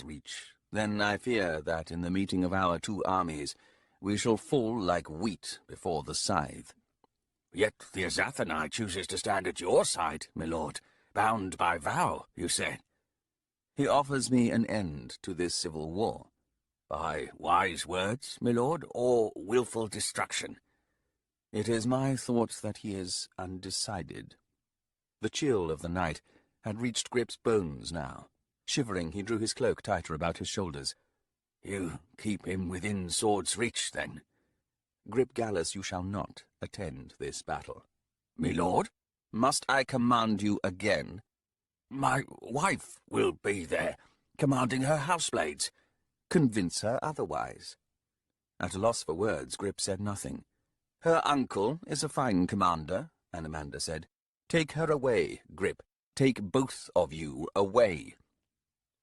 reach, then I fear that in the meeting of our two armies we shall fall like wheat before the scythe. Yet the Azathanai chooses to stand at your side, my lord, bound by vow, you said. He offers me an end to this civil war. By wise words, my lord, or wilful destruction? It is my thought that he is undecided. The chill of the night had reached Grip's bones now. Shivering, he drew his cloak tighter about his shoulders. You keep him within sword's reach, then? Grip Gallus, you shall not attend this battle. My lord? Must I command you again? My wife will be there, commanding her houseblades. Convince her otherwise. At a loss for words, Grip said nothing. Her uncle is a fine commander, Anamanda said. Take her away, Grip. Take both of you away.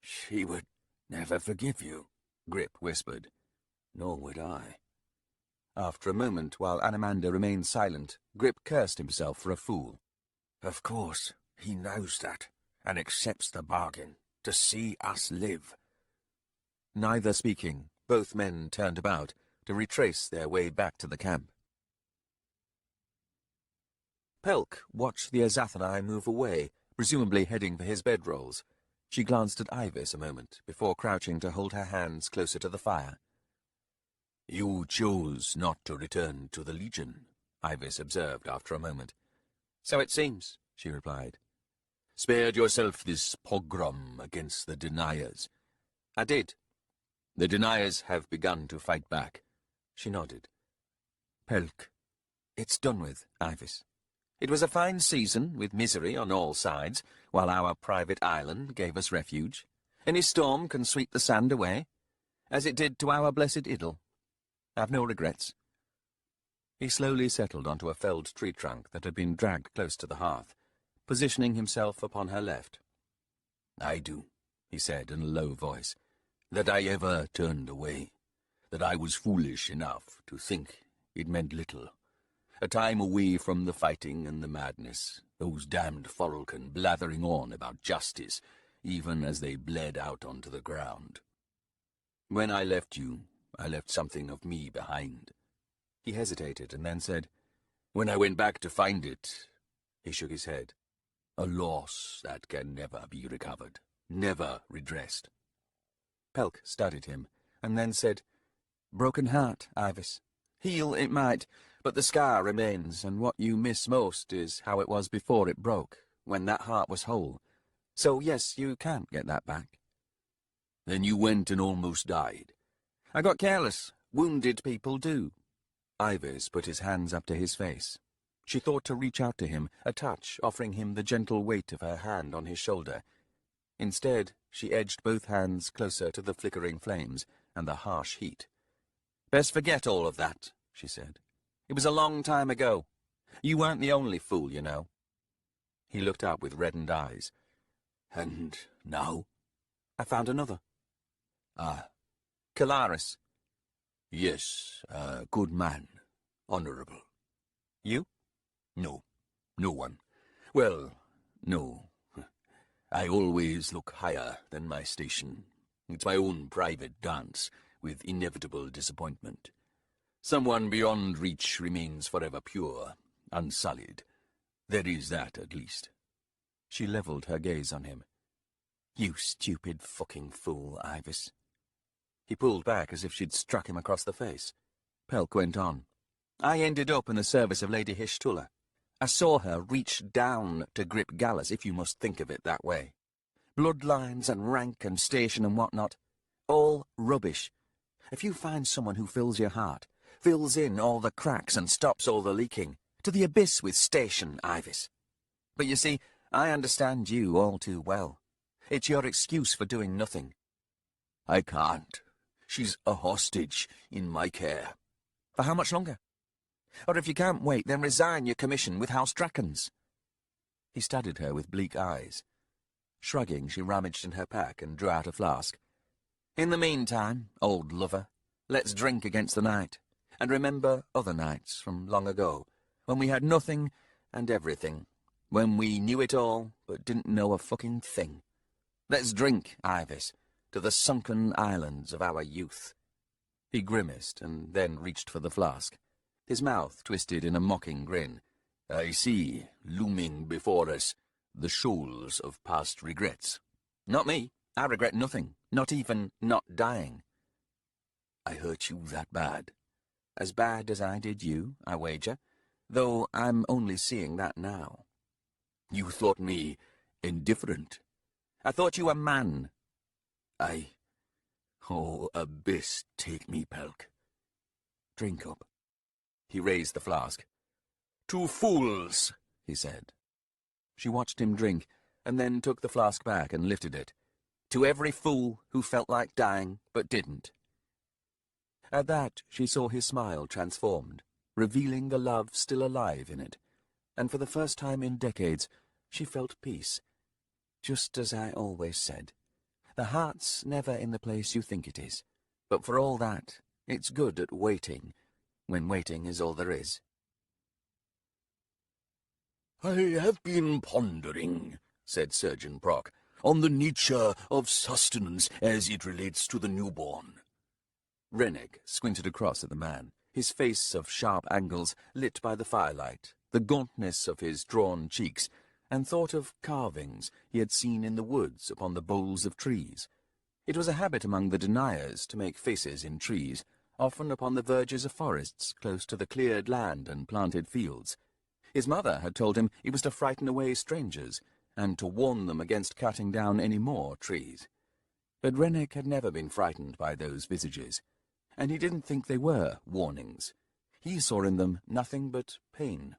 She would never forgive you, Grip whispered. Nor would I. After a moment, while Anamanda remained silent, Grip cursed himself for a fool. Of course, he knows that, and accepts the bargain, to see us live. Neither speaking, both men turned about to retrace their way back to the camp. Pelk watched the Azathanai move away, presumably heading for his bedrolls. She glanced at Ivis a moment, before crouching to hold her hands closer to the fire. You chose not to return to the Legion, Ivis observed after a moment. So it seems, she replied. Spared yourself this pogrom against the deniers. I did. The deniers have begun to fight back. She nodded. Pelk, it's done with, Ivis. It was a fine season, with misery on all sides, while our private island gave us refuge. Any storm can sweep the sand away, as it did to our blessed idyll. I've no regrets. He slowly settled onto a felled tree trunk that had been dragged close to the hearth, positioning himself upon her left. I do, he said in a low voice, that I ever turned away, that I was foolish enough to think it meant little. A time away from the fighting and the madness, those damned Foralkan blathering on about justice, even as they bled out onto the ground. When I left you, I left something of me behind. He hesitated and then said, When I went back to find it, he shook his head, a loss that can never be recovered, never redressed. Pelk studied him, and then said, Broken heart, Ivis. Heal it might, but the scar remains, and what you miss most is how it was before it broke, when that heart was whole. So, yes, you can't get that back. Then you went and almost died. I got careless. Wounded people do. Ivis put his hands up to his face. She thought to reach out to him, a touch offering him the gentle weight of her hand on his shoulder. Instead, she edged both hands closer to the flickering flames and the harsh heat. Best forget all of that, she said. It was a long time ago. You weren't the only fool, you know. He looked up with reddened eyes. And now? I found another. Ah. Kalaris. Yes, a good man. Honorable. You? No. No one. Well, no. I always look higher than my station. It's my own private dance, with inevitable disappointment. Someone beyond reach remains forever pure, unsullied. There is that, at least. She levelled her gaze on him. You stupid fucking fool, Ivis. He pulled back as if she'd struck him across the face. Pelk went on. I ended up in the service of Lady Hishtula. I saw her reach down to Grip Gallus, if you must think of it that way. Bloodlines and rank and station and whatnot. All rubbish. If you find someone who fills your heart, fills in all the cracks and stops all the leaking, to the abyss with station, Ivis. But you see, I understand you all too well. It's your excuse for doing nothing. I can't. She's a hostage in my care. For how much longer? Or if you can't wait, then resign your commission with House Drakons. He studied her with bleak eyes. Shrugging, she rummaged in her pack and drew out a flask. In the meantime, old lover, let's drink against the night, and remember other nights from long ago, when we had nothing and everything, when we knew it all but didn't know a fucking thing. Let's drink, Ivis, to the sunken islands of our youth." He grimaced and then reached for the flask. His mouth twisted in a mocking grin. "I see, looming before us, the shoals of past regrets. Not me. I regret nothing, not even not dying." "I hurt you that bad?" "As bad as I did you, I wager, though I'm only seeing that now." "You thought me indifferent?" "I thought you a man." Oh, abyss take me, Pelk. "Drink up." He raised the flask. "To fools," he said. She watched him drink, and then took the flask back and lifted it. "To every fool who felt like dying, but didn't." At that she saw his smile transformed, revealing the love still alive in it, and for the first time in decades she felt peace. Just as I always said, the heart's never in the place you think it is, but for all that, it's good at waiting, when waiting is all there is. "I have been pondering," said Surgeon Prock, "on the nature of sustenance as it relates to the newborn." Rennick squinted across at the man, his face of sharp angles lit by the firelight, the gauntness of his drawn cheeks, and thought of carvings he had seen in the woods upon the boles of trees. It was a habit among the deniers to make faces in trees, often upon the verges of forests close to the cleared land and planted fields. His mother had told him he was to frighten away strangers, and to warn them against cutting down any more trees. But Rennick had never been frightened by those visages, and he didn't think they were warnings. He saw in them nothing but pain.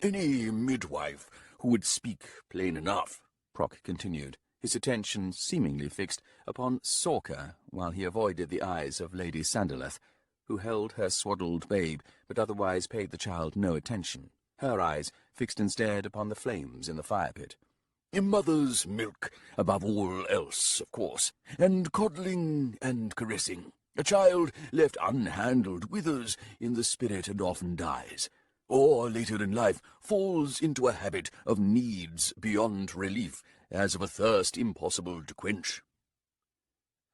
"Any midwife who would speak plain enough," Prock continued, his attention seemingly fixed upon Sawker, while he avoided the eyes of Lady Sandiloth, who held her swaddled babe, but otherwise paid the child no attention, her eyes fixed instead upon the flames in the fire-pit. "Mother's milk, above all else, of course, and coddling and caressing. A child left unhandled withers in the spirit and often dies, or later in life falls into a habit of needs beyond relief, as of a thirst impossible to quench."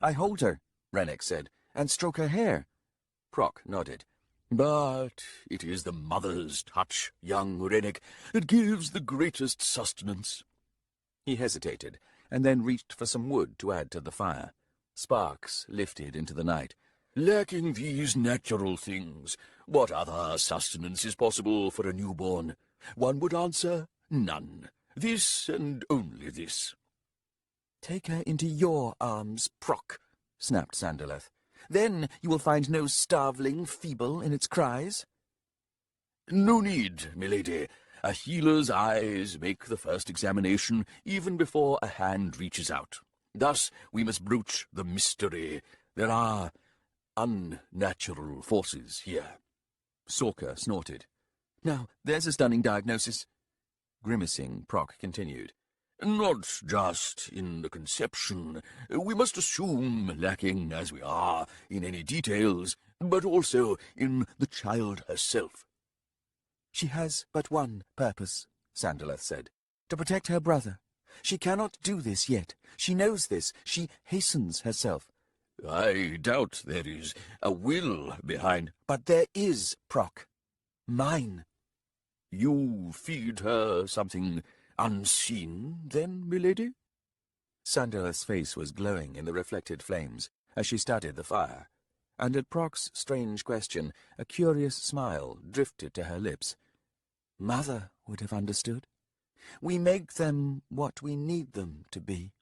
"I hold her," Rennick said, "and stroke her hair." Prock nodded. "But it is the mother's touch, young Rennick, that gives the greatest sustenance." He hesitated, and then reached for some wood to add to the fire. Sparks lifted into the night. "Lacking these natural things, what other sustenance is possible for a newborn? One would answer, none. This and only this." "Take her into your arms, Prock," snapped Sandiloth. "Then you will find no starveling feeble in its cries." "No need, milady. A healer's eyes make the first examination even before a hand reaches out. Thus we must broach the mystery. There are unnatural forces here." Sawker snorted. "Now, there's a stunning diagnosis." Grimacing, Prock continued. "Not just in the conception. We must assume, lacking as we are in any details, but also in the child herself." "She has but one purpose," Sandiloth said, "to protect her brother. She cannot do this yet. She knows this. She hastens herself." "I doubt there is a will behind—" "But there is, Prock. Mine." "You feed her something unseen, then, milady?" Sandiloth's face was glowing in the reflected flames as she studied the fire, and at Prock's strange question a curious smile drifted to her lips. "Mother would have understood. We make them what we need them to be."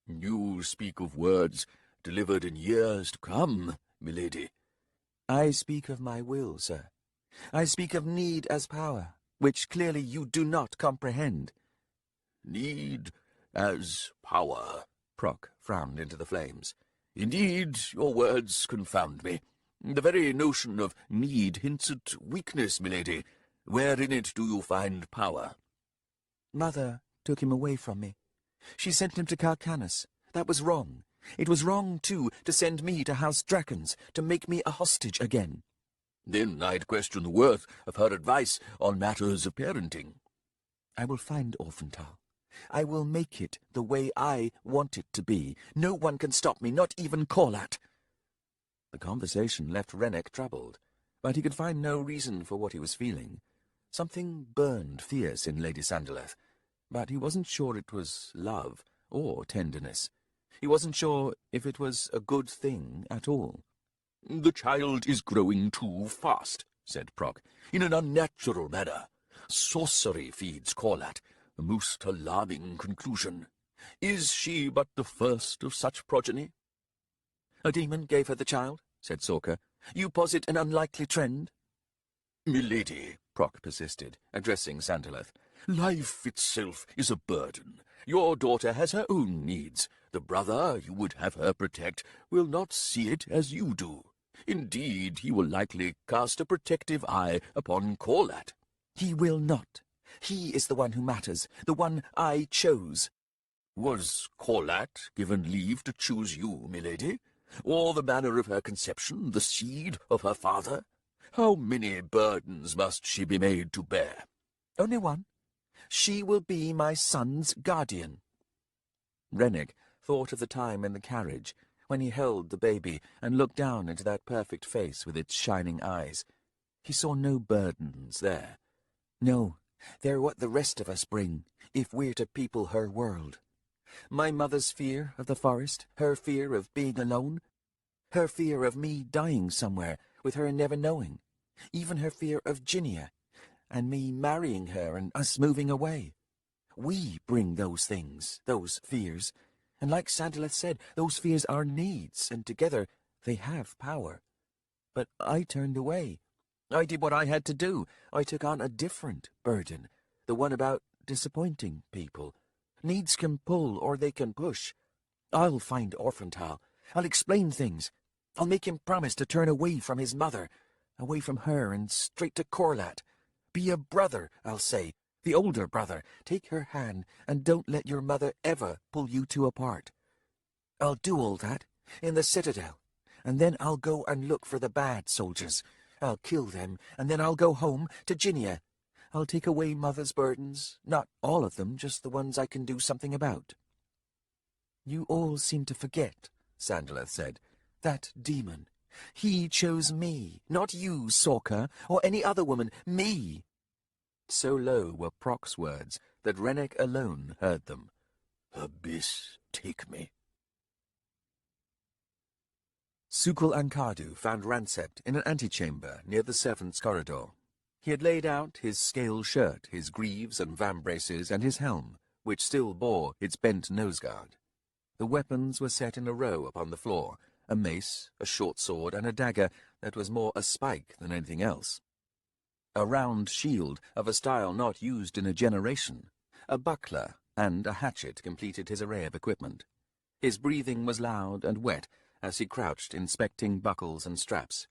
"You speak of words delivered in years to come, milady." "I speak of my will, sir. I speak of need as power, which clearly you do not comprehend." "Need as power," Prock frowned into the flames. "Indeed, your words confound me. The very notion of need hints at weakness, milady. Where in it do you find power?" "Mother took him away from me. She sent him to Kharkanas. That was wrong. It was wrong, too, to send me to House Draken's, to make me a hostage again." "Then I'd question the worth of her advice on matters of parenting." "I will find Orphantal. I will make it the way I want it to be. No one can stop me, not even Corlat." The conversation left Rennick troubled, but he could find no reason for what he was feeling. Something burned fierce in Lady Sandiloth, but he wasn't sure it was love or tenderness. He wasn't sure if it was a good thing at all. "The child is growing too fast," said Proc, "in an unnatural manner. Sorcery feeds Corlat, a most alarming conclusion. Is she but the first of such progeny?" "A demon gave her the child," said Sorka. "You posit an unlikely trend?" "Milady," Proc persisted, addressing Sandiloth, "life itself is a burden. Your daughter has her own needs. The brother you would have her protect will not see it as you do. Indeed, he will likely cast a protective eye upon Corlat." "He will not. He is the one who matters, the one I chose." "Was Corlat given leave to choose you, milady? Or the manner of her conception, the seed of her father? How many burdens must she be made to bear?" "Only one. She will be my son's guardian." Rennick thought of the time in the carriage, when he held the baby and looked down into that perfect face with its shining eyes. He saw no burdens there. No, they're what the rest of us bring, if we're to people her world. My mother's fear of the forest, her fear of being alone, her fear of me dying somewhere with her never knowing, even her fear of Ginia, and me marrying her and us moving away. We bring those things, those fears, and like Sandiloth said, those fears are needs, and together they have power. But I turned away. I did what I had to do. I took on a different burden, the one about disappointing people. Needs can pull or they can push. I'll find Orphantal. I'll explain things. I'll make him promise to turn away from his mother, away from her and straight to Corlat. Be a brother, I'll say, the older brother. Take her hand and don't let your mother ever pull you two apart. I'll do all that in the Citadel, and then I'll go and look for the bad soldiers. I'll kill them, and then I'll go home to Ginia. I'll take away Mother's burdens, not all of them, just the ones I can do something about." "You all seem to forget," Sandiloth said. "That demon. He chose me, not you, Sorka, or any other woman. Me." So low were Proc's words that Rennick alone heard them. "Abyss, take me." Sukul and Kardu found Rancept in an antechamber near the servants' corridor. He had laid out his scale shirt, his greaves and vambraces, and his helm, which still bore its bent nose-guard. The weapons were set in a row upon the floor, a mace, a short sword, and a dagger that was more a spike than anything else. A round shield of a style not used in a generation, a buckler, and a hatchet completed his array of equipment. His breathing was loud and wet as he crouched inspecting buckles and straps.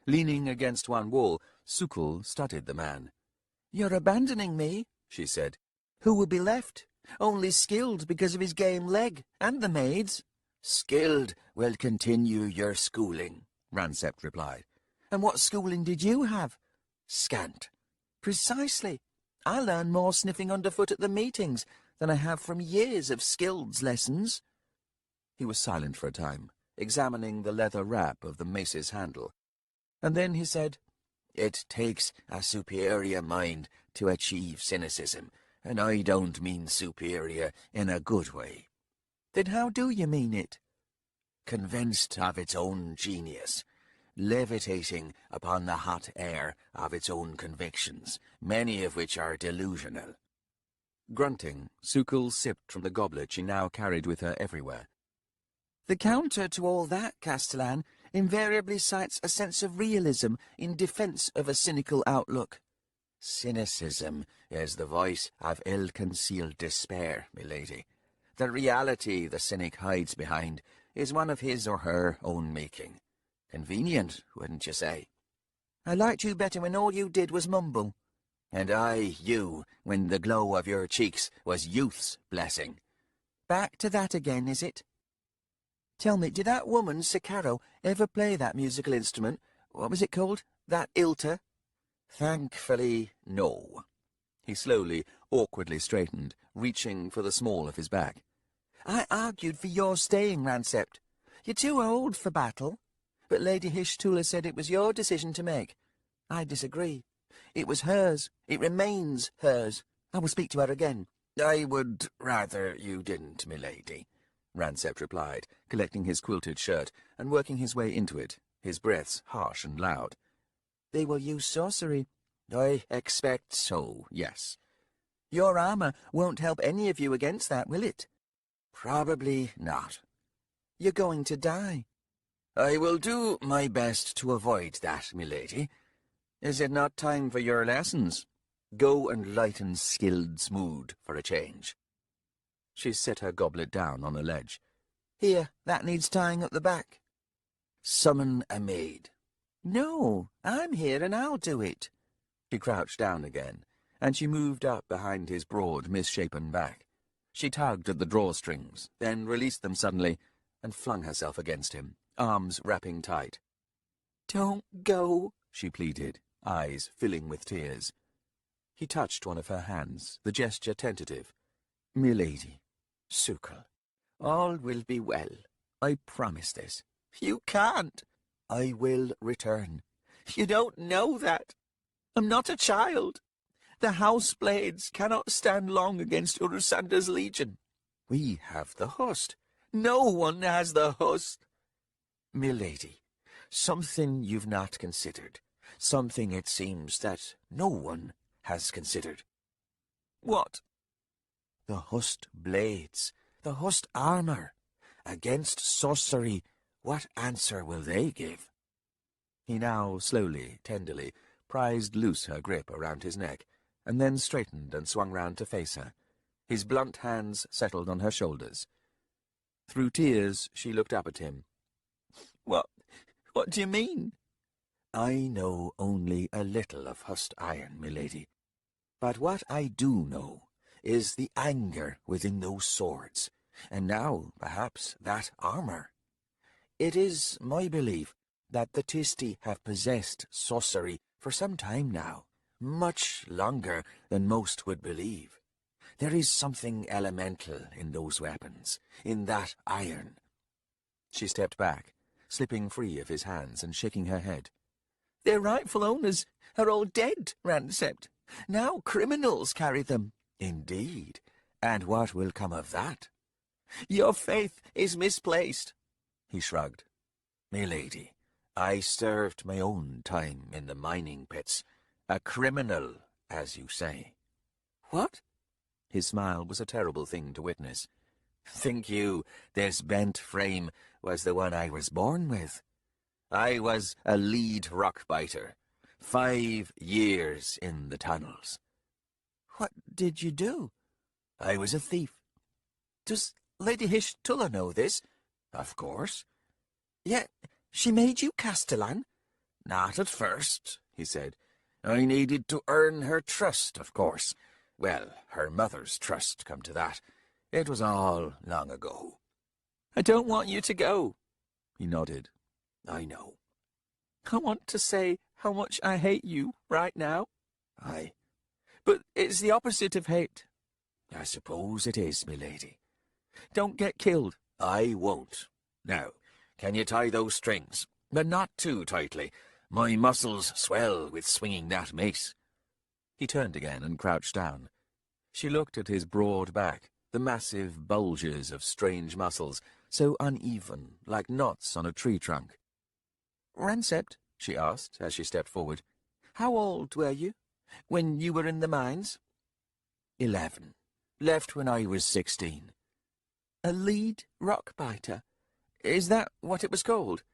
Leaning against one wall, Sukul studied the man. "You're abandoning me," she said. "Who will be left? Only Skilled because of his game leg, and the maids." "Skilled will continue your schooling," Rancept replied. "And what schooling did you have?" "Scant." "Precisely. I learn more sniffing underfoot at the meetings than I have from years of Skilled's lessons." He was silent for a time, examining the leather wrap of the mace's handle. And then he said, "It takes a superior mind to achieve cynicism, and I don't mean superior in a good way." "Then how do you mean it?" "Convinced of its own genius, levitating upon the hot air of its own convictions, many of which are delusional." Grunting, Sukul sipped from the goblet she now carried with her everywhere. "The counter to all that, Castellan, invariably cites a sense of realism in defence of a cynical outlook." "Cynicism is the voice of ill-concealed despair, milady. The reality the cynic hides behind is one of his or her own making. Convenient, wouldn't you say?" "I liked you better when all you did was mumble." "And you, when the glow of your cheeks was youth's blessing." "Back to that again, is it? Tell me, did that woman, Sicaro, ever play that musical instrument? What was it called? That ilter?" "Thankfully, no." He slowly, awkwardly straightened, reaching for the small of his back. "I argued for your staying, Rancept. You're too old for battle. But Lady Hishtula said it was your decision to make. I disagree. It was hers. It remains hers. I will speak to her again." "I would rather you didn't, milady," Rancept replied, collecting his quilted shirt and working his way into it, his breaths harsh and loud. "They will use sorcery." "I expect so, yes." "Your armour won't help any of you against that, will it?" "Probably not." "You're going to die." "I will do my best to avoid that, milady. Is it not time for your lessons? Go and lighten Skild's mood for a change." She set her goblet down on a ledge. "Here, that needs tying up the back." "Summon a maid." "No, I'm here and I'll do it." She crouched down again, and she moved up behind his broad, misshapen back. She tugged at the drawstrings, then released them suddenly, and flung herself against him, arms wrapping tight. "Don't go," she pleaded, eyes filling with tears. He touched one of her hands, the gesture tentative. "Milady, Sukal, all will be well. I promise this." "You can't." "I will return." "You don't know that. I'm not a child. The Houseblades cannot stand long against Urusanda's legion." "We have the host." "No one has the host." "Milady, something you've not considered. Something, it seems, that no one has considered." "What?" "The host blades, the host armour. Against sorcery, what answer will they give?" He now slowly, tenderly, prized loose her grip around his neck, and then straightened and swung round to face her. His blunt hands settled on her shoulders. Through tears, she looked up at him. What do you mean?" "I know only a little of Hust iron, milady. But what I do know is the anger within those swords, and now, perhaps, that armour. It is my belief that the Tisti have possessed sorcery for some time now, much longer than most would believe. There is something elemental in those weapons, in that iron." She stepped back, slipping free of his hands and shaking her head. "Their rightful owners are all dead, Rancept. Now criminals carry them." "Indeed. And what will come of that?" "Your faith is misplaced." He shrugged. "Milady, I served my own time in the mining pits. A criminal, as you say." "What?" His smile was a terrible thing to witness. "Think you this bent frame was the one I was born with? I was a lead rock-biter. 5 years in the tunnels." "What did you do?" "I was a thief." "Does Lady Hishtula know this?" "Of course." "Yet she made you Castellan?" "Not at first," he said. "I needed to earn her trust, of course. Well, her mother's trust, come to that. It was all long ago." "I don't want you to go." He nodded. "I know." "I want to say how much I hate you right now." "Aye." "But it's the opposite of hate." "I suppose it is, milady." "Don't get killed." "I won't. Now, can you tie those strings? But not too tightly. My muscles swell with swinging that mace." He turned again and crouched down. She looked at his broad back, the massive bulges of strange muscles, so uneven, like knots on a tree trunk. "Rancept," she asked as she stepped forward, "how old were you when you were in the mines?" 11. Left when I was 16. "A lead rock-biter? Is that what it was called?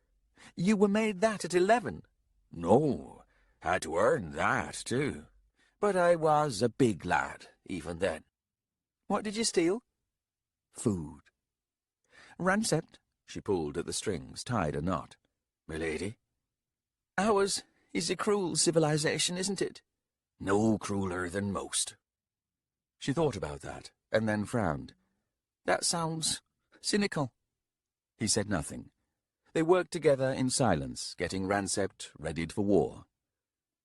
You were made that at 11? "No, had to earn that, too. But I was a big lad, even then." "What did you steal?" "Food." "Rancept," she pulled at the strings, tied a knot. "Milady?" "Ours is a cruel civilization, isn't it?" "No crueler than most." She thought about that, and then frowned. "That sounds cynical." He said nothing. They worked together in silence, getting Rancept readied for war.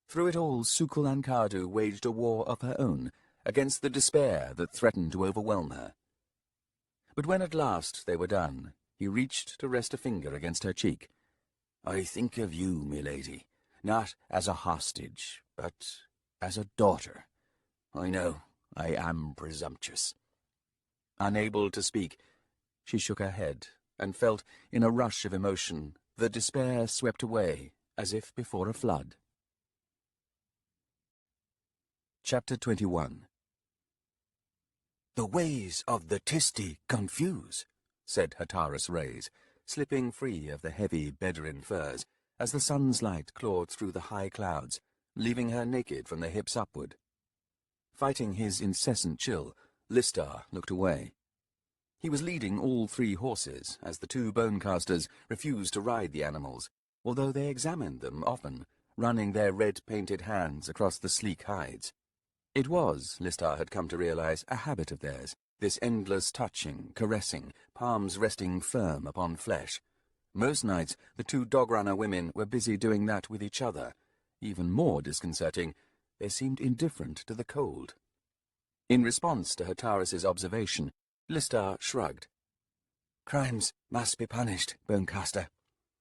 Through it all, Sukal Ankadu waged a war of her own, against the despair that threatened to overwhelm her. But when at last they were done, he reached to rest a finger against her cheek. "I think of you, milady, not as a hostage, but as a daughter. I know I am presumptuous." Unable to speak, she shook her head, and felt, in a rush of emotion, the despair swept away, as if before a flood. Chapter 21. "The ways of the Tisti confuse," said Hatara's rays, slipping free of the heavy Bedouin furs, as the sun's light clawed through the high clouds, leaving her naked from the hips upward. Fighting his incessant chill, Listar looked away. He was leading all 3 horses, as the 2 bonecasters refused to ride the animals, although they examined them often, running their red-painted hands across the sleek hides. It was, Listar had come to realize, a habit of theirs, this endless touching, caressing, palms resting firm upon flesh. Most nights the 2 dog-runner women were busy doing that with each other. Even more disconcerting, they seemed indifferent to the cold. In response to Hatara's observation, Listar shrugged. "Crimes must be punished, Bonecaster."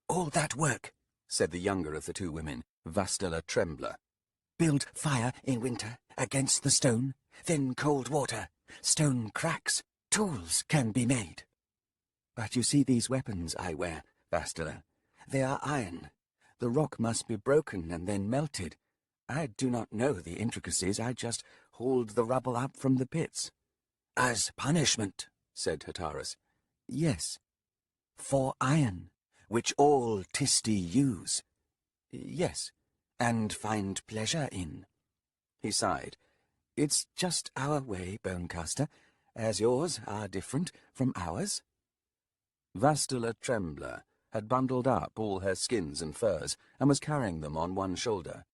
"All that work," said the younger of the 2 women, Vastella Trembler. "Build fire in winter against the stone, then cold water. Stone cracks. Tools can be made." "But you see these weapons I wear, Vastella. They are iron. The rock must be broken and then melted. I do not know the intricacies. I just hauled the rubble up from the pits." "As punishment," said Hataras. "Yes." "For iron, which all Tisti use." "Yes, and find pleasure in." He sighed. "It's just our way, Bonecaster, as yours are different from ours." Vastella Trembler had bundled up all her skins and furs, and was carrying them on one shoulder.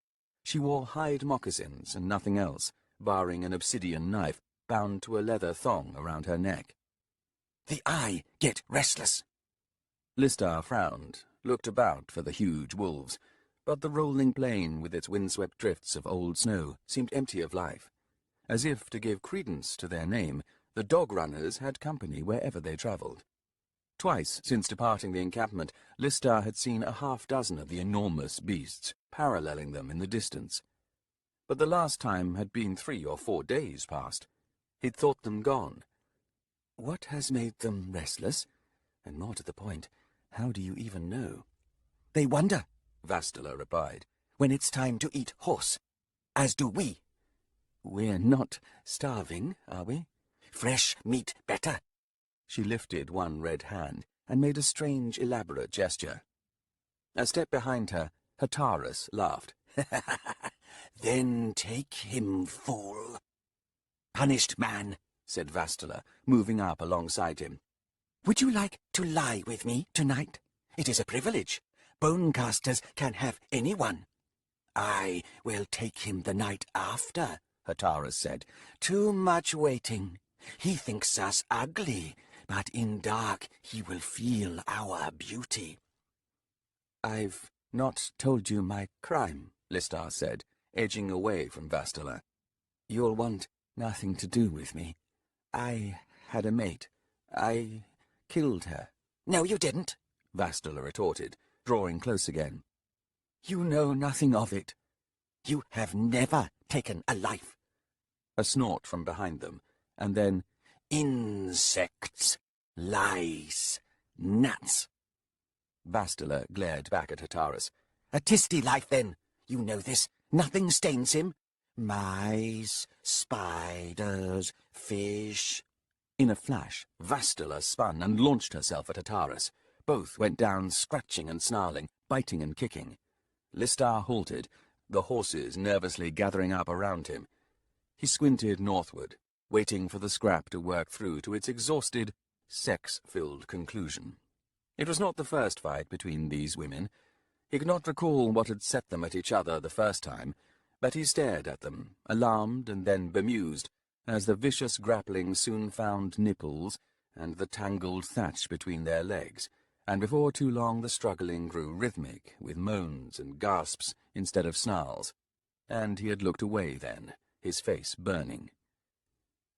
She wore hide moccasins and nothing else, barring an obsidian knife bound to a leather thong around her neck. "The eye get restless." Listar frowned, looked about for the huge wolves, but the rolling plain with its windswept drifts of old snow seemed empty of life. As if to give credence to their name, the dog-runners had company wherever they travelled. Twice since departing the encampment, Listar had seen a half-dozen of the enormous beasts, paralleling them in the distance. But the last time had been 3 or 4 days past. He'd thought them gone. "What has made them restless? And more to the point, how do you even know?" "They wonder," Vastella replied, "when it's time to eat horse. As do we." "We're not starving, are we?" "Fresh meat better." She lifted one red hand and made a strange, elaborate gesture. A step behind her, Hataras laughed. "Then take him, fool." "Punished man," said Vastella, moving up alongside him. "Would you like to lie with me tonight? It is a privilege. Bonecasters can have anyone." "I will take him the night after," Hataras said. "Too much waiting. He thinks us ugly, but in dark he will feel our beauty." "I've not told you my crime," Listar said, edging away from Vastella. "You'll want nothing to do with me. I had a mate. I killed her." "No, you didn't," Vastella retorted, drawing close again. "You know nothing of it. You have never taken a life." A snort from behind them, and then, "Insects, lice, gnats." Vastella glared back at Hataras. "A Tisti life, then. You know this. Nothing stains him. Mice, spiders, fish." In a flash, Vastella spun and launched herself at Hataras. Both went down scratching and snarling, biting and kicking. Listar halted, the horses nervously gathering up around him. He squinted northward, waiting for the scrap to work through to its exhausted, sex-filled conclusion. It was not the first fight between these women. He could not recall what had set them at each other the first time, but he stared at them, alarmed and then bemused, as the vicious grappling soon found nipples and the tangled thatch between their legs, and before too long the struggling grew rhythmic, with moans and gasps instead of snarls. And he had looked away then, his face burning.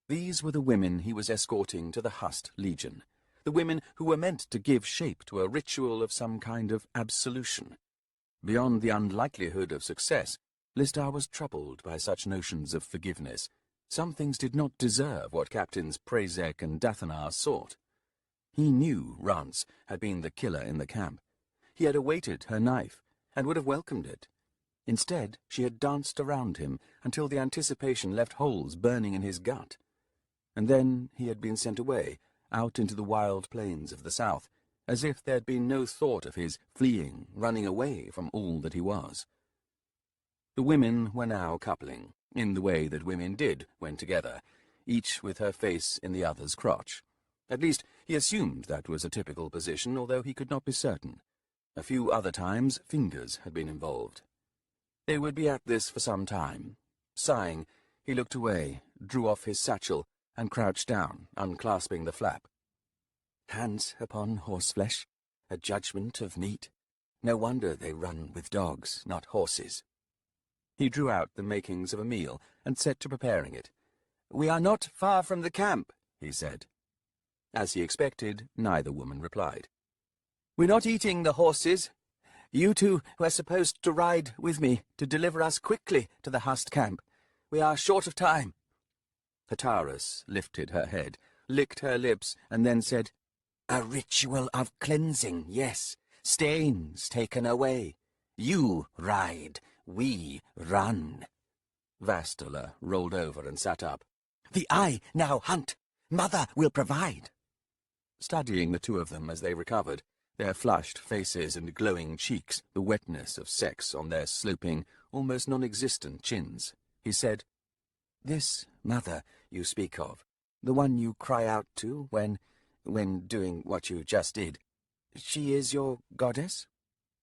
These were the women he was escorting to the Hust Legion, the women who were meant to give shape to a ritual of some kind of absolution. Beyond the unlikelihood of success, Listar was troubled by such notions of forgiveness. Some things did not deserve what Captains Prezek and Dathanar sought. He knew Rance had been the killer in the camp. He had awaited her knife, and would have welcomed it. Instead, she had danced around him until the anticipation left holes burning in his gut. And then he had been sent away, out into the wild plains of the south, as if there had been no thought of his fleeing, running away from all that he was. The women were now coupling, in the way that women did when together, each with her face in the other's crotch. At least, he assumed that was a typical position, although he could not be certain. A few other times, fingers had been involved. They would be at this for some time. Sighing, he looked away, drew off his satchel, and crouched down, unclasping the flap. Hands upon horseflesh, a judgment of meat. No wonder they run with dogs, not horses. He drew out the makings of a meal and set to preparing it. "We are not far from the camp," he said. As he expected, neither woman replied. "We're not eating the horses. You two were supposed to ride with me to deliver us quickly to the Hust camp. We are short of time." Hataras lifted her head, licked her lips, and then said, "A ritual of cleansing, yes. Stains taken away. You ride, we run." Vastala rolled over and sat up. "The eye now hunt. Mother will provide." Studying the two of them as they recovered, their flushed faces and glowing cheeks, the wetness of sex on their sloping, almost non-existent chins, he said, "This mother you speak of, the one you cry out to when doing what you just did, she is your goddess?"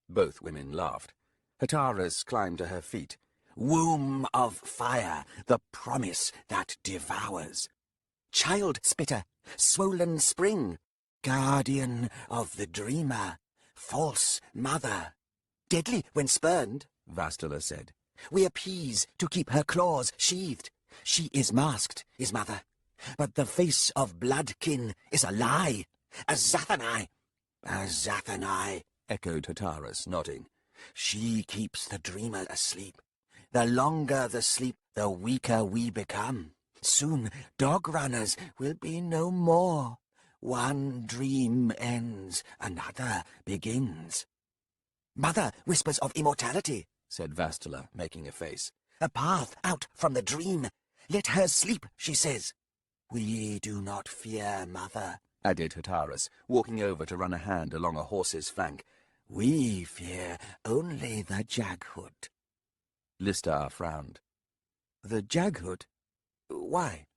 Both women laughed. Hataras climbed to her feet. "Womb of fire, the promise that devours. Child spitter, swollen spring, guardian of the dreamer, false mother. Deadly when spurned," Vastala said. "We appease to keep her claws sheathed. She is masked, is mother. But the face of bloodkin is a lie. A Zathanai." "A Zathanai," echoed Hataras, nodding. "She keeps the dreamer asleep. The longer the sleep, the weaker we become. Soon dog runners will be no more. One dream ends, another begins." "Mother whispers of immortality," said Vastala, making a face. "A path out from the dream. Let her sleep, she says." "We do not fear Mother," added Hataras, walking over to run a hand along a horse's flank. "We fear only the Jaghut." Listar frowned. "The Jaghut? Why?"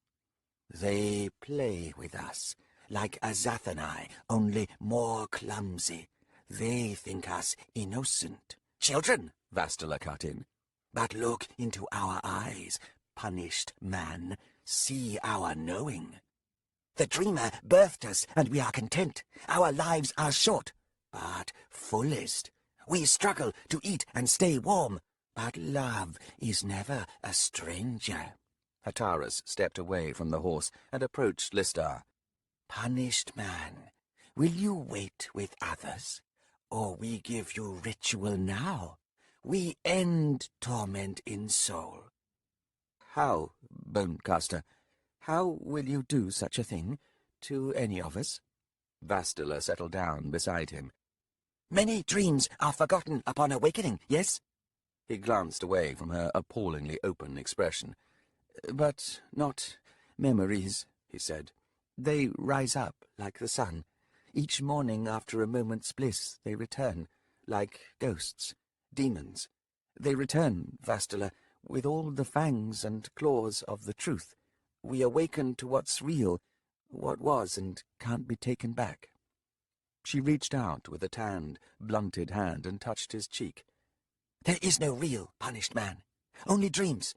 "They play with us, like a Zathanai, only more clumsy. They think us innocent." "Children," Vastala cut in. "But look into our eyes, punished man. See our knowing. The dreamer birthed us, and we are content. Our lives are short, but fullest. We struggle to eat and stay warm, but love is never a stranger." Hataras stepped away from the horse and approached Listar. "Punished man, will you wait with others, or we give you ritual now? We end torment in soul." "How, Bonecaster? How will you do such a thing to any of us?" Vastala settled down beside him. "Many dreams are forgotten upon awakening, yes?" He glanced away from her appallingly open expression. "But not memories," he said. "They rise up like the sun. Each morning after a moment's bliss they return, like ghosts, demons. They return, Vastala, with all the fangs and claws of the truth. We awaken to what's real, what was and can't be taken back." She reached out with a tanned, blunted hand and touched his cheek. "There is no real punished man, only dreams."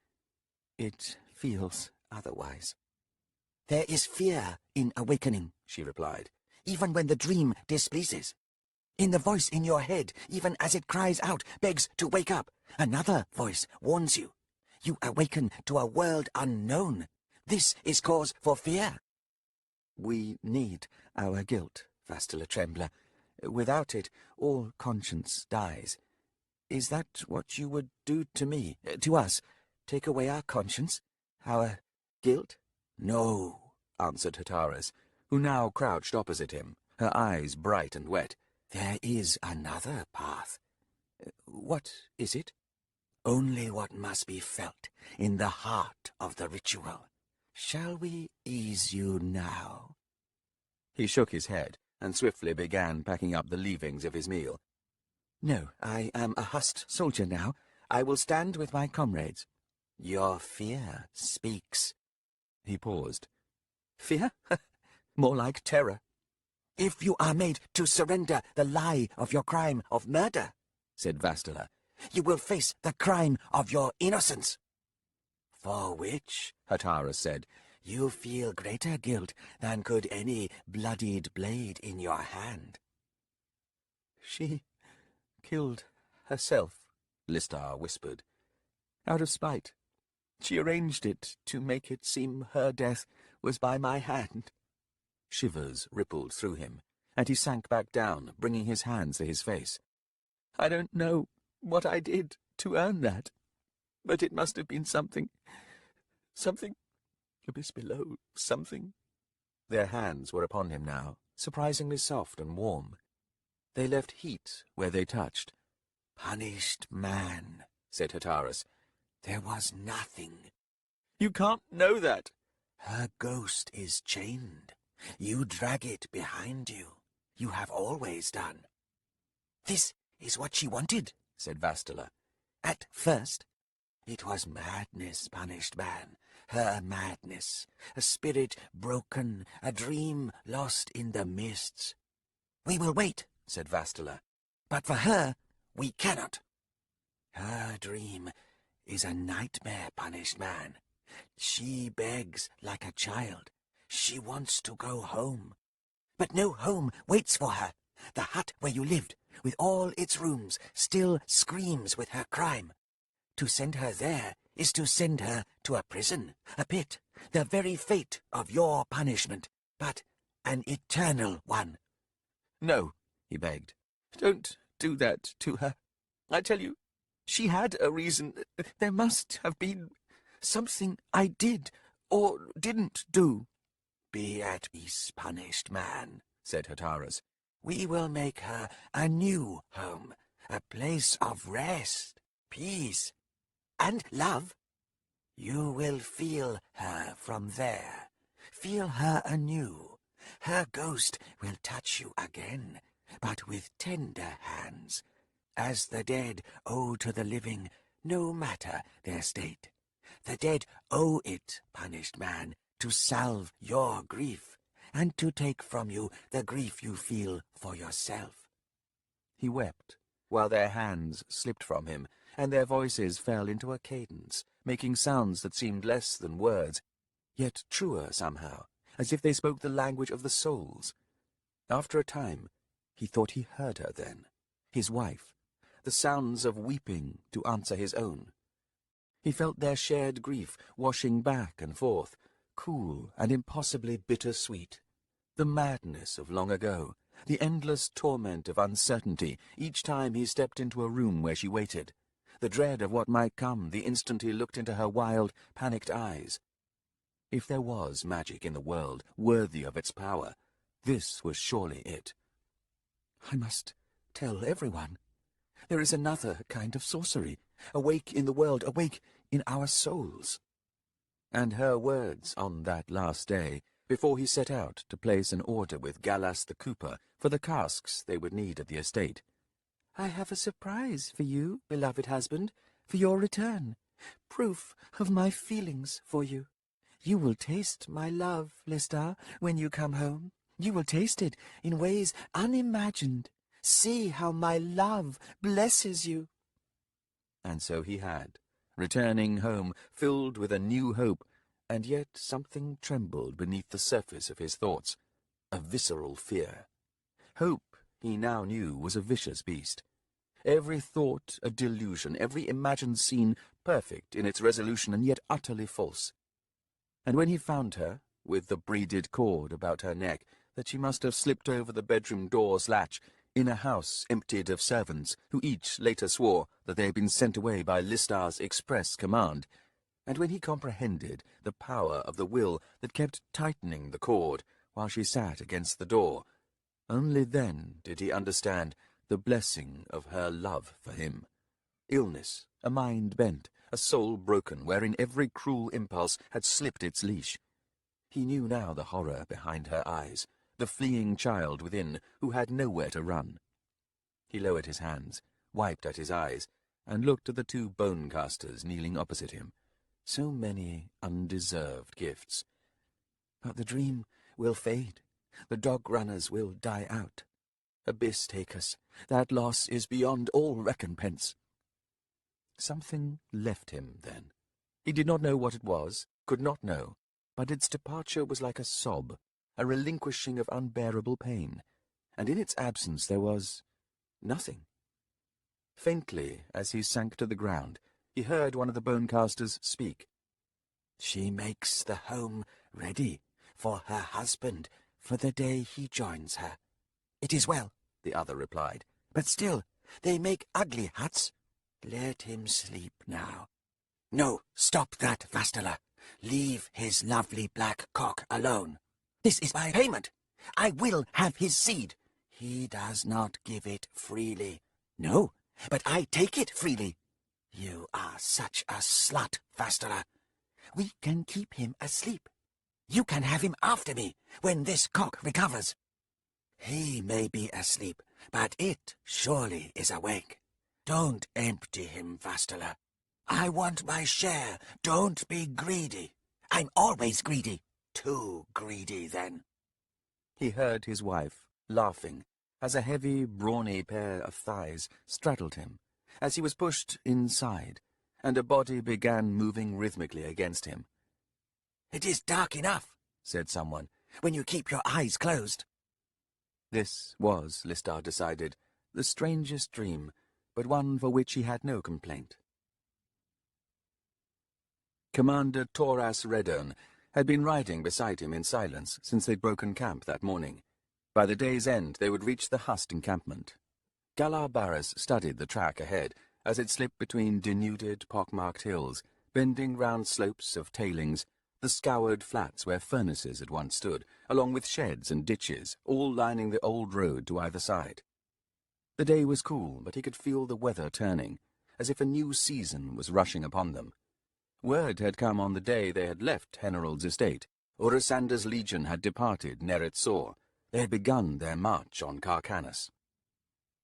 "It feels otherwise." "There is fear in awakening," she replied, "even when the dream displeases. In the voice in your head, even as it cries out, begs to wake up, another voice warns you. You awaken to a world unknown. This is cause for fear. We need our guilt, Vastula Trembler. Without it, all conscience dies. Is that what you would do to me, to us? Take away our conscience? Our guilt? No, answered Hataras, who now crouched opposite him, her eyes bright and wet. There is another path. What is it? Only what must be felt in the heart of the ritual. Shall we ease you now? He shook his head and swiftly began packing up the leavings of his meal. No, I am a hussed soldier now. I will stand with my comrades. Your fear speaks. He paused. Fear? More like terror. If you are made to surrender the lie of your crime of murder, said Vastula, you will face the crime of your innocence. For which, Hataras said, you feel greater guilt than could any bloodied blade in your hand. She killed herself, Listar whispered. Out of spite. She arranged it to make it seem her death was by my hand. Shivers rippled through him, and he sank back down, bringing his hands to his face. I don't know what I did to earn that, but it must have been something abyss below, something. Their hands were upon him now, surprisingly soft and warm. They left heat where they touched. Punished man, said Hataras. There was nothing. You can't know that. Her ghost is chained. You drag it behind you. You have always done. This is what she wanted, said Vastula. At first, it was madness, punished man. Her madness. A spirit broken, a dream lost in the mists. We will wait, said Vastula. But for her, we cannot. Her dream is a nightmare, punished man. She begs like a child. She wants to go home. But no home waits for her. The hut where you lived, with all its rooms, still screams with her crime. To send her there is to send her to a prison, a pit, the very fate of your punishment, but an eternal one. No, he begged. Don't do that to her. I tell you, she had a reason. There must have been something I did or didn't do. Be at peace, punished man, said Hataras. We will make her a new home, a place of rest, peace, and love. You will feel her from there, feel her anew. Her ghost will touch you again, but with tender hands, as the dead owe to the living, no matter their state. The dead owe it, punished man, to salve your grief, and to take from you the grief you feel for yourself. He wept, while their hands slipped from him, and their voices fell into a cadence, making sounds that seemed less than words, yet truer somehow, as if they spoke the language of the souls. After a time, he thought he heard her then, his wife, the sounds of weeping to answer his own. He felt their shared grief washing back and forth, cool and impossibly bitter-sweet. The madness of long ago, the endless torment of uncertainty each time he stepped into a room where she waited, the dread of what might come the instant he looked into her wild, panicked eyes. If there was magic in the world worthy of its power, this was surely it. I must tell everyone. There is another kind of sorcery, awake in the world, awake in our souls. And her words on that last day, before he set out to place an order with Gallas the Cooper for the casks they would need at the estate. I have a surprise for you, beloved husband, for your return, proof of my feelings for you. You will taste my love, Listar, when you come home. You will taste it in ways unimagined. See how my love blesses you. And so he had, returning home filled with a new hope, and yet something trembled beneath the surface of his thoughts, a visceral fear. Hope, he now knew, was a vicious beast. Every thought a delusion, every imagined scene perfect in its resolution and yet utterly false. And when he found her, with the braided cord about her neck that she must have slipped over the bedroom door's latch, in a house emptied of servants, who each later swore that they had been sent away by Listar's express command, and when he comprehended the power of the will that kept tightening the cord while she sat against the door, only then did he understand the blessing of her love for him. Illness, a mind bent, a soul broken, wherein every cruel impulse had slipped its leash. He knew now the horror behind her eyes, the fleeing child within, who had nowhere to run. He lowered his hands, wiped at his eyes, and looked at the two bone-casters kneeling opposite him. So many undeserved gifts. But the dream will fade. The dog-runners will die out. Abyss take us. That loss is beyond all recompense. Something left him then. He did not know what it was, could not know, but its departure was like a sob, a relinquishing of unbearable pain, and in its absence there was nothing. Faintly, as he sank to the ground, he heard one of the bone-casters speak. She makes the home ready for her husband for the day he joins her. It is well, the other replied, but still, they make ugly huts. Let him sleep now. No, stop that, Vastala. Leave his lovely black cock alone. This is my payment. I will have his seed. He does not give it freely. No, but I take it freely. You are such a slut, Vastala. We can keep him asleep. You can have him after me, when this cock recovers. He may be asleep, but it surely is awake. Don't empty him, Vastala. I want my share. Don't be greedy. I'm always greedy. Too greedy, then. He heard his wife, laughing, as a heavy, brawny pair of thighs straddled him, as he was pushed inside, and a body began moving rhythmically against him. It is dark enough, said someone, when you keep your eyes closed. This was, Listar decided, the strangest dream, but one for which he had no complaint. Commander Toras Redon had been riding beside him in silence since they'd broken camp that morning. By the day's end they would reach the Hust encampment. Galar Barras studied the track ahead as it slipped between denuded, pock-marked hills, bending round slopes of tailings, the scoured flats where furnaces had once stood, along with sheds and ditches, all lining the old road to either side. The day was cool, but he could feel the weather turning, as if a new season was rushing upon them. Word had come on the day they had left Henerald's estate. Orosander's legion had departed Neretz-Zor. They had begun their march on Kharkanas.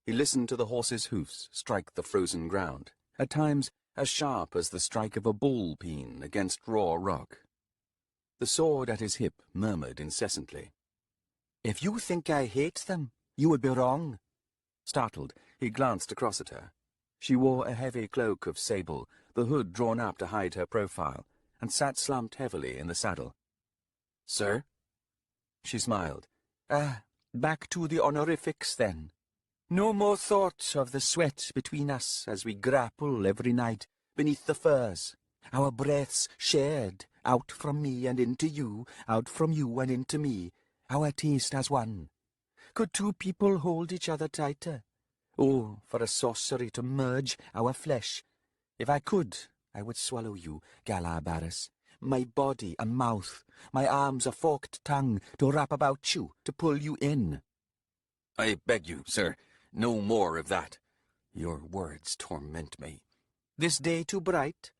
He listened to the horses' hoofs strike the frozen ground, at times as sharp as the strike of a ball-peen against raw rock. The sword at his hip murmured incessantly. If you think I hate them, you would be wrong. Startled, he glanced across at her. She wore a heavy cloak of sable, the hood drawn up to hide her profile, and sat slumped heavily in the saddle. Sir? She smiled. Back to the honorifics, then. No more thought of the sweat between us as we grapple every night beneath the firs, our breaths shared, out from me and into you, out from you and into me, our taste as one. Could two people hold each other tighter? Oh, for a sorcery to merge our flesh. If I could, I would swallow you, Galar Barras. My body a mouth, my arms a forked tongue to wrap about you, to pull you in. I beg you, sir, no more of that. Your words torment me. This day too bright?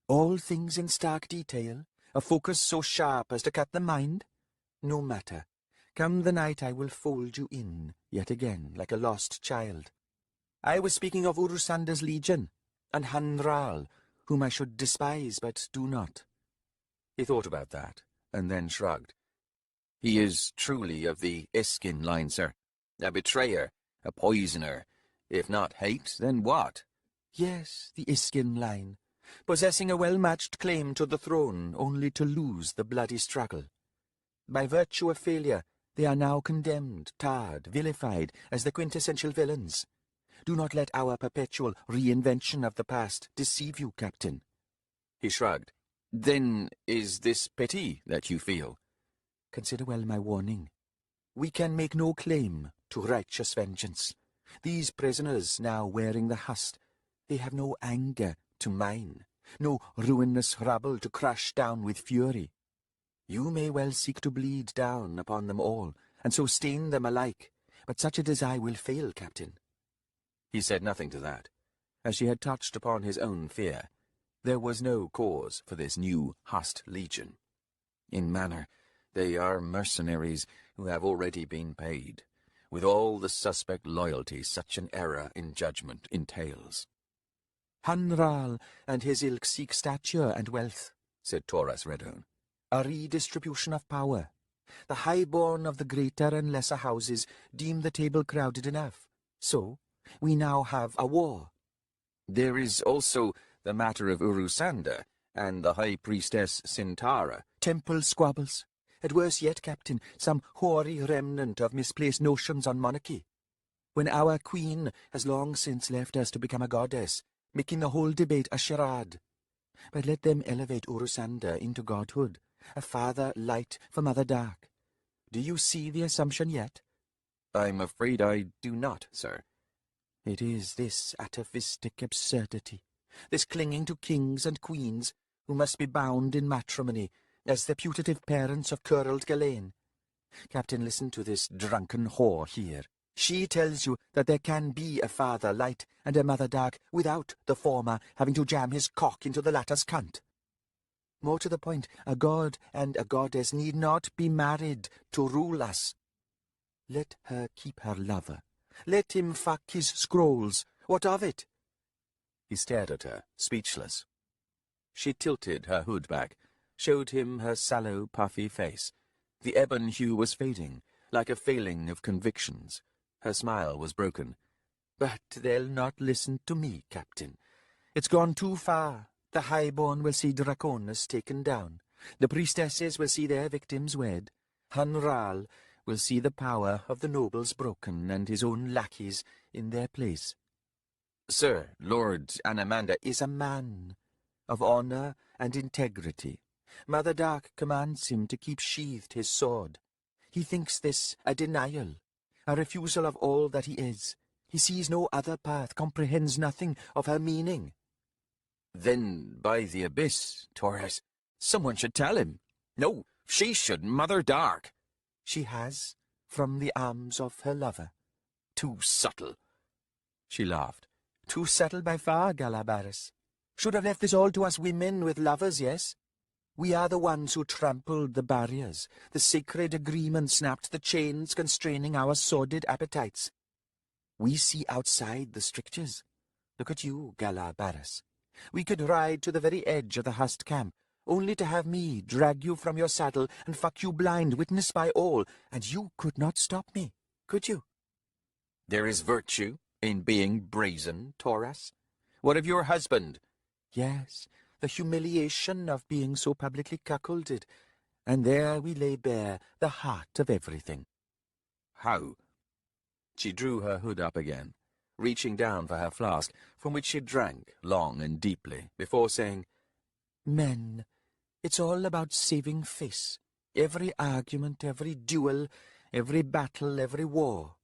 All things in stark detail? A focus so sharp as to cut the mind? No matter. Come the night I will fold you in, yet again, like a lost child. I was speaking of Orosander's legion, and Hanral, whom I should despise but do not. He thought about that, and then shrugged. He is truly of the Iskin line, sir. A betrayer, a poisoner. If not hate, then what? Yes, the Iskin line, possessing a well-matched claim to the throne, only to lose the bloody struggle. By virtue of failure, they are now condemned, tarred, vilified as the quintessential villains. Do not let our perpetual reinvention of the past deceive you, Captain. He shrugged. Then is this pity that you feel? Consider well my warning. We can make no claim to righteous vengeance. These prisoners now wearing the hust, they have no anger to mine, no ruinous rabble to crush down with fury. You may well seek to bleed down upon them all, and so stain them alike, but such a desire will fail, Captain. He said nothing to that, as she had touched upon his own fear. There was no cause for this new Hust Legion. In manner, they are mercenaries who have already been paid, with all the suspect loyalty such an error in judgment entails. Hanral and his ilk seek stature and wealth, said Taurus Redone. A redistribution of power. The highborn of the greater and lesser houses deem the table crowded enough. So, we now have a war. There is also the matter of Urusanda and the High Priestess Sintara. Temple squabbles. At worst yet, Captain, some hoary remnant of misplaced notions on monarchy. When our queen has long since left us to become a goddess, making the whole debate a charade. But let them elevate Urusanda into godhood, a father light for mother dark. Do you see the assumption yet? I'm afraid I do not, sir. It is this atavistic absurdity, this clinging to kings and queens, who must be bound in matrimony, as the putative parents of curled Ghislaine. Captain, listen to this drunken whore here. She tells you that there can be a father light and a mother dark without the former having to jam his cock into the latter's cunt. More to the point, a god and a goddess need not be married to rule us. Let her keep her lover. Let him fuck his scrolls. What of it? He stared at her, speechless. She tilted her hood back, showed him her sallow, puffy face. The ebon hue was fading, like a failing of convictions. Her smile was broken. But they'll not listen to me, Captain. It's gone too far. The highborn will see Draconis taken down. The priestesses will see their victims wed. Hanral will see the power of the nobles broken and his own lackeys in their place. Sir, Lord Anamanda is a man of honour and integrity. Mother Dark commands him to keep sheathed his sword. He thinks this a denial, a refusal of all that he is. He sees no other path, comprehends nothing of her meaning. Then, by the abyss, Taurus, someone should tell him. No, she should, Mother Dark. She has, from the arms of her lover. Too subtle. She laughed. Too subtle by far, Galabaris. Should have left this all to us women with lovers, yes? We are the ones who trampled the barriers. The sacred agreement snapped the chains constraining our sordid appetites. We see outside the strictures. Look at you, Galabaris. We could ride to the very edge of the Hust camp, only to have me drag you from your saddle and fuck you blind, witnessed by all, and you could not stop me, could you? There is virtue in being brazen, Taurus. What of your husband? Yes, the humiliation of being so publicly cuckolded, and there we lay bare the heart of everything. How? She drew her hood up again, reaching down for her flask, from which she drank long and deeply, before saying, Men, it's all about saving face. Every argument, every duel, every battle, every war.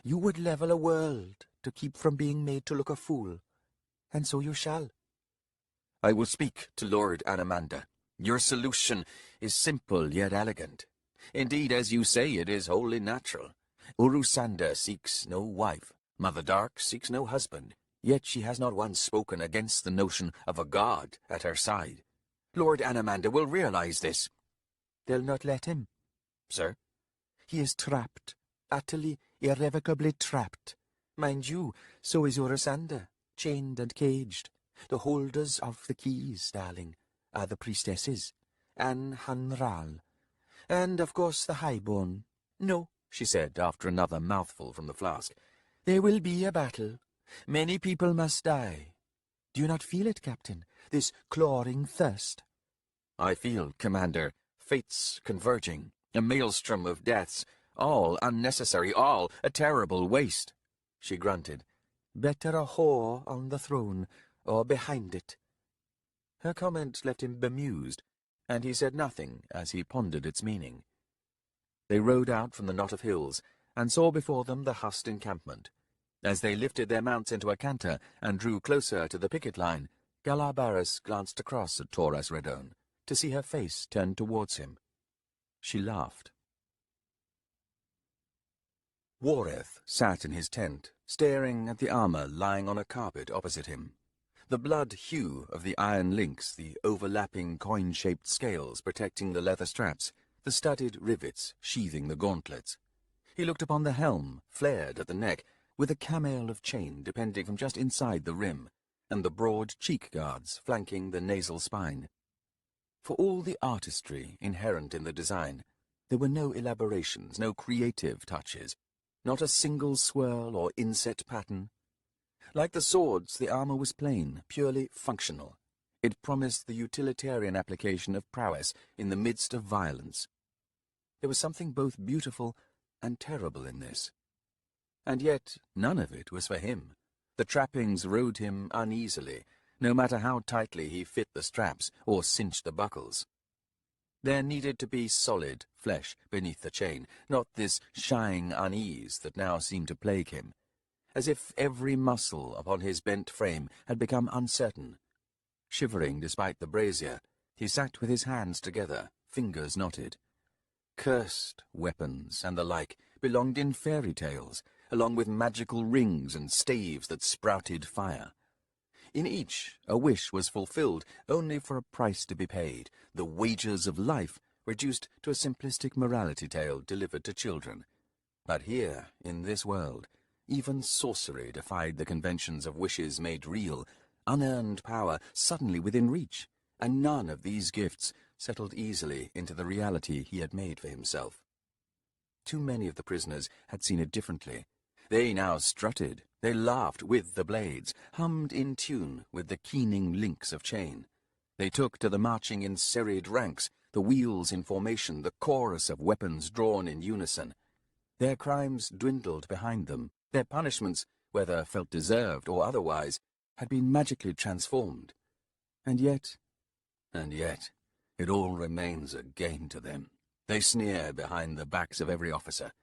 You would level a world to keep from being made to look a fool, and so you shall. I will speak to Lord Anamanda. Your solution is simple yet elegant. Indeed, as you say, it is wholly natural. Urusanda seeks no wife. Mother Dark seeks no husband. Yet she has not once spoken against the notion of a god at her side. Lord Anamanda will realize this. They'll not let him. Sir? He is trapped, utterly, irrevocably trapped. Mind you, so is Urusanda, chained and caged. The holders of the keys, darling, are the priestesses, and Hanral, and, of course, the highborn. No, she said, after another mouthful from the flask. There will be a battle. Many people must die. Do you not feel it, Captain, this clawing thirst? I feel, Commander, fates converging, a maelstrom of deaths, all unnecessary, all a terrible waste. She grunted. Better a whore on the throne, or behind it. Her comment left him bemused, and he said nothing as he pondered its meaning. They rode out from the knot of hills, and saw before them the Hust encampment. As they lifted their mounts into a canter and drew closer to the picket line, Galabaris glanced across at Torres Redone, to see her face turned towards him. She laughed. Wareth sat in his tent, staring at the armour lying on a carpet opposite him. The blood hue of the iron links, the overlapping coin-shaped scales protecting the leather straps, the studded rivets sheathing the gauntlets. He looked upon the helm, flared at the neck, with a camail of chain depending from just inside the rim, and the broad cheek guards flanking the nasal spine. For all the artistry inherent in the design, there were no elaborations, no creative touches, not a single swirl or inset pattern. Like the swords, the armour was plain, purely functional. It promised the utilitarian application of prowess in the midst of violence. There was something both beautiful and terrible in this. And yet none of it was for him. The trappings rode him uneasily, no matter how tightly he fit the straps or cinched the buckles. There needed to be solid flesh beneath the chain, not this shying unease that now seemed to plague him, as if every muscle upon his bent frame had become uncertain. Shivering despite the brazier, he sat with his hands together, fingers knotted. Cursed weapons and the like belonged in fairy tales, along with magical rings and staves that sprouted fire. In each, a wish was fulfilled, only for a price to be paid, the wages of life reduced to a simplistic morality tale delivered to children. But here, in this world, even sorcery defied the conventions of wishes made real, unearned power suddenly within reach, and none of these gifts settled easily into the reality he had made for himself. Too many of the prisoners had seen it differently. They now strutted, they laughed with the blades, hummed in tune with the keening links of chain. They took to the marching in serried ranks, the wheels in formation, the chorus of weapons drawn in unison. Their crimes dwindled behind them. Their punishments, whether felt deserved or otherwise, had been magically transformed. And yet, it all remains a game to them. They sneer behind the backs of every officer.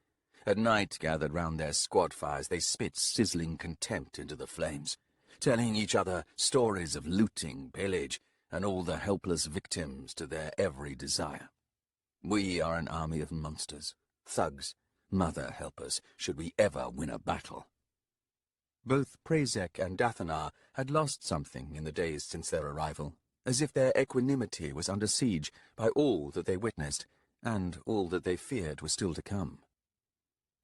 At night, gathered round their squad fires, they spit sizzling contempt into the flames, telling each other stories of looting, pillage, and all the helpless victims to their every desire. We are an army of monsters, thugs, mother helpers, should we ever win a battle. Both Prazek and Dathanar had lost something in the days since their arrival, as if their equanimity was under siege by all that they witnessed, and all that they feared was still to come.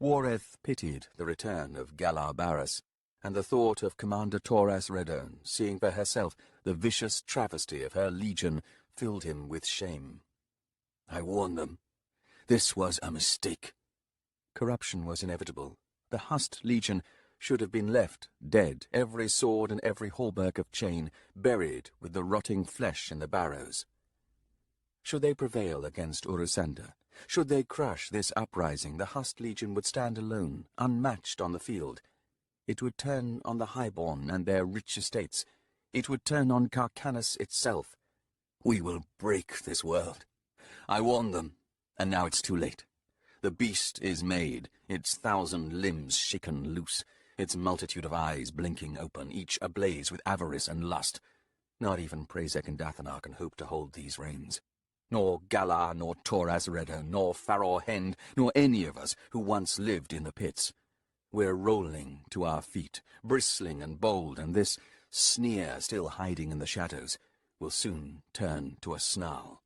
Wareth pitied the return of Galar Barras, and the thought of Commander Torres Redone seeing for herself the vicious travesty of her legion filled him with shame. I warned them. This was a mistake. Corruption was inevitable. The Hust Legion should have been left dead, every sword and every hauberk of chain buried with the rotting flesh in the barrows. Should they prevail against Urusanda, should they crush this uprising, the Hust Legion would stand alone, unmatched on the field. It would turn on the highborn and their rich estates. It would turn on Kharkanas itself. We will break this world. I warned them, and now it's too late. The beast is made, its 1,000 limbs shaken loose, its multitude of eyes blinking open, each ablaze with avarice and lust. Not even Prazek and Dathanar can hope to hold these reins. Nor Galar, nor Torres Redone, nor Faror Hend, nor any of us who once lived in the pits. We're rolling to our feet, bristling and bold, and this sneer still hiding in the shadows will soon turn to a snarl.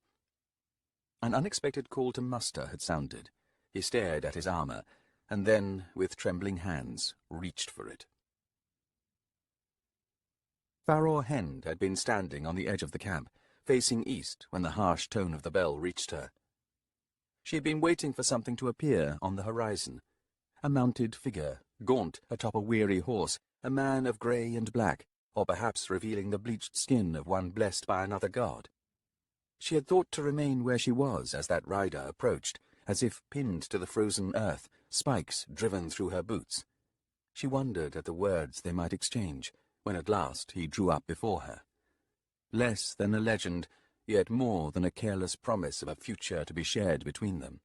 An unexpected call to muster had sounded. He stared at his armour, and then, with trembling hands, reached for it. Faror Hend had been standing on the edge of the camp, facing east when the harsh tone of the bell reached her. She had been waiting for something to appear on the horizon. A mounted figure, gaunt atop a weary horse, a man of grey and black, or perhaps revealing the bleached skin of one blessed by another god. She had thought to remain where she was as that rider approached, as if pinned to the frozen earth, spikes driven through her boots. She wondered at the words they might exchange, when at last he drew up before her. Less than a legend, yet more than a careless promise of a future to be shared between them.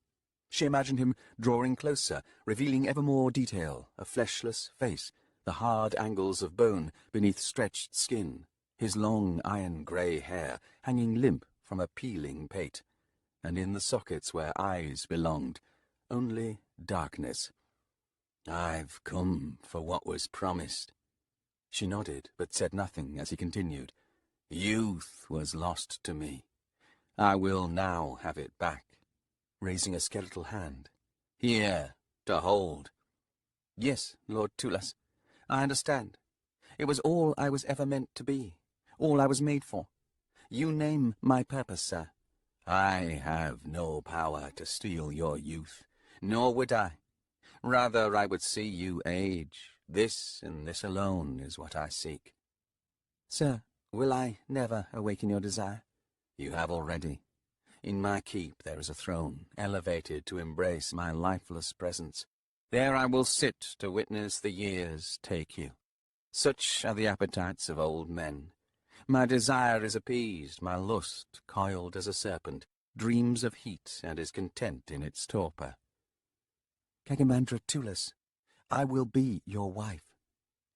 She imagined him drawing closer, revealing ever more detail, a fleshless face, the hard angles of bone beneath stretched skin, his long iron-grey hair hanging limp from a peeling pate, and in the sockets where eyes belonged, only darkness. "I've come for what was promised." She nodded, but said nothing as he continued. "Youth was lost to me. I will now have it back," raising a skeletal hand. "Here, to hold." "Yes, Lord Tulas, I understand. It was all I was ever meant to be, all I was made for. You name my purpose, sir." "I have no power to steal your youth, nor would I. Rather, I would see you age. This and this alone is what I seek." "Sir, will I never awaken your desire?" "You have already. In my keep there is a throne, elevated to embrace my lifeless presence. There I will sit to witness the years take you. Such are the appetites of old men. My desire is appeased, my lust coiled as a serpent, dreams of heat and is content in its torpor." "Kagamandra Tulas, I will be your wife."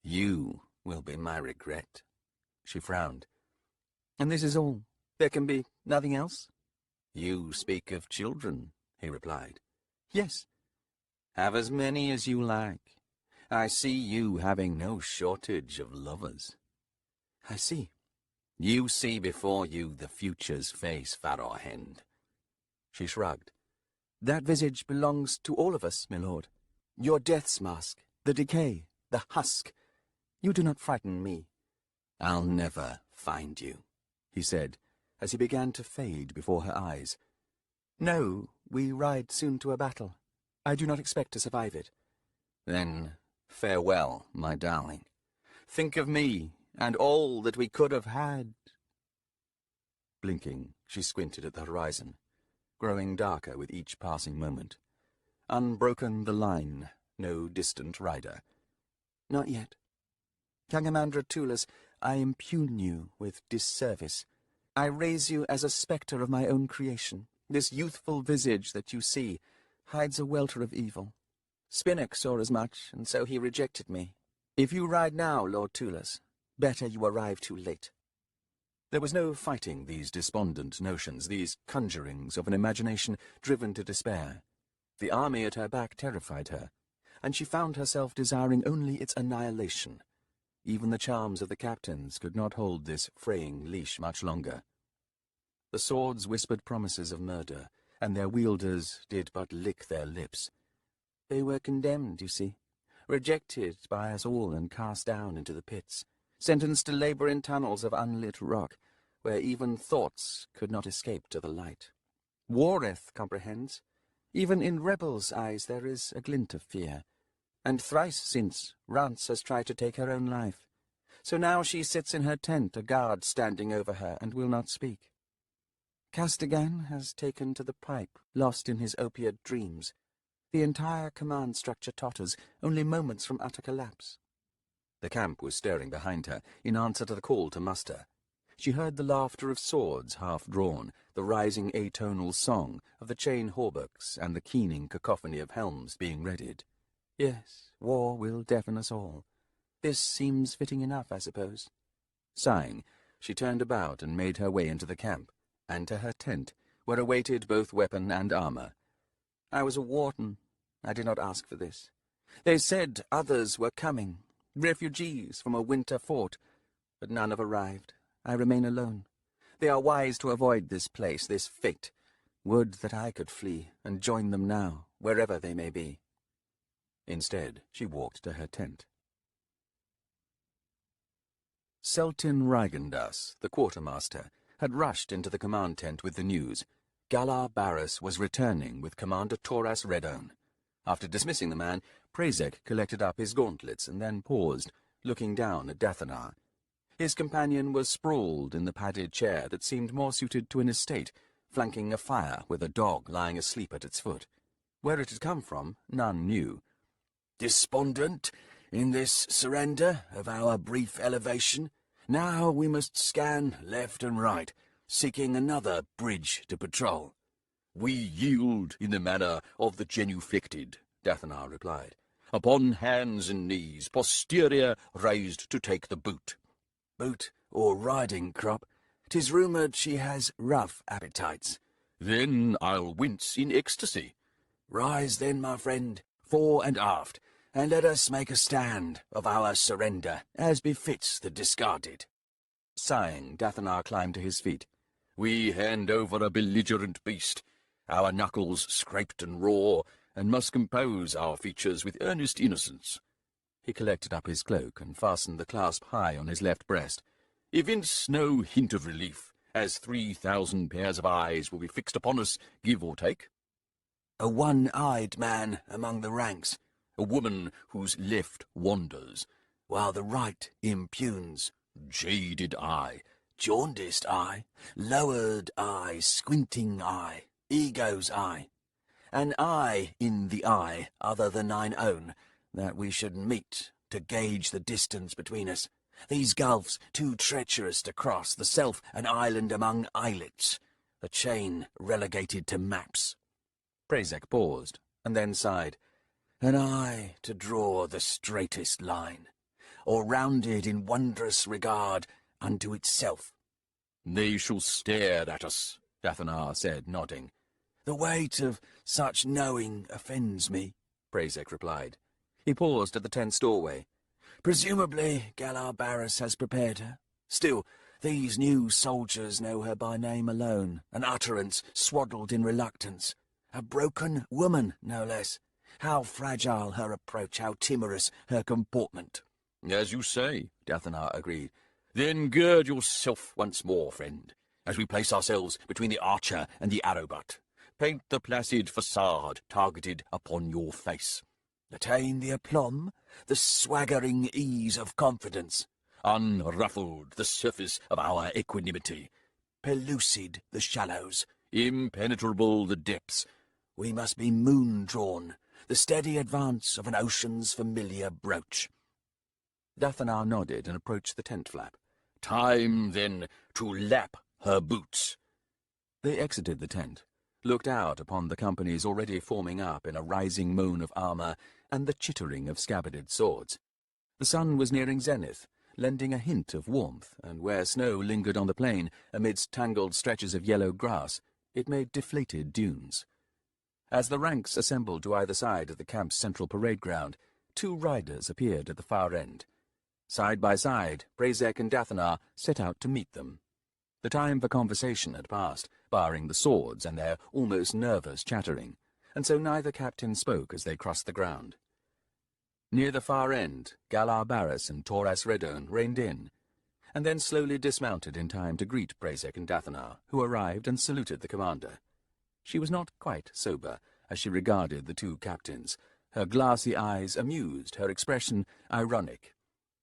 "You will be my regret." She frowned. "And this is all? There can be nothing else?" "You speak of children," he replied. "Yes." "Have as many as you like. I see you having no shortage of lovers." "I see." "You see before you the future's face, Farohend." She shrugged. "That visage belongs to all of us, my lord. Your death's mask, the decay, the husk. You do not frighten me." "I'll never find you," he said, as he began to fade before her eyes. "No, we ride soon to a battle. I do not expect to survive it." "Then farewell, my darling. Think of me and all that we could have had." Blinking, she squinted at the horizon, growing darker with each passing moment. Unbroken the line, no distant rider. "Not yet. Kagamandra Tulas, I impugn you with disservice. I raise you as a spectre of my own creation. This youthful visage that you see hides a welter of evil. Spinnock saw as much, and so he rejected me. If you ride now, Lord Tulas, better you arrive too late." There was no fighting these despondent notions, these conjurings of an imagination driven to despair. The army at her back terrified her, and she found herself desiring only its annihilation. Even the charms of the captains could not hold this fraying leash much longer. The swords whispered promises of murder, and their wielders did but lick their lips. They were condemned, you see, rejected by us all and cast down into the pits, sentenced to labor in tunnels of unlit rock, where even thoughts could not escape to the light. Wareth comprehends. Even in rebels' eyes there is a glint of fear. And thrice since, Rance has tried to take her own life. So now she sits in her tent, a guard standing over her, and will not speak. Castigan has taken to the pipe, lost in his opiate dreams. The entire command structure totters, only moments from utter collapse. The camp was stirring behind her, in answer to the call to muster. She heard the laughter of swords half-drawn, the rising atonal song of the chain hauberks, and the keening cacophony of helms being readied. Yes, war will deafen us all. This seems fitting enough, I suppose. Sighing, she turned about and made her way into the camp, and to her tent, where awaited both weapon and armour. I was a warden. I did not ask for this. They said others were coming, refugees from a winter fort, but none have arrived. I remain alone. They are wise to avoid this place, this fate. Would that I could flee and join them now, wherever they may be. Instead, she walked to her tent. Seltin Rygandas, the quartermaster, had rushed into the command tent with the news. Galar Barras was returning with Commander Toras Redone. After dismissing the man, Prazek collected up his gauntlets and then paused, looking down at Dathanar. His companion was sprawled in the padded chair that seemed more suited to an estate, flanking a fire with a dog lying asleep at its foot. Where it had come from, none knew. "Despondent in this surrender of our brief elevation, Now we must scan left and right, seeking another bridge to patrol. We yield in the manner of the genuflected, Dathanar replied. Upon hands and knees, posterior raised to take the boot. Boot or riding crop? 'Tis rumoured she has rough appetites. Then I'll wince in ecstasy. Rise then, my friend, fore and aft, and let us make a stand of our surrender, as befits the discarded. Sighing, Dathanar climbed to his feet. We hand over a belligerent beast, our knuckles scraped and raw, and must compose our features with earnest innocence. He collected up his cloak and fastened the clasp high on his left breast. Evince no hint of relief, as 3,000 pairs of eyes will be fixed upon us, give or take. A one-eyed man among the ranks, a woman whose left wanders, while the right impugns. Jaded eye, jaundiced eye, lowered eye, squinting eye, ego's eye. An eye in the eye other than thine own, that we should meet to gauge the distance between us. These gulfs too treacherous to cross, the self an island among islets, a chain relegated to maps. Prazek paused, and then sighed. An eye to draw the straightest line, or rounded in wondrous regard unto itself. They shall stare at us, Dathanar said, nodding. The weight of such knowing offends me, Prazek replied. He paused at the tent's doorway. Presumably Galar Barris has prepared her. Still, these new soldiers know her by name alone, an utterance swaddled in reluctance. A broken woman, no less. How fragile her approach, how timorous her comportment. As you say, Dathanar agreed. Then gird yourself once more, friend, as we place ourselves between the archer and the arrow-butt. Paint the placid facade targeted upon your face. Attain the aplomb, the swaggering ease of confidence. Unruffled the surface of our equanimity. Pellucid the shallows, impenetrable the depths. We must be moon-drawn, the steady advance of an ocean's familiar broach. Dathanar nodded and approached the tent flap. Time, then, to lap her boots. They exited the tent, looked out upon the companies already forming up in a rising moan of armour and the chittering of scabbarded swords. The sun was nearing zenith, lending a hint of warmth, and where snow lingered on the plain amidst tangled stretches of yellow grass, it made deflated dunes. As the ranks assembled to either side of the camp's central parade ground, 2 riders appeared at the far end. Side by side, Prazek and Dathanar set out to meet them. The time for conversation had passed, barring the swords and their almost nervous chattering, and so neither captain spoke as they crossed the ground. Near the far end, Galar Barris and Toras Redone reined in, and then slowly dismounted in time to greet Prazek and Dathanar, who arrived and saluted the commander. She was not quite sober as she regarded the 2 captains, her glassy eyes amused, her expression ironic.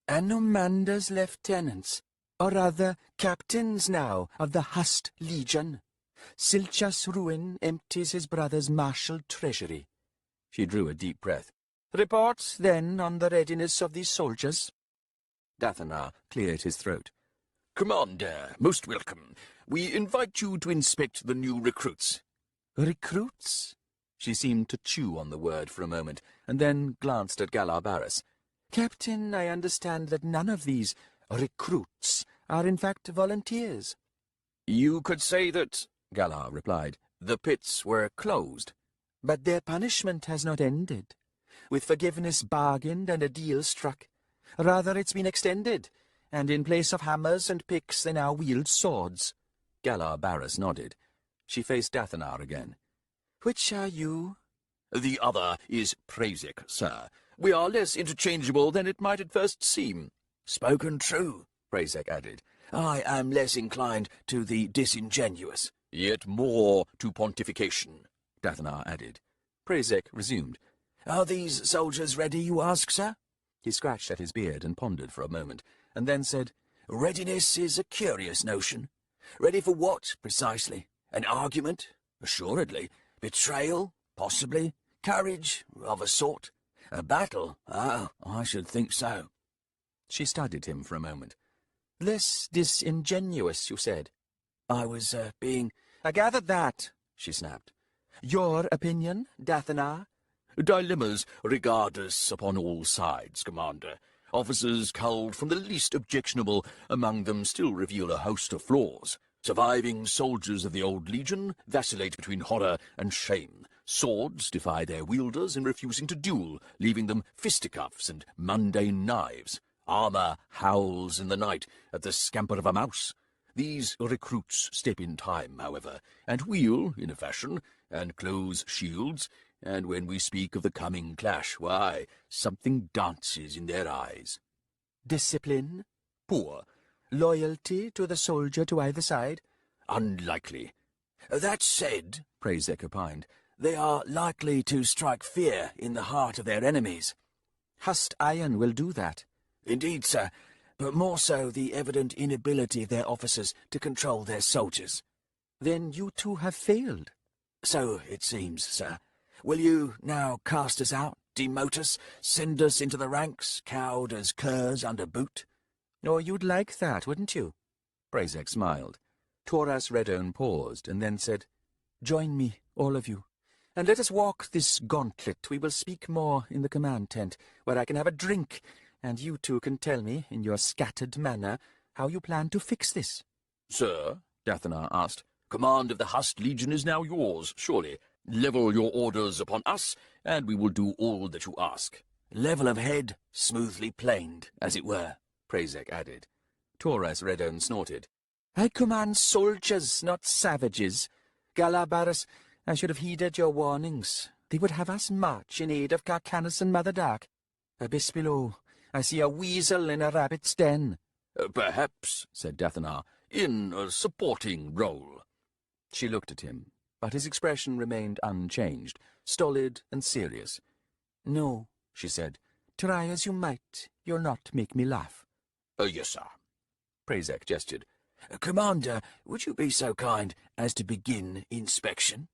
Anomanda's lieutenants, or rather captains now, of the Hust Legion. Silchas Ruin empties his brother's martial treasury. She drew a deep breath. Reports, then, on the readiness of these soldiers? Dathanar cleared his throat. Commander, most welcome. We invite you to inspect the new recruits. Recruits? She seemed to chew on the word for a moment, and then glanced at Galar Barris. Captain, I understand that none of these recruits are in fact volunteers. You could say that, Galar replied, the pits were closed. But their punishment has not ended. With forgiveness bargained and a deal struck. Rather, it's been extended, and in place of hammers and picks they now wield swords. Galar Barris nodded. She faced Dathanar again. Which are you? The other is Prazek, sir. We are less interchangeable than it might at first seem. Spoken true, Prazek added. I am less inclined to the disingenuous. Yet more to pontification, Dathanar added. Prazek resumed. Are these soldiers ready, you ask, sir? He scratched at his beard and pondered for a moment, and then said, Readiness is a curious notion. Ready for what, precisely? An argument? Assuredly. Betrayal? Possibly. Courage? Of a sort. A battle? Ah, I should think so. She studied him for a moment. Less disingenuous, you said. I was, being... I gathered that, she snapped. Your opinion, Dathanar? Dilemmas regard us upon all sides, Commander. Officers culled from the least objectionable among them still reveal a host of flaws. Surviving soldiers of the old Legion vacillate between horror and shame. Swords defy their wielders in refusing to duel, leaving them fisticuffs and mundane knives. Armor howls in the night at the scamper of a mouse. These recruits step in time, however, and wheel, in a fashion, and close shields, and when we speak of the coming clash, why, something dances in their eyes. Discipline? Poor. Loyalty to the soldier to either side? Unlikely. That said, Prazek opined, they are likely to strike fear in the heart of their enemies. Hust Iron will do that. Indeed, sir, but more so the evident inability of their officers to control their soldiers. Then you two have failed. So it seems, sir. Will you now cast us out, demote us, send us into the ranks, cowed as curs under boot? Oh, you'd like that, wouldn't you? Prazek smiled. Toras Redone paused, and then said, Join me, all of you, and let us walk this gauntlet. We will speak more in the command tent, where I can have a drink, and you two can tell me, in your scattered manner, how you plan to fix this. Sir, Dathanar asked, command of the Hust Legion is now yours, surely. Level your orders upon us, and we will do all that you ask. Level of head, smoothly planed, as it were, Prazek added. Toras Redone snorted. I command soldiers, not savages. Galabaras, I should have heeded your warnings. They would have us march in aid of Kharkanas and Mother Dark. Abyss below, I see a weasel in a rabbit's den. Perhaps, said Dathanar, in a supporting role. She looked at him, but his expression remained unchanged, stolid and serious. No, she said, try as you might, you'll not make me laugh. Yes, sir. Prazek gestured. Commander, would you be so kind as to begin inspection?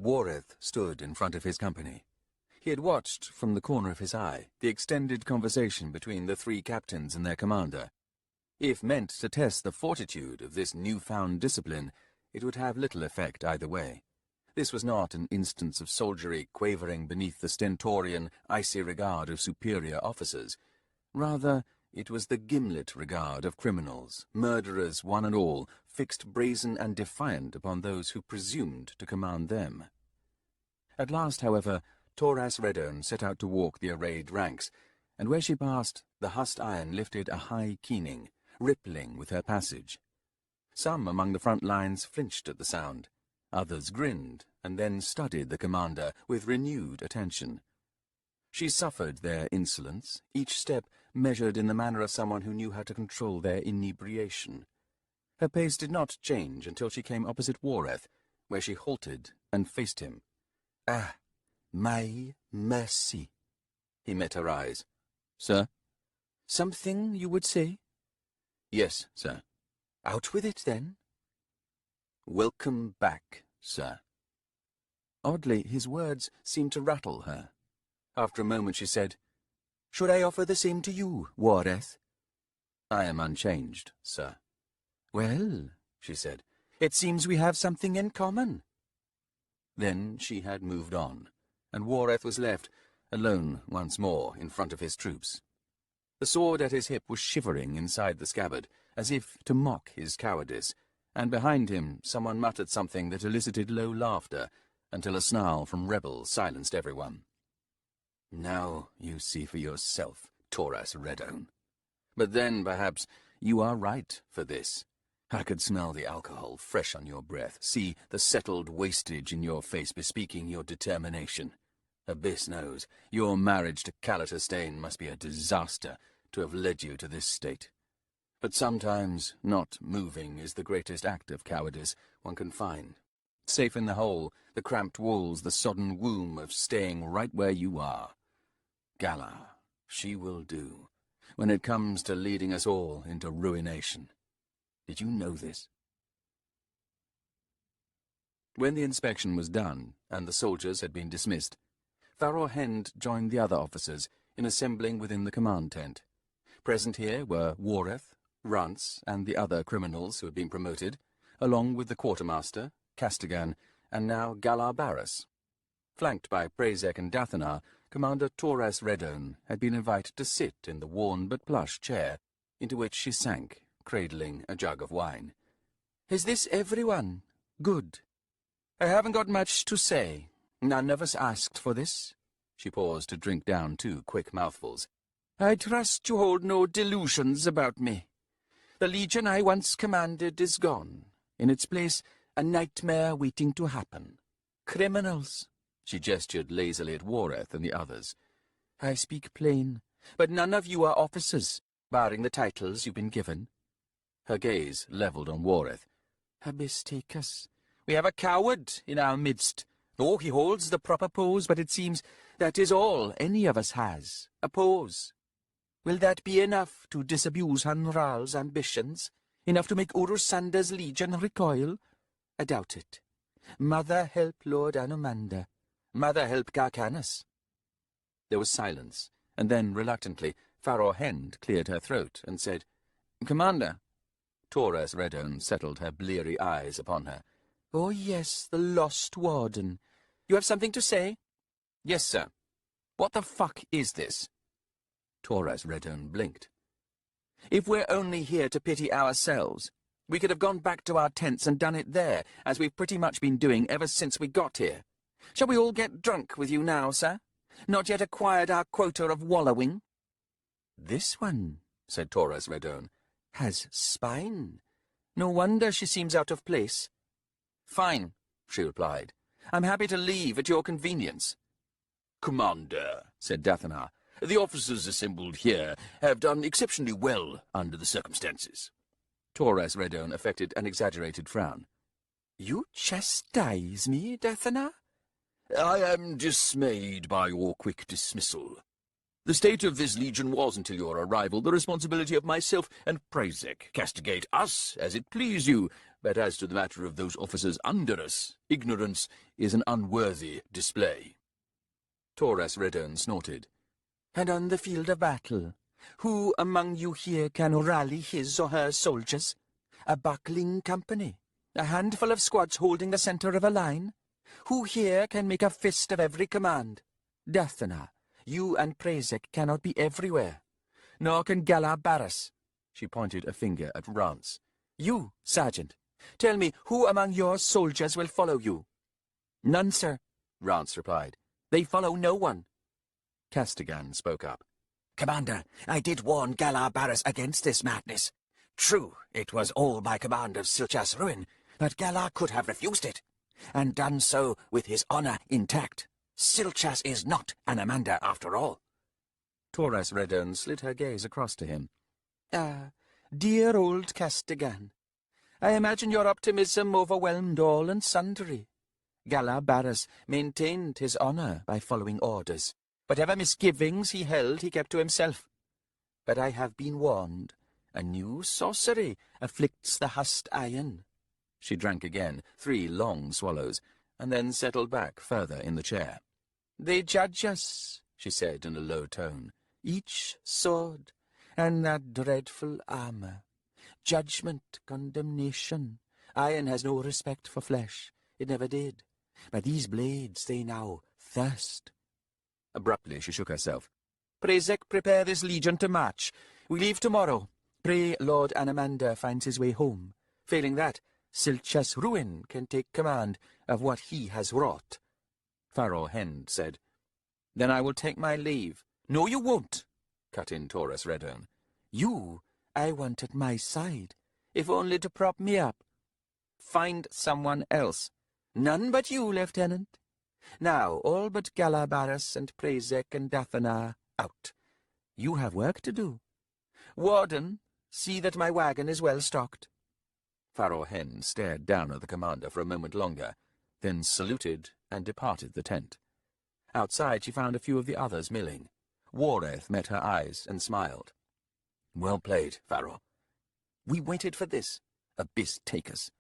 Wareth stood in front of his company. He had watched, from the corner of his eye, the extended conversation between the three captains and their commander. If meant to test the fortitude of this newfound discipline, it would have little effect either way. This was not an instance of soldiery quavering beneath the stentorian, icy regard of superior officers. Rather, it was the gimlet regard of criminals, murderers one and all, fixed brazen and defiant upon those who presumed to command them. At last, however, Toras Redone set out to walk the arrayed ranks, and where she passed, the Hust Iron lifted a high keening, rippling with her passage. Some among the front lines flinched at the sound. Others grinned, and then studied the commander with renewed attention. She suffered their insolence, each step measured in the manner of someone who knew how to control their inebriation. Her pace did not change until she came opposite Wareth, where she halted and faced him. Ah, my mercy! He met her eyes. Sir? Something you would say? Yes, sir. Out with it, then. Welcome back, sir. Oddly, his words seemed to rattle her. After a moment she said, Should I offer the same to you, Wareth? I am unchanged, sir. Well, she said, it seems we have something in common. Then she had moved on, and Wareth was left, alone once more in front of his troops. The sword at his hip was shivering inside the scabbard, as if to mock his cowardice, and behind him someone muttered something that elicited low laughter, until a snarl from rebels silenced everyone. Now you see for yourself, Toras Redone. But then, perhaps, you are right for this. I could smell the alcohol fresh on your breath, see the settled wastage in your face bespeaking your determination. Abyss knows, your marriage to Calaterstane must be a disaster to have led you to this state. But sometimes not moving is the greatest act of cowardice one can find. Safe in the hole, the cramped walls, the sodden womb of staying right where you are. Gala, she will do, when it comes to leading us all into ruination. Did you know this? When the inspection was done, and the soldiers had been dismissed, Farror Hend joined the other officers in assembling within the command tent. Present here were Wareth, Rance, and the other criminals who had been promoted, along with the quartermaster, Castigan, and now Galar Barras. Flanked by Prazek and Dathanar, Commander Torres Redone had been invited to sit in the worn but plush chair, into which she sank, cradling a jug of wine. "Is this everyone? Good. I haven't got much to say. None of us asked for this." She paused to drink down 2 quick mouthfuls. "I trust you hold no delusions about me. The legion I once commanded is gone. In its place, a nightmare waiting to happen. Criminals." She gestured lazily at Wareth and the others. "I speak plain, but none of you are officers, barring the titles you've been given." Her gaze levelled on Wareth. "Abyss take us. We have a coward in our midst. Oh, he holds the proper pose, but it seems that is all any of us has, a pose. Will that be enough to disabuse Hunral's ambitions? Enough to make Urusanda's legion recoil? I doubt it. Mother help Lord Anomander. Mother help Kharkanas." There was silence, and then, reluctantly, Faror Hend cleared her throat and said, "Commander." Torres Redone settled her bleary eyes upon her. "Oh, yes, the lost warden. You have something to say?" "Yes, sir. What the fuck is this?" Torres Redone blinked. "If we're only here to pity ourselves, we could have gone back to our tents and done it there, as we've pretty much been doing ever since we got here. Shall we all get drunk with you now, sir? Not yet acquired our quota of wallowing?" "This one," said Torres Redone, "has spine. No wonder she seems out of place." "Fine," she replied. "I'm happy to leave at your convenience." "Commander," said Dathanar, "the officers assembled here have done exceptionally well under the circumstances." Torres Redone affected an exaggerated frown. "You chastise me, Dathanar?" "I am dismayed by your quick dismissal. The state of this legion was, until your arrival, the responsibility of myself and Prazek. Castigate us as it please you, but as to the matter of those officers under us, ignorance is an unworthy display." Torres Redone snorted. "And on the field of battle, who among you here can rally his or her soldiers? A buckling company? A handful of squads holding the centre of a line? Who here can make a fist of every command? Dathanar, you and Prazek cannot be everywhere. Nor can Galar Barras." She pointed a finger at Rance. "You, Sergeant, tell me who among your soldiers will follow you?" "None, sir," Rance replied. "They follow no one." Castigan spoke up. "Commander, I did warn Galar Barras against this madness. True, it was all by command of Silchas Ruin, but Galar could have refused it, and done so with his honour intact. Silchas is not an Amanda after all." Torres Redone slid her gaze across to him. "Ah, dear old Castigan. I imagine your optimism overwhelmed all and sundry. Galar Barras maintained his honour by following orders. Whatever misgivings he held, he kept to himself. But I have been warned. A new sorcery afflicts the Hust Iron." She drank again, 3 long swallows, and then settled back further in the chair. "They judge us," she said in a low tone. "Each sword, and that dreadful armour. Judgment, condemnation. Iron has no respect for flesh. It never did. But these blades, they now thirst." Abruptly she shook herself. "Prazek, prepare this legion to march. We leave tomorrow. Pray Lord Anomander finds his way home. Failing that, Silchas Ruin can take command of what he has wrought." Faror Hend said, "Then I will take my leave." "No, you won't," cut in Torres Redone. "You I want at my side, if only to prop me up." "Find someone else." "None but you, Lieutenant. Now, all but Galar Barras and Prazek and Dathanar out. You have work to do. Warden, see that my wagon is well stocked." Faror Hen stared down at the commander for a moment longer, then saluted and departed the tent. Outside she found a few of the others milling. Wareth met her eyes and smiled. "Well played, Faror. We waited for this. Abyss take us."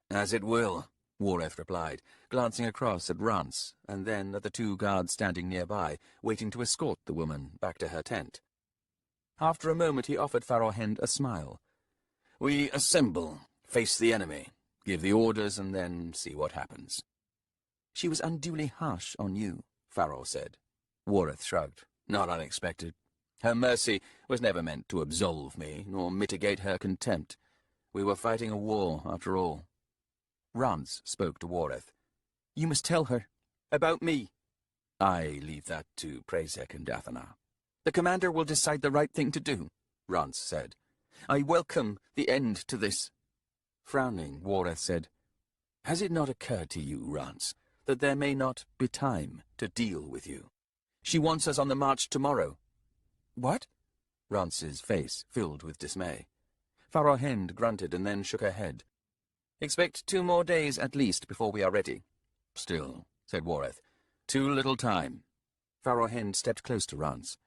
"As it will," Wareth replied, glancing across at Rance and then at the 2 guards standing nearby, waiting to escort the woman back to her tent. After a moment he offered Farrowhend a smile. "We assemble, face the enemy, give the orders, and then see what happens." "She was unduly harsh on you," Farrow said. Wareth shrugged. "Not unexpected. Her mercy was never meant to absolve me, nor mitigate her contempt. We were fighting a war, after all." Rance spoke to Wareth. "You must tell her. About me." "I leave that to Prazek and Dathana." "The commander will decide the right thing to do," Rance said. "I welcome the end to this." Frowning, Wareth said, "Has it not occurred to you, Rance, that there may not be time to deal with you? She wants us on the march tomorrow." "What?" Rance's face filled with dismay. Farrowhend grunted and then shook her head. "Expect 2 more days at least before we are ready." "Still," said Wareth, "too little time." Farrowhend stepped close to Rance.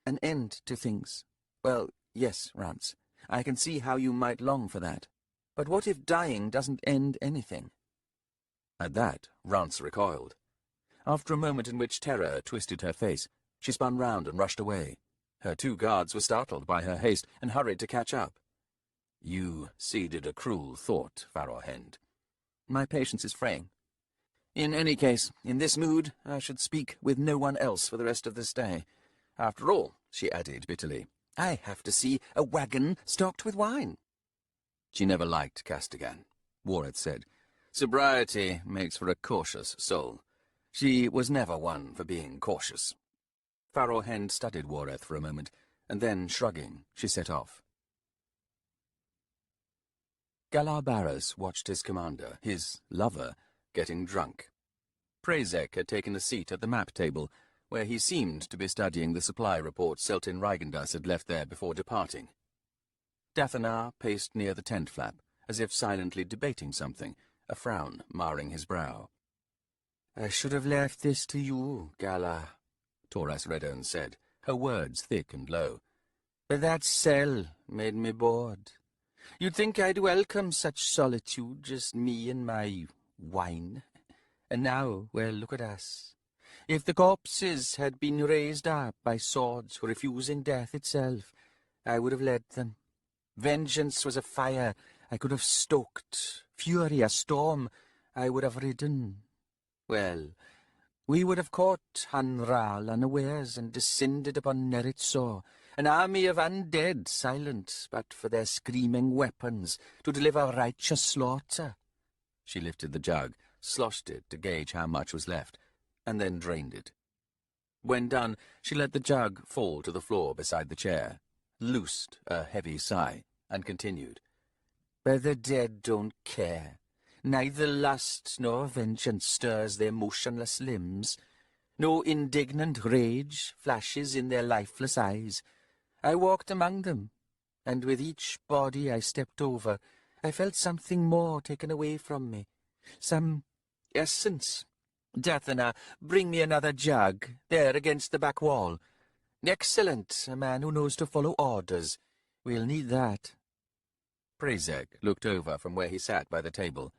"An end to things. Well, yes, Rance. I can see how you might long for that. But what if dying doesn't end anything?" At that, Rance recoiled. After a moment in which terror twisted her face, she spun round and rushed away. Her 2 guards were startled by her haste and hurried to catch up. "You seeded a cruel thought, Farrowhend." "My patience is fraying. In any case, in this mood, I should speak with no one else for the rest of this day. After all," she added bitterly, "I have to see a wagon stocked with wine." "She never liked Castigan," Wareth said. "Sobriety makes for a cautious soul. She was never one for being cautious." Farrowhend studied Wareth for a moment, and then, shrugging, she set off. Galar Barras watched his commander, his lover, getting drunk. Prazek had taken a seat at the map table, where he seemed to be studying the supply report Seltin Reigendas had left there before departing. Dathana paced near the tent flap, as if silently debating something, a frown marring his brow. "I should have left this to you, Galar," Toras Redone said, her words thick and low. "But that cell made me bored. You'd think I'd welcome such solitude, just me and my wine. And now, well, look at us. If the corpses had been raised up by swords refusing death itself, I would have led them. Vengeance was a fire I could have stoked, fury a storm I would have ridden. Well, we would have caught Hanral unawares and descended upon Neritso, an army of undead, silent but for their screaming weapons, to deliver righteous slaughter." She lifted the jug, sloshed it to gauge how much was left, and then drained it. When done, she let the jug fall to the floor beside the chair, loosed a heavy sigh, and continued. "But the dead don't care. Neither lust nor vengeance stirs their motionless limbs. No indignant rage flashes in their lifeless eyes. I walked among them, and with each body I stepped over, I felt something more taken away from me. Some essence. Dathana, bring me another jug, there against the back wall. Excellent, a man who knows to follow orders. We'll need that." Prazek looked over from where he sat by the table.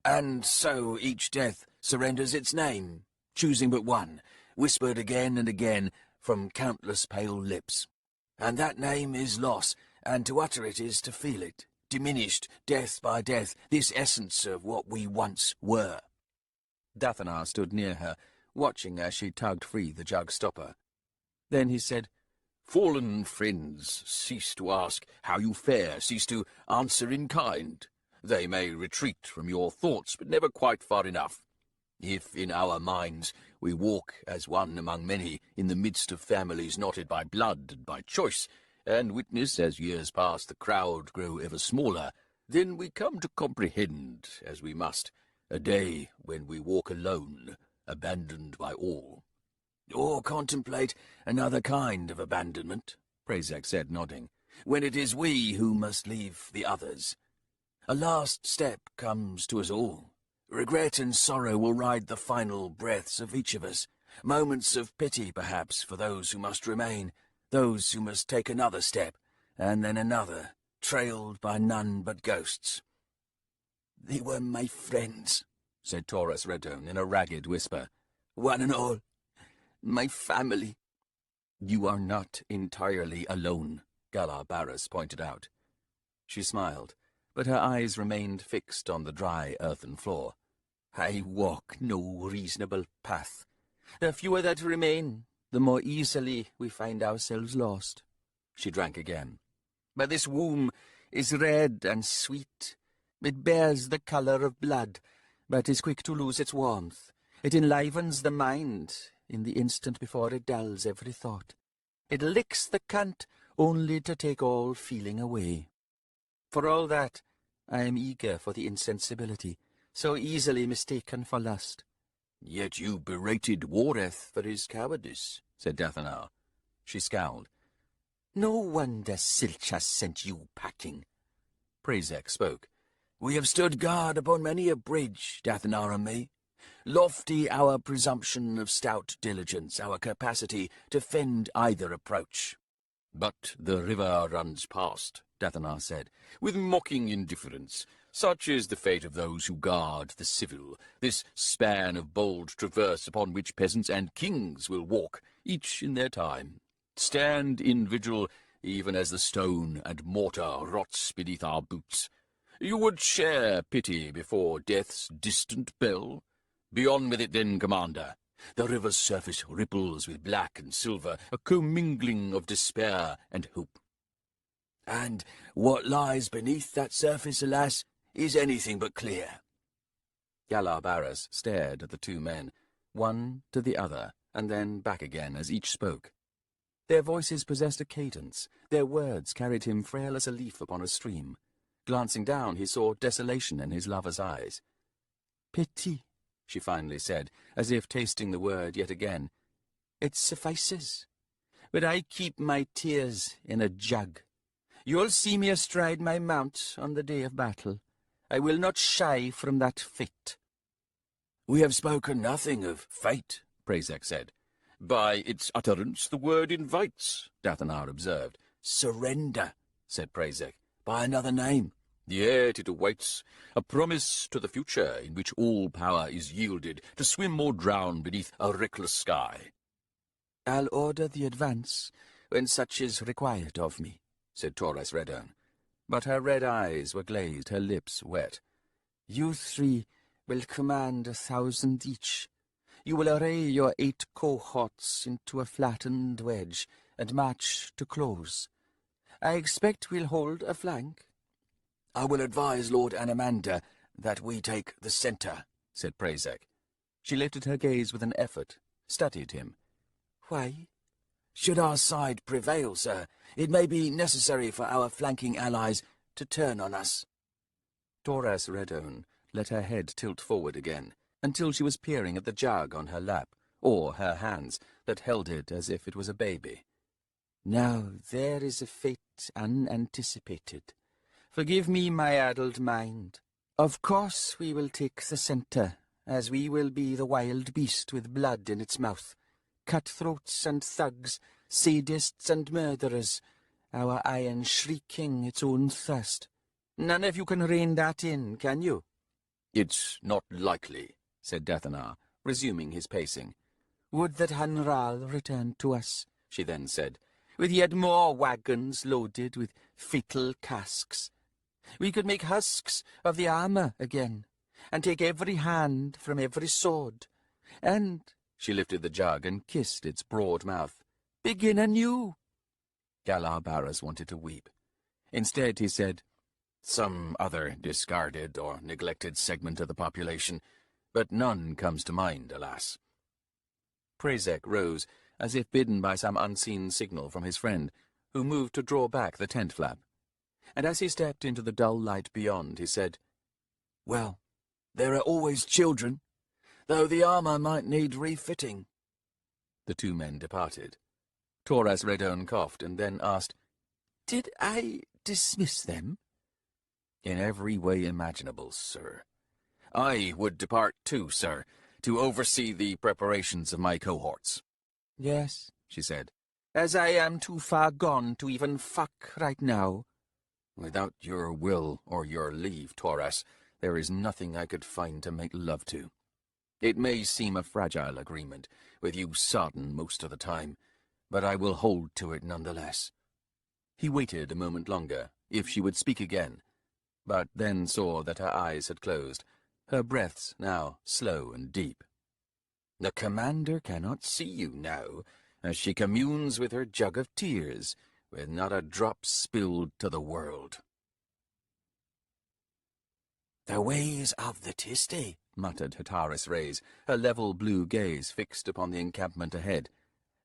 "And so each death surrenders its name, choosing but one, whispered again and again from countless pale lips. And that name is loss, and to utter it is to feel it, diminished death by death, this essence of what we once were." Dathana stood near her, watching as she tugged free the jug stopper. Then he said, "Fallen friends cease to ask how you fare, cease to answer in kind. They may retreat from your thoughts, but never quite far enough. If in our minds we walk as one among many in the midst of families knotted by blood and by choice, and witness as years pass the crowd grow ever smaller, then we come to comprehend, as we must, a day when we walk alone, abandoned by all." "Or contemplate another kind of abandonment," Prazek said, nodding, "when it is we who must leave the others. A last step comes to us all. Regret and sorrow will ride the final breaths of each of us. Moments of pity, perhaps, for those who must remain, those who must take another step, and then another, trailed by none but ghosts." "They were my friends," said Toras Redone in a ragged whisper. "One and all. My family." You are not entirely alone, Galar Barras pointed out. She smiled, but her eyes remained fixed on the dry earthen floor. I walk no reasonable path. The fewer that remain, the more easily we find ourselves lost. She drank again. But this womb is red and sweet. It bears the colour of blood, but is quick to lose its warmth. It enlivens the mind in the instant before it dulls every thought. It licks the cunt only to take all feeling away. For all that, I am eager for the insensibility, so easily mistaken for lust. Yet you berated Wareth for his cowardice, said Dathanar. She scowled. No wonder Silch has sent you packing. Prazek spoke. We have stood guard upon many a bridge, Dathanar and me. Lofty our presumption of stout diligence, our capacity to fend either approach. But the river runs past, Dathanar said, with mocking indifference. Such is the fate of those who guard the civil, this span of bold traverse upon which peasants and kings will walk, each in their time. Stand in vigil, even as the stone and mortar rots beneath our boots. You would share pity before death's distant bell? Be on with it then, Commander. The river's surface ripples with black and silver, a commingling of despair and hope. And what lies beneath that surface, alas, is anything but clear. Galar Barras stared at the two men, one to the other, and then back again as each spoke. Their voices possessed a cadence, their words carried him frail as a leaf upon a stream. Glancing down, he saw desolation in his lover's eyes. Pity, she finally said, as if tasting the word yet again. It suffices. But I keep my tears in a jug. You'll see me astride my mount on the day of battle. I will not shy from that fate. We have spoken nothing of fate, Prazek said. By its utterance the word invites, Dathanar observed. Surrender, said Prazek, by another name. Yet it awaits a promise to the future in which all power is yielded to swim or drown beneath a reckless sky. I'll order the advance when such is required of me, said Torres Redone. But her red eyes were glazed, her lips wet. You three will command 1,000 each. You will array your 8 cohorts into a flattened wedge and march to close. I expect we'll hold a flank. I will advise Lord Anamander that we take the centre, said Prazek. She lifted her gaze with an effort, studied him. Why? Should our side prevail, sir, it may be necessary for our flanking allies to turn on us. Torres Redone let her head tilt forward again, until she was peering at the jug on her lap, or her hands that held it as if it was a baby. Now there is a fate unanticipated. Forgive me my addled mind. Of course we will take the centre, as we will be the wild beast with blood in its mouth. Cutthroats and thugs, sadists and murderers, our iron shrieking its own thirst. None of you can rein that in, can you? It's not likely, said Dathanar, resuming his pacing. Would that Hanral returned to us, she then said, with yet more wagons loaded with fatal casks. We could make husks of the armour again, and take every hand from every sword, and— she lifted the jug and kissed its broad mouth. Begin anew. Galar Barras wanted to weep. Instead he said, Some other discarded or neglected segment of the population, but none comes to mind, alas. Prazek rose, as if bidden by some unseen signal from his friend, who moved to draw back the tent flap. And as he stepped into the dull light beyond, he said, Well, there are always children, though the armour might need refitting. The two men departed. Torres Redone coughed and then asked, Did I dismiss them? In every way imaginable, sir. I would depart too, sir, to oversee the preparations of my cohorts. Yes, she said, as I am too far gone to even fuck right now. Without your will or your leave, Torres, there is nothing I could find to make love to. It may seem a fragile agreement, with you sodden most of the time, but I will hold to it nonetheless. He waited a moment longer, if she would speak again, but then saw that her eyes had closed, her breaths now slow and deep. The commander cannot see you now, as she communes with her jug of tears, with not a drop spilled to the world. The ways of the Tiste, muttered Hataris Reyes, her level blue gaze fixed upon the encampment ahead.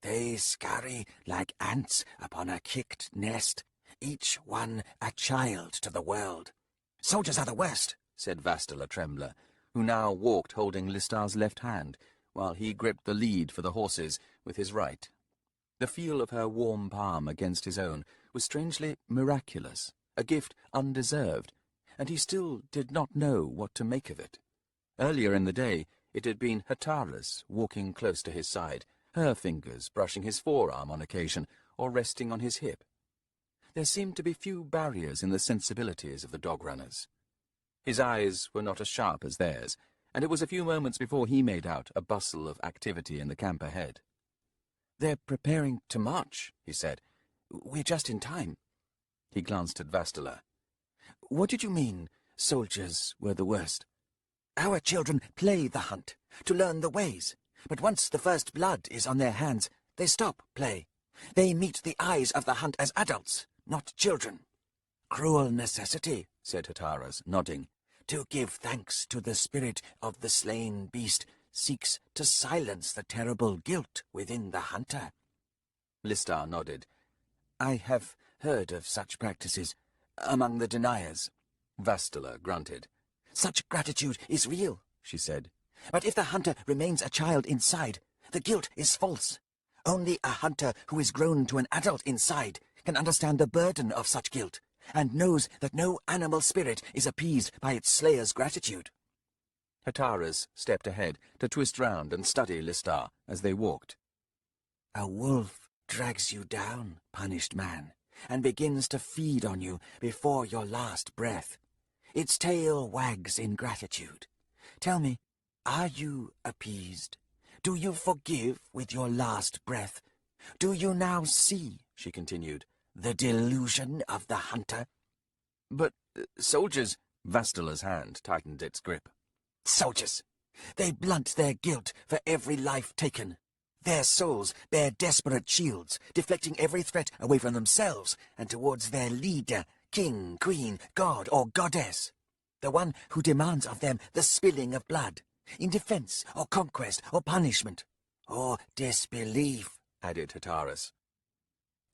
They scurry like ants upon a kicked nest, each one a child to the world. Soldiers are the worst, said Vastala Trembler, who now walked holding Listar's left hand, while he gripped the lead for the horses with his right. The feel of her warm palm against his own was strangely miraculous, a gift undeserved, and he still did not know what to make of it. Earlier in the day, it had been Hataris walking close to his side, her fingers brushing his forearm on occasion, or resting on his hip. There seemed to be few barriers in the sensibilities of the dog-runners. His eyes were not as sharp as theirs, and it was a few moments before he made out a bustle of activity in the camp ahead. "They're preparing to march," he said. "We're just in time." He glanced at Vastala. "What did you mean, soldiers were the worst?" "Our children play the hunt, to learn the ways. But once the first blood is on their hands, they stop play. They meet the eyes of the hunt as adults, not children." "Cruel necessity," said Hataras, nodding. "To give thanks to the spirit of the slain beast seeks to silence the terrible guilt within the hunter." Listar nodded. "I have heard of such practices among the deniers." Vastala grunted. "Such gratitude is real," she said. "But if the hunter remains a child inside, the guilt is false. Only a hunter who is grown to an adult inside can understand the burden of such guilt, and knows that no animal spirit is appeased by its slayer's gratitude." Hataras stepped ahead to twist round and study Listar as they walked. "A wolf drags you down, punished man, and begins to feed on you before your last breath. Its tail wags in gratitude. Tell me, are you appeased? Do you forgive with your last breath? Do you now see," she continued, "the delusion of the hunter?" "But soldiers—" Vastala's hand tightened its grip. "Soldiers! They blunt their guilt for every life taken. Their souls bear desperate shields, deflecting every threat away from themselves and towards their leader, king, queen, god, or goddess. The one who demands of them the spilling of blood, in defense, or conquest, or punishment, or disbelief," added Hataras.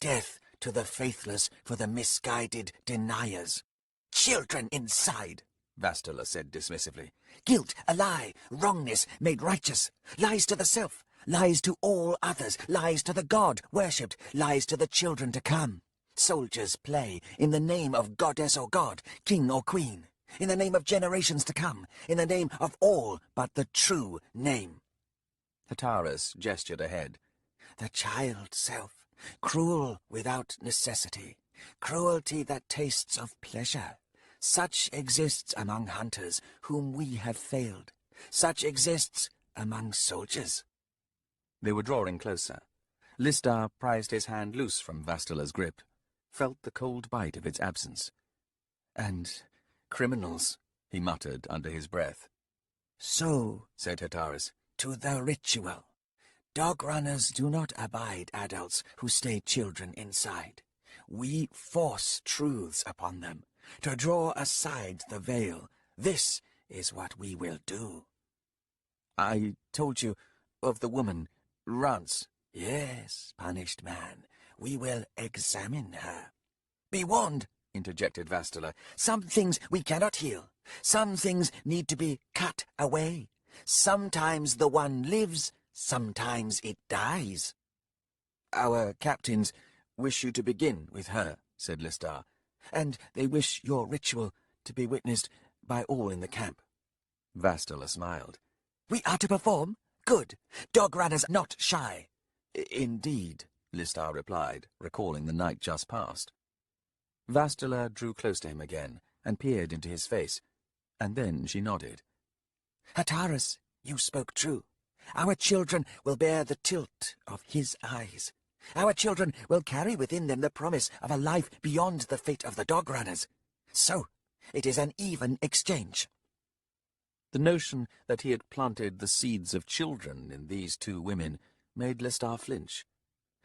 "Death to the faithless for the misguided deniers. Children inside," Vastala said dismissively. "Guilt, a lie, wrongness made righteous, lies to the self, lies to all others, lies to the god worshipped, lies to the children to come. Soldiers play in the name of goddess or god, king or queen, in the name of generations to come, in the name of all but the true name." Hataras gestured ahead. "The child self, cruel without necessity, cruelty that tastes of pleasure. Such exists among hunters whom we have failed. Such exists among soldiers." They were drawing closer. Listar prized his hand loose from Vastala's grip, felt the cold bite of its absence. "And criminals," he muttered under his breath. "So," said Hataras, "to the ritual. Dog-runners do not abide adults who stay children inside. We force truths upon them, to draw aside the veil. This is what we will do." "I told you of the woman, Rance." "Yes, punished man. We will examine her." "Be warned," interjected Vastala. "Some things we cannot heal. Some things need to be cut away. Sometimes the one lives, sometimes it dies." "Our captains wish you to begin with her," said Listar, "and they wish your ritual to be witnessed by all in the camp." Vastala smiled. "We are to perform? Good. Dog-runners not shy." "Indeed," Listar replied, recalling the night just past. Vastala drew close to him again and peered into his face, and then she nodded. "Hataras, you spoke true. Our children will bear the tilt of his eyes. Our children will carry within them the promise of a life beyond the fate of the dog runners. So, it is an even exchange. The notion that he had planted the seeds of children in these two women made Lestat flinch.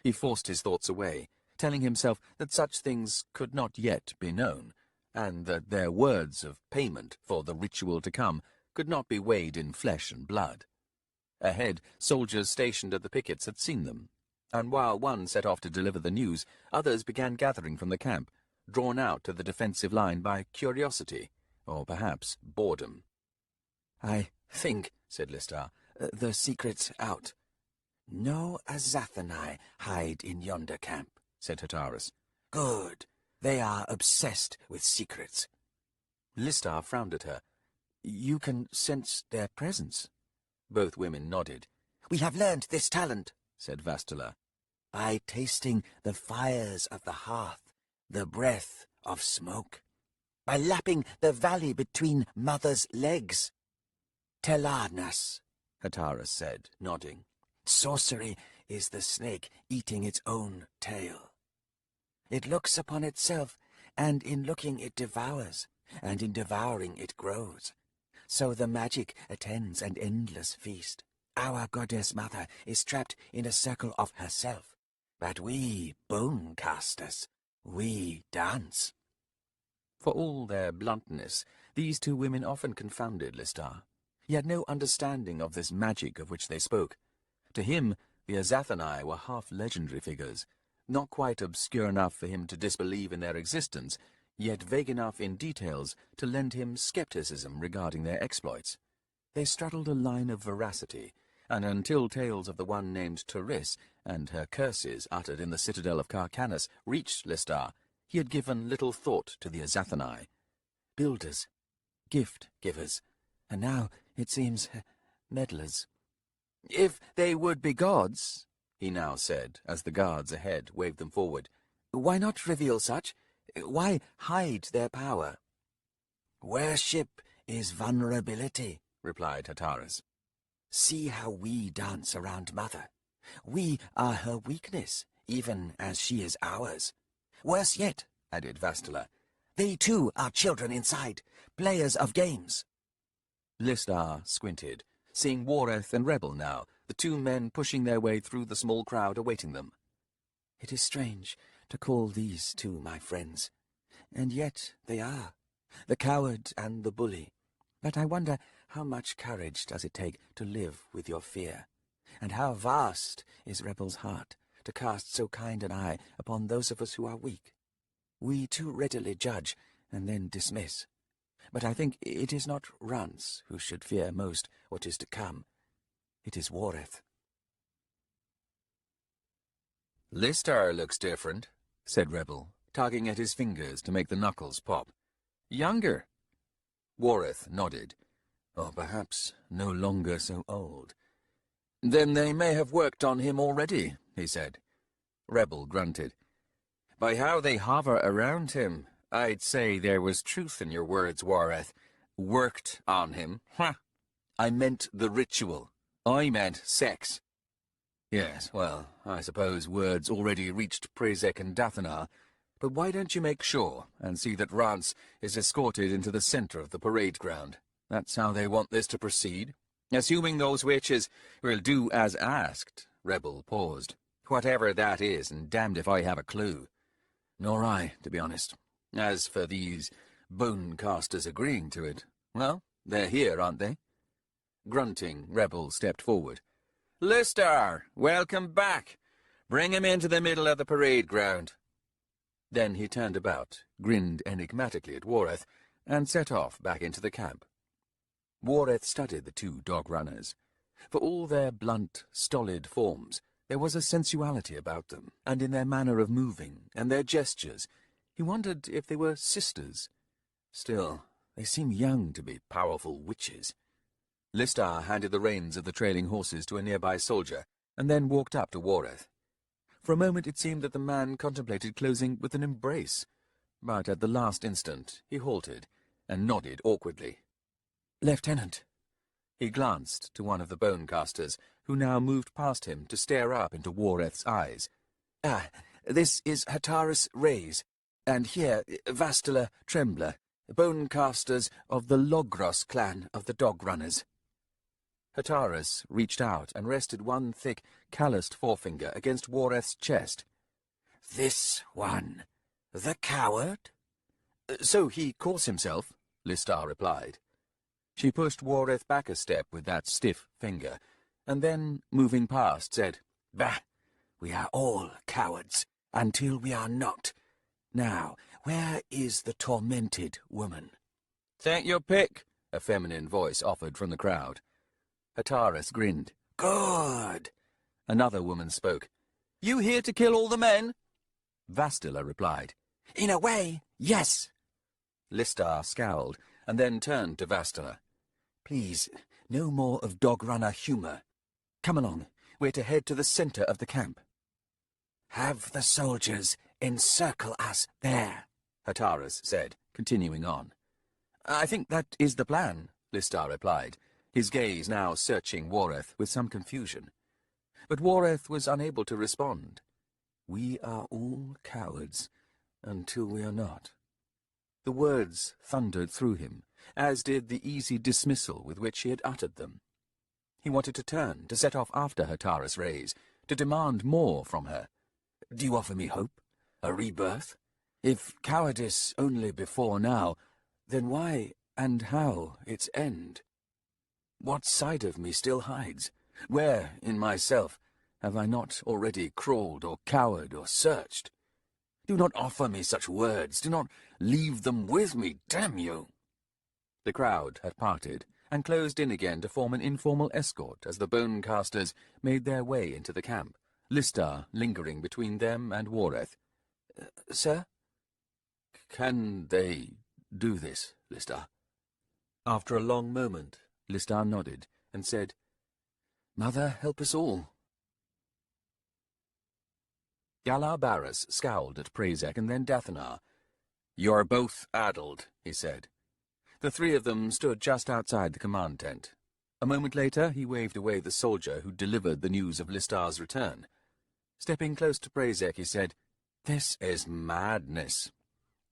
He forced his thoughts away, telling himself that such things could not yet be known, and that their words of payment for the ritual to come could not be weighed in flesh and blood. Ahead, soldiers stationed at the pickets had seen them, and while one set off to deliver the news, others began gathering from the camp, drawn out to the defensive line by curiosity, or perhaps boredom. "I think," said Lestat, "the secret's out." "No Azathanai hide in yonder camp," said Hatteras. "Good. They are obsessed with secrets." Lestat frowned at her. "You can sense their presence?" Both women nodded. "We have learned this talent," said Vastula, "by tasting the fires of the hearth, the breath of smoke, by lapping the valley between mother's legs." "Telarnas," Hatteras said, nodding. "Sorcery is the snake eating its own tail. It looks upon itself, and in looking it devours, and in devouring it grows. So the magic attends an endless feast. Our goddess mother is trapped in a circle of herself, but we bone casters, we dance." For all their bluntness, these two women often confounded Lestat. He had no understanding of this magic of which they spoke. To him, the Azathanai were half-legendary figures, not quite obscure enough for him to disbelieve in their existence, yet vague enough in details to lend him skepticism regarding their exploits. They straddled a line of veracity, and until tales of the one named Therese and her curses uttered in the citadel of Kharkanas reached Lestat, he had given little thought to the Azathanai. Builders, gift-givers, and now, it seems, meddlers. "If they would be gods," he now said, as the guards ahead waved them forward, "why not reveal such? Why hide their power?" "Worship is vulnerability," replied Hatteras. "See how we dance around Mother. We are her weakness, even as she is ours. Worse yet," added Vastula, "they too are children inside, players of games." Lestat squinted, seeing Wareth and Rebel now, the two men pushing their way through the small crowd awaiting them. "It is strange to call these two my friends, and yet they are, the coward and the bully. But I wonder how much courage does it take to live with your fear, and how vast is Rebel's heart to cast so kind an eye upon those of us who are weak. We too readily judge and then dismiss. But I think it is not Rance who should fear most what is to come. It is Wareth." "Listar looks different," said Rebel, tugging at his fingers to make the knuckles pop. "Younger." Wareth nodded. "Or perhaps no longer so old." "Then they may have worked on him already," he said. Rebel grunted. "By how they hover around him, I'd say there was truth in your words, Wareth. Worked on him. Ha! I meant the ritual. I meant sex." "Yes, well, I suppose words already reached Prezek and Dathanar, but why don't you make sure and see that Rance is escorted into the center of the parade ground? That's how they want this to proceed. Assuming those witches will do as asked." Rebel paused. "Whatever that is, and damned if I have a clue. Nor I, to be honest. As for these bone-casters agreeing to it, well, they're here, aren't they?" Grunting, Rebel stepped forward. "Listar, welcome back. Bring him into the middle of the parade ground." Then he turned about, grinned enigmatically at Wareth, and set off back into the camp. Wareth studied the two dog-runners. For all their blunt, stolid forms, there was a sensuality about them, and in their manner of moving, and their gestures. He wondered if they were sisters. Still, they seemed young to be powerful witches. Listar handed the reins of the trailing horses to a nearby soldier, and then walked up to Wareth. For a moment it seemed that the man contemplated closing with an embrace, but at the last instant he halted, and nodded awkwardly. "Lieutenant." He glanced to one of the bone-casters, who now moved past him to stare up into Wareth's eyes. Ah, this is Hataris Rays, and here Vastula Trembler, bone casters of the Logros clan of the Dog Runners. Hataris reached out and rested one thick, calloused forefinger against Wareth's chest. This one, the coward? So he calls himself, Listar replied. She pushed Wareth back a step with that stiff finger, and then, moving past, said, Bah! We are all cowards, until we are not. Now, where is the tormented woman? Take your pick, a feminine voice offered from the crowd. Hataris grinned. Good! Another woman spoke. You here to kill all the men? Vastula replied. In a way, yes. Listar scowled, and then turned to Vastula. Please, no more of dog-runner humour. Come along, we're to head to the centre of the camp. Have the soldiers encircle us there, Hataris said, continuing on. I think that is the plan, Listar replied, his gaze now searching Wareth with some confusion. But Wareth was unable to respond. We are all cowards, until we are not. The words thundered through him, as did the easy dismissal with which he had uttered them. He wanted to turn, to set off after Hataris Rays, to demand more from her. Do you offer me hope? A rebirth? If cowardice only before now, then why and how its end? What side of me still hides? Where, in myself, have I not already crawled or cowered or searched? Do not offer me such words. Do not leave them with me, damn you! The crowd had parted, and closed in again to form an informal escort as the bone-casters made their way into the camp, Listar lingering between them and Wareth. Sir? Can they do this, Listar? After a long moment, Listar nodded and said, Mother, help us all. Galar Barris scowled at Prazek and then Dathanar. You're both addled, he said. The three of them stood just outside the command tent. A moment later, he waved away the soldier who delivered the news of Listar's return. Stepping close to Prazek, he said, This is madness.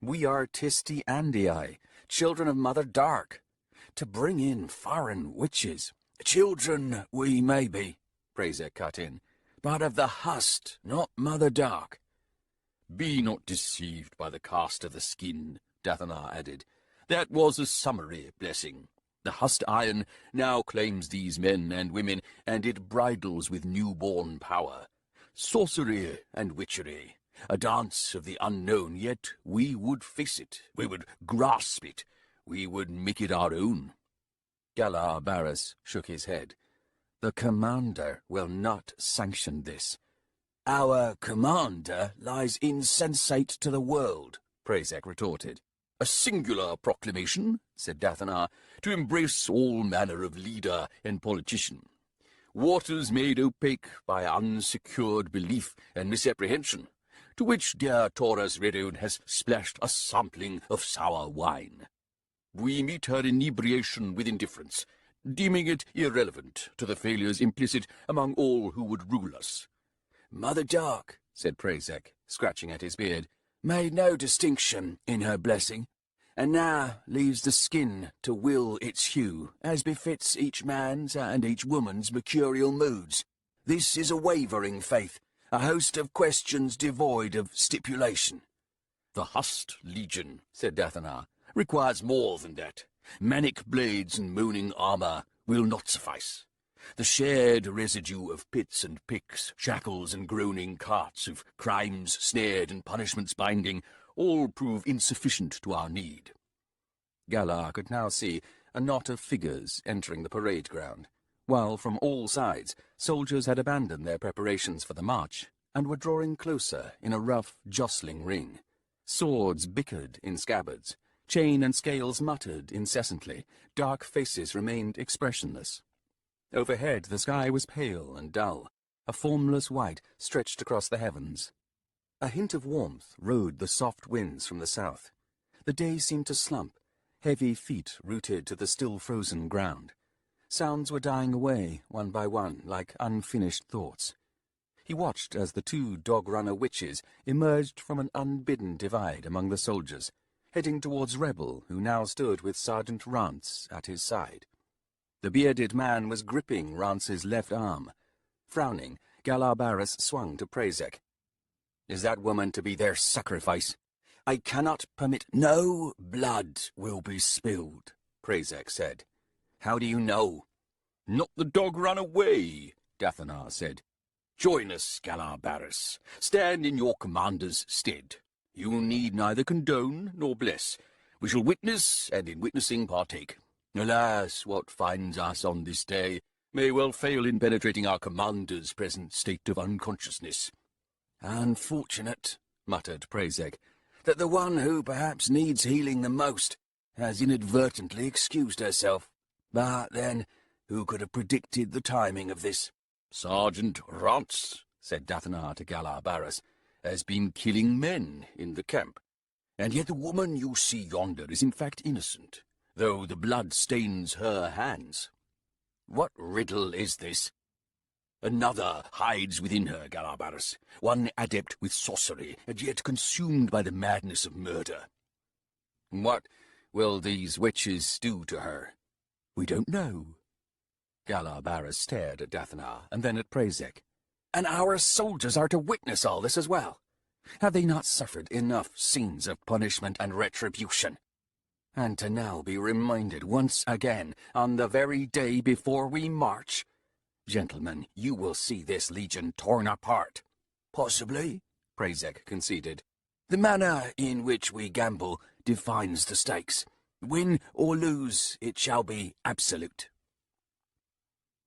We are Tisti Andii, children of Mother Dark. To bring in foreign witches. Children we may be, Prazek cut in, but of the Hust, not Mother Dark. Be not deceived by the cast of the skin, Dathanar added. That was a summary blessing. The Hust Iron now claims these men and women, and it bridles with newborn power. Sorcery and witchery, a dance of the unknown, yet we would face it, we would grasp it, we would make it our own. Galar Barris shook his head. The commander will not sanction this. Our commander lies insensate to the world, Prazek retorted. A singular proclamation, said Dathanar, to embrace all manner of leader and politician. Waters made opaque by unsecured belief and misapprehension, to which dear Taurus Redoude has splashed a sampling of sour wine. We meet her inebriation with indifference, deeming it irrelevant to the failures implicit among all who would rule us. Mother Dark, said Prazek, scratching at his beard, made no distinction in her blessing, and now leaves the skin to will its hue, as befits each man's and each woman's mercurial moods. This is a wavering faith, a host of questions devoid of stipulation. The Hust Legion, said Dathanar, requires more than that. Manic blades and moaning armour will not suffice. The shared residue of pits and picks, shackles and groaning carts, of crimes snared and punishments binding, all prove insufficient to our need. Galar could now see a knot of figures entering the parade ground, while from all sides soldiers had abandoned their preparations for the march and were drawing closer in a rough, jostling ring. Swords bickered in scabbards, chain and scales muttered incessantly, dark faces remained expressionless. Overhead the sky was pale and dull, a formless white stretched across the heavens. A hint of warmth rode the soft winds from the south. The day seemed to slump, heavy feet rooted to the still-frozen ground. Sounds were dying away, one by one, like unfinished thoughts. He watched as the two dog-runner witches emerged from an unbidden divide among the soldiers, heading towards Rebel, who now stood with Sergeant Rance at his side. The bearded man was gripping Rance's left arm. Frowning, Galabaris swung to Prazek. "Is that woman to be their sacrifice? I cannot permit— No blood will be spilled," Prazek said. "How do you know?" "Not the dog run away," Dathanar said. "Join us, Galabaris. Stand in your commander's stead. You need neither condone nor bless. We shall witness, and in witnessing partake. Alas, what finds us on this day may well fail in penetrating our commander's present state of unconsciousness." "Unfortunate," muttered Prazek, "that the one who perhaps needs healing the most has inadvertently excused herself. But then, who could have predicted the timing of this?" "Sergeant Rance," said Dathanar to Galabaris, "has been killing men in the camp. And yet the woman you see yonder is in fact innocent, though the blood stains her hands. What riddle is this?" "Another hides within her, Galabaris, one adept with sorcery, and yet consumed by the madness of murder." "What will these witches do to her?" "We don't know." Galabaris stared at Dathanar, and then at Prazek. "And our soldiers are to witness all this as well. Have they not suffered enough scenes of punishment and retribution? And to now be reminded once again, on the very day before we march? Gentlemen, you will see this legion torn apart." "Possibly," Prazek conceded. "The manner in which we gamble defines the stakes. Win or lose, it shall be absolute."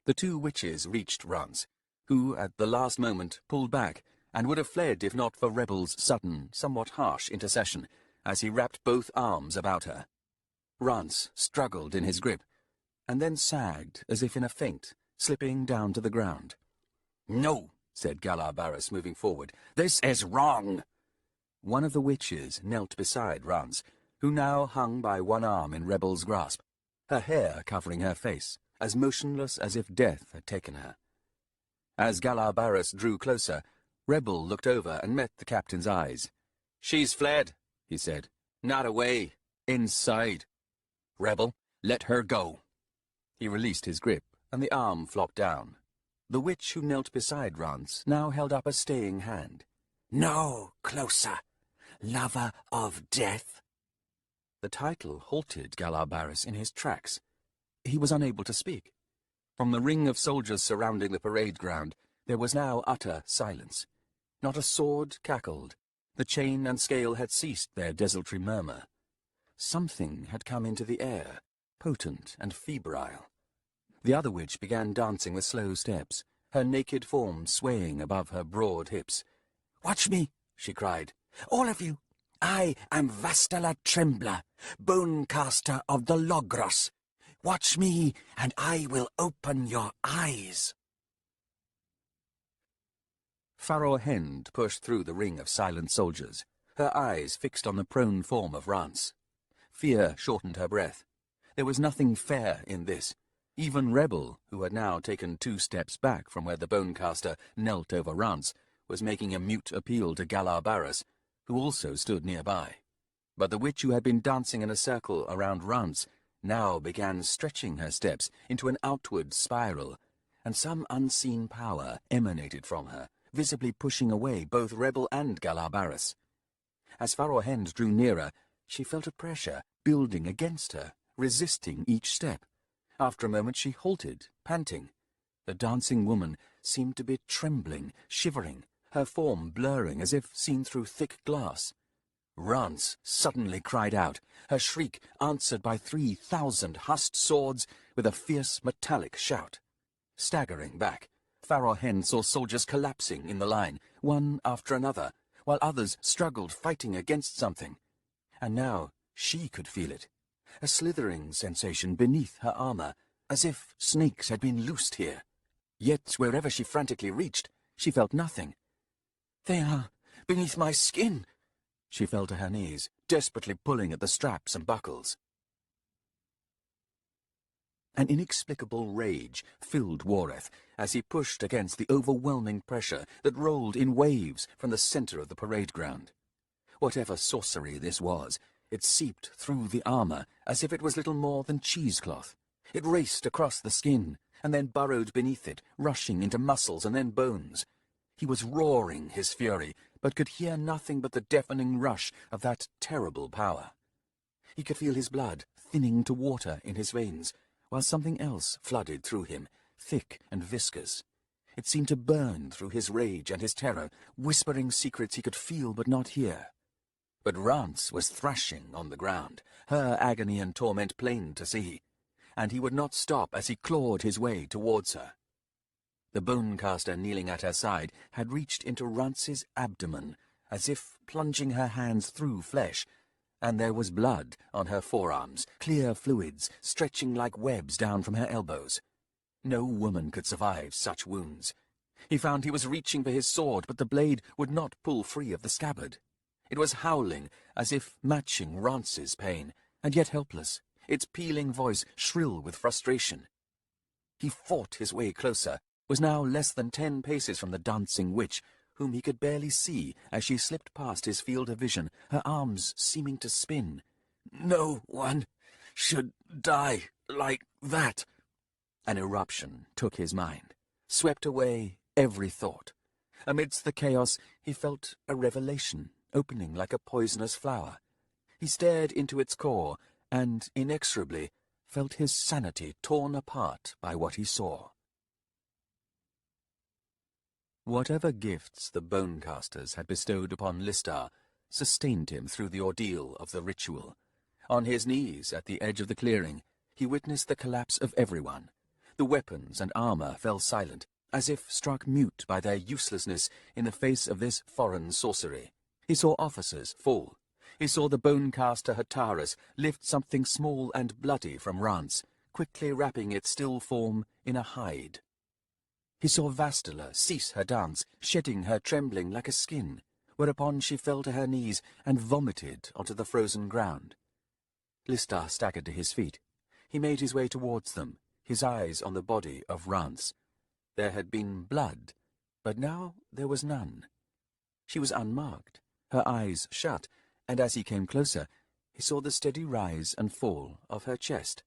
The two witches reached Rance, who at the last moment pulled back, and would have fled if not for Rebel's sudden, somewhat harsh intercession, as he wrapped both arms about her. Rance struggled in his grip, and then sagged as if in a faint, slipping down to the ground. "No," said Galabaris, moving forward. "This is wrong." One of the witches knelt beside Rance, who now hung by one arm in Rebel's grasp, her hair covering her face, as motionless as if death had taken her. As Galabaris drew closer, Rebel looked over and met the captain's eyes. "She's fled," he said. "Not away. Inside. Rebel, let her go." He released his grip, and the arm flopped down. The witch who knelt beside Rance now held up a staying hand. "No closer, lover of death." The title halted Galabaris in his tracks. He was unable to speak. From the ring of soldiers surrounding the parade ground, there was now utter silence. Not a sword cackled. The chain and scale had ceased their desultory murmur. Something had come into the air, potent and febrile. The other witch began dancing with slow steps, her naked form swaying above her broad hips. "Watch me," she cried. "All of you. I am Vastala Trembler, Bonecaster of the Logros. Watch me, and I will open your eyes." Farror Hend pushed through the ring of silent soldiers, her eyes fixed on the prone form of Rance. Fear shortened her breath. There was nothing fair in this. Even Rebel, who had now taken 2 steps back from where the Bonecaster knelt over Rance, was making a mute appeal to Galabaris, who also stood nearby. But the witch who had been dancing in a circle around Rance now began stretching her steps into an outward spiral, and some unseen power emanated from her, visibly pushing away both Rebel and Galabaris. As Farror Hend drew nearer, she felt a pressure building against her, resisting each step. After a moment she halted, panting. The dancing woman seemed to be trembling, shivering, her form blurring as if seen through thick glass. Rance suddenly cried out, her shriek answered by 3,000 husked swords with a fierce metallic shout. Staggering back, Farror Hend saw soldiers collapsing in the line, one after another, while others struggled fighting against something. And now she could feel it, a slithering sensation beneath her armor, as if snakes had been loosed here. Yet wherever she frantically reached, she felt nothing. "They are beneath my skin." She fell to her knees, desperately pulling at the straps and buckles. An inexplicable rage filled Wareth as he pushed against the overwhelming pressure that rolled in waves from the center of the parade ground. Whatever sorcery this was, it seeped through the armor as if it was little more than cheesecloth. It raced across the skin, and then burrowed beneath it, rushing into muscles and then bones. He was roaring his fury, but could hear nothing but the deafening rush of that terrible power. He could feel his blood thinning to water in his veins, while something else flooded through him, thick and viscous. It seemed to burn through his rage and his terror, whispering secrets he could feel but not hear. But Rance was thrashing on the ground, her agony and torment plain to see, and he would not stop as he clawed his way towards her. The bone-caster kneeling at her side had reached into Rance's abdomen, as if plunging her hands through flesh, and there was blood on her forearms, clear fluids stretching like webs down from her elbows. No woman could survive such wounds. He found he was reaching for his sword, but the blade would not pull free of the scabbard. It was howling, as if matching Rance's pain, and yet helpless, its pealing voice shrill with frustration. He fought his way closer, was now less than 10 paces from the dancing witch, whom he could barely see as she slipped past his field of vision, her arms seeming to spin. No one should die like that. An eruption took his mind, swept away every thought. Amidst the chaos, he felt a revelation, opening like a poisonous flower. He stared into its core, and inexorably felt his sanity torn apart by what he saw. Whatever gifts the bone-casters had bestowed upon Listar sustained him through the ordeal of the ritual. On his knees at the edge of the clearing, he witnessed the collapse of everyone. The weapons and armor fell silent, as if struck mute by their uselessness in the face of this foreign sorcery. He saw officers fall. He saw the bone-caster Hataris lift something small and bloody from Rance, quickly wrapping its still form in a hide. He saw Vastula cease her dance, shedding her trembling like a skin, whereupon she fell to her knees and vomited onto the frozen ground. Listar staggered to his feet. He made his way towards them, his eyes on the body of Rance. There had been blood, but now there was none. She was unmarked, her eyes shut, and as he came closer, he saw the steady rise and fall of her chest.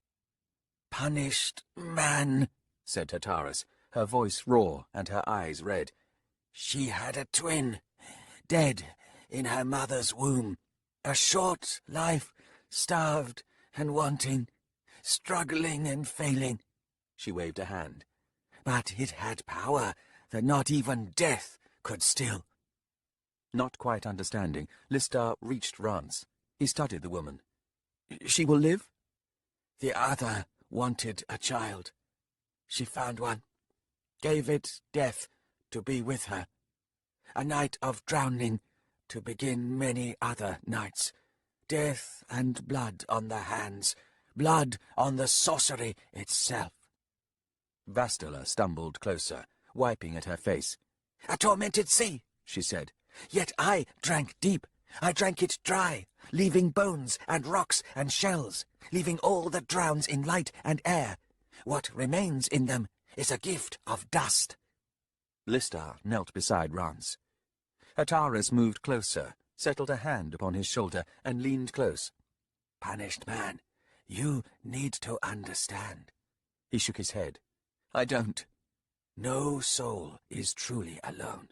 "Punished man," said Hataris, her voice raw and her eyes red. "She had a twin, dead in her mother's womb. A short life, starved and wanting, struggling and failing." She waved a hand. "But it had power that not even death could still." Not quite understanding, Listar reached Rance. He studied the woman. "She will live?" "The other wanted a child. She found one. Gave it death to be with her. A night of drowning to begin many other nights. Death and blood on the hands, blood on the sorcery itself." Vastula stumbled closer, wiping at her face. "A tormented sea," she said. "Yet I drank deep. I drank it dry, leaving bones and rocks and shells, leaving all that drowns in light and air. What remains in them is a gift of dust." Listar knelt beside Rance. Hataris moved closer, settled a hand upon his shoulder, and leaned close. "Punished man, you need to understand." He shook his head. "I don't." "No soul is truly alone.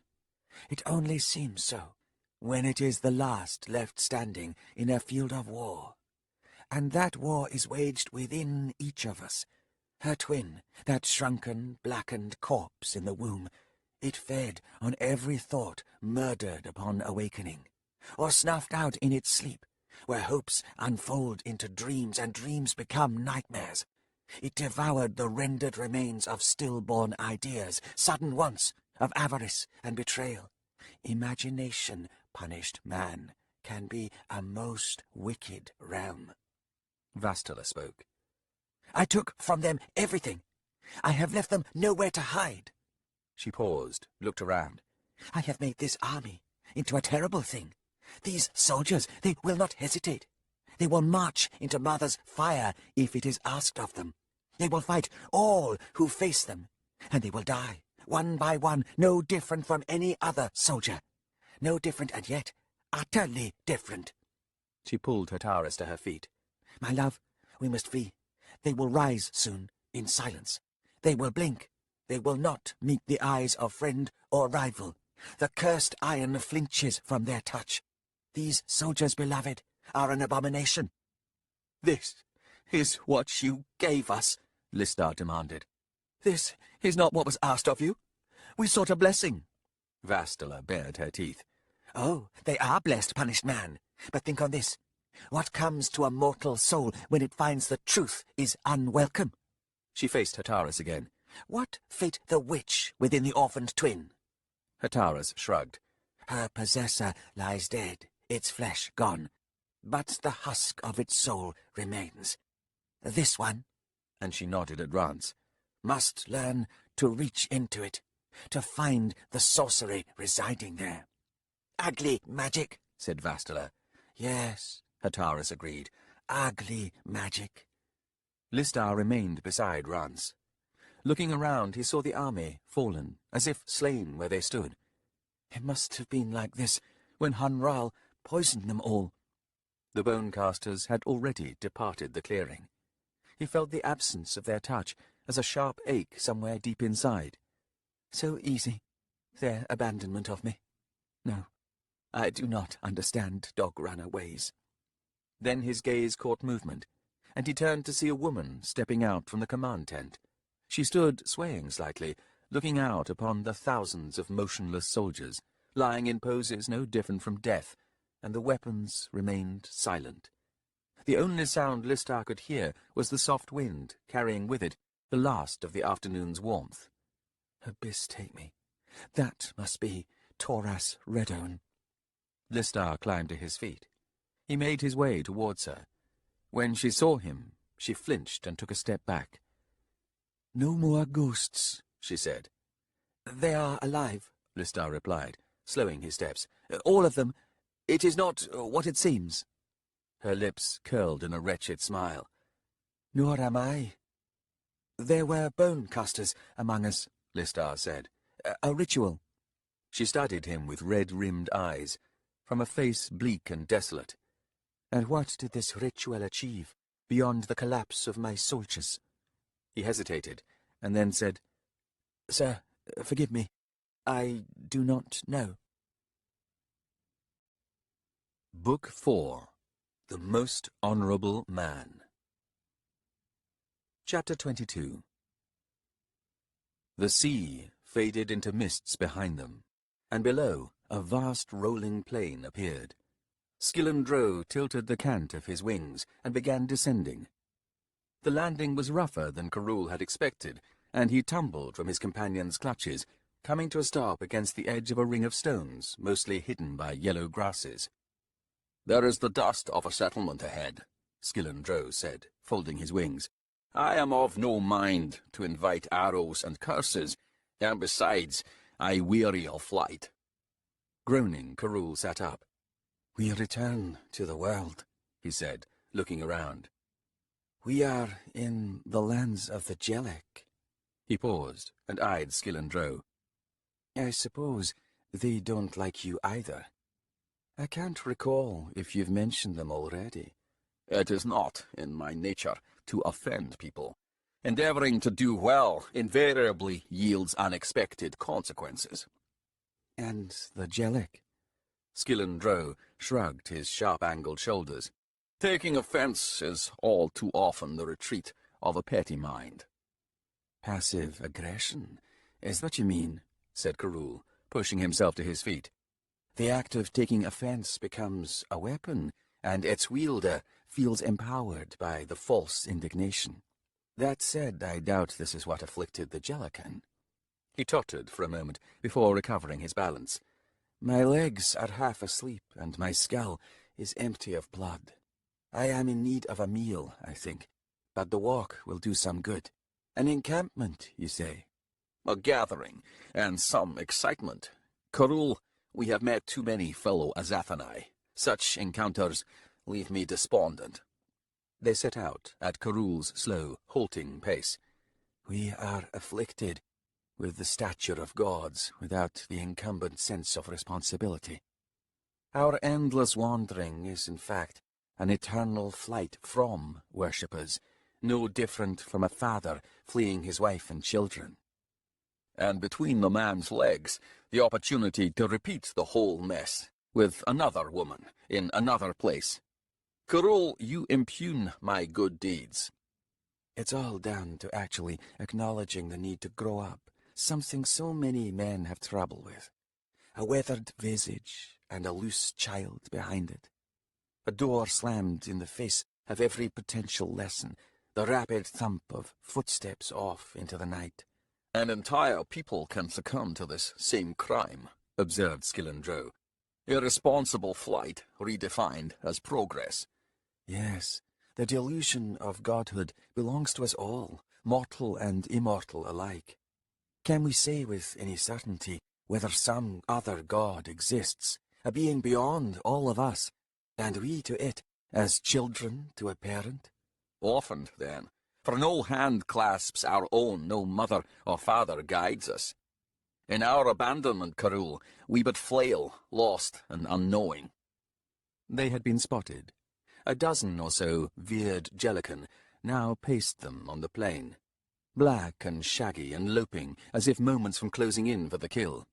It only seems so when it is the last left standing in a field of war. And that war is waged within each of us. Her twin, that shrunken, blackened corpse in the womb, it fed on every thought murdered upon awakening, or snuffed out in its sleep, where hopes unfold into dreams and dreams become nightmares. It devoured the rendered remains of stillborn ideas, sudden wants, of avarice and betrayal. Imagination, punished man, can be a most wicked realm." Vastula spoke. "I took from them everything. I have left them nowhere to hide." She paused, looked around. "I have made this army into a terrible thing. These soldiers, they will not hesitate. They will march into Mother's fire if it is asked of them. They will fight all who face them, and they will die, one by one, no different from any other soldier. No different, and yet utterly different. She pulled Hataras to her feet. My love, we must flee. They will rise soon, in silence. They will blink. They will not meet the eyes of friend or rival. The cursed iron flinches from their touch. These soldiers, beloved, are an abomination. This is what you gave us, Listar demanded. This is not what was asked of you. We sought a blessing. Vastala bared her teeth. Oh, they are blessed, punished man. But think on this. What comes to a mortal soul when it finds the truth is unwelcome? She faced Hataras again. What fate the witch within the orphaned twin? Hataras shrugged. Her possessor lies dead, its flesh gone, but the husk of its soul remains. This one, and she nodded at Rance, must learn to reach into it, to find the sorcery residing there. Ugly magic, said Vastala. Yes, Hataras agreed. Ugly magic. Listar remained beside Rance. Looking around, he saw the army fallen, as if slain where they stood. It must have been like this when Hunral poisoned them all. The bone-casters had already departed the clearing. He felt the absence of their touch as a sharp ache somewhere deep inside. So easy, their abandonment of me. No, I do not understand dog-runner ways. Then his gaze caught movement, and he turned to see a woman stepping out from the command tent. She stood swaying slightly, looking out upon the thousands of motionless soldiers, lying in poses no different from death, and the weapons remained silent. The only sound Listar could hear was the soft wind, carrying with it the last of the afternoon's warmth. Abyss take me. That must be Toras Redone. Listar climbed to his feet. He made his way towards her. When she saw him, she flinched and took a step back. No more ghosts, she said. They are alive, Listar replied, slowing his steps. All of them. It is not what it seems. Her lips curled in a wretched smile. Nor am I. There were bone-casters among us, Listar said. A ritual. She studied him with red-rimmed eyes, from a face bleak and desolate. And what did this ritual achieve, beyond the collapse of my soldiers? He hesitated, and then said, Sir, forgive me. I do not know. Book 4. The Most Honourable Man. Chapter 22. The sea faded into mists behind them, and below a vast rolling plain appeared. Skillandro tilted the cant of his wings and began descending. The landing was rougher than Karul had expected, and he tumbled from his companion's clutches, coming to a stop against the edge of a ring of stones, mostly hidden by yellow grasses. "There is the dust of a settlement ahead," Skillandro said, folding his wings. "I am of no mind to invite arrows and curses, and besides, I weary of flight." Groaning, Karul sat up. We return to the world, he said, looking around. We are in the lands of the Jellic. He paused and eyed Skillandro. I suppose they don't like you either. I can't recall if you've mentioned them already. It is not in my nature to offend people. Endeavouring to do well invariably yields unexpected consequences. And the Jellic? Skillandro shrugged his sharp-angled shoulders. Taking offence is all too often the retreat of a petty mind. Passive aggression, is what you mean, said Karul, pushing himself to his feet. The act of taking offence becomes a weapon, and its wielder feels empowered by the false indignation. That said, I doubt this is what afflicted the Jellican. He tottered for a moment before recovering his balance. My legs are half asleep, and my skull is empty of blood. I am in need of a meal, I think, but the walk will do some good. An encampment, you say? A gathering, and some excitement. Karul, we have met too many fellow Azathani. Such encounters leave me despondent. They set out at Karul's slow, halting pace. We are afflicted with the stature of gods without the incumbent sense of responsibility. Our endless wandering is, in fact, an eternal flight from worshippers, no different from a father fleeing his wife and children. And between the man's legs, the opportunity to repeat the whole mess with another woman in another place. Karul, you impugn my good deeds. It's all down to actually acknowledging the need to grow up, something so many men have trouble with. A weathered visage and a loose child behind it. A door slammed in the face of every potential lesson, the rapid thump of footsteps off into the night. An entire people can succumb to this same crime, observed Skillandro. Irresponsible flight redefined as progress. Yes, the delusion of godhood belongs to us all, mortal and immortal alike. Can we say with any certainty whether some other god exists, a being beyond all of us, and we to it, as children to a parent? Often, then, for no hand clasps our own, no mother or father guides us. In our abandonment, Karul, we but flail, lost and unknowing. They had been spotted. A dozen or so veered jellican now paced them on the plain, black and shaggy and loping, as if moments from closing in for the kill.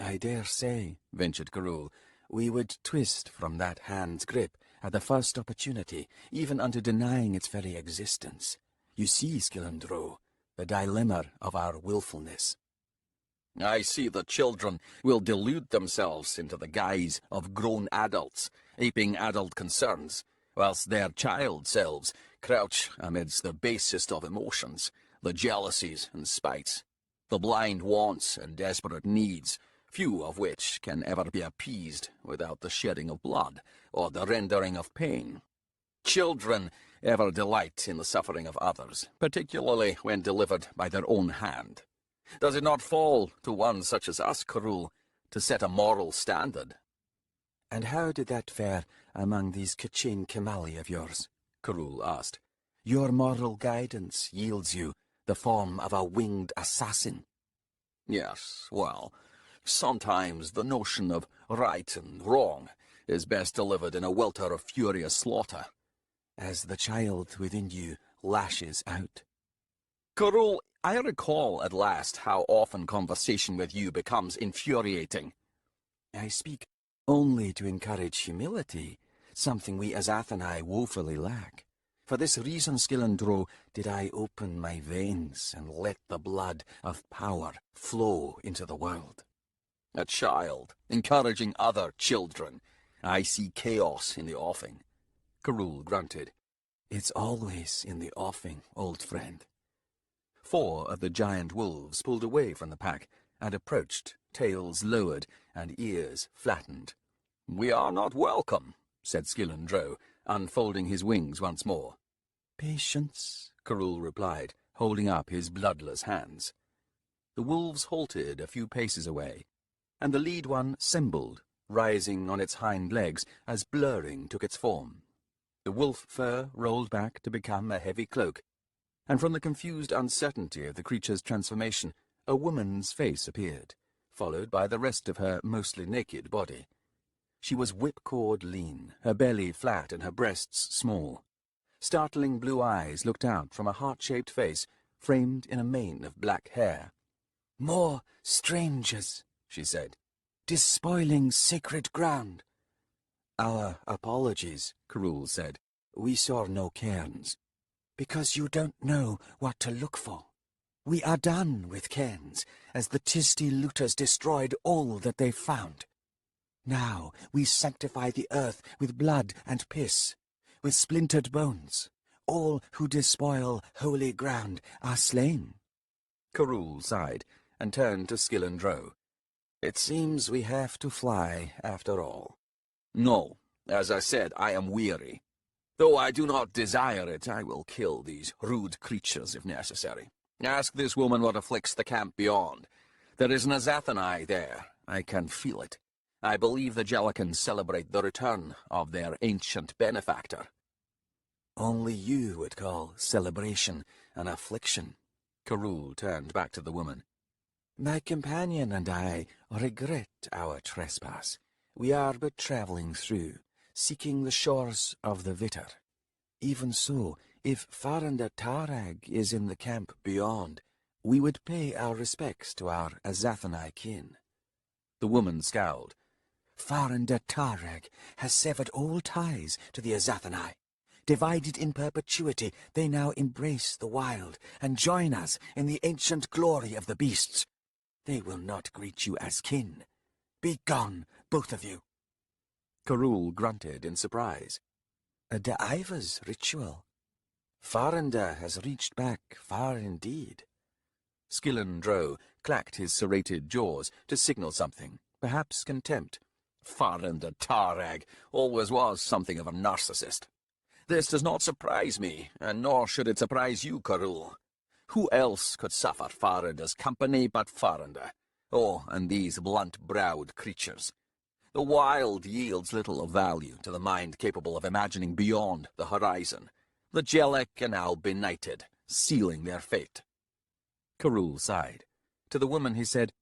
I dare say, ventured Karul, we would twist from that hand's grip at the first opportunity, even unto denying its very existence. You see, Skillandro, the dilemma of our willfulness. I see the children will delude themselves into the guise of grown adults, aping adult concerns, whilst their child selves crouch amidst the basest of emotions, the jealousies and spites, the blind wants and desperate needs, few of which can ever be appeased without the shedding of blood or the rendering of pain. Children ever delight in the suffering of others, particularly when delivered by their own hand. Does it not fall to one such as us, Karul, to set a moral standard? And how did that fare among these Kachin Kemali of yours? Karul asked. Your moral guidance yields you the form of a winged assassin. Yes, well, sometimes the notion of right and wrong is best delivered in a welter of furious slaughter. As the child within you lashes out. Karul, I recall at last how often conversation with you becomes infuriating. I speak only to encourage humility, something we as Athanae woefully lack. For this reason, Skillandro, did I open my veins and let the blood of power flow into the world. A child, encouraging other children. I see chaos in the offing. Karul grunted. It's always in the offing, old friend. 4 of the giant wolves pulled away from the pack and approached, tails lowered and ears flattened. We are not welcome, said Skillandro, unfolding his wings once more. Patience, Karul replied, holding up his bloodless hands. The wolves halted a few paces away, and the lead one sembled, rising on its hind legs as blurring took its form. The wolf fur rolled back to become a heavy cloak, and from the confused uncertainty of the creature's transformation, a woman's face appeared, followed by the rest of her mostly naked body. She was whipcord lean, her belly flat and her breasts small. Startling blue eyes looked out from a heart-shaped face framed in a mane of black hair. More strangers, she said, despoiling sacred ground. Our apologies, Karul said. We saw no cairns. Because you don't know what to look for. We are done with cairns, as the Tisti looters destroyed all that they found. Now we sanctify the earth with blood and piss, with splintered bones. All who despoil holy ground are slain. Karul sighed and turned to Skillandro. It seems we have to fly after all. No, as I said, I am weary. Though I do not desire it, I will kill these rude creatures if necessary. Ask this woman what afflicts the camp beyond. There is an Azathanae there. I can feel it. I believe the Jellicans celebrate the return of their ancient benefactor. only you would call celebration an affliction. Carul turned back to the woman. My companion and I regret our trespass. We are but travelling through, seeking the shores of the Vitter. Even so, if Faranda Tarag is in the camp beyond, we would pay our respects to our Azathanai kin. The woman scowled. Faranda Tarag has severed all ties to the Azathanai. Divided in perpetuity, they now embrace the wild and join us in the ancient glory of the beasts. They will not greet you as kin. Be gone, both of you. Carul grunted in surprise. A Da'aiva's ritual. Faranda has reached back far indeed. Skillen Drow clacked his serrated jaws to signal something, perhaps contempt. Faranda Tarag always was something of a narcissist. This does not surprise me, and nor should it surprise you, Carul. Who else could suffer Faranda's company but Faranda? Oh, and these blunt-browed creatures. The wild yields little of value to the mind capable of imagining beyond the horizon. The Jellic are now benighted, sealing their fate. Carul sighed. To the woman he said,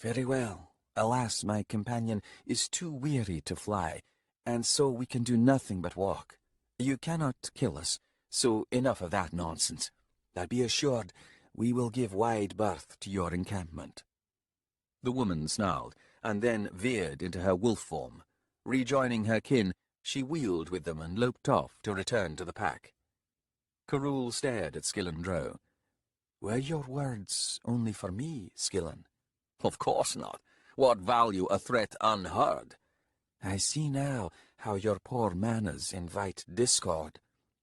Very well. Alas, my companion is too weary to fly, and so we can do nothing but walk. You cannot kill us, so enough of that nonsense. But be assured, we will give wide berth to your encampment. The woman snarled, and then veered into her wolf form. Rejoining her kin, she wheeled with them and loped off to return to the pack. Carul stared at Skillen Drow. Were your words only for me, Skillen? Of course not. What value a threat unheard? I see now how your poor manners invite discord.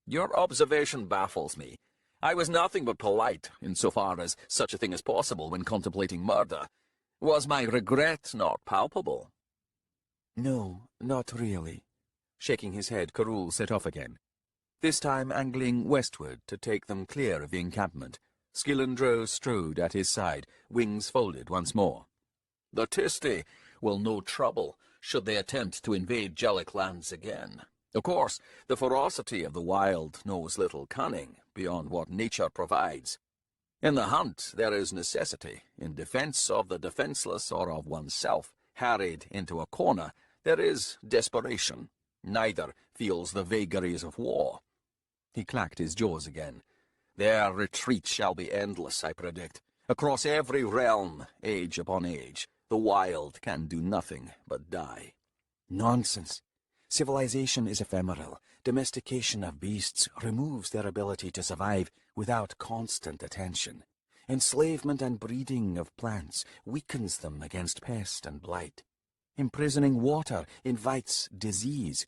Your observation baffles me. I was nothing but polite, insofar as such a thing is possible when contemplating murder. Was my regret not palpable? No, not really. Shaking his head, Carul set off again, this time angling westward to take them clear of the encampment. Skillen Drow strode at his side, wings folded once more. The Tisti will know trouble should they attempt to invade Jellic lands again. Of course, the ferocity of the wild knows little cunning beyond what nature provides. In the hunt there is necessity. In defense of the defenseless or of oneself, harried into a corner, there is desperation. Neither feels the vagaries of war. He clacked his jaws again. Their retreat shall be endless, I predict. Across every realm, age upon age, the wild can do nothing but die. Nonsense. Civilization is ephemeral. Domestication of beasts removes their ability to survive without constant attention. Enslavement and breeding of plants weakens them against pest and blight. Imprisoning water invites disease.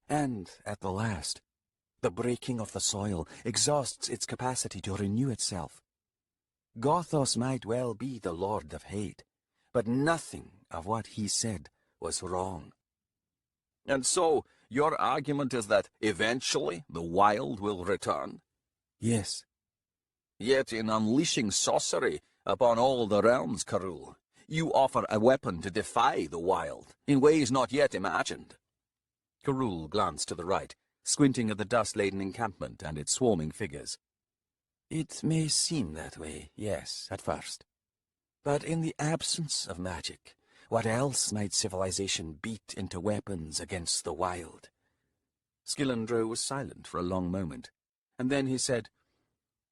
And, at the last, the breaking of the soil exhausts its capacity to renew itself. Gothos might well be the Lord of Hate, but nothing of what he said was wrong. And so, your argument is that eventually the wild will return? Yes. Yet in unleashing sorcery upon all the realms, Carul, you offer a weapon to defy the wild, in ways not yet imagined. Carul glanced to the right, squinting at the dust-laden encampment and its swarming figures. It may seem that way, yes, at first. But in the absence of magic, what else might civilization beat into weapons against the wild? Skillen Drow was silent for a long moment, and then he said,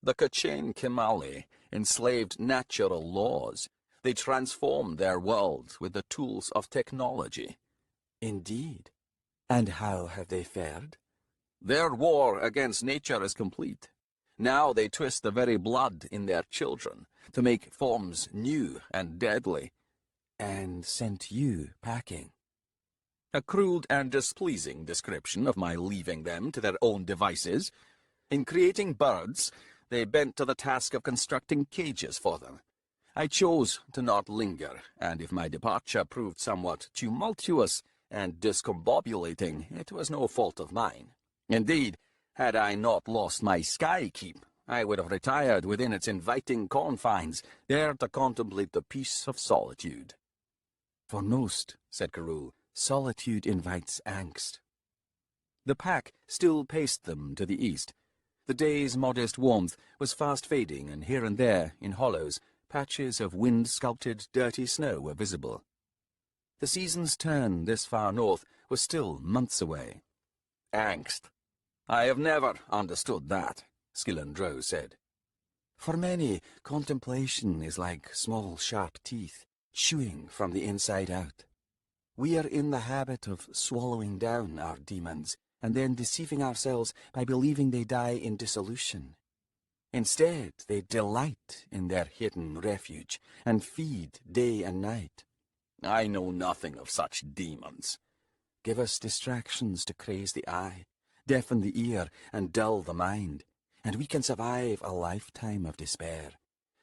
The Kachin Kimali enslaved natural laws. They transformed their world with the tools of technology. Indeed. And how have they fared? Their war against nature is complete. Now they twist the very blood in their children to make forms new and deadly. And sent you packing. A crude and displeasing description of my leaving them to their own devices. In creating birds, they bent to the task of constructing cages for them. I chose to not linger, and if my departure proved somewhat tumultuous and discombobulating, it was no fault of mine. Indeed, had I not lost my sky keep, I would have retired within its inviting confines, there to contemplate the peace of solitude. For most, said Carul, solitude invites angst. The pack still paced them to the east. The day's modest warmth was fast fading, and here and there, in hollows, patches of wind-sculpted, dirty snow were visible. The season's turn this far north was still months away. Angst. I have never understood that, Skillandro said. For many, contemplation is like small sharp teeth, chewing from the inside out. We are in the habit of swallowing down our demons, and then deceiving ourselves by believing they die in dissolution. Instead, they delight in their hidden refuge, and feed day and night. I know nothing of such demons. Give us distractions to craze the eye, deafen the ear, and dull the mind, and we can survive a lifetime of despair.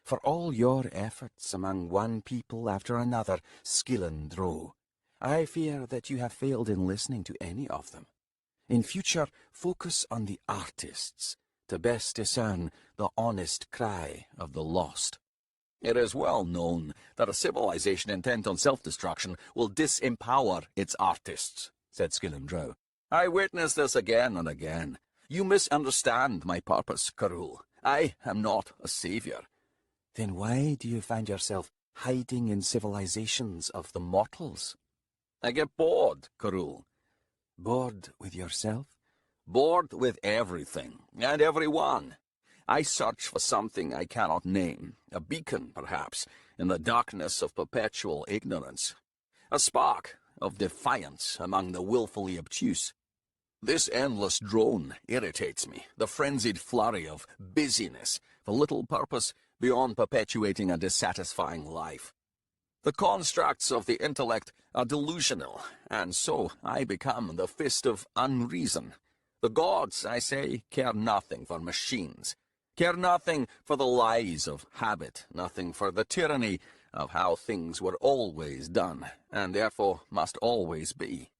For all your efforts among one people after another, Skillandro, I fear that you have failed in listening to any of them. In future, focus on the artists, to best discern the honest cry of the lost. It is well known that a civilization intent on self-destruction will disempower its artists, said Skillandro. I witness this again and again. You misunderstand my purpose, Karul. I am not a savior. Then why do you find yourself hiding in civilizations of the mortals? I get bored, Karul. Bored with yourself? Bored with everything and everyone. I search for something I cannot name, a beacon, perhaps, in the darkness of perpetual ignorance, a spark of defiance among the willfully obtuse. This endless drone irritates me, the frenzied flurry of busyness, for little purpose beyond perpetuating a dissatisfying life. The constructs of the intellect are delusional, and so I become the fist of unreason. The gods, I say, care nothing for machines, care nothing for the lies of habit, nothing for the tyranny of how things were always done, and therefore must always be.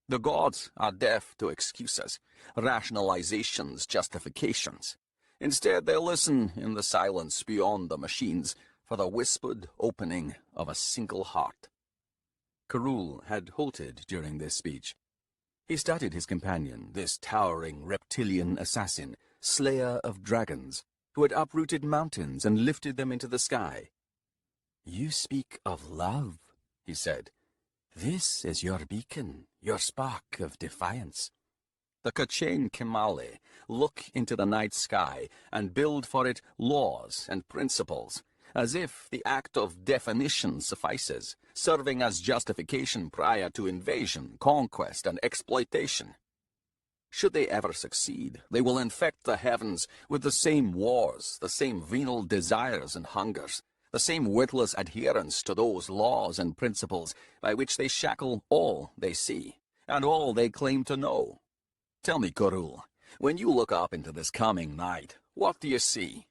The gods are deaf to excuses, rationalizations, justifications. Instead, they listen in the silence beyond the machines for the whispered opening of a single heart. Karul had halted during this speech. He studied his companion, this towering reptilian assassin, slayer of dragons, who had uprooted mountains and lifted them into the sky. You speak of love, he said. This is your beacon, your spark of defiance. The Kachin Kimale look into the night sky and build for it laws and principles, as if the act of definition suffices, serving as justification prior to invasion, conquest, and exploitation. Should they ever succeed, they will infect the heavens with the same wars, the same venal desires and hungers, the same witless adherence to those laws and principles by which they shackle all they see, and all they claim to know. Tell me, Karul, when you look up into this coming night, what do you see?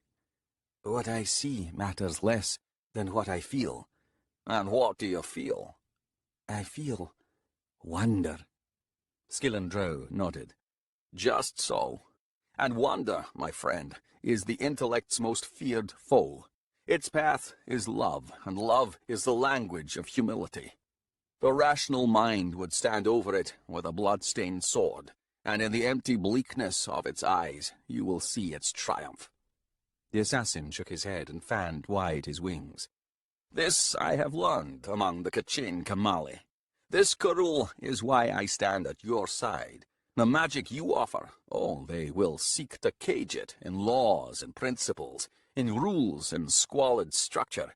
What I see matters less than what I feel. And what do you feel? I feel wonder. Skillandro nodded. Just so. And wonder, my friend, is the intellect's most feared foe. Its path is love, and love is the language of humility. The rational mind would stand over it with a blood-stained sword, and in the empty bleakness of its eyes you will see its triumph. The assassin shook his head and fanned wide his wings. This I have learned among the Kachin Kamali. This, Karul, is why I stand at your side. The magic you offer, oh, they will seek to cage it in laws and principles, in rules and squalid structure.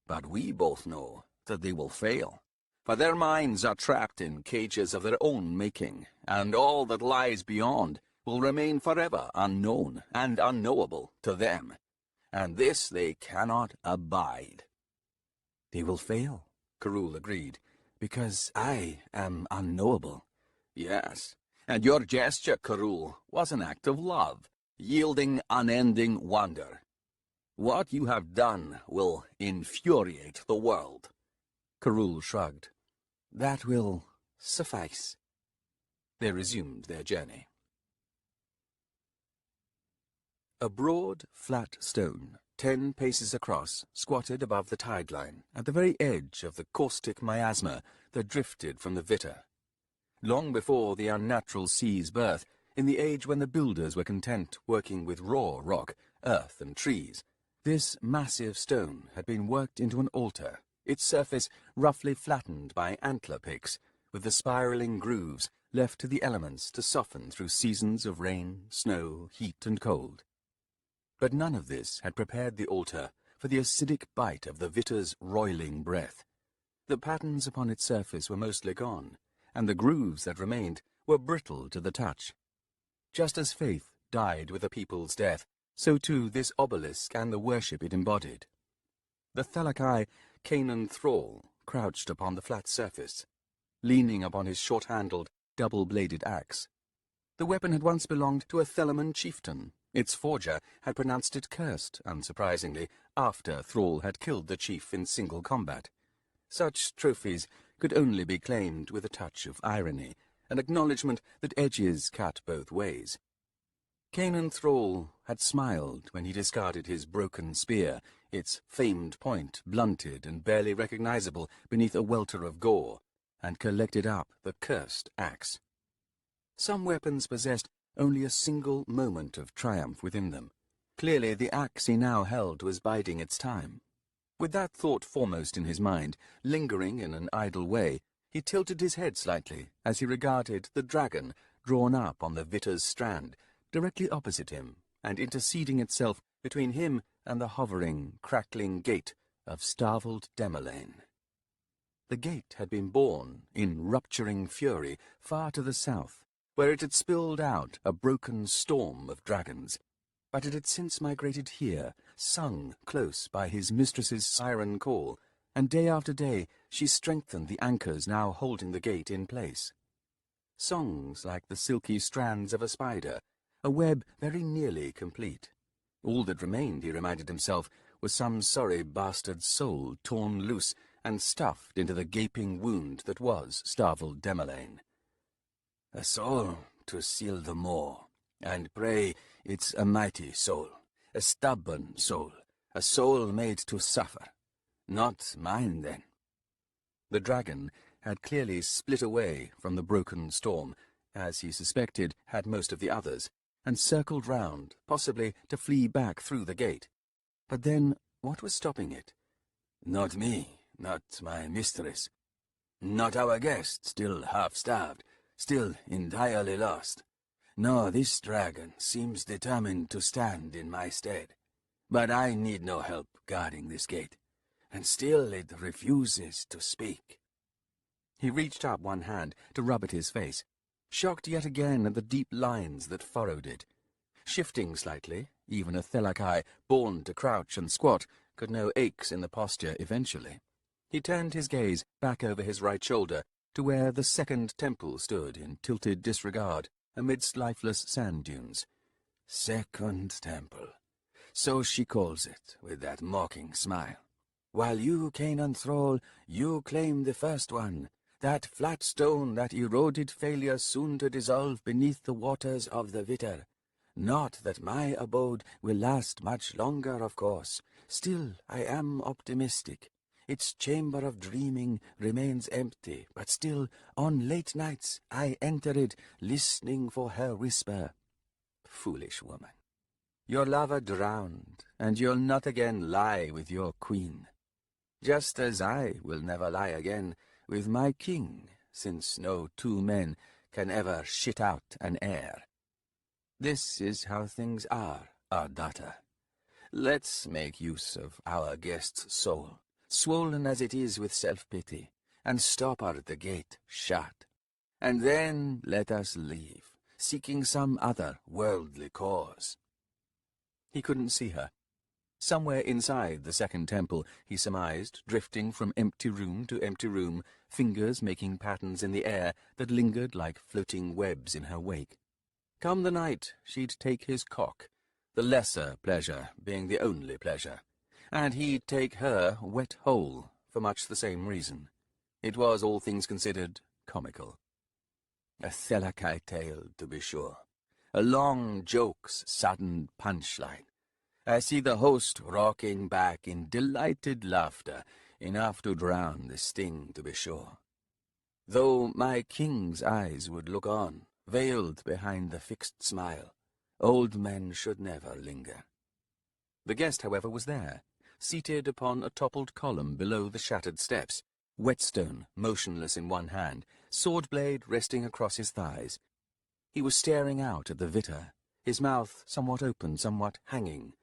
But we both know that they will fail, for their minds are trapped in cages of their own making, and all that lies beyond will remain forever unknown and unknowable to them, and this they cannot abide. They will fail, Karul agreed. because I am unknowable. Yes, and your gesture, Karul, was an act of love, yielding unending wonder. What you have done will infuriate the world. Karul shrugged. That will suffice. They resumed their journey. A broad, flat stone, 10 paces across, squatted above the tide line, at the very edge of the caustic miasma that drifted from the Vitter. Long before the unnatural sea's birth, in the age when the builders were content working with raw rock, earth and trees, this massive stone had been worked into an altar, its surface roughly flattened by antler picks, with the spiraling grooves left to the elements to soften through seasons of rain, snow, heat and cold. But none of this had prepared the altar for the acidic bite of the Vitter's roiling breath. The patterns upon its surface were mostly gone, and the grooves that remained were brittle to the touch. Just as faith died with the people's death, so too this obelisk and the worship it embodied. The Thalakai Canaan thrall crouched upon the flat surface, leaning upon his short-handled, double-bladed axe. The weapon had once belonged to a Thelaman chieftain. Its forger had pronounced it cursed, unsurprisingly, after Thrall had killed the chief in single combat. Such trophies could only be claimed with a touch of irony, an acknowledgment that edges cut both ways. Canaan Thrall had smiled when he discarded his broken spear, its famed point blunted and barely recognizable beneath a welter of gore, and collected up the cursed axe. Some weapons possessed only a single moment of triumph within them. Clearly the axe he now held was biding its time. With that thought foremost in his mind, lingering in an idle way, he tilted his head slightly as he regarded the dragon drawn up on the Vitter's strand, directly opposite him, and interceding itself between him and the hovering, crackling gate of Starveled Demolain. The gate had been born, in rupturing fury, far to the south, where it had spilled out a broken storm of dragons, but it had since migrated here, sung close by his mistress's siren call, and day after day she strengthened the anchors now holding the gate in place. Songs like the silky strands of a spider, a web very nearly complete. All that remained, he reminded himself, was some sorry bastard's soul torn loose and stuffed into the gaping wound that was Starveled Demolain. A soul to seal the maw, and pray it's a mighty soul, a stubborn soul, a soul made to suffer. Not mine, then. The dragon had clearly split away from the broken storm, as he suspected had most of the others, and circled round, possibly to flee back through the gate. But then, what was stopping it? Not me, not my mistress, not our guest, still half-starved, still entirely lost. No, this dragon seems determined to stand in my stead. But I need no help guarding this gate, and still it refuses to speak. He reached up one hand to rub at his face, shocked yet again at the deep lines that furrowed it. Shifting slightly, even a Thelakai born to crouch and squat could know aches in the posture eventually. He turned his gaze back over his right shoulder to where the second temple stood in tilted disregard amidst lifeless sand dunes. Second temple. So she calls it, with that mocking smile. While you, Canaan Thrall, you claim the first one, that flat stone that eroded failure soon to dissolve beneath the waters of the Vitter. Not that my abode will last much longer, of course. Still, I am optimistic. Its chamber of dreaming remains empty, but still, on late nights, I enter it, listening for her whisper. Foolish woman. Your lover drowned, and you'll not again lie with your queen. Just as I will never lie again with my king, since no two men can ever shit out an heir. This is how things are, our daughter. Let's make use of our guest's soul, swollen as it is with self-pity, and stop her at the gate shut. And then let us leave, seeking some other worldly cause. He couldn't see her. Somewhere inside the second temple, he surmised, drifting from empty room to empty room, fingers making patterns in the air that lingered like floating webs in her wake. Come the night, she'd take his cock, the lesser pleasure being the only pleasure, and he'd take her wet whole for much the same reason. It was, all things considered, comical. A Thelakai tale, to be sure. A long joke's sudden punchline. I see the host rocking back in delighted laughter, enough to drown the sting, to be sure. though my king's eyes would look on, veiled behind the fixed smile, old men should never linger. The guest, however, was there, seated upon a toppled column below the shattered steps, whetstone motionless in one hand, sword blade resting across his thighs. He was staring out at the Vitter, his mouth somewhat open, somewhat hanging.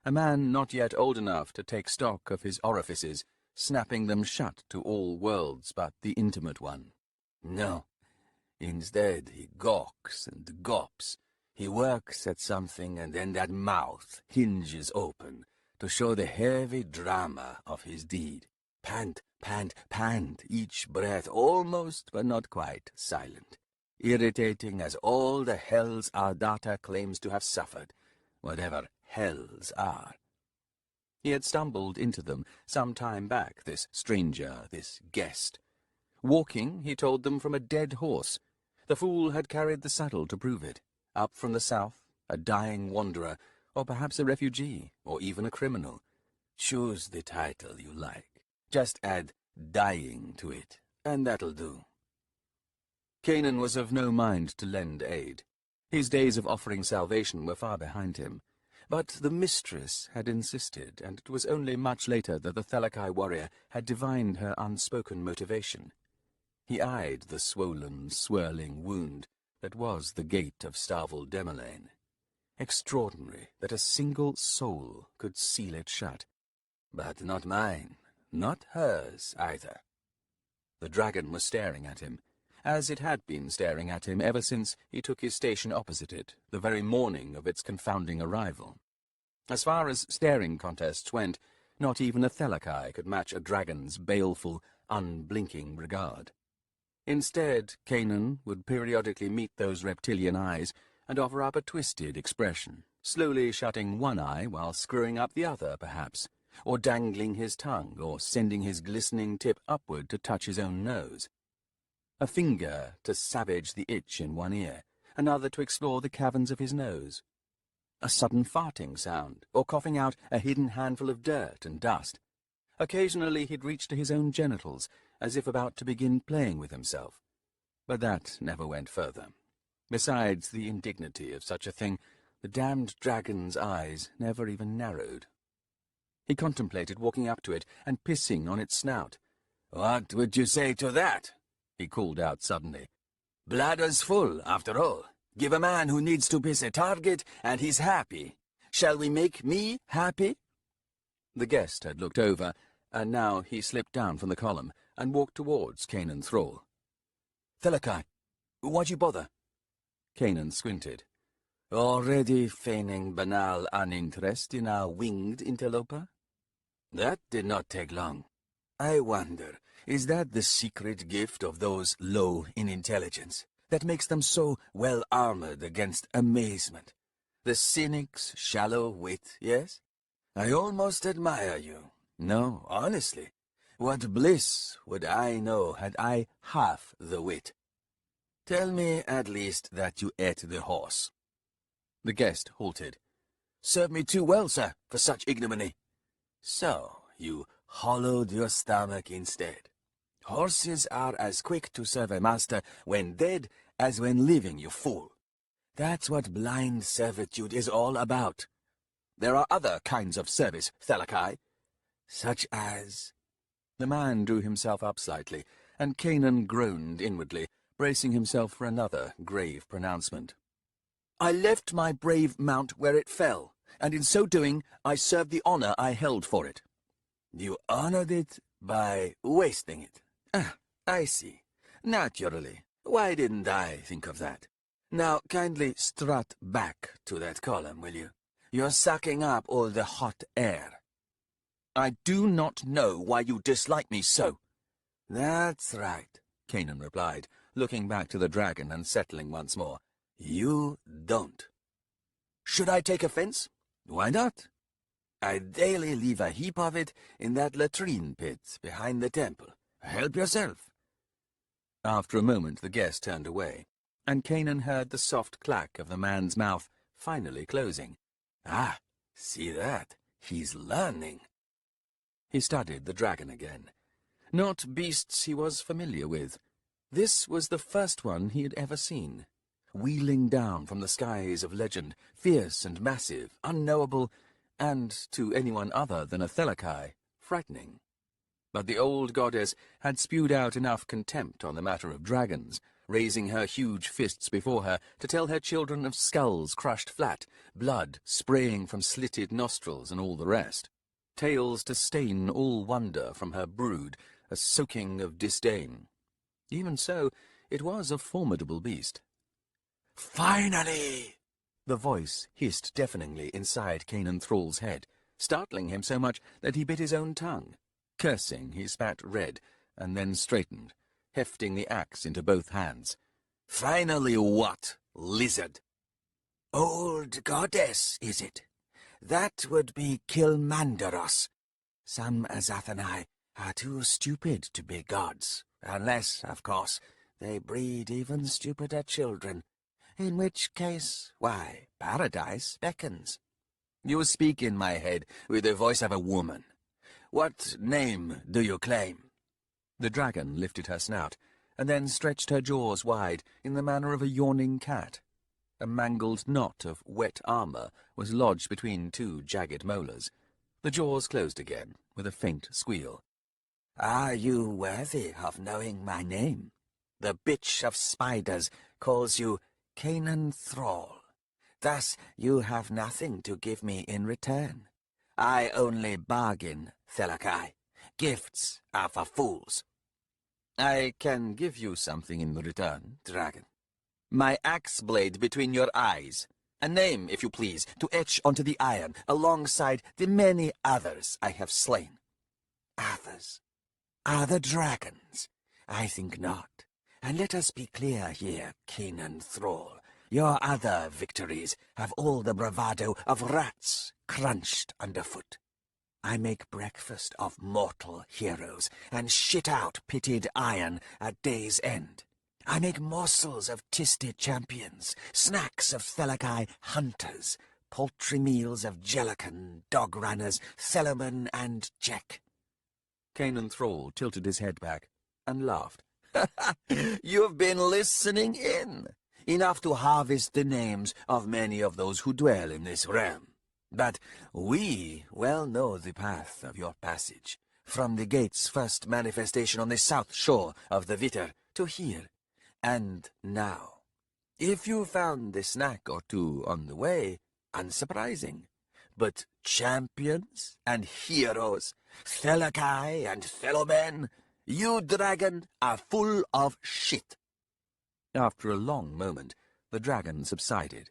A man not yet old enough to take stock of his orifices, snapping them shut to all worlds but the intimate one. No, instead he gawks and gawps. He works at something, and then that mouth hinges open to show the heavy drama of his deed. Pant, pant, pant, each breath almost but not quite silent. Irritating as all the hells our daughter claims to have suffered, whatever hells are. He had stumbled into them some time back, this stranger, this guest. Walking, he told them, from a dead horse. The fool had carried the saddle to prove it. Up from the south, a dying wanderer, or perhaps a refugee, or even a criminal. Choose the title you like. Just add dying to it, and that'll do. Kanan was of no mind to lend aid. His days of offering salvation were far behind him. But the mistress had insisted, and it was only much later that the Thalakai warrior had divined her unspoken motivation. He eyed the swollen, swirling wound that was the gate of Starvel Demolain. Extraordinary that a single soul could seal it shut. But not mine, not hers either. The dragon was staring at him, as it had been staring at him ever since he took his station opposite it, the very morning of its confounding arrival. As far as staring contests went, not even a Thalakai could match a dragon's baleful, unblinking regard. Instead, Kanan would periodically meet those reptilian eyes and offer up a twisted expression, slowly shutting one eye while screwing up the other, perhaps, or dangling his tongue, or sending his glistening tip upward to touch his own nose. A finger to savage the itch in one ear, another to explore the caverns of his nose. A sudden farting sound, or coughing out a hidden handful of dirt and dust. Occasionally he'd reach to his own genitals, as if about to begin playing with himself. But that never went further. Besides the indignity of such a thing, the damned dragon's eyes never even narrowed. He contemplated walking up to it and pissing on its snout. "What would you say to that?" he called out suddenly. "Bladder's full, after all. Give a man who needs to piss a target, and he's happy. Shall we make me happy?" The guest had looked over, and now he slipped down from the column and walked towards Kanan Thrall. "Thalakai, why'd you bother?" Kanan squinted. "Already feigning banal uninterest in our winged interloper? That did not take long. I wonder, is that the secret gift of those low in intelligence, that makes them so well armored against amazement? The cynic's shallow wit, yes? I almost admire you. No, honestly. What bliss would I know had I half the wit? Tell me at least that you ate the horse." The guest halted. "Served me too well, sir, for such ignominy." "So, you hollowed your stomach instead. Horses are as quick to serve a master when dead as when living, you fool. That's what blind servitude is all about. There are other kinds of service, Thalakai. Such as—" The man drew himself up slightly, and Kanan groaned inwardly, bracing himself for another grave pronouncement. "I left my brave mount where it fell, and in so doing I served the honor I held for it." "You honored it by wasting it. Ah, I see. Naturally. Why didn't I think of that? Now kindly strut back to that column, will you? You're sucking up all the hot air." "I do not know why you dislike me so." "That's right," Kanan replied, looking back to the dragon and settling once more. "You don't." "Should I take offense?" "Why not? I daily leave a heap of it in that latrine pit behind the temple. Help yourself." After a moment the guest turned away, and Kanan heard the soft clack of the man's mouth finally closing. "Ah, see that? He's learning." He studied the dragon again. Not beasts he was familiar with. This was the first one he had ever seen, wheeling down from the skies of legend, fierce and massive, unknowable, and, to anyone other than a Thelakai, frightening. But the old goddess had spewed out enough contempt on the matter of dragons, raising her huge fists before her to tell her children of skulls crushed flat, blood spraying from slitted nostrils and all the rest. Tales to stain all wonder from her brood, a soaking of disdain. Even so, it was a formidable beast. "Finally!" The voice hissed deafeningly inside Kanan Thrall's head, startling him so much that he bit his own tongue. Cursing, he spat red, and then straightened, hefting the axe into both hands. "Finally what, lizard?" "Old goddess, is it? That would be Kilmandaros. Some Azathanai are too stupid to be gods, unless, of course, they breed even stupider children, in which case, why, paradise beckons." "You speak in my head with the voice of a woman. What name do you claim?" The dragon lifted her snout, and then stretched her jaws wide in the manner of a yawning cat. A mangled knot of wet armor was lodged between two jagged molars. The jaws closed again, with a faint squeal. "Are you worthy of knowing my name? The bitch of spiders calls you Kanan Thrall. Thus you have nothing to give me in return. I only bargain, Thelakai. Gifts are for fools." "I can give you something in return, dragon. My axe blade between your eyes. A name, if you please, to etch onto the iron, alongside the many others I have slain." "Others? Other dragons? I think not. And let us be clear here, Kanan Thrall. Your other victories have all the bravado of rats crunched underfoot. I make breakfast of mortal heroes, and shit out pitted iron at day's end. I make morsels of tisted champions, snacks of Thelakai hunters, paltry meals of Jellican, dog runners, Theloman, and Jack." Kanan Thrall tilted his head back and laughed. "You've been listening in. Enough to harvest the names of many of those who dwell in this realm. But we well know the path of your passage, from the gate's first manifestation on the south shore of the Vitter to here. And now, if you found a snack or two on the way, unsurprising. But champions and heroes, Thelakai and Thelomen, you, dragon, are full of shit." After a long moment, the dragon subsided.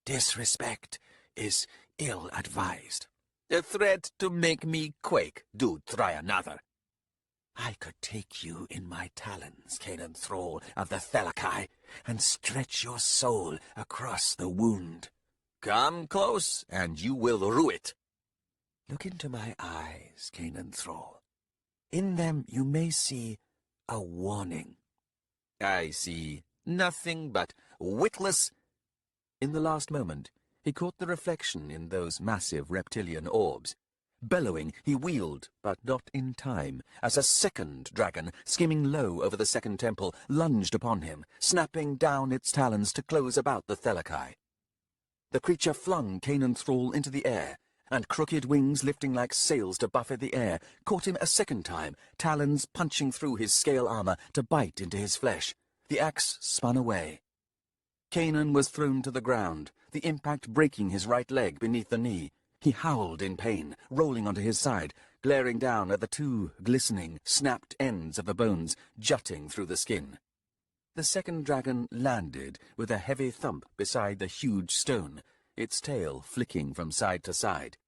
"Disrespect is ill-advised." "A threat to make me quake. Do try another." "I could take you in my talons, Kanan Thrall of the Thelakai, and stretch your soul across the wound." "Come close, and you will rue it." "Look into my eyes, Kanan Thrall. In them you may see a warning." "I see nothing but witless—" In the last moment, he caught the reflection in those massive reptilian orbs. Bellowing, he wheeled, but not in time, as a second dragon, skimming low over the second temple, lunged upon him, snapping down its talons to close about the Thelakai. The creature flung Kanan Thrall into the air, and crooked wings lifting like sails to buffet the air, caught him a second time, talons punching through his scale armor to bite into his flesh. The axe spun away. Kanan was thrown to the ground, the impact breaking his right leg beneath the knee. He howled in pain, rolling onto his side, glaring down at the two glistening, snapped ends of the bones jutting through the skin. The second dragon landed with a heavy thump beside the huge stone, its tail flicking from side to side.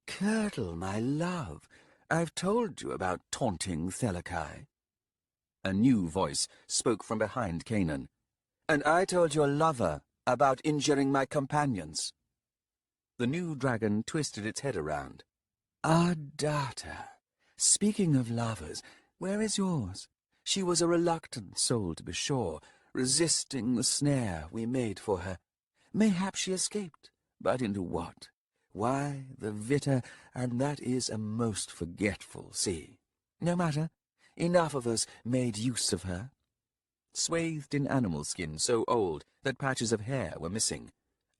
"Curdle, my love, I've told you about taunting Thelakai." A new voice spoke from behind Kanan. "And I told your lover about injuring my companions." The new dragon twisted its head around. "Our daughter. Speaking of lovers, where is yours? She was a reluctant soul, to be sure, resisting the snare we made for her. Mayhap she escaped, but into what? Why, the Vitter, and that is a most forgetful sea. No matter. Enough of us made use of her. Swathed in animal skin so old that patches of hair were missing,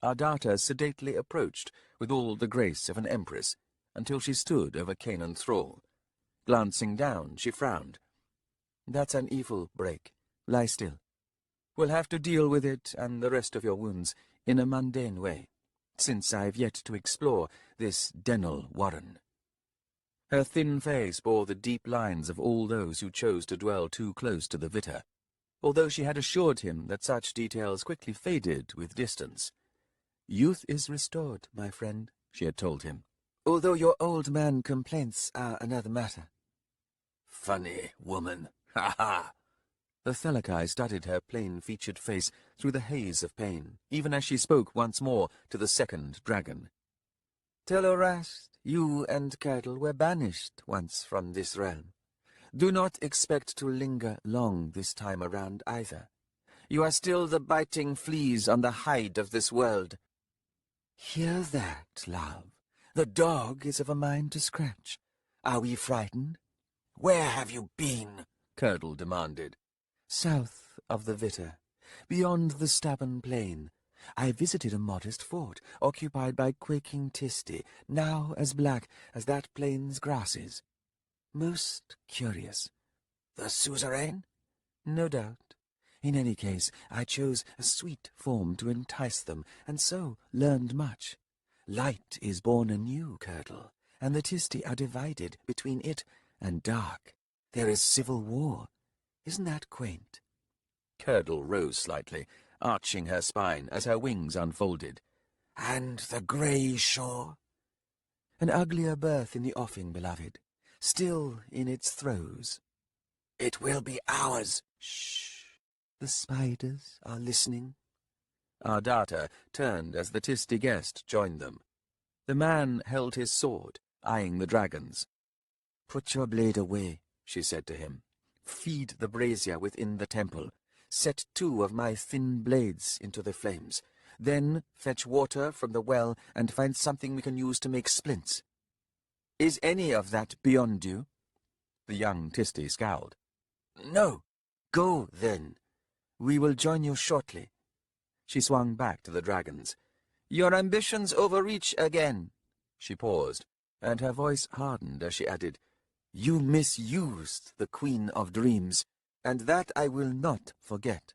Ardata sedately approached with all the grace of an empress until she stood over Kanan Thrall. Glancing down, she frowned. "That's an evil break. Lie still. We'll have to deal with it and the rest of your wounds in a mundane way, since I've yet to explore this Denel Warren." Her thin face bore the deep lines of all those who chose to dwell too close to the Vitter, although she had assured him that such details quickly faded with distance. "Youth is restored, my friend," she had told him, "although your old man complaints are another matter." "Funny woman, ha ha!" The Thelakai studied her plain-featured face through the haze of pain, even as she spoke once more to the second dragon. "Telorast, you and Curdle were banished once from this realm. Do not expect to linger long this time around either. You are still the biting fleas on the hide of this world." "Hear that, love? The dog is of a mind to scratch. Are we frightened?" Where have you been? Curdle demanded. "South of the Vitter, beyond the stubborn plain. I visited a modest fort occupied by quaking Tisti, now as black as that plain's grasses. Most curious." The suzerain? "No doubt. In any case, I chose a sweet form to entice them, and so learned much. Light is born anew, Curdle, and the Tisti are divided between it and dark. There is civil war. Isn't that quaint?" Curdle rose slightly, arching her spine as her wings unfolded. And the grey shore? "An uglier birth in the offing, beloved. Still in its throes." It will be ours. "Shh. The spiders are listening." Ardata turned as the Tisti guest joined them. The man held his sword, eyeing the dragons. "Put your blade away," she said to him. "Feed the brazier within the temple. Set 2 of my thin blades into the flames. Then fetch water from the well and find something we can use to make splints. Is any of that beyond you?" The young Tisti scowled. No. "Go, then. We will join you shortly." She swung back to the dragons. "Your ambitions overreach again." She paused, and her voice hardened as she added, "You misused the Queen of Dreams, and that I will not forget."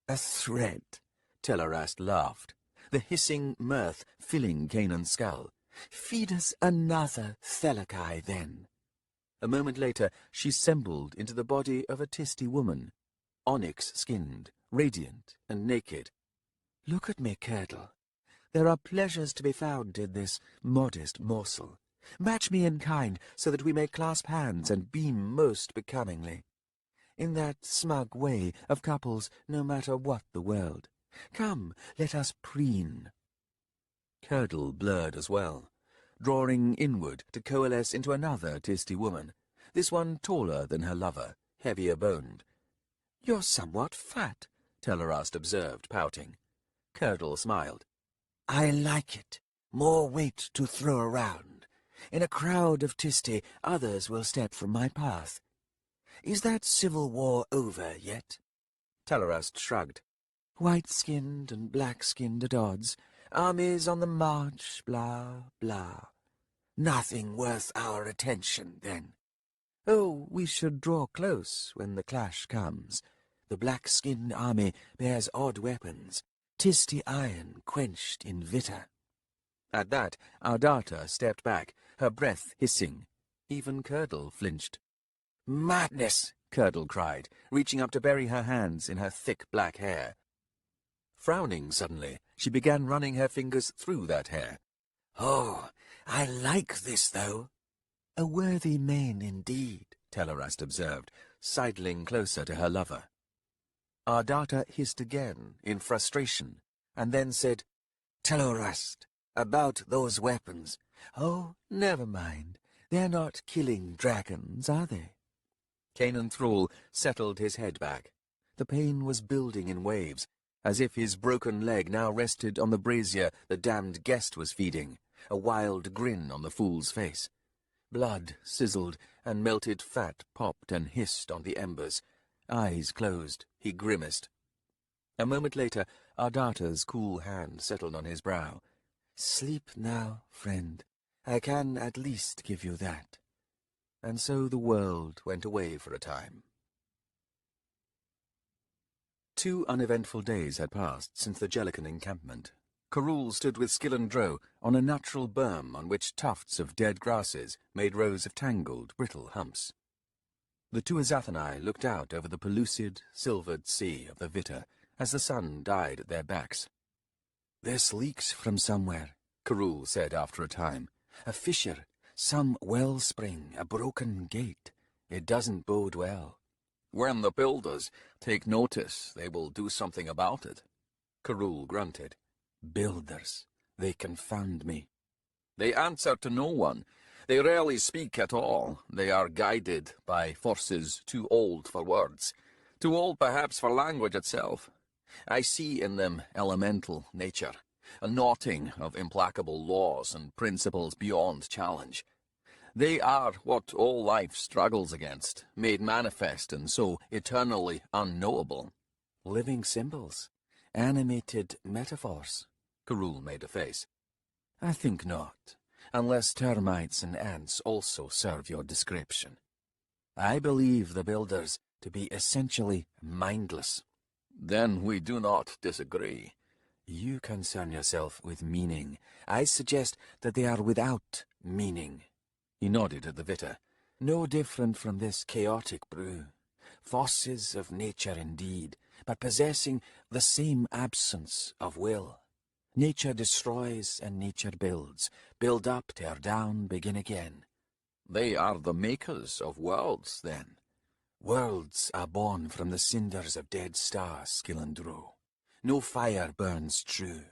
"A threat," Telorast laughed, the hissing mirth filling Kanan's skull. "Feed us another Thelakai, then." A moment later, she sembled into the body of a Tisti woman, onyx-skinned, radiant, and naked. "Look at me, Curdle. There are pleasures to be found in this modest morsel. Match me in kind, so that we may clasp hands and beam most becomingly. In that smug way of couples, no matter what the world. Come, let us preen." Curdle blurred as well, drawing inward to coalesce into another Tisti woman, this one taller than her lover, heavier-boned. "You're somewhat fat," Telorast observed, pouting. Curdle smiled. I like it. More weight to throw around. In a crowd of Tisti, others will step from my path. Is that civil war over yet? Telorast shrugged. "White-skinned and black-skinned at odds. Armies on the march, blah, blah." Nothing worth our attention, then. "Oh, we should draw close when the clash comes. The black-skinned army bears odd weapons, Tisti iron quenched in Vitter." At that, Ardata stepped back, her breath hissing. Even Curdle flinched. Madness! Curdle cried, reaching up to bury her hands in her thick black hair. Frowning suddenly, she began running her fingers through that hair. Oh, I like this, though. "A worthy mane indeed," Telorast observed, sidling closer to her lover. Ardata hissed again, in frustration, and then said, "Telorast, about those weapons. Oh, never mind. They're not killing dragons, are they?" Kanan Thrall settled his head back. The pain was building in waves, as if his broken leg now rested on the brazier the damned guest was feeding, a wild grin on the fool's face. Blood sizzled, and melted fat popped and hissed on the embers, Eyes closed, he grimaced. A moment later, Ardata's cool hand settled on his brow. "Sleep now, friend. I can at least give you that." And so the world went away for a time. 2 uneventful days had passed since the Jellican encampment. Karul stood with Skill and Dro on a natural berm on which tufts of dead grasses made rows of tangled, brittle humps. The two Azathanai looked out over the pellucid, silvered sea of the Vita as the sun died at their backs. "This leaks from somewhere," Karul said after a time. "A fissure, some wellspring, a broken gate. It doesn't bode well." "When the builders take notice, they will do something about it," Karul grunted. "Builders. They confound me." "They answer to no one. They rarely speak at all. They are guided by forces too old for words, too old perhaps for language itself. I see in them elemental nature, a knotting of implacable laws and principles beyond challenge. They are what all life struggles against, made manifest and so eternally unknowable." "Living symbols. Animated metaphors." Karul made a face. "I think not, unless termites and ants also serve your description. I believe the builders to be essentially mindless." "Then we do not disagree." "You concern yourself with meaning. I suggest that they are without meaning." He nodded at the Vita. "No different from this chaotic brew. Forces of nature indeed, but possessing the same absence of will. Nature destroys and nature builds. Build up, tear down, begin again." "They are the makers of worlds, then." "Worlds are born from the cinders of dead stars, Skillandro. No fire burns true.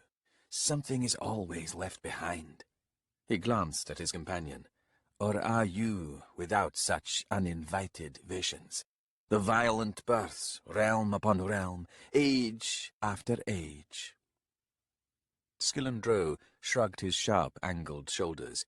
Something is always left behind." He glanced at his companion. "Or are you without such uninvited visions? The violent births, realm upon realm, age after age." Skillandro shrugged his sharp, angled shoulders.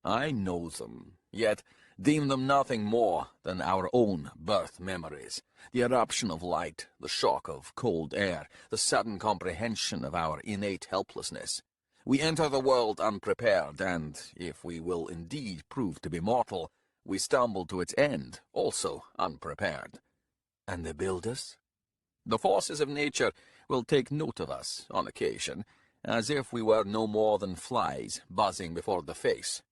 "I know them, yet deem them nothing more than our own birth memories. The eruption of light, the shock of cold air, the sudden comprehension of our innate helplessness. We enter the world unprepared, and, if we will indeed prove to be mortal, we stumble to its end, also unprepared." "And the builders?" "The forces of nature will take note of us, on occasion, as if we were no more than flies buzzing before the face.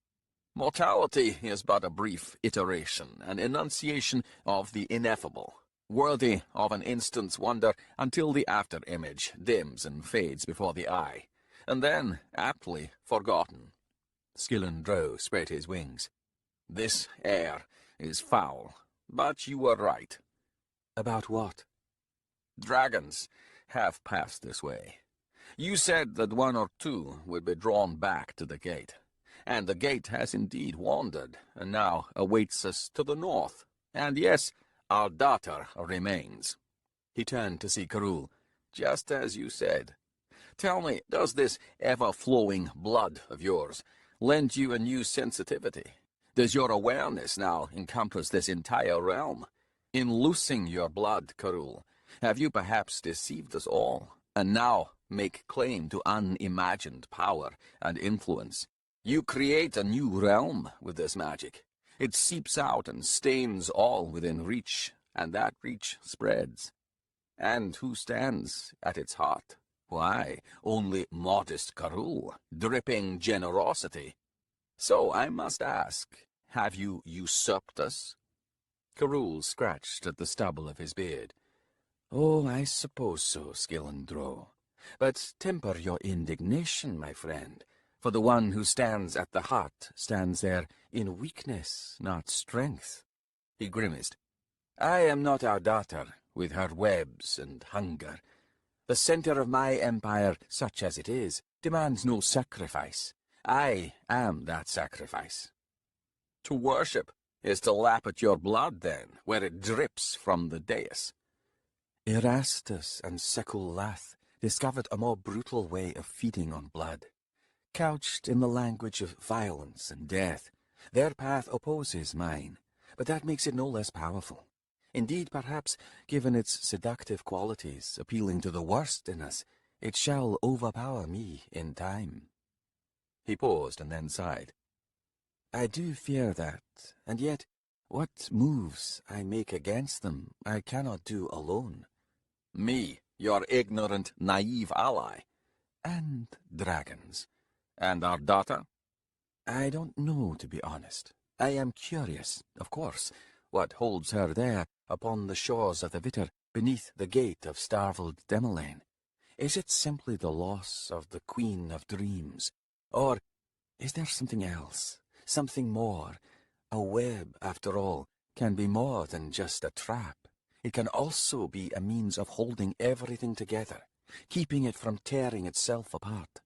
Mortality is but a brief iteration, an enunciation of the ineffable, worthy of an instant's wonder until the after-image dims and fades before the eye, and then aptly forgotten." Skillandro spread his wings. "This air is foul, but you were right." "About what?" "Dragons have passed this way. You said that 1 or 2 would be drawn back to the gate, and the gate has indeed wandered, and now awaits us to the north. And yes, our daughter remains." He turned to see Karul. "Just as you said. Tell me, does this ever-flowing blood of yours lend you a new sensitivity? Does your awareness now encompass this entire realm? In loosing your blood, Karul, have you perhaps deceived us all, and now make claim to unimagined power and influence? You create a new realm with this magic. It seeps out and stains all within reach, and that reach spreads. And who stands at its heart? Why, only modest Karul, dripping generosity. So I must ask, have you usurped us?" Karul scratched at the stubble of his beard. "Oh, I suppose so, Skillandro. But temper your indignation, my friend, for the one who stands at the heart stands there in weakness, not strength." He grimaced. "I am not our daughter, with her webs and hunger. The center of my empire, such as it is, demands no sacrifice. I am that sacrifice." "To worship is to lap at your blood, then, where it drips from the dais." Erastus and Sekul-Lath discovered a more brutal way of feeding on blood. Couched in the language of violence and death, their path opposes mine, but that makes it no less powerful. Indeed, perhaps, given its seductive qualities, appealing to the worst in us, it shall overpower me in time. He paused and then sighed. I do fear that, and yet what moves I make against them I cannot do alone. Me, your ignorant, naive ally. And dragons. And our daughter? I don't know, to be honest. I am curious, of course, what holds her there upon the shores of the Vitter, beneath the gate of starved Demolain. Is it simply the loss of the Queen of Dreams, or is there something else, something more? A web, after all, can be more than just a trap. It can also be a means of holding everything together, keeping it from tearing itself apart.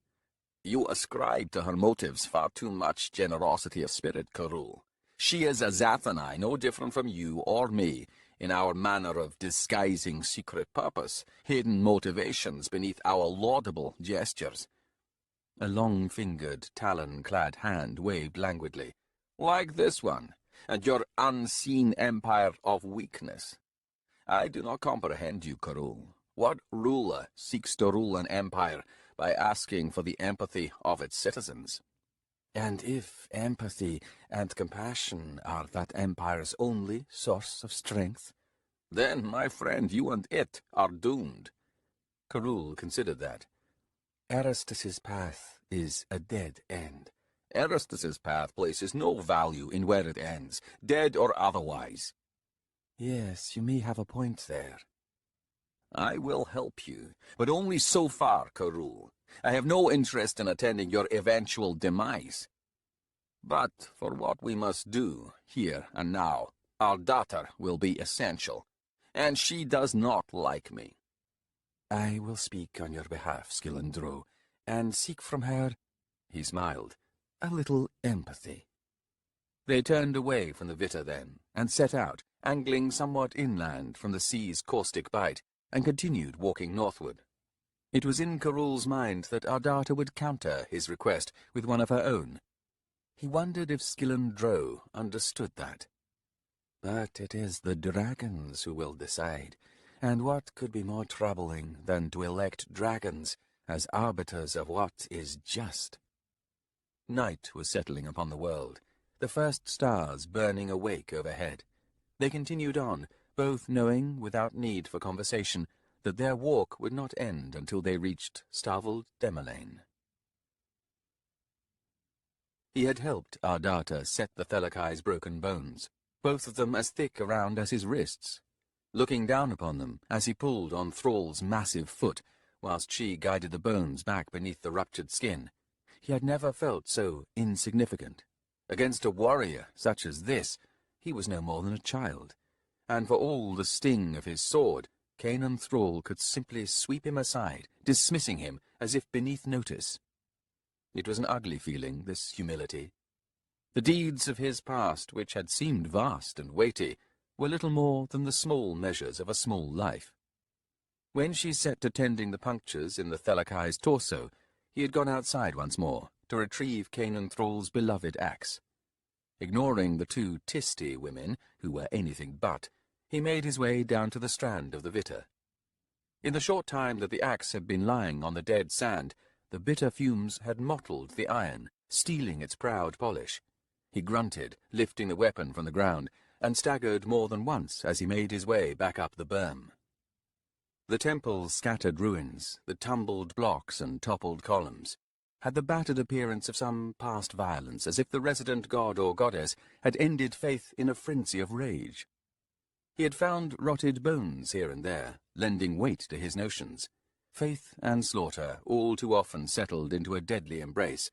You ascribe to her motives far too much generosity of spirit, Karul. She is a Zathanai, no different from you or me, in our manner of disguising secret purpose, hidden motivations beneath our laudable gestures. A long-fingered, talon-clad hand waved languidly. Like this one, and your unseen empire of weakness. I do not comprehend you, Karul. What ruler seeks to rule an empire by asking for the empathy of its citizens? And if empathy and compassion are that empire's only source of strength? Then, my friend, you and it are doomed. Karul considered that. Erastus's path is a dead end. Erastus's path places no value in where it ends, dead or otherwise. Yes, you may have a point there. I will help you, but only so far, Karul. I have no interest in attending your eventual demise. But for what we must do, here and now, our daughter will be essential, and she does not like me. I will speak on your behalf, Skillandro, and seek from her, he smiled, a little empathy. They turned away from the Vitter then, and set out, angling somewhat inland from the sea's caustic bite, and continued walking northward. It was in Karul's mind that Ardata would counter his request with one of her own. He wondered if Skillandro understood that. But it is the dragons who will decide, and what could be more troubling than to elect dragons as arbiters of what is just? Night was settling upon the world, the first stars burning awake overhead. They continued on, both knowing, without need for conversation, that their walk would not end until they reached starved Demolain. He had helped Ardata set the Thelakai's broken bones, both of them as thick around as his wrists. Looking down upon them as he pulled on Thrall's massive foot, whilst she guided the bones back beneath the ruptured skin, he had never felt so insignificant. Against a warrior such as this, he was no more than a child, and for all the sting of his sword, Kanan Thrall could simply sweep him aside, dismissing him as if beneath notice. It was an ugly feeling, this humility. The deeds of his past, which had seemed vast and weighty, were little more than the small measures of a small life. When she set to tending the punctures in the Thelakai's torso, he had gone outside once more to retrieve Kanan Thrall's beloved axe. Ignoring the two Tisti women, who were anything but, he made his way down to the strand of the Vitter. In the short time that the axe had been lying on the dead sand, the bitter fumes had mottled the iron, stealing its proud polish. He grunted, lifting the weapon from the ground, and staggered more than once as he made his way back up the berm. The temple's scattered ruins, the tumbled blocks and toppled columns, had the battered appearance of some past violence, as if the resident god or goddess had ended faith in a frenzy of rage. He had found rotted bones here and there, lending weight to his notions. Faith and slaughter all too often settled into a deadly embrace.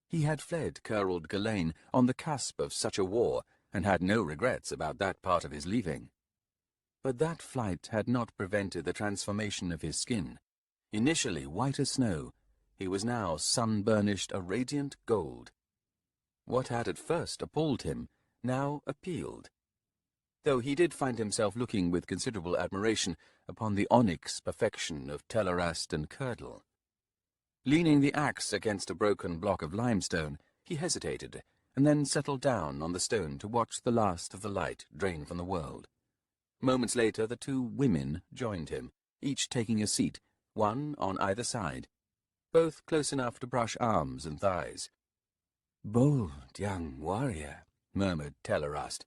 He had fled Curled Ghislaine on the cusp of such a war, and had no regrets about that part of his leaving. But that flight had not prevented the transformation of his skin. Initially white as snow, he was now sun-burnished a radiant gold. What had at first appalled him now appealed, though he did find himself looking with considerable admiration upon the onyx perfection of Telerast and Curdle. Leaning the axe against a broken block of limestone, he hesitated, and then settled down on the stone to watch the last of the light drain from the world. Moments later, the two women joined him, each taking a seat, one on either side, both close enough to brush arms and thighs. "Bold young warrior," murmured Telerast.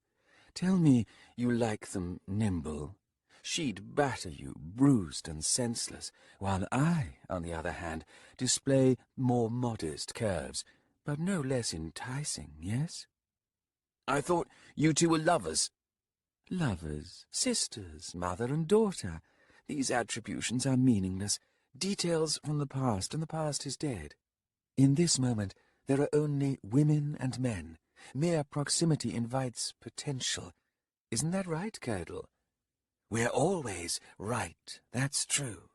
"tell me you like them nimble. She'd batter you, bruised and senseless, while I, on the other hand, display more modest curves, but no less enticing, yes?" "I thought you two were lovers." "Lovers, sisters, mother and daughter. These attributions are meaningless, details from the past, and the past is dead. In this moment, there are only women and men. Mere proximity invites potential. Isn't that right, Curdle?" "We're always right, that's true.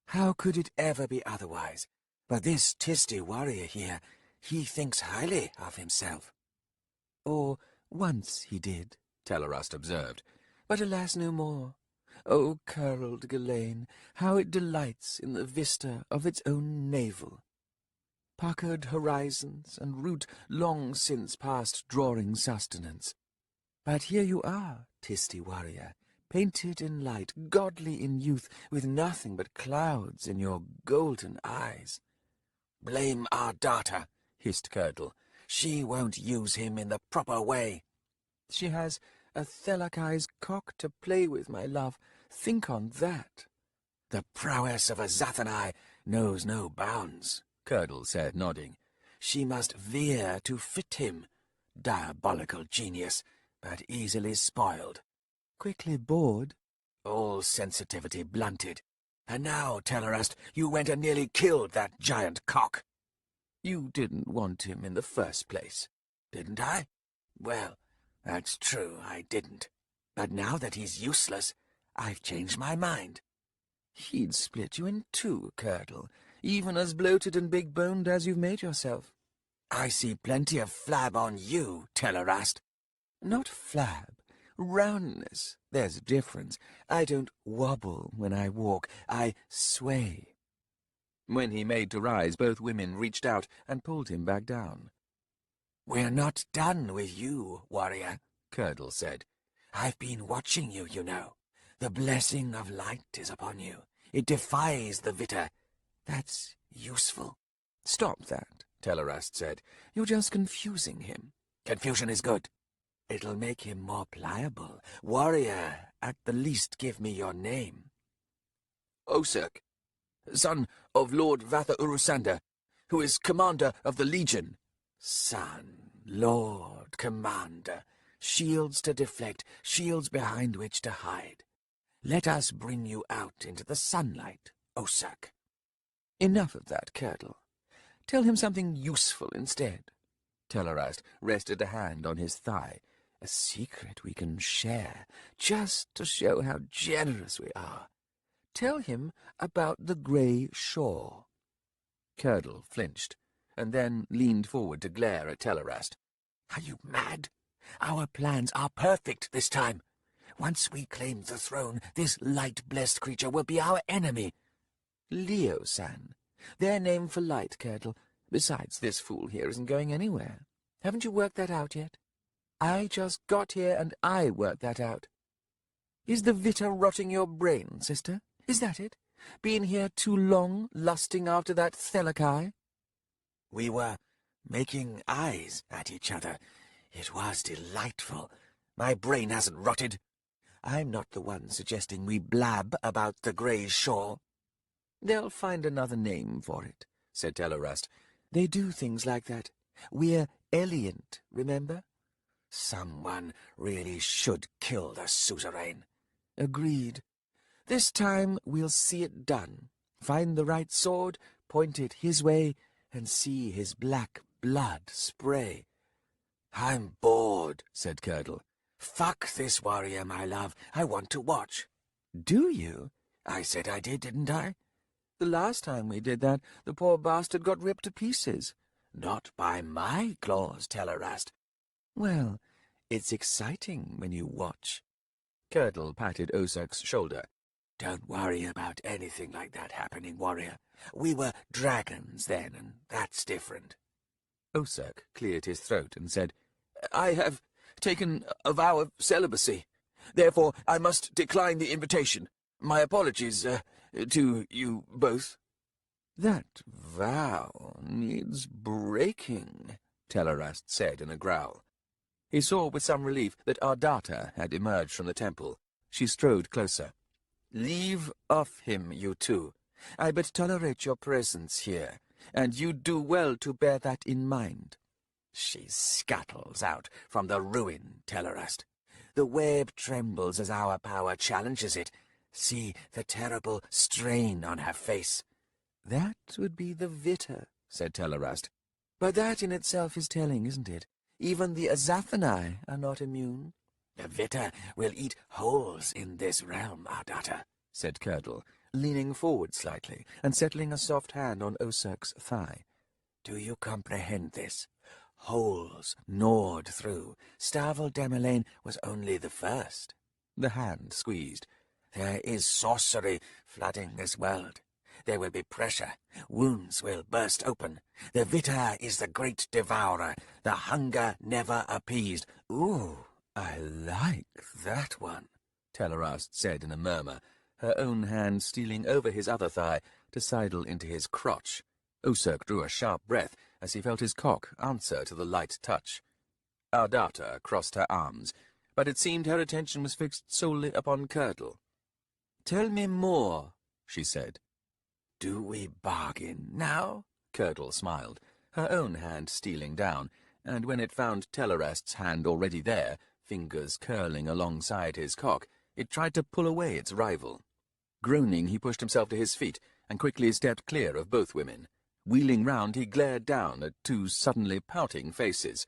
How could it ever be otherwise? But this Tisty warrior here, he thinks highly of himself." "Or once he did," Telerast observed, "but alas no more. O curled Ghislaine, how it delights in the vista of its own navel. Puckered horizons and root long since past drawing sustenance. But here you are, Tisty warrior, painted in light, godly in youth, with nothing but clouds in your golden eyes." "Blame our daughter," hissed Curdle. "She won't use him in the proper way." "She has a Thelakai's cock to play with, my love. Think on that." "The prowess of a Zathanai knows no bounds," Curdle said, nodding. "She must veer to fit him. Diabolical genius, but easily spoiled. Quickly bored. All sensitivity blunted. And now, Telerast, you went and nearly killed that giant cock." "You didn't want him in the first place." "Didn't I? Well, that's true, I didn't. But now that he's useless, I've changed my mind." "He'd split you in two, Curdle, even as bloated and big-boned as you've made yourself." "I see plenty of flab on you, Telerast." "Not flab. Roundness. There's a difference. I don't wobble when I walk. I sway." When he made to rise, both women reached out and pulled him back down. "We're not done with you, warrior," Curdle said. "I've been watching you, you know. The blessing of light is upon you. It defies the Vitter. That's useful." "Stop that," Telerast said. "You're just confusing him." "Confusion is good. It'll make him more pliable. Warrior, at the least give me your name." "Osak, son of Lord Vatha Urusanda, who is commander of the Legion." "Son, Lord, Commander, shields to deflect, shields behind which to hide. Let us bring you out into the sunlight, Osak." "Enough of that, Curdle. Tell him something useful instead." Telerast rested a hand on his thigh. "A secret we can share, just to show how generous we are. Tell him about the grey shore." Curdle flinched, and then leaned forward to glare at Telerast. "Are you mad? Our plans are perfect this time. Once we claim the throne, this light-blessed creature will be our enemy." "Leo-san. Their name for light, Curdle. Besides, this fool here isn't going anywhere. Haven't you worked that out yet? I just got here, and I worked that out. Is the Vitter rotting your brain, sister? Is that it? Been here too long, lusting after that Thelakai?" "We were making eyes at each other. It was delightful. My brain hasn't rotted. I'm not the one suggesting we blab about the grey shore." "They'll find another name for it," said Telerast. "They do things like that. We're Eliant, remember?" "Someone really should kill the suzerain." "Agreed. This time we'll see it done. Find the right sword, point it his way, and see his black blood spray." "I'm bored," said Curdle. "Fuck this warrior, my love. I want to watch." "Do you?" "I said I did, didn't I?" "The last time we did that, the poor bastard got ripped to pieces." "Not by my claws, Telerast." "Well, it's exciting when you watch." Curdle patted Osak's shoulder. "Don't worry about anything like that happening, warrior. We were dragons then, and that's different." Osak cleared his throat and said, "I have taken a vow of celibacy. Therefore, I must decline the invitation. My apologies, to you both." "That vow needs breaking," Telerast said in a growl. He saw with some relief that Ardata had emerged from the temple. She strode closer. "Leave off him, you two. I but tolerate your presence here, and you do well to bear that in mind." She scuttles out from the ruin, Telerast. The web trembles as our power challenges it. See the terrible strain on her face. "That would be the Vita," said Telerast. "But that in itself is telling, isn't it? Even the Azathanai are not immune." "The Vita will eat holes in this realm, Ardata," said Curdle, leaning forward slightly and settling a soft hand on Osirk's thigh. "Do you comprehend this? Holes gnawed through. Starvel Demelaine was only the first." The hand squeezed. "There is sorcery flooding this world. There will be pressure. Wounds will burst open. The Vita is the great devourer, the hunger never appeased." "Ooh, I like that one," Telerast said in a murmur, her own hand stealing over his other thigh to sidle into his crotch. Osirk drew a sharp breath as he felt his cock answer to the light touch. Ardata crossed her arms, but it seemed her attention was fixed solely upon Curdle. "Tell me more," she said. "Do we bargain now?" Curdle smiled, her own hand stealing down, and when it found Telerast's hand already there, fingers curling alongside his cock, it tried to pull away its rival. Groaning, he pushed himself to his feet and quickly stepped clear of both women. Wheeling round, he glared down at two suddenly pouting faces.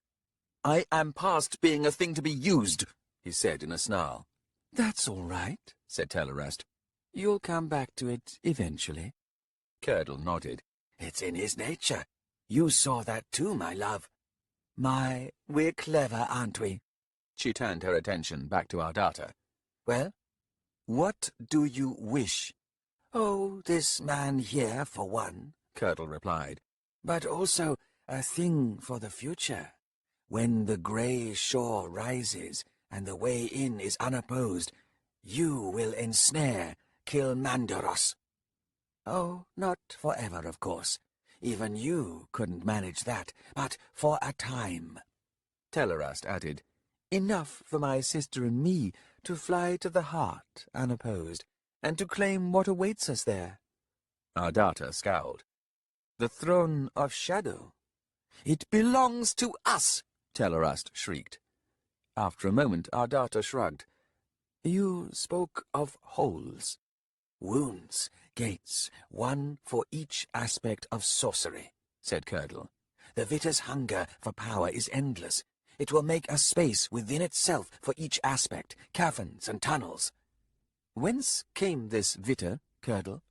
"I am past being a thing to be used," he said in a snarl. "That's all right," said Telerast. "You'll come back to it eventually." Curdle nodded. "It's in his nature. You saw that too, my love. We're clever, aren't we?" She turned her attention back to Ardata. "Well?" "What do you wish?" "Oh, this man here, for one," Curdle replied. "but also a thing for the future. When the grey shore rises and the way in is unopposed, you will ensnare Kilmandaros. Oh, not forever, of course. Even you couldn't manage that, but for a time." Telerast added, "Enough for my sister and me to fly to the heart unopposed, and to claim what awaits us there." Ardata scowled. "The throne of shadow." "It belongs to us!" Telerast shrieked. After a moment, Ardata shrugged. "You spoke of holes. Wounds, gates, one for each aspect of sorcery," said Curdle. "The Vita's hunger for power is endless. It will make a space within itself for each aspect, caverns and tunnels." "Whence came this Vita, Curdle?"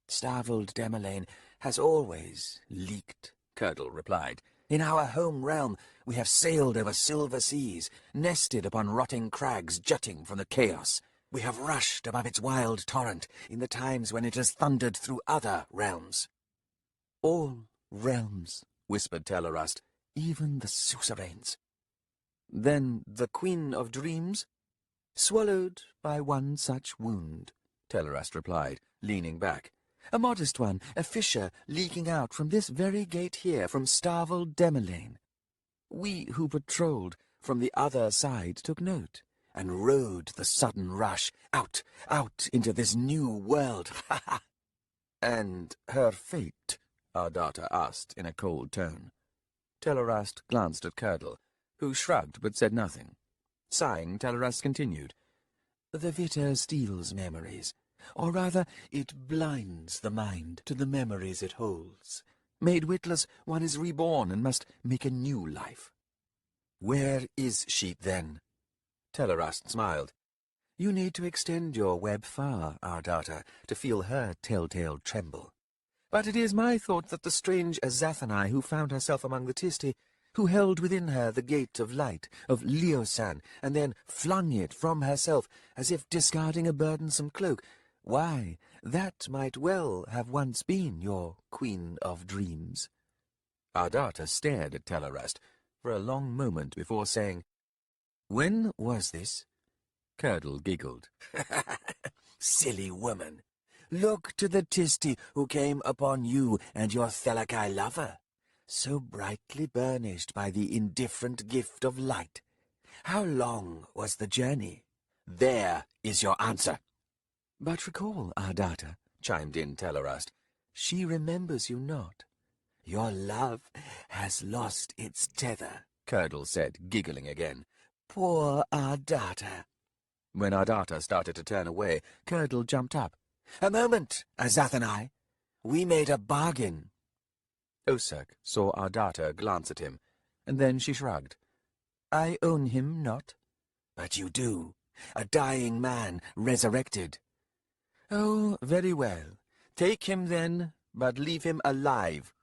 "Starveled Demelaine has always leaked," Curdle replied. "In our home realm we have sailed over silver seas, nested upon rotting crags jutting from the chaos. We have rushed above its wild torrent in the times when it has thundered through other realms." "All realms," whispered Telerast, "Even the suzerains." "Then the Queen of Dreams?" "Swallowed by one such wound," Telerast replied, leaning back. "A modest one, a fissure leaking out from this very gate here, from Starvel Demelaine. We who patrolled from the other side took note, and rode the sudden rush out into this new world. Ha ha!" "And her fate?" Ardata asked in a cold tone. Telerast glanced at Curdle, who shrugged but said nothing. Sighing, Telerast continued. "The Vita steals memories, or rather, it blinds the mind to the memories it holds. Made witless, one is reborn and must make a new life." "Where is she, then?" Telerast smiled. "You need to extend your web far, Ardata, to feel her telltale tremble. But it is my thought that the strange Azathanai who found herself among the Tisti, who held within her the gate of light, of Leosan, and then flung it from herself, as if discarding a burdensome cloak, why, that might well have once been your Queen of Dreams." Ardata stared at Telerast for a long moment before saying, "When was this?" Curdle giggled. Silly woman. Look to the Tisti who came upon you and your Thalakai lover, so brightly burnished by the indifferent gift of light. How long was the journey? There is your answer. But recall, Ardata, chimed in Telerast. She remembers you not. Your love has lost its tether, Curdle said, giggling again. Poor Ardata. When Ardata started to turn away, Curdle jumped up. A moment, Azathanai. We made a bargain. Osak saw Ardata glance at him, and then she shrugged. I own him not. But you do. A dying man resurrected. Oh, very well. Take him then, but leave him alive.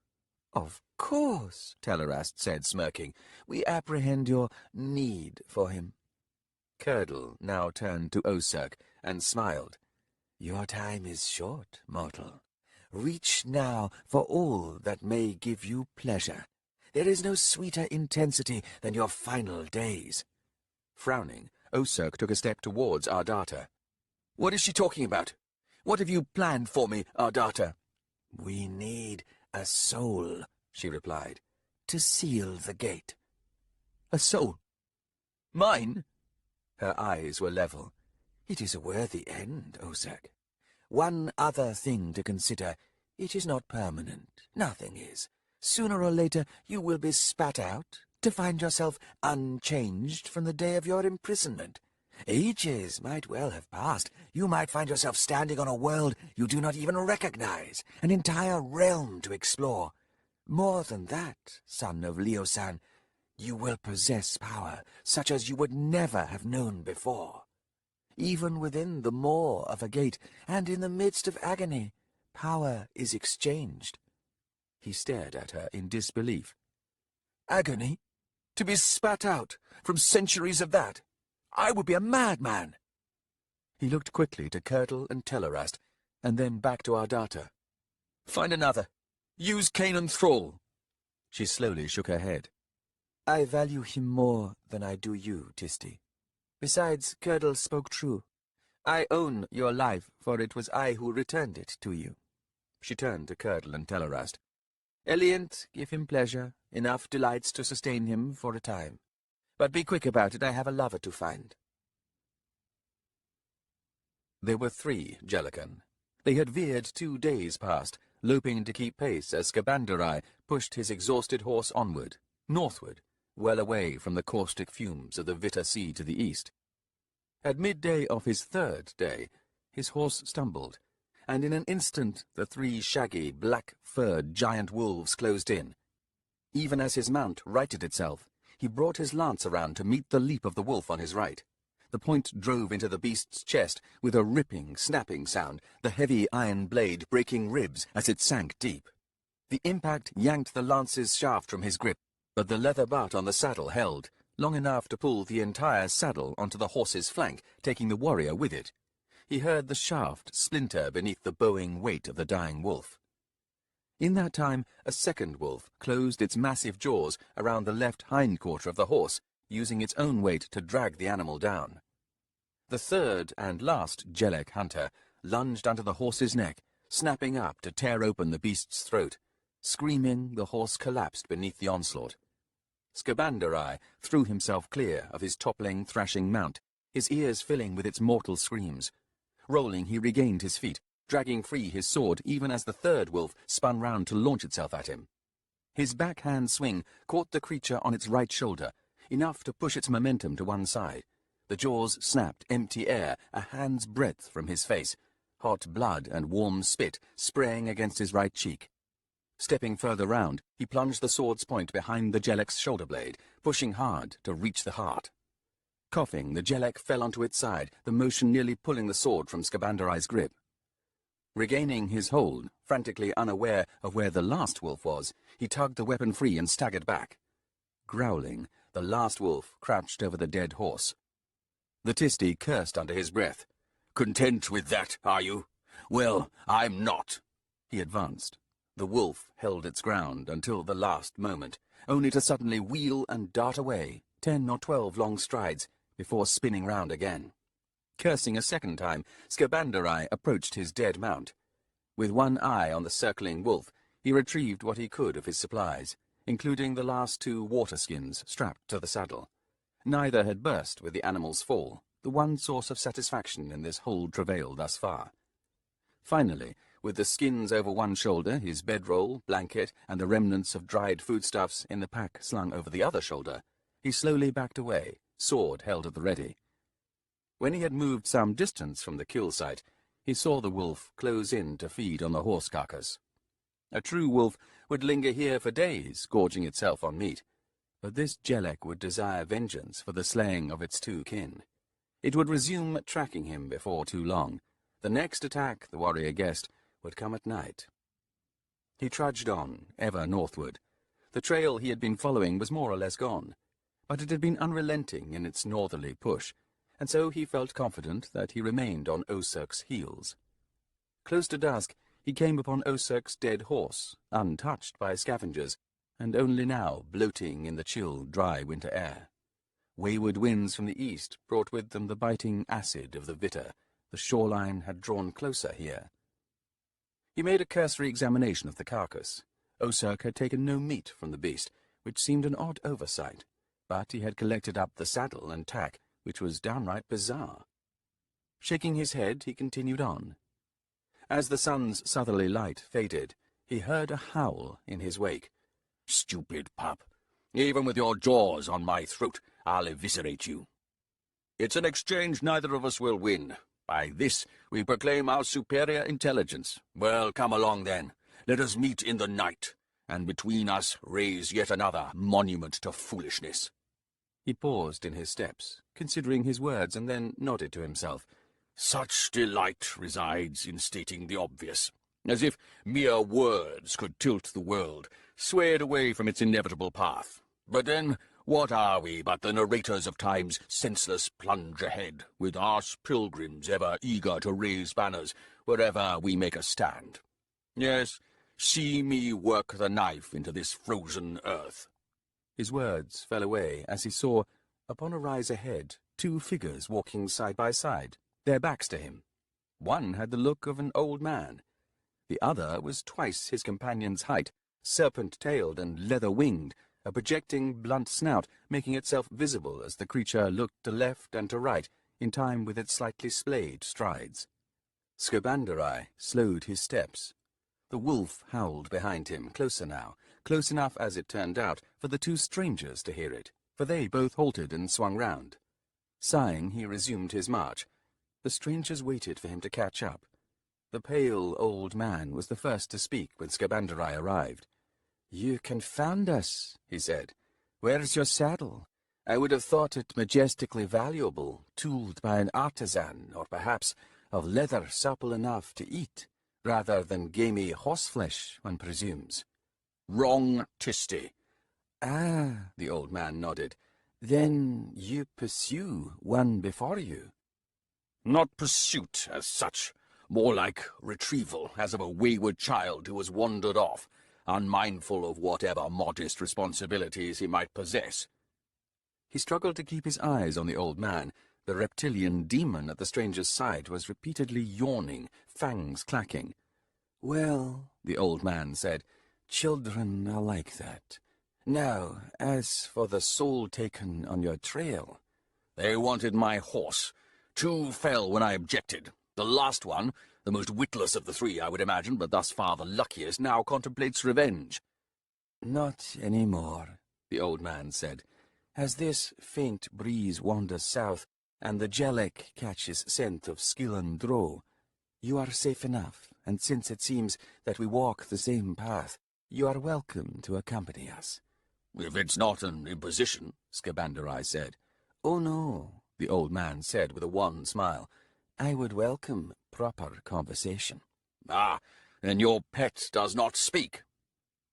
Of course, Telerast said, smirking. We apprehend your need for him. Curdle now turned to Osak and smiled. Your time is short, mortal. Reach now for all that may give you pleasure. There is no sweeter intensity than your final days. Frowning, Osak took a step towards Ardata. What is she talking about? What have you planned for me, Ardata? We need a soul, she replied, to seal the gate. A soul? Mine? Her eyes were level. It is a worthy end, Osak. One other thing to consider. It is not permanent. Nothing is. Sooner or later you will be spat out, to find yourself unchanged from the day of your imprisonment. Ages might well have passed. You might find yourself standing on a world you do not even recognize, an entire realm to explore. More than that, son of Leo-san, you will possess power such as you would never have known before. Even within the maw of a gate, and in the midst of agony, power is exchanged. He stared at her in disbelief. Agony? To be spat out from centuries of that? I would be a madman. He looked quickly to Curdle and Telerast, and then back to Ardata. Find another. Use Canaan Thrall. She slowly shook her head. I value him more than I do you, Tisti. Besides, Curdle spoke true. I own your life, for it was I who returned it to you. She turned to Curdle and Telerast. Eliant, give him pleasure, enough delights to sustain him for a time. But be quick about it, I have a lover to find. There were 3 Jellican. They had veered 2 days past, loping to keep pace as Skabandarai pushed his exhausted horse onward, northward, well away from the caustic fumes of the Vita Sea to the east. At midday of his 3rd day, his horse stumbled, and in an instant the 3 shaggy, black-furred giant wolves closed in. Even as his mount righted itself, he brought his lance around to meet the leap of the wolf on his right. The point drove into the beast's chest with a ripping, snapping sound, the heavy iron blade breaking ribs as it sank deep. The impact yanked the lance's shaft from his grip, but the leather butt on the saddle held, long enough to pull the entire saddle onto the horse's flank, taking the warrior with it. He heard the shaft splinter beneath the bowing weight of the dying wolf. In that time, a second wolf closed its massive jaws around the left hindquarter of the horse, using its own weight to drag the animal down. The 3rd and last Jelek hunter lunged under the horse's neck, snapping up to tear open the beast's throat. Screaming, the horse collapsed beneath the onslaught. Skabandarai threw himself clear of his toppling, thrashing mount, his ears filling with its mortal screams. Rolling, he regained his feet, dragging free his sword even as the 3rd wolf spun round to launch itself at him. His backhand swing caught the creature on its right shoulder, enough to push its momentum to one side. The jaws snapped empty air a hand's breadth from his face, hot blood and warm spit spraying against his right cheek. Stepping further round, he plunged the sword's point behind the Jelek's shoulder blade, pushing hard to reach the heart. Coughing, the Jelek fell onto its side, the motion nearly pulling the sword from Skabandarai's grip. Regaining his hold, frantically unaware of where the last wolf was, he tugged the weapon free and staggered back. Growling, the last wolf crouched over the dead horse. The Tisti cursed under his breath. Content with that, are you? Well, I'm not. He advanced. The wolf held its ground until the last moment, only to suddenly wheel and dart away, 10 or 12 long strides, before spinning round again. Cursing a second time, Scabanderai approached his dead mount. With one eye on the circling wolf, he retrieved what he could of his supplies, including the last 2 water skins strapped to the saddle. Neither had burst with the animal's fall, the one source of satisfaction in this whole travail thus far. Finally, with the skins over one shoulder, his bedroll, blanket, and the remnants of dried foodstuffs in the pack slung over the other shoulder, he slowly backed away, sword held at the ready. When he had moved some distance from the kill site, he saw the wolf close in to feed on the horse carcass. A true wolf would linger here for days, gorging itself on meat, but this Jelek would desire vengeance for the slaying of its 2 kin. It would resume tracking him before too long. The next attack, the warrior guessed, would come at night. He trudged on, ever northward. The trail he had been following was more or less gone, but it had been unrelenting in its northerly push, and so he felt confident that he remained on Osurk's heels. Close to dusk, he came upon Osurk's dead horse, untouched by scavengers, and only now bloating in the chill, dry winter air. Wayward winds from the east brought with them the biting acid of the Vitter. The shoreline had drawn closer here. He made a cursory examination of the carcass. Osurk had taken no meat from the beast, which seemed an odd oversight, but he had collected up the saddle and tack, which was downright bizarre. Shaking his head, he continued on. As the sun's southerly light faded, he heard a howl in his wake. "Stupid pup! Even with your jaws on my throat, I'll eviscerate you. It's an exchange neither of us will win. By this we proclaim our superior intelligence. Well, come along then. Let us meet in the night, and between us raise yet another monument to foolishness." He paused in his steps, considering his words, and then nodded to himself. Such delight resides in stating the obvious, as if mere words could tilt the world, sway it away from its inevitable path. But then, what are we but the narrators of time's senseless plunge ahead, with us pilgrims ever eager to raise banners wherever we make a stand? Yes, see me work the knife into this frozen earth. His words fell away as he saw, upon a rise ahead, 2 figures walking side by side, their backs to him. One had the look of an old man. The other was twice his companion's height, serpent-tailed and leather-winged, a projecting blunt snout making itself visible as the creature looked to left and to right, in time with its slightly splayed strides. Scabanderai slowed his steps. The wolf howled behind him, closer now, close enough, as it turned out, for the 2 strangers to hear it, for they both halted and swung round. Sighing, he resumed his march. The strangers waited for him to catch up. The pale old man was the first to speak when Scabanderai arrived. "You confound us," he said. "Where's your saddle? I would have thought it majestically valuable, tooled by an artisan, or perhaps of leather supple enough to eat, rather than gamey horseflesh, one presumes." "Wrong, Tisty." "Ah," the old man nodded. "Then you pursue one before you." "Not pursuit as such, more like retrieval, as of a wayward child who has wandered off, unmindful of whatever modest responsibilities he might possess." He struggled to keep his eyes on the old man. The reptilian demon at the stranger's side was repeatedly yawning, fangs clacking. "Well," the old man said, "children are like that. Now, as for the soul taken on your trail—" "They wanted my horse. 2 fell when I objected. The last one, the most witless of the 3, I would imagine, but thus far the luckiest, now contemplates revenge." "Not any more," the old man said. "As this faint breeze wanders south, and the Jelek catches scent of Skillen Drow, you are safe enough, and since it seems that we walk the same path, you are welcome to accompany us." "If it's not an imposition," Scabanderai said. "Oh, no," the old man said with a wan smile. "I would welcome proper conversation." "Ah, then your pet does not speak."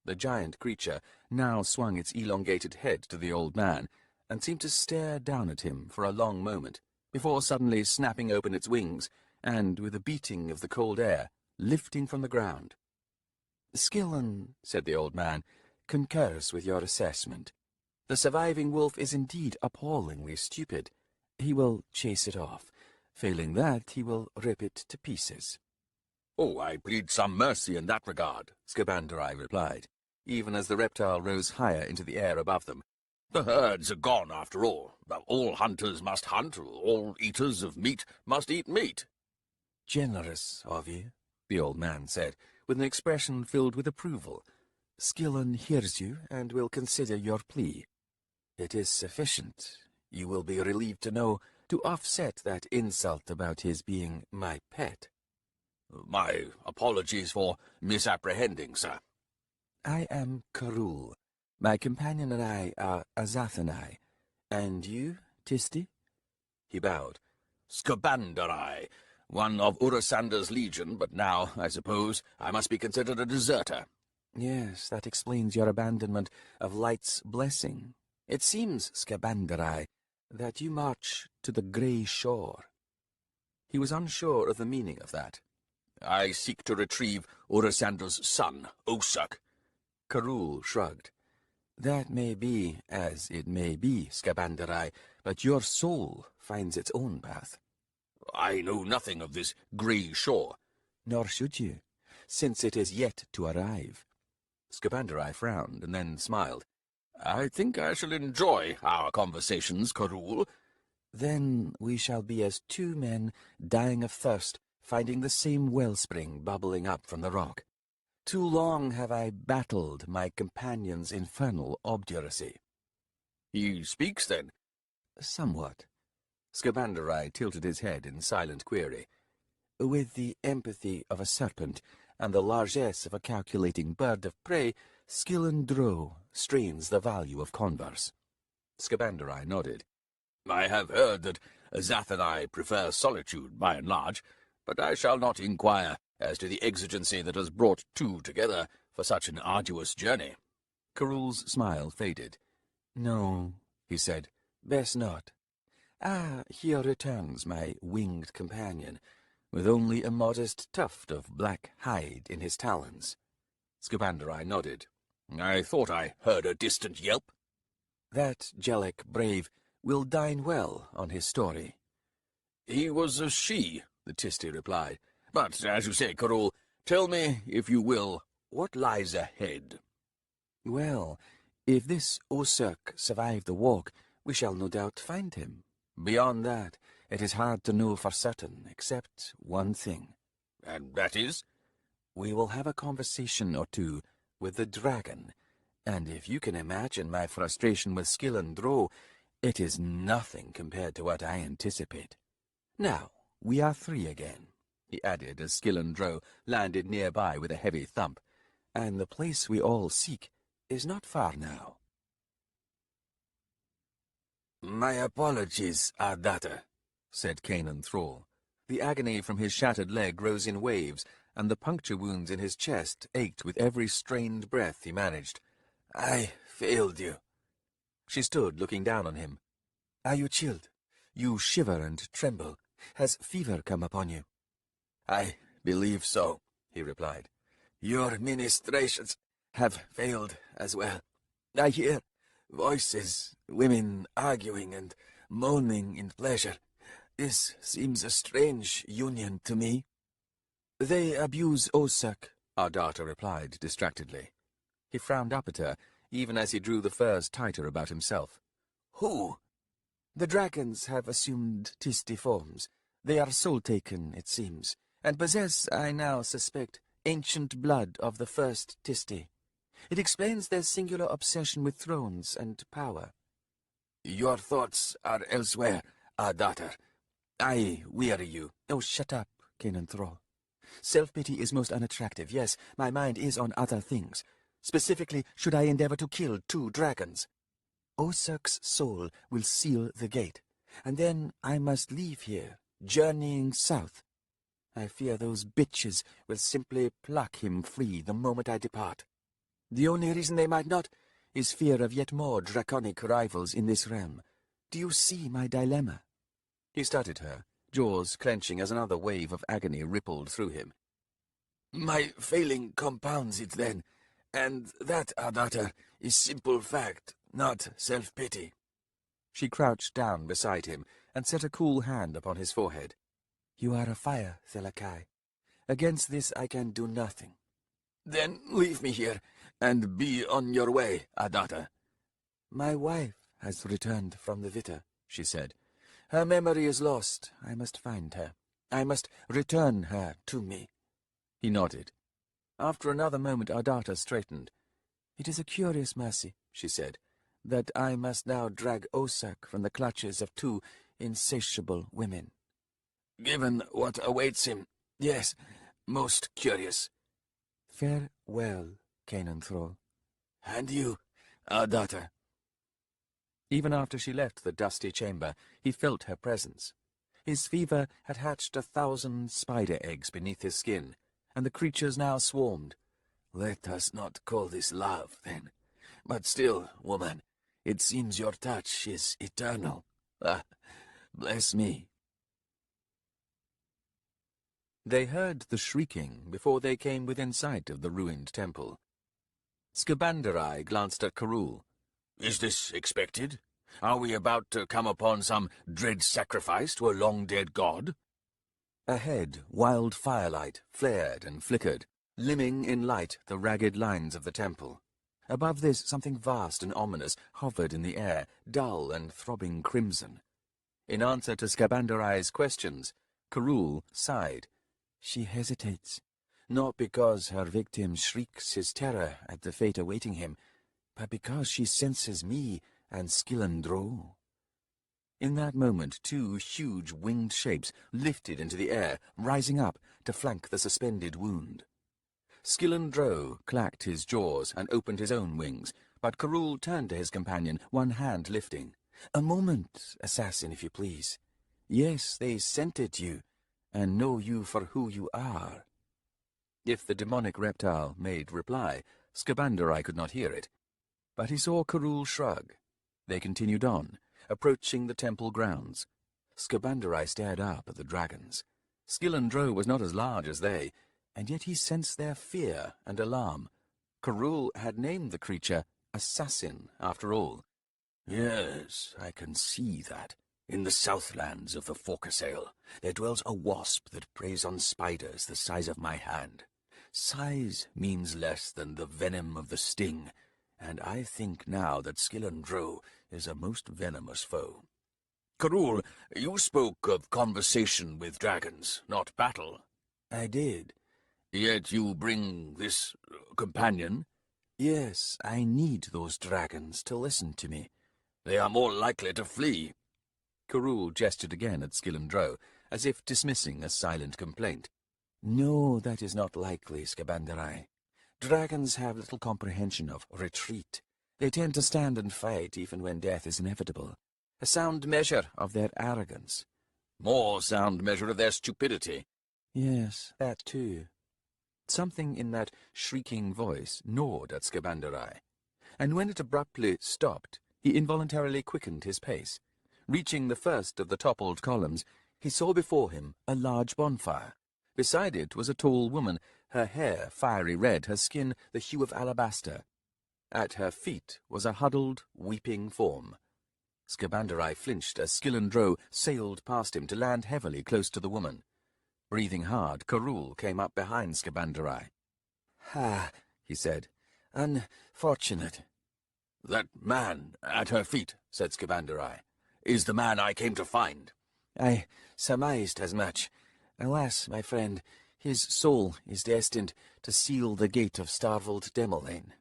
The giant creature now swung its elongated head to the old man, and seemed to stare down at him for a long moment, before suddenly snapping open its wings, and, with a beating of the cold air, lifting from the ground. "Skillen," said the old man, "concurs with your assessment. The surviving wolf is indeed appallingly stupid. He will chase it off. Failing that, he will rip it to pieces. Oh, I plead some mercy in that regard, Scabanderai replied, even as the reptile rose higher into the air above them. The herds are gone, after all. All hunters must hunt, all eaters of meat must eat meat. Generous of you, the old man said, with an expression filled with approval. Skillen hears you and will consider your plea. It is sufficient, you will be relieved to know, to offset that insult about his being my pet. My apologies for misapprehending, sir. I am Karul. My companion and I are Azathanai. And you, Tisti? He bowed. Scabanderai, one of Urasander's legion, but now, I suppose, I must be considered a deserter. Yes, that explains your abandonment of Light's blessing. It seems, Scabanderai, that you march to the grey shore. He was unsure of the meaning of that. I seek to retrieve Urasander's son, Osak. Karul shrugged. That may be as it may be, Scabanderai, but your soul finds its own path. I know nothing of this grey shore. Nor should you, since it is yet to arrive. Scabanderai frowned and then smiled. I think I shall enjoy our conversations, Karul. Then we shall be as two men dying of thirst, finding the same wellspring bubbling up from the rock. Too long have I battled my companion's infernal obduracy. He speaks, then? Somewhat. Scabanderai tilted his head in silent query. With the empathy of a serpent and the largesse of a calculating bird of prey, Skillen Dro strains the value of converse. Scabanderai nodded. I have heard that Azathanai prefer solitude by and large, but I shall not inquire as to the exigency that has brought two together for such an arduous journey. Karul's smile faded. No, he said, best not. Ah, here returns my winged companion, with only a modest tuft of black hide in his talons. Scabanderai nodded. I thought I heard a distant yelp. That Jellic brave will dine well on his story. He was a she, the Tisti replied. But, as you say, Karul, tell me, if you will, what lies ahead? Well, if this Osak survived the walk, we shall no doubt find him. Beyond that, it is hard to know for certain, except one thing. And that is? We will have a conversation or two with the dragon, and if you can imagine my frustration with Skillen Dro, it is nothing compared to what I anticipate. Now, we are three again, he added as Skillen Dro landed nearby with a heavy thump, and the place we all seek is not far now. My apologies, Ardata, said Kanan Thrall. The agony from his shattered leg rose in waves, and the puncture wounds in his chest ached with every strained breath he managed. I failed you. She stood looking down on him. Are you chilled? You shiver and tremble. Has fever come upon you? I believe so, he replied. Your ministrations have failed as well. I hear voices, women arguing and moaning in pleasure. This seems a strange union to me. They abuse Osak, Ardata replied distractedly. He frowned up at her, even as he drew the furs tighter about himself. Who? The dragons have assumed Tisti forms. They are soul-taken, it seems, and possess, I now suspect, ancient blood of the first Tisti. It explains their singular obsession with thrones and power. Your thoughts are elsewhere, Ardata. I weary you. Oh, shut up, Kanan Thrall. Self-pity is most unattractive, yes, my mind is on other things. Specifically, should I endeavor to kill two dragons? Osak's soul will seal the gate, and then I must leave here, journeying south. I fear those bitches will simply pluck him free the moment I depart. The only reason they might not is fear of yet more draconic rivals in this realm. Do you see my dilemma? He studied her, jaws clenching as another wave of agony rippled through him. My failing compounds it then, and that, Ardata, is simple fact, not self-pity. She crouched down beside him and set a cool hand upon his forehead. You are a fire, Thelakai. Against this I can do nothing. Then leave me here, and be on your way, Adata. My wife has returned from the Vita, she said. Her memory is lost. I must find her. I must return her to me. He nodded. After another moment, Ardata straightened. It is a curious mercy, she said, that I must now drag Osak from the clutches of two insatiable women. Given what awaits him, yes, most curious. Farewell, Canaan Thrall. And you, Ardata. Even after she left the dusty chamber, he felt her presence. His fever had hatched 1,000 spider eggs beneath his skin, and the creatures now swarmed. Let us not call this love, then. But still, woman, it seems your touch is eternal. Ah, bless me. They heard the shrieking before they came within sight of the ruined temple. Skabandarai glanced at Karul. Is this expected? Are we about to come upon some dread sacrifice to a long-dead god? Ahead, wild firelight flared and flickered, limning in light the ragged lines of the temple. Above this, something vast and ominous hovered in the air, dull and throbbing crimson. In answer to Skabandarai's questions, Karul sighed. She hesitates, not because her victim shrieks his terror at the fate awaiting him, but because she senses me and Skillandro. In that moment, two huge winged shapes lifted into the air, rising up to flank the suspended wound. Skillandro clacked his jaws and opened his own wings, but Karul turned to his companion, one hand lifting. A moment, assassin, if you please. Yes, they scented you, and know you for who you are. If the demonic reptile made reply, Skabandarai could not hear it, but he saw Karul shrug. They continued on, approaching the temple grounds. Skabandarai stared up at the dragons. Skillandro was not as large as they, and yet he sensed their fear and alarm. Karul had named the creature Assassin, after all. Yes, I can see that. In the southlands of the Forcasail, there dwells a wasp that preys on spiders the size of my hand. Size means less than the venom of the sting, and I think now that Skillandro is a most venomous foe. Karul, you spoke of conversation with dragons, not battle. I did. Yet you bring this companion? Yes, I need those dragons to listen to me. They are more likely to flee. Karul gestured again at Skillandro, as if dismissing a silent complaint. No, that is not likely, Skabandarai. Dragons have little comprehension of retreat. They tend to stand and fight even when death is inevitable. A sound measure of their arrogance. More sound measure of their stupidity. Yes, that too. Something in that shrieking voice gnawed at Skabandarai, and when it abruptly stopped, he involuntarily quickened his pace. Reaching the first of the toppled columns, he saw before him a large bonfire. Beside it was a tall woman, her hair fiery red, her skin the hue of alabaster. At her feet was a huddled, weeping form. Skabandarai flinched as Skillandro sailed past him to land heavily close to the woman. Breathing hard, Karul came up behind Skabandarai. "Ah," he said. "Unfortunate." That man at her feet, said Skabandarai, is the man I came to find. I surmised as much. Alas, my friend, his soul is destined to seal the gate of starveled Demolain.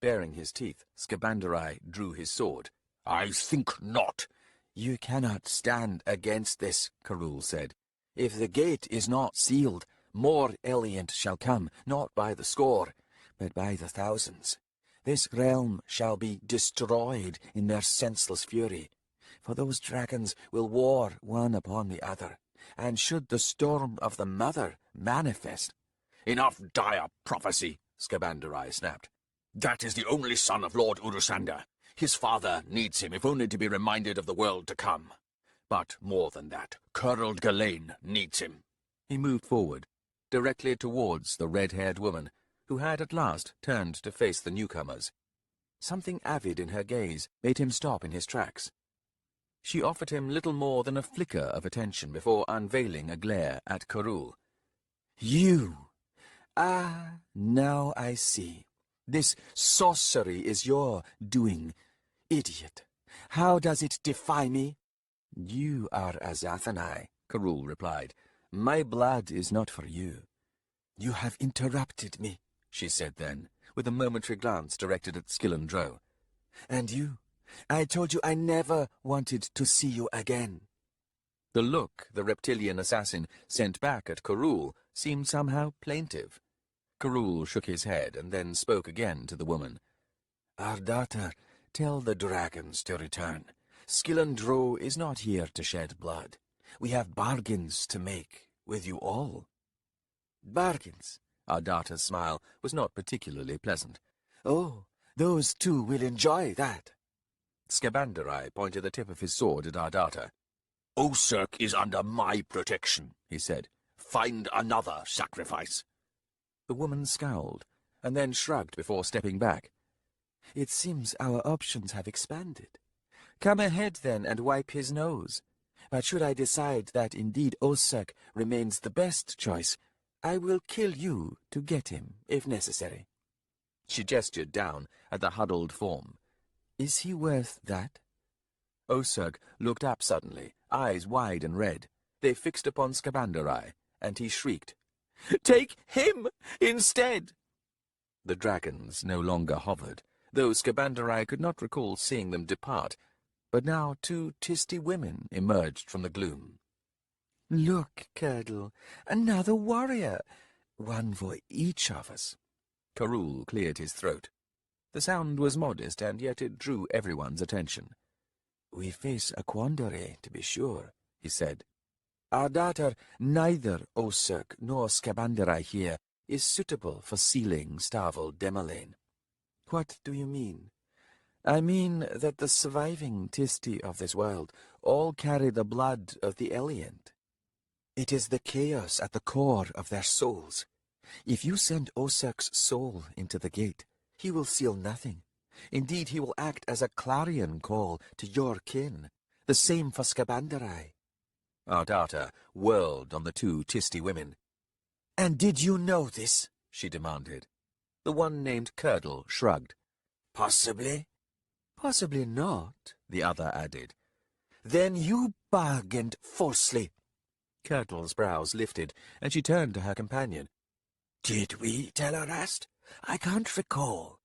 Baring his teeth, Skabandarai drew his sword. I think not. You cannot stand against this, Karul said. If the gate is not sealed, more Eliant shall come, not by the score, but by the thousands. This realm shall be destroyed in their senseless fury, for those dragons will war one upon the other, and should the storm of the Mother manifest— Enough dire prophecy, Skabandarai snapped. That is the only son of Lord Urusanda. His father needs him, if only to be reminded of the world to come. But more than that, Curled Ghislaine needs him. He moved forward, directly towards the red-haired woman, who had at last turned to face the newcomers. Something avid in her gaze made him stop in his tracks. She offered him little more than a flicker of attention before unveiling a glare at Karul. You! Ah, now I see. This sorcery is your doing. Idiot! How does it defy me? You are a Zathanai, Karul replied. My blood is not for you. You have interrupted me, she said then, with a momentary glance directed at Skillandro. And you? I told you I never wanted to see you again. The look the reptilian assassin sent back at Karul seemed somehow plaintive. Karul shook his head and then spoke again to the woman. Our daughter, tell the dragons to return. Skillandro is not here to shed blood. We have bargains to make with you all. Bargains? Our daughter's smile was not particularly pleasant. Oh, those two will enjoy that. Skabandarai pointed the tip of his sword at our daughter. Osurk is under my protection, he said. Find another sacrifice. The woman scowled, and then shrugged before stepping back. It seems our options have expanded. Come ahead, then, and wipe his nose. But should I decide that indeed Osurk remains the best choice, I will kill you to get him, if necessary. She gestured down at the huddled form. Is he worth that? Osurk looked up suddenly, eyes wide and red. They fixed upon Skabandarai, and he shrieked, "Take him instead!" The dragons no longer hovered, though Skabandarai could not recall seeing them depart, but now two tisty women emerged from the gloom. Look, Curdle, another warrior, one for each of us. Karul cleared his throat. The sound was modest, and yet it drew everyone's attention. We face a quandary, to be sure, he said. Our daughter, neither Osurk nor Skabandarai here, is suitable for sealing Starvel Demalain. What do you mean? I mean that the surviving Tisti of this world all carry the blood of the Elient. It is the chaos at the core of their souls. If you send Osurk's soul into the gate, he will seal nothing. Indeed, he will act as a clarion call to your kin. The same for Skabandarai. Our daughter whirled on the two Tisti women. And did you know this? She demanded. The one named Curdle shrugged. Possibly. Possibly not, the other added. Then you bargained falsely. Curdle's brows lifted, and she turned to her companion. Did we, Telerast? I can't recall.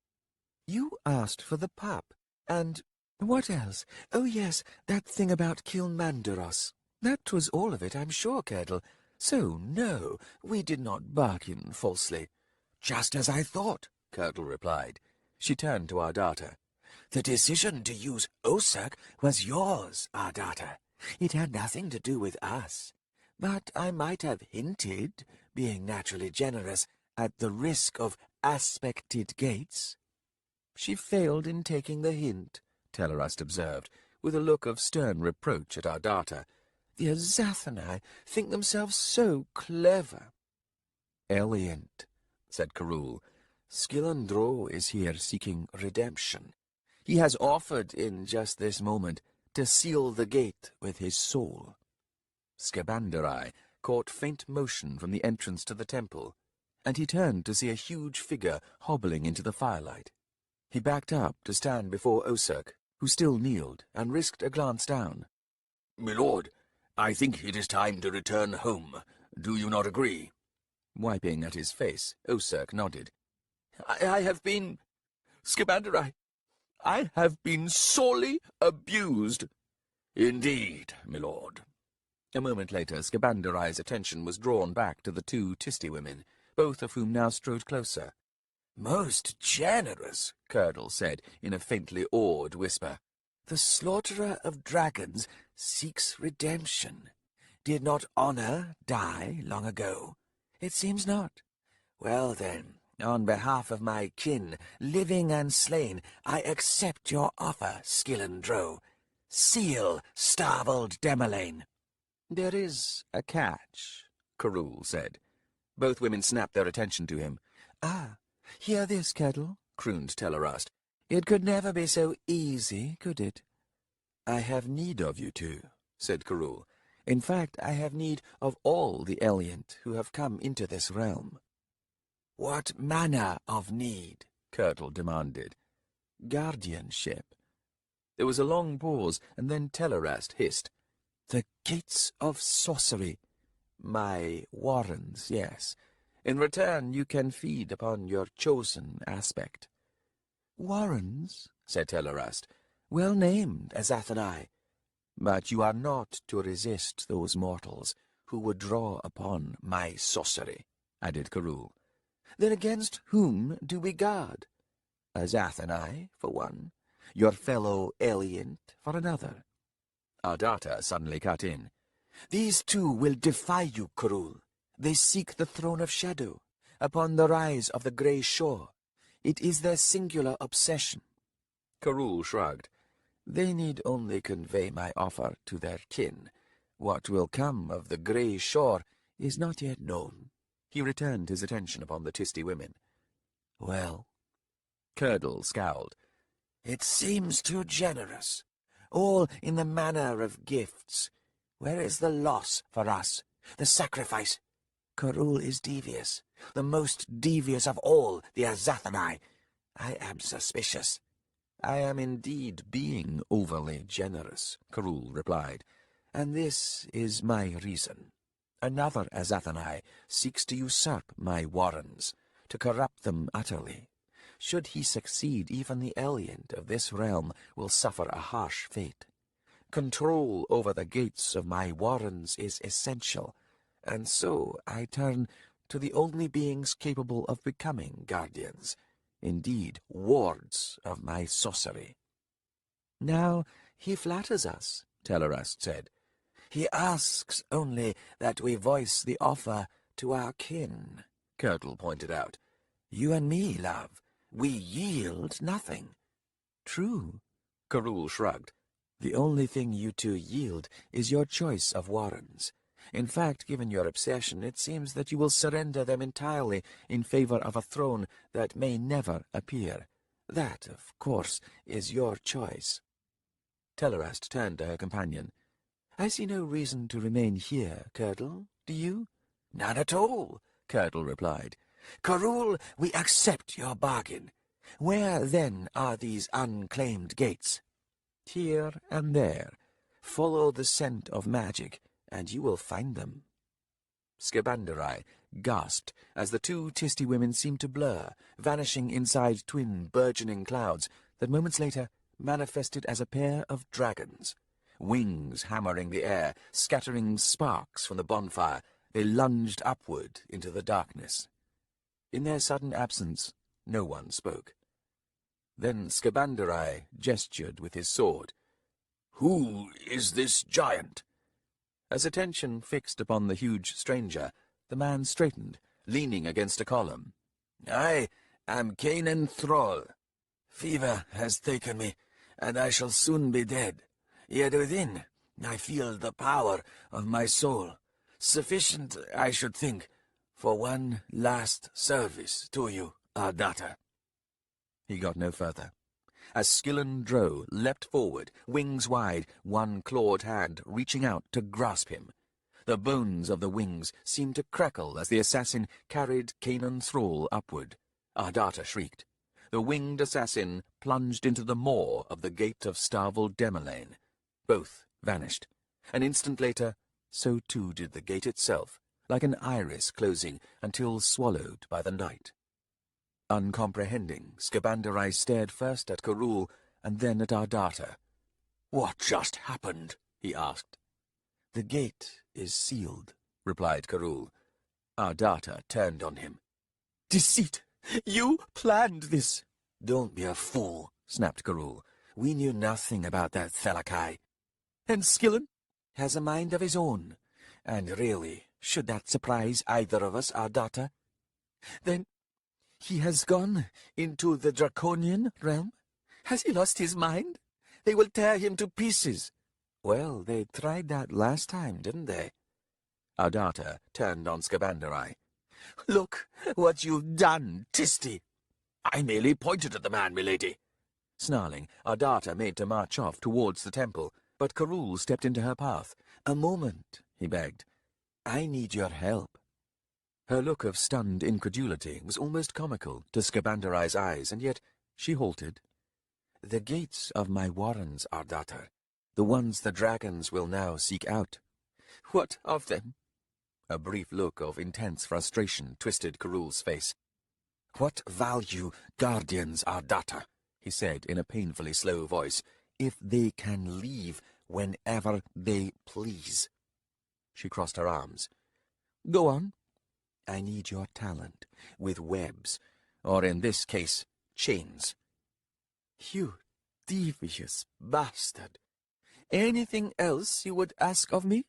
You asked for the pup, and what else? Oh, yes, that thing about Kilmandaros. That was all of it, I'm sure, Curdle. So, no, we did not bargain falsely. Just as I thought, Curdle replied. She turned to our daughter. The decision to use Osurk was yours, our daughter. It had nothing to do with us. But I might have hinted, being naturally generous, at the risk of aspected gates. She failed in taking the hint, Telerast observed, with a look of stern reproach at our daughter. The Azathanai think themselves so clever. Elient, said Karul. Skillandro is here seeking redemption. He has offered in just this moment to seal the gate with his soul. Skabandarai caught faint motion from the entrance to the temple, and he turned to see a huge figure hobbling into the firelight. He backed up to stand before Osurk, who still kneeled, and risked a glance down. My lord, I think it is time to return home. Do you not agree? Wiping at his face, Osurk nodded. I have been... Skabandarai, I have been sorely abused. Indeed, my lord. A moment later, Skabandarai's attention was drawn back to the two Tisti women, both of whom now strode closer. Most generous, Curdle said in a faintly awed whisper. The slaughterer of dragons seeks redemption. Did not honor die long ago? It seems not. Well then, on behalf of my kin, living and slain, I accept your offer, Skillandro. Seal Starvel Demalain. There is a catch, Karul said. Both women snapped their attention to him. Ah, hear this, Curdle, crooned Telerast. It could never be so easy, could it? I have need of you two, said Carul. In fact, I have need of all the Elient who have come into this realm. What manner of need? Curdle demanded. Guardianship. There was a long pause, and then Telerast hissed. The gates of sorcery. My warrens, yes. In return, you can feed upon your chosen aspect. Warrens, said Telerast. Well named, Azathanai. But you are not to resist those mortals who would draw upon my sorcery, added Carul. Then against whom do we guard? Azathanai, for one, your fellow Elient for another. Ardata suddenly cut in. These two will defy you, Carul. They seek the throne of shadow, upon the rise of the grey shore. It is their singular obsession. Carul shrugged. They need only convey my offer to their kin. What will come of the grey shore is not yet known. He returned his attention upon the Tisty women. Well, Curdle scowled. It seems too generous. All in the manner of gifts. Where is the loss for us? The sacrifice? Carul is devious. The most devious of all the Azathanai. I am suspicious. I am indeed being overly generous, Carul replied, and this is my reason. Another Azathanai seeks to usurp my warrens, to corrupt them utterly. Should he succeed, even the Elient of this realm will suffer a harsh fate. Control over the gates of my warrens is essential, and so I turn to the only beings capable of becoming guardians, indeed wards of my sorcery. Now he flatters us, Telerast said. He asks only that we voice the offer to our kin, Curdle pointed out. You and me, love, we yield nothing. True, Carul shrugged. The only thing you two yield is your choice of warrens. In fact, given your obsession, it seems that you will surrender them entirely in favor of a throne that may never appear. That, of course, is your choice. Telerast turned to her companion. I see no reason to remain here, Curdle. Do you? None at all, Curdle replied. Carul, we accept your bargain. Where, then, are these unclaimed gates? Here and there. Follow the scent of magic, and you will find them. Skabandarai gasped as the two Tisty women seemed to blur, vanishing inside twin burgeoning clouds that moments later manifested as a pair of dragons. Wings hammering the air, scattering sparks from the bonfire, they lunged upward into the darkness. In their sudden absence, no one spoke. Then Skabandarai gestured with his sword. Who is this giant? As attention fixed upon the huge stranger, the man straightened, leaning against a column. I am Kanan Thrall. Fever has taken me, and I shall soon be dead. Yet within, I feel the power of my soul, sufficient, I should think, for one last service to you, Ardata. He got no further. As Skillen Drow leapt forward, wings wide, one clawed hand reaching out to grasp him. The bones of the wings seemed to crackle as the assassin carried Kanan Thrall upward. Ardata shrieked. The winged assassin plunged into the maw of the gate of Starvel Demelane. Both vanished. An instant later, so too did the gate itself, like an iris closing until swallowed by the night. Uncomprehending, Skabandarai stared first at Carul and then at Ardata. "What just happened?" he asked. "The gate is sealed," replied Carul. Ardata turned on him. "Deceit! You planned this!" "Don't be a fool," snapped Carul. "We knew nothing about that Thalakai. And Skillen has a mind of his own. And really, should that surprise either of us, Ardata? Then he has gone into the Draconian realm? Has he lost his mind? They will tear him to pieces." "Well, they tried that last time, didn't they?" Ardata turned on Skabandarai. "Look what you've done, Tisty." "I merely pointed at the man, milady." Snarling, Ardata made to march off towards the temple, but Karul stepped into her path. "A moment," he begged. "I need your help." Her look of stunned incredulity was almost comical to Skabandarai's eyes, and yet she halted. "The gates of my warrens, Ardata, the ones the dragons will now seek out." "What of them?" A brief look of intense frustration twisted Karul's face. "What value guardians, Ardata," he said in a painfully slow voice, "if they can leave whenever they please?" She crossed her arms. "Go on." "I need your talent with webs, or in this case, chains." "You devious bastard! Anything else you would ask of me?"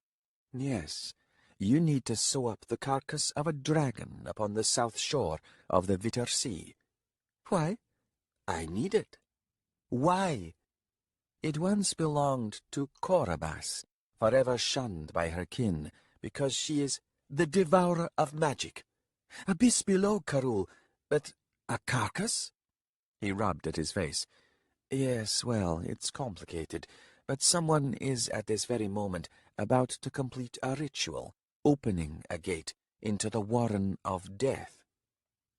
"Yes. You need to sew up the carcass of a dragon upon the south shore of the Vitter Sea." "Why?" "I need it." "Why?" "It once belonged to Korabas, forever shunned by her kin, because she is the devourer of magic. Abyss below, Karul, but a carcass?" He rubbed at his face. "Yes, well, it's complicated, but someone is at this very moment about to complete a ritual, opening a gate into the Warren of Death.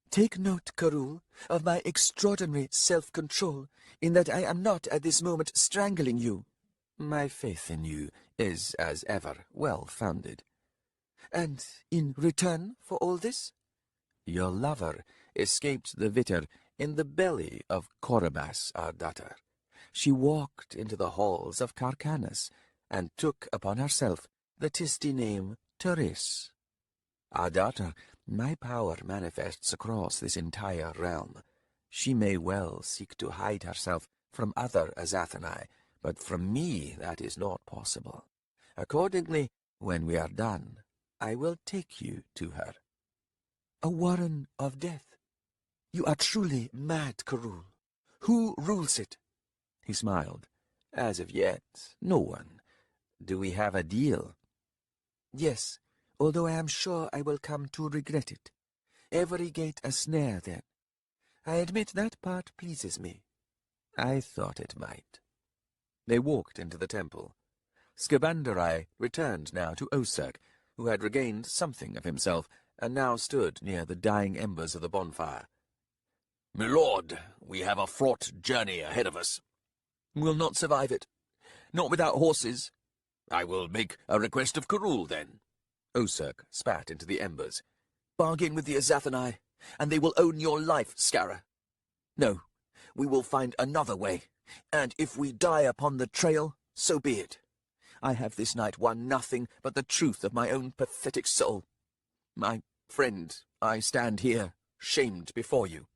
Take note, Karul, of my extraordinary self-control, in that I am not at this moment strangling you. My faith in you is, as ever, well-founded. And in return for all this? Your lover escaped the Vitter in the belly of Korabas, Ardata. She walked into the halls of Kharkanas and took upon herself the tisty name Teres. Ardata, my power manifests across this entire realm. She may well seek to hide herself from other Azathanai, but from me that is not possible. Accordingly, when we are done, I will take you to her." "A warren of death? You are truly mad, Karul. Who rules it?" He smiled. "As of yet, no one. Do we have a deal?" "Yes, although I am sure I will come to regret it. Every gate a snare, then. I admit that part pleases me." "I thought it might." They walked into the temple. Skabandarai returned now to Osak, who had regained something of himself, and now stood near the dying embers of the bonfire. "My lord, we have a fraught journey ahead of us." "We'll not survive it. Not without horses." "I will make a request of Karul, then." Osak spat into the embers. "Bargain with the Azathanai, and they will own your life, Skara. No, we will find another way, and if we die upon the trail, so be it. I have this night won nothing but the truth of my own pathetic soul. My friend, I stand here, shamed before you."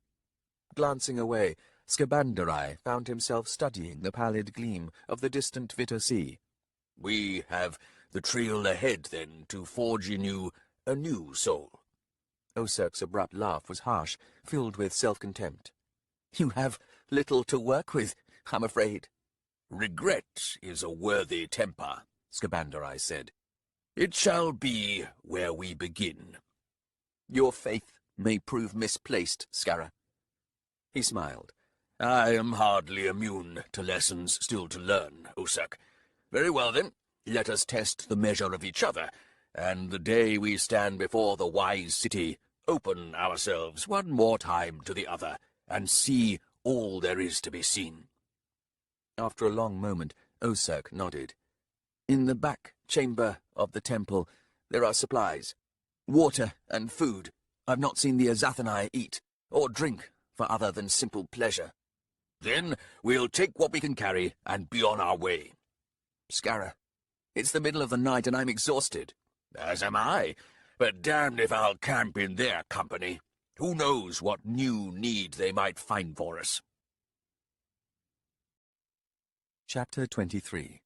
Glancing away, Skabandarai found himself studying the pallid gleam of the distant Vitter Sea. "We have the trail ahead, then, to forge in you a new soul." Osak's abrupt laugh was harsh, filled with self-contempt. "You have little to work with, I'm afraid." "Regret is a worthy temper," Skabandarai said. "It shall be where we begin." "Your faith may prove misplaced, Skara." He smiled. "I am hardly immune to lessons still to learn, Osak. Very well, then, let us test the measure of each other, and the day we stand before the wise city, open ourselves one more time to the other, and see all there is to be seen." After a long moment, Osak nodded. "In the back chamber of the temple, there are supplies. Water and food. I've not seen the Azathanai eat, or drink, for other than simple pleasure." "Then we'll take what we can carry and be on our way." "Skara, it's the middle of the night and I'm exhausted." "As am I, but damned if I'll camp in their company. Who knows what new need they might find for us." Chapter 23.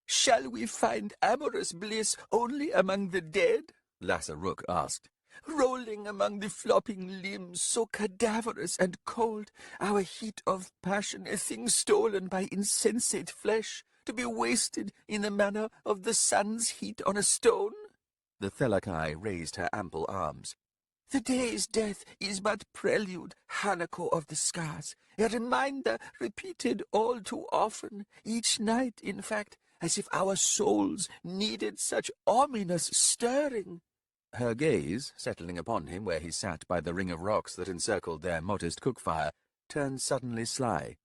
"Shall we find amorous bliss only among the dead?" Lassa Rook asked. "Rolling among the flopping limbs, so cadaverous and cold, our heat of passion a thing stolen by insensate flesh, to be wasted in the manner of the sun's heat on a stone?" The Thelakai raised her ample arms. The day's death is but prelude, Hanako of the Scars, a reminder repeated all too often, each night, in fact, as if our souls needed such ominous stirring. Her gaze, settling upon him where he sat by the ring of rocks that encircled their modest cook-fire, turned suddenly sly.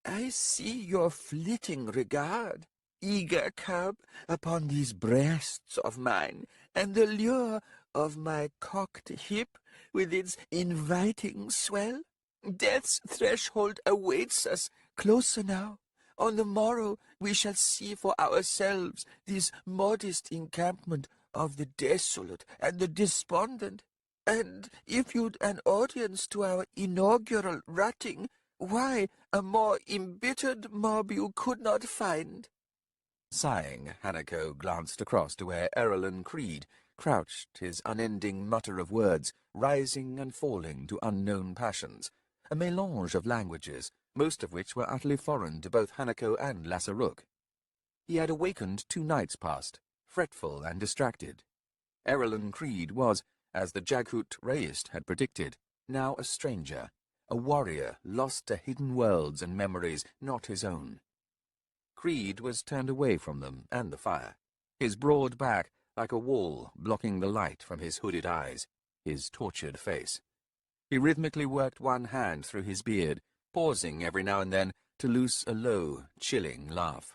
I see your flitting regard, eager cub, upon these breasts of mine, and the lure of my cocked hip with its inviting swell. Death's threshold awaits us, closer now. On the morrow we shall see for ourselves this modest encampment of the desolate and the despondent. And if you'd an audience to our inaugural rutting, why, a more embittered mob you could not find. Sighing, Hanako glanced across to where Errolyn Creed crouched, his unending mutter of words rising and falling to unknown passions, a mélange of languages, most of which were utterly foreign to both Hanako and Lasaruk. He had awakened 2 nights past, fretful and distracted. Errolyn Creed was, as the Jaghut Reist had predicted, now a stranger, a warrior lost to hidden worlds and memories not his own. Creed was turned away from them and the fire, his broad back like a wall blocking the light from his hooded eyes, his tortured face. He rhythmically worked one hand through his beard, pausing every now and then to loose a low, chilling laugh.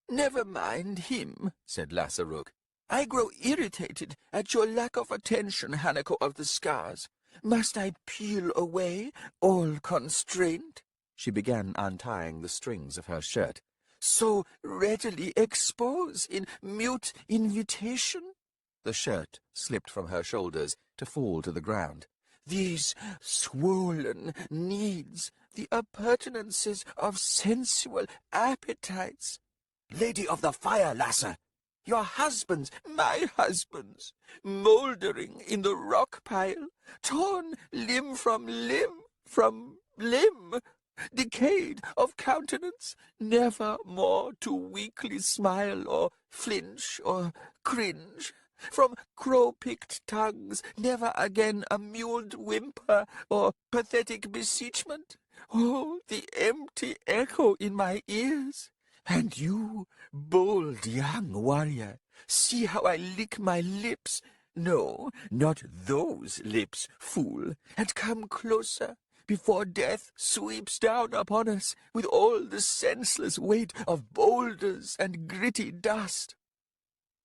"Never mind him," said Lasaruk. "I grow irritated at your lack of attention, Hanako of the Scars. Must I peel away all constraint?" She began untying the strings of her shirt. "So readily expose in mute invitation?" The shirt slipped from her shoulders to fall to the ground. "These swollen needs, the appurtenances of sensual appetites. Lady of the Fire, Lassa, your husbands, my husbands, mouldering in the rock pile, torn limb from limb, decayed of countenance, never more to weakly smile or flinch or cringe. From crow-picked tongues, never again a muled whimper or pathetic beseechment. Oh, the empty echo in my ears! And you, bold young warrior, see how I lick my lips. No, not those lips, fool, and come closer, before death sweeps down upon us with all the senseless weight of boulders and gritty dust."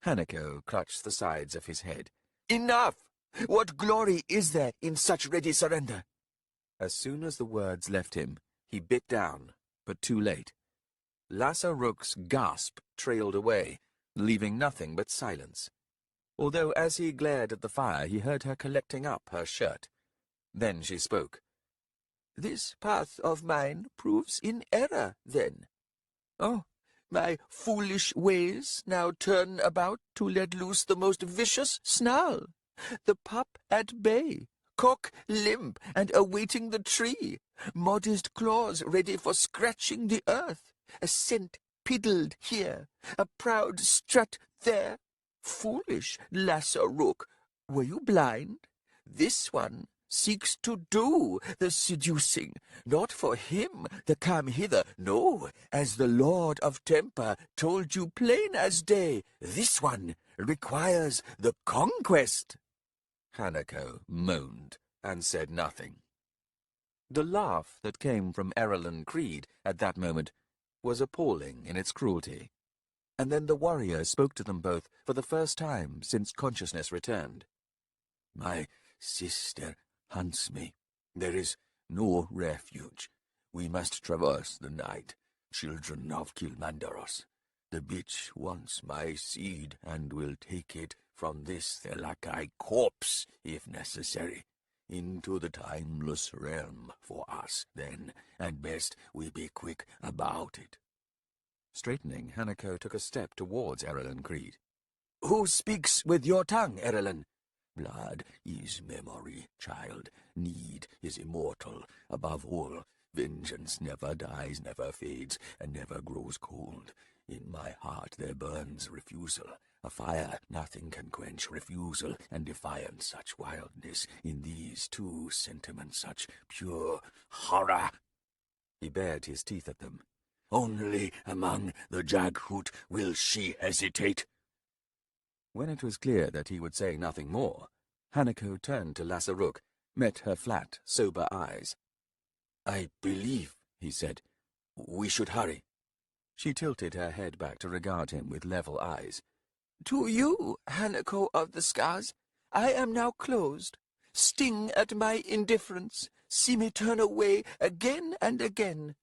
Hanako clutched the sides of his head. "Enough! What glory is there in such ready surrender?" As soon as the words left him, he bit down, but too late. Lasaruk's gasp trailed away, leaving nothing but silence, although as he glared at the fire he heard her collecting up her shirt. Then she spoke. "This path of mine proves in error, then. Oh, my foolish ways now turn about to let loose the most vicious snarl. The pup at bay, cock limp and awaiting the tree, modest claws ready for scratching the earth, a scent piddled here, a proud strut there. Foolish Lasaruk, were you blind? This one seeks to do the seducing, not for him to come hither. No, as the Lord of Temper told you plain as day, this one requires the conquest." Hanako moaned and said nothing. The laugh that came from Errolyn Creed at that moment was appalling in its cruelty. And then the warrior spoke to them both for the first time since consciousness returned. "My sister hunts me. There is no refuge. We must traverse the night, children of Kilmandaros. The bitch wants my seed and will take it from this Thelakai corpse, if necessary, into the timeless realm for us then, and best we be quick about it." Straightening, Hanako took a step towards Errolyn Creed. "Who speaks with your tongue, Errolyn?" "Blood is memory, child. Need is immortal. Above all, vengeance never dies, never fades, and never grows cold. In my heart there burns refusal, A fire nothing can quench, refusal and defiance, such wildness in these two sentiments, such pure horror. He bared his teeth at them. Only among the Jaghoot will she hesitate. When it was clear that he would say nothing more, Hanako turned to Lasaruk, met her flat, sober eyes. "I believe," he said, "we should hurry." She tilted her head back to regard him with level eyes. "To you, Hanako of the Scars, I am now closed. Sting at my indifference, see me turn away again and again.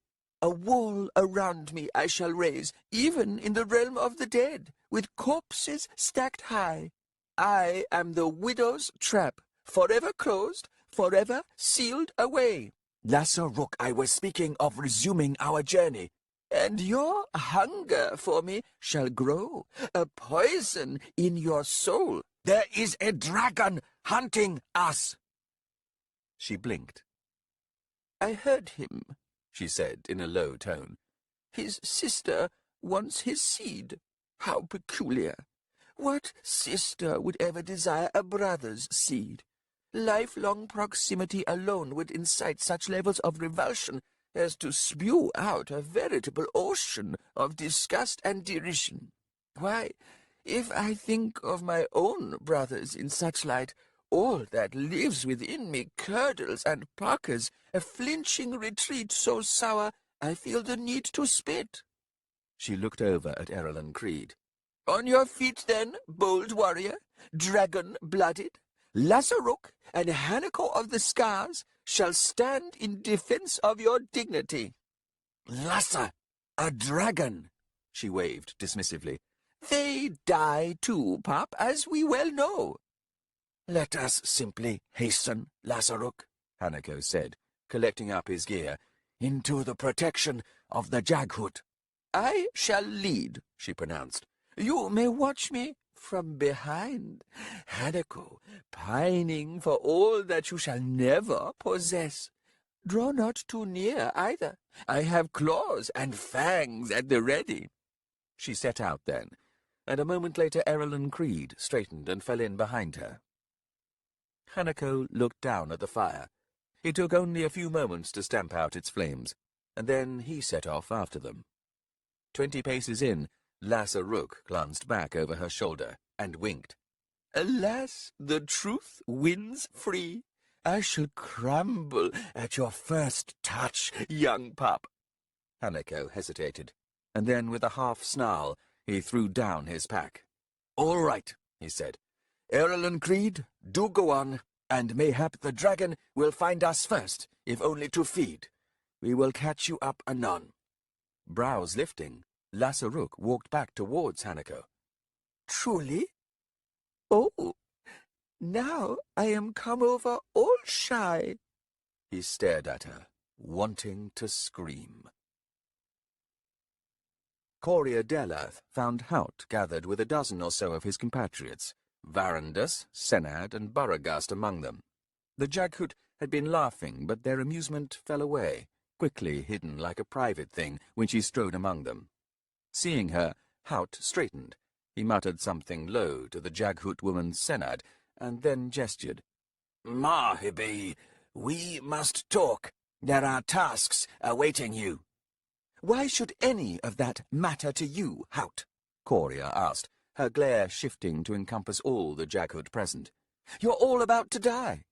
A wall around me I shall raise, even in the realm of the dead, with corpses stacked high. I am the widow's trap, forever closed, forever sealed away." "Lasaruk, I was speaking of resuming our journey." "And your hunger for me shall grow, a poison in your soul." "There is a dragon hunting us." She blinked. "I heard him," she said in a low tone. "His sister wants his seed. How peculiar. What sister would ever desire a brother's seed? Lifelong proximity alone would incite such levels of revulsion as to spew out a veritable ocean of disgust and derision. Why, if I think of my own brothers in such light, all that lives within me curdles and puckers, a flinching retreat so sour I feel the need to spit." She looked over at Erlen Creed. "On your feet, then, bold warrior, dragon-blooded. Lasaruk and Hanako of the Scars shall stand in defense of your dignity." "Lassa, a dragon!" she waved dismissively. "They die too, Pop, as we well know." "Let us simply hasten, Lasaruk," Hanako said, collecting up his gear, "into the protection of the Jaghoot." "I shall lead," she pronounced. "You may watch me from behind, Hanako, pining for all that you shall never possess. Draw not too near, either. I have claws and fangs at the ready." She set out then, and a moment later Erlen Creed straightened and fell in behind her. Hanako looked down at the fire. It took only a few moments to stamp out its flames, and then he set off after them. 20 paces in, Lasaruk glanced back over her shoulder and winked. "Alas, the truth wins free. I shall crumble at your first touch, young pup." Hanako hesitated, and then with a half-snarl he threw down his pack. "All right," he said. "Erlen Creed, do go on, and mayhap the dragon will find us first, if only to feed. We will catch you up anon." Brows lifting, Lasaruk walked back towards Hanako. "Truly? Oh, now I am come over all shy." He stared at her, wanting to scream. Coria Delath found Haut gathered with a dozen or so of his compatriots, Varandus, Senad, and Baragast among them. The Jaghoot had been laughing, but their amusement fell away, quickly hidden like a private thing when she strode among them. Seeing her, Haut straightened. He muttered something low to the Jaghoot woman Senad, and then gestured. "Marhibi, we must talk. There are tasks awaiting you." "Why should any of that matter to you, Haut?" Coria asked, her glare shifting to encompass all the Jaghoot present. "You're all about to die.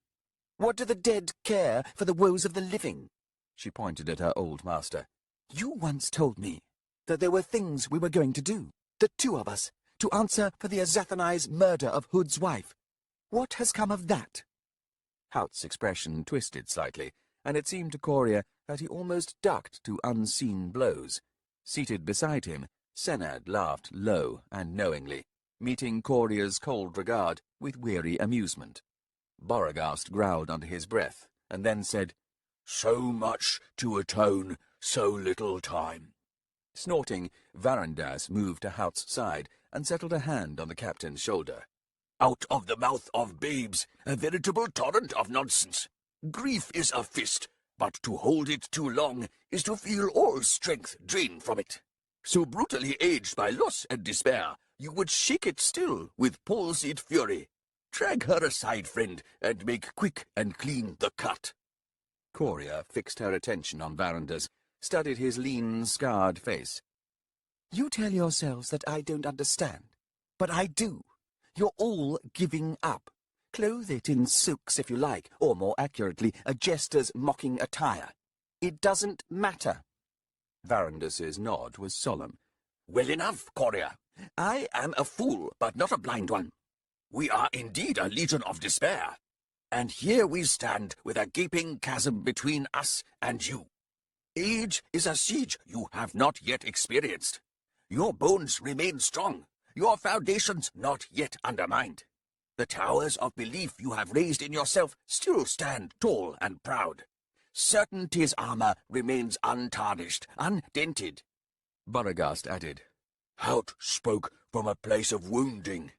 What do the dead care for the woes of the living?" She pointed at her old master. "You once told me that there were things we were going to do, the two of us, to answer for the Azathanai's murder of Hood's wife. What has come of that?" Haut's expression twisted slightly, and it seemed to Coria that he almost ducked to unseen blows. Seated beside him, Senad laughed low and knowingly, meeting Coria's cold regard with weary amusement. Boragast growled under his breath, and then said, "So much to atone, so little time." Snorting, Varandas moved to Haut's side and settled a hand on the captain's shoulder. "Out of the mouth of babes, a veritable torrent of nonsense. Grief is a fist, but to hold it too long is to feel all strength drained from it. So brutally aged by loss and despair, you would shake it still with palsied fury. Drag her aside, friend, and make quick and clean the cut. Coria fixed her attention on Varandas, studied his lean, scarred face. You tell yourselves that I don't understand, but I do. You're all giving up. Clothe it in silks if you like, or more accurately, a jester's mocking attire. It doesn't matter. Varandas's nod was solemn. Well enough, Coria. I am a fool, but not a blind one. We are indeed a legion of despair. And here we stand with a gaping chasm between us and you. Age is a siege you have not yet experienced. Your bones remain strong, your foundations not yet undermined. The towers of belief you have raised in yourself still stand tall and proud. Certainty's armor remains untarnished, undented. Beauregard added, Hout spoke from a place of wounding.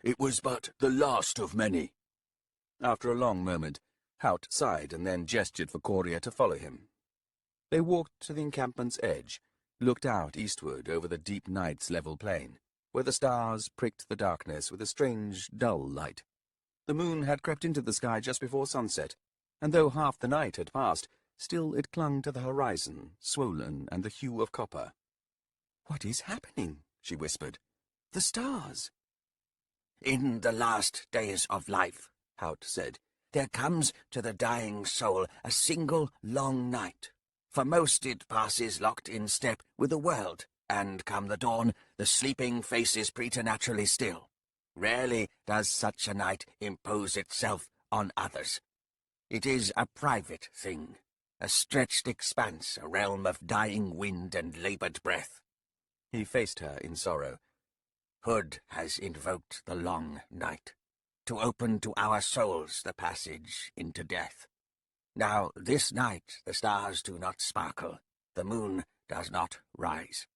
It was but the last of many. After a long moment, Hout sighed and then gestured for Coria to follow him. They walked to the encampment's edge, looked out eastward over the deep night's level plain, where the stars pricked the darkness with a strange, dull light. The moon had crept into the sky just before sunset, and though half the night had passed, still it clung to the horizon, swollen and the hue of copper. "What is happening?" she whispered. "The stars." "In the last days of life," Hout said, "there comes to the dying soul a single long night. For most it passes locked in step with the world, and come the dawn, the sleeping face is preternaturally still. Rarely does such a night impose itself on others. It is a private thing, a stretched expanse, a realm of dying wind and laboured breath." He faced her in sorrow. "Hood has invoked the long night, to open to our souls the passage into death. Now this night the stars do not sparkle, the moon does not rise.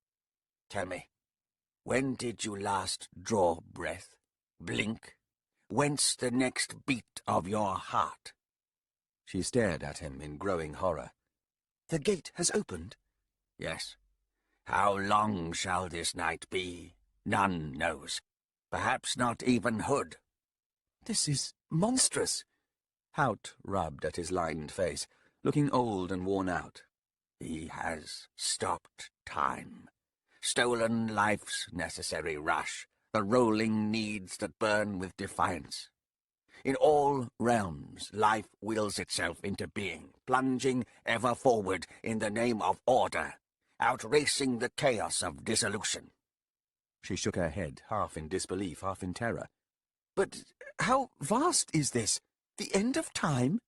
Tell me, when did you last draw breath, blink? Whence the next beat of your heart?" She stared at him in growing horror. "The gate has opened?" "Yes. How long shall this night be? None knows. Perhaps not even Hood." "This is monstrous." Hout rubbed at his lined face, looking old and worn out. "He has stopped time, stolen life's necessary rush, the rolling needs that burn with defiance. In all realms, life wills itself into being, plunging ever forward in the name of order, outracing the chaos of dissolution." She shook her head, half in disbelief, half in terror. "But how vast is this? The end of time?"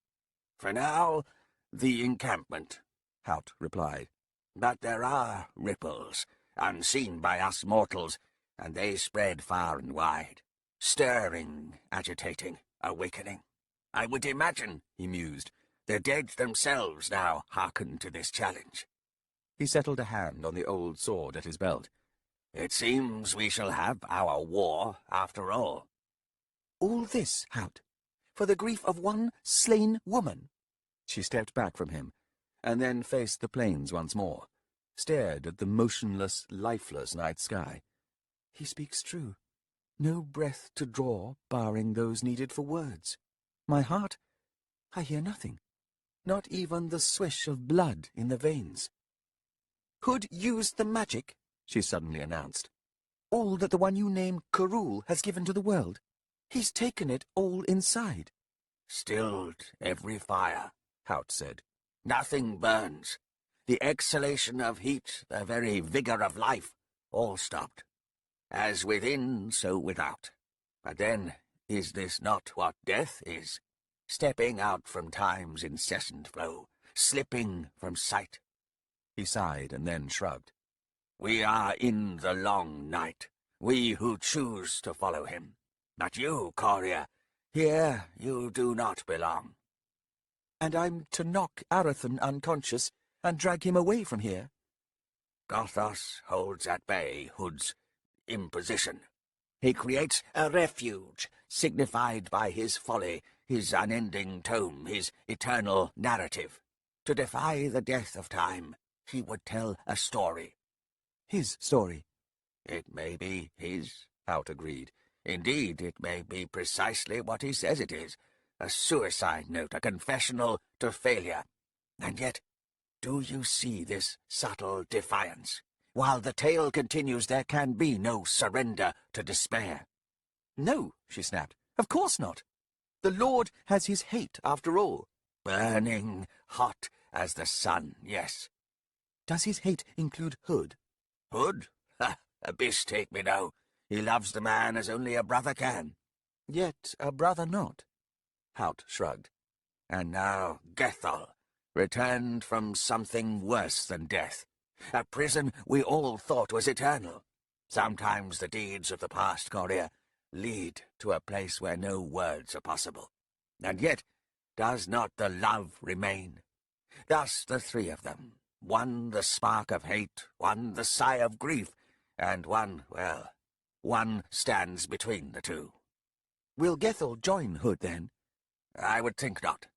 "For now, the encampment," Hout replied. "But there are ripples, unseen by us mortals, and they spread far and wide, stirring, agitating, awakening. I would imagine," he mused, "the dead themselves now hearken to this challenge." He settled a hand on the old sword at his belt. "It seems we shall have our war after all." "All this, Hout, for the grief of one slain woman?" She stepped back from him, and then faced the plains once more, stared at the motionless, lifeless night sky. "He speaks true. No breath to draw, barring those needed for words. My heart, I hear nothing, not even the swish of blood in the veins." "Hood used the magic," she suddenly announced. "All that the one you name Karul has given to the world. He's taken it all inside." "Stilled every fire," Hout said. "Nothing burns. The exhalation of heat, the very vigour of life, all stopped. As within, so without. But then, is this not what death is? Stepping out from time's incessant flow, slipping from sight." He sighed and then shrugged. "We are in the long night, we who choose to follow him. But you, Coria, here you do not belong." "And I'm to knock Arathan unconscious and drag him away from here?" "Gothos holds at bay Hood's imposition. He creates a refuge, signified by his folly, his unending tome, his eternal narrative. To defy the death of time, he would tell a story. His story. It may be his, Hout agreed. Indeed, it may be precisely what he says it is. A suicide note, a confessional to failure. And yet, do you see this subtle defiance? While the tale continues, there can be no surrender to despair. No, she snapped. Of course not. The Lord has his hate, after all. Burning hot as the sun, yes. Does his hate include Hood? Hood? Ha! Abyss take me now. He loves the man as only a brother can. Yet a brother not. Hout shrugged. And now Gethel, returned from something worse than death. A prison we all thought was eternal. Sometimes the deeds of the past, Courier, lead to a place where no words are possible. And yet, does not the love remain? Thus the three of them, one the spark of hate, one the sigh of grief, and one, well, one stands between the two. Will Gethel join Hood, then? I would think not.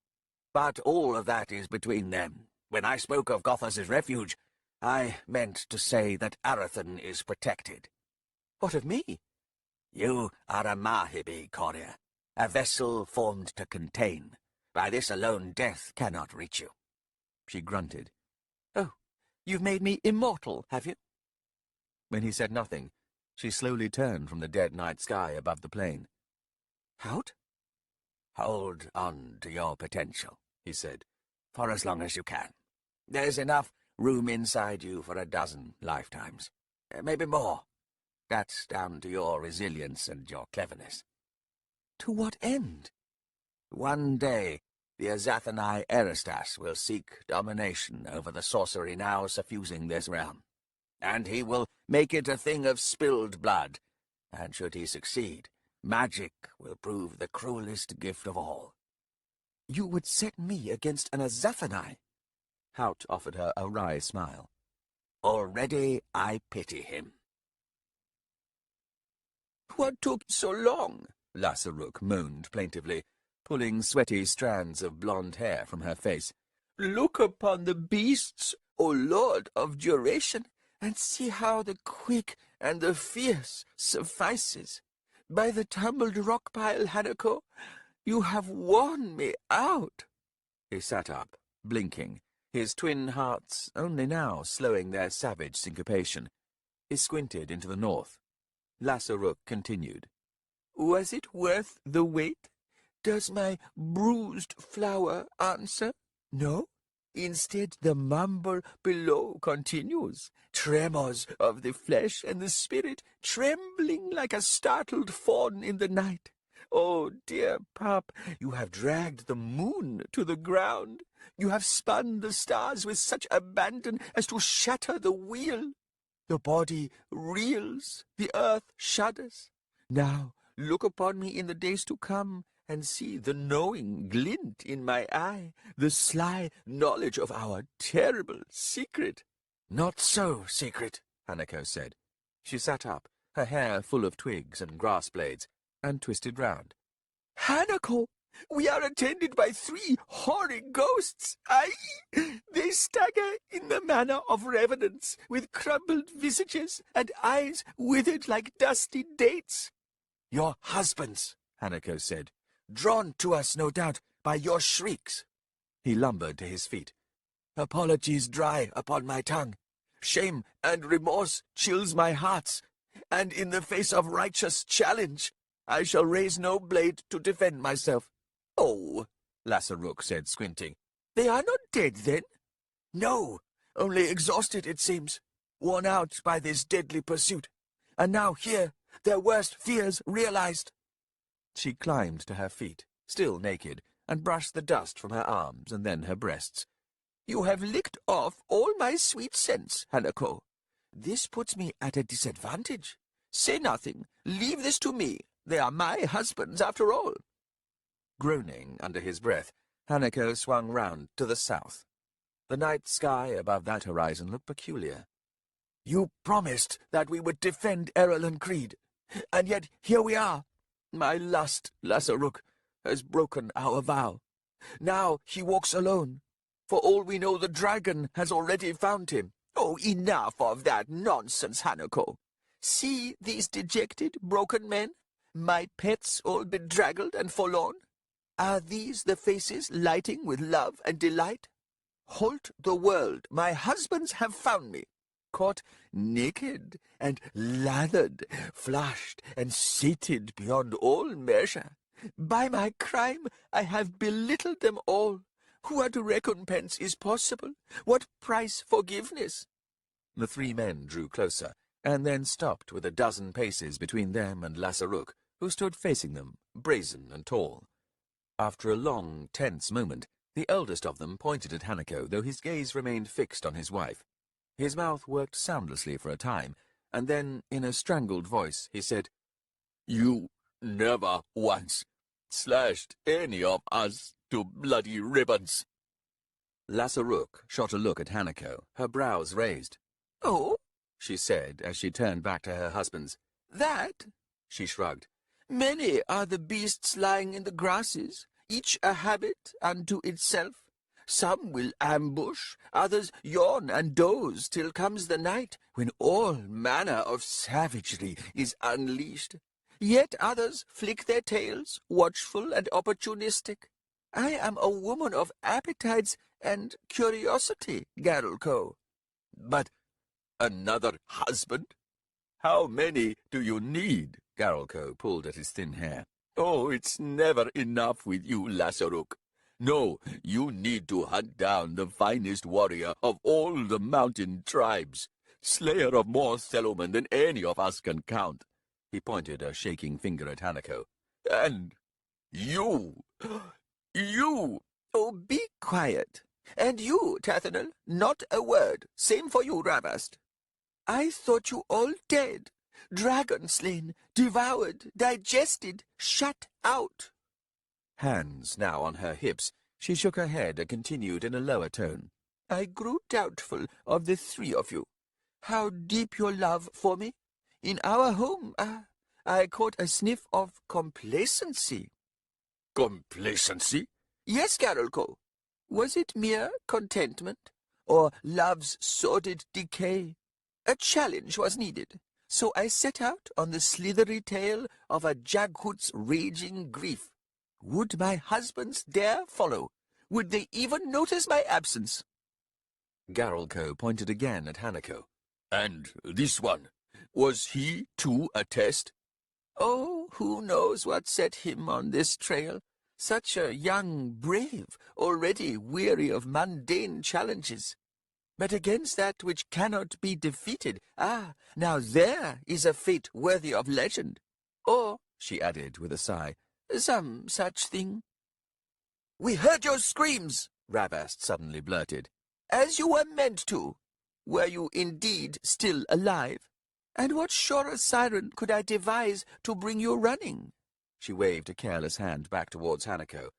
But all of that is between them. When I spoke of Gothas' refuge, I meant to say that Arathan is protected. What of me? You are a Mahibi, Courier, a vessel formed to contain. By this alone death cannot reach you. She grunted. Oh, you've made me immortal, have you? When he said nothing, she slowly turned from the dead night sky above the plain. Hout? Hold on to your potential, he said, for as long as you can. There's enough room inside you for a dozen lifetimes. Maybe more. That's down to your resilience and your cleverness. To what end? One day, the Azathanai Eristas will seek domination over the sorcery now suffusing this realm. And he will make it a thing of spilled blood. And should he succeed, magic will prove the cruelest gift of all. You would set me against an Azathanai? Hout offered her a wry smile. Already I pity him. What took so long? Lasaruk moaned plaintively, pulling sweaty strands of blonde hair from her face. Look upon the beasts, O Lord of duration, and see how the quick and the fierce suffices. By the tumbled rock pile, Hanako, you have worn me out. He sat up, blinking, his twin hearts only now slowing their savage syncopation. He squinted into the north. Lasaruk continued. Was it worth the wait? Does my bruised flower answer? No? Instead, the mumble below continues, tremors of the flesh and the spirit trembling like a startled fawn in the night. Oh, dear pup, you have dragged the moon to the ground. You have spun the stars with such abandon as to shatter the wheel. The body reels, the earth shudders. Now look upon me in the days to come, and see the knowing glint in my eye, the sly knowledge of our terrible secret. Not so secret, Hanako said. She sat up, her hair full of twigs and grass blades, and twisted round. Hanako, we are attended by 3 hoary ghosts. Aye, they stagger in the manner of revenants, with crumbled visages and eyes withered like dusty dates. Your husbands, Hanako said, drawn to us, no doubt, by your shrieks. He lumbered to his feet. Apologies dry upon my tongue. Shame and remorse chills my hearts, and in the face of righteous challenge, I shall raise no blade to defend myself. Oh, Lasaruk said, squinting. They are not dead, then? No, only exhausted, it seems, worn out by this deadly pursuit, and now here, their worst fears realized. She climbed to her feet, still naked, and brushed the dust from her arms and then her breasts. You have licked off all my sweet scents, Hanako. This puts me at a disadvantage. Say nothing. Leave this to me. They are my husbands, after all. Groaning under his breath, Hanako swung round to the south. The night sky above that horizon looked peculiar. You promised that we would defend Errol and Creed, and yet here we are. My lust, Lasaruk, has broken our vow. Now he walks alone. For all we know, the dragon has already found him, Oh, enough of that nonsense, Hanako. See these dejected, broken men, my pets all bedraggled and forlorn? Are these the faces lighting with love and delight? Halt the world, my husbands have found me, caught naked and lathered, flushed and sated beyond all measure. By my crime I have belittled them all. What recompense is possible? What price forgiveness? The three men drew closer, and then stopped with a dozen paces between them and Lasaruk, who stood facing them, brazen and tall. After a long, tense moment, the eldest of them pointed at Hanako, though his gaze remained fixed on his wife. His mouth worked soundlessly for a time, and then, in a strangled voice, he said, "You never once slashed any of us to bloody ribbons." Lasaruk shot a look at Hanako, her brows raised. Oh, she said as she turned back to her husbands. that? She shrugged. Many are the beasts lying in the grasses, each a habit unto itself. Some will ambush, others yawn and doze till comes the night, when all manner of savagery is unleashed. Yet others flick their tails, watchful and opportunistic. I am a woman of appetites and curiosity, Garulko. "But another husband? How many do you need?" Garulko pulled at his thin hair. "Oh, it's never enough with you, Lasaruk. No, you need to hunt down the finest warrior of all the mountain tribes, slayer of more Sellomen than any of us can count." He pointed a shaking finger at Hanako. "And you, you." Oh, be quiet. And you, Tathanel, not a word. Same for you, Ravast. I thought you all dead, dragon slain, devoured, digested, shut out. Hands now on her hips, she shook her head and continued in a lower tone. I grew doubtful of the three of you. How deep your love for me. In our home, I caught a sniff of complacency. Complacency? Yes, Garulko. Was it mere contentment, or love's sordid decay? A challenge was needed, so I set out on the slithery tale of a Jaghut's raging grief. Would my husbands dare follow? Would they even notice my absence? Garulko pointed again at Hanako. "And this one, was he too a test?" Oh, who knows what set him on this trail? Such a young brave, already weary of mundane challenges. But against that which cannot be defeated, now there is a fate worthy of legend. Or, she added with a sigh, some such thing. We heard your screams, Ravast suddenly blurted. As you were meant to. Were you indeed still alive? And what surer siren could I devise to bring you running? She waved a careless hand back towards Hanako.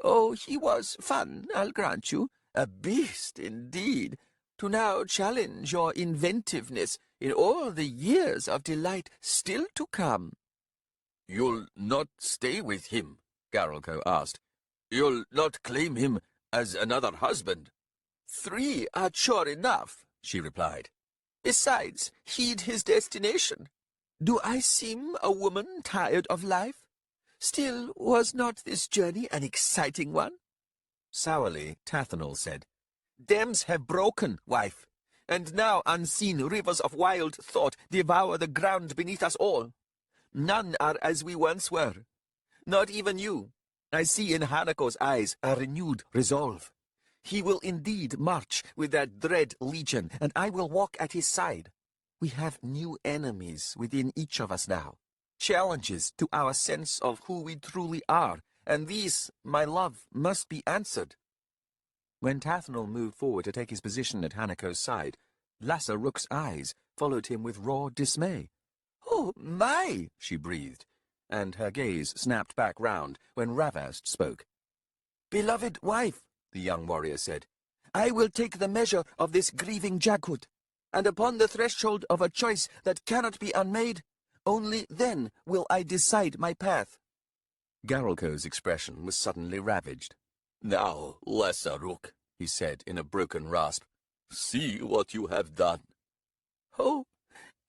Oh, he was fun, I'll grant you. A beast, indeed. To now challenge your inventiveness in all the years of delight still to come. "You'll not stay with him?" Garulko asked. "You'll not claim him as another husband?" "3 are sure enough," she replied. "Besides, heed his destination. Do I seem a woman tired of life? Still, was not this journey an exciting one?" Sourly, Tathanel said, "Dams have broken, wife, and now unseen rivers of wild thought devour the ground beneath us all. None are as we once were. Not even you. I see in Hanako's eyes a renewed resolve. He will indeed march with that dread legion, and I will walk at his side. We have new enemies within each of us now, challenges to our sense of who we truly are, and these, my love, must be answered." When Tathanel moved forward to take his position at Hanako's side, Lasaruk's eyes followed him with raw dismay. "Oh, my!" she breathed, and her gaze snapped back round when Ravast spoke. "Beloved wife," the young warrior said, "I will take the measure of this grieving Jaghut, and upon the threshold of a choice that cannot be unmade, only then will I decide my path." Garulko's expression was suddenly ravaged. "Now, Lasaruk," he said in a broken rasp, See what you have done." "Oh,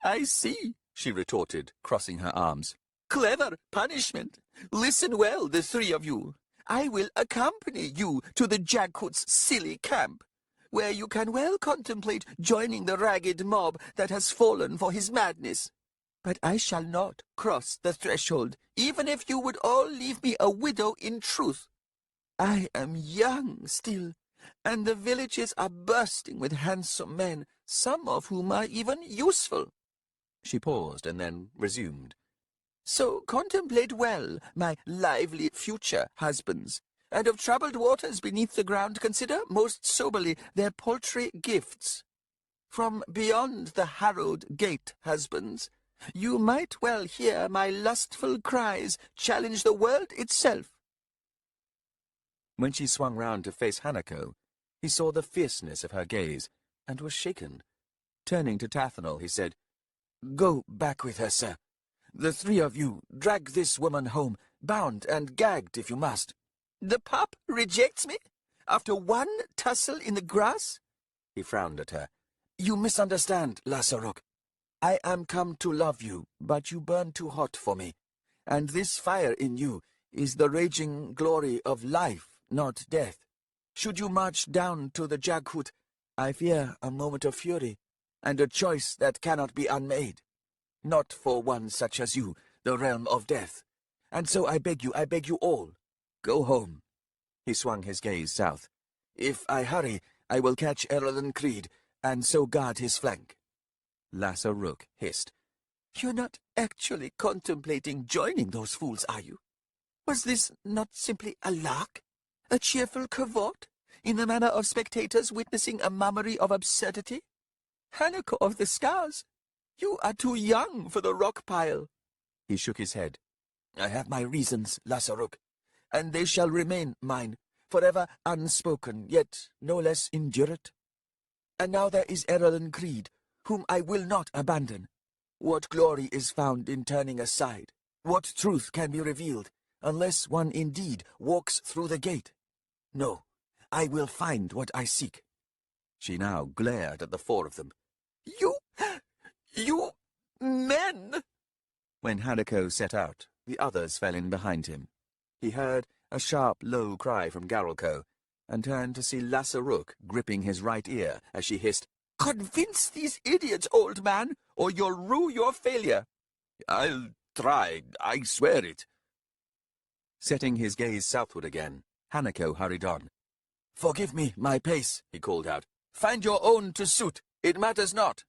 I see," she retorted, crossing her arms. "Clever punishment. Listen well, the three of you. I will accompany you to the Jaghoot's silly camp, where you can well contemplate joining the ragged mob that has fallen for his madness. But I shall not cross the threshold, even if you would all leave me a widow in truth. I am young still, and the villages are bursting with handsome men, some of whom are even useful." She paused and then resumed. "So contemplate well, my lively future husbands, and of troubled waters beneath the ground consider most soberly their paltry gifts. From beyond the harrowed gate, husbands, you might well hear my lustful cries challenge the world itself." When she swung round to face Hanako, he saw the fierceness of her gaze, and was shaken. Turning to Tathanel, he said, "Go back with her, sir. The three of you, drag this woman home, bound and gagged if you must." "The pup rejects me? After one tussle in the grass?" He frowned at her. "You misunderstand, Lasarok. I am come to love you, but you burn too hot for me. And this fire in you is the raging glory of life, not death. Should you march down to the Jaghoot, I fear a moment of fury, and a choice that cannot be unmade. Not for one such as you, the realm of death. And so I beg you all, go home." He swung his gaze south. "If I hurry, I will catch Erlen Creed, and so guard his flank." Lassa Rook hissed. "You're not actually contemplating joining those fools, are you? Was this not simply a lark? A cheerful cavort, in the manner of spectators witnessing a mummery of absurdity? Hanako of the Scars, you are too young for the rock pile." He shook his head. "I have my reasons, Lasaruk, and they shall remain mine, forever unspoken, yet no less indurate. And now there is Erlen Creed, whom I will not abandon. What glory is found in turning aside? What truth can be revealed, unless one indeed walks through the gate? No, I will find what I seek." She now glared at the four of them. You men!" When Hanako set out, the others fell in behind him. He heard a sharp, low cry from Garalko, and turned to see Lasaruk gripping his right ear as she hissed, "Convince these idiots, old man, or you'll rue your failure." "I'll try, I swear it." Setting his gaze southward again, Hanako hurried on. "Forgive me my pace," he called out. "Find your own to suit. It matters not."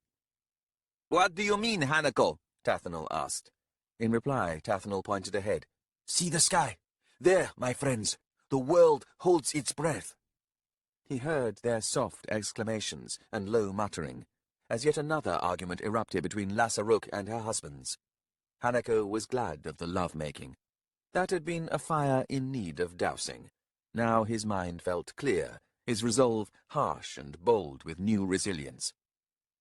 "What do you mean, Hanako?" Tathanel asked. In reply, Tathanel pointed ahead. "See the sky. There, my friends. The world holds its breath." He heard their soft exclamations and low muttering, as yet another argument erupted between Lasaruk and her husbands. Hanako was glad of the love-making. That had been a fire in need of dousing. Now his mind felt clear, his resolve harsh and bold with new resilience.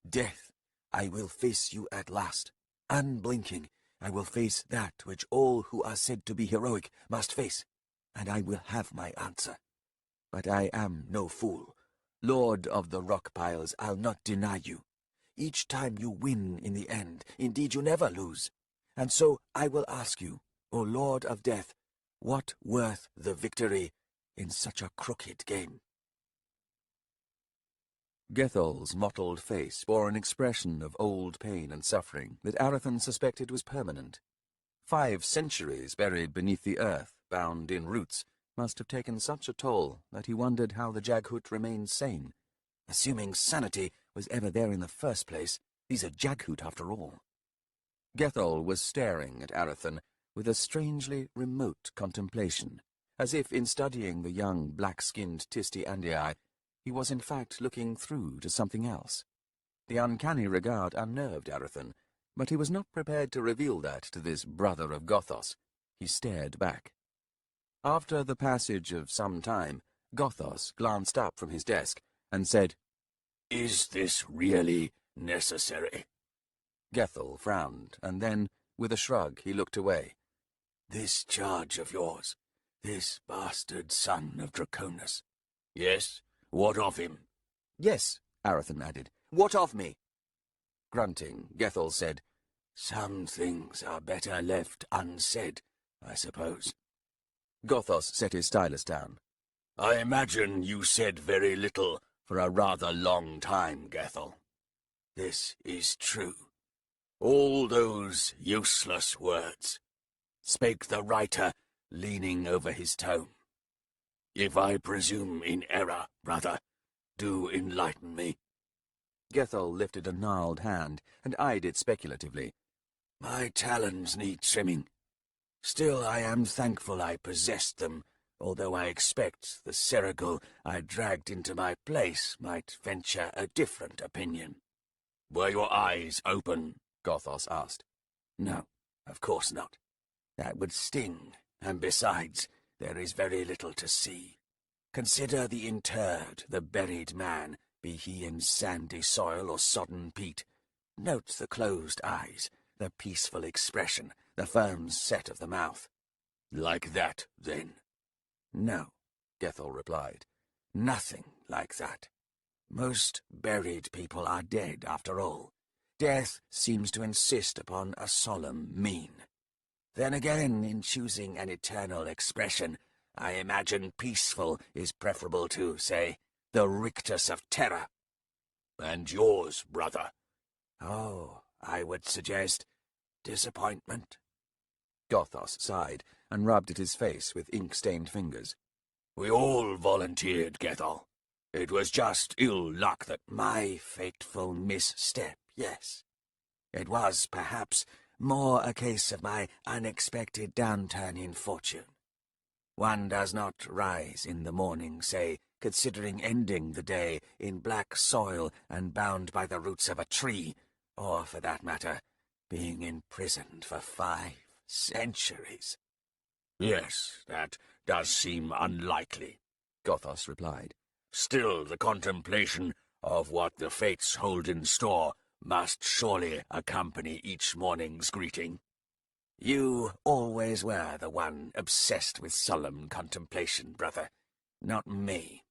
"Death, I will face you at last. Unblinking, I will face that which all who are said to be heroic must face, and I will have my answer. But I am no fool. Lord of the rock piles, I'll not deny you. Each time you win in the end, indeed you never lose. And so I will ask you, O Lord of Death, what worth the victory in such a crooked game?" Gethol's mottled face bore an expression of old pain and suffering that Arathan suspected was permanent. 5 centuries buried beneath the earth, bound in roots, must have taken such a toll that he wondered how the Jaghoot remained sane. Assuming sanity was ever there in the first place, he's a Jaghoot after all. Gethol was staring at Arathan with a strangely remote contemplation, as if in studying the young black-skinned Tisti Andii, he was in fact looking through to something else. The uncanny regard unnerved Arathan, but he was not prepared to reveal that to this brother of Gothos. He stared back. After the passage of some time, Gothos glanced up from his desk and said, "Is this really necessary?" Gethel frowned, and then, with a shrug, he looked away. "This charge of yours, this bastard son of Draconis." "Yes, what of him?" "Yes," Arathan added. What of me? Grunting, Gethel said, Some things are better left unsaid, I suppose. Gothos set his stylus down. I imagine you said very little for a rather long time, Gethel. This is true. All those useless words, spake the writer, leaning over his tome. If I presume in error, brother, do enlighten me. Gethel lifted a gnarled hand and eyed it speculatively. My talons need trimming. Still I am thankful I possessed them, although I expect the Serigal I dragged into my place might venture a different opinion. Were your eyes open? Gothos asked. No, of course not. That would sting, and besides, there is very little to see. Consider the interred, the buried man, be he in sandy soil or sodden peat. Note the closed eyes, the peaceful expression, the firm set of the mouth. Like that, then? No, Gethel replied. Nothing like that. Most buried people are dead, after all. Death seems to insist upon a solemn mien. Then again, in choosing an eternal expression, I imagine peaceful is preferable to, say, the rictus of terror. And yours, brother? Oh, I would suggest disappointment. Gothos sighed and rubbed at his face with ink-stained fingers. We all volunteered, Gethel. It was just ill luck that my fateful misstep, yes. It was, perhaps, more a case of my unexpected downturn in fortune. One does not rise in the morning, say, considering ending the day in black soil and bound by the roots of a tree, or, for that matter, being imprisoned for 5 centuries. Yes, that does seem unlikely, Gothos replied. Still, the contemplation of what the fates hold in store must surely accompany each morning's greeting. You always were the one obsessed with solemn contemplation, brother, not me.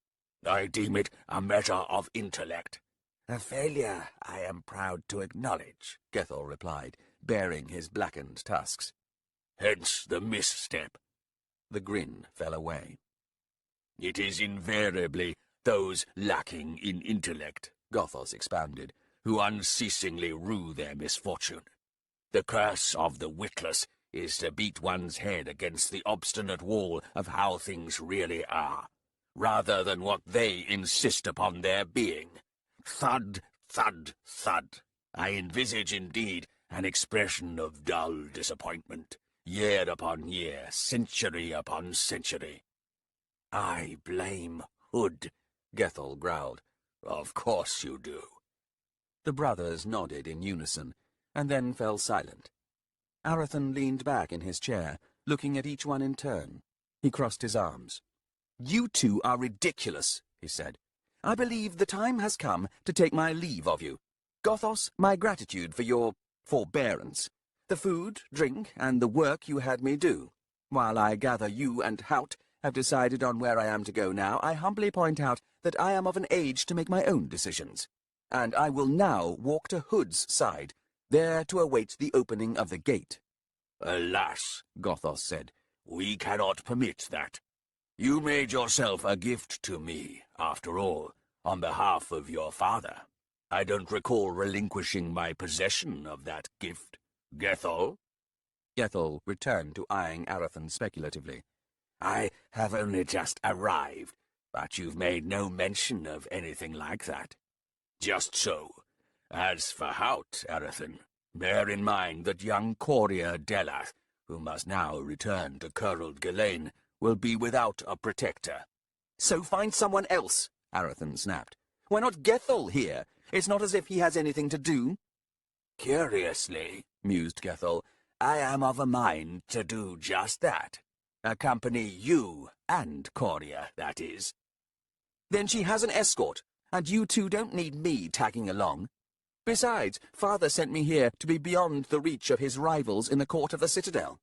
I deem it a measure of intellect. A failure I am proud to acknowledge, Gethel replied, baring his blackened tusks. Hence the misstep. The grin fell away. It is invariably those lacking in intellect, Gothos expounded, who unceasingly rue their misfortune. The curse of the witless is to beat one's head against the obstinate wall of how things really are, rather than what they insist upon their being. Thud, thud, thud. I envisage, indeed, an expression of dull disappointment, year upon year, century upon century. I blame Hood, Gethel growled. Of course you do. The brothers nodded in unison, and then fell silent. Arathan leaned back in his chair, looking at each one in turn. He crossed his arms. You two are ridiculous, he said. I believe the time has come to take my leave of you. Gothos, my gratitude for your forbearance, the food, drink, and the work you had me do. While I gather you and Hout have decided on where I am to go now, I humbly point out that I am of an age to make my own decisions. And I will now walk to Hood's side, there to await the opening of the gate. Alas, Gothos said, we cannot permit that. You made yourself a gift to me, after all, on behalf of your father. I don't recall relinquishing my possession of that gift. Gethel? Gethel returned to eyeing Arathan speculatively. I have only just arrived, but you've made no mention of anything like that. Just so. As for Hout, Arathan, bear in mind that young Coria Delath, who must now return to Curled Ghislaine, will be without a protector. So find someone else, Arathan snapped. Why not Gethel here? It's not as if he has anything to do. Curiously, mused Gethel, I am of a mind to do just that. Accompany you and Coria, that is. Then she has an escort, and you two don't need me tagging along. Besides, father sent me here to be beyond the reach of his rivals in the court of the Citadel.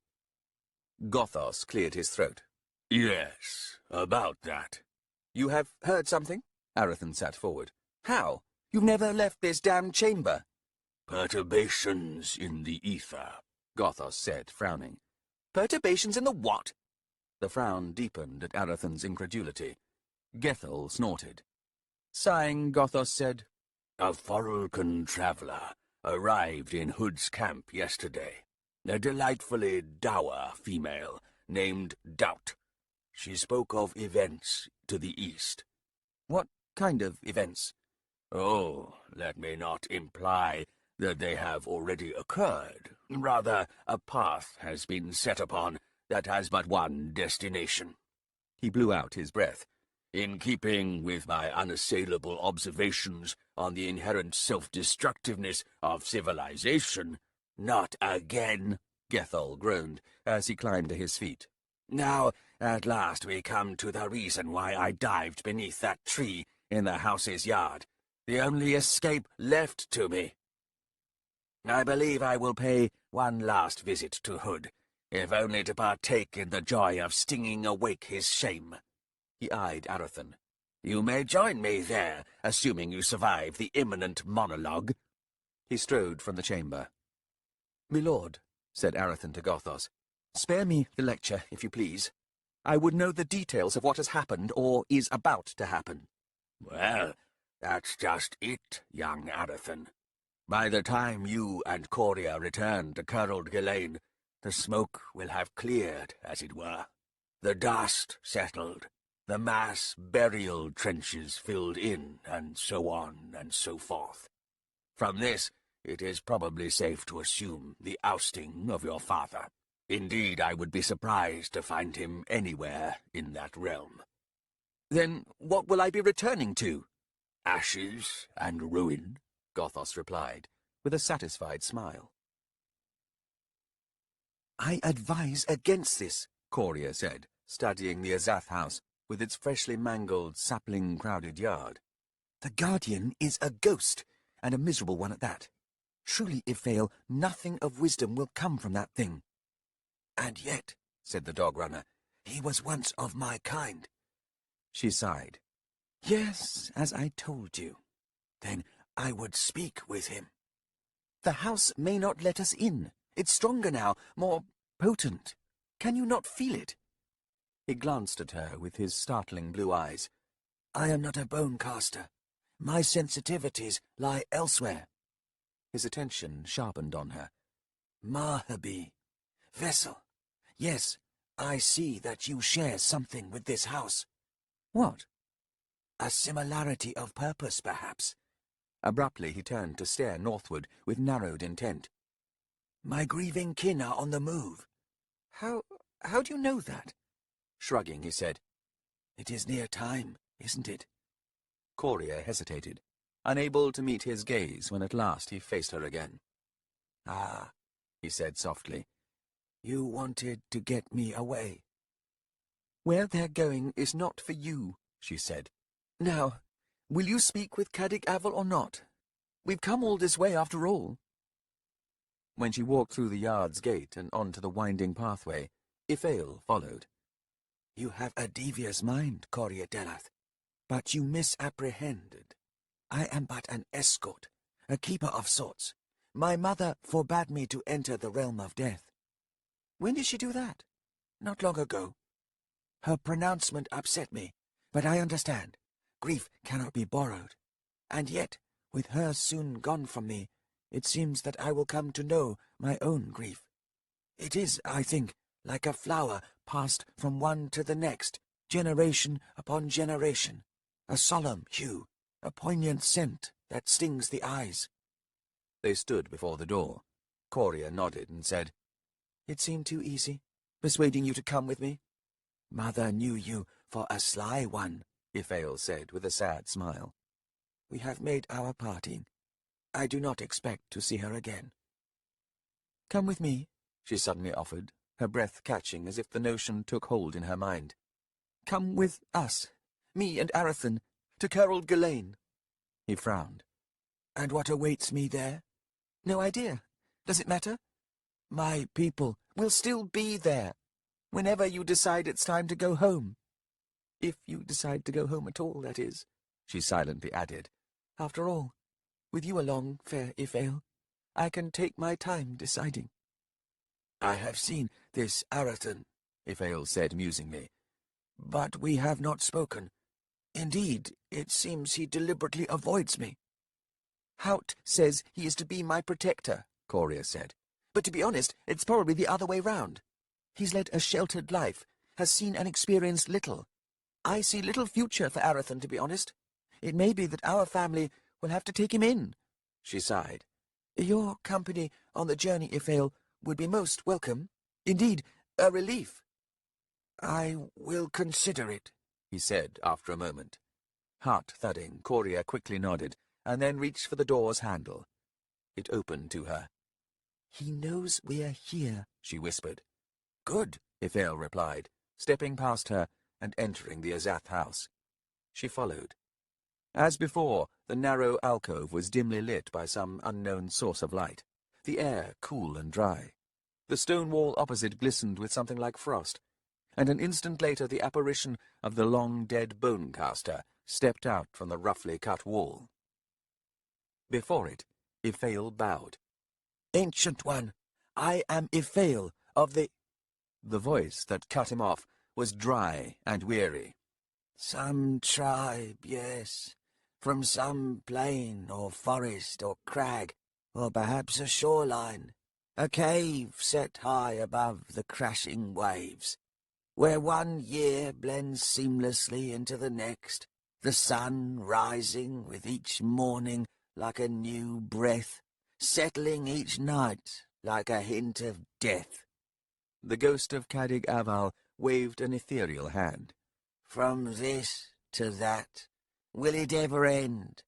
Gothos cleared his throat. Yes, about that. You have heard something? Arathan sat forward. How? You've never left this damned chamber. Perturbations in the ether, Gothos said, frowning. Perturbations in the what? The frown deepened at Arathan's incredulity. Gethel snorted. Sighing, Gothos said, A Forulcan traveller arrived in Hood's camp yesterday. A delightfully dour female named Doubt. She spoke of events to the east. What kind of events? Oh, let me not imply that they have already occurred. Rather, a path has been set upon that has but one destination. He blew out his breath. In keeping with my unassailable observations on the inherent self-destructiveness of civilization, Not again, Gethel groaned as he climbed to his feet. Now, at last we come to the reason why I dived beneath that tree in the house's yard. The only escape left to me. I believe I will pay one last visit to Hood, if only to partake in the joy of stinging awake his shame. He eyed Arathan. You may join me there, assuming you survive the imminent monologue. He strode from the chamber. My lord, said Arathan to Gothos, spare me the lecture, if you please. I would know the details of what has happened or is about to happen. Well, that's just it, young Arathan. By the time you and Coria return to Curled Ghislaine, the smoke will have cleared, as it were. The dust settled, the mass burial trenches filled in, and so on and so forth. From this, it is probably safe to assume the ousting of your father. Indeed, I would be surprised to find him anywhere in that realm. Then what will I be returning to? Ashes and ruin, Gothos replied, with a satisfied smile. I advise against this, Coria said, studying the Azath house, with its freshly mangled, sapling-crowded yard. The Guardian is a ghost, and a miserable one at that. Truly, if fail, nothing of wisdom will come from that thing. And yet, said the dog-runner, he was once of my kind. She sighed. Yes, as I told you. Then I would speak with him. The house may not let us in. It's stronger now, more potent. Can you not feel it? He glanced at her with his startling blue eyes. I am not a bone caster. My sensitivities lie elsewhere. His attention sharpened on her. Mahabi, vessel. Yes, I see that you share something with this house. What? A similarity of purpose, perhaps. Abruptly he turned to stare northward with narrowed intent. My grieving kin are on the move. How do you know that? Shrugging, he said. It is near time, isn't it? Coria hesitated, unable to meet his gaze when at last he faced her again. Ah, he said softly. You wanted to get me away. Where they're going is not for you, she said. Now, will you speak with Caddic Aval or not? We've come all this way after all. When she walked through the yard's gate and onto the winding pathway, Ifail followed. You have a devious mind, Coria Delath, but you misapprehended. I am but an escort, a keeper of sorts. My mother forbade me to enter the realm of death. When did she do that? Not long ago. Her pronouncement upset me, but I understand. Grief cannot be borrowed. And yet, with her soon gone from me, it seems that I will come to know my own grief. It is, I think, like a flower passed from one to the next, generation upon generation, a solemn hue, a poignant scent that stings the eyes. They stood before the door. Coria nodded and said, It seemed too easy, persuading you to come with me. Mother knew you for a sly one, Ifail said with a sad smile. We have made our parting. I do not expect to see her again. Come with me, she suddenly offered, her breath catching as if the notion took hold in her mind. Come with us, me and Arathan, to Curled Ghislaine. He frowned. And what awaits me there? No idea. Does it matter? My people will still be there, whenever you decide it's time to go home. If you decide to go home at all, that is, she silently added. After all, with you along, fair Ifael, I can take my time deciding. I have seen this Arathan, Ifael said musingly, but we have not spoken. Indeed, it seems he deliberately avoids me. Haut says he is to be my protector, Coria said. But to be honest, it's probably the other way round. He's led a sheltered life, has seen and experienced little. I see little future for Arathan, to be honest. It may be that our family will have to take him in. She sighed. Your company on the journey, Ifael, would be most welcome. Indeed, a relief. I will consider it, he said after a moment. Heart thudding, Coria quickly nodded, and then reached for the door's handle. It opened to her. He knows we're here, she whispered. Good, Ifael replied, stepping past her and entering the Azath house. She followed. As before, the narrow alcove was dimly lit by some unknown source of light, the air cool and dry. The stone wall opposite glistened with something like frost, and an instant later the apparition of the long-dead bone-caster stepped out from the roughly cut wall. Before it, Ifael bowed. Ancient One, I am Ifael of the... The voice that cut him off was dry and weary. Some tribe, yes, from some plain or forest or crag, or perhaps a shoreline, a cave set high above the crashing waves, where one year blends seamlessly into the next, the sun rising with each morning like a new breath, settling each night like a hint of death. The ghost of Cadig Aval waved an ethereal hand. From this to that, will it ever end?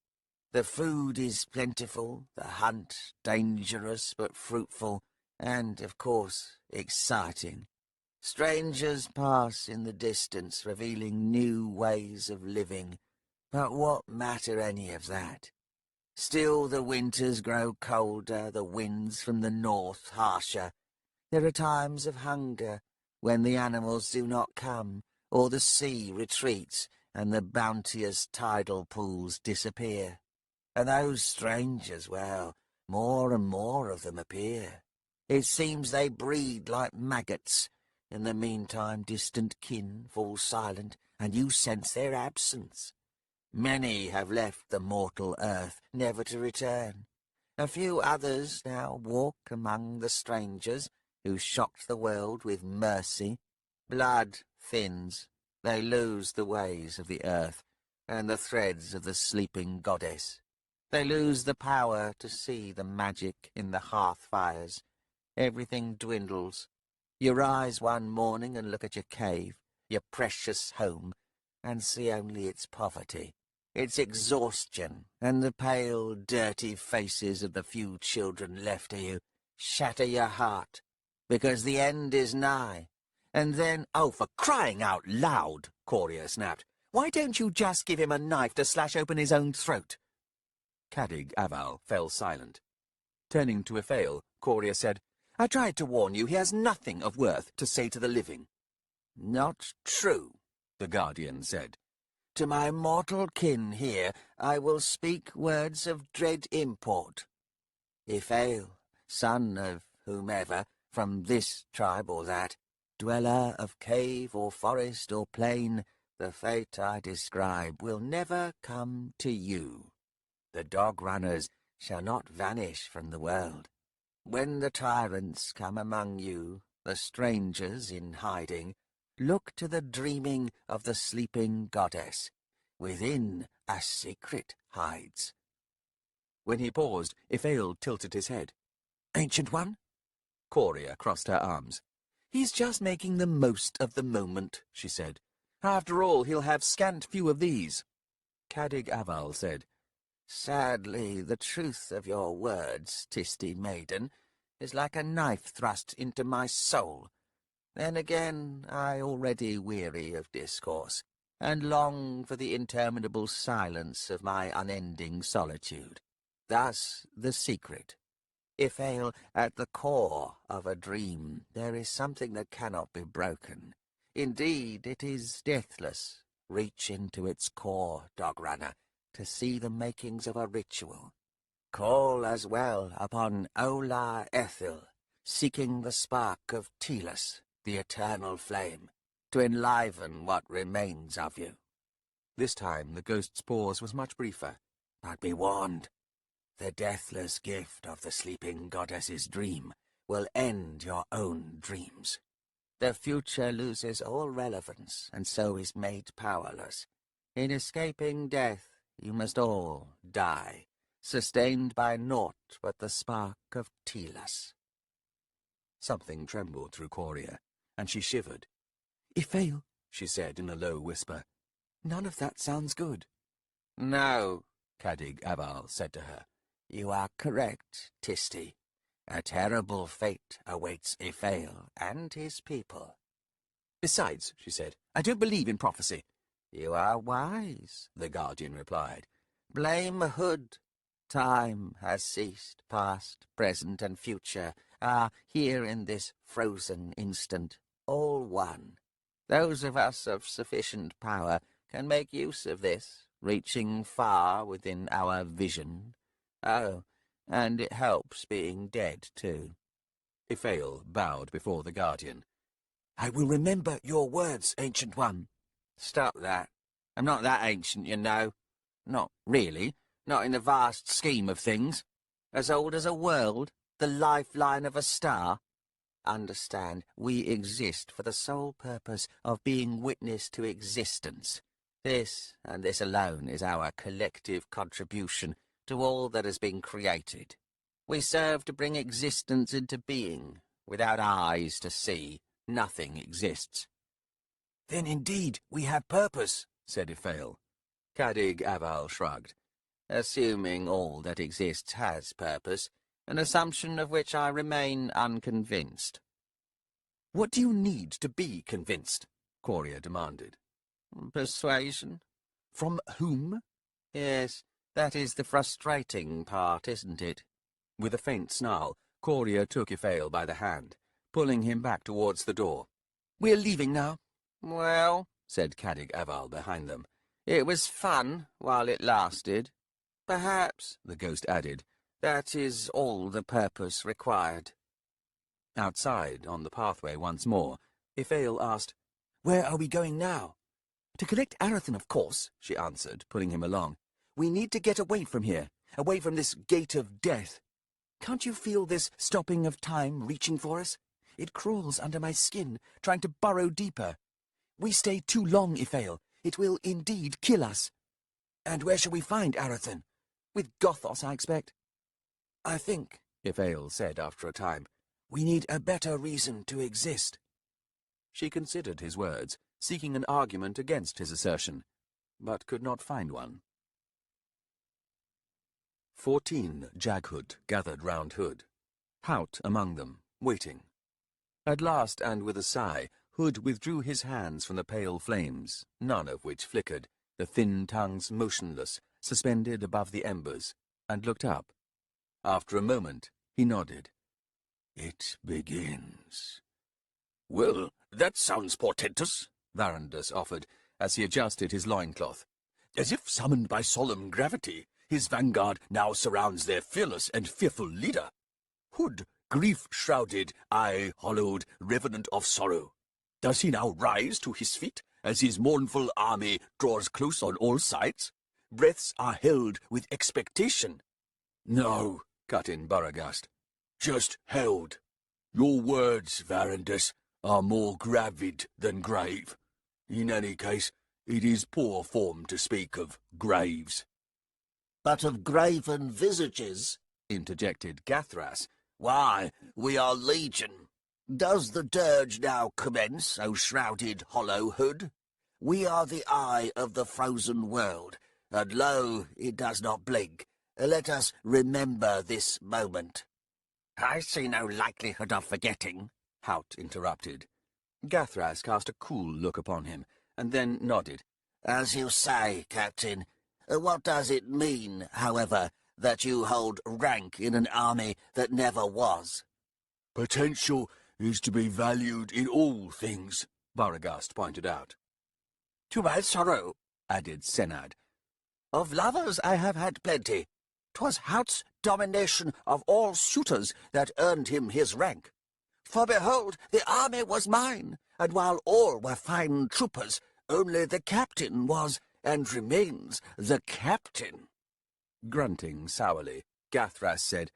The food is plentiful, the hunt dangerous but fruitful, and, of course, exciting. Strangers pass in the distance, revealing new ways of living. But what matter any of that? Still the winters grow colder, the winds from the north harsher. There are times of hunger, when the animals do not come, or the sea retreats, and the bounteous tidal pools disappear. And those strangers, well, more and more of them appear. It seems they breed like maggots. In the meantime distant kin fall silent, and you sense their absence. Many have left the mortal earth, never to return. A few others now walk among the strangers, who shocked the world with mercy. Blood thins. They lose the ways of the earth, and the threads of the sleeping goddess. They lose the power to see the magic in the hearth fires. Everything dwindles. You rise one morning and look at your cave, your precious home, and see only its poverty, its exhaustion, and the pale, dirty faces of the few children left to you. Shatter your heart, because the end is nigh. And then, oh, for crying out loud, Coria snapped, why don't you just give him a knife to slash open his own throat? Cadig Aval fell silent. Turning to Ifael, Coria said, I tried to warn you, he has nothing of worth to say to the living. Not true, the Guardian said. To my mortal kin here I will speak words of dread import. Ifael, son of whomever, from this tribe or that, dweller of cave or forest or plain, the fate I describe will never come to you. The dog-runners shall not vanish from the world. When the tyrants come among you, the strangers in hiding, look to the dreaming of the sleeping goddess. Within a secret hides. When he paused, Ifael tilted his head. Ancient One? Coria crossed her arms. He's just making the most of the moment, she said. After all, he'll have scant few of these. Cadig Aval said, Sadly, the truth of your words, Tisty maiden, is like a knife thrust into my soul. Then again, I already weary of discourse, and long for the interminable silence of my unending solitude. Thus the secret. Ifael, at the core of a dream, there is something that cannot be broken. Indeed, it is deathless. Reach into its core, dog-runner, to see the makings of a ritual. Call as well upon Ola Ethil, seeking the spark of Telos, the eternal flame, to enliven what remains of you. This time the ghost's pause was much briefer. But be warned, the deathless gift of the sleeping goddess's dream will end your own dreams. The future loses all relevance, and so is made powerless. In escaping death, you must all die, sustained by naught but the spark of Telos. Something trembled through Coria, and she shivered. Ifail, she said in a low whisper. None of that sounds good. No, Cadig Aval said to her. You are correct, Tisti. A terrible fate awaits Ifail and his people. Besides, she said, I don't believe in prophecy. You are wise, the Guardian replied. Blame Hood. Time has ceased, past, present, and future are here in this frozen instant, all one. Those of us of sufficient power can make use of this, reaching far within our vision. Oh, and it helps being dead, too. Ifail bowed before the Guardian. I will remember your words, Ancient One. Stop that. I'm not that ancient, you know. Not really. Not in the vast scheme of things. As old as a world, the lifeline of a star. Understand, we exist for the sole purpose of being witness to existence. This, and this alone, is our collective contribution to all that has been created. We serve to bring existence into being. Without eyes to see, nothing exists. Then indeed we have purpose, said Ifail. Cadig Aval shrugged. Assuming all that exists has purpose, an assumption of which I remain unconvinced. What do you need to be convinced? Coria demanded. Persuasion? From whom? Yes, that is the frustrating part, isn't it? With a faint snarl, Coria took Ifail by the hand, pulling him back towards the door. We're leaving now. Well, said Cadig Aval behind them. It was fun while it lasted. Perhaps, the ghost added, that is all the purpose required. Outside, on the pathway once more, Ifail asked, Where are we going now? To collect Arathan, of course, she answered, pulling him along. We need to get away from here, away from this gate of death. Can't you feel this stopping of time reaching for us? It crawls under my skin, trying to burrow deeper. We stay too long, Ifail. It will indeed kill us. And where shall we find Arathan? With Gothos, I expect. I think, Ifail said after a time, we need a better reason to exist. She considered his words, seeking an argument against his assertion, but could not find one. 14 Jaghut gathered round Hood, Hout among them, waiting. At last, and with a sigh, Hood withdrew his hands from the pale flames, none of which flickered, the thin tongues motionless, suspended above the embers, and looked up. After a moment, he nodded. It begins. Well, that sounds portentous, Varandus offered, as he adjusted his loincloth. As if summoned by solemn gravity, his vanguard now surrounds their fearless and fearful leader. Hood, grief-shrouded, eye-hollowed, revenant of sorrow. Does he now rise to his feet, as his mournful army draws close on all sides? Breaths are held with expectation. No, cut in Baragast. Just held. Your words, Varandus, are more gravid than grave. In any case, it is poor form to speak of graves. But of graven visages, interjected Gathras. Why, we are legion. Does the dirge now commence, O shrouded hollow Hood? We are the eye of the frozen world, and lo, it does not blink. Let us remember this moment. I see no likelihood of forgetting, Hout interrupted. Gathras cast a cool look upon him, and then nodded. As you say, Captain. What does it mean, however, that you hold rank in an army that never was? Potential is to be valued in all things, Baragast pointed out. To my sorrow, added Senad. Of lovers I have had plenty. 'Twas Hout's domination of all suitors that earned him his rank. For behold, the army was mine, and while all were fine troopers, only the captain was, and remains, the captain." Grunting sourly, Gathras said,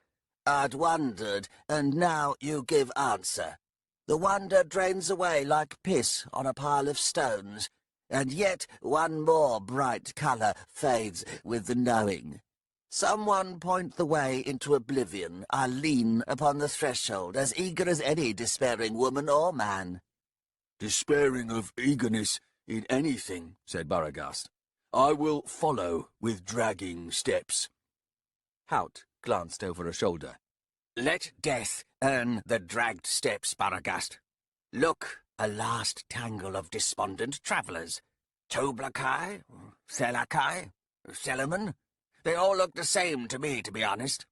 "I'd wondered, and now you give answer. The wonder drains away like piss on a pile of stones, and yet one more bright colour fades with the knowing. Someone point the way into oblivion. I lean upon the threshold, as eager as any despairing woman or man." "Despairing of eagerness in anything," said Baragast, "I will follow with dragging steps." Haut glanced over a shoulder. "Let death earn the dragged steps, Baragast. Look, a last tangle of despondent travellers. Toblakai, Thelakai, Selaman. They all look the same to me, to be honest."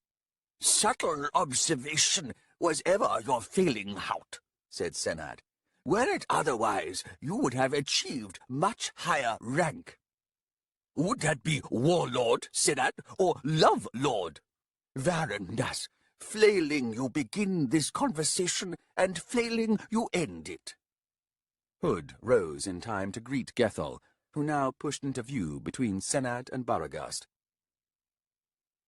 "Subtle observation was ever your failing, Haut," said Senad. "Were it otherwise, you would have achieved much higher rank." "Would that be warlord, Senad, or love lord? Varandas, flailing you begin this conversation, and flailing you end it." Hood rose in time to greet Gethel, who now pushed into view between Senad and Baragast.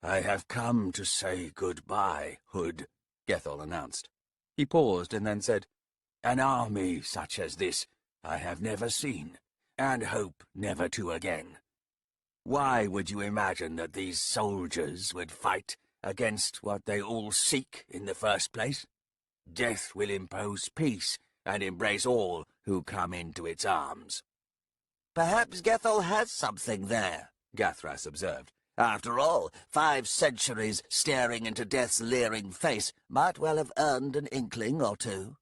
"I have come to say goodbye, Hood," Gethel announced. He paused and then said, "An army such as this I have never seen, and hope never to again. Why would you imagine that these soldiers would fight against what they all seek in the first place? Death will impose peace and embrace all who come into its arms." "Perhaps Gethel has something there," Gathras observed. "After all, 5 centuries staring into death's leering face might well have earned an inkling or two."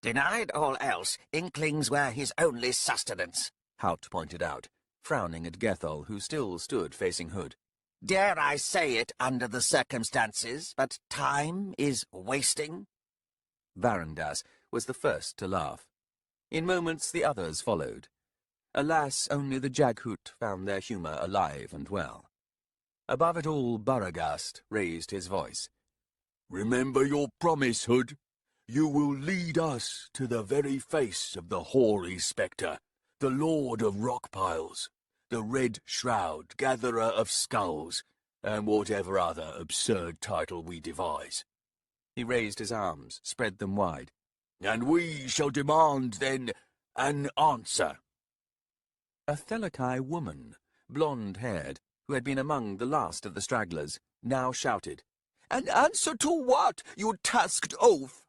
"Denied all else, inklings were his only sustenance," Haut pointed out, frowning at Gethel, who still stood facing Hood. "Dare I say it under the circumstances, but time is wasting." Varandas was the first to laugh. In moments the others followed. Alas, only the Jaghut found their humour alive and well. Above it all, Baragast raised his voice. "Remember your promise, Hood. You will lead us to the very face of the hoary spectre, the Lord of Rock Piles, the Red Shroud, Gatherer of Skulls, and whatever other absurd title we devise." He raised his arms, spread them wide. "And we shall demand, then, an answer." A Thelakai woman, blonde-haired, who had been among the last of the stragglers, now shouted, "An answer to what, you tusked oaf?"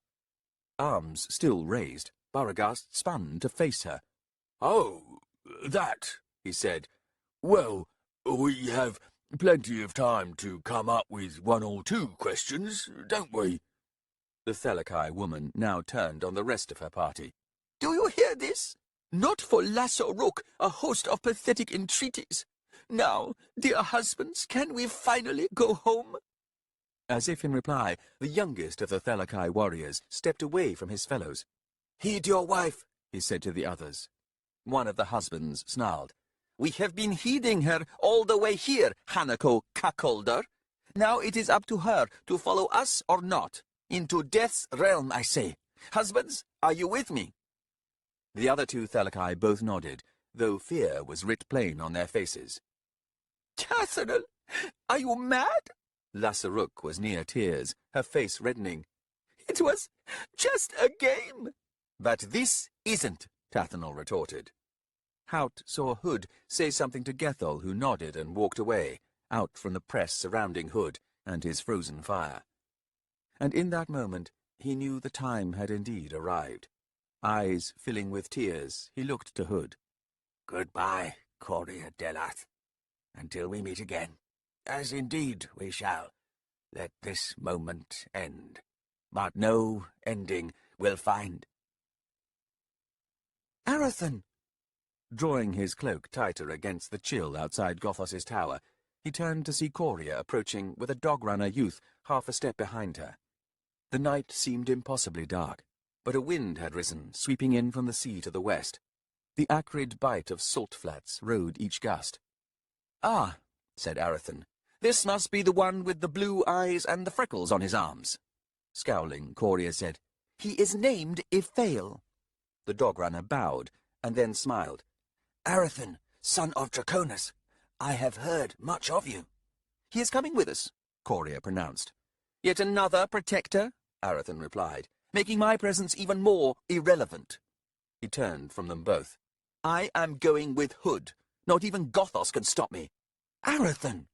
Arms still raised, Baragast spun to face her. "Oh, that," he said. "Well, we have plenty of time to come up with 1 or 2 questions, don't we?" The Thelakai woman now turned on the rest of her party. "Do you hear this? Not for Lasso Rook, a host of pathetic entreaties. Now, dear husbands, can we finally go home?" As if in reply, the youngest of the Thelakai warriors stepped away from his fellows. "Heed your wife," he said to the others. One of the husbands snarled. "We have been heeding her all the way here, Hanako Cuckolder. Now it is up to her to follow us or not. Into death's realm, I say. Husbands, are you with me?" The other 2 Thelakai both nodded, though fear was writ plain on their faces. "Catherine, are you mad?" Lasaruk was near tears, her face reddening. "It was just a game." "But this isn't," Tathanol retorted. Haut saw Hood say something to Gethel, who nodded and walked away, out from the press surrounding Hood and his frozen fire. And in that moment he knew the time had indeed arrived. Eyes filling with tears, he looked to Hood. "Goodbye, Coria Delath. Until we meet again, as indeed we shall, let this moment end. But no ending will find." "Arathan!" Drawing his cloak tighter against the chill outside Gothos's tower, he turned to see Coria approaching with a dog-runner youth half a step behind her. The night seemed impossibly dark, but a wind had risen, sweeping in from the sea to the west. The acrid bite of salt flats rode each gust. "Ah," said Arathan, This must be the one with the blue eyes and the freckles on his arms. Scowling, Coria said, He is named Iphael. The dog runner bowed, and then smiled. Arathan, son of Draconis, I have heard much of you. He is coming with us, Coria pronounced. Yet another protector, Arathan replied, making my presence even more irrelevant. He turned from them both. I am going with Hood. Not even Gothos can stop me. Arathan!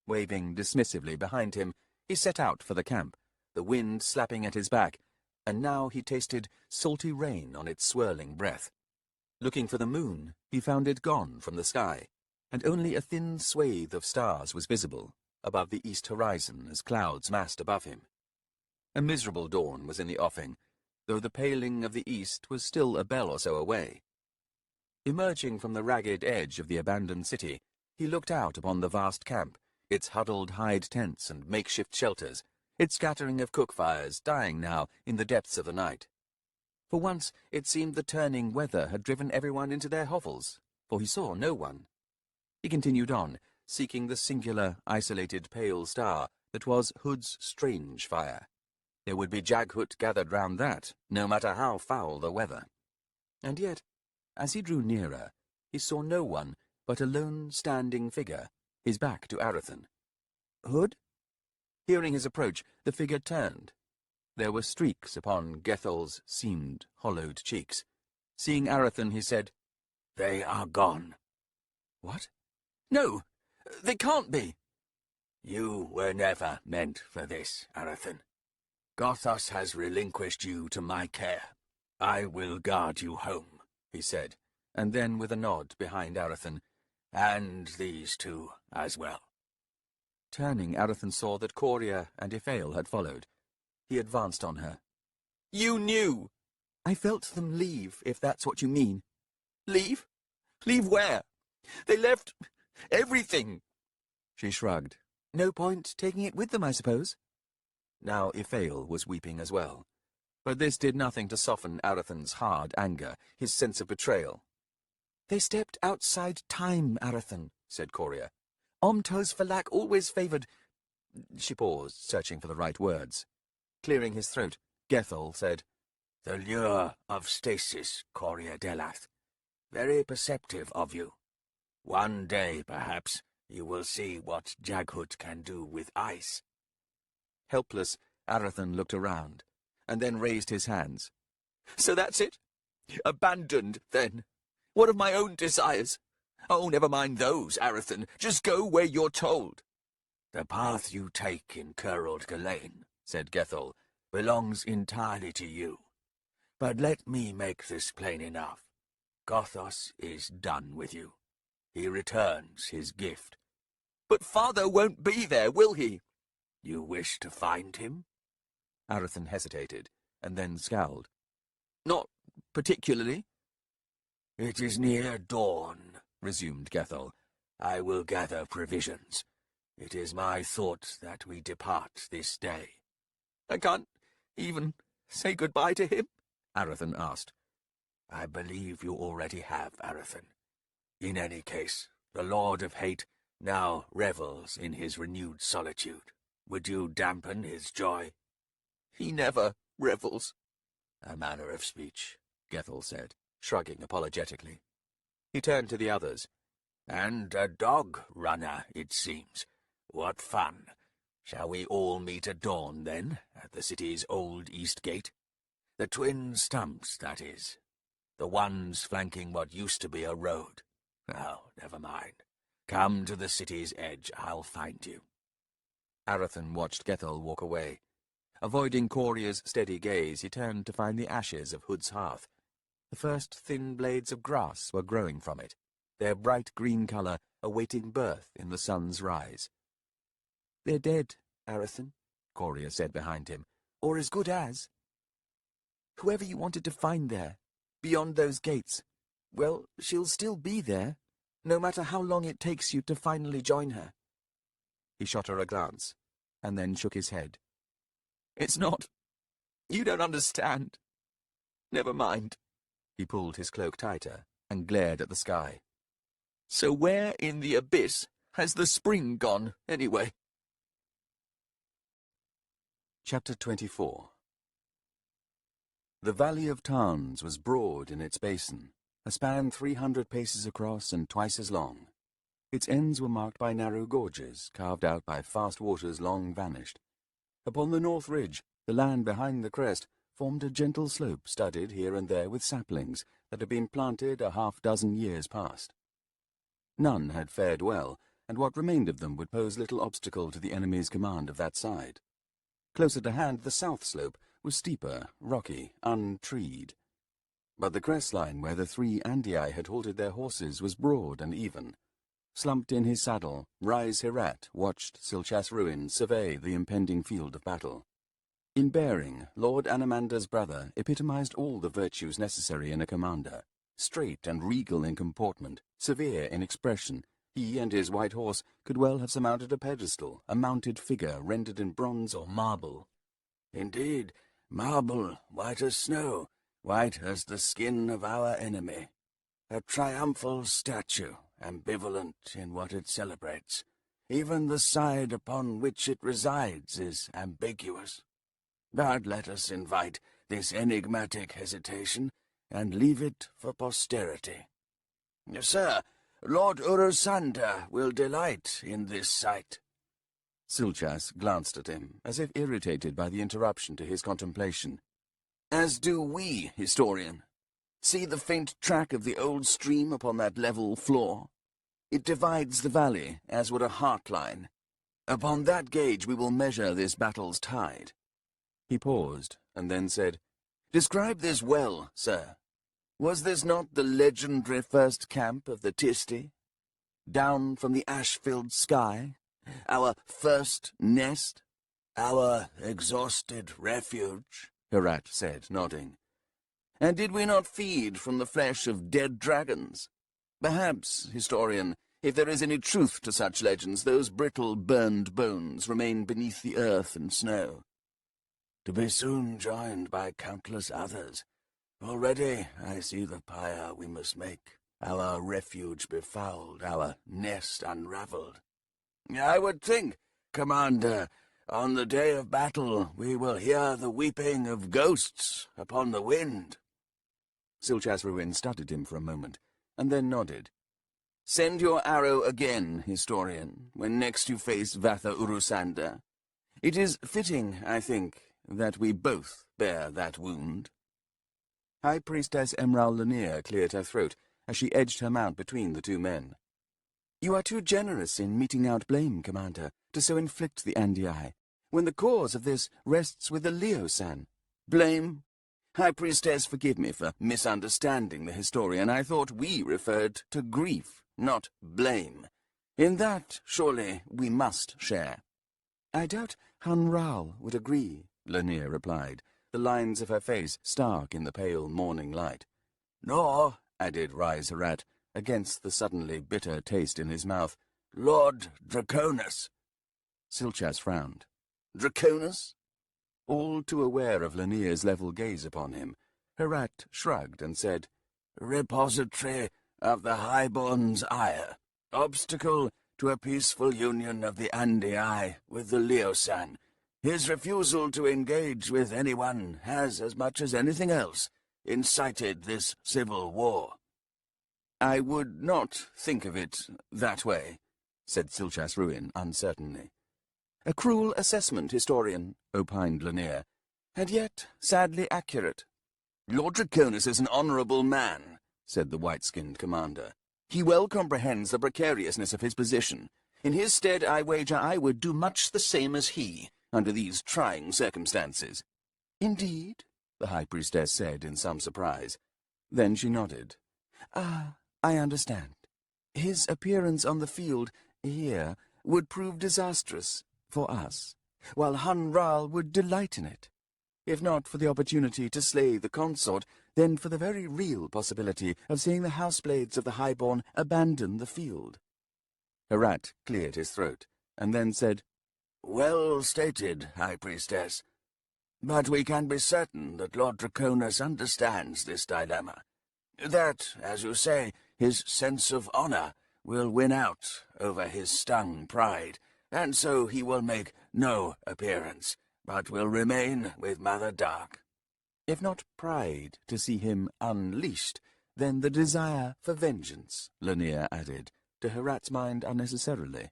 Waving dismissively behind him, he set out for the camp, the wind slapping at his back, and now he tasted salty rain on its swirling breath. Looking for the moon, he found it gone from the sky, and only a thin swathe of stars was visible above the east horizon as clouds massed above him. A miserable dawn was in the offing, though the paling of the east was still a bell or so away. Emerging from the ragged edge of the abandoned city, he looked out upon the vast camp, its huddled hide tents and makeshift shelters, its scattering of cook fires dying now in the depths of the night. For once it seemed the turning weather had driven everyone into their hovels, for he saw no one. He continued on, seeking the singular, isolated pale star that was Hood's strange fire. There would be Jaghut gathered round that, no matter how foul the weather. And yet, as he drew nearer, he saw no one but a lone standing figure, his back to Arathan. Hood? Hearing his approach, the figure turned. There were streaks upon Gethel's seamed, hollowed cheeks. Seeing Arathan, he said, They are gone. What? No, they can't be. You were never meant for this, Arathan. Gothos has relinquished you to my care. I will guard you home, he said, and then with a nod behind Arathan, and these two as well. Turning, Arathan saw that Coria and Iphael had followed. He advanced on her. You knew! I felt them leave, if that's what you mean. Leave? Leave where? They left everything. She shrugged. No point taking it with them, I suppose. Now Iphael was weeping as well. But this did nothing to soften Arathan's hard anger, his sense of betrayal. They stepped outside time, Arathan, said Coria. Omtos Falak always favoured... She paused, searching for the right words. Clearing his throat, Gethel said, The lure of stasis, Coria Delath. Very perceptive of you. One day, perhaps, you will see what Jaghut can do with ice. Helpless, Arathan looked around, and then raised his hands. So that's it? Abandoned, then? What of my own desires? Oh, never mind those, Arathan. Just go where you're told. The path you take in Curled Ghislaine, said Gethel, belongs entirely to you. But let me make this plain enough. Gothos is done with you. He returns his gift. But father won't be there, will he? You wish to find him? Arathan hesitated, and then scowled. Not particularly. It is near dawn, resumed Gethel. I will gather provisions. It is my thought that we depart this day. I can't even say goodbye to him? Arathan asked. I believe you already have, Arathan. In any case, the Lord of Hate now revels in his renewed solitude. Would you dampen his joy? He never revels. A manner of speech, Gethel said, shrugging apologetically. He turned to the others. And a dog runner, it seems. What fun. Shall we all meet at dawn, then, at the city's old east gate? The twin stumps, that is. The ones flanking what used to be a road. Oh, never mind. Come to the city's edge, I'll find you. Arathan watched Gethel walk away. Avoiding Coria's steady gaze, he turned to find the ashes of Hood's hearth. The first thin blades of grass were growing from it, their bright green colour awaiting birth in the sun's rise. They're dead, Arathan, Coria said behind him, or as good as. Whoever you wanted to find there, beyond those gates, well, she'll still be there, no matter how long it takes you to finally join her. He shot her a glance, and then shook his head. It's not. You don't understand. Never mind. He pulled his cloak tighter and glared at the sky. So where in the abyss Has the spring gone, anyway? Chapter 24. The valley of Tarns was broad in its basin, a span 300 paces across and twice as long. Its ends were marked by narrow gorges, carved out by fast waters long vanished. Upon the north ridge, the land behind the crest formed a gentle slope studded here and there with saplings that had been planted a half-dozen years past. None had fared well, and what remained of them would pose little obstacle to the enemy's command of that side. Closer to hand, the south slope was steeper, rocky, untreed. But the crest line where the three Andii had halted their horses was broad and even. Slumped in his saddle, Rais Hirat watched Silchas Ruin survey the impending field of battle. In bearing, Lord Anamanda's brother epitomized all the virtues necessary in a commander. Straight and regal in comportment, severe in expression, he and his white horse could well have surmounted a pedestal, a mounted figure rendered in bronze or marble. Indeed, marble, white as snow, white as the skin of our enemy. A triumphal statue, ambivalent in what it celebrates. Even the side upon which it resides is ambiguous. But let us invite this enigmatic hesitation and leave it for posterity. Sir, Lord Urusanda will delight in this sight. Silchas glanced at him, as if irritated by the interruption to his contemplation. As do we, historian. See the faint track of the old stream upon that level floor? It divides the valley, as would a heart line. Upon that gauge we will measure this battle's tide. He paused, and then said, Describe this well, sir. Was this not the legendary first camp of the Tisti? Down from the ash-filled sky? Our first nest? Our exhausted refuge, Hirat said, nodding. And did we not feed from the flesh of dead dragons? Perhaps, historian, if there is any truth to such legends, those brittle, burned bones remain beneath the earth and snow. To be soon joined by countless others. Already I see the pyre we must make, our refuge befouled, our nest unravelled. I would think, Commander, on the day of battle we will hear the weeping of ghosts upon the wind. Silchas Ruin studied him for a moment, and then nodded. Send your arrow again, historian, when next you face Vatha Urusanda. It is fitting, I think, that we both bear that wound. High Priestess Emral Lanier cleared her throat as she edged her mount between the two men. You are too generous in meting out blame, Commander, to so inflict the Andii, when the cause of this rests with the Leo-san. Blame? High Priestess, forgive me for misunderstanding the historian. I thought we referred to grief, not blame. In that, surely, we must share. I doubt Han Ral would agree, Lanier replied, the lines of her face stark in the pale morning light. Nor, added Rais Hirat, against the suddenly bitter taste in his mouth, Lord Draconis. Silchas frowned. Draconis? All too aware of Lanier's level gaze upon him, Hirat shrugged and said, Repository of the Highborn's ire, obstacle to a peaceful union of the Andii with the Leo-san. His refusal to engage with anyone has, as much as anything else, incited this civil war. I would not think of it that way, said Silchas Ruin uncertainly. A cruel assessment, historian, opined Lanier, and yet sadly accurate. Lord Draconis is an honourable man, said the white-skinned commander. He well comprehends the precariousness of his position. In his stead, I wager I would do much the same as he, under these trying circumstances. Indeed, the High Priestess said in some surprise. Then she nodded. Ah, I understand. His appearance on the field here would prove disastrous for us, while Han Ral would delight in it. If not for the opportunity to slay the consort, then for the very real possibility of seeing the houseblades of the Highborn abandon the field. Hirat cleared his throat, and then said, Well stated, High Priestess. But we can be certain that Lord Draconis understands this dilemma. That, as you say, his sense of honour will win out over his stung pride, and so he will make no appearance, but will remain with Mother Dark. If not pride to see him unleashed, then the desire for vengeance, Lanier added, to Herat's mind unnecessarily.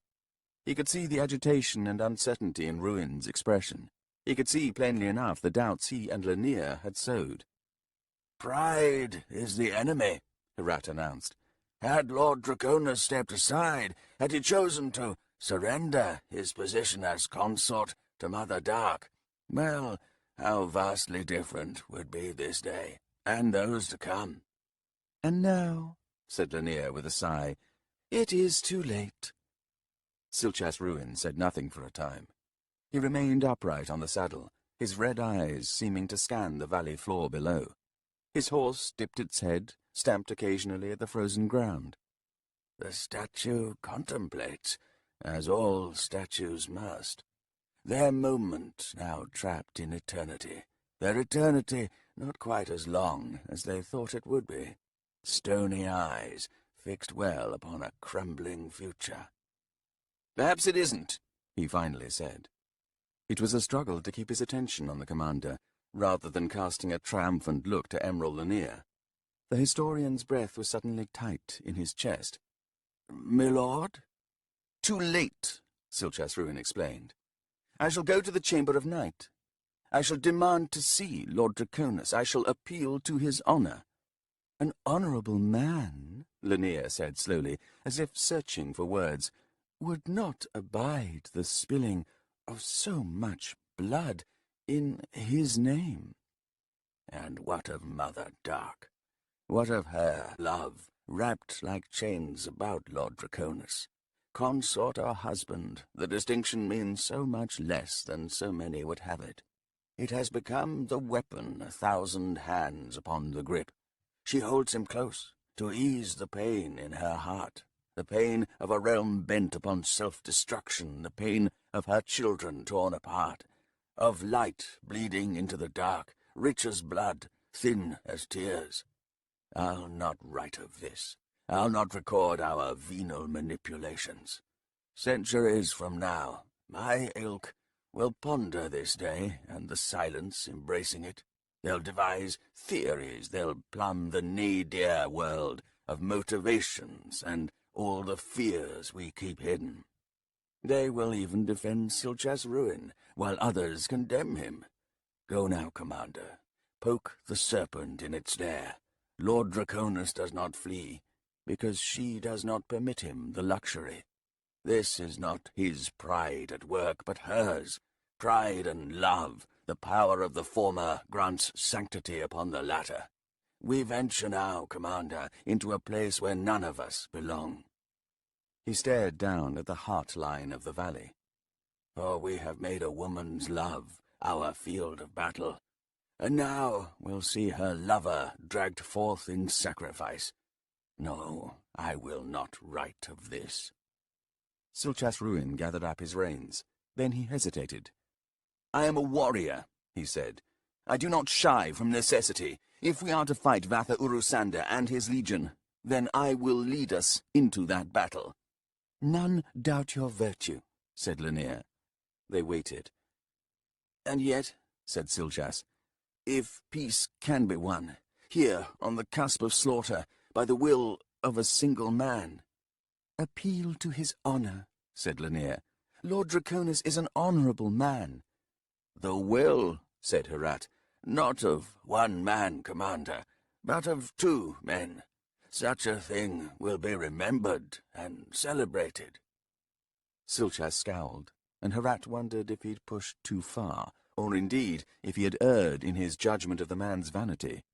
He could see the agitation and uncertainty in Ruin's expression. He could see plainly enough the doubts he and Lanier had sowed. "Pride is the enemy," Herat announced. "Had Lord Draconis stepped aside, had he chosen to surrender his position as consort to Mother Dark, well, how vastly different would be this day, and those to come." "And now," said Lanier with a sigh, "it is too late." Silchas Ruin said nothing for a time. He remained upright on the saddle, his red eyes seeming to scan the valley floor below. His horse dipped its head, stamped occasionally at the frozen ground. The statue contemplates, as all statues must. Their moment now trapped in eternity, their eternity not quite as long as they thought it would be. Stony eyes fixed well upon a crumbling future. "Perhaps it isn't," he finally said. It was a struggle to keep his attention on the commander, rather than casting a triumphant look to Emerald Lanier. The historian's breath was suddenly tight in his chest. "Milord?" "Too late," Silchas Ruin explained. "I shall go to the Chamber of Night. I shall demand to see Lord Draconis. I shall appeal to his honor." "An honorable man," Lanier said slowly, as if searching for words, "would not abide the spilling of so much blood in his name." And what of Mother Dark? What of her love, wrapped like chains about Lord Draconis? Consort or husband, the distinction means so much less than so many would have it. It has become the weapon 1,000 hands upon the grip. She holds him close, to ease the pain in her heart, the pain of a realm bent upon self-destruction, the pain of her children torn apart, of light bleeding into the dark, rich as blood, thin as tears. I'll not write of this. I'll not record our venal manipulations. Centuries from now, my ilk will ponder this day and the silence embracing it. They'll devise theories, they'll plumb the nadir world of motivations and all the fears we keep hidden. They will even defend Silchas Ruin, while others condemn him. Go now, Commander. Poke the serpent in its lair. Lord Draconis does not flee, because she does not permit him the luxury. This is not his pride at work, but hers. Pride and love, the power of the former grants sanctity upon the latter. We venture now, Commander, into a place where none of us belong. He stared down at the heart-line of the valley. For we have made a woman's love our field of battle, and now we'll see her lover dragged forth in sacrifice. No, I will not write of this. Silchas Ruin gathered up his reins. Then he hesitated. "I am a warrior," he said. "I do not shy from necessity. If we are to fight Vatha Urusanda and his legion, then I will lead us into that battle." "None doubt your virtue," said Lanier. They waited. "And yet," said Silchas, "if peace can be won, here on the cusp of slaughter, by the will of a single man—" "Appeal to his honor," said Lanier. "Lord Draconis is an honorable man." "The will," said Herat, "not of one man, Commander, but of 2 men. Such a thing will be remembered and celebrated." Silchas scowled, and Herat wondered if he'd pushed too far, or indeed if he had erred in his judgment of the man's vanity.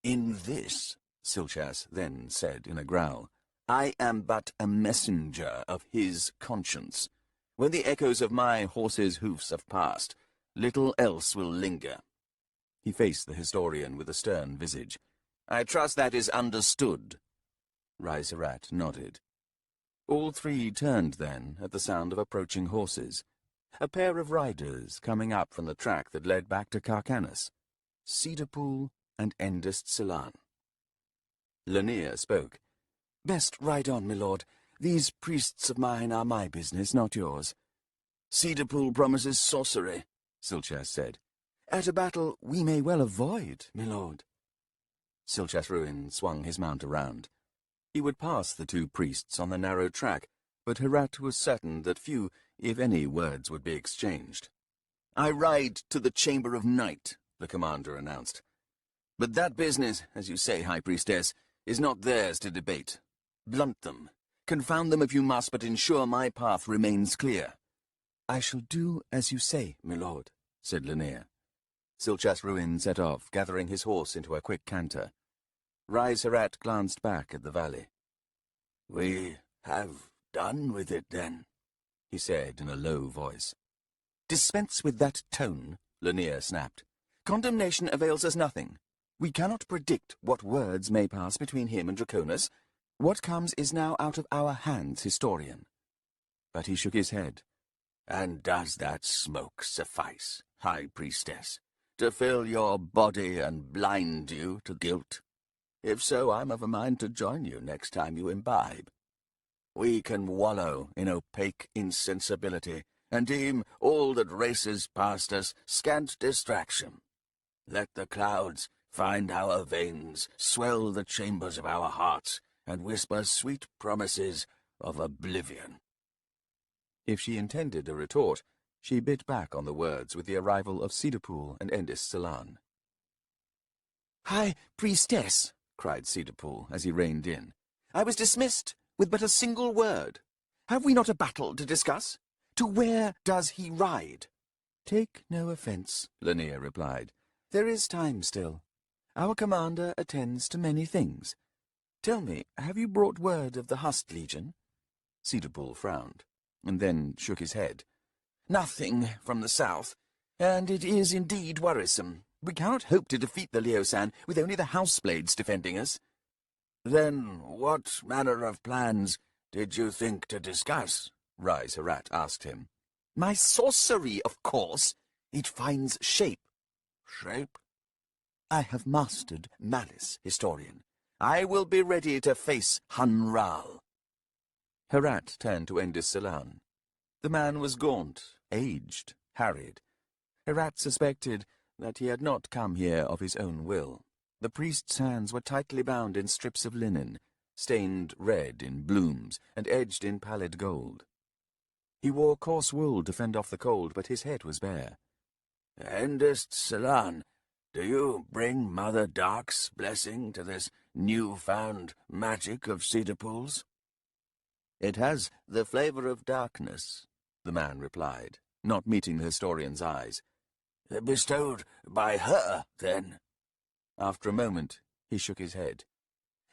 "In this," Silchas then said in a growl, "I am but a messenger of his conscience. When the echoes of my horse's hoofs have passed, little else will linger." He faced the historian with a stern visage. "I trust that is understood." Raizarat nodded. All 3 turned then at the sound of approaching horses. A pair of riders coming up from the track that led back to Kharkanas. Cedarpool and Endest Celan. Lanier spoke. Best ride on, my lord. These priests of mine are my business, not yours. Cedarpool promises sorcery, Silchas said. At a battle we may well avoid, my lord. Silchas Ruin swung his mount around. He would pass the two priests on the narrow track, but Herat was certain that few, if any, words would be exchanged. I ride to the Chamber of Night, the commander announced. But that business, as you say, High Priestess, is not theirs to debate. Blunt them. Confound them if you must, but ensure my path remains clear. I shall do as you say, my lord, said Lennier. Silchas Ruin set off, gathering his horse into a quick canter. Rais Herat glanced back at the valley. We have done with it, then, he said in a low voice. Dispense with that tone, Lennier snapped. Condemnation avails us nothing. We cannot predict what words may pass between him and Draconis. What comes is now out of our hands, historian. But he shook his head. And does that smoke suffice, High Priestess, to fill your body and blind you to guilt? If so, I'm of a mind to join you next time you imbibe. We can wallow in opaque insensibility, and deem all that races past us scant distraction. Let the clouds find our veins, swell the chambers of our hearts, and whisper sweet promises of oblivion. If she intended a retort, she bit back on the words with the arrival of Cedarpool and Endis Salan. "High Priestess," cried Cedarpool as he reined in, "I was dismissed with but a single word. Have we not a battle to discuss? To where does he ride?" "Take no offence," Lennier replied. "There is time still. Our commander attends to many things. Tell me, have you brought word of the Hust Legion?" Cedarpool frowned, and then shook his head. "Nothing from the south, and it is indeed worrisome. We cannot hope to defeat the Leosan with only the Houseblades defending us." "Then what manner of plans did you think to discuss?" Rais Herat asked him. "My sorcery, of course. It finds shape." "Shape?" "I have mastered malice, historian. I will be ready to face Hunral." Herat turned to Endis Salan. The man was gaunt, aged, harried. Herat suspected that he had not come here of his own will. The priest's hands were tightly bound in strips of linen, stained red in blooms and edged in pallid gold. He wore coarse wool to fend off the cold, but his head was bare. "Endis Salan, do you bring Mother Dark's blessing to this new-found magic of Cedarpool's?" "It has the flavor of darkness," the man replied, not meeting the historian's eyes. "Bestowed by her, then?" After a moment, he shook his head.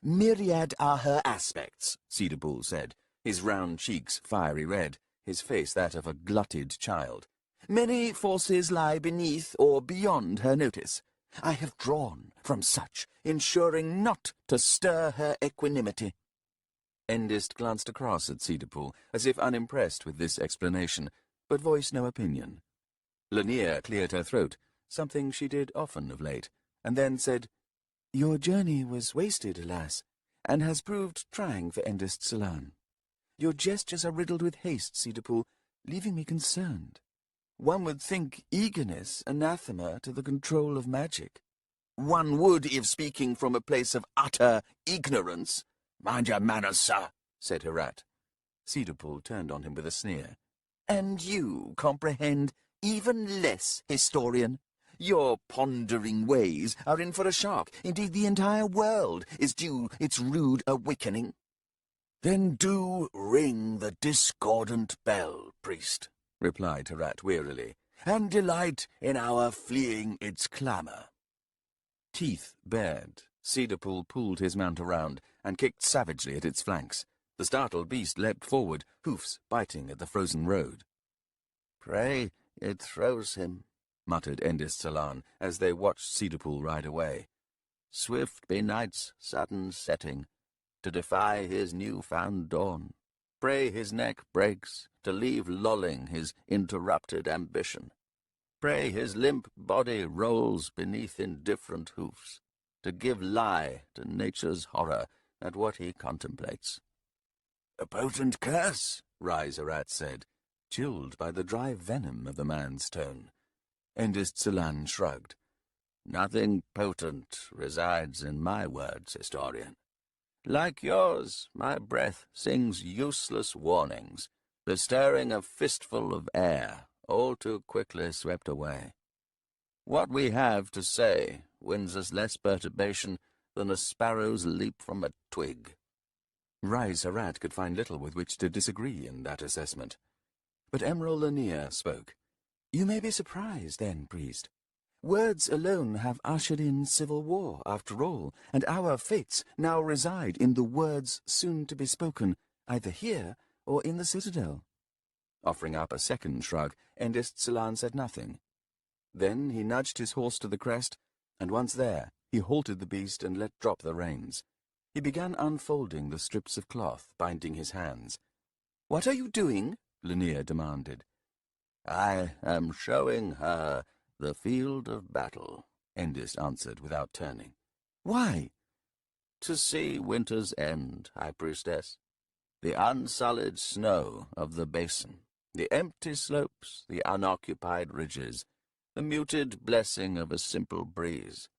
"Myriad are her aspects," Cedarpool said, his round cheeks fiery red, his face that of a glutted child. "Many forces lie beneath or beyond her notice. I have drawn from such, ensuring not to stir her equanimity." Endist glanced across at Cedarpool, as if unimpressed with this explanation, but voiced no opinion. Lennier cleared her throat, something she did often of late, and then said, "Your journey was wasted, alas, and has proved trying for Endist Salan. Your gestures are riddled with haste, Cedarpool, leaving me concerned. One would think eagerness anathema to the control of magic." "One would if speaking from a place of utter ignorance." "Mind your manners, sir," said Herat. Cedarpool turned on him with a sneer. "And you comprehend even less, historian. Your pondering ways are in for a shock. Indeed, the entire world is due its rude awakening." "Then do ring the discordant bell, priest," replied Herat wearily, "and delight in our fleeing its clamour." Teeth bared, Cedarpool pulled his mount around and kicked savagely at its flanks. The startled beast leapt forward, hoofs biting at the frozen road. "Pray it throws him," muttered Endis Salan as they watched Cedarpool ride away. "Swift be night's sudden setting, to defy his new-found dawn. Pray his neck breaks, to leave lolling his interrupted ambition. Pray his limp body rolls beneath indifferent hoofs, to give lie to nature's horror at what he contemplates. "A potent curse," Riserat said, chilled by the dry venom of the man's tone. Endist shrugged. "Nothing potent resides in my words, historian. Like yours, my breath sings useless warnings, bestirring a fistful of air, all too quickly swept away. What we have to say wins us less perturbation than a sparrow's leap from a twig." Riserat could find little with which to disagree in that assessment. But Emerald Lanier spoke. "You may be surprised, then, priest. Words alone have ushered in civil war, after all, and our fates now reside in the words soon to be spoken, either here or in the citadel." Offering up a second shrug, Endist said nothing. Then he nudged his horse to the crest, and once there, he halted the beast and let drop the reins. He began unfolding the strips of cloth binding his hands. "What are you doing?" Lanier demanded. "I am showing her the field of battle," Endist answered without turning. "Why?" "To see winter's end, High Priestess. The unsullied snow of the basin, the empty slopes, the unoccupied ridges, the muted blessing of a simple breeze.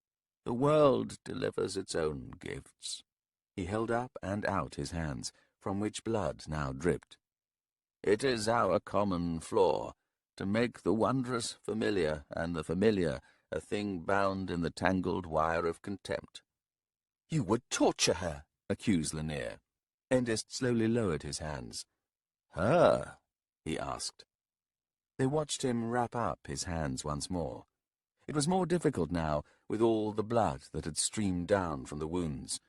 The world delivers its own gifts." He held up and out his hands, from which blood now dripped. "It is our common flaw, to make the wondrous familiar, and the familiar a thing bound in the tangled wire of contempt." "You would torture her," accused Lanier. Endist slowly lowered his hands. "Her?" he asked. They watched him wrap up his hands once more. It was more difficult now, with all the blood that had streamed down from the wounds.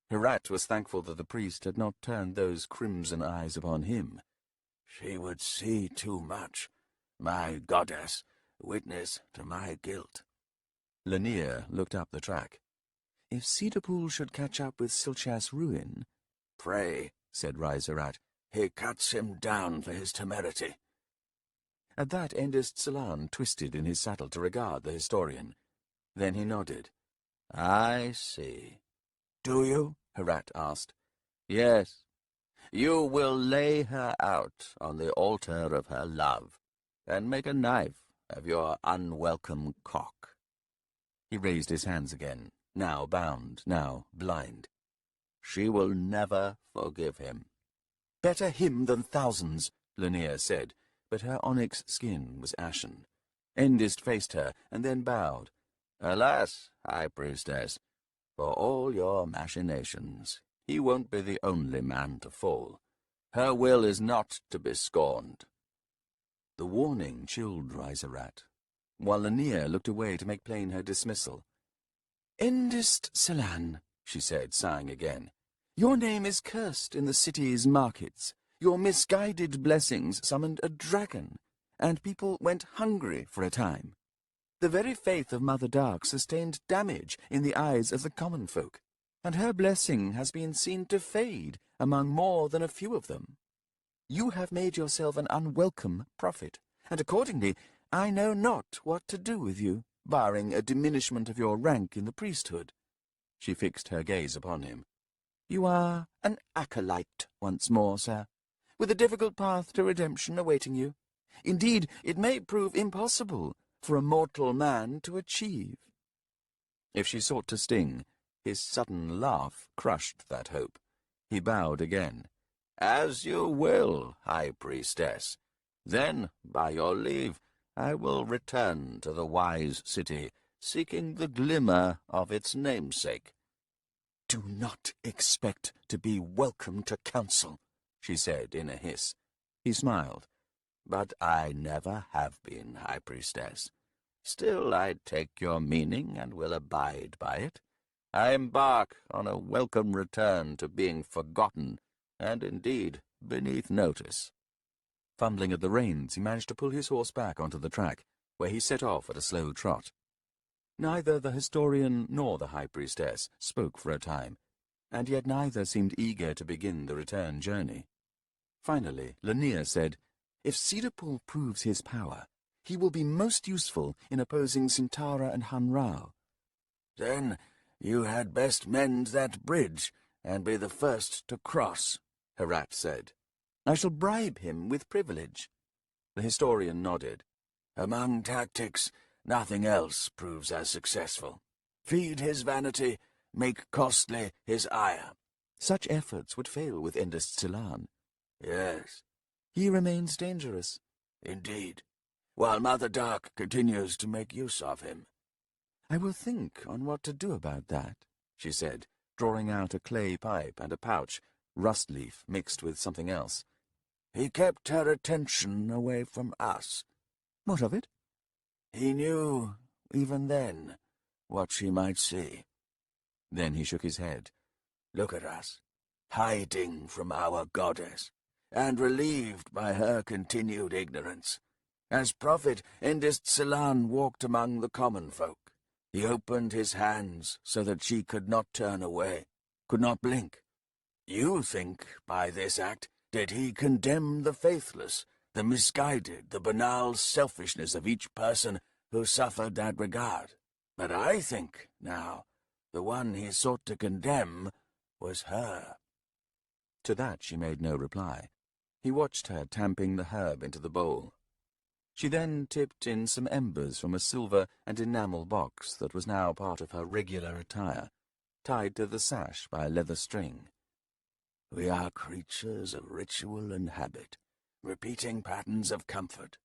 Herat was thankful that the priest had not turned those crimson eyes upon him. "She would see too much. My goddess, witness to my guilt." Lanier looked up the track. "If Cedarpool should catch up with Silchas' ruin—" "Pray," said Riserat, "he cuts him down for his temerity." At that Endist twisted in his saddle to regard the historian. Then he nodded. "I see." "Do you?" Herat asked. "Yes. You will lay her out on the altar of her love, and make a knife of your unwelcome cock." He raised his hands again, now bound, now blind. "She will never forgive him." "Better him than thousands," Lanier said, but her onyx skin was ashen. Endist faced her, and then bowed. "Alas, High Priestess, for all your machinations, he won't be the only man to fall. Her will is not to be scorned." The warning chilled Riserat, while Lanier looked away to make plain her dismissal. "Endist Salan," she said, sighing again, "your name is cursed in the city's markets. Your misguided blessings summoned a dragon, and people went hungry for a time. The very faith of Mother Dark sustained damage in the eyes of the common folk, and her blessing has been seen to fade among more than a few of them. You have made yourself an unwelcome prophet, and accordingly I know not what to do with you, barring a diminishment of your rank in the priesthood." She fixed her gaze upon him. "You are an acolyte once more, sir, with a difficult path to redemption awaiting you. Indeed, it may prove impossible for a mortal man to achieve." If she sought to sting, his sudden laugh crushed that hope. He bowed again. "As you will, High Priestess. Then, by your leave, I will return to the wise city, seeking the glimmer of its namesake." "Do not expect to be welcome to counsel," she said in a hiss. He smiled. "But I never have been, High Priestess. Still I take your meaning and will abide by it. I embark on a welcome return to being forgotten, and indeed beneath notice." Fumbling at the reins, he managed to pull his horse back onto the track, where he set off at a slow trot. Neither the historian nor the High Priestess spoke for a time, and yet neither seemed eager to begin the return journey. Finally, Lanier said, "If Cedarpool proves his power, he will be most useful in opposing Sintara and Hanrao." "Then you had best mend that bridge, and be the first to cross, Herat said. I shall bribe him with privilege. The historian nodded. Among tactics, nothing else proves as successful. Feed his vanity, make costly his ire. Such efforts would fail with Endest Silan. Yes. He remains dangerous. Indeed, while Mother Dark continues to make use of him. I will think on what to do about that, she said, drawing out a clay pipe and a pouch, rust leaf mixed with something else. He kept her attention away from us. What of it? He knew, even then, what she might see. Then he shook his head. Look at us, hiding from our goddess, and relieved by her continued ignorance. As prophet, Endest Silan walked among the common folk. He opened his hands so that she could not turn away, could not blink. You think, by this act, did he condemn the faithless, the misguided, the banal selfishness of each person who suffered that regard. But I think, now, the one he sought to condemn was her. To that she made no reply. He watched her tamping the herb into the bowl. She then tipped in some embers from a silver and enamel box that was now part of her regular attire, tied to the sash by a leather string. We are creatures of ritual and habit, repeating patterns of comfort.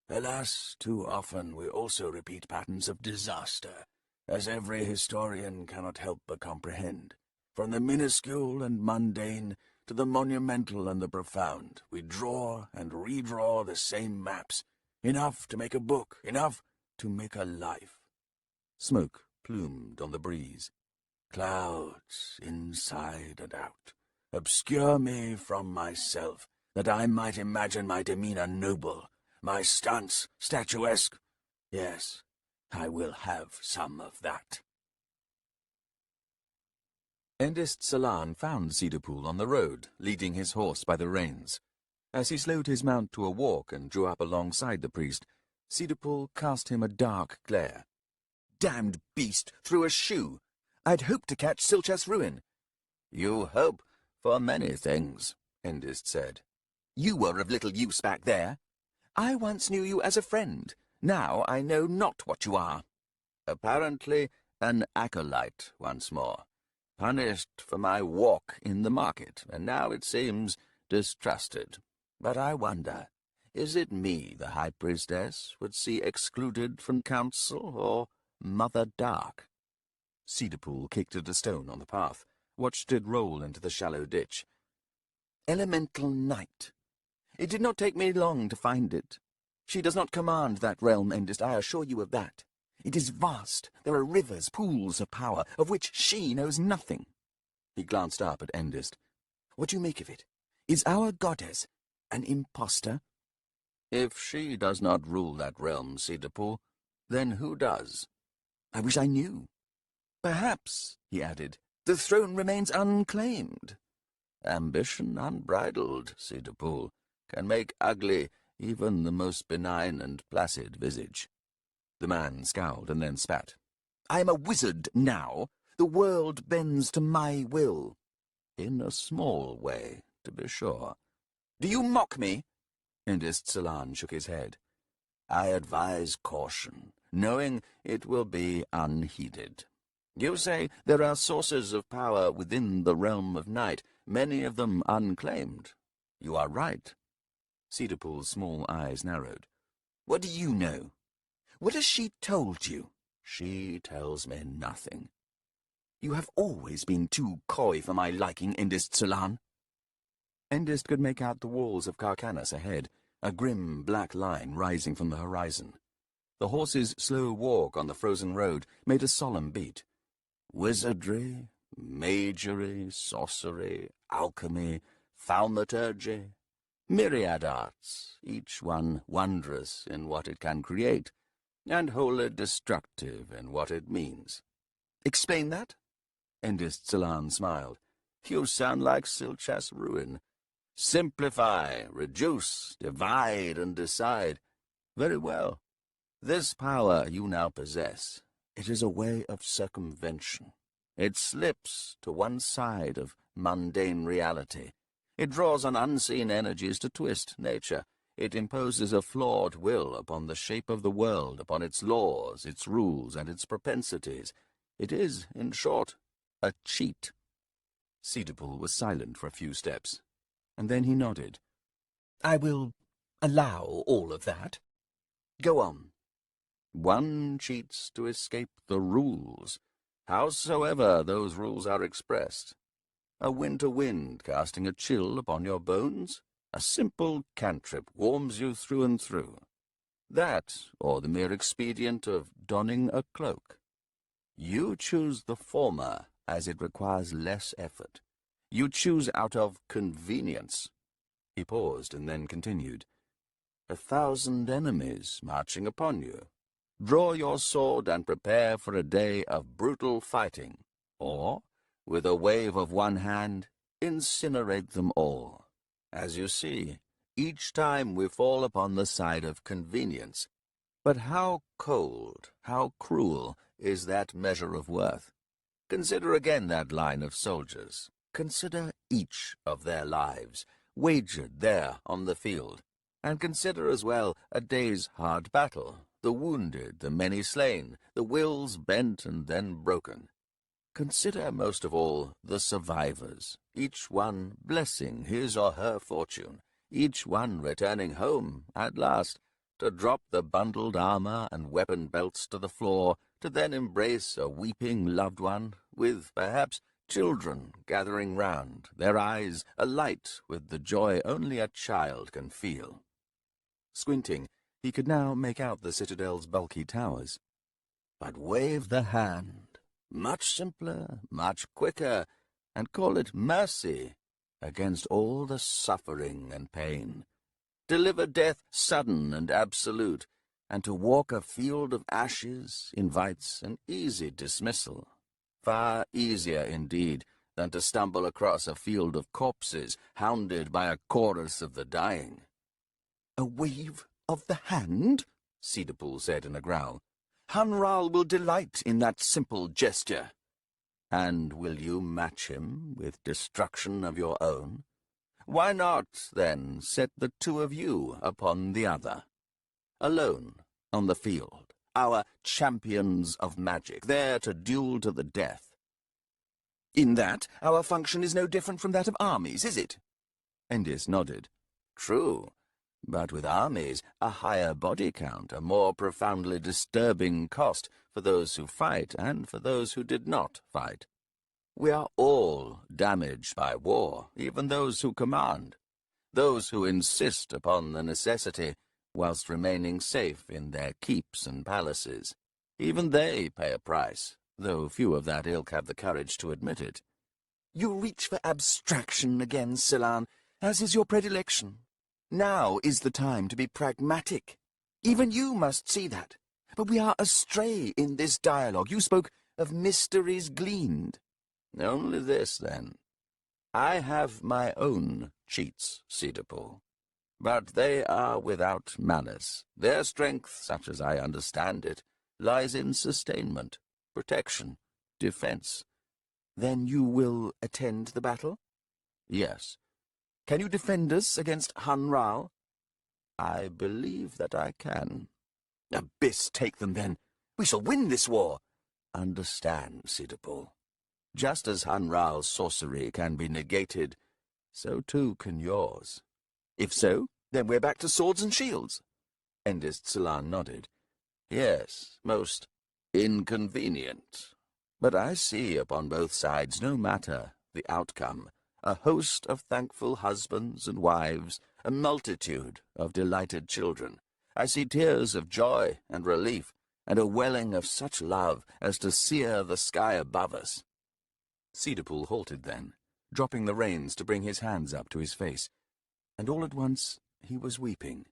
Alas, too often we also repeat patterns of disaster, as every historian cannot help but comprehend. From the minuscule and mundane to the monumental and the profound, we draw and redraw the same maps, enough to make a book, enough to make a life. Smoke plumed on the breeze. Clouds, inside and out, obscure me from myself, that I might imagine my demeanor noble, my stance statuesque. Yes, I will have some of that. Endest Silan found Cedarpool on the road, leading his horse by the reins. As he slowed his mount to a walk and drew up alongside the priest, Cedarpool cast him a dark glare. "Damned beast threw a shoe! I'd hoped to catch Silchas Ruin." "You hope for many things," Endest said. "You were of little use back there. I once knew you as a friend. Now I know not what you are." "Apparently an acolyte once more, punished for my walk in the market, and now it seems distrusted. But I wonder, is it me the High Priestess would see excluded from council, or Mother Dark?" Cedarpool kicked at a stone on the path, watched it roll into the shallow ditch. "Elemental night. It did not take me long to find it. She does not command that realm, Endest, I assure you of that. It is vast. There are rivers, pools of power, of which she knows nothing." He glanced up at Endest. "What do you make of it? Is our goddess an impostor?" "If she does not rule that realm, Cedarpool, then who does?" "I wish I knew. Perhaps," he added, "the throne remains unclaimed." "Ambition unbridled, Cedarpool, can make ugly even the most benign and placid visage." The man scowled and then spat. "I am a wizard now. The world bends to my will." "In a small way, to be sure." "Do you mock me?" Endest Silan shook his head. "I advise caution, knowing it will be unheeded. You say there are sources of power within the realm of night, many of them unclaimed. You are right." Cedarpool's small eyes narrowed. "What do you know? What has she told you?" "She tells me nothing." "You have always been too coy for my liking, Endest Silan." Endest could make out the walls of Kharkanas ahead, a grim black line rising from the horizon. The horse's slow walk on the frozen road made a solemn beat. Wizardry, magery, sorcery, alchemy, thaumaturgy, myriad arts, each one wondrous in what it can create, and wholly destructive in what it means. "Explain that?" Endest Silan smiled. "You sound like Silchas Ruin. Simplify, reduce, divide, and decide. Very well. This power you now possess, it is a way of circumvention. It slips to one side of mundane reality. It draws on unseen energies to twist nature. It imposes a flawed will upon the shape of the world, upon its laws, its rules, and its propensities. It is, in short, a cheat. Cedarpool was silent for a few steps, and then he nodded. I will allow all of that. Go on. One cheats to escape the rules, howsoever those rules are expressed. A winter wind casting a chill upon your bones, a simple cantrip warms you through and through. That, or the mere expedient of donning a cloak. You choose the former, as it requires less effort. You choose out of convenience. He paused and then continued. 1,000 enemies marching upon you. Draw your sword and prepare for a day of brutal fighting, or, with a wave of one hand, incinerate them all. As you see, each time we fall upon the side of convenience. But how cold, how cruel is that measure of worth? Consider again that line of soldiers. Consider each of their lives, wagered there on the field. And consider as well a day's hard battle, the wounded, the many slain, the wills bent and then broken. Consider most of all the survivors, each one blessing his or her fortune, each one returning home at last, to drop the bundled armor and weapon belts to the floor, to then embrace a weeping loved one, with, perhaps, children gathering round, their eyes alight with the joy only a child can feel. Squinting, he could now make out the citadel's bulky towers. But wave the hand, much simpler, much quicker, and call it mercy against all the suffering and pain. Deliver death sudden and absolute, and to walk a field of ashes invites an easy dismissal. Far easier, indeed, than to stumble across a field of corpses, hounded by a chorus of the dying. A wave of the hand? Cedarpool said in a growl. Hunral will delight in that simple gesture. And will you match him with destruction of your own? Why not, then, set the two of you upon the other? Alone, on the field, our champions of magic, there to duel to the death. In that, our function is no different from that of armies, is it? Endis nodded. True, but with armies, a higher body count, a more profoundly disturbing cost for those who fight and for those who did not fight. We are all damaged by war, even those who command, those who insist upon the necessity, whilst remaining safe in their keeps and palaces. Even they pay a price, though few of that ilk have the courage to admit it. You reach for abstraction again, Silan, as is your predilection. Now is the time to be pragmatic. Even you must see that. But we are astray in this dialogue. You spoke of mysteries gleaned. Only this, then. I have my own cheats, Cedarpool, but they are without malice. Their strength, such as I understand it, lies in sustainment, protection, defense. Then you will attend the battle? Yes. Can you defend us against Hunral? I believe that I can. Abyss take them, then. We shall win this war. Understand, Cedarpool. Just as Hunral's sorcery can be negated, so too can yours. If so, then we're back to swords and shields. Endis Tsalan nodded. Yes, most inconvenient. But I see upon both sides, no matter the outcome, a host of thankful husbands and wives, a multitude of delighted children. I see tears of joy and relief, and a welling of such love as to sear the sky above us. Cedarpool halted then, dropping the reins to bring his hands up to his face, and all at once he was weeping.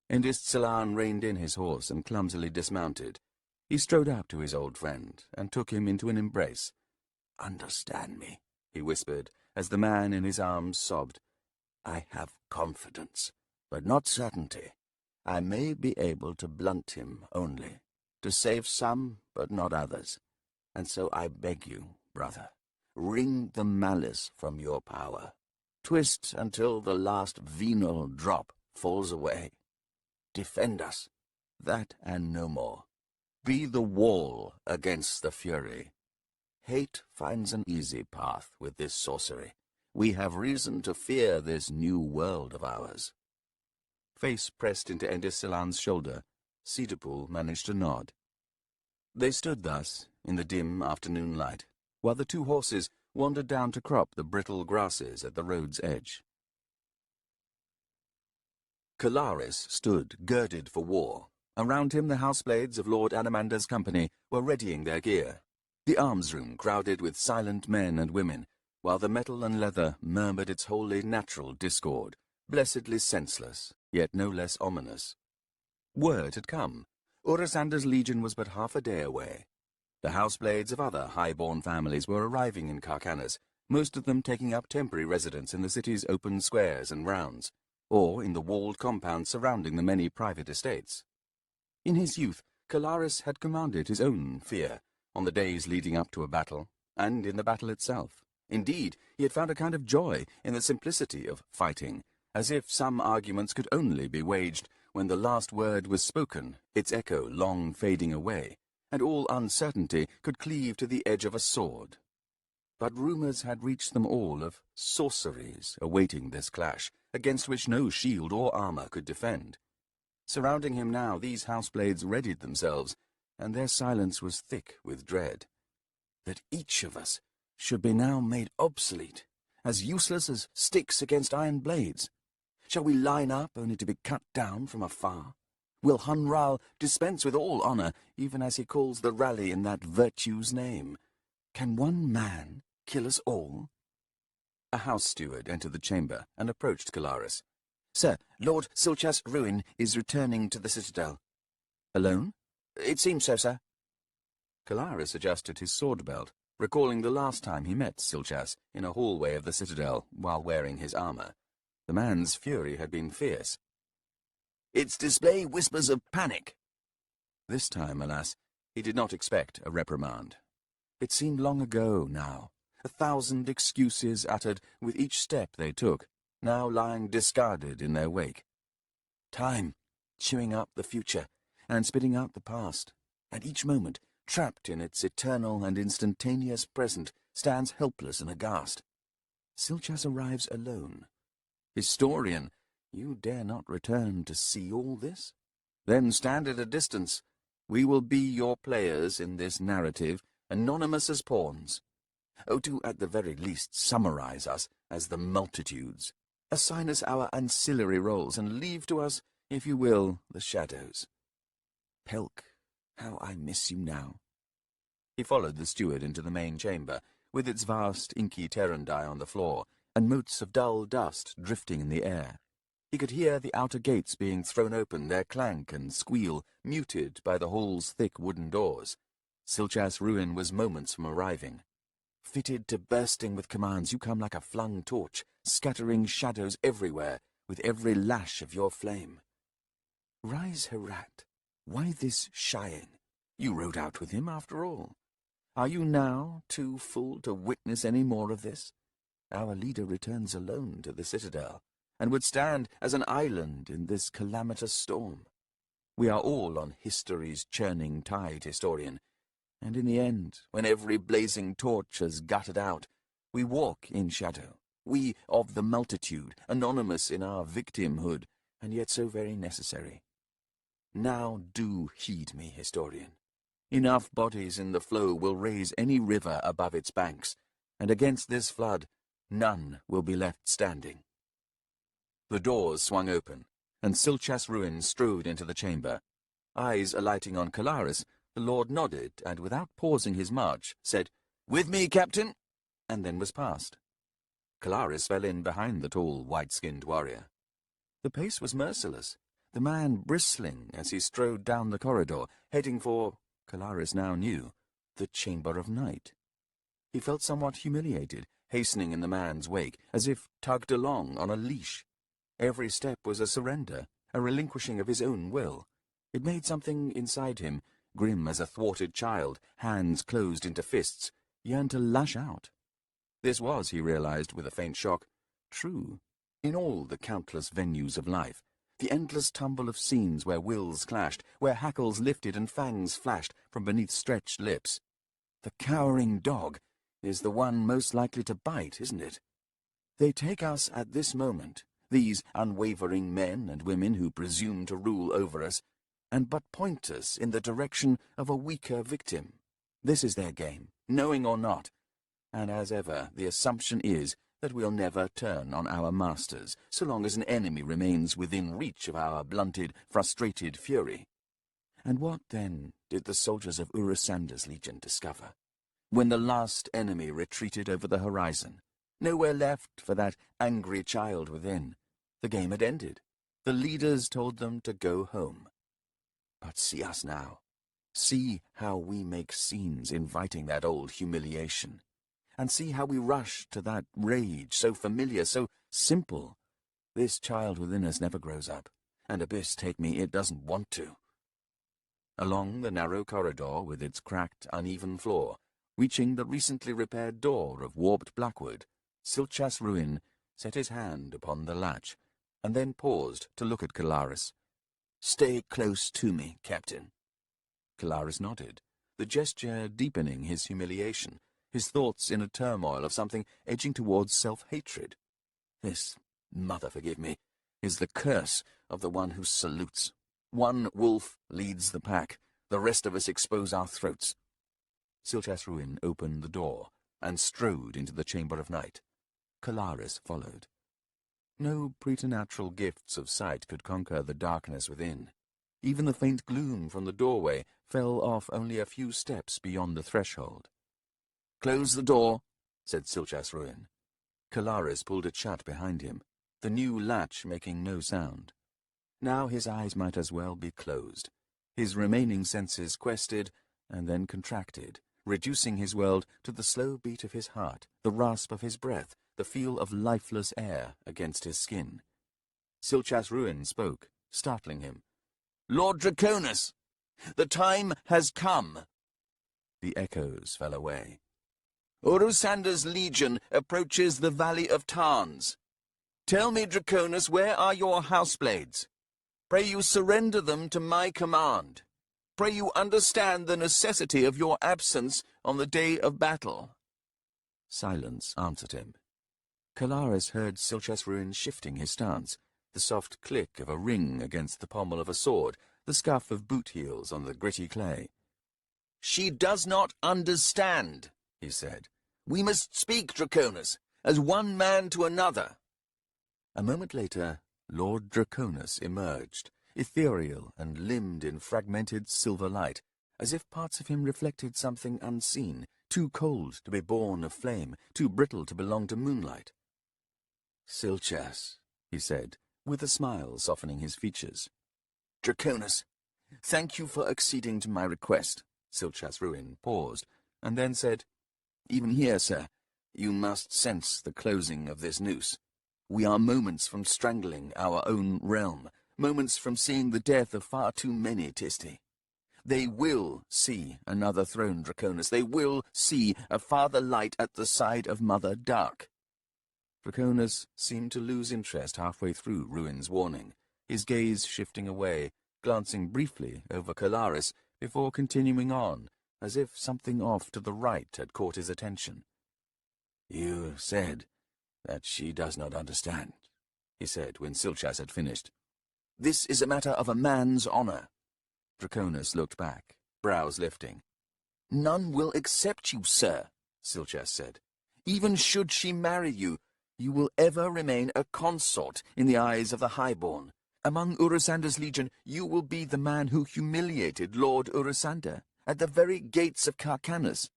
Endis Tsalan reined in his horse and clumsily dismounted. He strode up to his old friend and took him into an embrace. "Understand me," he whispered, as the man in his arms sobbed. "I have confidence, but not certainty. I may be able to blunt him only, to save some, but not others. And so I beg you, brother, wring the malice from your power. Twist until the last venal drop falls away. Defend us, that and no more. Be the wall against the fury. Hate finds an easy path with this sorcery. We have reason to fear this new world of ours. Face pressed into Endesilan's shoulder, Cedarpool managed to nod. They stood thus, in the dim afternoon light, while the two horses wandered down to crop the brittle grasses at the road's edge. Kalaris stood, girded for war. Around him the houseblades of Lord Anamander's company were readying their gear. The arms room crowded with silent men and women, while the metal and leather murmured its wholly natural discord, blessedly senseless, yet no less ominous. Word had come. Urasander's legion was but half a day away. The houseblades of other high-born families were arriving in Kharkanas, most of them taking up temporary residence in the city's open squares and rounds, or in the walled compounds surrounding the many private estates. In his youth, Kalaris had commanded his own fear, on the days leading up to a battle, and in the battle itself. Indeed, he had found a kind of joy in the simplicity of fighting, as if some arguments could only be waged when the last word was spoken, its echo long fading away, and all uncertainty could cleave to the edge of a sword. But rumours had reached them all of sorceries awaiting this clash, against which no shield or armour could defend. Surrounding him now, these houseblades readied themselves, and their silence was thick with dread. That each of us should be now made obsolete, as useless as sticks against iron blades. Shall we line up only to be cut down from afar? Will Hunral dispense with all honour, even as he calls the rally in that virtue's name? Can one man kill us all? A house steward entered the chamber and approached Kalaris. "Sir, Lord Silchas Ruin is returning to the citadel." "Alone?" "It seems so, sir." Kalaris adjusted his sword belt, recalling the last time he met Silchas in a hallway of the citadel while wearing his armour. The man's fury had been fierce. "Its display whispers of panic." This time, alas, he did not expect a reprimand. It seemed long ago now, 1,000 excuses uttered with each step they took, now lying discarded in their wake. Time, chewing up the future, and spitting out the past, and each moment, trapped in its eternal and instantaneous present, stands helpless and aghast. Silchas arrives alone. Historian, you dare not return to see all this? Then stand at a distance. We will be your players in this narrative, anonymous as pawns. Oh, do at the very least summarize us as the multitudes. Assign us our ancillary roles, and leave to us, if you will, the shadows. Pelk, how I miss you now." He followed the steward into the main chamber, with its vast inky terendi on the floor, and motes of dull dust drifting in the air. He could hear the outer gates being thrown open, their clank and squeal muted by the hall's thick wooden doors. Silchas Ruin was moments from arriving. Fitted to bursting with commands, you come like a flung torch, scattering shadows everywhere with every lash of your flame. Rise, Herat. Why this shying? You rode out with him, after all. Are you now too full to witness any more of this? Our leader returns alone to the citadel, and would stand as an island in this calamitous storm. We are all on history's churning tide, historian, and in the end, when every blazing torch has guttered out, we walk in shadow, we of the multitude, anonymous in our victimhood, and yet so very necessary. Now do heed me, historian. Enough bodies in the flow will raise any river above its banks, and against this flood none will be left standing. The doors swung open, and Silchas Ruin strode into the chamber. Eyes alighting on Kalaris, the lord nodded, and without pausing his march, said, "With me, captain," and then was past. Kalaris fell in behind the tall, white-skinned warrior. The pace was merciless, the man bristling as he strode down the corridor, heading for, Kalaris now knew, the Chamber of Night. He felt somewhat humiliated, hastening in the man's wake, as if tugged along on a leash. Every step was a surrender, a relinquishing of his own will. It made something inside him grim as a thwarted child, hands closed into fists, yearned to lash out. This was, he realized with a faint shock, true in all the countless venues of life, the endless tumble of scenes where wills clashed, where hackles lifted and fangs flashed from beneath stretched lips. The cowering dog is the one most likely to bite, isn't it? They take us at this moment, these unwavering men and women who presume to rule over us, and but point us in the direction of a weaker victim. This is their game, knowing or not, and as ever the assumption is that we'll never turn on our masters, so long as an enemy remains within reach of our blunted, frustrated fury. And what, then, did the soldiers of Urisander's legion discover? When the last enemy retreated over the horizon, nowhere left for that angry child within. The game had ended. The leaders told them to go home. But see us now. See how we make scenes inviting that old humiliation. And see how we rush to that rage, so familiar, so simple. This child within us never grows up, and Abyss, take me, it doesn't want to. Along the narrow corridor with its cracked, uneven floor, reaching the recently repaired door of warped blackwood, Silchas Ruin set his hand upon the latch, and then paused to look at Kalaris. "Stay close to me, Captain." Kalaris nodded, the gesture deepening his humiliation, his thoughts in a turmoil of something edging towards self-hatred. This, mother forgive me, is the curse of the one who salutes. One wolf leads the pack, the rest of us expose our throats. Silchas Ruin opened the door and strode into the chamber of night. Kalaris followed. No preternatural gifts of sight could conquer the darkness within. Even the faint gloom from the doorway fell off only a few steps beyond the threshold. "Close the door," said Silchas Ruin. Kalaris pulled it shut behind him, the new latch making no sound. Now his eyes might as well be closed. His remaining senses quested and then contracted, reducing his world to the slow beat of his heart, the rasp of his breath, the feel of lifeless air against his skin. Silchas Ruin spoke, startling him. "Lord Draconis, the time has come." The echoes fell away. "Urisander's legion approaches the Valley of Tarns. Tell me, Draconis, where are your houseblades? Pray you surrender them to my command. Pray you understand the necessity of your absence on the day of battle." Silence answered him. Kalaris heard Silchas Ruin shifting his stance, the soft click of a ring against the pommel of a sword, the scuff of boot heels on the gritty clay. "She does not understand," he said. "We must speak, Draconis, as one man to another." A moment later, Lord Draconis emerged, ethereal and limbed in fragmented silver light, as if parts of him reflected something unseen, too cold to be born of flame, too brittle to belong to moonlight. "Silchas," he said, with a smile softening his features. "Draconis, thank you for acceding to my request." Silchas Ruin paused, and then said, "Even here, sir, you must sense the closing of this noose. We are moments from strangling our own realm, moments from seeing the death of far too many, Tisti. They will see another throne, Draconis. They will see a farther light at the side of Mother Dark." Draconis seemed to lose interest halfway through Ruin's warning, his gaze shifting away, glancing briefly over Kalaris before continuing on, as if something off to the right had caught his attention. "You said that she does not understand," he said when Silchas had finished. "This is a matter of a man's honor." Draconis looked back, brows lifting. "None will accept you, sir," Silchas said. "Even should she marry you, you will ever remain a consort in the eyes of the highborn. Among Urisander's legion, you will be the man who humiliated Lord Urisander at the very gates of Kharkanas.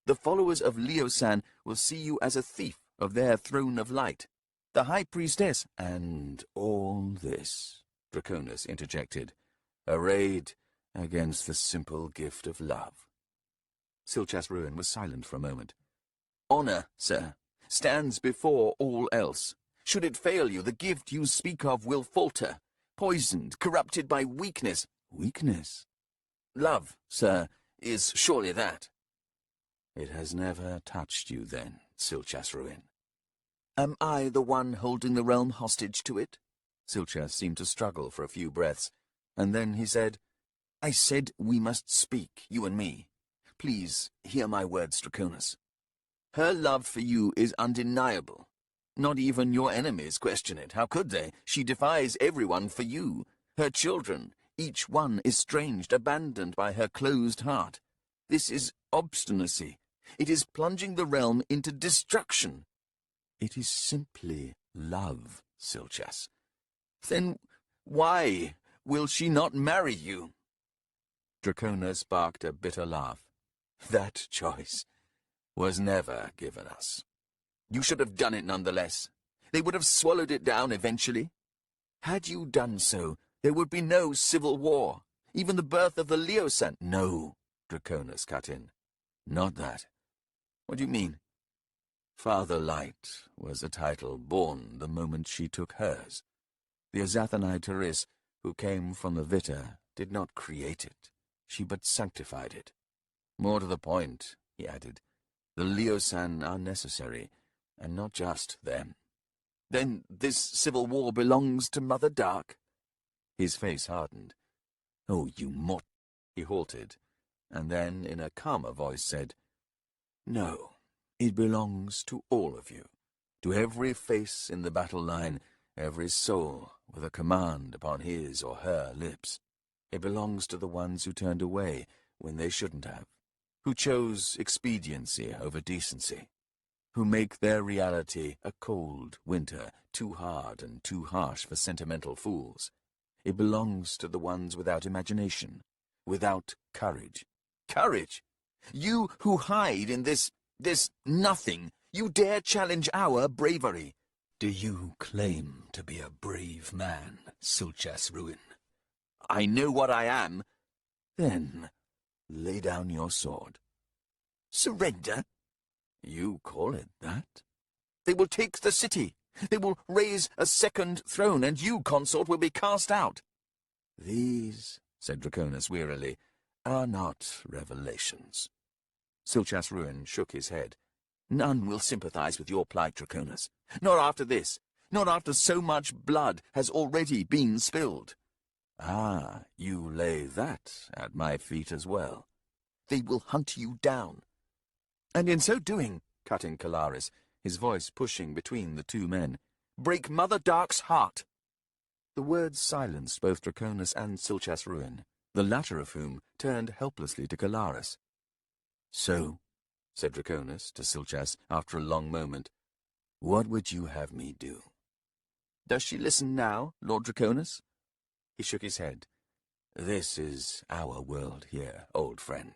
The followers of Leosan will see you as a thief of their throne of light. The High Priestess—" "And all this," Draconis interjected, "arrayed against the simple gift of love." Silchas Ruin was silent for a moment. "Honor, sir, stands before all else. Should it fail you, the gift you speak of will falter, poisoned, corrupted by weakness." "Weakness?" Love, sir, is surely that. It has never touched you then, Silchas Ruin. Am I the one holding the realm hostage to it? Silchas seemed to struggle for a few breaths, and then he said, I said we must speak, you and me. Please hear my words, Draconis. Her love for you is undeniable. Not even your enemies question it. How could they? She defies everyone for you. Her children, each one estranged, abandoned by her closed heart. This is obstinacy. It is plunging the realm into destruction. It is simply love, Silchas. Then why will she not marry you? Draconis barked a bitter laugh. That choice was never given us. You should have done it nonetheless. They would have swallowed it down eventually. Had you done so, there would be no civil war, even the birth of the Leosan. No, Draconis cut in. Not that. What do you mean? Father Light was a title born the moment she took hers. The Azathanai Teris, who came from the Vita, did not create it. She but sanctified it. More to the point, he added, the Leosan are necessary, and not just them. Then this civil war belongs to Mother Dark? His face hardened. Oh, you mort... He halted, and then in a calmer voice said, No, it belongs to all of you, to every face in the battle line, every soul with a command upon his or her lips. It belongs to the ones who turned away when they shouldn't have, who chose expediency over decency, who make their reality a cold winter, too hard and too harsh for sentimental fools. It belongs to the ones without imagination, without courage. Courage? You who hide in this nothing, you dare challenge our bravery. Do you claim to be a brave man, Silchas Ruin? I know what I am. Then lay down your sword. Surrender? You call it that? They will take the city. They will raise a second throne, and you, consort, will be cast out. These, said Draconis wearily, are not revelations. Silchas Ruin shook his head. None will sympathize with your plight, Draconis. Not after this. Not after so much blood has already been spilled. Ah, you lay that at my feet as well. They will hunt you down. And in so doing, cut in Kalaris, his voice pushing between the two men, break Mother Dark's heart. The words silenced both Draconis and Silchas Ruin, the latter of whom turned helplessly to Kalaris. So, said Draconis to Silchas after a long moment, what would you have me do? Does she listen now, Lord Draconis? He shook his head. This is our world here, old friend.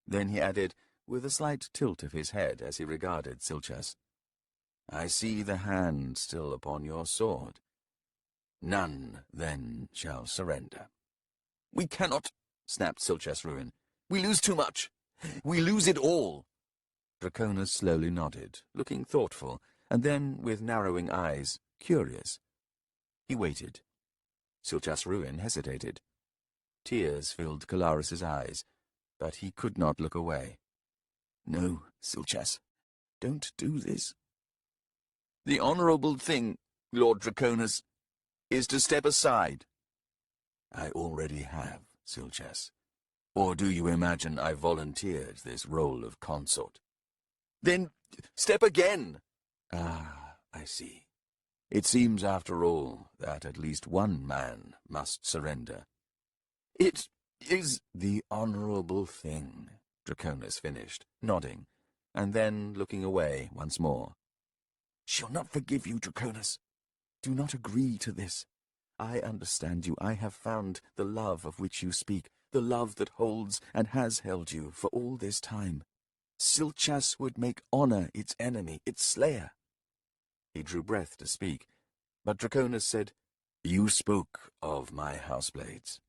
Then he added, with a slight tilt of his head as he regarded Silchas, I see the hand still upon your sword. None, then, shall surrender. We cannot, snapped Silchas Ruin. We lose too much. We lose it all. Draconis slowly nodded, looking thoughtful, and then, with narrowing eyes, curious. He waited. Silchas Ruin hesitated. Tears filled Kalaris's eyes, but he could not look away. No, Silchas, don't do this. The honourable thing, Lord Draconis, is to step aside. I already have, Silchas. Or do you imagine I volunteered this role of consort? Then step again. Ah, I see. It seems, after all, that at least one man must surrender. It is the honourable thing, Draconis finished, nodding, and then looking away once more. She'll not forgive you, Draconis. Do not agree to this. I understand you. I have found the love of which you speak, the love that holds and has held you for all this time. Silchas would make honour its enemy, its slayer. He drew breath to speak, but Draconis said, You spoke of my houseblades.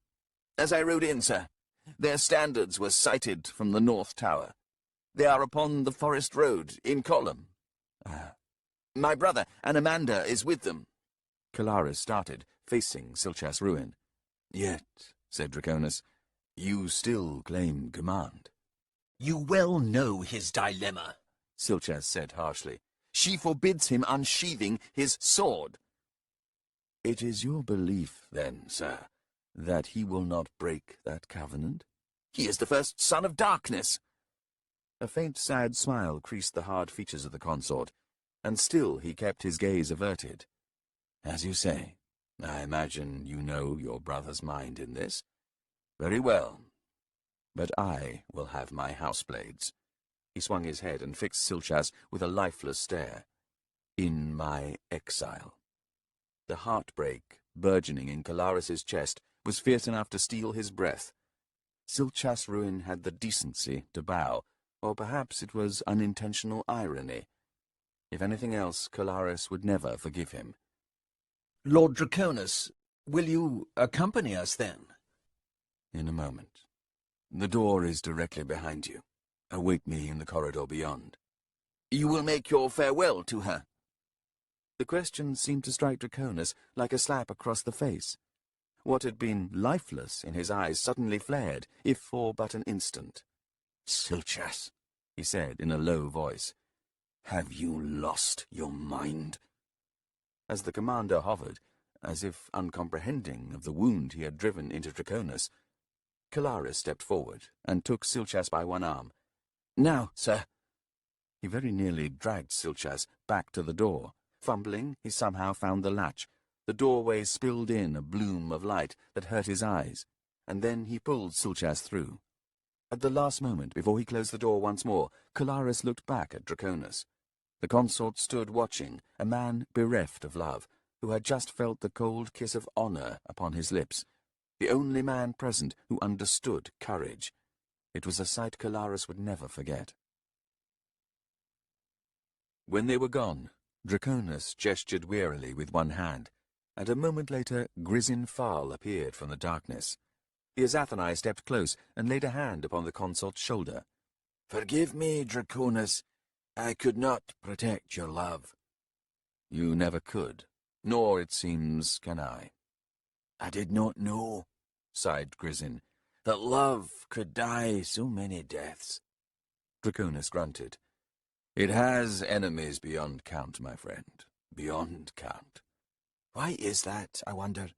As I rode in, sir, their standards were sighted from the North Tower. They are upon the Forest Road, in column. My brother, Amanda, is with them. Kalaris started, facing Silchas Ruin. Yet, said Draconis, You still claim command. You well know his dilemma, Silchas said harshly. She forbids him unsheathing his sword. It is your belief, then, sir, that he will not break that covenant? He is the first son of darkness. A faint, sad smile creased the hard features of the consort, and still he kept his gaze averted. As you say, I imagine you know your brother's mind in this. Very well. But I will have my houseblades. He swung his head and fixed Silchas with a lifeless stare. In my exile. The heartbreak burgeoning in Kalaris's chest was fierce enough to steal his breath. Silchas Ruin had the decency to bow, or perhaps it was unintentional irony. If anything else, Kalaris would never forgive him. Lord Draconis, will you accompany us then? In a moment. The door is directly behind you. Await me in the corridor beyond. You will make your farewell to her? The question seemed to strike Draconis like a slap across the face. What had been lifeless in his eyes suddenly flared, if for but an instant. Silchas, he said in a low voice, have you lost your mind? As the commander hovered, as if uncomprehending of the wound he had driven into Draconis, Kalaris stepped forward and took Silchas by one arm. Now, sir. He very nearly dragged Silchas back to the door. Fumbling, he somehow found the latch. The doorway spilled in a bloom of light that hurt his eyes, and then he pulled Silchas through. At the last moment, before he closed the door once more, Kalaris looked back at Draconis. The consort stood watching, a man bereft of love, who had just felt the cold kiss of honor upon his lips, the only man present who understood courage. It was a sight Kalaris would never forget. When they were gone, Draconis gestured wearily with one hand, and a moment later Grizin Farl appeared from the darkness. The Azathanai stepped close and laid a hand upon the consort's shoulder. Forgive me, Draconis. I could not protect your love. You never could, nor, it seems, can I. I did not know, sighed Grizin, that love could die so many deaths. Draconis grunted. It has enemies beyond count, my friend, beyond count. Why is that, I wonder?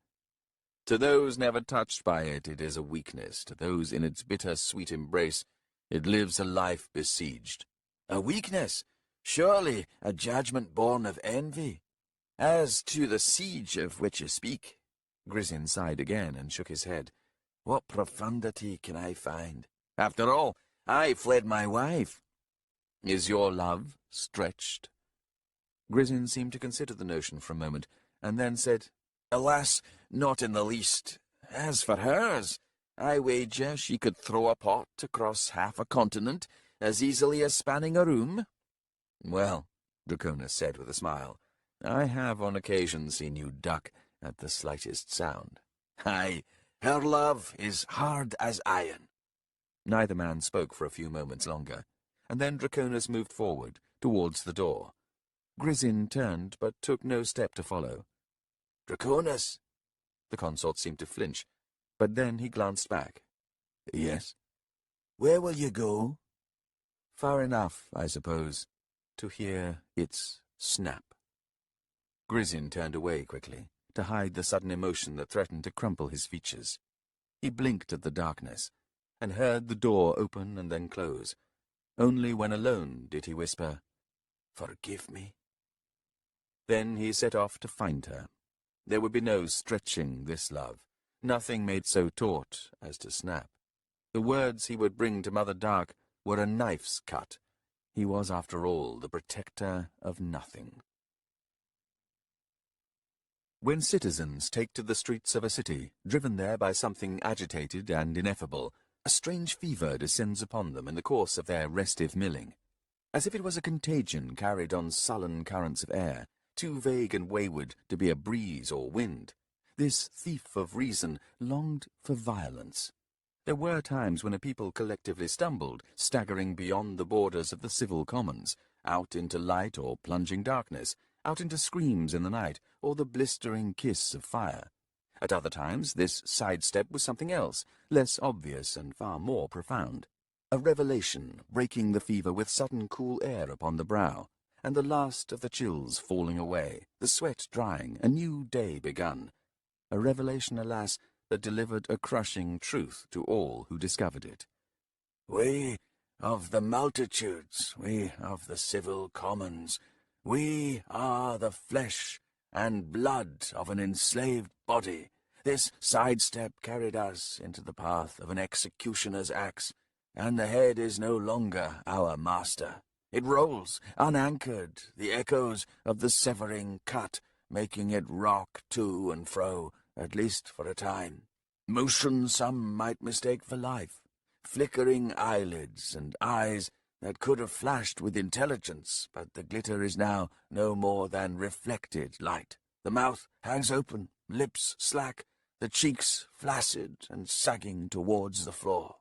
To those never touched by it, it is a weakness. To those in its bitter, sweet embrace, it lives a life besieged. A weakness? Surely a judgment born of envy. As to the siege of which you speak, Grizin sighed again and shook his head. What profundity can I find? After all, I fled my wife. Is your love stretched? Grizin seemed to consider the notion for a moment, and then said, Alas, not in the least. As for hers, I wager she could throw a pot across half a continent as easily as spanning a room. Well, Draconis said with a smile, I have on occasion seen you duck at the slightest sound. Aye, her love is hard as iron. Neither man spoke for a few moments longer, and then Draconis moved forward, towards the door. Grizin turned, but took no step to follow. Draconis! The consort seemed to flinch, but then he glanced back. Yes? Where will you go? Far enough, I suppose, to hear its snap. Grizin turned away quickly, to hide the sudden emotion that threatened to crumple his features. He blinked at the darkness, and heard the door open and then close. Only when alone did he whisper, Forgive me. Then he set off to find her. There would be no stretching this love. Nothing made so taut as to snap. The words he would bring to Mother Dark were a knife's cut. He was, after all, the protector of nothing. When citizens take to the streets of a city, driven there by something agitated and ineffable, a strange fever descends upon them in the course of their restive milling, as if it was a contagion carried on sullen currents of air, too vague and wayward to be a breeze or wind. This thief of reason longed for violence. There were times when a people collectively stumbled, staggering beyond the borders of the civil commons, out into light or plunging darkness, out into screams in the night, or the blistering kiss of fire. At other times, this sidestep was something else, less obvious and far more profound. A revelation breaking the fever with sudden cool air upon the brow, and the last of the chills falling away, the sweat drying, a new day begun. A revelation, alas, that delivered a crushing truth to all who discovered it. We of the multitudes, we of the civil commons, we are the flesh and blood of an enslaved body. This sidestep carried us into the path of an executioner's axe, and the head is no longer our master. It rolls, unanchored, the echoes of the severing cut, making it rock to and fro, at least for a time. Motion some might mistake for life, flickering eyelids and eyes that could have flashed with intelligence, but the glitter is now no more than reflected light. The mouth hangs open, lips slack, the cheeks flaccid and sagging towards the floor.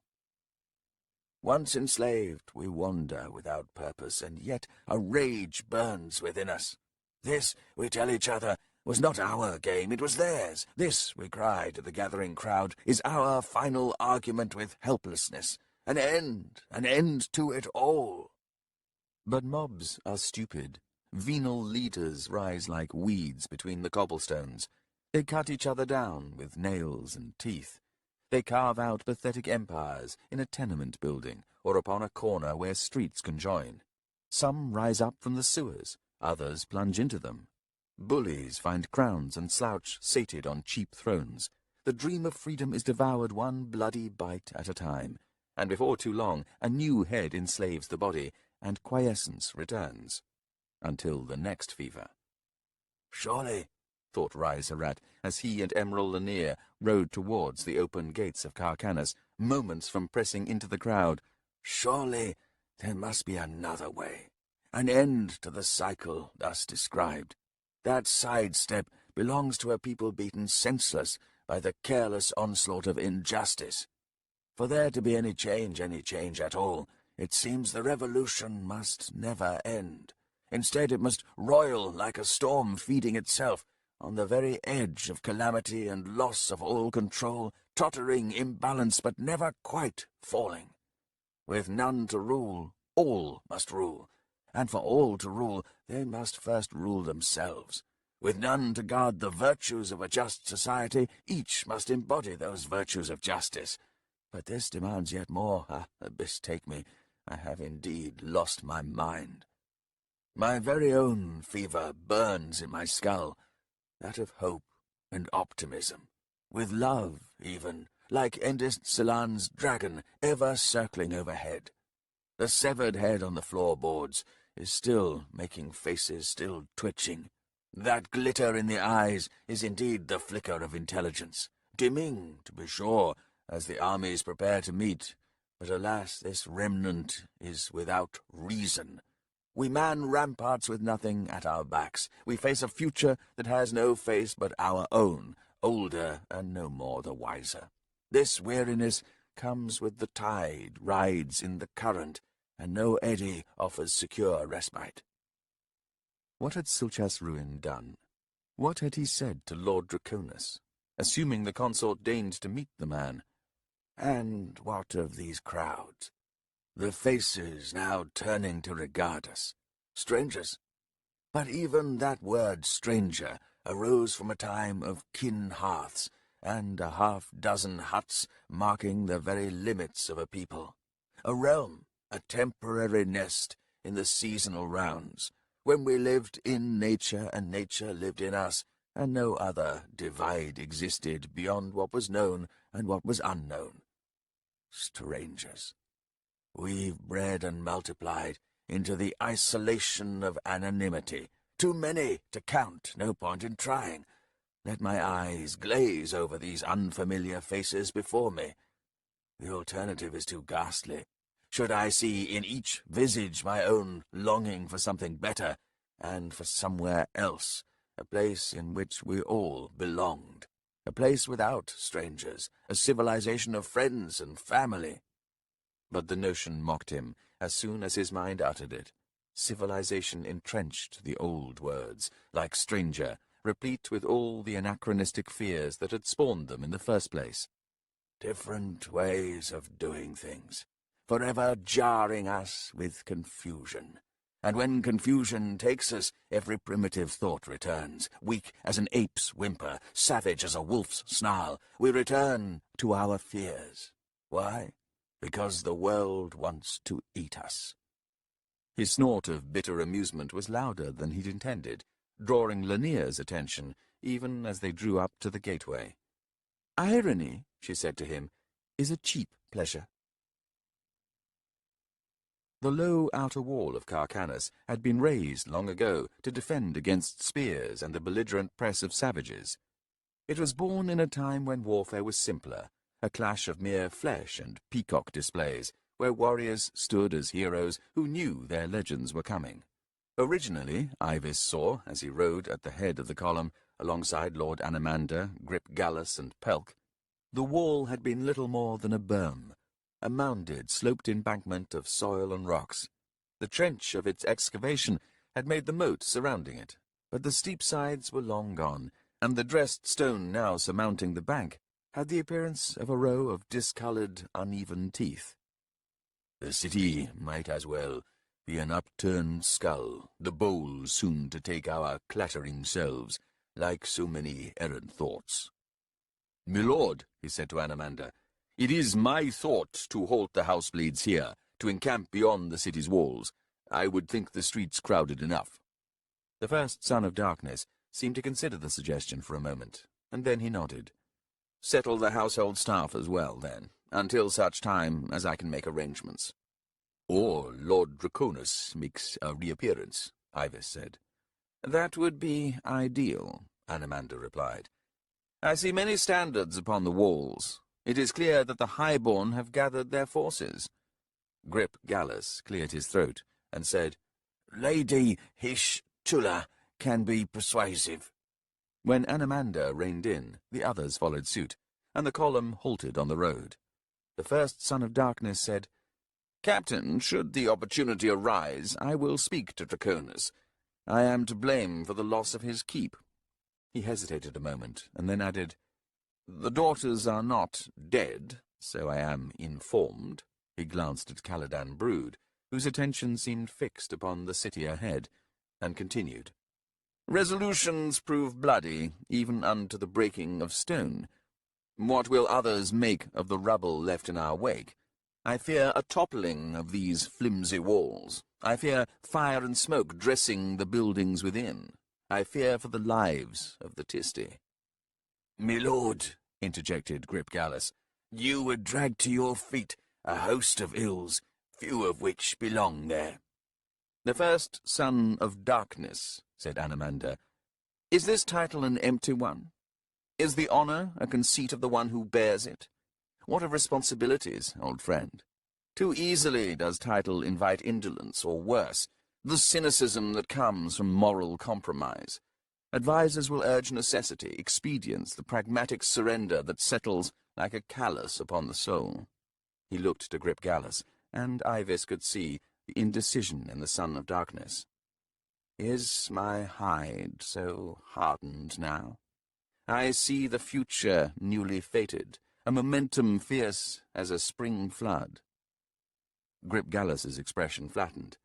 Once enslaved, we wander without purpose, and yet a rage burns within us. This, we tell each other, was not our game, it was theirs. This, we cry to the gathering crowd, is our final argument with helplessness. An end to it all. But mobs are stupid. Venal leaders rise like weeds between the cobblestones. They cut each other down with nails and teeth. They carve out pathetic empires in a tenement building or upon a corner where streets conjoin. Some rise up from the sewers, others plunge into them. Bullies find crowns and slouch sated on cheap thrones. The dream of freedom is devoured one bloody bite at a time, and before too long a new head enslaves the body, and quiescence returns. Until the next fever. Surely, thought Raizarat, as he and Emerald Lanier rode towards the open gates of Kharkanas, moments from pressing into the crowd, surely there must be another way, an end to the cycle thus described. That sidestep belongs to a people beaten senseless by the careless onslaught of injustice. For there to be any change at all, it seems the revolution must never end. Instead, it must roil like a storm feeding itself, on the very edge of calamity and loss of all control, tottering, imbalanced, but never quite falling. With none to rule, all must rule, and for all to rule, they must first rule themselves. With none to guard the virtues of a just society, each must embody those virtues of justice. But this demands yet more. Abyss take me, I have indeed lost my mind. My very own fever burns in my skull, that of hope and optimism, with love, even, like Endest Celan's dragon, ever circling overhead. The severed head on the floorboards is still making faces, still twitching. That glitter in the eyes is indeed the flicker of intelligence, dimming, to be sure, as the armies prepare to meet. But alas, this remnant is without reason. We man ramparts with nothing at our backs. We face a future that has no face but our own, older and no more the wiser. This weariness comes with the tide, rides in the current, and no eddy offers secure respite. What had Silchas Ruin done? What had he said to Lord Draconis, assuming the consort deigned to meet the man? And what of these crowds? The faces now turning to regard us. Strangers. But even that word stranger arose from a time of kin hearths, and a half-dozen huts marking the very limits of a people. A realm, a temporary nest in the seasonal rounds, when we lived in nature and nature lived in us, and no other divide existed beyond what was known and what was unknown. Strangers. We've bred and multiplied into the isolation of anonymity. Too many to count, no point in trying. Let my eyes glaze over these unfamiliar faces before me. The alternative is too ghastly. Should I see in each visage my own longing for something better, and for somewhere else, a place in which we all belonged, a place without strangers, a civilization of friends and family. But the notion mocked him as soon as his mind uttered it. Civilization entrenched the old words, like stranger, replete with all the anachronistic fears that had spawned them in the first place. Different ways of doing things, forever jarring us with confusion. And when confusion takes us, every primitive thought returns, weak as an ape's whimper, savage as a wolf's snarl. We return to our fears. Why? Because the world wants to eat us. His snort of bitter amusement was louder than he'd intended, drawing Lanier's attention, even as they drew up to the gateway. "Irony," she said to him, "is a cheap pleasure." The low outer wall of Kharkanas had been raised long ago to defend against spears and the belligerent press of savages. It was born in a time when warfare was simpler, a clash of mere flesh and peacock displays, where warriors stood as heroes who knew their legends were coming. Originally, Ivis saw, as he rode at the head of the column, alongside Lord Anamander, Grip Gallus, and Pelk, the wall had been little more than a berm, a mounded, sloped embankment of soil and rocks. The trench of its excavation had made the moat surrounding it, but the steep sides were long gone, and the dressed stone now surmounting the bank had the appearance of a row of discoloured, uneven teeth. The city might as well be an upturned skull, the bowl soon to take our clattering selves, like so many errant thoughts. "Milord," he said to Anamander, "it is my thought to halt the housebleeds here, to encamp beyond the city's walls. I would think the streets crowded enough." The first son of darkness seemed to consider the suggestion for a moment, and then he nodded. "Settle the household staff as well, then, until such time as I can make arrangements." "Or Lord Draconus makes a reappearance," Ivis said. "That would be ideal," Anamander replied. "I see many standards upon the walls. It is clear that the highborn have gathered their forces." Grip Gallus cleared his throat and said, "Lady Hish-Tula can be persuasive." When Anamander reined in, the others followed suit, and the column halted on the road. The first son of darkness said, "Captain, should the opportunity arise, I will speak to Draconus. I am to blame for the loss of his keep." He hesitated a moment, and then added, "The daughters are not dead, so I am informed." He glanced at Caladan Brood, whose attention seemed fixed upon the city ahead, and continued, "Resolutions prove bloody, even unto the breaking of stone. What will others make of the rubble left in our wake? I fear a toppling of these flimsy walls. I fear fire and smoke dressing the buildings within. I fear for the lives of the Tisti." "Milord," interjected Grip Gallus, "you would drag to your feet a host of ills, few of which belong there." "The first son of darkness," said Anamander. "Is this title an empty one? Is the honour a conceit of the one who bears it? What of responsibilities, old friend? Too easily does title invite indolence, or worse, the cynicism that comes from moral compromise. Advisers will urge necessity, expedience, the pragmatic surrender that settles like a callus upon the soul." He looked to Grip Gallus, and Ivis could see the indecision in the son of darkness. "Is my hide so hardened now? I see the future newly fated, a momentum fierce as a spring flood." Grip Gallus's expression flattened.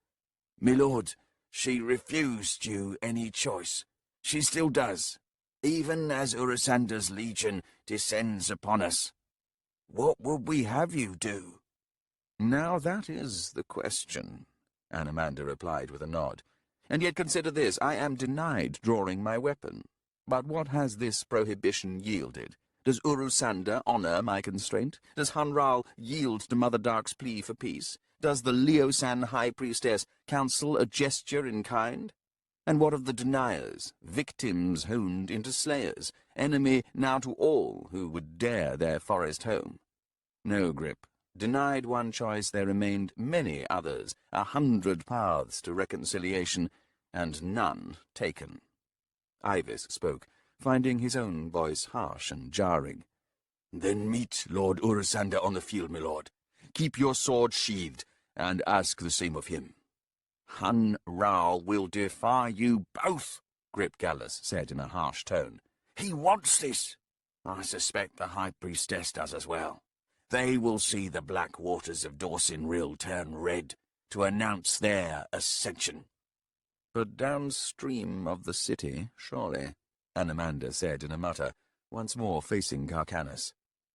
"Milord, she refused you any choice. She still does, even as Urisander's legion descends upon us. What would we have you do?" "Now that is the question," Anamander replied with a nod. "And yet consider this, I am denied drawing my weapon. But what has this prohibition yielded? Does Urusander honour my constraint? Does Hunral yield to Mother Dark's plea for peace? Does the Leosan High Priestess counsel a gesture in kind? And what of the deniers, victims honed into slayers, enemy now to all who would dare their forest home? No, Grip. Denied one choice, there remained many others, 100 paths to reconciliation, and none taken." Ivis spoke, finding his own voice harsh and jarring. "Then meet Lord Urisander on the field, milord. Keep your sword sheathed, and ask the same of him." "Hun Rao will defy you both," Grip Gallus said in a harsh tone. He wants this. I suspect the High Priestess does as well. They will see the black waters of Dorsin Rill turn red to announce their ascension. But downstream of the city, surely, Anamanda said in a mutter, once more facing Kharkanas.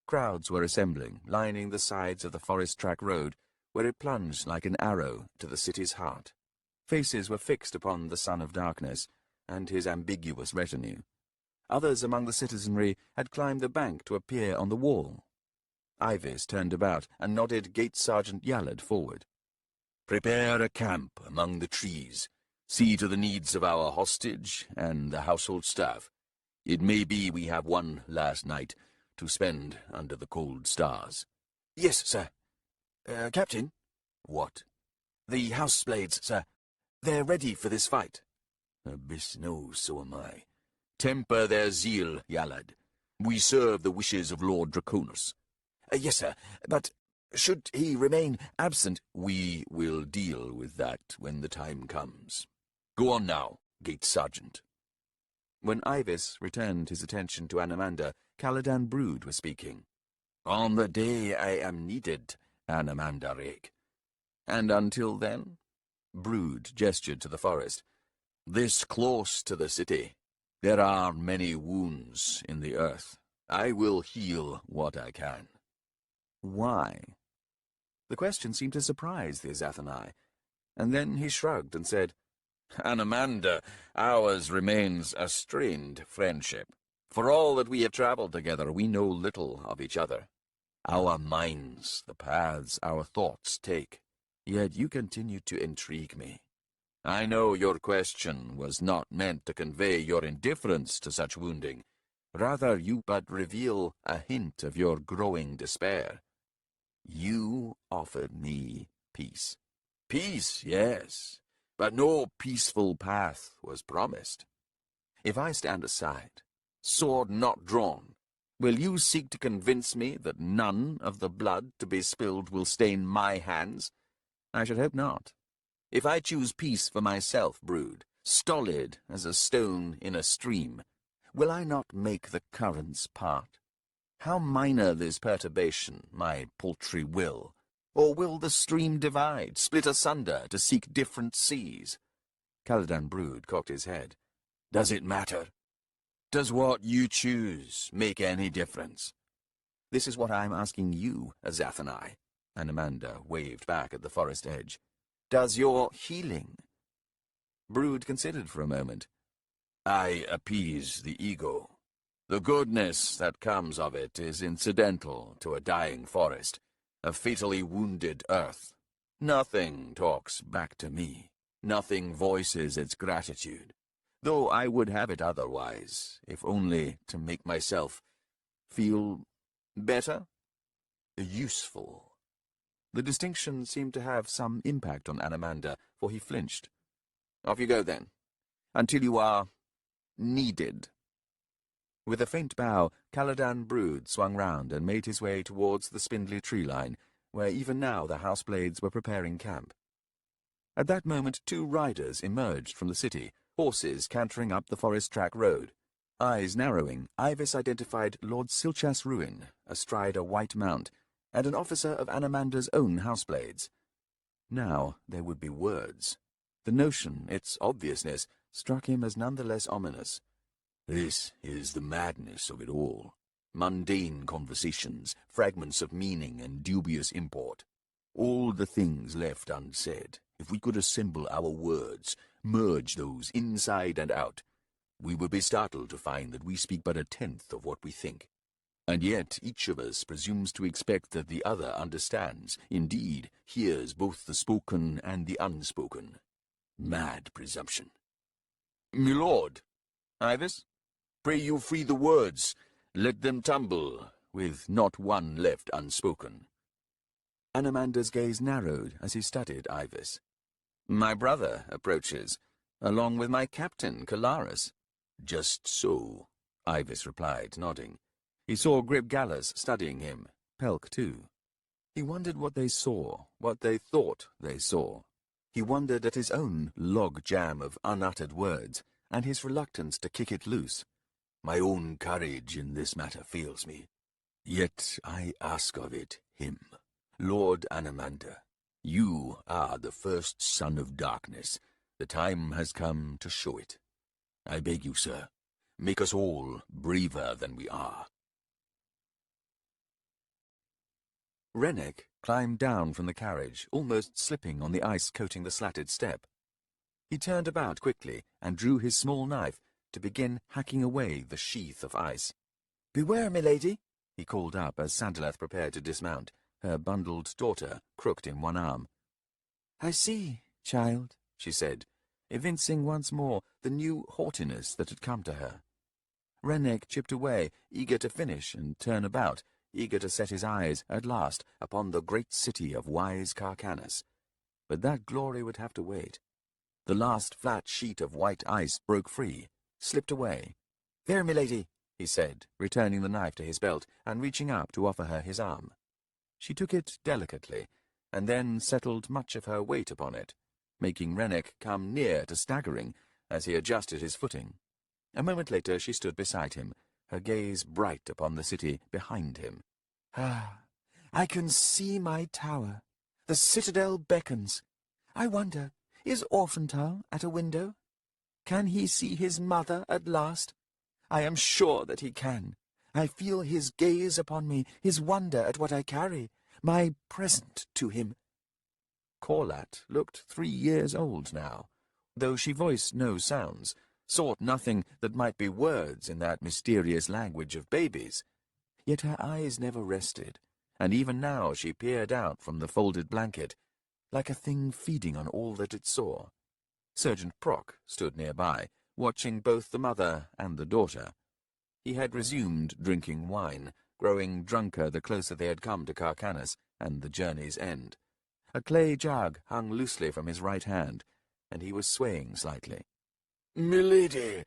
Crowds were assembling, lining the sides of the forest track road, where it plunged like an arrow to the city's heart. Faces were fixed upon the Son of Darkness and his ambiguous retinue. Others among the citizenry had climbed the bank to appear on the wall. Ivis turned about and nodded Gate Sergeant Yallard forward. Prepare a camp among the trees. See to the needs of our hostage and the household staff. It may be we have one last night to spend under the cold stars. Yes, sir. Captain? What? The houseblades, sir. They're ready for this fight. Abyss knows, so am I. Temper their zeal, Yallard. We serve the wishes of Lord Draconus. Yes, sir. But should he remain absent? We will deal with that when the time comes. Go on now, Gate Sergeant. When Ivis returned his attention to Anamanda, Caladan Brood was speaking. On the day I am needed, Anamanda Rake. And until then? Brood gestured to the forest. This close to the city, there are many wounds in the earth. I will heal what I can. Why? The question seemed to surprise the Azathanai, and then he shrugged and said, Anamanda, ours remains a strained friendship. For all that we have travelled together, we know little of each other. Our minds, the paths our thoughts take. Yet you continue to intrigue me. I know your question was not meant to convey your indifference to such wounding. Rather, you but reveal a hint of your growing despair. You offered me peace. Peace, yes, but no peaceful path was promised. If I stand aside, sword not drawn, will you seek to convince me that none of the blood to be spilled will stain my hands? I should hope not. If I choose peace for myself, Brood, stolid as a stone in a stream, will I not make the currents part? How minor this perturbation, my paltry will? Or will the stream divide, split asunder, to seek different seas? Caladan Brood cocked his head. Does it matter? Does what you choose make any difference? This is what I am asking you, Azathanai. Anamanda waved back at the forest edge. Does your healing? Brood considered for a moment. I appease the ego. The goodness that comes of it is incidental to a dying forest, a fatally wounded earth. Nothing talks back to me. Nothing voices its gratitude. Though I would have it otherwise, if only to make myself feel better, useful. The distinction seemed to have some impact on Anamanda, for he flinched. Off you go, then, until you are needed. With a faint bow, Caladan Brood swung round and made his way towards the spindly tree line, where even now the houseblades were preparing camp. At that moment 2 riders emerged from the city, horses cantering up the forest track road. Eyes narrowing, Ivis identified Lord Silchas Ruin, astride a white mount, and an officer of Anamanda's own houseblades. Now there would be words. The notion, its obviousness, struck him as none the less ominous. This is the madness of it all. Mundane conversations, fragments of meaning and dubious import. All the things left unsaid. If we could assemble our words, merge those inside and out, we would be startled to find that we speak but 1/10 of what we think. And yet each of us presumes to expect that the other understands, indeed, hears both the spoken and the unspoken. Mad presumption. My lord, Ivis, pray you free the words, let them tumble, with not one left unspoken. Anamanda's gaze narrowed as he studied Ivis. My brother approaches, along with my captain, Kalaris. Just so, Ivis replied, nodding. He saw Grip Gallus studying him, Pelk too. He wondered what they saw, what they thought they saw. He wondered at his own log jam of unuttered words, and his reluctance to kick it loose. My own courage in this matter fails me. Yet I ask of it him, Lord Anamander. You are the first son of darkness. The time has come to show it. I beg you, sir, make us all braver than we are. Rennek climbed down from the carriage, almost slipping on the ice coating the slatted step. He turned about quickly and drew his small knife to begin hacking away the sheath of ice. "Beware, milady," he called up as Sandaleth prepared to dismount, her bundled daughter crooked in one arm. "I see, child," she said, evincing once more the new haughtiness that had come to her. Rennek chipped away, eager to finish and turn about, eager to set his eyes, at last, upon the great city of wise Kharkanas. But that glory would have to wait. The last flat sheet of white ice broke free, slipped away. "There, milady," he said, returning the knife to his belt and reaching up to offer her his arm. She took it delicately, and then settled much of her weight upon it, making Rennek come near to staggering as he adjusted his footing. A moment later she stood beside him, her gaze bright upon the city behind him. "Ah, I can see my tower. The citadel beckons. I wonder, is Orphantal at a window? Can he see his mother at last? I am sure that he can. I feel his gaze upon me, his wonder at what I carry, my present to him." Corlat looked 3 years old now, though she voiced no sounds, sought nothing that might be words in that mysterious language of babies. Yet her eyes never rested, and even now she peered out from the folded blanket, like a thing feeding on all that it saw. Sergeant Prock stood nearby, watching both the mother and the daughter. He had resumed drinking wine, growing drunker the closer they had come to Kharkanas and the journey's end. A clay jug hung loosely from his right hand, and he was swaying slightly. "Milady,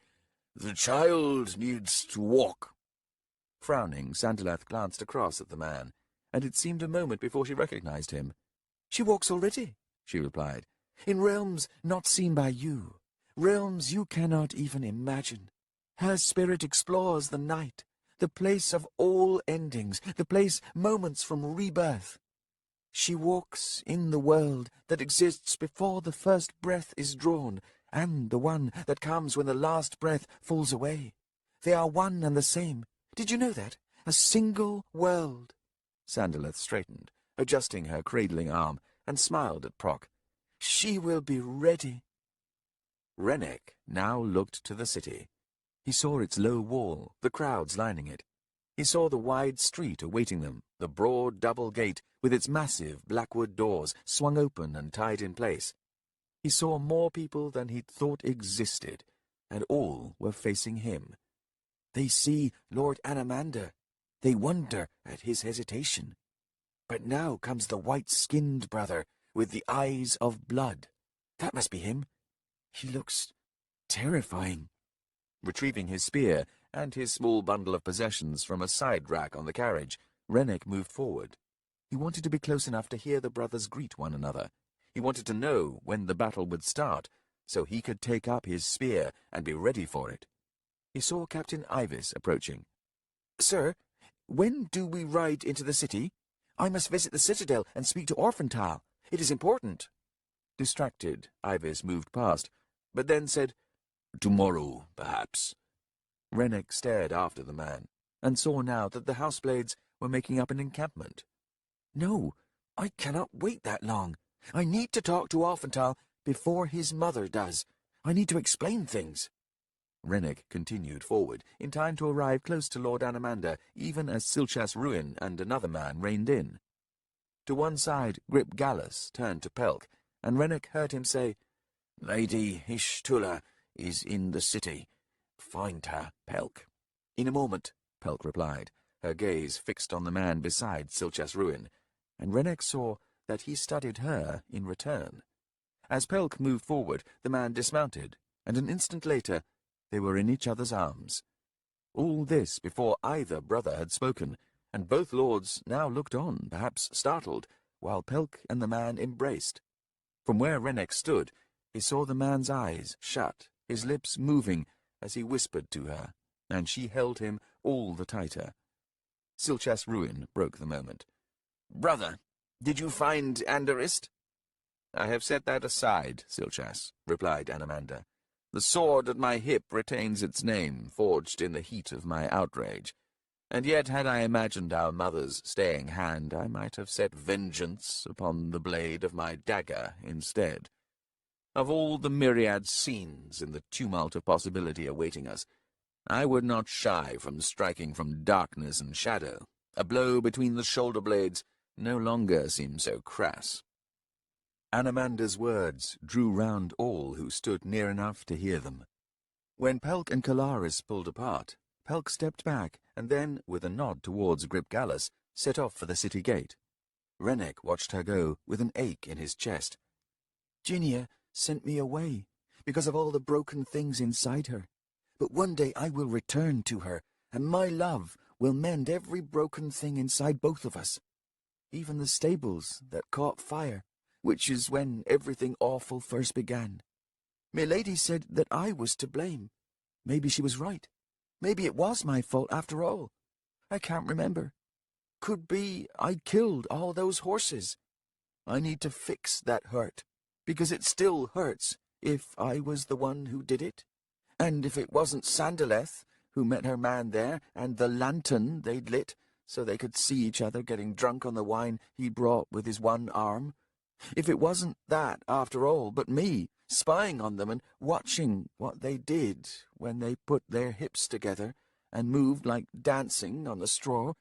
the child needs to walk." Frowning, Sandaleth glanced across at the man, and it seemed a moment before she recognized him. "She walks already," she replied, "in realms not seen by you, realms you cannot even imagine. Her spirit explores the night, the place of all endings, the place moments from rebirth. She walks in the world that exists before the first breath is drawn, and the one that comes when the last breath falls away. They are one and the same. Did you know that? A single world." Sandaleth straightened, adjusting her cradling arm, and smiled at Prock. "She will be ready." Rennek now looked to the city. He saw its low wall, the crowds lining it. He saw the wide street awaiting them, the broad double gate with its massive blackwood doors swung open and tied in place. He saw more people than he'd thought existed, and all were facing him. They see Lord Anamander. They wonder at his hesitation. But now comes the white-skinned brother with the eyes of blood. That must be him. He looks terrifying. Retrieving his spear and his small bundle of possessions from a side rack on the carriage, Rennek moved forward. He wanted to be close enough to hear the brothers greet one another. He wanted to know when the battle would start, so he could take up his spear and be ready for it. He saw Captain Ivis approaching. "Sir, when do we ride into the city? I must visit the citadel and speak to Orphantal. It is important." Distracted, Ivis moved past, but then said, "Tomorrow, perhaps." Rennek stared after the man, and saw now that the houseblades were making up an encampment. "No, I cannot wait that long. I need to talk to Orphantal before his mother does. I need to explain things." Rennek continued forward, in time to arrive close to Lord Anamander, even as Silchas Ruin and another man reined in. To one side, Grip Gallus turned to Pelk, and Rennek heard him say, "Lady Ishtula is in the city. Find her, Pelk." "In a moment," Pelk replied, her gaze fixed on the man beside Silchas Ruin, and Rennek saw that he studied her in return. As Pelk moved forward, the man dismounted, and an instant later they were in each other's arms. All this before either brother had spoken, and both lords now looked on, perhaps startled, while Pelk and the man embraced. From where Rennek stood, he saw the man's eyes shut his lips moving as he whispered to her, and she held him all the tighter. Silchas Ruin broke the moment. "Brother, did you find Anderist?" "I have set that aside, Silchas," replied Anamanda. "The sword at my hip retains its name, forged in the heat of my outrage. And yet, had I imagined our mother's staying hand, I might have set vengeance upon the blade of my dagger instead. Of all the myriad scenes in the tumult of possibility awaiting us, I would not shy from striking from darkness and shadow. A blow between the shoulder blades no longer seems so crass." Anamanda's words drew round all who stood near enough to hear them. When Pelk and Kalaris pulled apart, Pelk stepped back, and then, with a nod towards Gripgallus, set off for the city gate. Rennek watched her go with an ache in his chest. "Ginia sent me away, because of all the broken things inside her. But one day I will return to her, and my love will mend every broken thing inside both of us. Even the stables that caught fire, which is when everything awful first began. Milady said that I was to blame. Maybe she was right. Maybe it was my fault after all. I can't remember. Could be I killed all those horses. I need to fix that hurt, because it still hurts if I was the one who did it. And if it wasn't Sandaleth who met her man there, and the lantern they'd lit so they could see each other getting drunk on the wine he brought with his one arm. If it wasn't that, after all, but me, spying on them and watching what they did when they put their hips together and moved like dancing on the straw,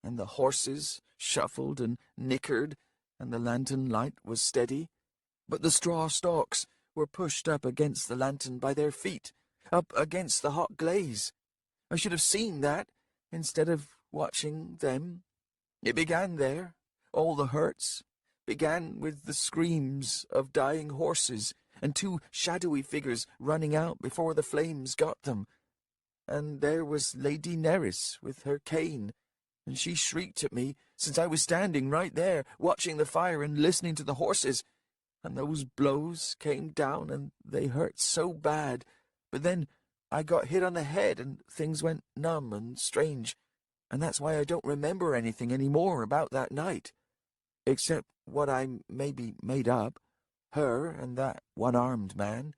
and the horses shuffled and nickered, and the lantern light was steady, but the straw stalks were pushed up against the lantern by their feet, up against the hot glaze. I should have seen that, instead of watching them. It began there, all the hurts. Began with the screams of dying horses and two shadowy figures running out before the flames got them. And there was Lady Nerys with her cane, and she shrieked at me, since I was standing right there, watching the fire and listening to the horses. And those blows came down, and they hurt so bad. But then I got hit on the head, and things went numb and strange, and that's why I don't remember anything any more about that night. Except what I maybe made up, her and that one-armed man.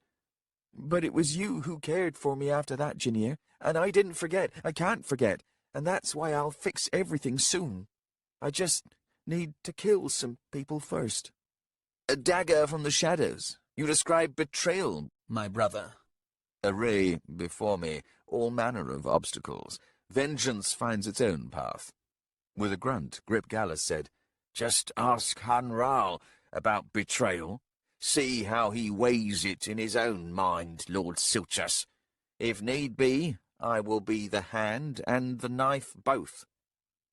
But it was you who cared for me after that, Ginia, and I didn't forget. I can't forget, and that's why I'll fix everything soon. I just need to kill some people first." "A dagger from the shadows. You describe betrayal, my brother." "A ray before me, all manner of obstacles. Vengeance finds its own path." With a grunt, Gripgallus said, "Just ask Hanral about betrayal. See how he weighs it in his own mind, Lord Silchas. If need be, I will be the hand and the knife both."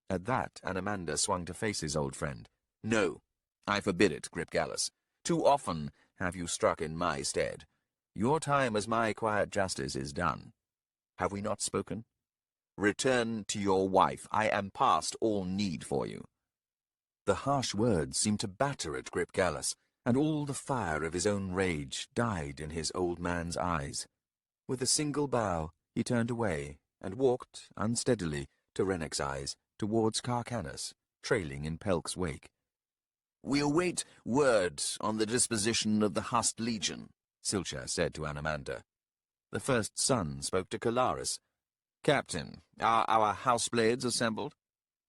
At that, Anamanda swung to face his old friend. "No, I forbid it, Gripgallus. Too often have you struck in my stead. Your time as my quiet justice is done. Have we not spoken? Return to your wife. I am past all need for you." The harsh words seemed to batter at Gripgallus, and all the fire of his own rage died in his old man's eyes. With a single bow, he turned away and walked unsteadily to Rennek's eyes towards Kharkanas, trailing in Pelk's wake. "We await word on the disposition of the Hust Legion," Silchas said to Anamanda. The first son spoke to Kalaris. "Captain, are our houseblades assembled?"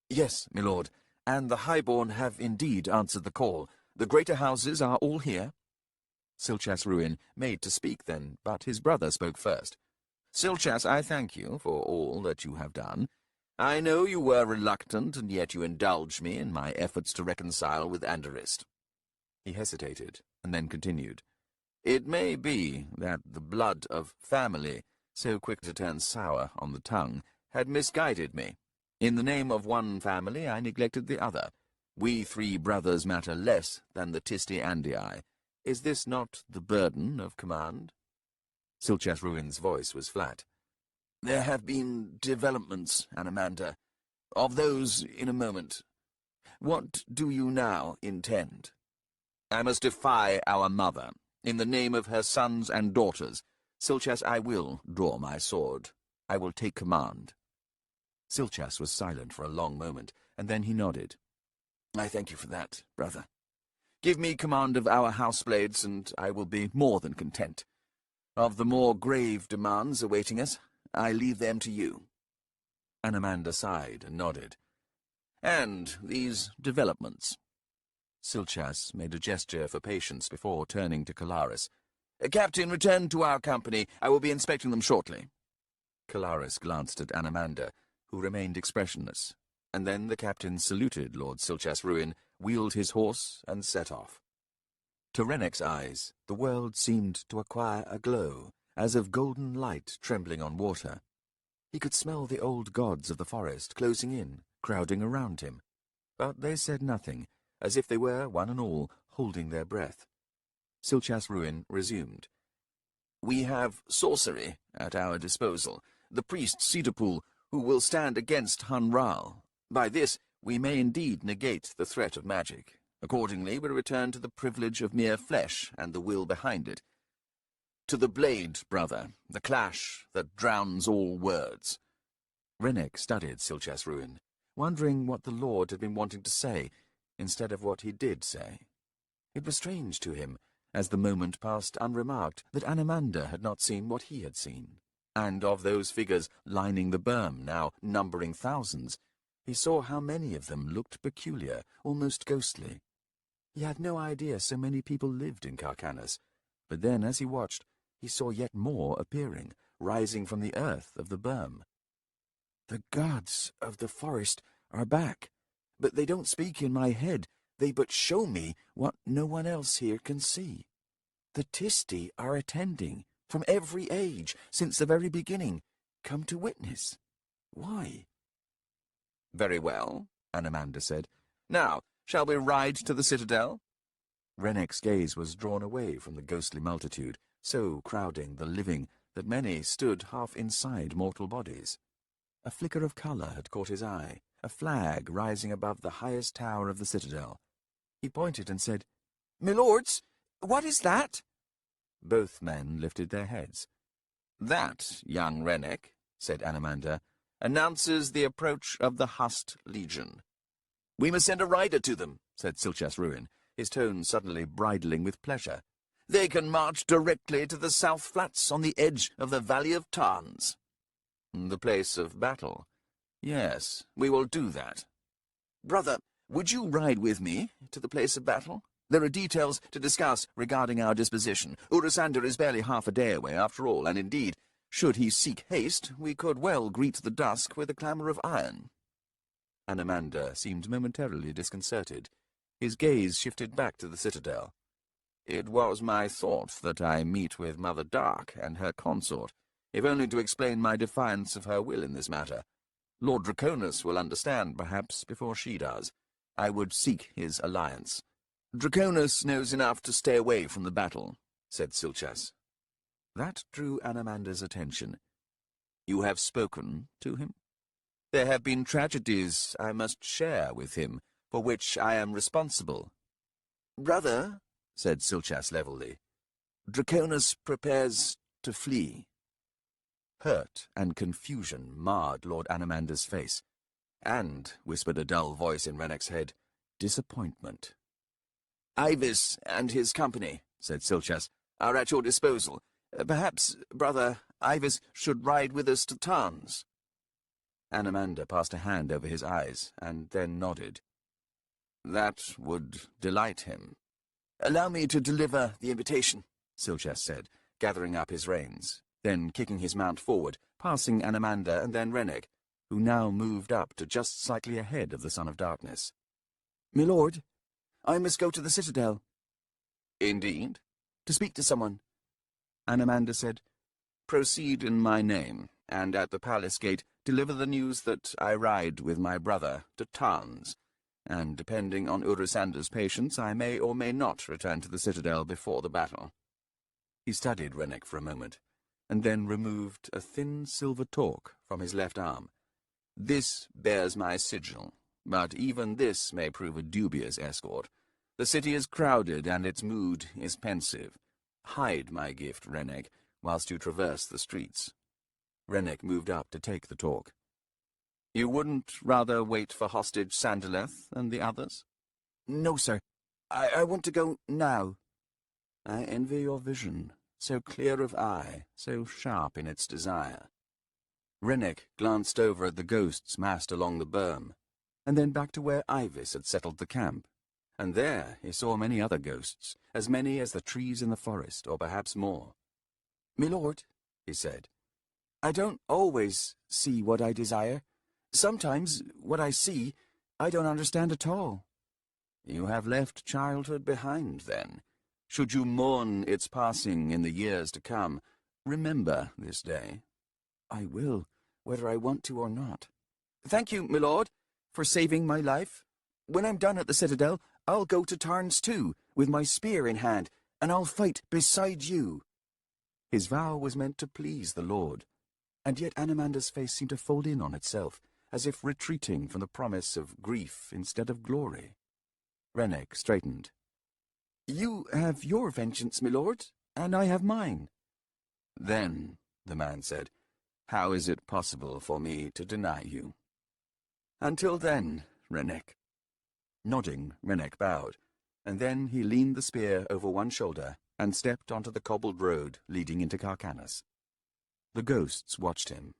"Yes, my lord, and the highborn have indeed answered the call. The greater houses are all here." Silchas Ruin made to speak then, but his brother spoke first. "Silchas, I thank you for all that you have done. I know you were reluctant, and yet you indulged me in my efforts to reconcile with Anderist." He hesitated, and then continued. "It may be that the blood of family, so quick to turn sour on the tongue, had misguided me. In the name of one family I neglected the other. We three brothers matter less than the Tisti Andii. Is this not the burden of command?" Silchas Ruin's voice was flat. "There have been developments, Anamanda. Of those in a moment. What do you now intend?" "I must defy our mother, in the name of her sons and daughters. Silchas, I will draw my sword. I will take command. Silchas was silent for a long moment, and then he nodded. I thank you for that, brother. Give me command of our houseblades, and I will be more than content. Of the more grave demands awaiting us, I leave them to you. Anamanda sighed and nodded. And these developments. Silchas made a gesture for patience before turning to Kalaris. Captain, return to our company. I will be inspecting them shortly. Kalaris glanced at Anamanda, who remained expressionless, and then the captain saluted Lord Silchas Ruin, wheeled his horse, and set off. To Renek's eyes, the world seemed to acquire a glow, as of golden light trembling on water. He could smell the old gods of the forest closing in, crowding around him, but they said nothing, as if they were, one and all, holding their breath. Silchas Ruin resumed. We have sorcery at our disposal, the priest Cedarpool, who will stand against Hun-Ral. By this, we may indeed negate the threat of magic. Accordingly, we return to the privilege of mere flesh and the will behind it. To the blade, brother, the clash that drowns all words. Renek studied Silchas Ruin, wondering what the Lord had been wanting to say, instead of what he did say. It was strange to him, as the moment passed unremarked, that Anamanda had not seen what he had seen. And of those figures lining the berm, now numbering thousands, he saw how many of them looked peculiar, almost ghostly. He had no idea so many people lived in Kharkanas, but then, as he watched, he saw yet more appearing, rising from the earth of the berm. The gods of the forest are back, but they don't speak in my head, they but show me what no one else here can see. The Tisti are attending, from every age, since the very beginning, come to witness. Why? Very well, Anamanda said. Now, shall we ride to the citadel? Renek's gaze was drawn away from the ghostly multitude, so crowding the living that many stood half inside mortal bodies. A flicker of colour had caught his eye, a flag rising above the highest tower of the citadel. He pointed and said, "Milords, what is that?" Both men lifted their heads. That, young Renek, said Anamanda, announces the approach of the Hust Legion. We must send a rider to them, said Silchas Ruin, his tone suddenly bridling with pleasure. They can march directly to the South Flats on the edge of the Valley of Tarns. The place of battle. Yes, we will do that. Brother, would you ride with me to the place of battle? There are details to discuss regarding our disposition. Urasander is barely half a day away, after all, and indeed, should he seek haste, we could well greet the dusk with a clamour of iron. Anamanda seemed momentarily disconcerted. His gaze shifted back to the citadel. It was my thought that I meet with Mother Dark and her consort, if only to explain my defiance of her will in this matter. Lord Draconis will understand, perhaps, before she does. I would seek his alliance. Draconis knows enough to stay away from the battle, said Silchas. That drew Anamanda's attention. You have spoken to him? There have been tragedies I must share with him, for which I am responsible. Brother, said Silchas levelly, Draconis prepares to flee. Hurt and confusion marred Lord Anamanda's face, and, whispered a dull voice in Renek's head, disappointment. Ivis and his company, said Silchas, are at your disposal. Perhaps, brother, Ivis should ride with us to Tarns. Anamanda passed a hand over his eyes, and then nodded. That would delight him. Allow me to deliver the invitation, Silchas said, gathering up his reins, then kicking his mount forward, passing Anamanda and then Renek, who now moved up to just slightly ahead of the Son of Darkness. My lord, I must go to the citadel. Indeed? To speak to someone. Anamanda said, Proceed in my name, and at the palace gate deliver the news that I ride with my brother to Tarns, and depending on Urasander's patience, I may or may not return to the citadel before the battle. He studied Renek for a moment, and then removed a thin silver torque from his left arm. This bears my sigil, but even this may prove a dubious escort. The city is crowded, and its mood is pensive. Hide my gift, Renek. whilst you traverse the streets. Rennick moved up to take the talk. You wouldn't rather wait for hostage Sandaleth and the others? No, sir. I want to go now. I envy your vision, so clear of eye, so sharp in its desire. Rennick glanced over at the ghosts massed along the berm, and then back to where Ivis had settled the camp. And there he saw many other ghosts, as many as the trees in the forest, or perhaps more. "My lord," he said, "I don't always see what I desire. Sometimes what I see I don't understand at all." You have left childhood behind, then. Should you mourn its passing in the years to come, remember this day. "I will, whether I want to or not. Thank you, my lord, for saving my life. When I'm done at the Citadel, I'll go to Tarns too, with my spear in hand, and I'll fight beside you." His vow was meant to please the Lord, and yet Animanda's face seemed to fold in on itself, as if retreating from the promise of grief instead of glory. Rennick straightened. "You have your vengeance, my lord, and I have mine." "Then," the man said, "how is it possible for me to deny you?" "Until then, Rennick." Nodding, Rennick bowed, and then he leaned the spear over one shoulder and stepped onto the cobbled road leading into Kharkanas. The ghosts watched him,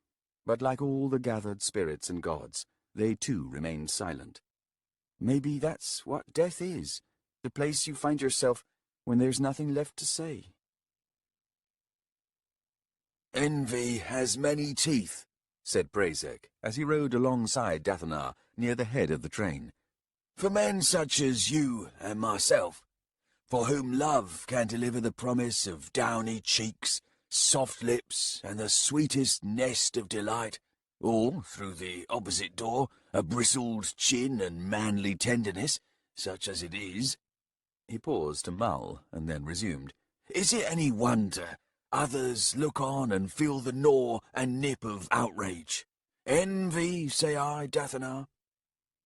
but like all the gathered spirits and gods, they too remained silent. Maybe that's what death is, the place you find yourself when there's nothing left to say. "Envy has many teeth," said Brazek, as he rode alongside Dathanar near the head of the train. "For men such as you and myself, for whom love can deliver the promise of downy cheeks, soft lips, and the sweetest nest of delight, or, through the opposite door, a bristled chin and manly tenderness, such as it is." He paused to mull, and then resumed. "Is it any wonder others look on and feel the gnaw and nip of outrage? Envy, say I, Dathanar?"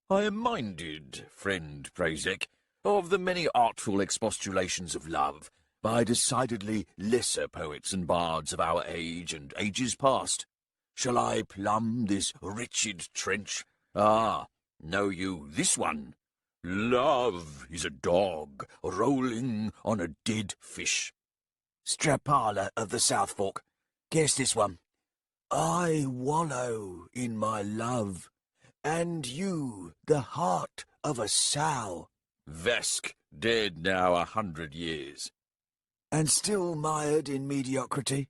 "I am minded, friend Brazek, of the many artful expostulations of love by decidedly lesser poets and bards of our age and ages past. Shall I plumb this wretched trench? Ah, know you this one? Love is a dog rolling on a dead fish." Strapala of the South Fork. Guess this one. "I wallow in my love, and you the heart of a sow." Vesk, dead now 100 years. "And still mired in mediocrity.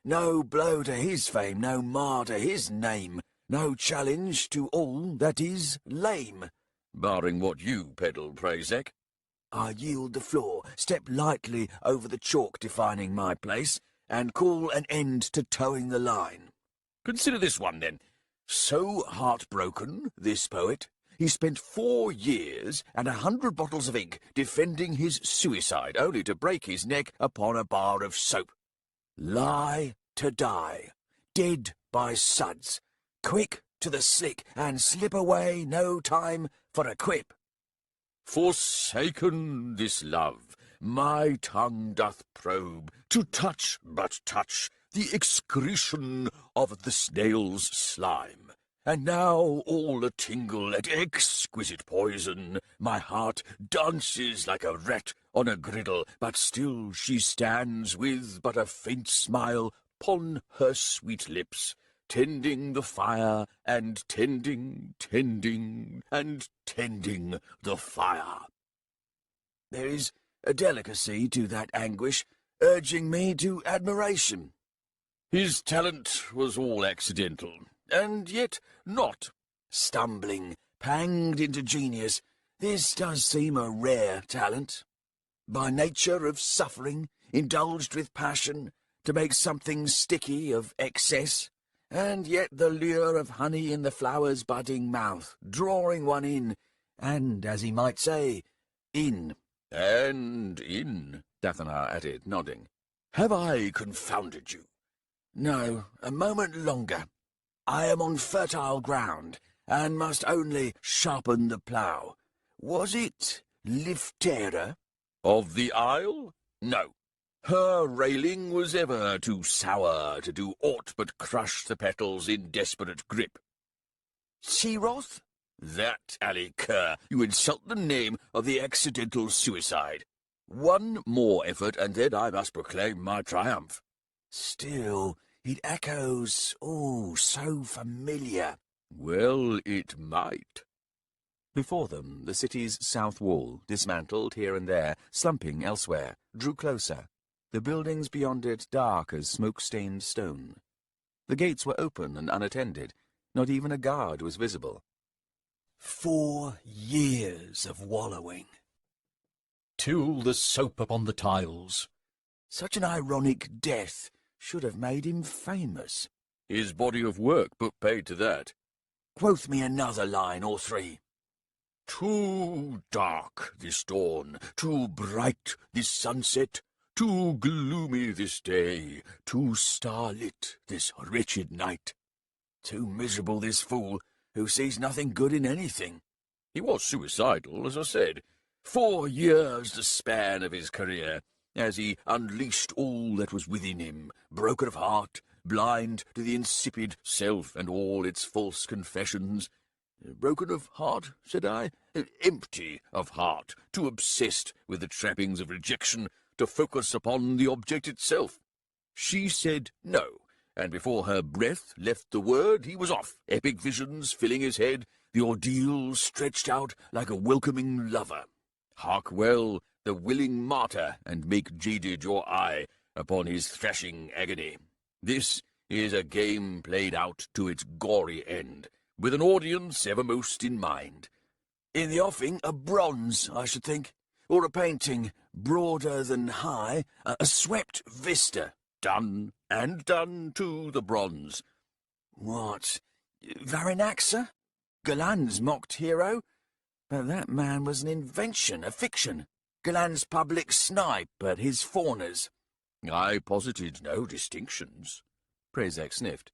No blow to his fame, no mar to his name, no challenge to all that is lame." Barring what you peddle, Brazek. I yield the floor, step lightly over the chalk defining my place, and call an end to towing the line. Consider this one, then. So heartbroken, this poet, he spent 4 years and 100 bottles of ink defending his suicide, only to break his neck upon a bar of soap. Lie to die, dead by suds, quick to the slick, and slip away, no time for a quip. Forsaken this love, my tongue doth probe, to touch but touch the excretion of the snail's slime. And now, all a tingle at exquisite poison, my heart dances like a rat on a griddle, but still she stands with but a faint smile 'pon her sweet lips, tending the fire, and tending the fire. There is a delicacy to that anguish, urging me to admiration. His talent was all accidental, and yet not. Stumbling, panged into genius, this does seem a rare talent. By nature of suffering, indulged with passion, to make something sticky of excess, and yet the lure of honey in the flower's budding mouth, drawing one in, and, as he might say, in. And in, Dathanar added, nodding. Have I confounded you? No, a moment longer. I am on fertile ground, and must only sharpen the plough. Was it Liftera? Of the Isle? No. Her railing was ever too sour to do aught but crush the petals in desperate grip. Sheroth? That, alley cur, you insult the name of the accidental suicide. One more effort, and then I must proclaim my triumph. Still, it echoes, oh, so familiar. Well, it might. Before them, the city's south wall, dismantled here and there, slumping elsewhere, drew closer, the buildings beyond it dark as smoke-stained stone. The gates were open and unattended. Not even a guard was visible. 4 years of wallowing. Till the soap upon the tiles. Such an ironic death should have made him famous. His body of work put paid to that. Quoth me another line or 3. Too dark this dawn, too bright this sunset, too gloomy this day, too starlit this wretched night. Too miserable this fool, who sees nothing good in anything. He was suicidal, as I said. 4 years the span of his career, as he unleashed all that was within him, broken of heart, blind to the insipid self and all its false confessions. Broken of heart, said I? Empty of heart, too obsessed with the trappings of rejection to focus upon the object itself. She said no, and before her breath left the word, he was off, epic visions filling his head, the ordeal stretched out like a welcoming lover. Hark well, the willing martyr, and make jaded your eye upon his thrashing agony. This is a game played out to its gory end, with an audience evermost in mind. In the offing, a bronze, I should think, or a painting, broader than high, a swept vista. Done, and done to the bronze. What? Varinaxa? Galan's mocked hero? But that man was an invention, a fiction. Galan's public snipe at his faunas. I posited no distinctions. Prezek sniffed.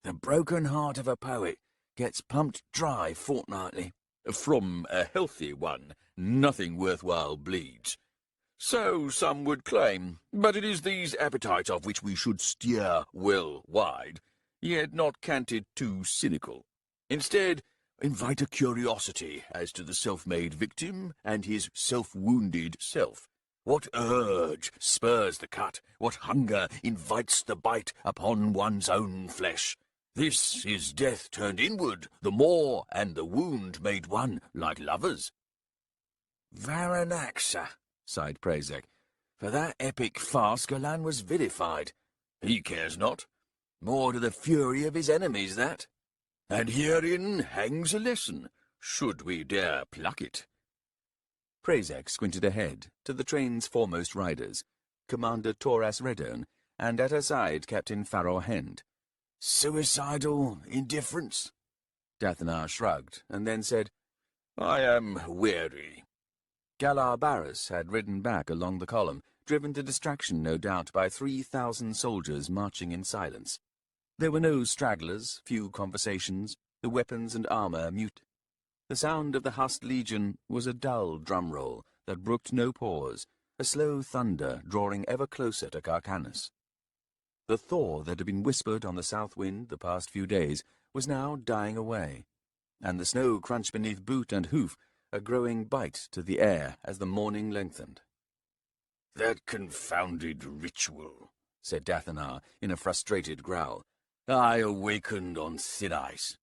The broken heart of a poet gets pumped dry fortnightly. From a healthy one, nothing worthwhile bleeds. So some would claim, but it is these appetites of which we should steer well wide, yet not canted too cynical. Instead, invite a curiosity as to the self-made victim and his self-wounded self. What urge spurs the cut? What hunger invites the bite upon one's own flesh? This is death turned inward, the maw and the wound made one, like lovers. Varanaxa, sighed Prezek. For that epic farce Galan was vilified. He cares not. More to the fury of his enemies, that. And herein hangs a lesson, should we dare pluck it. Prezek squinted ahead to the train's foremost riders, Commander Toras Redone, and at her side Captain Farror Hend. Suicidal indifference? Dathanar shrugged, and then said, I am weary. Galar Barras had ridden back along the column, driven to distraction no doubt by 3,000 soldiers marching in silence. There were no stragglers, few conversations, the weapons and armour mute. The sound of the hussed legion was a dull drum roll that brooked no pause, a slow thunder drawing ever closer to Kharkanas. The thaw that had been whispered on the south wind the past few days was now dying away, and the snow crunched beneath boot and hoof, a growing bite to the air as the morning lengthened. That confounded ritual, said Dathanar in a frustrated growl. I awakened on thin ice.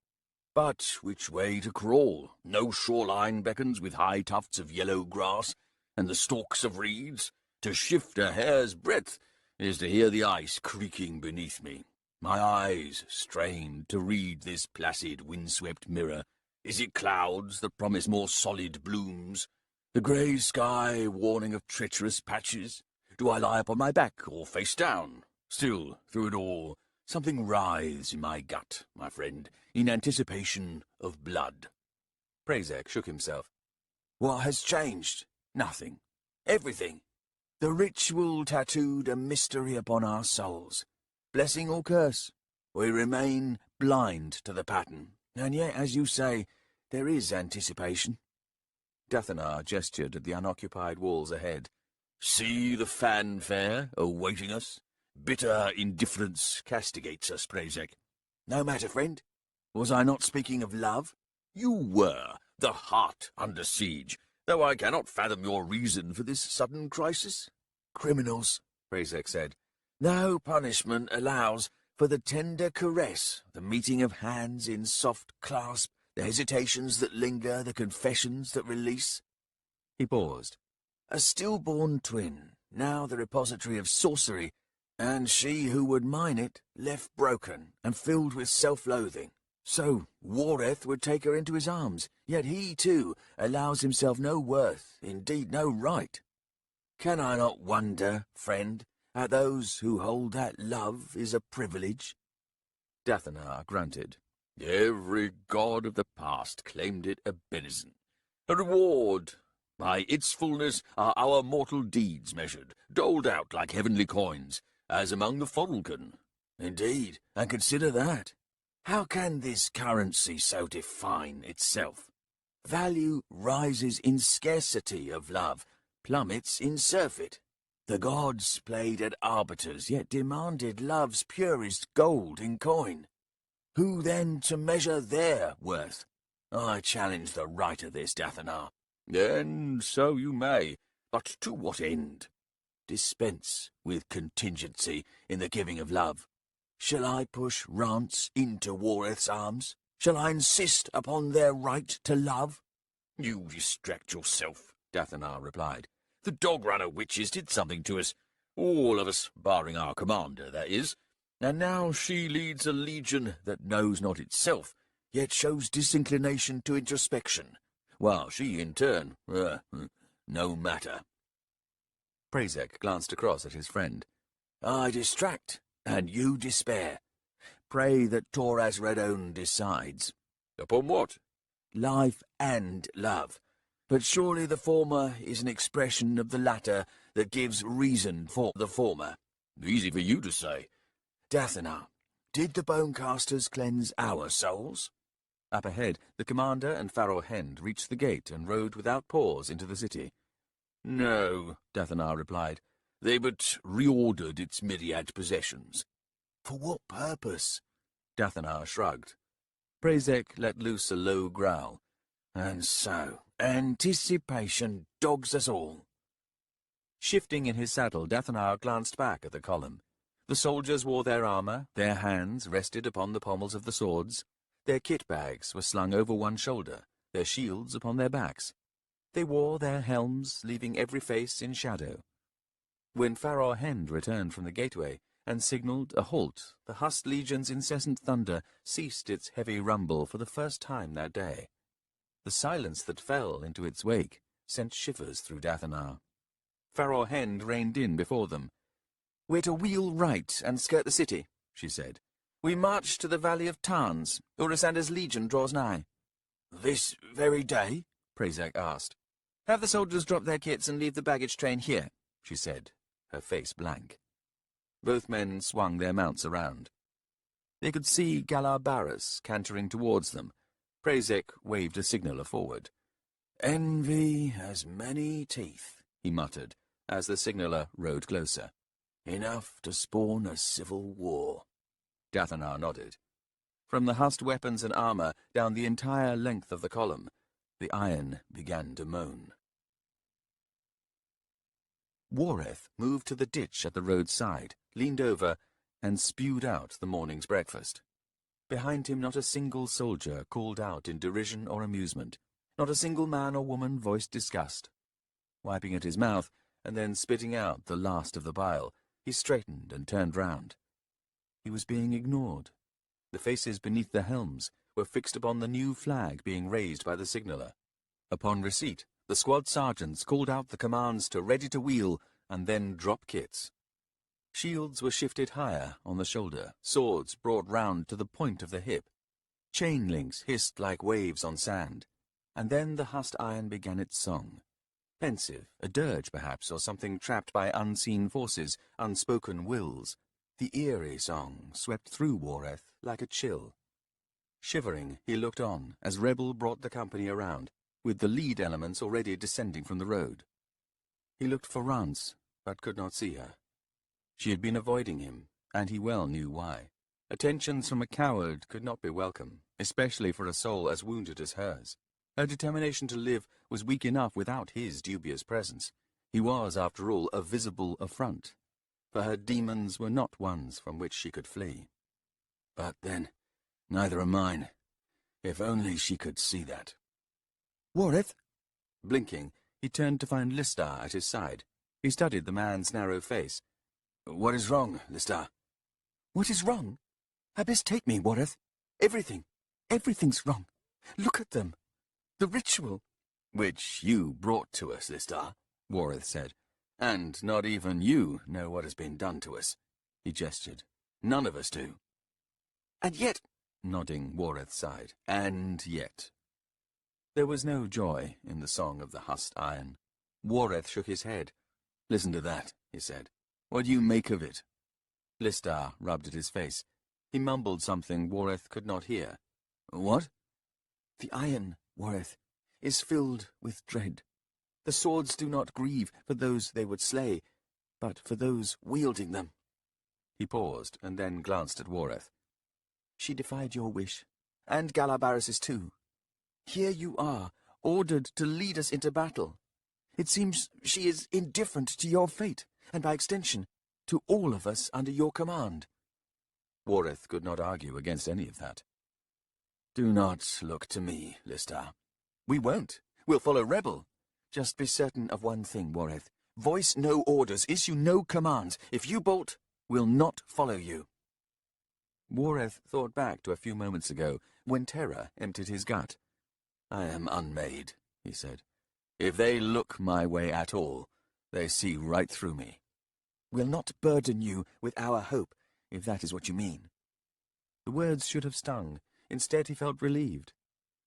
But which way to crawl? No shoreline beckons with high tufts of yellow grass and the stalks of reeds. To shift a hair's breadth is to hear the ice creaking beneath me. My eyes strained to read this placid wind-swept mirror. Is it clouds that promise more solid blooms? The grey sky warning of treacherous patches? Do I lie upon my back or face down? Still, through it all, something writhes in my gut, my friend, in anticipation of blood. Prezek shook himself. What has changed? Nothing. Everything. The ritual tattooed a mystery upon our souls. Blessing or curse, we remain blind to the pattern. And yet, as you say, there is anticipation. Dathanar gestured at the unoccupied walls ahead. See the fanfare awaiting us. Bitter indifference castigates us, Prazek. No matter, friend. Was I not speaking of love? You were, the heart under siege, though I cannot fathom your reason for this sudden crisis. Criminals, Prazek said. No punishment allows for the tender caress, the meeting of hands in soft clasp, the hesitations that linger, the confessions that release. He paused. A stillborn twin, now the repository of sorcery, and she who would mine it, left broken and filled with self-loathing. So Wareth would take her into his arms, yet he, too, allows himself no worth, indeed no right. Can I not wonder, friend, at those who hold that love is a privilege? Dathanar grunted. Every god of the past claimed it a benison, a reward. By its fullness are our mortal deeds measured, doled out like heavenly coins, as among the Fodalcan. Indeed, and consider that. How can this currency so define itself? Value rises in scarcity of love, plummets in surfeit. The gods played at arbiters, yet demanded love's purest gold in coin. Who then to measure their worth? I challenge the right of this, Dathanar. And so you may, but to what end? Dispense with contingency in the giving of love. Shall I push Rance into Wareth's arms? Shall I insist upon their right to love? You distract yourself, Dathanar replied. The dog-runner witches did something to us. All of us, barring our commander, that is. And now she leads a legion that knows not itself, yet shows disinclination to introspection, while she, in turn, no matter. Prazek glanced across at his friend. I distract, and you despair. Pray that Toraz Redone decides. Upon what? Life and love. But surely the former is an expression of the latter that gives reason for the former. Easy for you to say. Dathanar, did the Bonecasters cleanse our souls? Up ahead, the commander and Pharaoh Hend reached the gate and rode without pause into the city. No, Dathanar replied. They but reordered its myriad possessions. For what purpose? Dathanar shrugged. Prazek let loose a low growl. And so, anticipation dogs us all. Shifting in his saddle, Dathanar glanced back at the column. The soldiers wore their armour, their hands rested upon the pommels of the swords, their kit bags were slung over one shoulder, their shields upon their backs. They wore their helms, leaving every face in shadow. When Pharaoh Hend returned from the gateway and signalled a halt, the Hust Legion's incessant thunder ceased its heavy rumble for the first time that day. The silence that fell into its wake sent shivers through Dathanar. Pharaoh Hend reined in before them. "We're to wheel right and skirt the city," she said. "We march to the valley of Tarns. Urisander's legion draws nigh." "This very day?" Prazek asked. "Have the soldiers drop their kits and leave the baggage train here," she said, her face blank. Both men swung their mounts around. They could see Galar Barras cantering towards them. Prazek waved a signaller forward. "Envy has many teeth," he muttered, as the signaller rode closer. "Enough to spawn a civil war." Dathanar nodded. From the Hust weapons and armour down the entire length of the column, the iron began to moan. Wareth moved to the ditch at the road's side, leaned over, and spewed out the morning's breakfast. Behind him not a single soldier called out in derision or amusement. Not a single man or woman voiced disgust. Wiping at his mouth, and then spitting out the last of the bile, he straightened and turned round. He was being ignored. The faces beneath the helms were fixed upon the new flag being raised by the signaller. Upon receipt, the squad sergeants called out the commands to ready to wheel and then drop kits. Shields were shifted higher on the shoulder, swords brought round to the point of the hip. Chain links hissed like waves on sand. And then the Hust iron began its song. Pensive, a dirge perhaps, or something trapped by unseen forces, unspoken wills. The eerie song swept through Wareth like a chill. Shivering, he looked on as Rebel brought the company around, with the lead elements already descending from the road. He looked for Rance, but could not see her. She had been avoiding him, and he well knew why. Attentions from a coward could not be welcome, especially for a soul as wounded as hers. Her determination to live was weak enough without his dubious presence. He was, after all, a visible affront, for her demons were not ones from which she could flee. But then, neither are mine. If only she could see that. Wareth! Blinking, he turned to find Listar at his side. He studied the man's narrow face. What is wrong, Listar? What is wrong? Abyss, take me, Wareth. Everything's wrong. Look at them. The ritual. Which you brought to us, Listar, Wareth said. And not even you know what has been done to us. He gestured. None of us do. And yet, nodding, Wareth sighed. And yet. There was no joy in the song of the husked iron. Wareth shook his head. Listen to that, he said. What do you make of it? Listar rubbed at his face. He mumbled something Wareth could not hear. What? The iron, Wareth, is filled with dread. The swords do not grieve for those they would slay, but for those wielding them. He paused, and then glanced at Wareth. She defied your wish, and Galabaras's too. Here you are, ordered to lead us into battle. It seems she is indifferent to your fate, and by extension, to all of us under your command. Wareth could not argue against any of that. Do not look to me, Listar. We won't. We'll follow Rebel. Just be certain of one thing, Wareth. Voice no orders, issue no commands. If you bolt, we'll not follow you. Wareth thought back to a few moments ago, when terror emptied his gut. I am unmade, he said. If they look my way at all, they see right through me. We'll not burden you with our hope, if that is what you mean. The words should have stung. Instead, he felt relieved.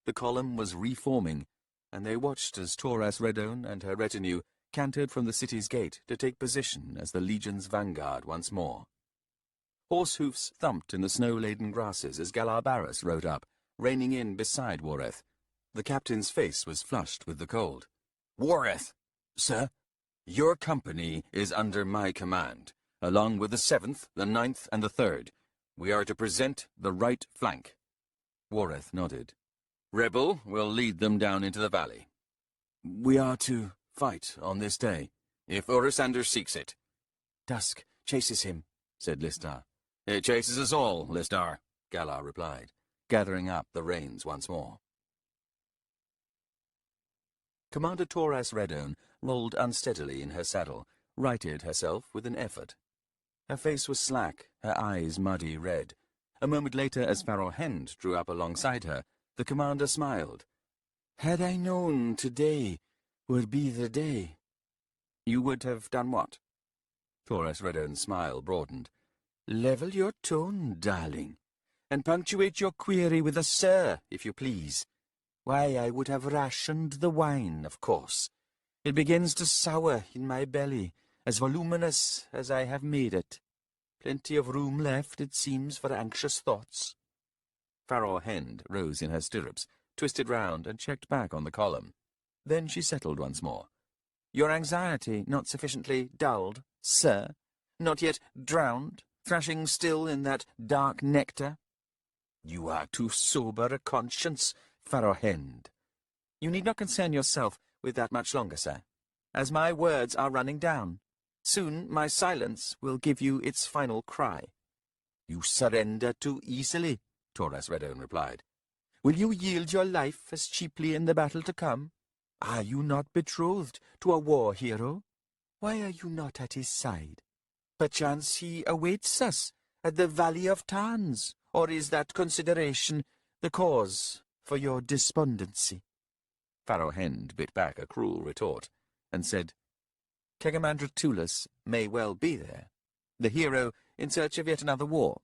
The column was reforming, and they watched as Toras Redone and her retinue cantered from the city's gate to take position as the Legion's vanguard once more. Horse hoofs thumped in the snow-laden grasses as Galabaras rode up, reining in beside Wareth. The captain's face was flushed with the cold. Wareth, sir, your company is under my command, along with the 7th, the 9th, and the 3rd. We are to present the right flank. Wareth nodded. Rebel will lead them down into the valley. We are to fight on this day, if Urisander seeks it. Dusk chases him, said Listar. It chases us all, Listar, Galar replied, gathering up the reins once more. Commander Toras Redone rolled unsteadily in her saddle, righted herself with an effort. Her face was slack, her eyes muddy red. A moment later, as Farrell Hend drew up alongside her, the commander smiled. Had I known today would be the day. You would have done what? Toras Redone's smile broadened. Level your tone, darling, and punctuate your query with a sir, if you please. Why, I would have rationed the wine, of course. It begins to sour in my belly, as voluminous as I have made it. Plenty of room left, it seems, for anxious thoughts. Farrell Hend rose in her stirrups, twisted round, and checked back on the column. Then she settled once more. Your anxiety not sufficiently dulled, sir? Not yet drowned, thrashing still in that dark nectar? You are too sober a conscience, Farrell Hend. You need not concern yourself with that much longer, sir, as my words are running down. Soon my silence will give you its final cry. You surrender too easily, Toras Redone replied. Will you yield your life as cheaply in the battle to come? Are you not betrothed to a war hero? Why are you not at his side? Perchance he awaits us at the Valley of Tarns, or is that consideration the cause for your despondency? Farrell Hend bit back a cruel retort, and said, Kegamandra Tullus may well be there, the hero in search of yet another war.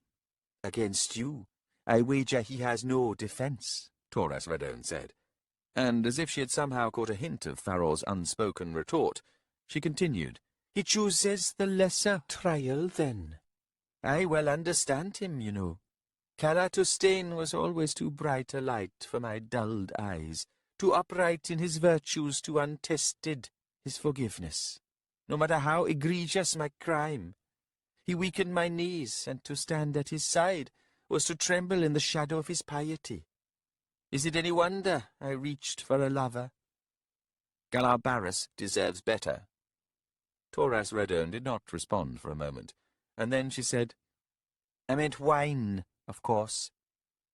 Against you, I wager he has no defence, Toras Redone said. And as if she had somehow caught a hint of Farrell's unspoken retort, she continued, He chooses the lesser trial, then. I well understand him, you know. Cara Tustain was always too bright a light for my dulled eyes, too upright in his virtues, too untested his forgiveness. no matter how egregious my crime. He weakened my knees, and to stand at his side was to tremble in the shadow of his piety. Is it any wonder I reached for a lover? Galar deserves better. Toras Redone did not respond for a moment, and then she said, I meant wine, of course.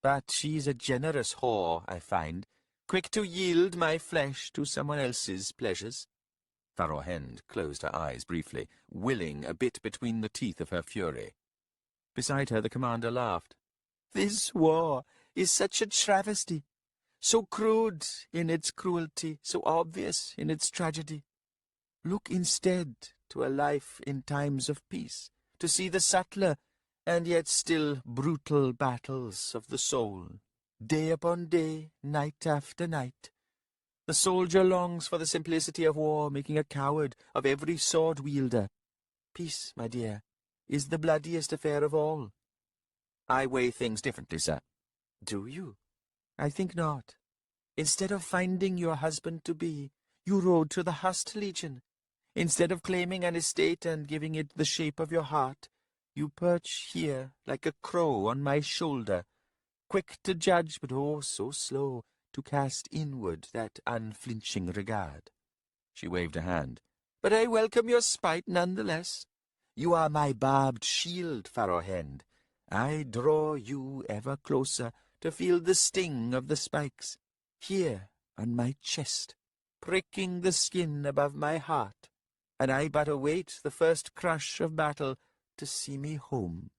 But she's a generous whore, I find, quick to yield my flesh to someone else's pleasures. Farohend closed her eyes briefly, willing a bit between the teeth of her fury. Beside her the commander laughed. This war is such a travesty, so crude in its cruelty, so obvious in its tragedy. Look instead to a life in times of peace, to see the subtler and yet still brutal battles of the soul, day upon day, night after night. The soldier longs for the simplicity of war, making a coward of every sword-wielder. Peace, my dear, is the bloodiest affair of all. I weigh things differently, sir. Do you? I think not. Instead of finding your husband-to-be, you rode to the Hust Legion. Instead of claiming an estate and giving it the shape of your heart, you perch here like a crow on my shoulder, quick to judge, but oh, so slow to cast inward that unflinching regard. She waved a hand. But I welcome your spite none the less. You are my barbed shield, Farohend. I draw you ever closer to feel the sting of the spikes, here on my chest, pricking the skin above my heart, and I but await the first crush of battle to see me home.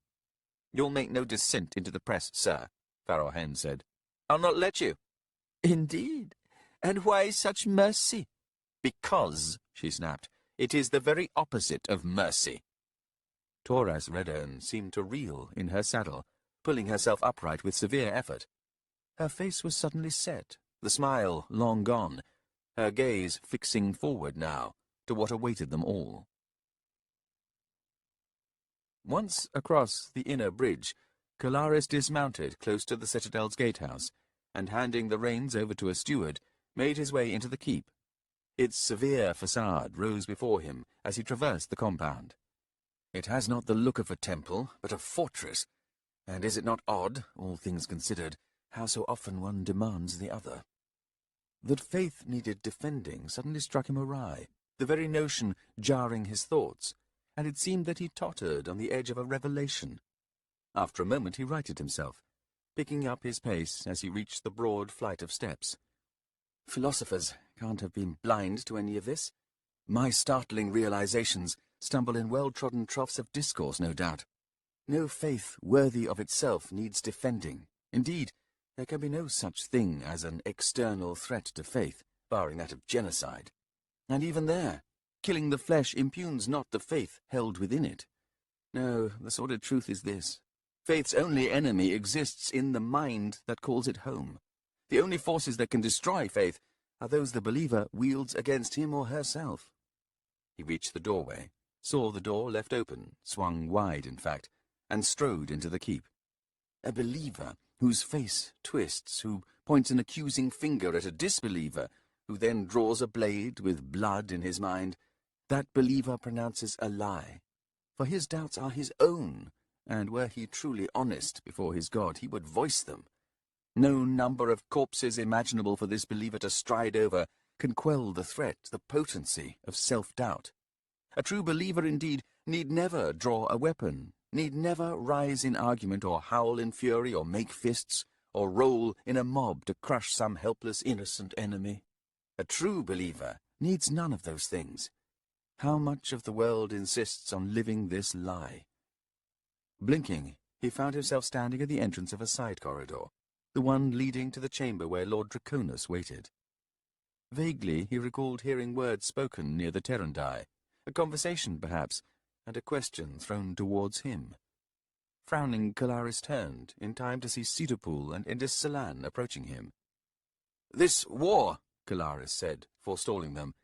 You'll make no descent into the press, sir, Farohend said. I'll not let you. Indeed? And why such mercy? Because, she snapped, it is the very opposite of mercy. Toras Redone seemed to reel in her saddle, pulling herself upright with severe effort. Her face was suddenly set, the smile long gone, her gaze fixing forward now to what awaited them all. Once across the inner bridge, Kalaris dismounted close to the citadel's gatehouse, and handing the reins over to a steward, made his way into the keep. Its severe facade rose before him as he traversed the compound. It has not the look of a temple, but a fortress, and is it not odd, all things considered, how so often one demands the other? That faith needed defending suddenly struck him awry, the very notion jarring his thoughts, and it seemed that he tottered on the edge of a revelation. After a moment he righted himself, picking up his pace as he reached the broad flight of steps. Philosophers can't have been blind to any of this. My startling realizations stumble in well-trodden troughs of discourse, no doubt. No faith worthy of itself needs defending. Indeed, there can be no such thing as an external threat to faith, barring that of genocide. And even there, killing the flesh impugns not the faith held within it. No, the sordid truth is this. Faith's only enemy exists in the mind that calls it home. The only forces that can destroy faith are those the believer wields against him or herself. He reached the doorway, saw the door left open, swung wide in fact, and strode into the keep. A believer whose face twists, who points an accusing finger at a disbeliever, who then draws a blade with blood in his mind, that believer pronounces a lie. For his doubts are his own, and were he truly honest before his God, he would voice them. No number of corpses imaginable for this believer to stride over can quell the threat, the potency of self-doubt. A true believer, indeed, need never draw a weapon, need never rise in argument or howl in fury or make fists, or roll in a mob to crush some helpless innocent enemy. A true believer needs none of those things. How much of the world insists on living this lie? Blinking, he found himself standing at the entrance of a side corridor, the one leading to the chamber where Lord Draconus waited. Vaguely he recalled hearing words spoken near the Terrandai, a conversation perhaps, and a question thrown towards him. Frowning, Kalaris turned, in time to see Cedarpool and Indus Salan approaching him. "This war," Kalaris said, forestalling them,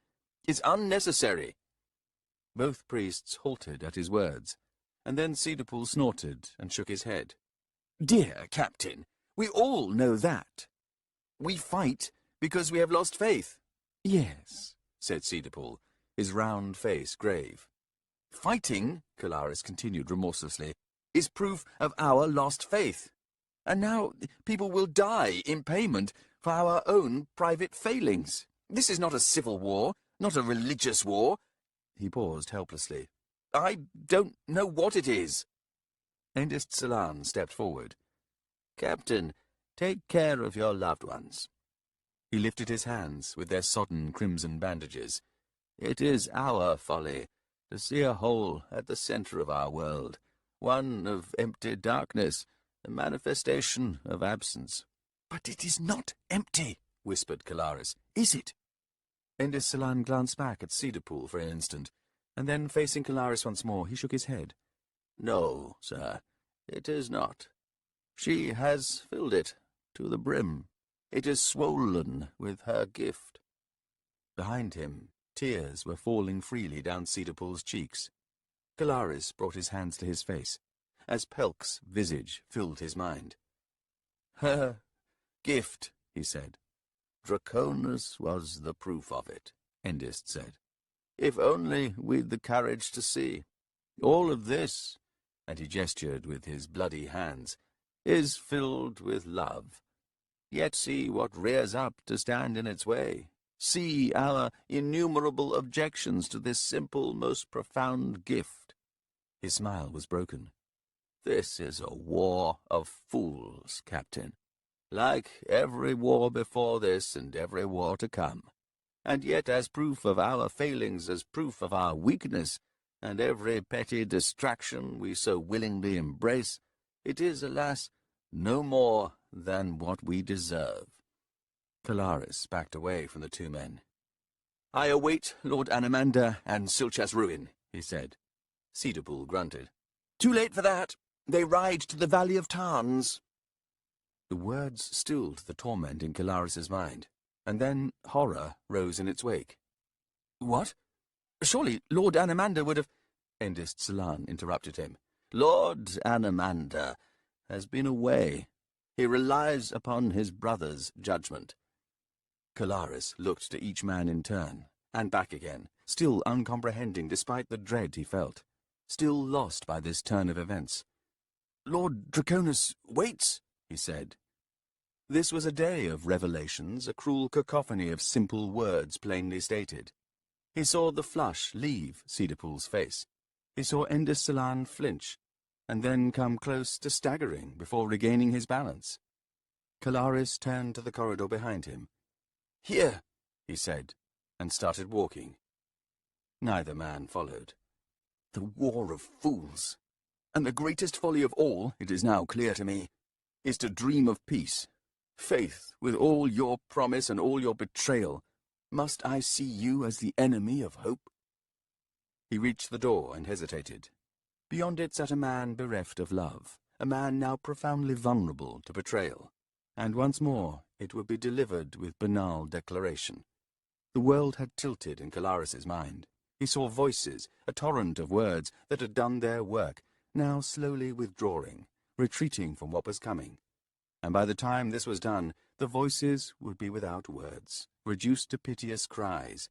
"is unnecessary." Both priests halted at his words, and then Cedarpool snorted and shook his head. "Dear Captain, we all know that. We fight because we have lost faith." "Yes," said Cedarpool, his round face grave. "Fighting," Kalaris continued remorselessly, "is proof of our lost faith. And now people will die in payment for our own private failings. This is not a civil war, not a religious war." He paused helplessly. "I don't know what it is." Endist Salan stepped forward. "Captain, take care of your loved ones." He lifted his hands with their sodden crimson bandages. "It is our folly to see a hole at the center of our world, one of empty darkness, a manifestation of absence." "But it is not empty," whispered Kalaris. "Is it?" Endis Salan glanced back at Cedarpool for an instant, and then, facing Kalaris once more, he shook his head. "No, sir, it is not. She has filled it to the brim. It is swollen with her gift." Behind him, tears were falling freely down Cedarpool's cheeks. Kalaris brought his hands to his face, as Pelk's visage filled his mind. "Her gift," he said. "Draconis was the proof of it," Endist said. "If only we'd the courage to see. All of this," and he gestured with his bloody hands, "is filled with love. Yet see what rears up to stand in its way. See our innumerable objections to this simple, most profound gift." His smile was broken. "This is a war of fools, Captain, like every war before this and every war to come. And yet as proof of our failings, as proof of our weakness, and every petty distraction we so willingly embrace, it is, alas, no more than what we deserve." Kalaris backed away from the two men. "I await Lord Anamander and Silchas' ruin," he said. Cedarpool grunted. "Too late for that. They ride to the Valley of Tarns." The words stilled the torment in Kalaris's mind, and then horror rose in its wake. "What? Surely Lord Anamander would have—" Endist Salan interrupted him. "Lord Anamander has been away. He relies upon his brother's judgment." Kalaris looked to each man in turn, and back again, still uncomprehending despite the dread he felt, still lost by this turn of events. "Lord Draconis waits," he said. This was a day of revelations, a cruel cacophony of simple words plainly stated. He saw the flush leave Cedarpool's face. He saw Endis Salan flinch, and then come close to staggering before regaining his balance. Kalaris turned to the corridor behind him. "Here," he said, and started walking. Neither man followed. "The war of fools. And the greatest folly of all, it is now clear to me, is to dream of peace. Faith, with all your promise and all your betrayal, must I see you as the enemy of hope?" He reached the door and hesitated. Beyond it sat a man bereft of love, a man now profoundly vulnerable to betrayal. And once more it would be delivered with banal declaration. The world had tilted in Kalaris's mind. He saw voices, a torrent of words that had done their work, now slowly withdrawing, retreating from what was coming. And by the time this was done, the voices would be without words, reduced to piteous cries.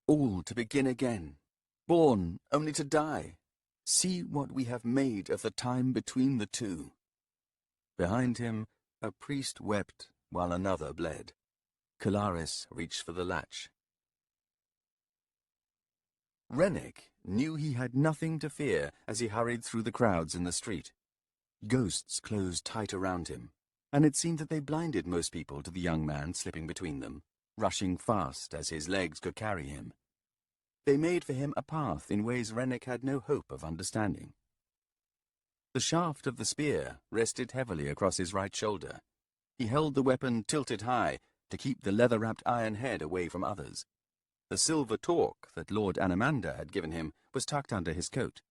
All to begin again, born only to die. See what we have made of the time between the two. Behind him, a priest wept while another bled. Kalaris reached for the latch. Rennick knew he had nothing to fear as he hurried through the crowds in the street. Ghosts closed tight around him, and it seemed that they blinded most people to the young man slipping between them, rushing fast as his legs could carry him. They made for him a path in ways Rennick had no hope of understanding. The shaft of the spear rested heavily across his right shoulder. He held the weapon tilted high to keep the leather-wrapped iron head away from others. The silver torque that Lord Anamander had given him was tucked under his coat.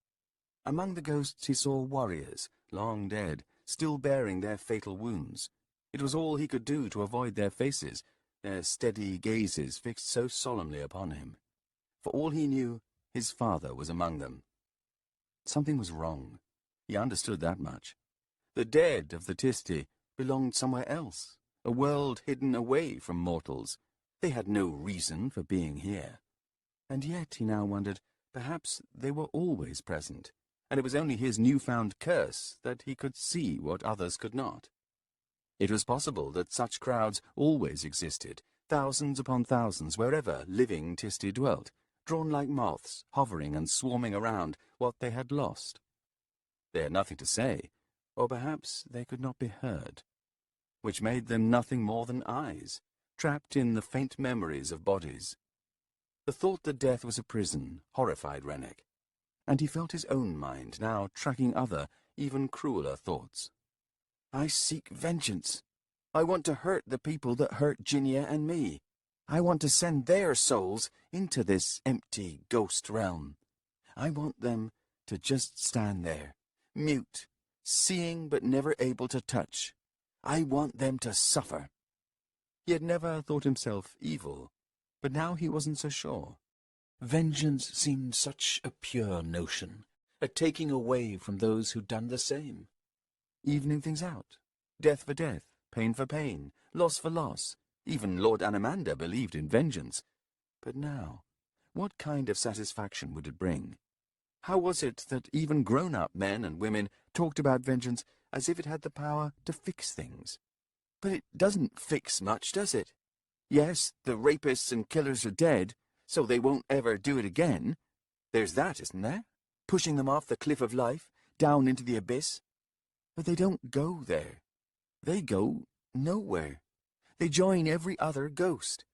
Among the ghosts he saw warriors, long dead, still bearing their fatal wounds. It was all he could do to avoid their faces, their steady gazes fixed so solemnly upon him. For all he knew, his father was among them. Something was wrong. He understood that much. The dead of the Tisti belonged somewhere else, a world hidden away from mortals. They had no reason for being here. And yet, he now wondered, perhaps they were always present, and it was only his newfound curse that he could see what others could not. It was possible that such crowds always existed, thousands upon thousands, wherever living Tisti dwelt, drawn like moths, hovering and swarming around what they had lost. They had nothing to say, or perhaps they could not be heard, which made them nothing more than eyes, trapped in the faint memories of bodies. The thought that death was a prison horrified Rennick, and he felt his own mind now tracking other, even crueler thoughts. I seek vengeance. I want to hurt the people that hurt Ginia and me. I want to send their souls into this empty ghost realm. I want them to just stand there, mute, seeing but never able to touch. I want them to suffer. He had never thought himself evil, but now he wasn't so sure. Vengeance seemed such a pure notion, a taking away from those who'd done the same. Evening things out, death for death, pain for pain, loss for loss. Even Lord Animander believed in vengeance. But now, what kind of satisfaction would it bring? How was it that even grown-up men and women talked about vengeance as if it had the power to fix things? But it doesn't fix much, does it? Yes, the rapists and killers are dead, so they won't ever do it again. There's that, isn't there? Pushing them off the cliff of life, down into the abyss. But they don't go there. They go nowhere. They join every other ghost.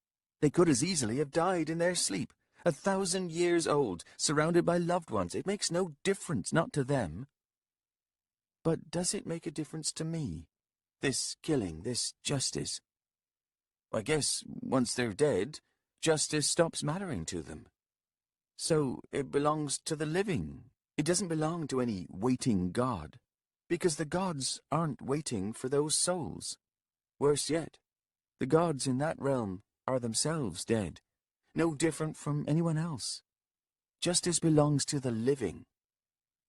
They could as easily have died in their sleep, 1,000 years old, surrounded by loved ones. It makes no difference, not to them. But does it make a difference to me? This killing, this justice? I guess once they're dead, justice stops mattering to them. So it belongs to the living. It doesn't belong to any waiting god, because the gods aren't waiting for those souls. Worse yet, the gods in that realm are themselves dead, no different from anyone else. Justice belongs to the living.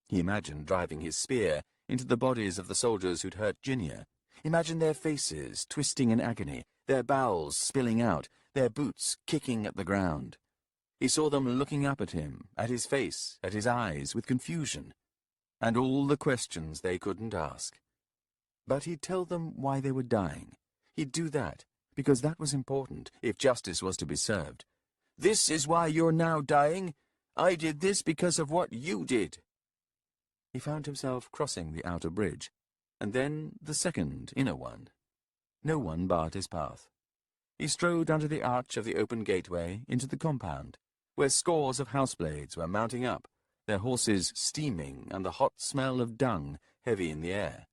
He imagined driving his spear into the bodies of the soldiers who'd hurt Ginia. Imagined their faces twisting in agony, their bowels spilling out, their boots kicking at the ground. He saw them looking up at him, at his face, at his eyes, with confusion, and all the questions they couldn't ask. But he'd tell them why they were dying. He'd do that, because that was important, if justice was to be served. This is why you're now dying. I did this because of what you did. He found himself crossing the outer bridge, and then the second, inner one. No one barred his path. He strode under the arch of the open gateway into the compound, where scores of houseblades were mounting up, their horses steaming and the hot smell of dung heavy in the air.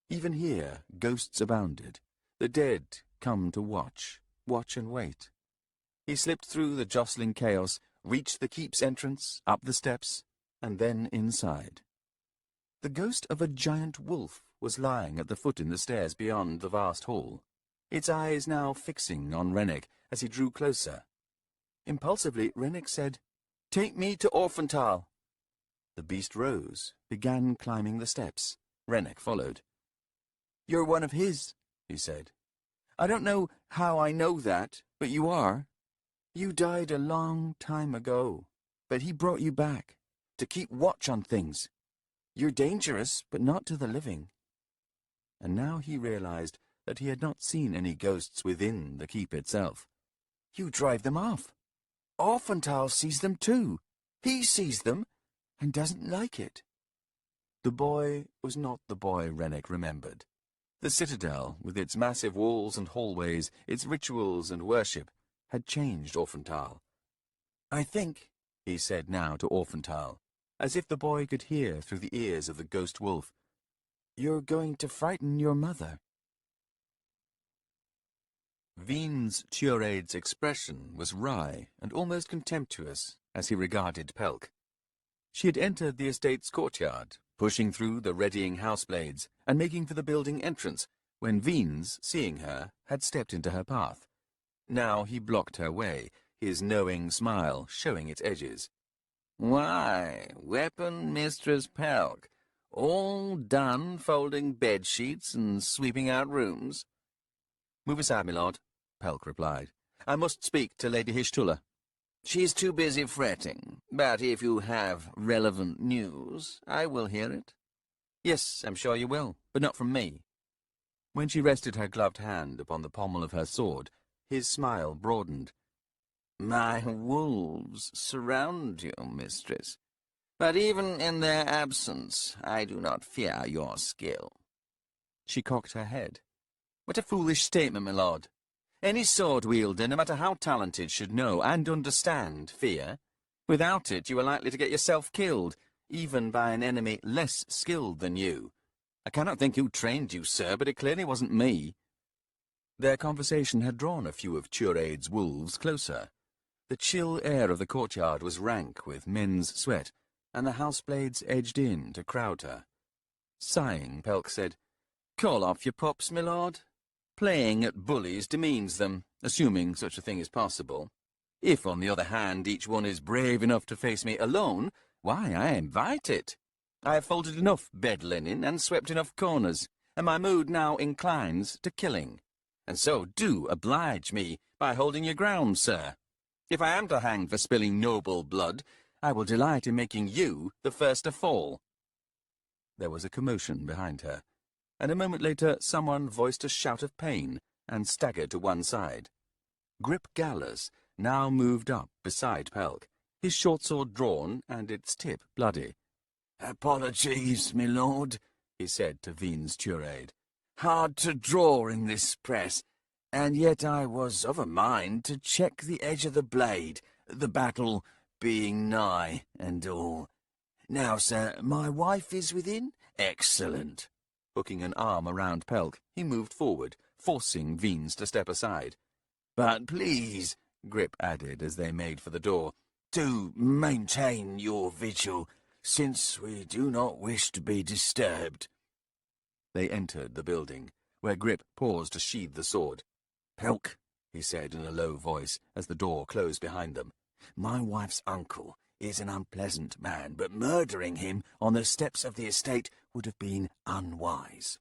Even here ghosts abounded, the dead come to watch and wait. He slipped through the jostling chaos, reached the keep's entrance, up the steps, and then inside. The ghost of a giant wolf was lying at the foot in the stairs beyond the vast hall, its eyes now fixing on Rennick as he drew closer. Impulsively, Rennick said, "Take me to Orphantal." The beast rose, began climbing the steps. Rennick followed. "You're one of his," he said. "I don't know how I know that, but you are. You died a long time ago, but he brought you back, to keep watch on things. You're dangerous, but not to the living." And now he realized that he had not seen any ghosts within the keep itself. "You drive them off. Orphantal sees them too. He sees them, and doesn't like it." The boy was not the boy Rennick remembered. The citadel, with its massive walls and hallways, its rituals and worship, had changed Orphantal. "I think," he said now to Orphantal, as if the boy could hear through the ears of the ghost wolf, "you're going to frighten your mother." Veen's Turade's expression was wry and almost contemptuous as he regarded Pelk. She had entered the estate's courtyard, pushing through the readying houseblades and making for the building entrance, when Veen's, seeing her, had stepped into her path. Now he blocked her way, his knowing smile showing its edges. "Why, Weapon Mistress Pelk, all done folding bed-sheets and sweeping out rooms?" "Move aside, my lord," Pelk replied. "I must speak to Lady Hishtula." She's too busy fretting, but if you have relevant news, I will hear it. Yes, I'm sure you will, but not from me. When she rested her gloved hand upon the pommel of her sword, his smile broadened. My wolves surround you, mistress, but even in their absence, I do not fear your skill. She cocked her head. What a foolish statement, my lord. Any sword-wielder, no matter how talented, should know and understand fear. Without it, you are likely to get yourself killed, even by an enemy less skilled than you. I cannot think who trained you, sir, but it clearly wasn't me. Their conversation had drawn a few of Churade's wolves closer. The chill air of the courtyard was rank with men's sweat, and the houseblades edged in to crowd her. Sighing, Pelk said, Call off your pups, my lord. Playing at bullies demeans them, assuming such a thing is possible. If, on the other hand, each one is brave enough to face me alone, why, I invite it. I have folded enough bed linen and swept enough corners, and my mood now inclines to killing. And so do oblige me by holding your ground, sir. If I am to hang for spilling noble blood, I will delight in making you the first to fall. There was a commotion behind her, and a moment later someone voiced a shout of pain and staggered to one side. Grip Gallus now moved up beside Pelk, his short sword drawn and its tip bloody. Apologies, my lord, he said to Vine's Turade. Hard to draw in this press, and yet I was of a mind to check the edge of the blade, the battle being nigh and all. Now, sir, my wife is within? Excellent. Hooking an arm around Pelk, he moved forward, forcing Vine's to step aside. But please, Grip added as they made for the door, do maintain your vigil, since we do not wish to be disturbed. They entered the building, where Grip paused to sheathe the sword. Pelk, he said in a low voice as the door closed behind them, my wife's uncle is an unpleasant man, but murdering him on the steps of the estate would have been unwise.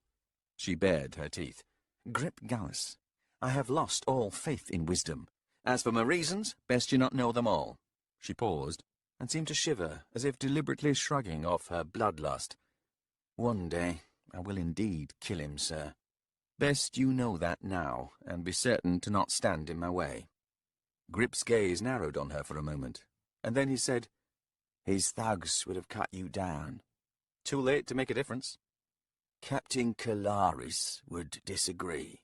She bared her teeth. Grip Gallus, I have lost all faith in wisdom. As for my reasons, best you not know them all. She paused, and seemed to shiver, as if deliberately shrugging off her bloodlust. One day I will indeed kill him, sir. Best you know that now, and be certain to not stand in my way. Grip's gaze narrowed on her for a moment, and then he said, His thugs would have cut you down. Too late to make a difference. Captain Kalaris would disagree.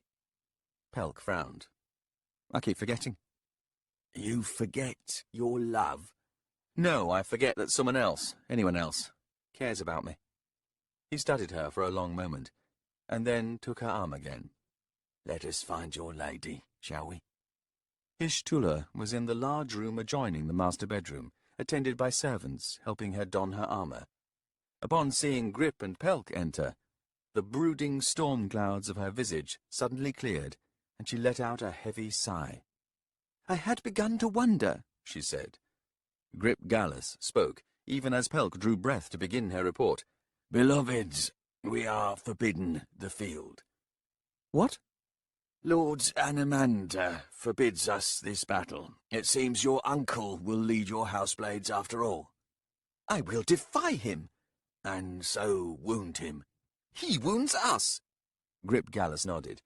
Pelk frowned. I keep forgetting. You forget your love? No, I forget that someone else, anyone else, cares about me. He studied her for a long moment, and then took her arm again. Let us find your lady, shall we? Ishtula was in the large room adjoining the master bedroom, attended by servants helping her don her armour. Upon seeing Grip and Pelk enter, the brooding storm clouds of her visage suddenly cleared, and she let out a heavy sigh. I had begun to wonder, she said. Grip Gallus spoke, even as Pelk drew breath to begin her report. Beloveds, we are forbidden the field. What? Lord Anamander forbids us this battle. It seems your uncle will lead your houseblades after all. I will defy him. And so wound him. He wounds us. Grip Gallus nodded.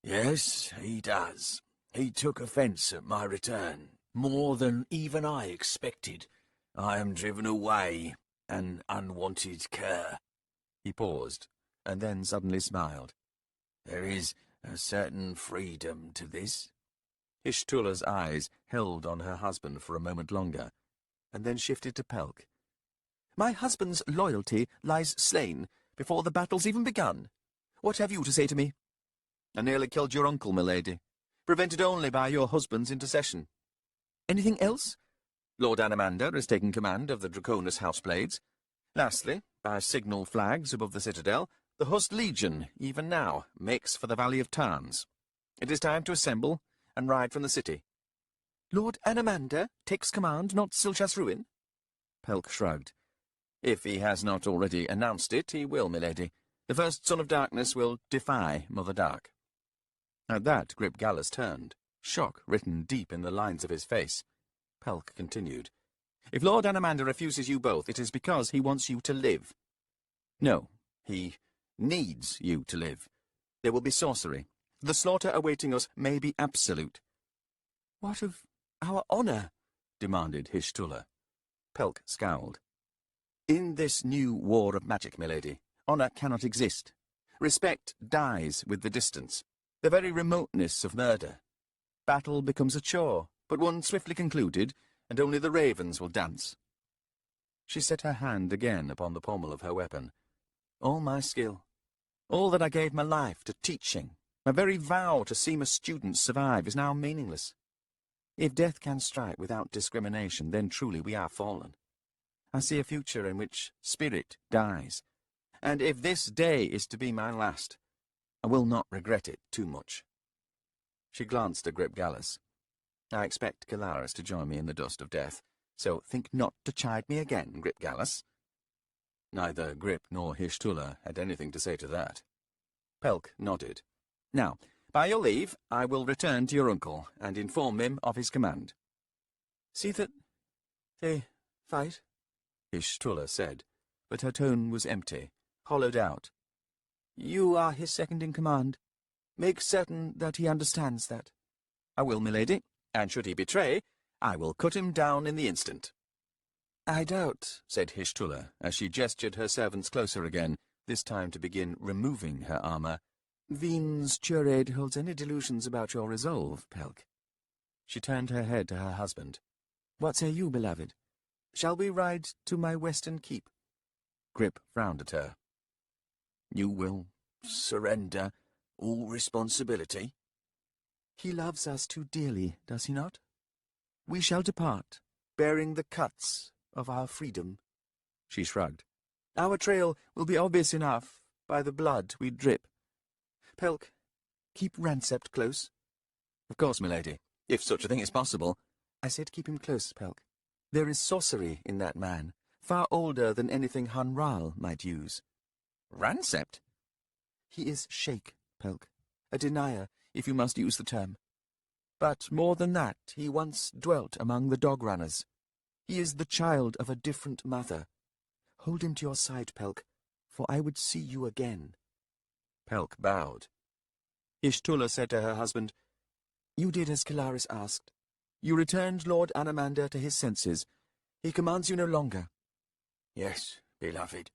Yes, he does. He took offence at my return, more than even I expected. I am driven away, an unwanted cur. He paused, and then suddenly smiled. There is a certain freedom to this. Ishtula's eyes held on her husband for a moment longer, and then shifted to Pelk. My husband's loyalty lies slain before the battle's even begun. What have you to say to me? I nearly killed your uncle, my lady, prevented only by your husband's intercession. Anything else? Lord Anamander has taken command of the Draconis houseblades. Lastly, by signal flags above the citadel, the Hust Legion, even now, makes for the Valley of Tarns. It is time to assemble and ride from the city. Lord Anamander takes command, not Silchas Ruin? Pelk shrugged. If he has not already announced it, he will, milady. The first son of darkness will defy Mother Dark. At that, Grip Gallus turned, shock written deep in the lines of his face. Pelk continued. If Lord Anamander refuses you both, it is because he wants you to live. No, he needs you to live. There will be sorcery. The slaughter awaiting us may be absolute. What of our honour? Demanded Hishtula. Pelk scowled. In this new war of magic, milady, honour cannot exist. Respect dies with the distance, the very remoteness of murder. Battle becomes a chore, but one swiftly concluded, and only the ravens will dance. She set her hand again upon the pommel of her weapon. All my skill, all that I gave my life to teaching, my very vow to see my students survive is now meaningless. If death can strike without discrimination, then truly we are fallen. I see a future in which spirit dies, and if this day is to be my last, I will not regret it too much. She glanced at Grip Gallus. I expect Kalaris to join me in the dust of death, so think not to chide me again, Grip Gallus. Neither Grip nor Hishtula had anything to say to that. Pelk nodded. Now, by your leave, I will return to your uncle and inform him of his command. See that they fight, Hishtula said, but her tone was empty, hollowed out. You are his second in command. Make certain that he understands that. I will, milady, and should he betray, I will cut him down in the instant. I doubt, said Hishtula, as she gestured her servants closer again, this time to begin removing her armour. Veen's curade holds any delusions about your resolve, Pelk. She turned her head to her husband. What say you, beloved? Shall we ride to my western keep? Grip frowned at her. You will surrender all responsibility? He loves us too dearly, does he not? We shall depart, bearing the cuts of our freedom. She shrugged. Our trail will be obvious enough by the blood we drip. Pelk, keep Rancept close. Of course, milady, if such a thing is possible. I said keep him close, Pelk. There is sorcery in that man, far older than anything Hanral might use. Rancept? He is Sheikh, Pelk, a denier, if you must use the term. But more than that, he once dwelt among the dog runners. He is the child of a different mother. Hold him to your side, Pelk, for I would see you again. Pelk bowed. Hishtula said to her husband, You did as Kalaris asked. You returned Lord Anamander to his senses. He commands you no longer. Yes, beloved.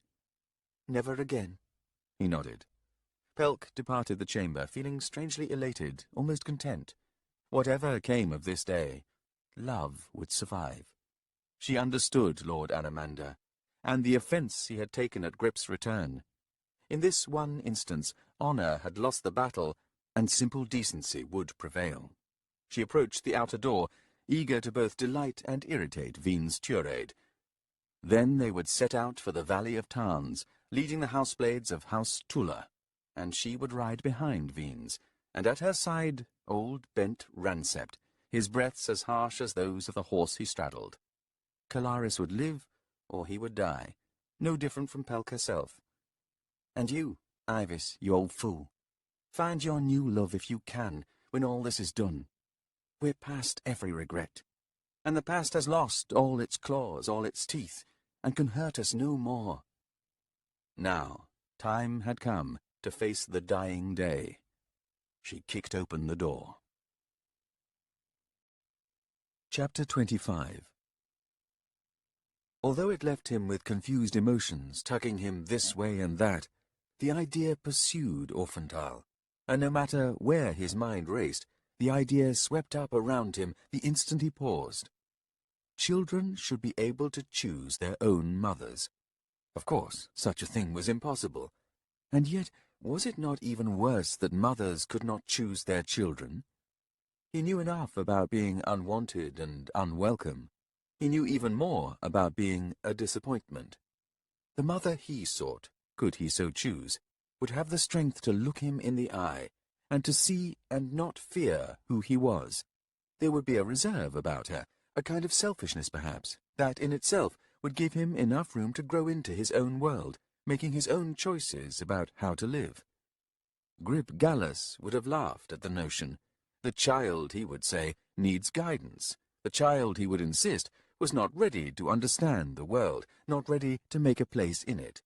Never again. He nodded. Pelk departed the chamber, feeling strangely elated, almost content. Whatever came of this day, love would survive. She understood Lord Anamander, and the offence he had taken at Grip's return. In this one instance, honour had lost the battle, and simple decency would prevail. She approached the outer door, eager to both delight and irritate Veen's tirade. Then they would set out for the Valley of Tarns, leading the houseblades of House Tula, and she would ride behind Veen's, and at her side old bent Rancept, his breaths as harsh as those of the horse he straddled. Kalaris would live, or he would die, no different from Pelk herself. And you, Ivis, you old fool, find your new love if you can, when all this is done. We're past every regret, and the past has lost all its claws, all its teeth, and can hurt us no more. Now, time had come to face the dying day. She kicked open the door. Chapter 25. Although it left him with confused emotions, tugging him this way and that, the idea pursued Orphantal, and no matter where his mind raced, the idea swept up around him the instant he paused. Children should be able to choose their own mothers. Of course, such a thing was impossible. And yet, was it not even worse that mothers could not choose their children? He knew enough about being unwanted and unwelcome. He knew even more about being a disappointment. The mother he sought, could he so choose, would have the strength to look him in the eye, and to see and not fear who he was. There would be a reserve about her, a kind of selfishness perhaps, that in itself would give him enough room to grow into his own world, making his own choices about how to live. Grip Gallus would have laughed at the notion. The child, he would say, needs guidance, The child, he would insist, was not ready to understand the world, not ready to make a place in it.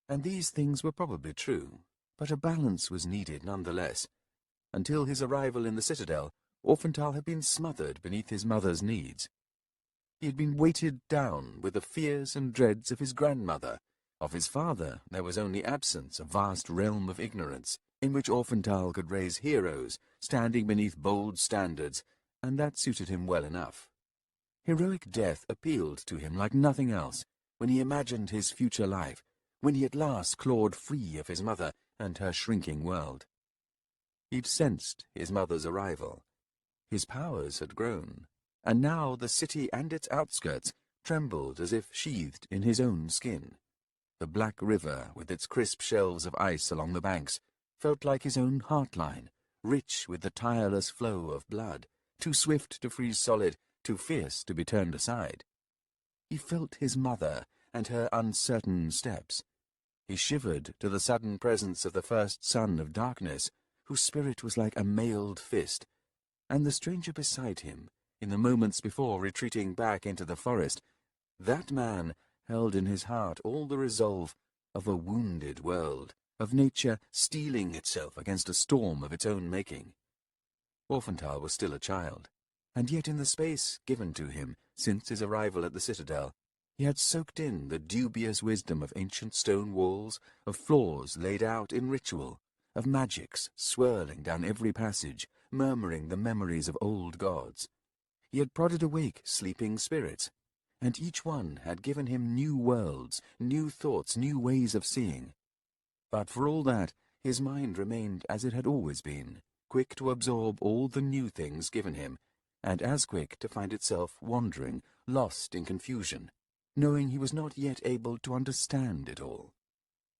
And these things were probably true, but a balance was needed nonetheless. Until his arrival in the citadel, Orphantal had been smothered beneath his mother's needs. He had been weighted down with the fears and dreads of his grandmother. Of his father there was only absence, a vast realm of ignorance, in which Orphantal could raise heroes, standing beneath bold standards, and that suited him well enough. Heroic death appealed to him like nothing else, when he imagined his future life, when he at last clawed free of his mother and her shrinking world. He'd sensed his mother's arrival. His powers had grown, and now the city and its outskirts trembled as if sheathed in his own skin. The black river, with its crisp shelves of ice along the banks, felt like his own heartline, rich with the tireless flow of blood, too swift to freeze solid, too fierce to be turned aside. He felt his mother and her uncertain steps. He shivered to the sudden presence of the first son of darkness, whose spirit was like a mailed fist, and the stranger beside him, in the moments before retreating back into the forest. That man held in his heart all the resolve of a wounded world, of nature steeling itself against a storm of its own making. Orphantal was still a child, and yet in the space given to him since his arrival at the citadel, he had soaked in the dubious wisdom of ancient stone walls, of floors laid out in ritual, of magics swirling down every passage, murmuring the memories of old gods. He had prodded awake sleeping spirits, and each one had given him new worlds, new thoughts, new ways of seeing. But for all that, his mind remained as it had always been, quick to absorb all the new things given him, and as quick to find itself wandering, lost in confusion, knowing he was not yet able to understand it all.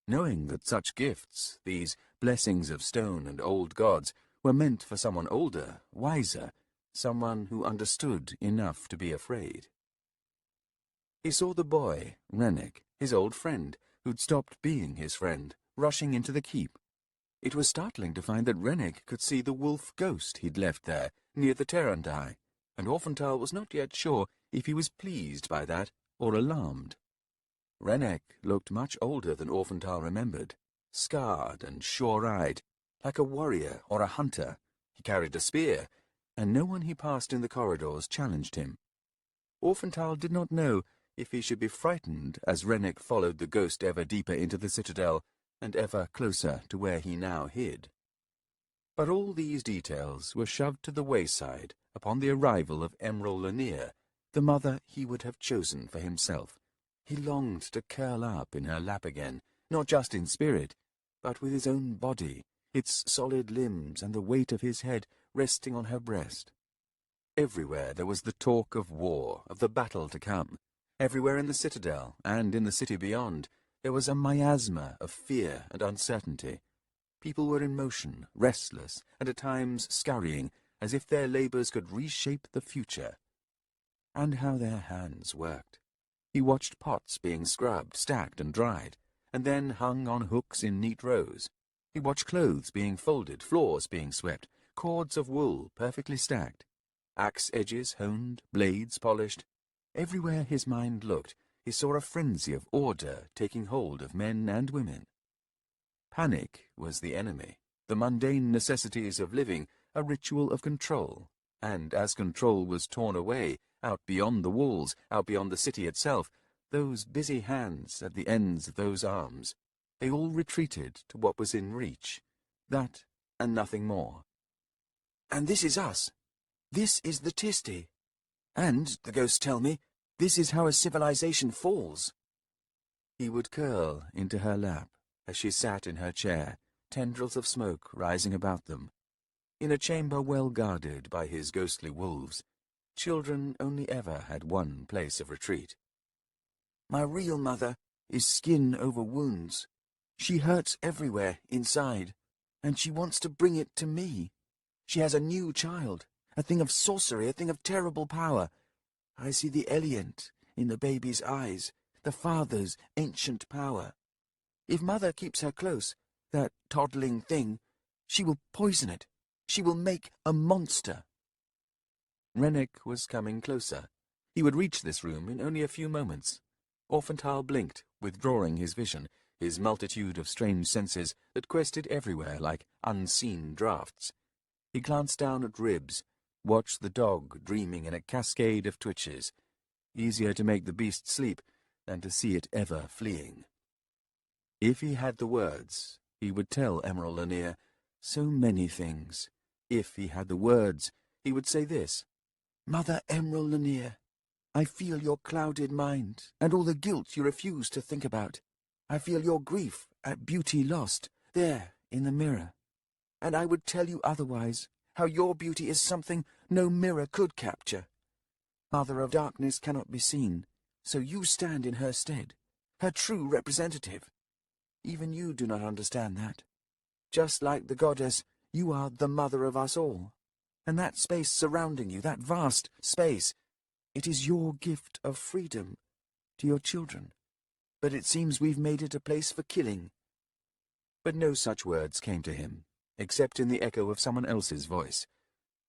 Knowing that such gifts, these blessings of stone and old gods, were meant for someone older, wiser, someone who understood enough to be afraid. He saw the boy, Rennick, his old friend, who'd stopped being his friend, rushing into the keep. It was startling to find that Rennick could see the wolf ghost he'd left there, near the Terrandai, and Orphantal was not yet sure if he was pleased by that or alarmed. Rennick looked much older than Orphantal remembered, scarred and sure-eyed, like a warrior or a hunter. He carried a spear, and no one he passed in the corridors challenged him. Orphantal did not know if he should be frightened as Rennick followed the ghost ever deeper into the citadel and ever closer to where he now hid. But all these details were shoved to the wayside upon the arrival of Emerald Lanier, the mother he would have chosen for himself. He longed to curl up in her lap again, not just in spirit, but with his own body, its solid limbs and the weight of his head resting on her breast. Everywhere there was the talk of war, of the battle to come. Everywhere in the citadel, and in the city beyond, there was a miasma of fear and uncertainty. People were in motion, restless, and at times scurrying, as if their labours could reshape the future. And how their hands worked. He watched pots being scrubbed, stacked, and dried, and then hung on hooks in neat rows. He watched clothes being folded, floors being swept, cords of wool perfectly stacked, axe edges honed, blades polished. Everywhere his mind looked, he saw a frenzy of order taking hold of men and women. Panic was the enemy, the mundane necessities of living a ritual of control, and as control was torn away, out beyond the walls, out beyond the city itself, those busy hands at the ends of those arms, they all retreated to what was in reach, that and nothing more. And this is us. This is the Tisti. And, the ghosts tell me, this is how a civilization falls. He would curl into her lap as she sat in her chair, tendrils of smoke rising about them. In a chamber well guarded by his ghostly wolves, children only ever had one place of retreat. My real mother is skin over wounds. She hurts everywhere inside, and she wants to bring it to me. She has a new child, a thing of sorcery, a thing of terrible power. I see the Elient in the baby's eyes, the father's ancient power. If mother keeps her close, that toddling thing, she will poison it. She will make a monster. Rennick was coming closer. He would reach this room in only a few moments. Orphantal blinked, withdrawing his vision, his multitude of strange senses that quested everywhere like unseen drafts. He glanced down at Ribs, watched the dog dreaming in a cascade of twitches. Easier to make the beast sleep than to see it ever fleeing. If he had the words, he would tell Emerald Lanier so many things. If he had the words, he would say this: "Mother Emerald Lanier, I feel your clouded mind, and all the guilt you refuse to think about. I feel your grief at beauty lost, there, in the mirror. And I would tell you otherwise, how your beauty is something no mirror could capture. Mother of darkness cannot be seen, so you stand in her stead, her true representative. Even you do not understand that. Just like the goddess, you are the mother of us all. And that space surrounding you, that vast space, it is your gift of freedom to your children. But it seems we've made it a place for killing." But no such words came to him, except in the echo of someone else's voice.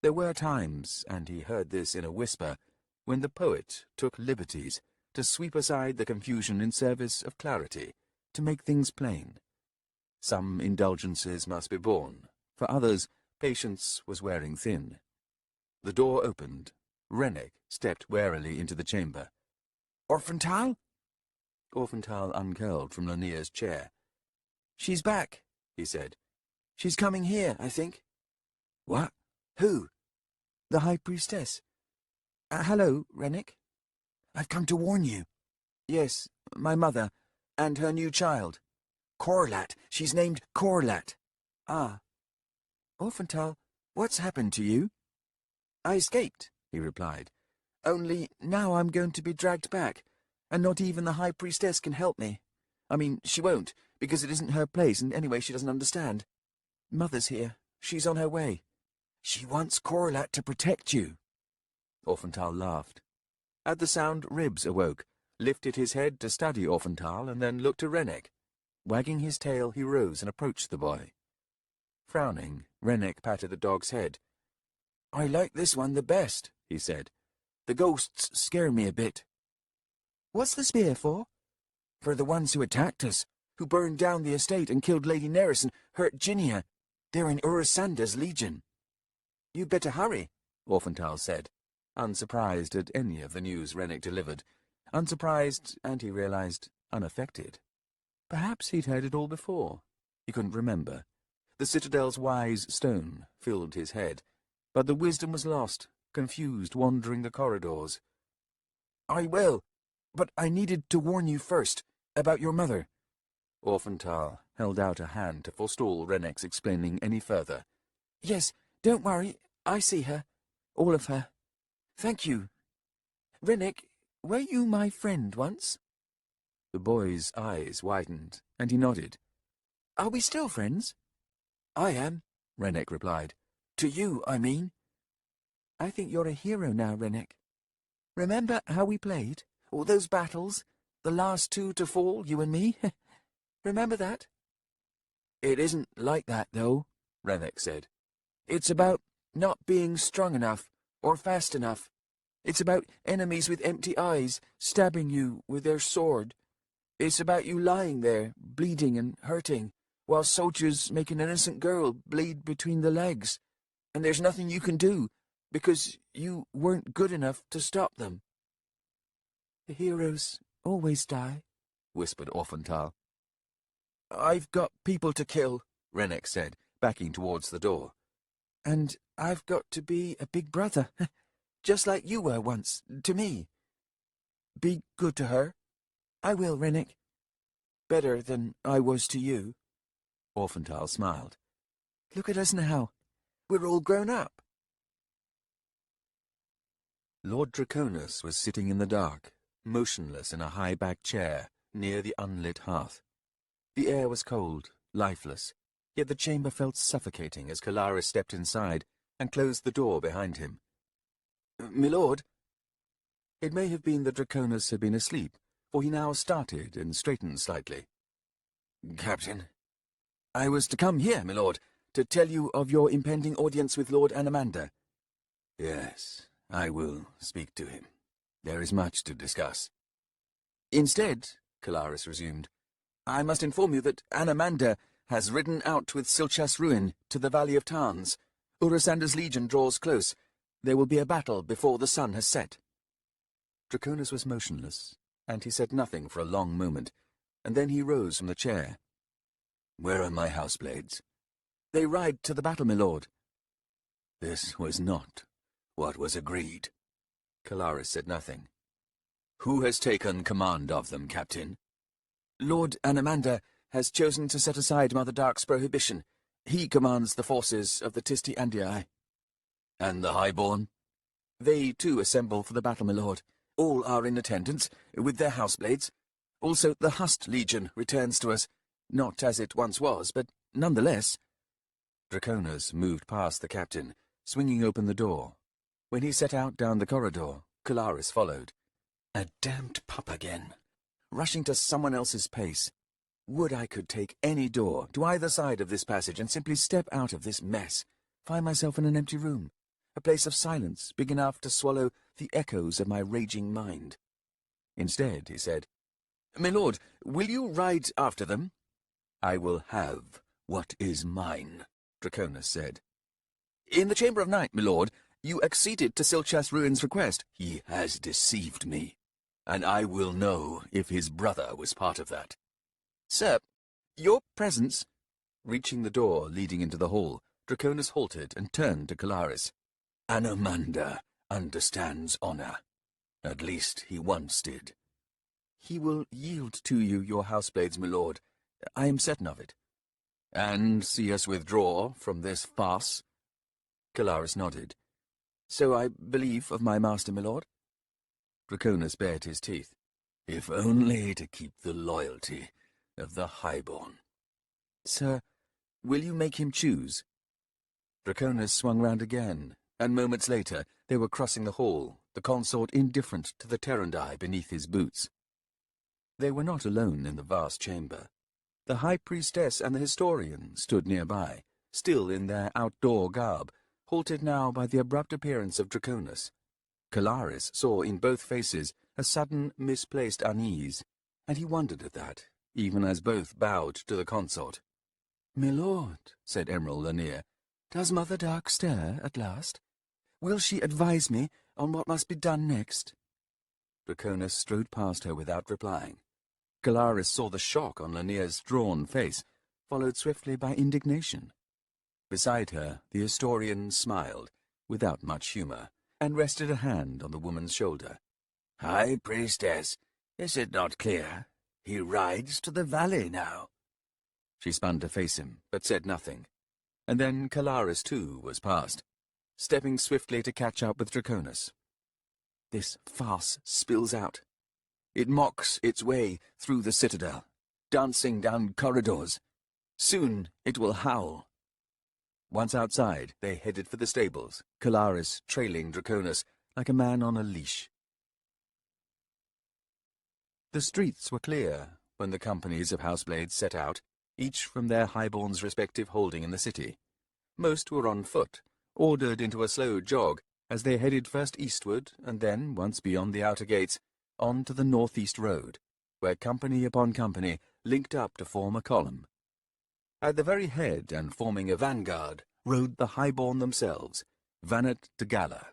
There were times, and he heard this in a whisper, when the poet took liberties to sweep aside the confusion in service of clarity, to make things plain. Some indulgences must be borne. For others, patience was wearing thin. The door opened. Rennick stepped warily into the chamber. "Orphantal?" Orphantal uncurled from Lanier's chair. "She's back," he said. "She's coming here, I think." "What? Who?" "The High Priestess. Hello, Rennick." "I've come to warn you." "Yes, my mother, and her new child." "Corlat. She's named Corlat." "Ah. Orphantal, what's happened to you?" "I escaped," he replied. "Only now I'm going to be dragged back, and not even the High Priestess can help me. I mean, she won't, because it isn't her place, and anyway she doesn't understand. Mother's here. She's on her way. She wants Corlat to protect you." Orphantal laughed. At the sound, Ribs awoke, lifted his head to study Orphantal, and then looked to Rennick. Wagging his tail, he rose and approached the boy. Frowning, Rennick patted the dog's head. "I like this one the best," he said. "The ghosts scare me a bit." "What's the spear for?" "For the ones who attacked us, who burned down the estate and killed Lady Neris and hurt Ginnia. They're in Urisanda's legion." "You'd better hurry," Orphantal said, unsurprised at any of the news Rennick delivered. Unsurprised, and he realized, unaffected. Perhaps he'd heard it all before. He couldn't remember. The Citadel's wise stone filled his head, but the wisdom was lost, confused, wandering the corridors. "I will, but I needed to warn you first, about your mother." Orphantal held out a hand to forestall Rennick's explaining any further. "Yes, don't worry, I see her. All of her. Thank you. Rennick, were you my friend once?" The boy's eyes widened, and he nodded. "Are we still friends?" "I am," Rennick replied. "To you, I mean." "I think you're a hero now, Rennick. Remember how we played? All those battles? The last two to fall, you and me? Remember that?" "It isn't like that, though," Rennick said. "It's about not being strong enough, or fast enough. It's about enemies with empty eyes, stabbing you with their sword. It's about you lying there, bleeding and hurting, while soldiers make an innocent girl bleed between the legs, and there's nothing you can do, because you weren't good enough to stop them." "The heroes always die," whispered Orphantal. "I've got people to kill," Rennick said, backing towards the door. "And I've got to be a big brother, just like you were once, to me. Be good to her." "I will, Rennick." "Better than I was to you." Orphantal smiled. "Look at us now. We're all grown up." Lord Draconus was sitting in the dark, motionless in a high-backed chair near the unlit hearth. The air was cold, lifeless, yet the chamber felt suffocating as Calaris stepped inside and closed the door behind him. "Milord?" It may have been that Draconus had been asleep, for he now started and straightened slightly. "Captain, I was to come here, milord, to tell you of your impending audience with Lord Anamander." "Yes, I will speak to him. There is much to discuss. Instead, Kalaris resumed, I must inform you that Anamanda has ridden out with Silchas Ruin to the Valley of Tarns. Urasander's legion draws close. There will be a battle before the sun has set. Draconis was motionless, and he said nothing for a long moment, and then he rose from the chair. Where are my houseblades? They ride to the battle, my lord. This was not what was agreed. Kalaris said nothing. Who has taken command of them, Captain? Lord Anamanda has chosen to set aside Mother Dark's prohibition. He commands the forces of the Tisti Andii. And the Highborn? They, too, assemble for the battle, my lord. All are in attendance, with their houseblades. Also, the Hust Legion returns to us, not as it once was, but nonetheless. Draconis moved past the captain, swinging open the door. When he set out down the corridor, Kalaris followed. A damned pup again, rushing to someone else's pace. Would I could take any door to either side of this passage and simply step out of this mess, find myself in an empty room, a place of silence big enough to swallow the echoes of my raging mind. Instead, he said, My lord, will you ride after them? I will have what is mine, Draconis said. In the Chamber of Night, my lord, you acceded to Silchas Ruin's request. He has deceived me, and I will know if his brother was part of that. Sir, your presence— Reaching the door leading into the hall, Draconis halted and turned to Kalaris. Anamanda understands honor. At least he once did. He will yield to you your houseblades, my lord. I am certain of it. And see us withdraw from this farce? Kalaris nodded. So I believe of my master, my lord? Draconis bared his teeth. If only to keep the loyalty of the Highborn. Sir, will you make him choose? Draconis swung round again, and moments later they were crossing the hall, the consort indifferent to the Terrandi beneath his boots. They were not alone in the vast chamber. The High Priestess and the Historian stood nearby, still in their outdoor garb, halted now by the abrupt appearance of Draconis. Kalaris saw in both faces a sudden misplaced unease, and he wondered at that, even as both bowed to the consort. "My lord," said Emerald Lanier, "does Mother Dark stir at last? Will she advise me on what must be done next?" Draconis strode past her without replying. Kalaris saw the shock on Lanier's drawn face, followed swiftly by indignation. Beside her, the Historian smiled, without much humour, and rested a hand on the woman's shoulder. "High Priestess, is it not clear? He rides to the valley now." She spun to face him, but said nothing. And then Kalaris, too, was past, stepping swiftly to catch up with Draconis. This farce spills out. It mocks its way through the citadel, dancing down corridors. Soon it will howl. Once outside, they headed for the stables, Kalaris trailing Draconis like a man on a leash. The streets were clear when the companies of houseblades set out, each from their highborn's respective holding in the city. Most were on foot, ordered into a slow jog, as they headed first eastward, and then, once beyond the outer gates, on to the northeast road, where company upon company linked up to form a column. At the very head, and forming a vanguard, rode the highborn themselves, Vanat de Gala,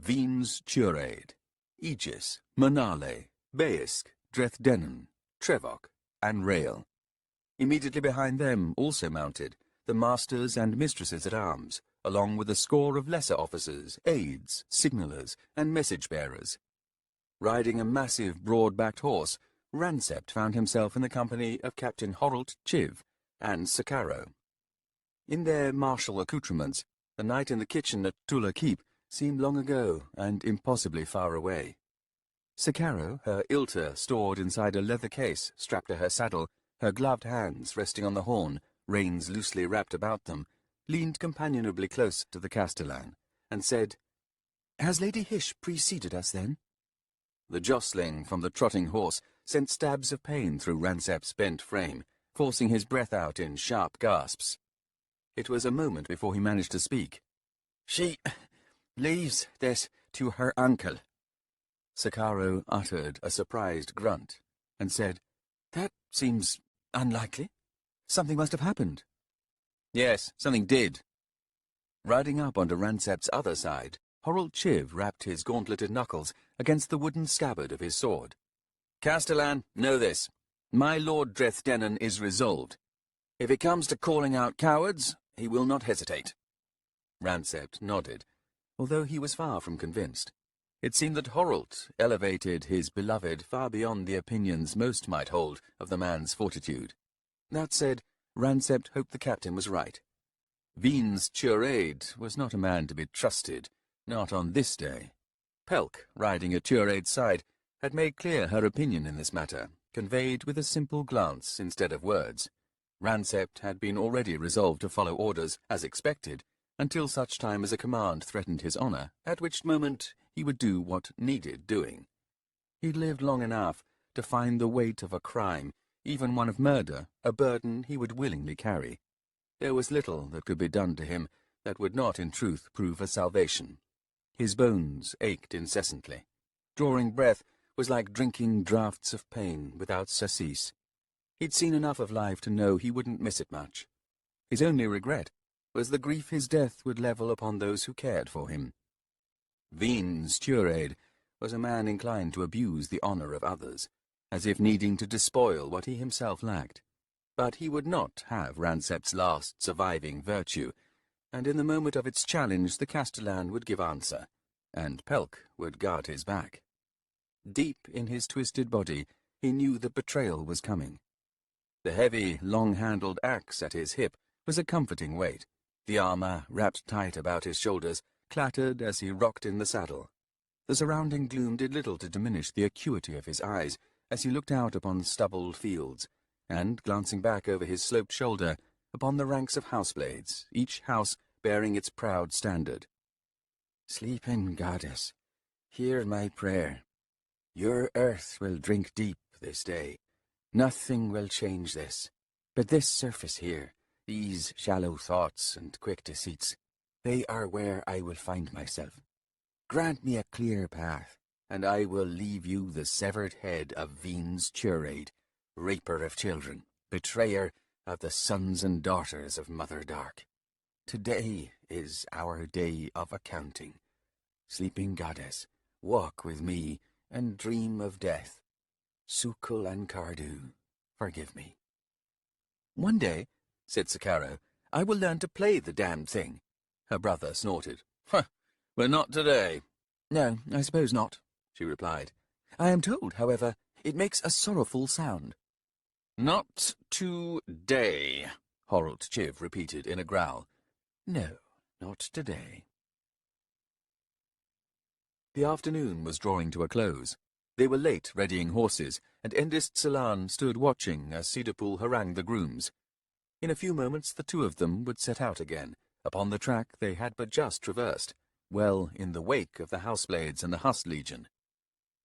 Veems Tureid, Aegis, Manale, Beisk, Drethdenon, Trevok, and Rael. Immediately behind them, also mounted, the masters and mistresses at arms, along with a score of lesser officers, aides, signallers, and message-bearers. Riding a massive, broad-backed horse, Ransept found himself in the company of Captain Horalt Chiv and Sakaro. In their martial accoutrements, the night in the kitchen at Tula Keep seemed long ago and impossibly far away. Sakaro, her ilter stored inside a leather case strapped to her saddle, her gloved hands resting on the horn, reins loosely wrapped about them, leaned companionably close to the Castellan, and said, "Has Lady Hish preceded us, then?" The jostling from the trotting horse sent stabs of pain through Ransep's bent frame, forcing his breath out in sharp gasps. It was a moment before he managed to speak. "She leaves this to her uncle. Sakaro uttered a surprised grunt and said, "That seems unlikely. Something must have happened." "Yes, something did." Riding up onto Ransep's other side, Horrell Chiv rapped his gauntleted knuckles against the wooden scabbard of his sword. "Castellan, know this. My Lord Dresdenon is resolved. If it comes to calling out cowards, he will not hesitate." Ransept nodded, although he was far from convinced. It seemed that Horrelt elevated his beloved far beyond the opinions most might hold of the man's fortitude. That said, Ransept hoped the captain was right. Wien's Curade was not a man to be trusted, not on this day. Pelk, riding at Curade's side, had made clear her opinion in this matter, conveyed with a simple glance instead of words. Ransept had been already resolved to follow orders, as expected, until such time as a command threatened his honour, at which moment he would do what needed doing. He'd lived long enough to find the weight of a crime, even one of murder, a burden he would willingly carry. There was little that could be done to him that would not in truth prove a salvation. His bones ached incessantly. Drawing breath was like drinking draughts of pain without surcease. He'd seen enough of life to know he wouldn't miss it much. His only regret was the grief his death would level upon those who cared for him. Wien's Curade was a man inclined to abuse the honour of others, as if needing to despoil what he himself lacked. But he would not have Ransep's last surviving virtue, and in the moment of its challenge the Castellan would give answer, and Pelk would guard his back. Deep in his twisted body he knew that betrayal was coming. The heavy, long-handled axe at his hip was a comforting weight. The armour, wrapped tight about his shoulders, clattered as he rocked in the saddle. The surrounding gloom did little to diminish the acuity of his eyes as he looked out upon stubbled fields, and, glancing back over his sloped shoulder, upon the ranks of houseblades, each house bearing its proud standard. "Sleeping goddess, hear my prayer. Your earth will drink deep this day. Nothing will change this. But this surface here, these shallow thoughts and quick deceits, they are where I will find myself. Grant me a clear path, and I will leave you the severed head of Wien's Curade, raper of children, betrayer of the sons and daughters of Mother Dark. Today is our day of accounting. Sleeping goddess, walk with me and dream of death. Sukul and Cardu, forgive me." "One day," said Sakaro, "I will learn to play the damned thing." Her brother snorted. "But not today." "No, I suppose not," she replied. "I am told, however, it makes a sorrowful sound." "Not today," Horrelt Chiv repeated in a growl. "No, not today." The afternoon was drawing to a close. They were late readying horses, and Endist Salan stood watching as Cedarpool harangued the grooms. In a few moments the two of them would set out again, upon the track they had but just traversed, well in the wake of the Houseblades and the Huss Legion.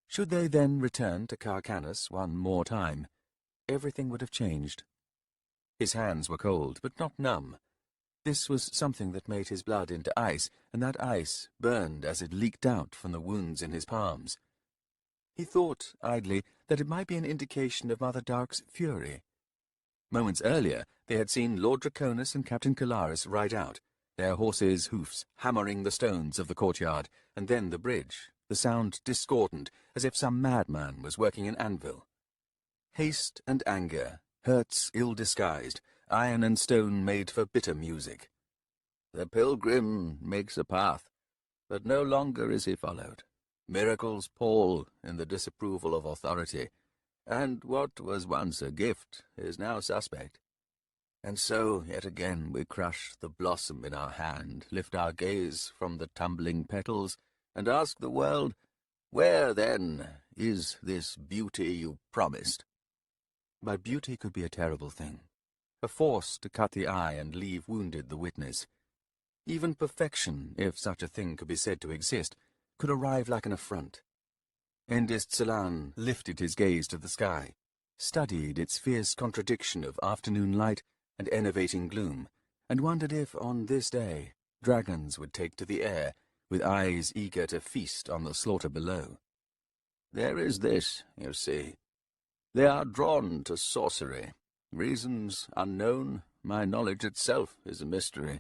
Should they then return to Kharkanas one more time, everything would have changed. His hands were cold, but not numb. This was something that made his blood into ice, and that ice burned as it leaked out from the wounds in his palms. He thought, idly, that it might be an indication of Mother Dark's fury. Moments earlier they had seen Lord Draconis and Captain Calaris ride out, their horses' hoofs hammering the stones of the courtyard, and then the bridge, the sound discordant, as if some madman was working an anvil. Haste and anger, hurts ill-disguised, iron and stone made for bitter music. The pilgrim makes a path, but no longer is he followed. Miracles pall in the disapproval of authority, and what was once a gift is now suspect. And so, yet again, we crush the blossom in our hand, lift our gaze from the tumbling petals, and ask the world, where, then, is this beauty you promised? But beauty could be a terrible thing, a force to cut the eye and leave wounded the witness. Even perfection, if such a thing could be said to exist, could arrive like an affront. Endist Salan lifted his gaze to the sky, studied its fierce contradiction of afternoon light and enervating gloom, and wondered if, on this day, dragons would take to the air, with eyes eager to feast on the slaughter below. "There is this, you see. They are drawn to sorcery. Reasons unknown, my knowledge itself is a mystery.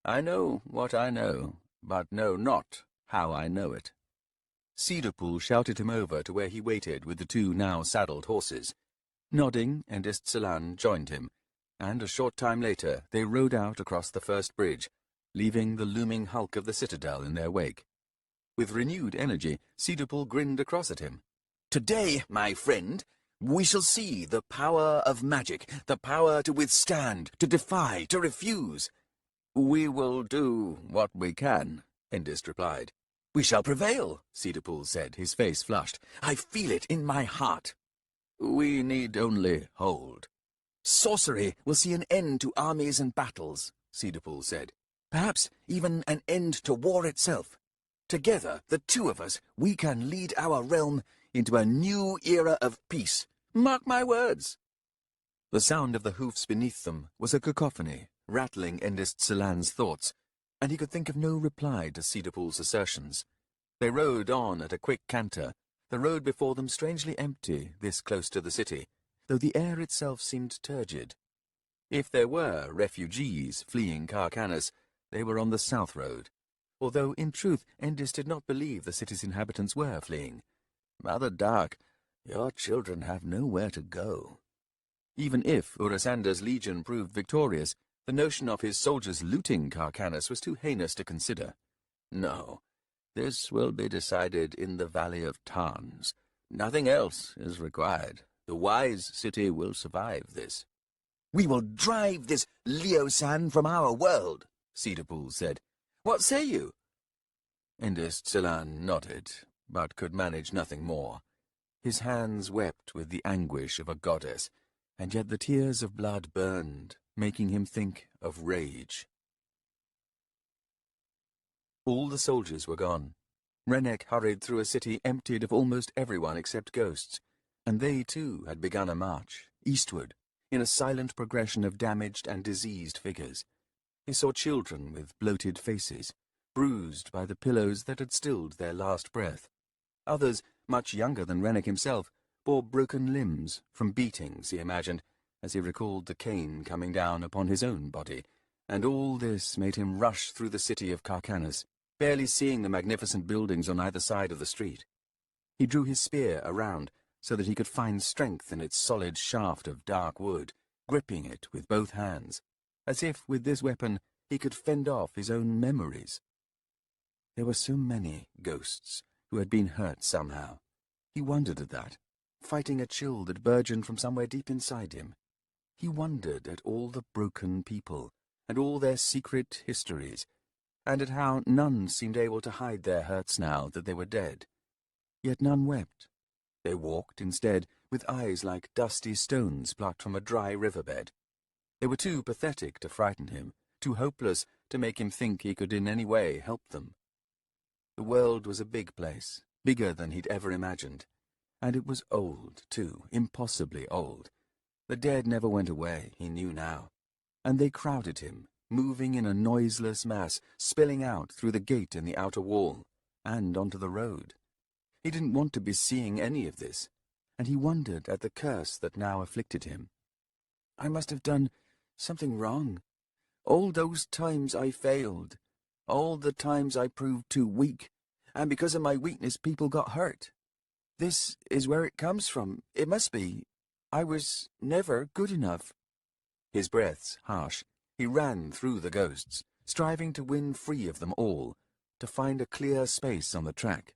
I know what I know, but know not how I know it." Cedarpool shouted him over to where he waited with the two now saddled horses. Nodding, and Istsalan joined him, and a short time later they rode out across the first bridge, leaving the looming hulk of the citadel in their wake. With renewed energy, Cedarpool grinned across at him. "Today, my friend, we shall see the power of magic, the power to withstand, to defy, to refuse." "We will do what we can," Endist replied. "We shall prevail," Cedarpool said, his face flushed. "I feel it in my heart." "We need only hold." "Sorcery will see an end to armies and battles," Cedarpool said. "Perhaps even an end to war itself. Together, the two of us, we can lead our realm into a new era of peace. Mark my words." The sound of the hoofs beneath them was a cacophony, rattling Endist-Salan's thoughts, and he could think of no reply to Cedarpool's assertions. They rode on at a quick canter, the road before them strangely empty, this close to the city, though the air itself seemed turgid. If there were refugees fleeing Kharkanas, they were on the south road, although in truth Endist did not believe the city's inhabitants were fleeing. "Mother Dark, your children have nowhere to go." Even if Urasander's legion proved victorious, the notion of his soldiers looting Kharkanas was too heinous to consider. "No, this will be decided in the Valley of Tarns. Nothing else is required. The wise city will survive this." "We will drive this Leosan from our world," Cedarpool said. "What say you?" Endist-Salan nodded, but could manage nothing more. His hands wept with the anguish of a goddess, and yet the tears of blood burned, making him think of rage. All the soldiers were gone. Rennek hurried through a city emptied of almost everyone except ghosts, and they too had begun a march, eastward, in a silent progression of damaged and diseased figures. He saw children with bloated faces, bruised by the pillows that had stilled their last breath. Others, much younger than Rennek himself, bore broken limbs from beatings, he imagined, as he recalled the cane coming down upon his own body, and all this made him rush through the city of Kharkanas, barely seeing the magnificent buildings on either side of the street. He drew his spear around so that he could find strength in its solid shaft of dark wood, gripping it with both hands, as if with this weapon he could fend off his own memories. There were so many ghosts who had been hurt somehow. He wondered at that, fighting a chill that burgeoned from somewhere deep inside him. He wondered at all the broken people, and all their secret histories, and at how none seemed able to hide their hurts now that they were dead. Yet none wept. They walked, instead, with eyes like dusty stones plucked from a dry riverbed. They were too pathetic to frighten him, too hopeless to make him think he could in any way help them. The world was a big place, bigger than he'd ever imagined. And it was old, too, impossibly old. The dead never went away, he knew now. And they crowded him, moving in a noiseless mass, spilling out through the gate in the outer wall, and onto the road. He didn't want to be seeing any of this, and he wondered at the curse that now afflicted him. I must have done something wrong. All those times I failed, all the times I proved too weak, and because of my weakness people got hurt. This is where it comes from. It must be. I was never good enough. His breaths harsh. He ran through the ghosts, striving to win free of them all, to find a clear space on the track.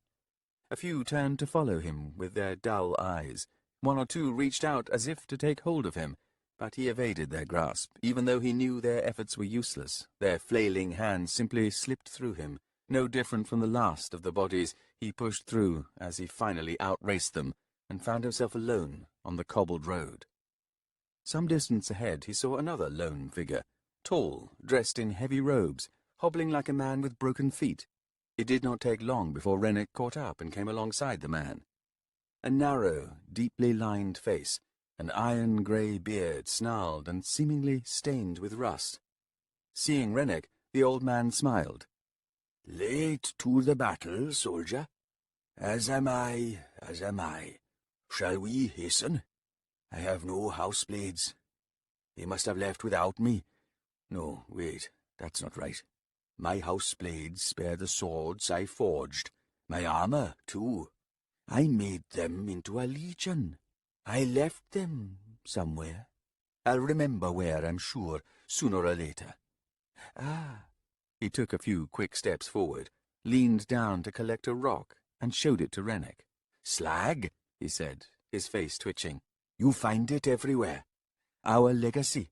A few turned to follow him with their dull eyes. One or two reached out as if to take hold of him, but he evaded their grasp, even though he knew their efforts were useless. Their flailing hands simply slipped through him, no different from the last of the bodies he pushed through as he finally outraced them and found himself alone on the cobbled road. Some distance ahead he saw another lone figure, tall, dressed in heavy robes, hobbling like a man with broken feet. It did not take long before Rennek caught up and came alongside the man. A narrow, deeply lined face, an iron-grey beard snarled and seemingly stained with rust. Seeing Rennek, the old man smiled. Late to the battle, soldier? As am I, as am I. Shall we hasten? I have no house-blades. They must have left without me. No, wait, that's not right. My house-blades spare the swords I forged. My armor, too. I made them into a legion. I left them somewhere. I'll remember where, I'm sure, sooner or later. Ah. He took a few quick steps forward, leaned down to collect a rock, and showed it to Rennick. Slag, he said, his face twitching. You find it everywhere. Our legacy.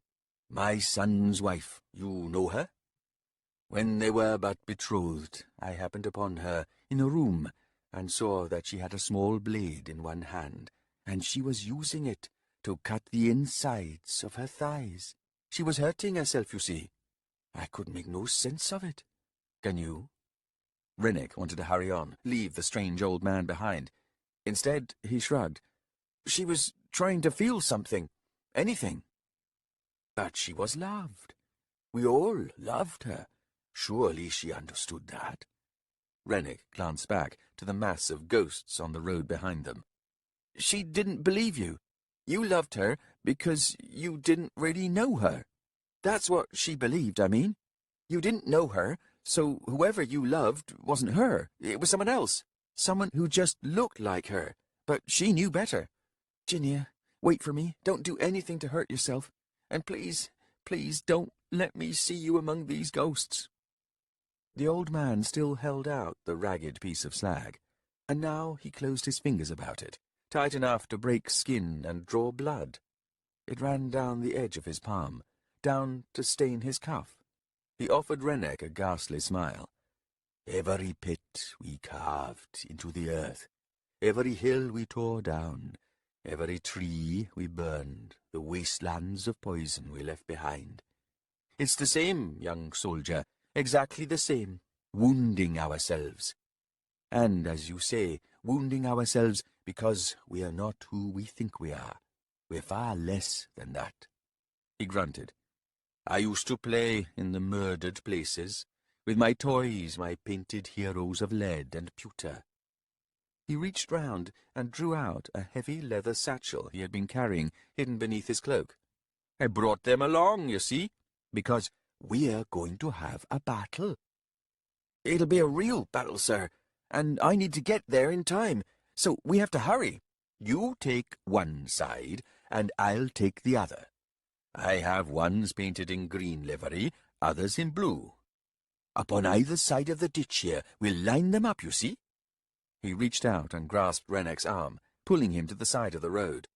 My son's wife. You know her? When they were but betrothed, I happened upon her in a room, and saw that she had a small blade in one hand, and she was using it to cut the insides of her thighs. She was hurting herself, you see. I could make no sense of it. Can you? Rennick wanted to hurry on, leave the strange old man behind. Instead, he shrugged. She was trying to feel something, anything. But she was loved. We all loved her. Surely she understood that. Rennick glanced back to the mass of ghosts on the road behind them. She didn't believe you. You loved her because you didn't really know her. That's what she believed, I mean. You didn't know her, so whoever you loved wasn't her. It was someone else. Someone who just looked like her. But she knew better. Ginia, wait for me. Don't do anything to hurt yourself. And please, please don't let me see you among these ghosts. The old man still held out the ragged piece of slag, and now he closed his fingers about it, tight enough to break skin and draw blood. It ran down the edge of his palm, down to stain his cuff. He offered Rennick a ghastly smile. Every pit we carved into the earth, every hill we tore down, every tree we burned, the wastelands of poison we left behind. It's the same, young soldier, exactly the same, wounding ourselves. And, as you say, wounding ourselves because we are not who we think we are. We're far less than that. He grunted. I used to play in the murdered places, with my toys, my painted heroes of lead and pewter. He reached round and drew out a heavy leather satchel he had been carrying hidden beneath his cloak. I brought them along, you see, because we're going to have a battle. It'll be a real battle, sir, and I need to get there in time, so we have to hurry. You take one side, and I'll take the other. I have ones painted in green livery, others in blue. Up on either side of the ditch here, we'll line them up, you see. He reached out and grasped Rennick's arm, pulling him to the side of the road.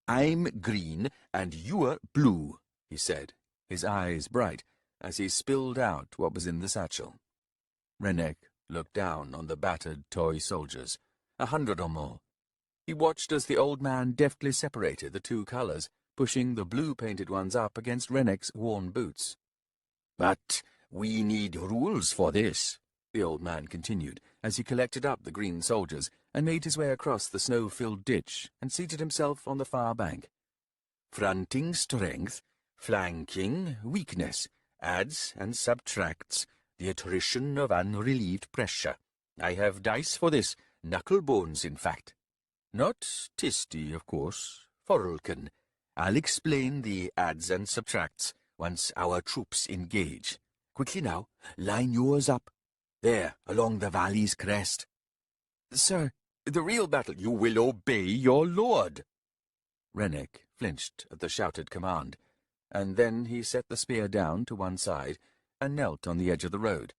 I'm green, and you're blue, he said, his eyes bright, as he spilled out what was in the satchel. Rennick looked down on the battered toy soldiers, 100 or more. He watched as the old man deftly separated the two colours, pushing the blue-painted ones up against Rennick's worn boots. But we need rules for this, the old man continued, as he collected up the green soldiers and made his way across the snow-filled ditch and seated himself on the far bank. Fronting strength, flanking weakness, adds and subtracts the attrition of unrelieved pressure. I have dice for this, knuckle bones, in fact. Not Tisty, of course, Forlken. I'll explain the adds and subtracts once our troops engage. Quickly now, line yours up. There, along the valley's crest. Sir, the real battle. You will obey your lord. Rennick flinched at the shouted command, and then he set the spear down to one side and knelt on the edge of the road.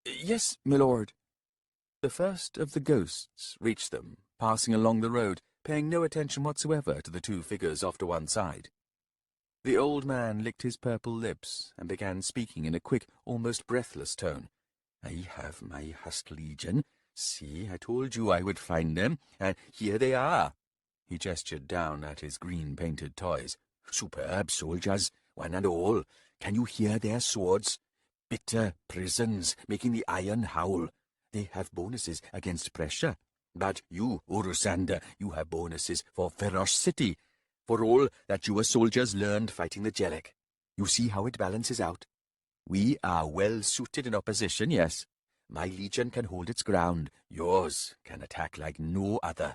Yes, my lord. The first of the ghosts reached them, passing along the road, paying no attention whatsoever to the two figures off to one side. The old man licked his purple lips and began speaking in a quick, almost breathless tone. I have my Husk Legion. See, I told you I would find them, and here they are. He gestured down at his green-painted toys. Superb soldiers, one and all. Can you hear their swords? Bitter prisons, making the iron howl. They have bonuses against pressure. But you, Urusander, you have bonuses for ferocity, for all that your soldiers learned fighting the Jellic. You see how it balances out? We are well suited in opposition, yes, My legion can hold its ground. Yours can attack like no other.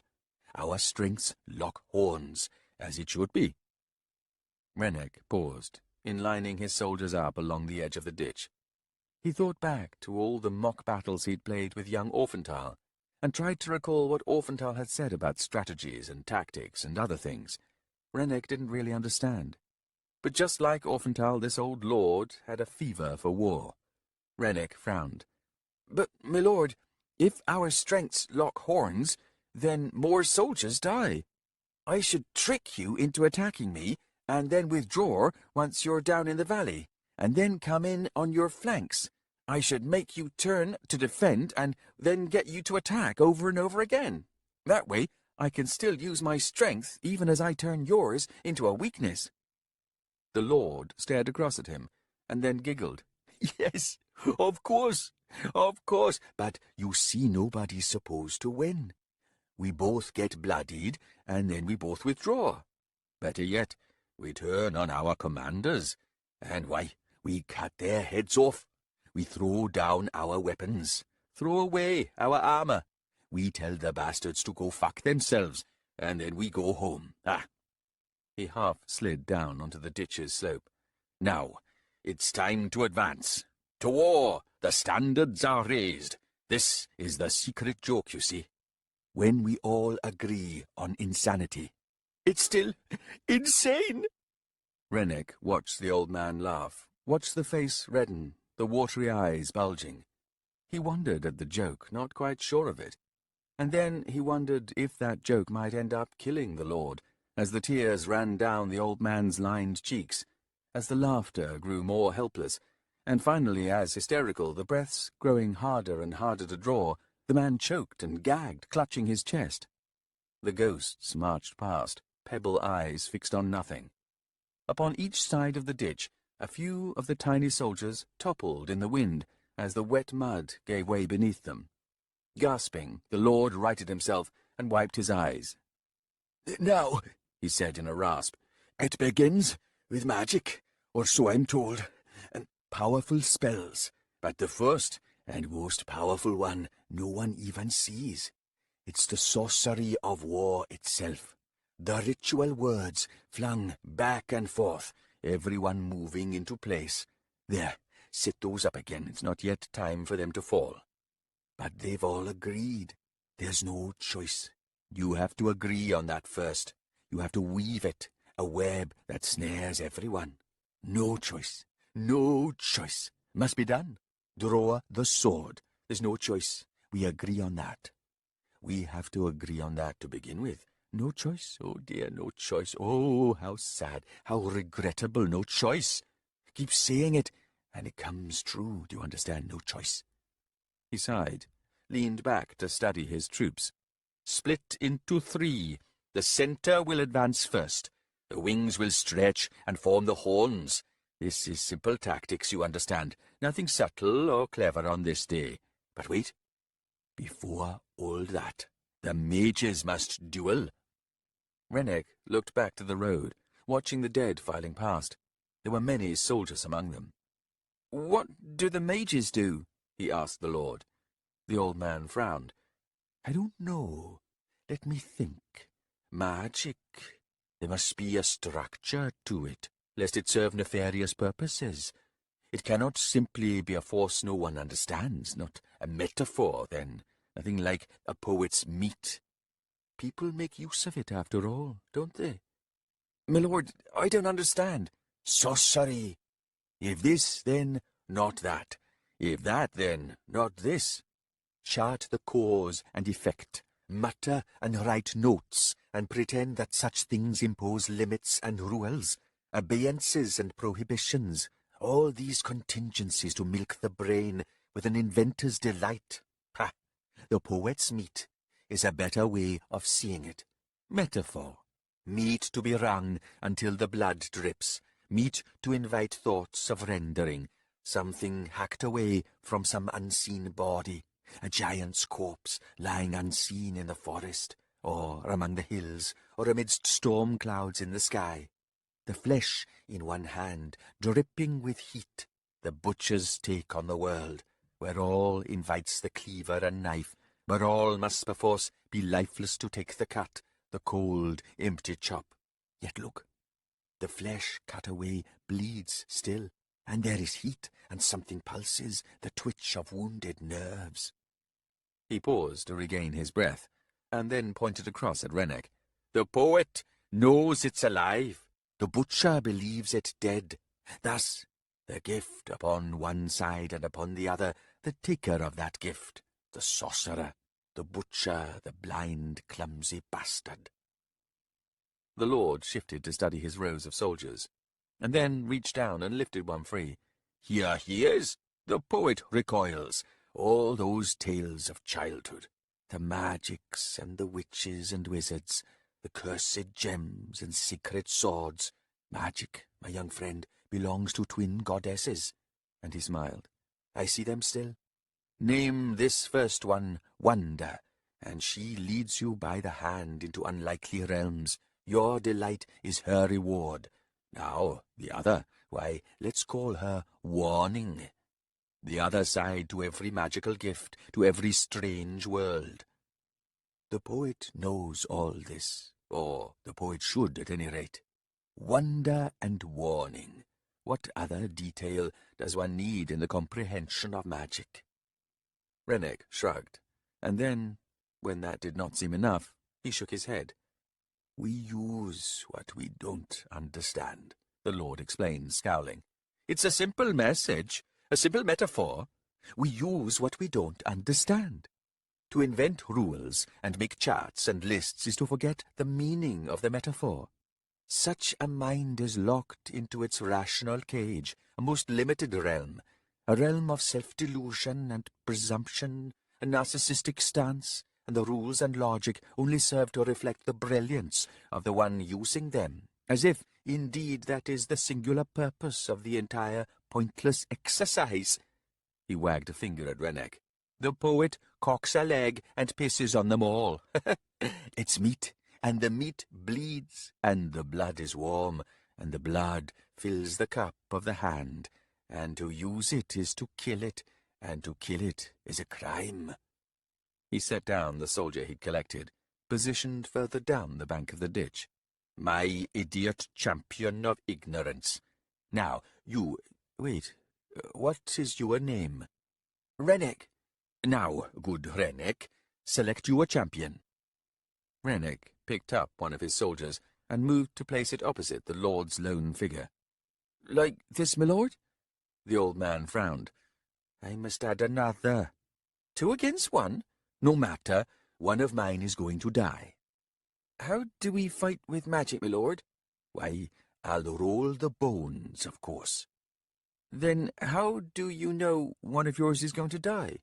Our strengths lock horns, as it should be. Rennick paused, inlining his soldiers up along the edge of the ditch. He thought back to all the mock battles he'd played with young Orphantal, and tried to recall what Orphantal had said about strategies and tactics and other things. Rennick didn't really understand. But just like Orphantal, this old lord had a fever for war. Rennick frowned. "But, my lord, if our strengths lock horns, then more soldiers die. I should trick you into attacking me, and then withdraw once you're down in the valley, and then come in on your flanks. I should make you turn to defend, and then get you to attack over and over again. That way, I can still use my strength even as I turn yours into a weakness." The lord stared across at him, and then giggled. Yes, of course, but you see nobody's supposed to win. We both get bloodied, and then we both withdraw. Better yet, we turn on our commanders, and why, we cut their heads off. We throw down our weapons, throw away our armor. We tell the bastards to go fuck themselves, and then we go home. He half slid down onto the ditch's slope. Now, it's time to advance. To war! The standards are raised. This is the secret joke, you see. When we all agree on insanity. It's still insane! Rennick watched the old man laugh, watched the face redden, the watery eyes bulging. He wondered at the joke, not quite sure of it. And then he wondered if that joke might end up killing the lord, as the tears ran down the old man's lined cheeks, as the laughter grew more helpless, and finally as hysterical, the breaths growing harder and harder to draw, the man choked and gagged, clutching his chest. The ghosts marched past, pebble eyes fixed on nothing. Upon each side of the ditch, a few of the tiny soldiers toppled in the wind as the wet mud gave way beneath them. Gasping, the lord righted himself and wiped his eyes. "Now," he said in a rasp, "it begins with magic, or so I'm told, and powerful spells. But the first and most powerful one no one even sees. It's the sorcery of war itself. The ritual words flung back and forth, everyone moving into place. There, sit those up again. It's not yet time for them to fall. But they've all agreed. There's no choice. You have to agree on that first. You have to weave it, a web that snares everyone. No choice. No choice. Must be done. Draw the sword. There's no choice. We agree on that. We have to agree on that to begin with. No choice. Oh dear, no choice. Oh, how sad, how regrettable, no choice. Keep saying it, and it comes true. Do you understand? No choice. He sighed, leaned back to study his troops. Split into 3. The center will advance first. The wings will stretch and form the horns. This is simple tactics, you understand. Nothing subtle or clever on this day. But wait. Before all that, the mages must duel. Rennick looked back to the road, watching the dead filing past. There were many soldiers among them. "What do the mages do?" he asked the lord. The old man frowned. "I don't know. Let me think. Magic. There must be a structure to it, lest it serve nefarious purposes. It cannot simply be a force no one understands, not a metaphor, then, nothing like a poet's meat. People make use of it, after all, don't they?" "My lord, I don't understand." "Sorcery. If this, then not that. If that, then not this. Chart the cause and effect, mutter and write notes, and pretend that such things impose limits and rules, abeyances and prohibitions, all these contingencies to milk the brain with an inventor's delight. Ha! The poet's meat is a better way of seeing it. Metaphor. Meat to be wrung until the blood drips, meat to invite thoughts of rendering, something hacked away from some unseen body, a giant's corpse lying unseen in the forest, or among the hills, or amidst storm clouds in the sky. The flesh in one hand, dripping with heat, the butcher's take on the world. where all invites the cleaver and knife, where all must perforce be lifeless to take the cut, the cold, empty chop. Yet look, the flesh cut away bleeds still, and there is heat, and something pulses, the twitch of wounded nerves. He paused to regain his breath, and then pointed across at Rennick. The poet knows it's alive. The butcher believes it dead. Thus, the gift upon one side and upon the other, the taker of that gift, the sorcerer, the butcher, the blind, clumsy bastard. The Lord shifted to study his rows of soldiers, and then reached down and lifted one free. Here he is. The poet recoils. All those tales of childhood, the magics and the witches and wizards, the cursed gems and secret swords. Magic, my young friend, belongs to twin goddesses. And he smiled. I see them still. Name this first one Wonder, and she leads you by the hand into unlikely realms. Your delight is her reward. Now, the other, why, let's call her Warning. The other side to every magical gift, to every strange world. The poet knows all this, or the poet should at any rate. Wonder and warning. What other detail does one need in the comprehension of magic? Rennick shrugged, and then, when that did not seem enough, he shook his head. We use what we don't understand, the Lord explained, scowling. It's a simple message, a simple metaphor. We use what we don't understand. To invent rules and make charts and lists is to forget the meaning of the metaphor. Such a mind is locked into its rational cage, a most limited realm, a realm of self-delusion and presumption, a narcissistic stance, and the rules and logic only serve to reflect the brilliance of the one using them, as if, indeed, that is the singular purpose of the entire pointless exercise. He wagged a finger at Rennick. The poet cocks a leg and pisses on them all. It's meat, and the meat bleeds, and the blood is warm, and the blood fills the cup of the hand, and to use it is to kill it, and to kill it is a crime. He set down the soldier he'd collected, positioned further down the bank of the ditch. My idiot champion of ignorance. Now, you... Wait, what is your name? Rennick. Now, good Rennick, select you a champion. Rennick picked up one of his soldiers and moved to place it opposite the Lord's lone figure. Like this, my lord? The old man frowned. I must add another. 2 against 1? No matter, one of mine is going to die. How do we fight with magic, my lord? Why, I'll roll the bones, of course. Then how do you know one of yours is going to die?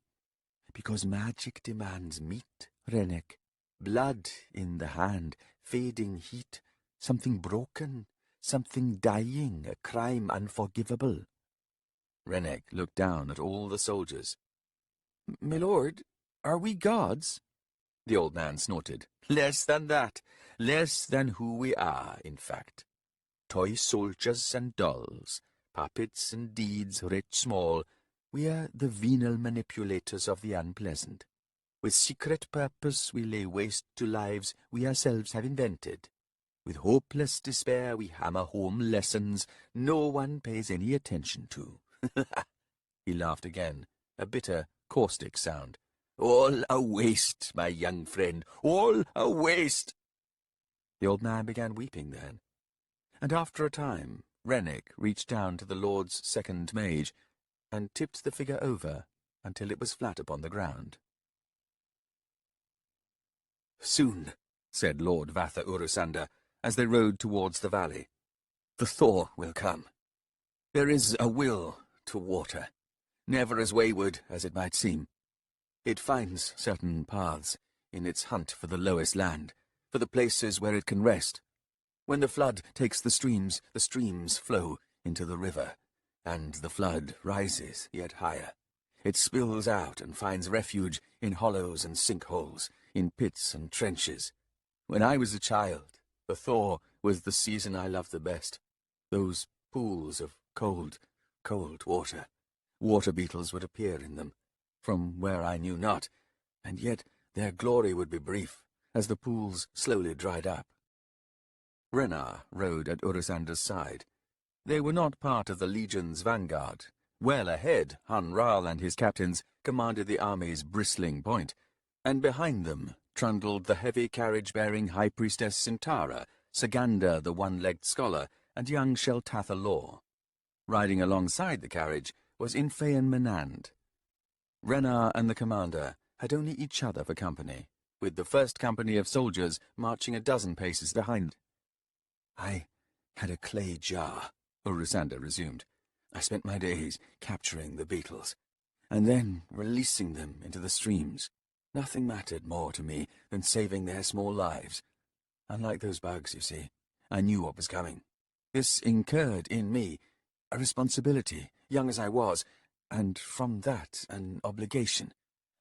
Because magic demands meat, Rennick. Blood in the hand, fading heat, something broken, something dying, a crime unforgivable. Rennick looked down at all the soldiers. My lord, are we gods? The old man snorted. Less than that. Less than who we are, in fact. Toy soldiers and dolls, puppets and deeds, rich, small. We are the venal manipulators of the unpleasant. With secret purpose we lay waste to lives we ourselves have invented. With hopeless despair we hammer home lessons no one pays any attention to. He laughed again, a bitter, caustic sound. All a waste, my young friend, all a waste. The old man began weeping then, and after a time Rennick reached down to the Lord's second mage and tipped the figure over until it was flat upon the ground. Soon, said Lord Vatha Urusander, as they rode towards the valley, the thaw will come. There is a will to water, never as wayward as it might seem. It finds certain paths in its hunt for the lowest land, for the places where it can rest. When the flood takes the streams flow into the river, and the flood rises yet higher. It spills out and finds refuge in hollows and sinkholes, in pits and trenches. When I was a child, the thaw was the season I loved the best. Those pools of cold, cold water. Water beetles would appear in them, from where I knew not, and yet their glory would be brief, as the pools slowly dried up. Renar rode at Urisander's side. They were not part of the Legion's vanguard. Well ahead, Hanral and his captains commanded the army's bristling point, and behind them trundled the heavy carriage-bearing High Priestess Sintara, Saganda the one-legged scholar, and young Sheltatha Law. Riding alongside the carriage was Infean Menand. Renar and the commander had only each other for company, with the first company of soldiers marching a dozen paces behind. "I had a clay jar," Urisander resumed. "I spent my days capturing the beetles, and then releasing them into the streams. Nothing mattered more to me than saving their small lives. Unlike those bugs, you see, I knew what was coming. This incurred in me a responsibility, young as I was, and from that an obligation.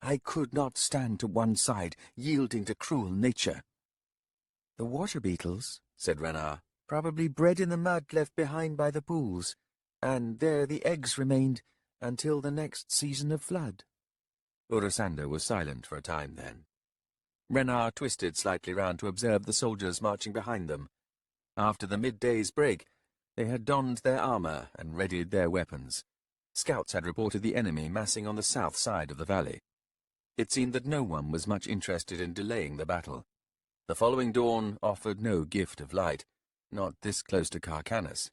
I could not stand to one side, yielding to cruel nature." "The water beetles," said Renar, "probably bred in the mud left behind by the pools, and there the eggs remained until the next season of flood." Urisander was silent for a time then. Renar twisted slightly round to observe the soldiers marching behind them. After the midday's break, they had donned their armour and readied their weapons. Scouts had reported the enemy massing on the south side of the valley. It seemed that no one was much interested in delaying the battle. The following dawn offered no gift of light, not this close to Kharkanas.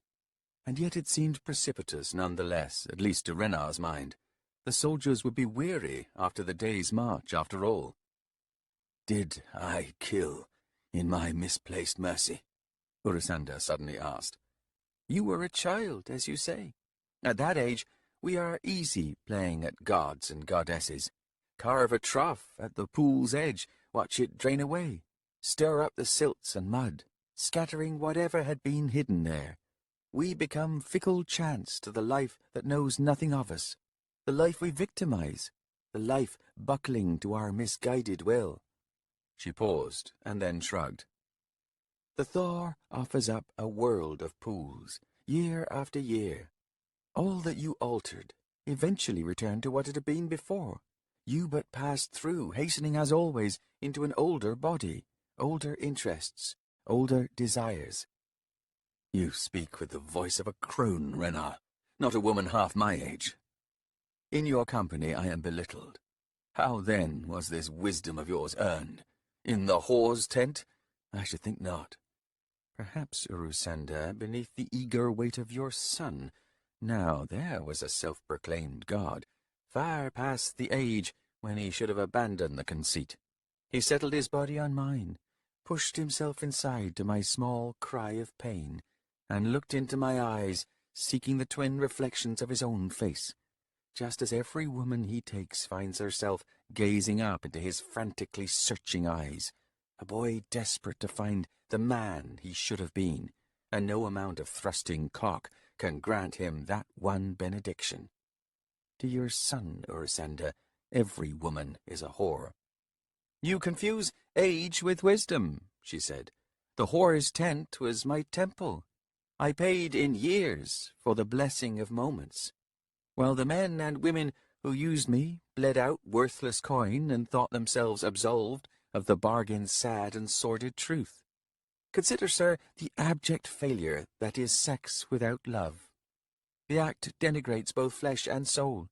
And yet it seemed precipitous nonetheless, at least to Renar's mind. The soldiers would be weary after the day's march, after all. "Did I kill in my misplaced mercy?" Urisander suddenly asked. "You were a child, as you say. At that age, we are easy playing at gods and goddesses. Carve a trough at the pool's edge, watch it drain away, stir up the silts and mud, scattering whatever had been hidden there. We become fickle chance to the life that knows nothing of us, the life we victimize, the life buckling to our misguided will." She paused, and then shrugged. "The Thor offers up a world of pools, year after year. All that you altered eventually returned to what it had been before. You but passed through, hastening as always into an older body, older interests, older desires." "You speak with the voice of a crone, Renar, not a woman half my age. In your company I am belittled. How, then, was this wisdom of yours earned? In the whore's tent? I should think not. Perhaps, Urisander, beneath the eager weight of your son. Now there was a self-proclaimed god, far past the age when he should have abandoned the conceit. He settled his body on mine, pushed himself inside to my small cry of pain, and looked into my eyes, seeking the twin reflections of his own face, just as every woman he takes finds herself gazing up into his frantically searching eyes, a boy desperate to find the man he should have been, and no amount of thrusting cock can grant him that one benediction. To your son, Urisander, every woman is a whore." "You confuse age with wisdom," she said. "The whore's tent was my temple. I paid in years for the blessing of moments, while the men and women who used me bled out worthless coin and thought themselves absolved of the bargain's sad and sordid truth. Consider, sir, the abject failure that is sex without love. The act denigrates both flesh and soul,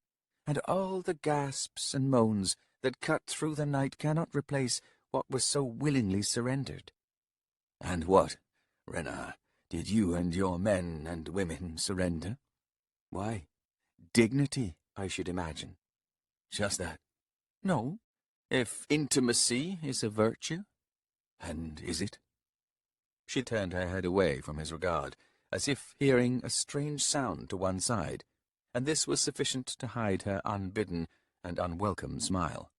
and all the gasps and moans that cut through the night cannot replace what was so willingly surrendered." "And what, Renar, did you and your men and women surrender?" "Why, dignity, I should imagine." "Just that?" "No, if intimacy is a virtue." "And is it?" She turned her head away from his regard, as if hearing a strange sound to one side, and this was sufficient to hide her unbidden and unwelcome smile.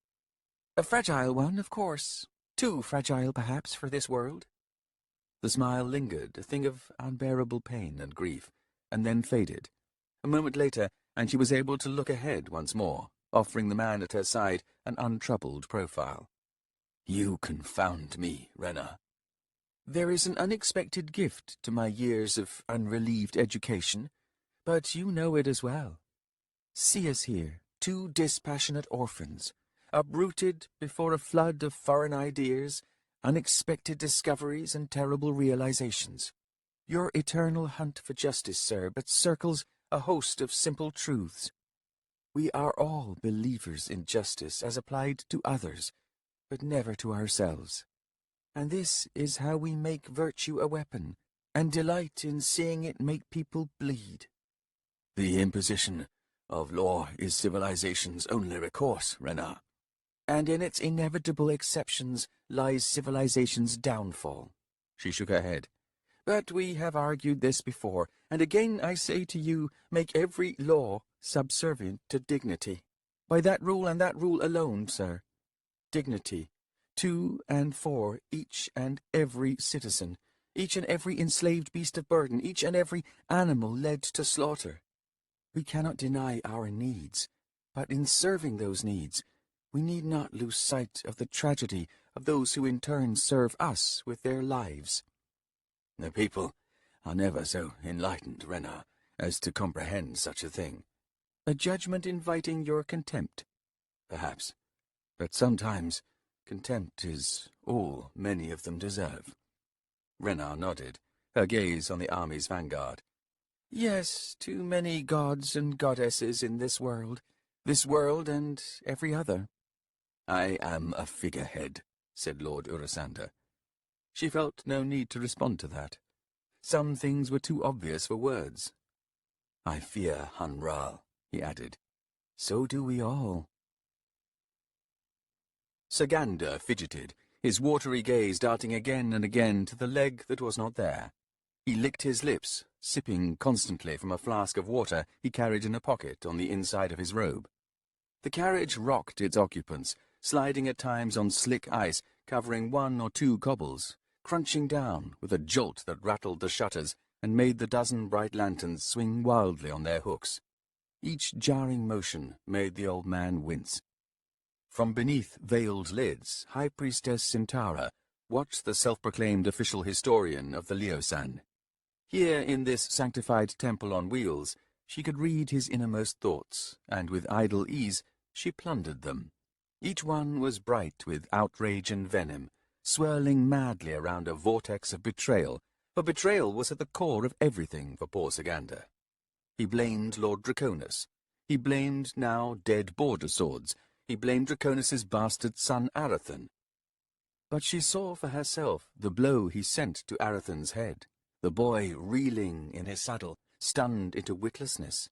"A fragile one, of course. Too fragile, perhaps, for this world." The smile lingered, a thing of unbearable pain and grief, and then faded. A moment later, and she was able to look ahead once more, offering the man at her side an untroubled profile. "You confound me, Renar." "There is an unexpected gift to my years of unrelieved education, but you know it as well. See us here, 2 dispassionate orphans, uprooted before a flood of foreign ideas, unexpected discoveries, and terrible realizations. Your eternal hunt for justice, sir, but circles a host of simple truths. We are all believers in justice as applied to others, but never to ourselves. And this is how we make virtue a weapon, and delight in seeing it make people bleed. The imposition of law is civilization's only recourse, Renard. And in its inevitable exceptions lies civilization's downfall. She shook her head. But we have argued this before, and again I say to you, make every law subservient to dignity. By that rule and that rule alone, sir. Dignity, to and for each and every citizen, each and every enslaved beast of burden, each and every animal led to slaughter. We cannot deny our needs, but in serving those needs, we need not lose sight of the tragedy of those who in turn serve us with their lives. The people are never so enlightened, Renard, as to comprehend such a thing. A judgment inviting your contempt. Perhaps. But sometimes contempt is all many of them deserve. Renard nodded, her gaze on the army's vanguard. Yes, too many gods and goddesses in this world and every other. I am a figurehead, said Lord Urisander. She felt no need to respond to that. Some things were too obvious for words. I fear Hunral, he added. So do we all. Sagander fidgeted, his watery gaze darting again and again to the leg that was not there. He licked his lips, sipping constantly from a flask of water he carried in a pocket on the inside of his robe. The carriage rocked its occupants, sliding at times on slick ice, covering 1 or 2 cobbles, crunching down with a jolt that rattled the shutters and made the dozen bright lanterns swing wildly on their hooks. Each jarring motion made the old man wince. From beneath veiled lids, High Priestess Centaura watched the self-proclaimed official historian of the Leosan. Here in this sanctified temple on wheels, she could read his innermost thoughts, and with idle ease she plundered them. Each one was bright with outrage and venom, swirling madly around a vortex of betrayal, for betrayal was at the core of everything for poor Sagander. He blamed Lord Draconis. He blamed now dead border swords. He blamed Draconis's bastard son Arathan. But she saw for herself the blow he sent to Arathan's head, the boy reeling in his saddle, stunned into witlessness.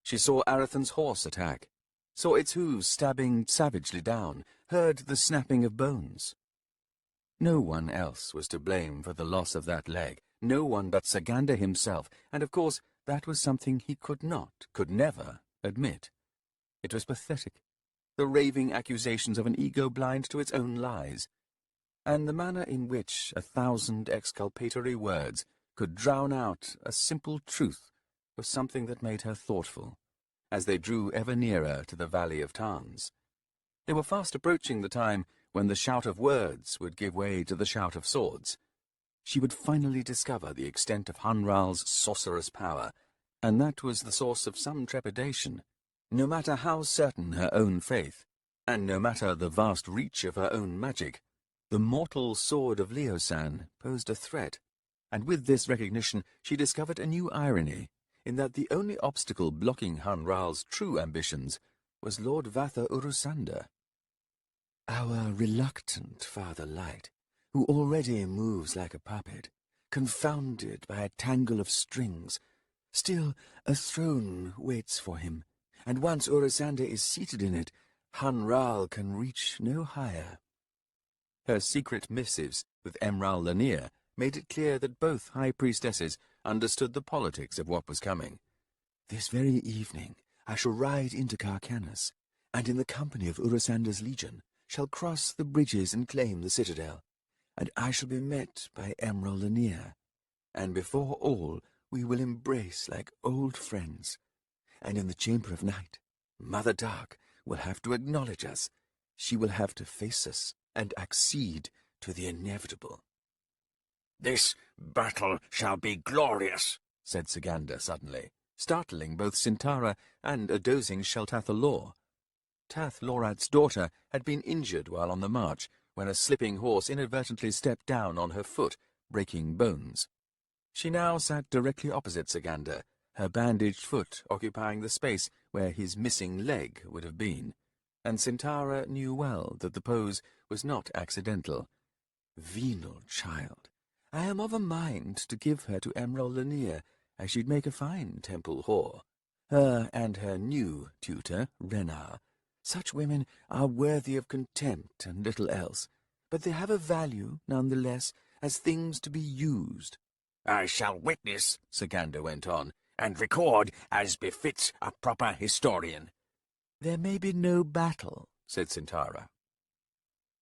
She saw Arathan's horse attack, saw its hooves stabbing savagely down, heard the snapping of bones. No one else was to blame for the loss of that leg, no one but Sagander himself, and of course that was something he could never admit. It was pathetic, the raving accusations of an ego blind to its own lies, and the manner in which 1,000 exculpatory words could drown out a simple truth was something that made her thoughtful, as they drew ever nearer to the valley of Tarns. They were fast approaching the time when the shout of words would give way to the shout of swords. She would finally discover the extent of Hunral's sorcerous power, and that was the source of some trepidation. No matter how certain her own faith, and no matter the vast reach of her own magic, the mortal sword of Leosan posed a threat, and with this recognition she discovered a new irony, in that the only obstacle blocking Hunral's true ambitions was Lord Vatha Urusander. Our reluctant Father Light, who already moves like a puppet, confounded by a tangle of strings, still a throne waits for him, and once Urusander is seated in it, Hunral can reach no higher. Her secret missives with Emral Lanier made it clear that both high priestesses understood the politics of what was coming. This very evening I shall ride into Kharkanas, and in the company of Urusander's legion shall cross the bridges and claim the citadel, and I shall be met by Emral Lanier, and before all we will embrace like old friends, and in the Chamber of Night, Mother Dark will have to acknowledge us. She will have to face us and accede to the inevitable. "This battle shall be glorious," said Sagander suddenly. startling both Sintara and a dozing Sheltatha Law. Tath Lorat's daughter had been injured while on the march, when a slipping horse inadvertently stepped down on her foot, breaking bones. She now sat directly opposite Saganda, her bandaged foot occupying the space where his missing leg would have been, and Sintara knew well that the pose was not accidental. Venal child! I am of a mind to give her to Emerald Lanier, as she'd make a fine temple whore. Her and her new tutor, Renar. Such women are worthy of contempt and little else, but they have a value, none the less, as things to be used. I shall witness, Saganda went on, and record as befits a proper historian. There may be no battle, said Sintara.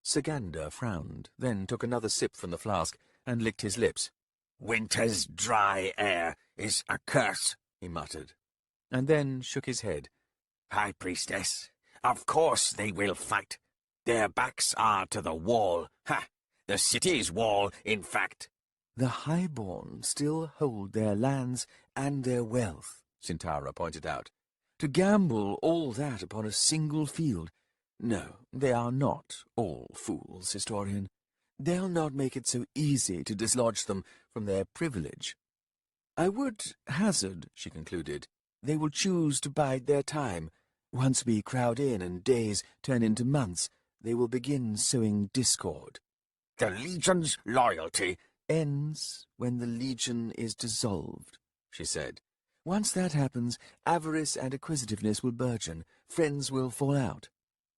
Saganda frowned, then took another sip from the flask and licked his lips. Winter's dry air is a curse, he muttered, and then shook his head. High Priestess, of course they will fight. Their backs are to the wall. Ha! The city's wall, in fact. The highborn still hold their lands and their wealth, Sintara pointed out. To gamble all that upon a single field. No, they are not all fools, historian. They'll not make it so easy to dislodge them from their privilege. I would hazard, she concluded, they will choose to bide their time. Once we crowd in and days turn into months, they will begin sowing discord. The Legion's loyalty ends when the Legion is dissolved, she said. Once that happens, avarice and acquisitiveness will burgeon, friends will fall out.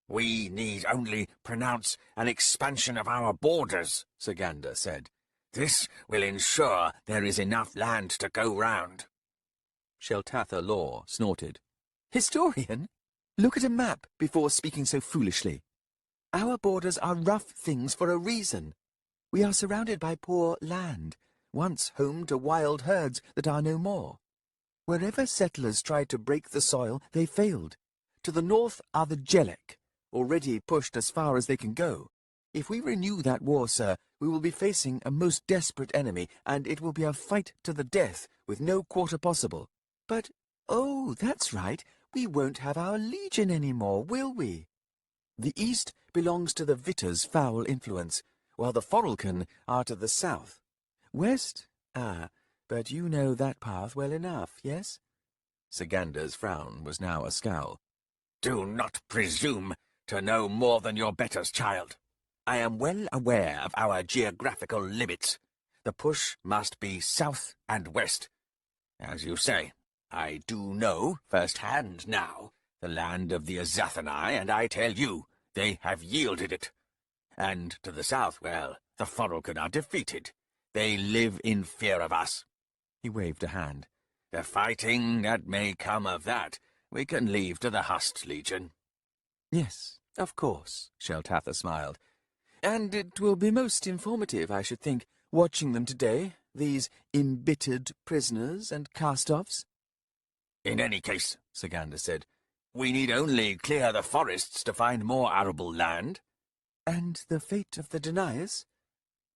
We need only pronounce an expansion of our borders, Saganda said. This will ensure there is enough land to go round. Sheltatha Law snorted. Historian, look at a map before speaking so foolishly. Our borders are rough things for a reason. We are surrounded by poor land, once home to wild herds that are no more. Wherever settlers tried to break the soil, they failed. To the north are the Jelek, already pushed as far as they can go. If we renew that war, sir, we will be facing a most desperate enemy, and it will be a fight to the death, with no quarter possible. But, oh, that's right, we won't have our Legion any more, will we? The east belongs to the Vitter's foul influence, while the Foralkan are to the south. West? Ah, but you know that path well enough, yes? Saganda's frown was now a scowl. Do not presume to know more than your betters, child. I am well aware of our geographical limits. The push must be south and west. As you say, I do know first-hand now the land of the Azathanai, and I tell you, they have yielded it. And to the south, well, the Foralkan are defeated. They live in fear of us. He waved a hand. The fighting that may come of that we can leave to the Hust Legion. Yes, of course, Sheltatha smiled. And it will be most informative, I should think, watching them today, these embittered prisoners and cast-offs. In any case, Saganda said, we need only clear the forests to find more arable land. And the fate of the deniers?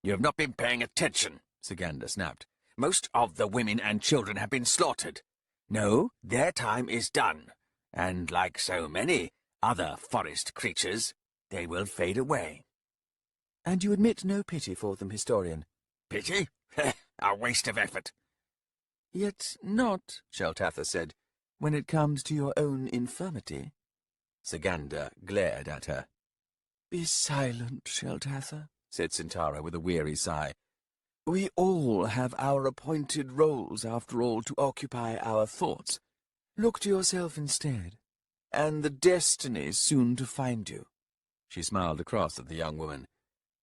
You have not been paying attention, Saganda snapped. Most of the women and children have been slaughtered. No, their time is done, and like so many other forest creatures, they will fade away. And you admit no pity for them, historian? Pity? A waste of effort. Yet not, Sheltatha said, when it comes to your own infirmity. Saganda glared at her. Be silent, Sheltatha, said Sintara with a weary sigh. We all have our appointed roles, after all, to occupy our thoughts. Look to yourself instead, and the destinies soon to find you. She smiled across at the young woman.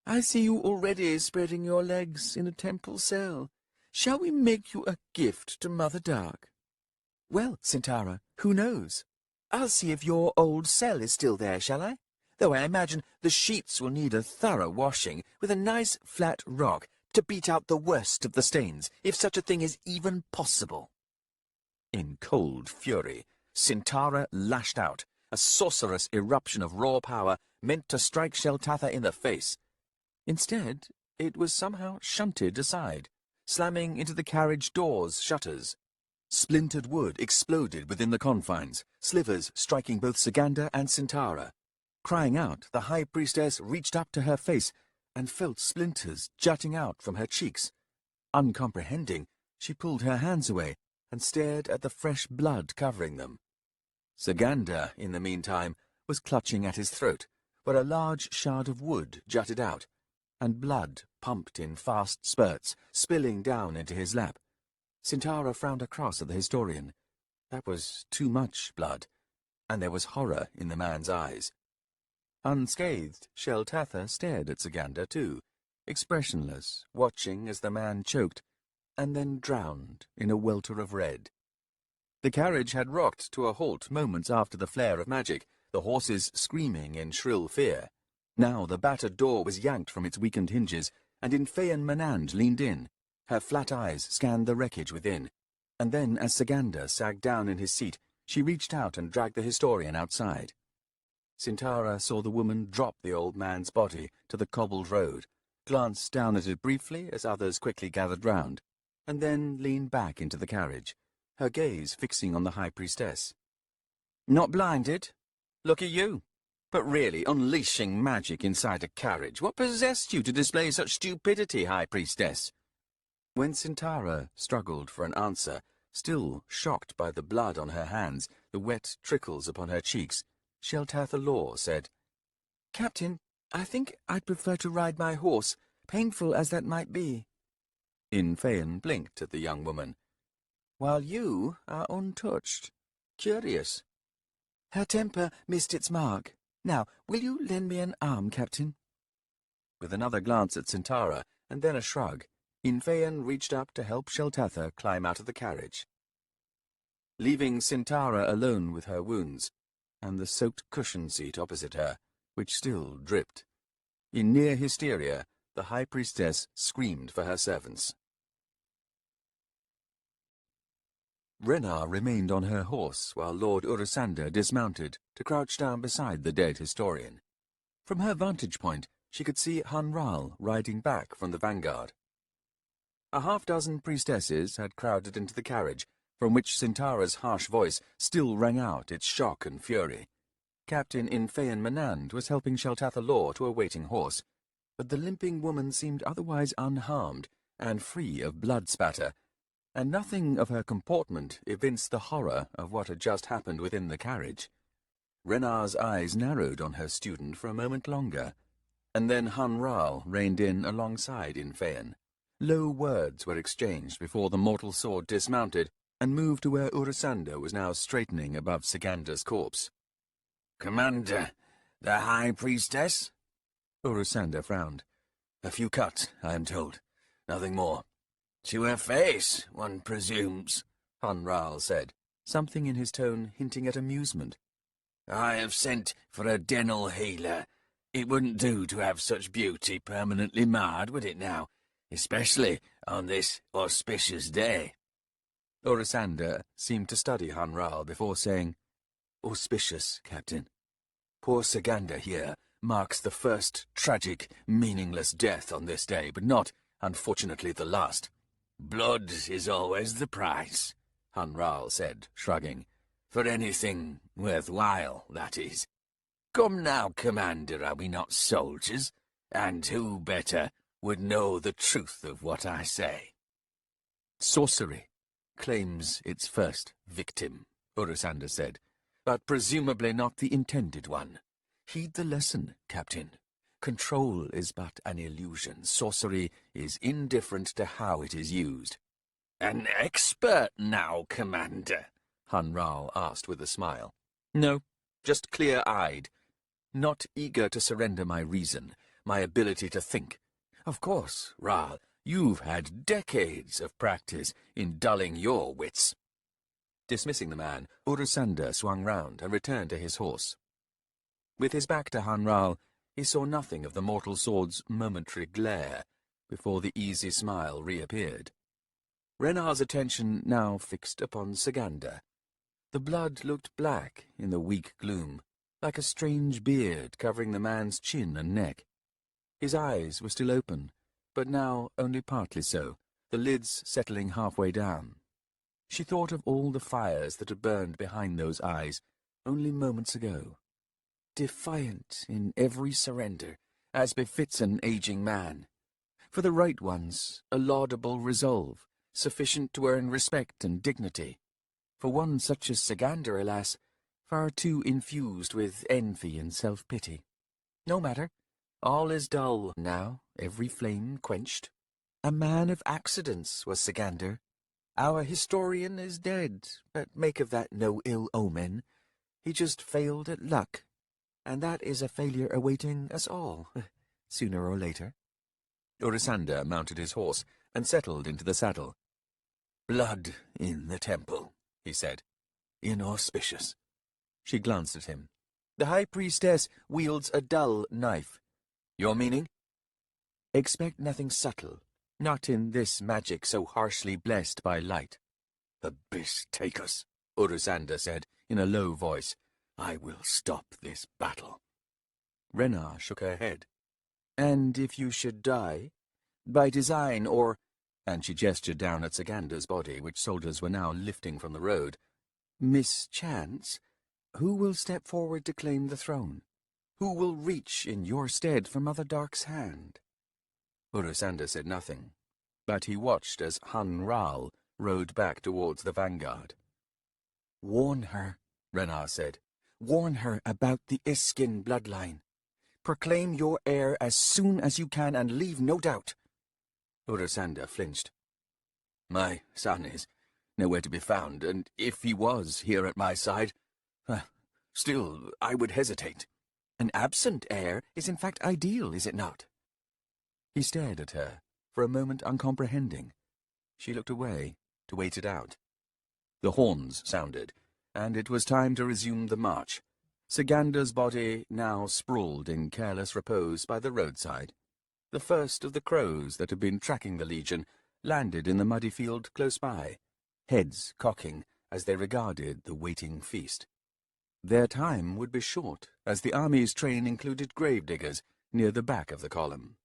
I see you already spreading your legs in a temple cell. Shall we make you a gift to Mother Dark? Well, Sintara, who knows? I'll see if your old cell is still there, shall I? Though I imagine the sheets will need a thorough washing with a nice flat rock to beat out the worst of the stains, if such a thing is even possible. In cold fury, Sintara lashed out, a sorcerous eruption of raw power meant to strike Sheltatha in the face. Instead, it was somehow shunted aside, slamming into the carriage door's shutters. Splintered wood exploded within the confines, slivers striking both Saganda and Sintara. Crying out, the High Priestess reached up to her face and felt splinters jutting out from her cheeks. Uncomprehending, she pulled her hands away and stared at the fresh blood covering them. Saganda, in the meantime, was clutching at his throat, where a large shard of wood jutted out, and blood pumped in fast spurts, spilling down into his lap. Sintara frowned across at the historian. That was too much blood, and there was horror in the man's eyes. Unscathed, Sheltatha stared at Saganda too, expressionless, watching as the man choked, and then drowned in a welter of red. The carriage had rocked to a halt moments after the flare of magic, the horses screaming in shrill fear. Now the battered door was yanked from its weakened hinges, and Infean Manand leaned in. Her flat eyes scanned the wreckage within, and then, as Saganda sagged down in his seat, she reached out and dragged the historian outside. Sintara saw the woman drop the old man's body to the cobbled road, glanced down at it briefly as others quickly gathered round, and then leaned back into the carriage, her gaze fixing on the High Priestess. "Not blinded? Look at you. But really, unleashing magic inside a carriage, what possessed you to display such stupidity, High Priestess?" When Sintara struggled for an answer, still shocked by the blood on her hands, the wet trickles upon her cheeks, Sheltatha Law said, "Captain, I think I'd prefer to ride my horse, painful as that might be." Infean blinked at the young woman. "While you are untouched. Curious." "Her temper missed its mark. Now, will you lend me an arm, Captain?" With another glance at Sintara, and then a shrug, Infean reached up to help Sheltatha climb out of the carriage. Leaving Sintara alone with her wounds, and the soaked cushion seat opposite her, which still dripped. In near hysteria, the High Priestess screamed for her servants. Renar remained on her horse while Lord Urisander dismounted to crouch down beside the dead historian. From her vantage point, she could see Hanral riding back from the vanguard. A half-dozen priestesses had crowded into the carriage, from which Sintara's harsh voice still rang out its shock and fury. Captain Infean Manand was helping Sheltatha Law to a waiting horse, but the limping woman seemed otherwise unharmed and free of blood spatter, and nothing of her comportment evinced the horror of what had just happened within the carriage. Renar's eyes narrowed on her student for a moment longer, and then Hanral reined in alongside Infean. Low words were exchanged before the mortal sword dismounted and moved to where Urisander was now straightening above Saganda's corpse. "Commander, the High Priestess?" Urisander frowned. "A few cuts, I am told. Nothing more." "To her face, one presumes," Hanral said, something in his tone hinting at amusement. "I have sent for a dental healer. It wouldn't do to have such beauty permanently marred, would it now? Especially on this auspicious day." Urisander seemed to study Hanral before saying, "Auspicious, Captain. Poor Saganda here marks the first tragic, meaningless death on this day, but not, unfortunately, the last." "Blood is always the price," Hanral said, shrugging. "For anything worthwhile, that is. Come now, Commander, are we not soldiers? And who better would know the truth of what I say?" "Sorcery claims its first victim," Urisander said, "but presumably not the intended one. Heed the lesson, Captain. Control is but an illusion. Sorcery is indifferent to how it is used." "An expert now, Commander?" Hanral asked with a smile. "No, just clear-eyed. Not eager to surrender my reason, my ability to think. Of course, Ral, you've had decades of practice in dulling your wits." Dismissing the man, Urisander swung round and returned to his horse. With his back to Hanral, he saw nothing of the mortal sword's momentary glare before the easy smile reappeared. Renar's attention now fixed upon Saganda. The blood looked black in the weak gloom, like a strange beard covering the man's chin and neck. His eyes were still open, but now only partly so, the lids settling halfway down. She thought of all the fires that had burned behind those eyes only moments ago. Defiant in every surrender, as befits an aging man. For the right ones, a laudable resolve, sufficient to earn respect and dignity. For one such as Sagander, alas, far too infused with envy and self-pity. No matter, all is dull now, every flame quenched. A man of accidents was Sagander. Our historian is dead, but make of that no ill omen. He just failed at luck, and that is a failure awaiting us all, sooner or later. Urisander mounted his horse and settled into the saddle. "Blood in the temple," he said. "Inauspicious." She glanced at him. "The High Priestess wields a dull knife. Your meaning?" "Expect nothing subtle, not in this magic so harshly blessed by light." "Abyss take us," Urisander said in a low voice. "I will stop this battle." Renar shook her head. "And if you should die, by design or—" and she gestured down at Sagander's body, which soldiers were now lifting from the road. "Mischance, who will step forward to claim the throne? Who will reach in your stead for Mother Dark's hand?" Urisander said nothing, but he watched as Hun Rao rode back towards the vanguard. "Warn her," Renar said. "Warn her about the Iskin bloodline. Proclaim your heir as soon as you can and leave no doubt." Urisander flinched. "My son is nowhere to be found, and if he was here at my side, still, I would hesitate. An absent heir is in fact ideal, is it not?" He stared at her, for a moment uncomprehending. She looked away, to wait it out. The horns sounded, and it was time to resume the march. Sagander's body now sprawled in careless repose by the roadside. The first of the crows that had been tracking the legion landed in the muddy field close by, heads cocking as they regarded the waiting feast. Their time would be short, as the army's train included gravediggers near the back of the column.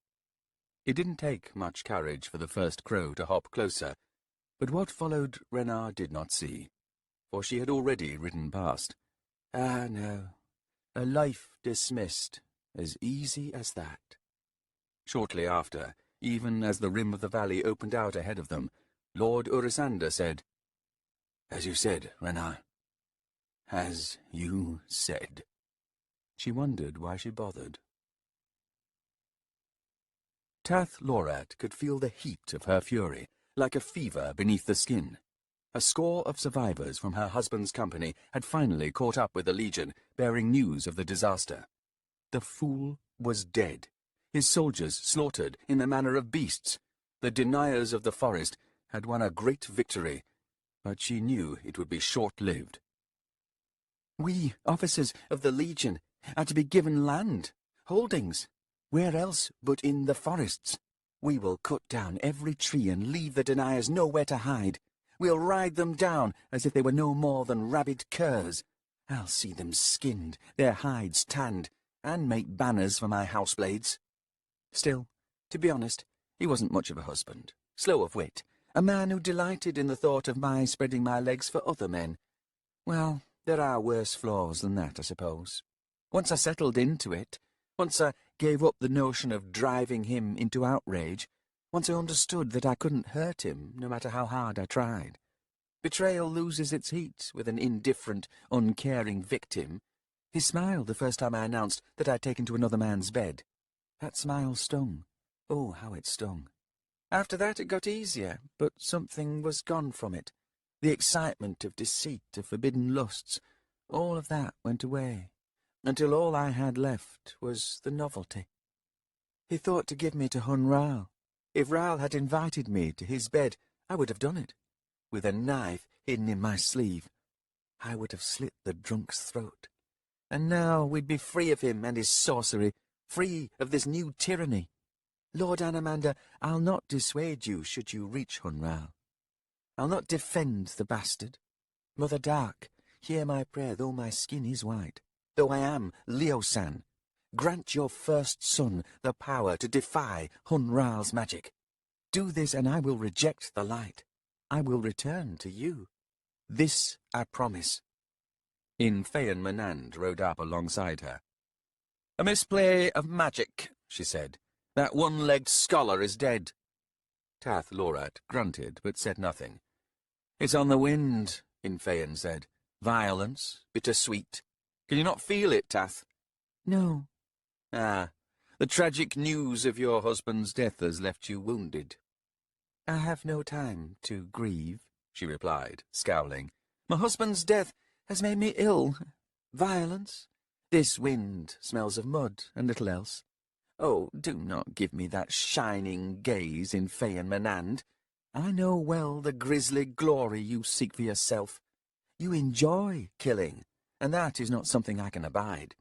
It didn't take much courage for the first crow to hop closer, but what followed Renar did not see, for she had already ridden past. Ah, no. A life dismissed, as easy as that. Shortly after, even as the rim of the valley opened out ahead of them, Lord Urisander said, "As you said, Renar. As you said." She wondered why she bothered. Tath Lorat could feel the heat of her fury, like a fever beneath the skin. A score of survivors from her husband's company had finally caught up with the Legion, bearing news of the disaster. The fool was dead, his soldiers slaughtered in the manner of beasts. The deniers of the forest had won a great victory, but she knew it would be short-lived. "We, officers of the Legion, are to be given land, holdings. Where else but in the forests? We will cut down every tree and leave the deniers nowhere to hide. We'll ride them down as if they were no more than rabid curs. I'll see them skinned, their hides tanned, and make banners for my houseblades." Still, to be honest, he wasn't much of a husband, slow of wit, a man who delighted in the thought of my spreading my legs for other men. Well, there are worse flaws than that, I suppose. Once I settled into it, once I gave up the notion of driving him into outrage, once I understood that I couldn't hurt him, no matter how hard I tried. Betrayal loses its heat with an indifferent, uncaring victim. He smiled the first time I announced that I'd taken to another man's bed. That smile stung. Oh, how it stung. After that it got easier, but something was gone from it. The excitement of deceit, of forbidden lusts, all of that went away, until all I had left was the novelty. He thought to give me to Hun Rao. If Rao had invited me to his bed, I would have done it, with a knife hidden in my sleeve. I would have slit the drunk's throat. And now we'd be free of him and his sorcery, free of this new tyranny. Lord Anamander, I'll not dissuade you should you reach Hun Rao. I'll not defend the bastard. Mother Dark, hear my prayer, though my skin is white, though I am Leosan. Grant your first son the power to defy Hun Rao's magic. Do this and I will reject the light. I will return to you. This I promise. In Feyen Menand rode up alongside her. A misplay of magic, she said. That one-legged scholar is dead. Tath Lorat grunted, but said nothing. It's on the wind, In Feyen said. Violence, bittersweet. Can you not feel it, Tath? No. Ah, the tragic news of your husband's death has left you wounded. I have no time to grieve, she replied, scowling. My husband's death has made me ill. Violence. This wind smells of mud and little else. Oh, do not give me that shining gaze in Feyen Menand. I know well the grisly glory you seek for yourself. You enjoy killing, and that is not something I can abide.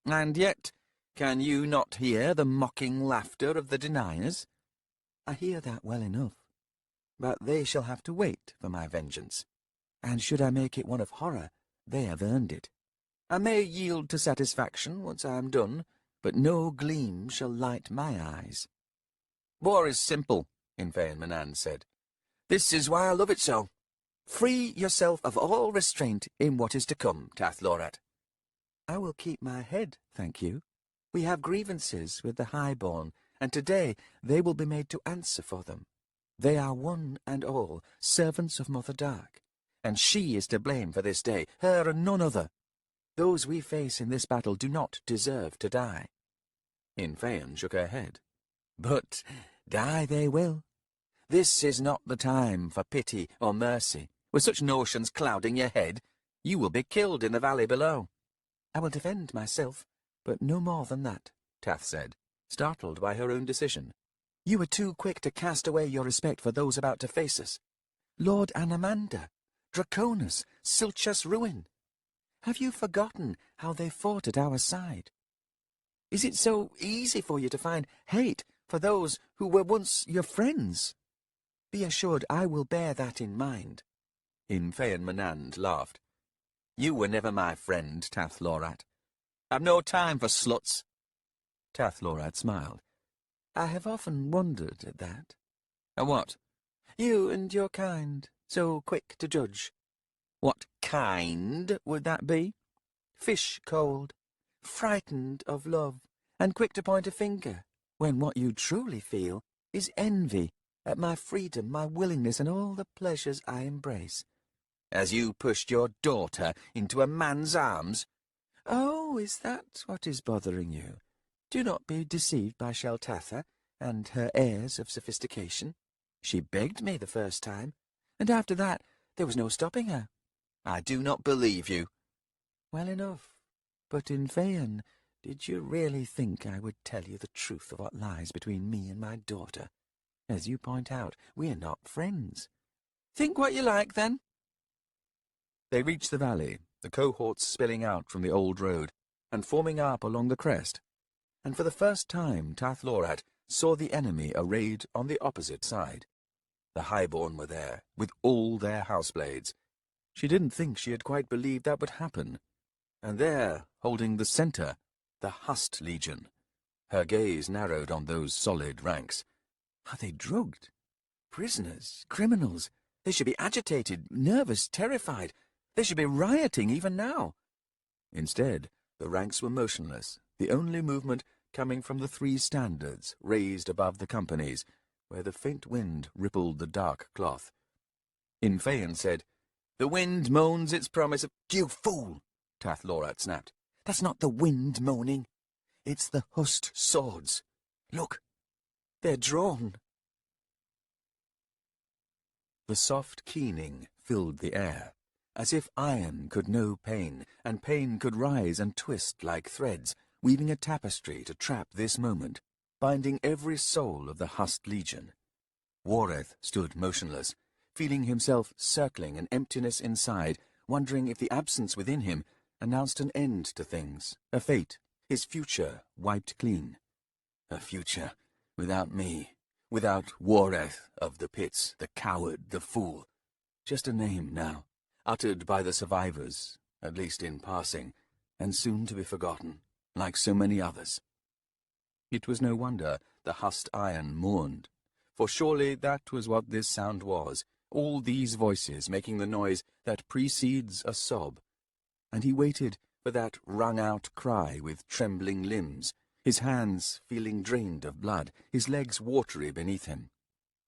And yet, can you not hear the mocking laughter of the deniers? I hear that well enough, but they shall have to wait for my vengeance. And should I make it one of horror, they have earned it. I may yield to satisfaction once I am done, but no gleam shall light my eyes. War is simple, In Feyen Menand said. This is why I love it so. Free yourself of all restraint in what is to come, Tath Lorat. I will keep my head, thank you. We have grievances with the highborn, and today they will be made to answer for them. They are one and all servants of Mother Dark, and she is to blame for this day, her and none other. Those we face in this battle do not deserve to die. In Feyen shook her head. But die they will. This is not the time for pity or mercy. With such notions clouding your head, you will be killed in the valley below. I will defend myself, but no more than that, Tath said, startled by her own decision. You were too quick to cast away your respect for those about to face us. Lord Anamander, Draconis, Silchas Ruin. Have you forgotten how they fought at our side? Is it so easy for you to find hate for those who were once your friends? Be assured I will bear that in mind. In Feyen Menand laughed. You were never my friend, Tath Lorat. I've no time for sluts. Tath Lorat smiled. I have often wondered at that. At what? You and your kind, so quick to judge. What kind would that be? Fish cold, frightened of love, and quick to point a finger, when what you truly feel is envy at my freedom, my willingness, and all the pleasures I embrace. As you pushed your daughter into a man's arms? Oh, is that what is bothering you? Do not be deceived by Sheltatha and her airs of sophistication. She begged me the first time, and after that there was no stopping her. I do not believe you. Well enough, but in Feyen, did you really think I would tell you the truth of what lies between me and my daughter? As you point out, we are not friends. Think what you like, then. They reached the valley, the cohorts spilling out from the old road and forming up along the crest, and for the first time Tath Lorat saw the enemy arrayed on the opposite side. The highborn were there, with all their houseblades. She didn't think she had quite believed that would happen. And there, holding the centre, the Hust Legion. Her gaze narrowed on those solid ranks. Are they drugged? Prisoners? Criminals? They should be agitated, nervous, terrified. They should be rioting even now. Instead, the ranks were motionless, the only movement coming from the 3 standards raised above the companies, where the faint wind rippled the dark cloth. In Feyen said, The wind moans its promise of— You fool! Tath Lorat snapped. That's not the wind moaning. It's the Hust swords. Look, they're drawn. The soft keening filled the air, as if iron could know pain, and pain could rise and twist like threads, weaving a tapestry to trap this moment, binding every soul of the Hust Legion. Wareth stood motionless, feeling himself circling an emptiness inside, wondering if the absence within him announced an end to things, a fate, his future wiped clean. A future without me, without Wareth of the pits, the coward, the fool. Just a name now, uttered by the survivors, at least in passing, and soon to be forgotten, like so many others. It was no wonder the Hust Iron mourned, for surely that was what this sound was, all these voices making the noise that precedes a sob, and he waited for that wrung-out cry with trembling limbs, his hands feeling drained of blood, his legs watery beneath him.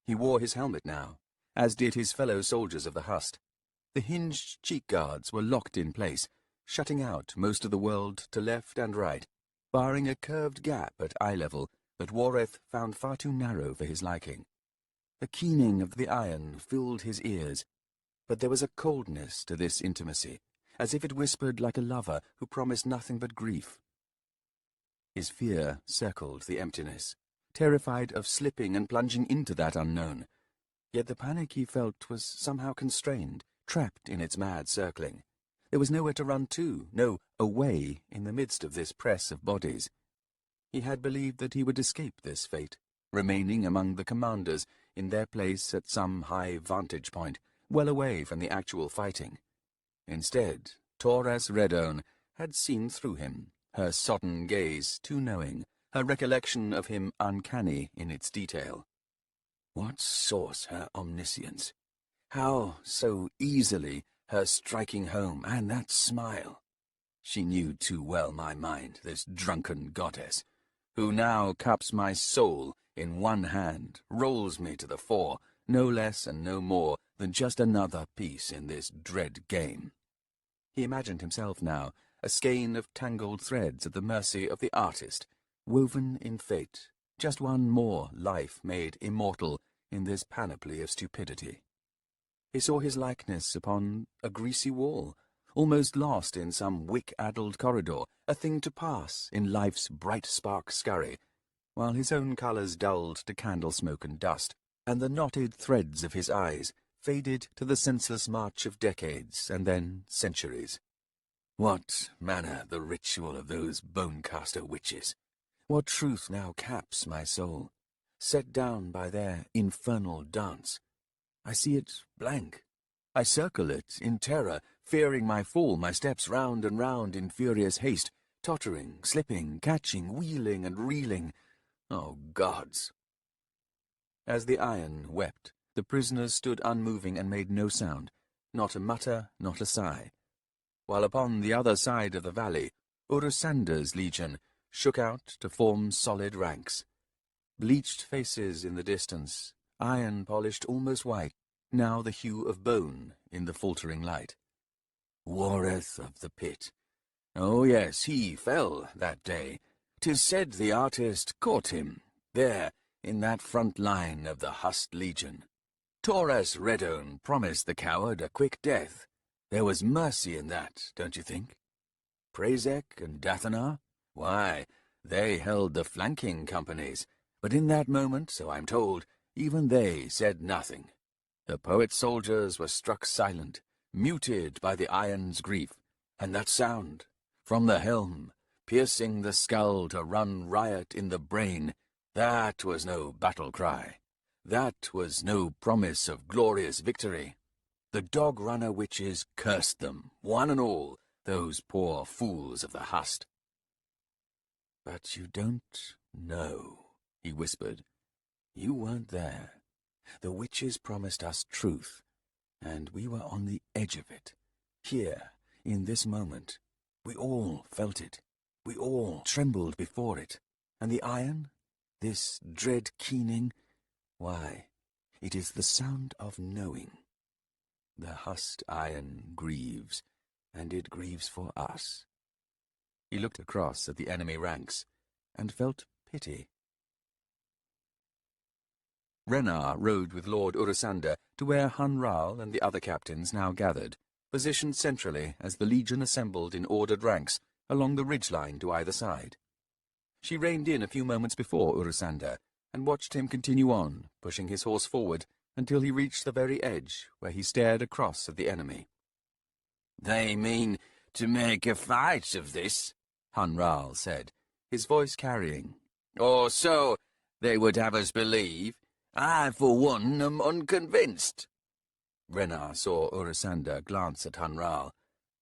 He wore his helmet now, as did his fellow soldiers of the Hust. The hinged cheek guards were locked in place, shutting out most of the world to left and right, barring a curved gap at eye level that Wareth found far too narrow for his liking. The keening of the iron filled his ears, but there was a coldness to this intimacy, as if it whispered like a lover who promised nothing but grief. His fear circled the emptiness, terrified of slipping and plunging into that unknown. Yet the panic he felt was somehow constrained, trapped in its mad circling. There was nowhere to run to, no away in the midst of this press of bodies. He had believed that he would escape this fate, remaining among the commanders in their place at some high vantage point, well away from the actual fighting. Instead, Torres Redone had seen through him, her sodden gaze too knowing, her recollection of him uncanny in its detail. What source her omniscience? How so easily her striking home, and that smile? She knew too well my mind, this drunken goddess, who now cups my soul in one hand, rolls me to the fore, no less and no more than just another piece in this dread game. He imagined himself now, a skein of tangled threads at the mercy of the artist, woven in fate, just one more life made immortal in this panoply of stupidity. He saw his likeness upon a greasy wall, almost lost in some wick-addled corridor, a thing to pass in life's bright spark scurry, while his own colours dulled to candle smoke and dust, and the knotted threads of his eyes faded to the senseless march of decades and then centuries. What manner the ritual of those bone-caster witches? What truth now caps my soul, set down by their infernal dance? I see it blank. I circle it in terror, fearing my fall, my steps round and round in furious haste, tottering, slipping, catching, wheeling and reeling. Oh, gods! As the iron wept, the prisoners stood unmoving and made no sound, not a mutter, not a sigh, while upon the other side of the valley, Urusanda's legion shook out to form solid ranks. Bleached faces in the distance, iron polished almost white, now the hue of bone in the faltering light. Wareth of the pit. Oh yes, he fell that day. 'Tis said the artist caught him, there, in that front line of the Hust Legion. Torres Redone promised the coward a quick death. There was mercy in that, don't you think? Prazek and Dathanar? Why, they held the flanking companies, but in that moment, so I'm told, even they said nothing. The poet soldiers were struck silent, muted by the iron's grief, and that sound, from the helm, piercing the skull to run riot in the brain, that was no battle cry. That was no promise of glorious victory. The dog-runner witches cursed them, one and all, those poor fools of the Hust. "But you don't know," he whispered. "You weren't there. The witches promised us truth, and we were on the edge of it. Here, in this moment, we all felt it. We all trembled before it. And the iron, this dread keening, why, it is the sound of knowing. The Hust iron grieves, and it grieves for us." He looked across at the enemy ranks, and felt pity. Renar rode with Lord Urusanda to where Hun Rao and the other captains now gathered, positioned centrally as the legion assembled in ordered ranks along the ridgeline to either side. She reined in a few moments before Urusanda, and watched him continue on, pushing his horse forward until he reached the very edge, where he stared across at the enemy. "They mean to make a fight of this," Hun Rao said, his voice carrying. "Or so they would have us believe. I, for one, am unconvinced." Renar saw Urusanda glance at Hun Rao,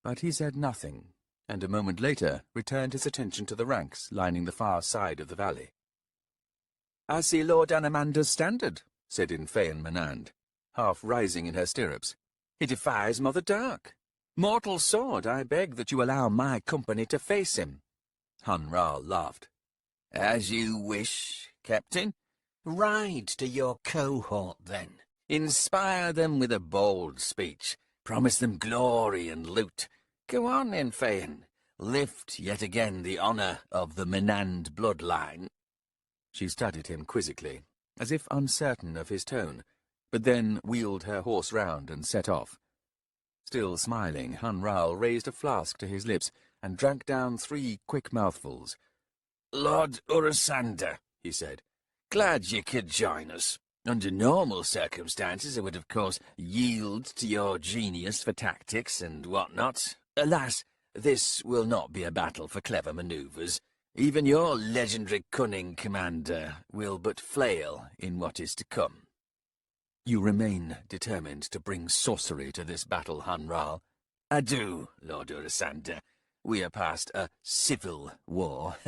but he said nothing, and a moment later returned his attention to the ranks lining the far side of the valley. "I see Lord Anamanda's standard," said Infean Manand. half rising in her stirrups. "He defies Mother Dark. Mortal sword, I beg that you allow my company to face him." Hun Rao laughed. "As you wish, Captain. Ride to your cohort, then. Inspire them with a bold speech. Promise them glory and loot. Go on, Enphaean. Lift yet again the honour of the Menand bloodline." She studied him quizzically, as if uncertain of his tone, but then wheeled her horse round and set off. Still smiling, Hun Rao raised a flask to his lips and drank down 3 quick mouthfuls. "Lord Urasander," he said, "glad you could join us. Under normal circumstances I would of course yield to your genius for tactics and what-not. Alas, this will not be a battle for clever manoeuvres. Even your legendary cunning commander will but flail in what is to come." "You remain determined to bring sorcery to this battle, Hun Rao?" "I do, Lord Urasander. We are past a civil war.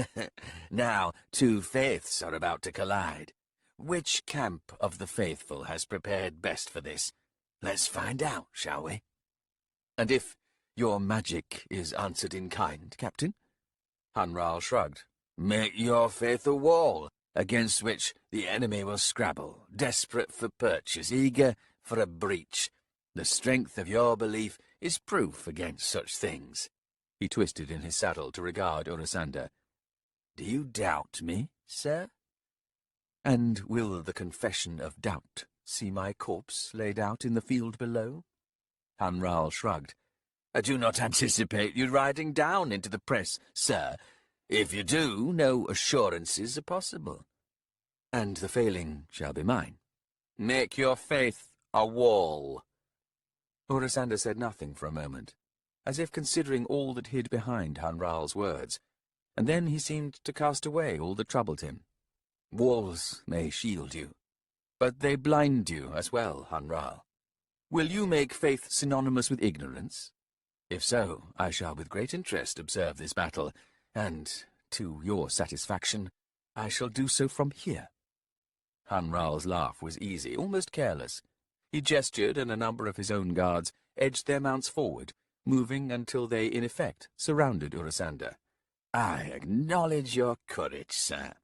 Now 2 faiths are about to collide. Which camp of the faithful has prepared best for this? Let's find out, shall we?" "And if your magic is answered in kind, Captain?" Hun Rao shrugged. "Make your faith a wall, against which the enemy will scrabble, desperate for purchase, eager for a breach. The strength of your belief is proof against such things." He twisted in his saddle to regard Urasander. "Do you doubt me, sir?" "And will the confession of doubt see my corpse laid out in the field below?" Hun Rao shrugged. "I do not anticipate you riding down into the press, sir. If you do, no assurances are possible." "And the failing shall be mine." "Make your faith a wall." Urasander said nothing for a moment, as if considering all that hid behind Hun Rao's words, and then he seemed to cast away all that troubled him. "Walls may shield you, but they blind you as well, Hun Rao. Will you make faith synonymous with ignorance? If so, I shall with great interest observe this battle, and, to your satisfaction, I shall do so from here." Hun Rao's laugh was easy, almost careless. He gestured, and a number of his own guards edged their mounts forward, moving until they, in effect, surrounded Urasander. "I acknowledge your courage, sir.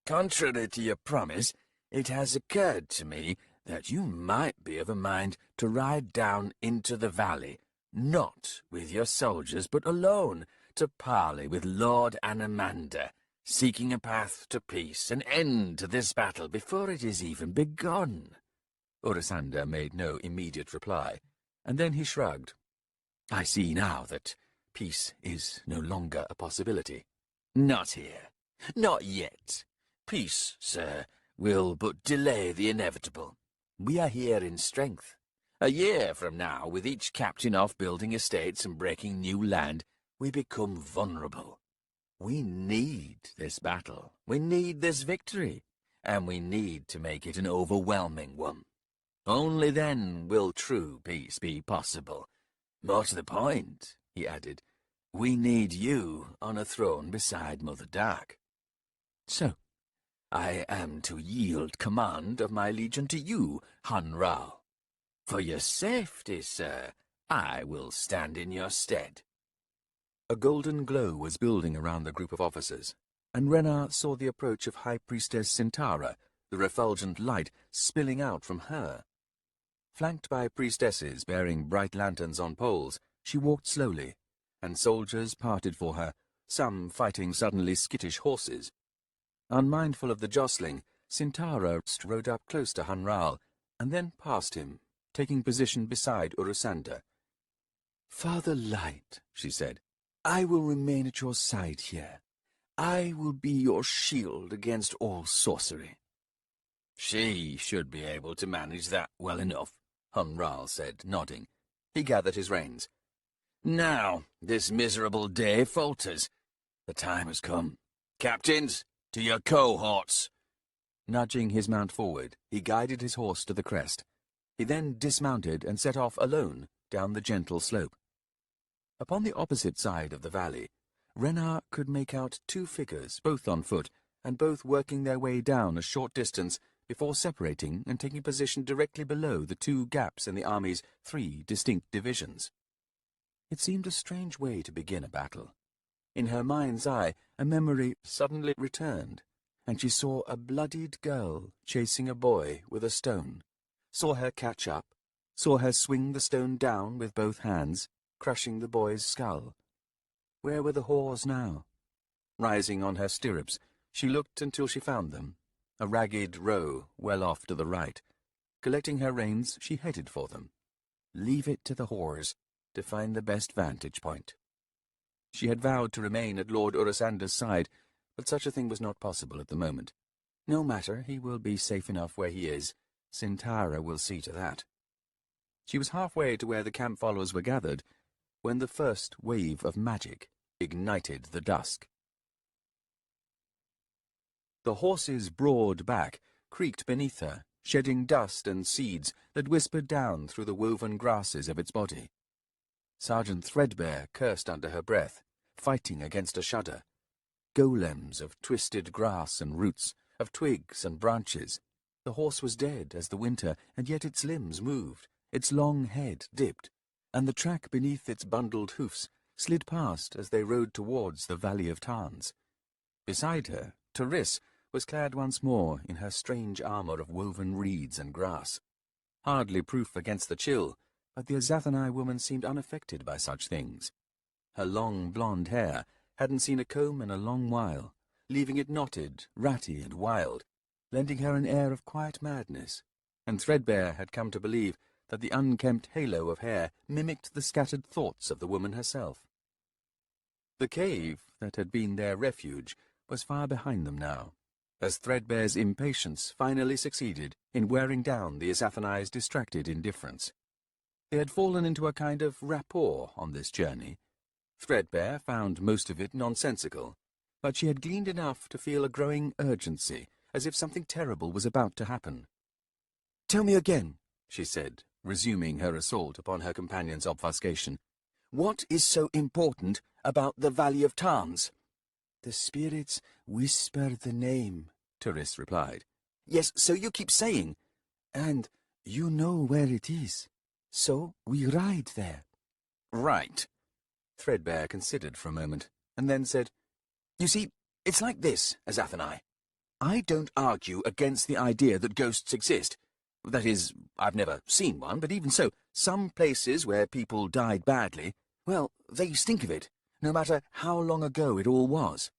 Contrary to your promise, it has occurred to me that you might be of a mind to ride down into the valley, not with your soldiers, but alone, to parley with Lord Anamander, seeking a path to peace, an end to this battle before it is even begun." Urasander made no immediate reply, and then he shrugged. "I see now that peace is no longer a possibility." "Not here. Not yet. Peace, sir, will but delay the inevitable. We are here in strength. A year from now, with each captain off building estates and breaking new land, we become vulnerable. We need this battle. We need this victory. And we need to make it an overwhelming one. Only then will true peace be possible. More to the point," he added, "we need you on a throne beside Mother Dark." "So, I am to yield command of my legion to you, Hun Rao. For your safety, sir, I will stand in your stead." A golden glow was building around the group of officers, and Renar saw the approach of High Priestess Sintara, the refulgent light spilling out from her. Flanked by priestesses bearing bright lanterns on poles, she walked slowly, and soldiers parted for her, some fighting suddenly skittish horses. Unmindful of the jostling, Sintara rode up close to Hun Rao, and then past him, taking position beside Urasander. "Father Light," she said, "I will remain at your side here. I will be your shield against all sorcery." "She should be able to manage that well enough," Hun Rao said, nodding. He gathered his reins. "Now, this miserable day falters. The time has come. Captains, to your cohorts." Nudging his mount forward, he guided his horse to the crest. He then dismounted and set off alone down the gentle slope. Upon the opposite side of the valley, Renar could make out 2 figures, both on foot, and both working their way down a short distance before separating and taking position directly below the 2 gaps in the army's 3 distinct divisions. It seemed a strange way to begin a battle. In her mind's eye, a memory suddenly returned, and she saw a bloodied girl chasing a boy with a stone, saw her catch up, saw her swing the stone down with both hands, crushing the boy's skull. Where were the whores now? Rising on her stirrups, she looked until she found them, a ragged row well off to the right. Collecting her reins, she headed for them. Leave it to the whores to find the best vantage point. She had vowed to remain at Lord Urisander's side, but such a thing was not possible at the moment. No matter, he will be safe enough where he is. Sintara will see to that. She was halfway to where the camp followers were gathered, when the first wave of magic ignited the dusk. The horse's broad back creaked beneath her, shedding dust and seeds that whispered down through the woven grasses of its body. Sergeant Threadbare cursed under her breath, fighting against a shudder. Golems of twisted grass and roots, of twigs and branches. The horse was dead as the winter, and yet its limbs moved, its long head dipped, and the track beneath its bundled hoofs slid past as they rode towards the Valley of Tarns. Beside her, Therese was clad once more in her strange armour of woven reeds and grass. Hardly proof against the chill, but the Azathanai woman seemed unaffected by such things. Her long blonde hair hadn't seen a comb in a long while, leaving it knotted, ratty and wild, lending her an air of quiet madness, and Threadbare had come to believe that the unkempt halo of hair mimicked the scattered thoughts of the woman herself. The cave that had been their refuge was far behind them now, as Threadbare's impatience finally succeeded in wearing down the Azathanai's distracted indifference. They had fallen into a kind of rapport on this journey. Threadbare found most of it nonsensical, but she had gleaned enough to feel a growing urgency, as if something terrible was about to happen. "Tell me again," she said, resuming her assault upon her companion's obfuscation. "What is so important about the Valley of Tarns?" "The spirits whisper the name," Therese replied. "Yes, so you keep saying. And you know where it is. So we ride there." "Right." Threadbare considered for a moment, and then said, "You see, it's like this, Azathanai. I don't argue against the idea that ghosts exist. That is, I've never seen one, but even so, some places where people died badly, well, they stink of it, no matter how long ago it all was.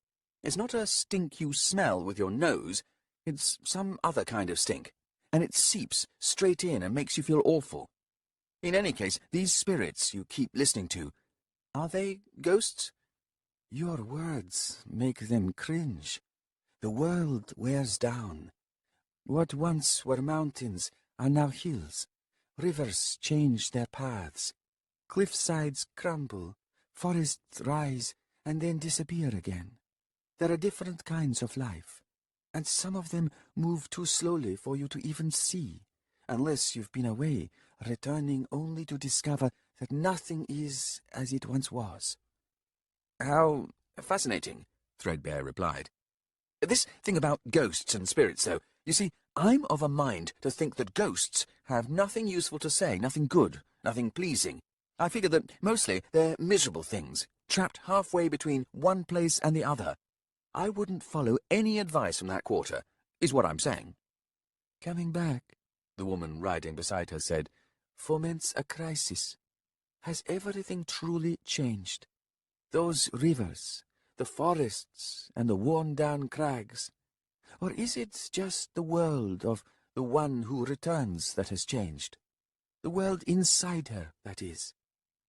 It's not a stink you smell with your nose, it's some other kind of stink, and it seeps straight in and makes you feel awful. In any case, these spirits you keep listening to, are they ghosts?" "Your words make them cringe. The world wears down. What once were mountains are now hills. Rivers change their paths. Cliff sides crumble, forests rise, and then disappear again. There are different kinds of life, and some of them move too slowly for you to even see, unless you've been away, returning only to discover that nothing is as it once was." "How fascinating," Threadbare replied. "This thing about ghosts and spirits, though, you see, I'm of a mind to think that ghosts have nothing useful to say, nothing good, nothing pleasing. I figure that mostly they're miserable things, trapped halfway between one place and the other. I wouldn't follow any advice from that quarter, is what I'm saying." "Coming back," the woman riding beside her said, "foments a crisis. Has everything truly changed? Those rivers, the forests, and the worn-down crags? Or is it just the world of the one who returns that has changed? The world inside her, that is.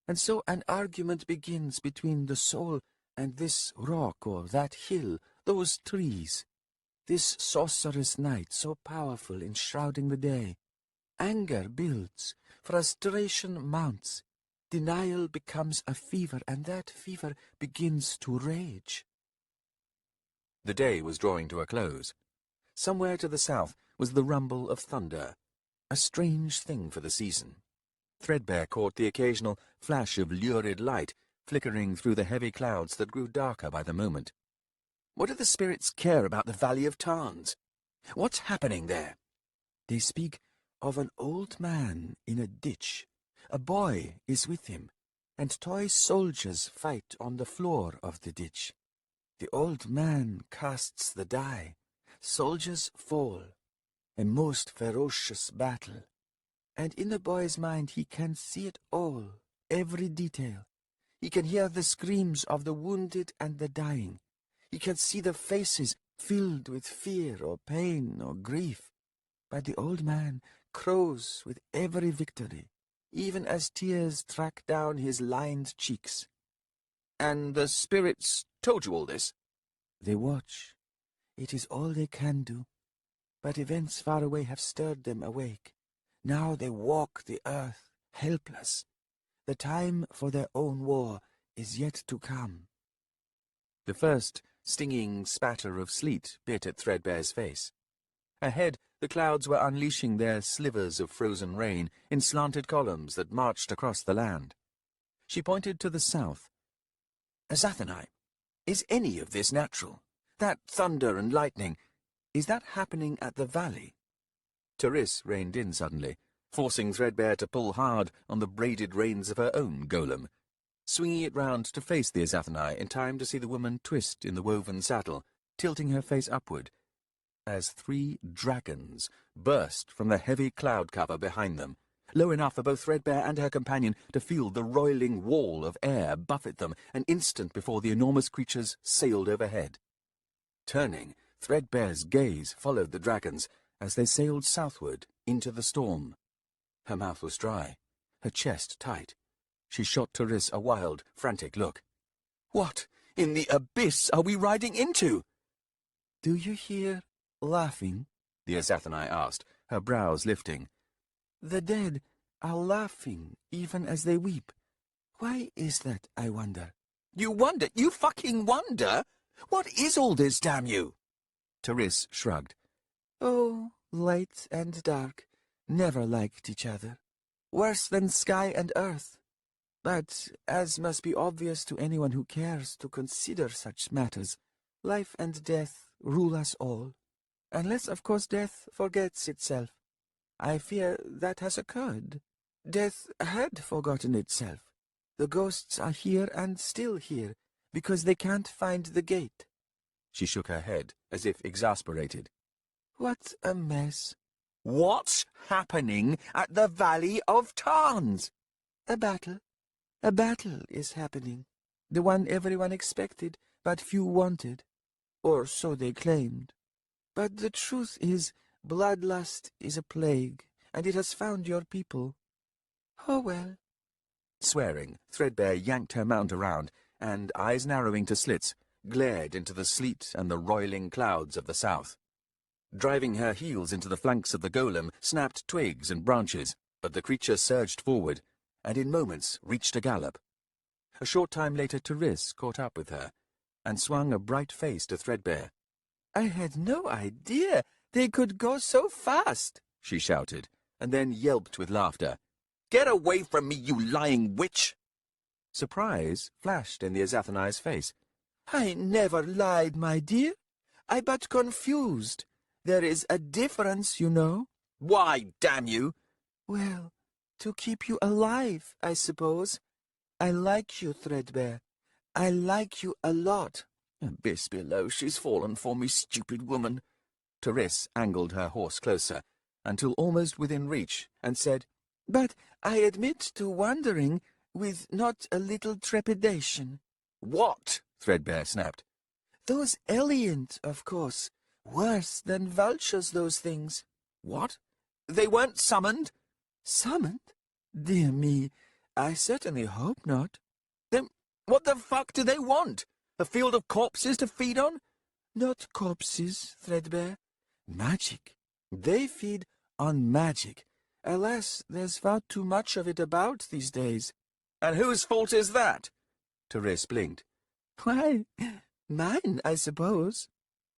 And so an argument begins between the soul and this rock or that hill, those trees. This sorcerous night so powerful in shrouding the day. Anger builds, frustration mounts. Denial becomes a fever, and that fever begins to rage." The day was drawing to a close. Somewhere to the south was the rumble of thunder, a strange thing for the season. Threadbare caught the occasional flash of lurid light flickering through the heavy clouds that grew darker by the moment. What do the spirits care about the Valley of Tarns? What's happening there? They speak of an old man in a ditch. A boy is with him, and toy soldiers fight on the floor of the ditch. The old man casts the die. Soldiers fall. A most ferocious battle. And in the boy's mind he can see it all, every detail. He can hear the screams of the wounded and the dying. He can see the faces filled with fear or pain or grief. But the old man crows with every victory, even as tears track down his lined cheeks. And the spirits told you all this? They watch. It is all they can do. But events far away have stirred them awake. Now they walk the earth, helpless. The time for their own war is yet to come. The first stinging spatter of sleet bit at Threadbare's face. Ahead, the clouds were unleashing their slivers of frozen rain in slanted columns that marched across the land. She pointed to the south. Azathanai, is any of this natural? That thunder and lightning, is that happening at the valley? Therese reined in suddenly, forcing Threadbare to pull hard on the braided reins of her own golem, swinging it round to face the Azathanai in time to see the woman twist in the woven saddle, tilting her face upward, as 3 dragons burst from the heavy cloud cover behind them, low enough for both Threadbare and her companion to feel the roiling wall of air buffet them an instant before the enormous creatures sailed overhead. Turning, Threadbare's gaze followed the dragons as they sailed southward into the storm. Her mouth was dry, her chest tight. She shot Therese a wild, frantic look. "What in the abyss are we riding into?" "Do you hear laughing?" the Azathanai asked, her brows lifting. "The dead are laughing even as they weep. Why is that, I wonder?" "You wonder? You fucking wonder? What is all this, damn you?" Therese shrugged. "Oh, light and dark never liked each other. Worse than sky and earth. But, as must be obvious to anyone who cares to consider such matters, life and death rule us all. Unless, of course, death forgets itself. I fear that has occurred. Death had forgotten itself. The ghosts are here and still here, because they can't find the gate." She shook her head, as if exasperated. "What a mess." "What's happening at the Valley of Tarns?" "A battle. A battle is happening. The one everyone expected, but few wanted. Or so they claimed. But the truth is, bloodlust is a plague, and it has found your people. Oh well." Swearing, Threadbare yanked her mount around, and, eyes narrowing to slits, glared into the sleet and the roiling clouds of the south. Driving her heels into the flanks of the golem, snapped twigs and branches, but the creature surged forward, and in moments reached a gallop. A short time later Therese caught up with her, and swung a bright face to Threadbare. "I had no idea they could go so fast," she shouted, and then yelped with laughter. "Get away from me, you lying witch!" Surprise flashed in the Azathanai's face. "I never lied, my dear. I but confused. There is a difference, you know." "Why, damn you?" "Well, to keep you alive, I suppose. I like you, Threadbare. I like you a lot." "Abyss below, she's fallen for me, stupid woman." Therese angled her horse closer, until almost within reach, and said, "But I admit to wondering, with not a little trepidation." "What?" Threadbare snapped. "Those Eliant, of course. Worse than vultures, those things." "What? They weren't summoned?" "Summoned? Dear me, I certainly hope not." "Then what the fuck do they want? A field of corpses to feed on?" "Not corpses, Threadbare. Magic. They feed on magic. Alas, there's far too much of it about these days." "And whose fault is that?" Therese blinked. "Why, mine, I suppose."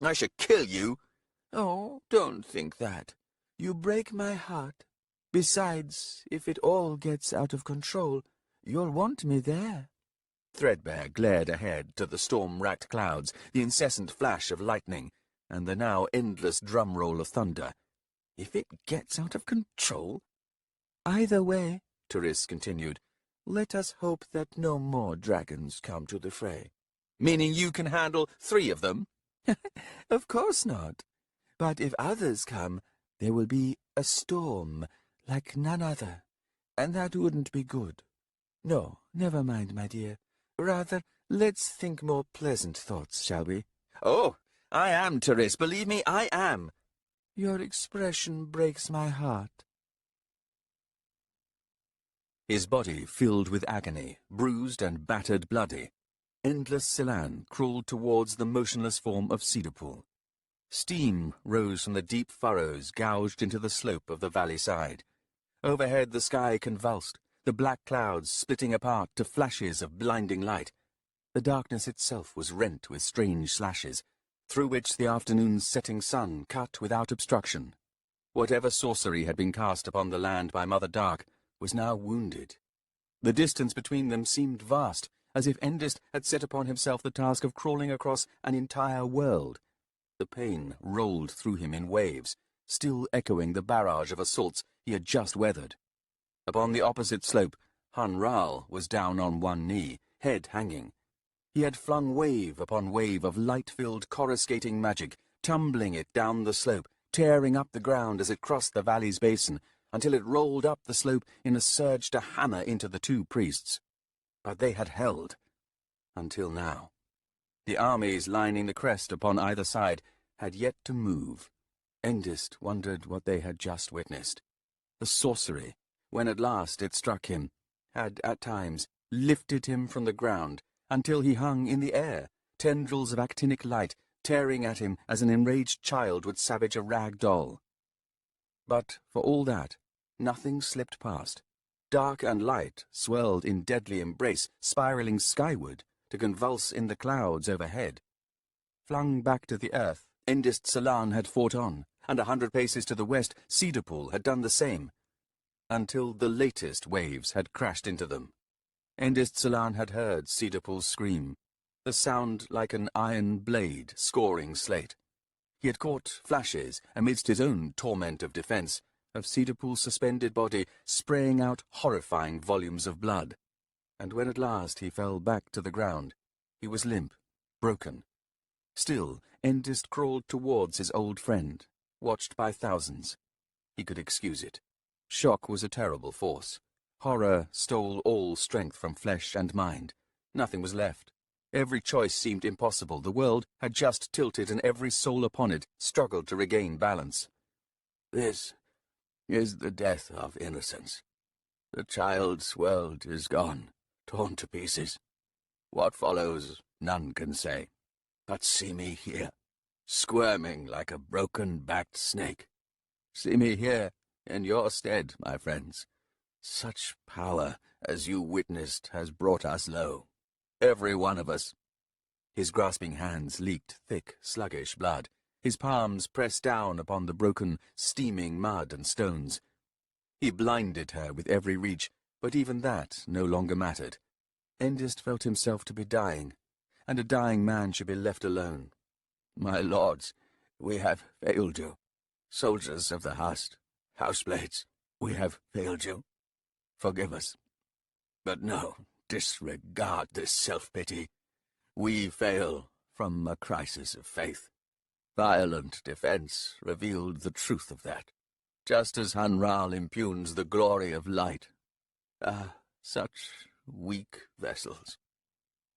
"I should kill you." "Oh, don't think that. You break my heart. Besides, if it all gets out of control, you'll want me there." Threadbare glared ahead to the storm-racked clouds, the incessant flash of lightning, and the now endless drum roll of thunder. If it gets out of control... Either way, Therese continued, let us hope that no more dragons come to the fray. Meaning you can handle 3 of them? Of course not. But if others come, there will be a storm like none other, and that wouldn't be good. No, never mind, my dear. Rather, let's think more pleasant thoughts, shall we? Oh, I am, Therese. Believe me, I am. Your expression breaks my heart. His body filled with agony, bruised and battered bloody. Endless Celan crawled towards the motionless form of Cedarpool. Steam rose from the deep furrows gouged into the slope of the valley side. Overhead the sky convulsed, the black clouds splitting apart to flashes of blinding light. The darkness itself was rent with strange slashes, through which the afternoon's setting sun cut without obstruction. Whatever sorcery had been cast upon the land by Mother Dark was now wounded. The distance between them seemed vast, as if Endist had set upon himself the task of crawling across an entire world. The pain rolled through him in waves, still echoing the barrage of assaults he had just weathered. Upon the opposite slope, Hun Rao was down on one knee, head hanging. He had flung wave upon wave of light-filled coruscating magic, tumbling it down the slope, tearing up the ground as it crossed the valley's basin, until it rolled up the slope in a surge to hammer into the 2 priests. But they had held. Until now. The armies lining the crest upon either side had yet to move. Endist wondered what they had just witnessed. The sorcery, when at last it struck him, had at times lifted him from the ground until he hung in the air, tendrils of actinic light tearing at him as an enraged child would savage a rag doll. But for all that, nothing slipped past. Dark and light swirled in deadly embrace, spiraling skyward to convulse in the clouds overhead. Flung back to the earth, Endist Celan had fought on, and 100 paces to the west, Cedarpool had done the same, until the latest waves had crashed into them. Endist Celan had heard Cedarpool scream, the sound like an iron blade scoring slate. He had caught flashes, amidst his own torment of defence, of Cedarpool's suspended body spraying out horrifying volumes of blood. And when at last he fell back to the ground, he was limp, broken. Still, Endist crawled towards his old friend, watched by thousands. He could excuse it. Shock was a terrible force. Horror stole all strength from flesh and mind. Nothing was left. Every choice seemed impossible. The world had just tilted, and every soul upon it struggled to regain balance. This is the death of innocence. The child's world is gone, torn to pieces. What follows, none can say. But see me here, squirming like a broken-backed snake. See me here, in your stead, my friends. Such power as you witnessed has brought us low, every one of us. His grasping hands leaked thick, sluggish blood. His palms pressed down upon the broken, steaming mud and stones. He blinded her with every reach, but even that no longer mattered. Endist felt himself to be dying, and a dying man should be left alone. My lords, we have failed you. Soldiers of the houseblades, we have failed you. Forgive us. But no, disregard this self-pity. We fail from a crisis of faith. Violent defense revealed the truth of that, just as Hanral impugns the glory of light. Ah, such weak vessels.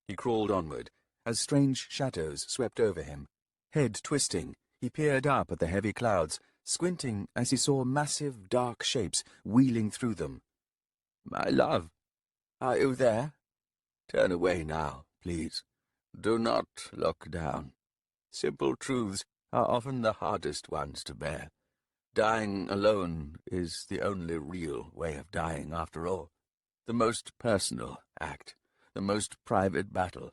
He crawled onward, as strange shadows swept over him. Head twisting, he peered up at the heavy clouds, squinting as he saw massive dark shapes wheeling through them. My love, are you there? Turn away now, please. Do not look down. Simple truths are often the hardest ones to bear. Dying alone is the only real way of dying, after all. The most personal act, the most private battle.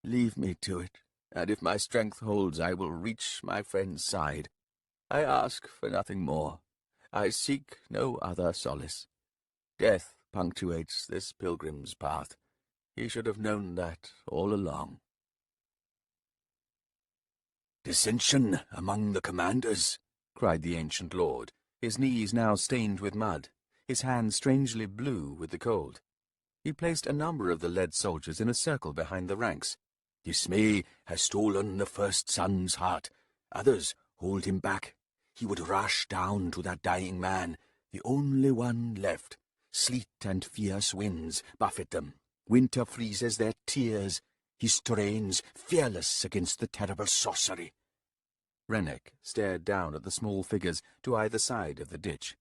Leave me to it, and if my strength holds, I will reach my friend's side. I ask for nothing more. I seek no other solace. Death punctuates this pilgrim's path. He should have known that all along. Dissension among the commanders, cried the ancient lord, his knees now stained with mud, his hands strangely blue with the cold. He placed a number of the lead soldiers in a circle behind the ranks. Dismay has stolen the first son's heart. Others hold him back. He would rush down to that dying man, the only one left. Sleet and fierce winds buffet them. Winter freezes their tears. He strains, fearless against the terrible sorcery. Rennick stared down at the small figures to either side of the ditch.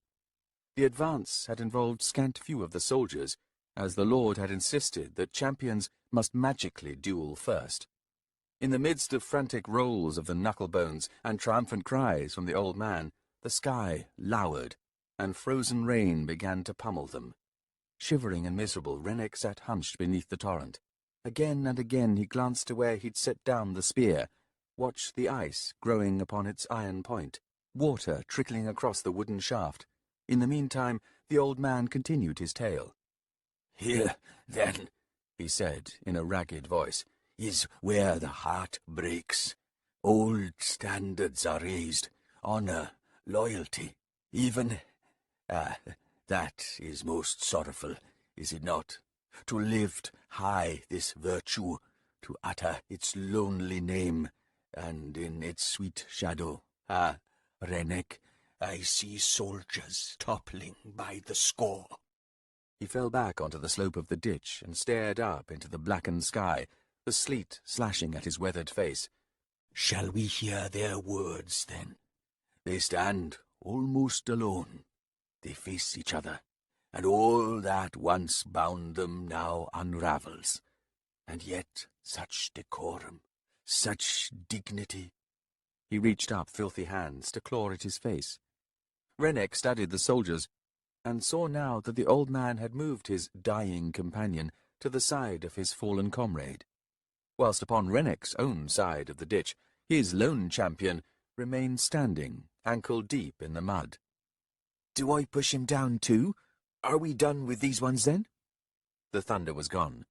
The advance had involved scant few of the soldiers, as the Lord had insisted that champions must magically duel first. In the midst of frantic rolls of the knucklebones and triumphant cries from the old man, the sky lowered, and frozen rain began to pummel them. Shivering and miserable, Rennick sat hunched beneath the torrent. Again and again he glanced to where he'd set down the spear, watched the ice growing upon its iron point, water trickling across the wooden shaft. In the meantime, the old man continued his tale. "Here, then," he said in a ragged voice, "is where the heart breaks. Old standards are raised, honor, loyalty, even... that is most sorrowful, is it not? To lift high this virtue, to utter its lonely name, and in its sweet shadow, Rennick, I see soldiers toppling by the score." He fell back onto the slope of the ditch and stared up into the blackened sky, the sleet slashing at his weathered face. "Shall we hear their words, then? They stand almost alone. They face each other, and all that once bound them now unravels. And yet such decorum, such dignity." He reached up filthy hands to claw at his face. Rennick studied the soldiers, and saw now that the old man had moved his dying companion to the side of his fallen comrade, whilst upon Rennick's own side of the ditch his lone champion remained standing, ankle-deep in the mud. "Do I push him down too? Are we done with these ones then?" The thunder was gone.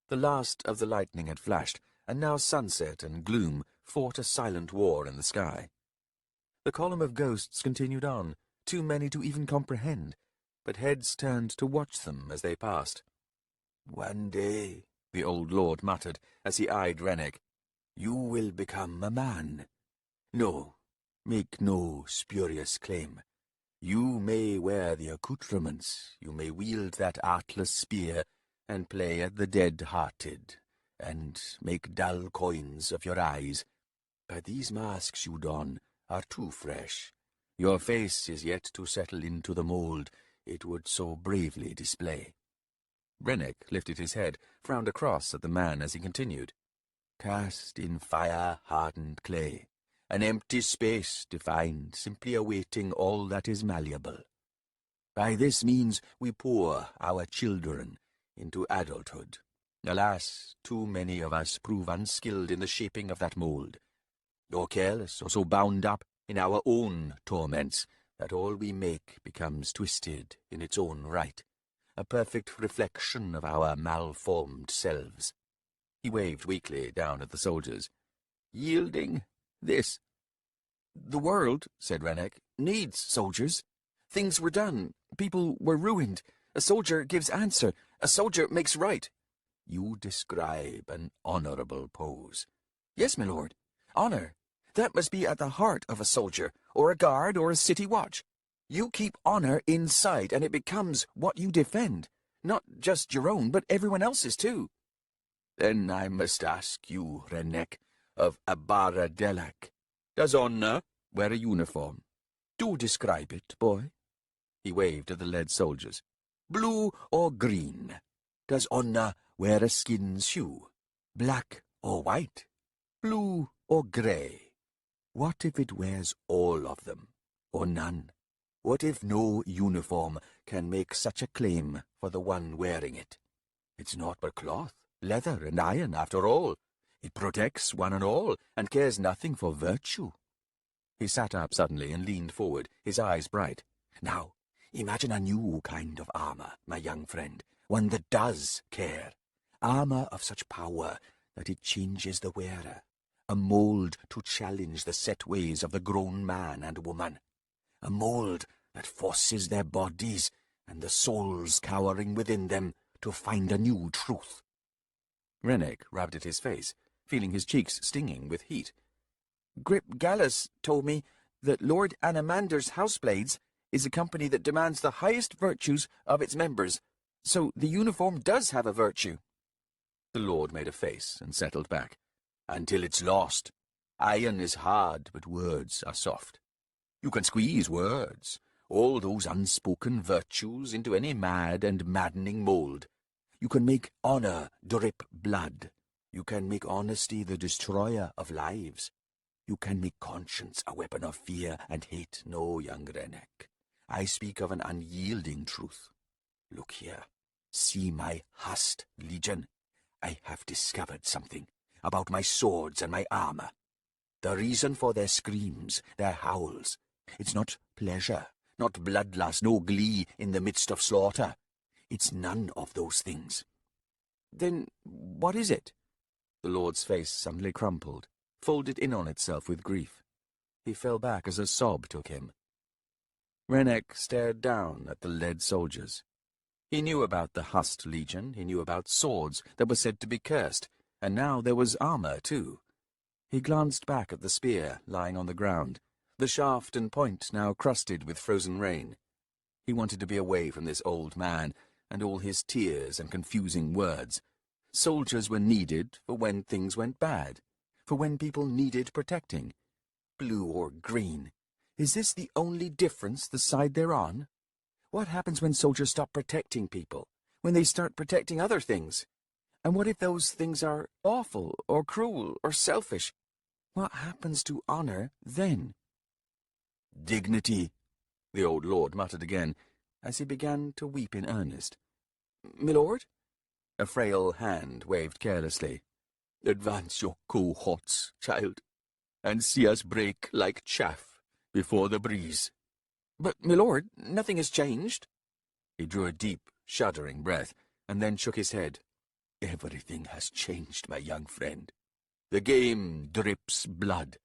The last of the lightning had flashed, and now sunset and gloom fought a silent war in the sky. The column of ghosts continued on, too many to even comprehend, but heads turned to watch them as they passed. "One day," the old lord muttered as he eyed Rennick, "you will become a man. No, make no spurious claim. You may wear the accoutrements, you may wield that artless spear, and play at the dead-hearted, and make dull coins of your eyes. But these masks you don are too fresh. Your face is yet to settle into the mould it would so bravely display." Rennick lifted his head, frowned across at the man as he continued. "Cast in fire-hardened clay, an empty space defined, simply awaiting all that is malleable. By this means we pour our children into adulthood. Alas, too many of us prove unskilled in the shaping of that mould, or careless, or so bound up in our own torments that all we make becomes twisted in its own right, a perfect reflection of our malformed selves." He waved weakly down at the soldiers. "Yielding this." "The world," said Rennick, "needs soldiers. Things were done. People were ruined. A soldier gives answer. A soldier makes right." "You describe an honourable pose." "Yes, my lord. Honour. That must be at the heart of a soldier, or a guard, or a city watch. You keep honour inside, and it becomes what you defend. Not just your own, but everyone else's too." "Then I must ask you, Rennick, of Abaradelak. Does honour wear a uniform?" "Do describe it, boy." He waved at the lead soldiers. "Blue or green? Does honour wear a skin shoe? Black or white? Blue or grey? What if it wears all of them, or none? What if no uniform can make such a claim for the one wearing it? It's naught but cloth, leather, and iron, after all. It protects one and all, and cares nothing for virtue." He sat up suddenly and leaned forward, his eyes bright. "Now, imagine a new kind of armour, my young friend, one that does care. Armour of such power that it changes the wearer. A mould to challenge the set ways of the grown man and woman. a mould that forces their bodies and the souls cowering within them to find a new truth. Rennick rubbed at his face, feeling his cheeks stinging with heat. Grip Gallus told me that Lord Anamander's Houseblades is a company that demands the highest virtues of its members, so the uniform does have a virtue. The Lord made a face and settled back. Until it's lost. Iron is hard, but words are soft. You can squeeze words, all those unspoken virtues, into any mad and maddening mould. You can make honor drip blood. You can make honesty the destroyer of lives. You can make conscience a weapon of fear and hate. No, young Rennick, I speak of an unyielding truth. Look here. See my Hust Legion. I have discovered something about my swords and my armor. The reason for their screams, their howls, it's not pleasure, not bloodlust, no glee in the midst of slaughter. It's none of those things. Then what is it? The Lord's face suddenly crumpled, folded in on itself with grief. He fell back as a sob took him. Rennick stared down at the lead soldiers. He knew about the Hust Legion, he knew about swords that were said to be cursed, and now there was armor, too. He glanced back at the spear lying on the ground, the shaft and point now crusted with frozen rain. He wanted to be away from this old man and all his tears and confusing words. Soldiers were needed for when things went bad, for when people needed protecting. Blue or green, is this the only difference, the side they're on? What happens when soldiers stop protecting people, when they start protecting other things? And what if those things are awful or cruel or selfish? What happens to honor then? Dignity, the old lord muttered again, as he began to weep in earnest. Milord? A frail hand waved carelessly. Advance your cohorts, child, and see us break like chaff before the breeze. But, milord, nothing has changed. He drew a deep, shuddering breath, and then shook his head. Everything has changed, my young friend. The game drips blood.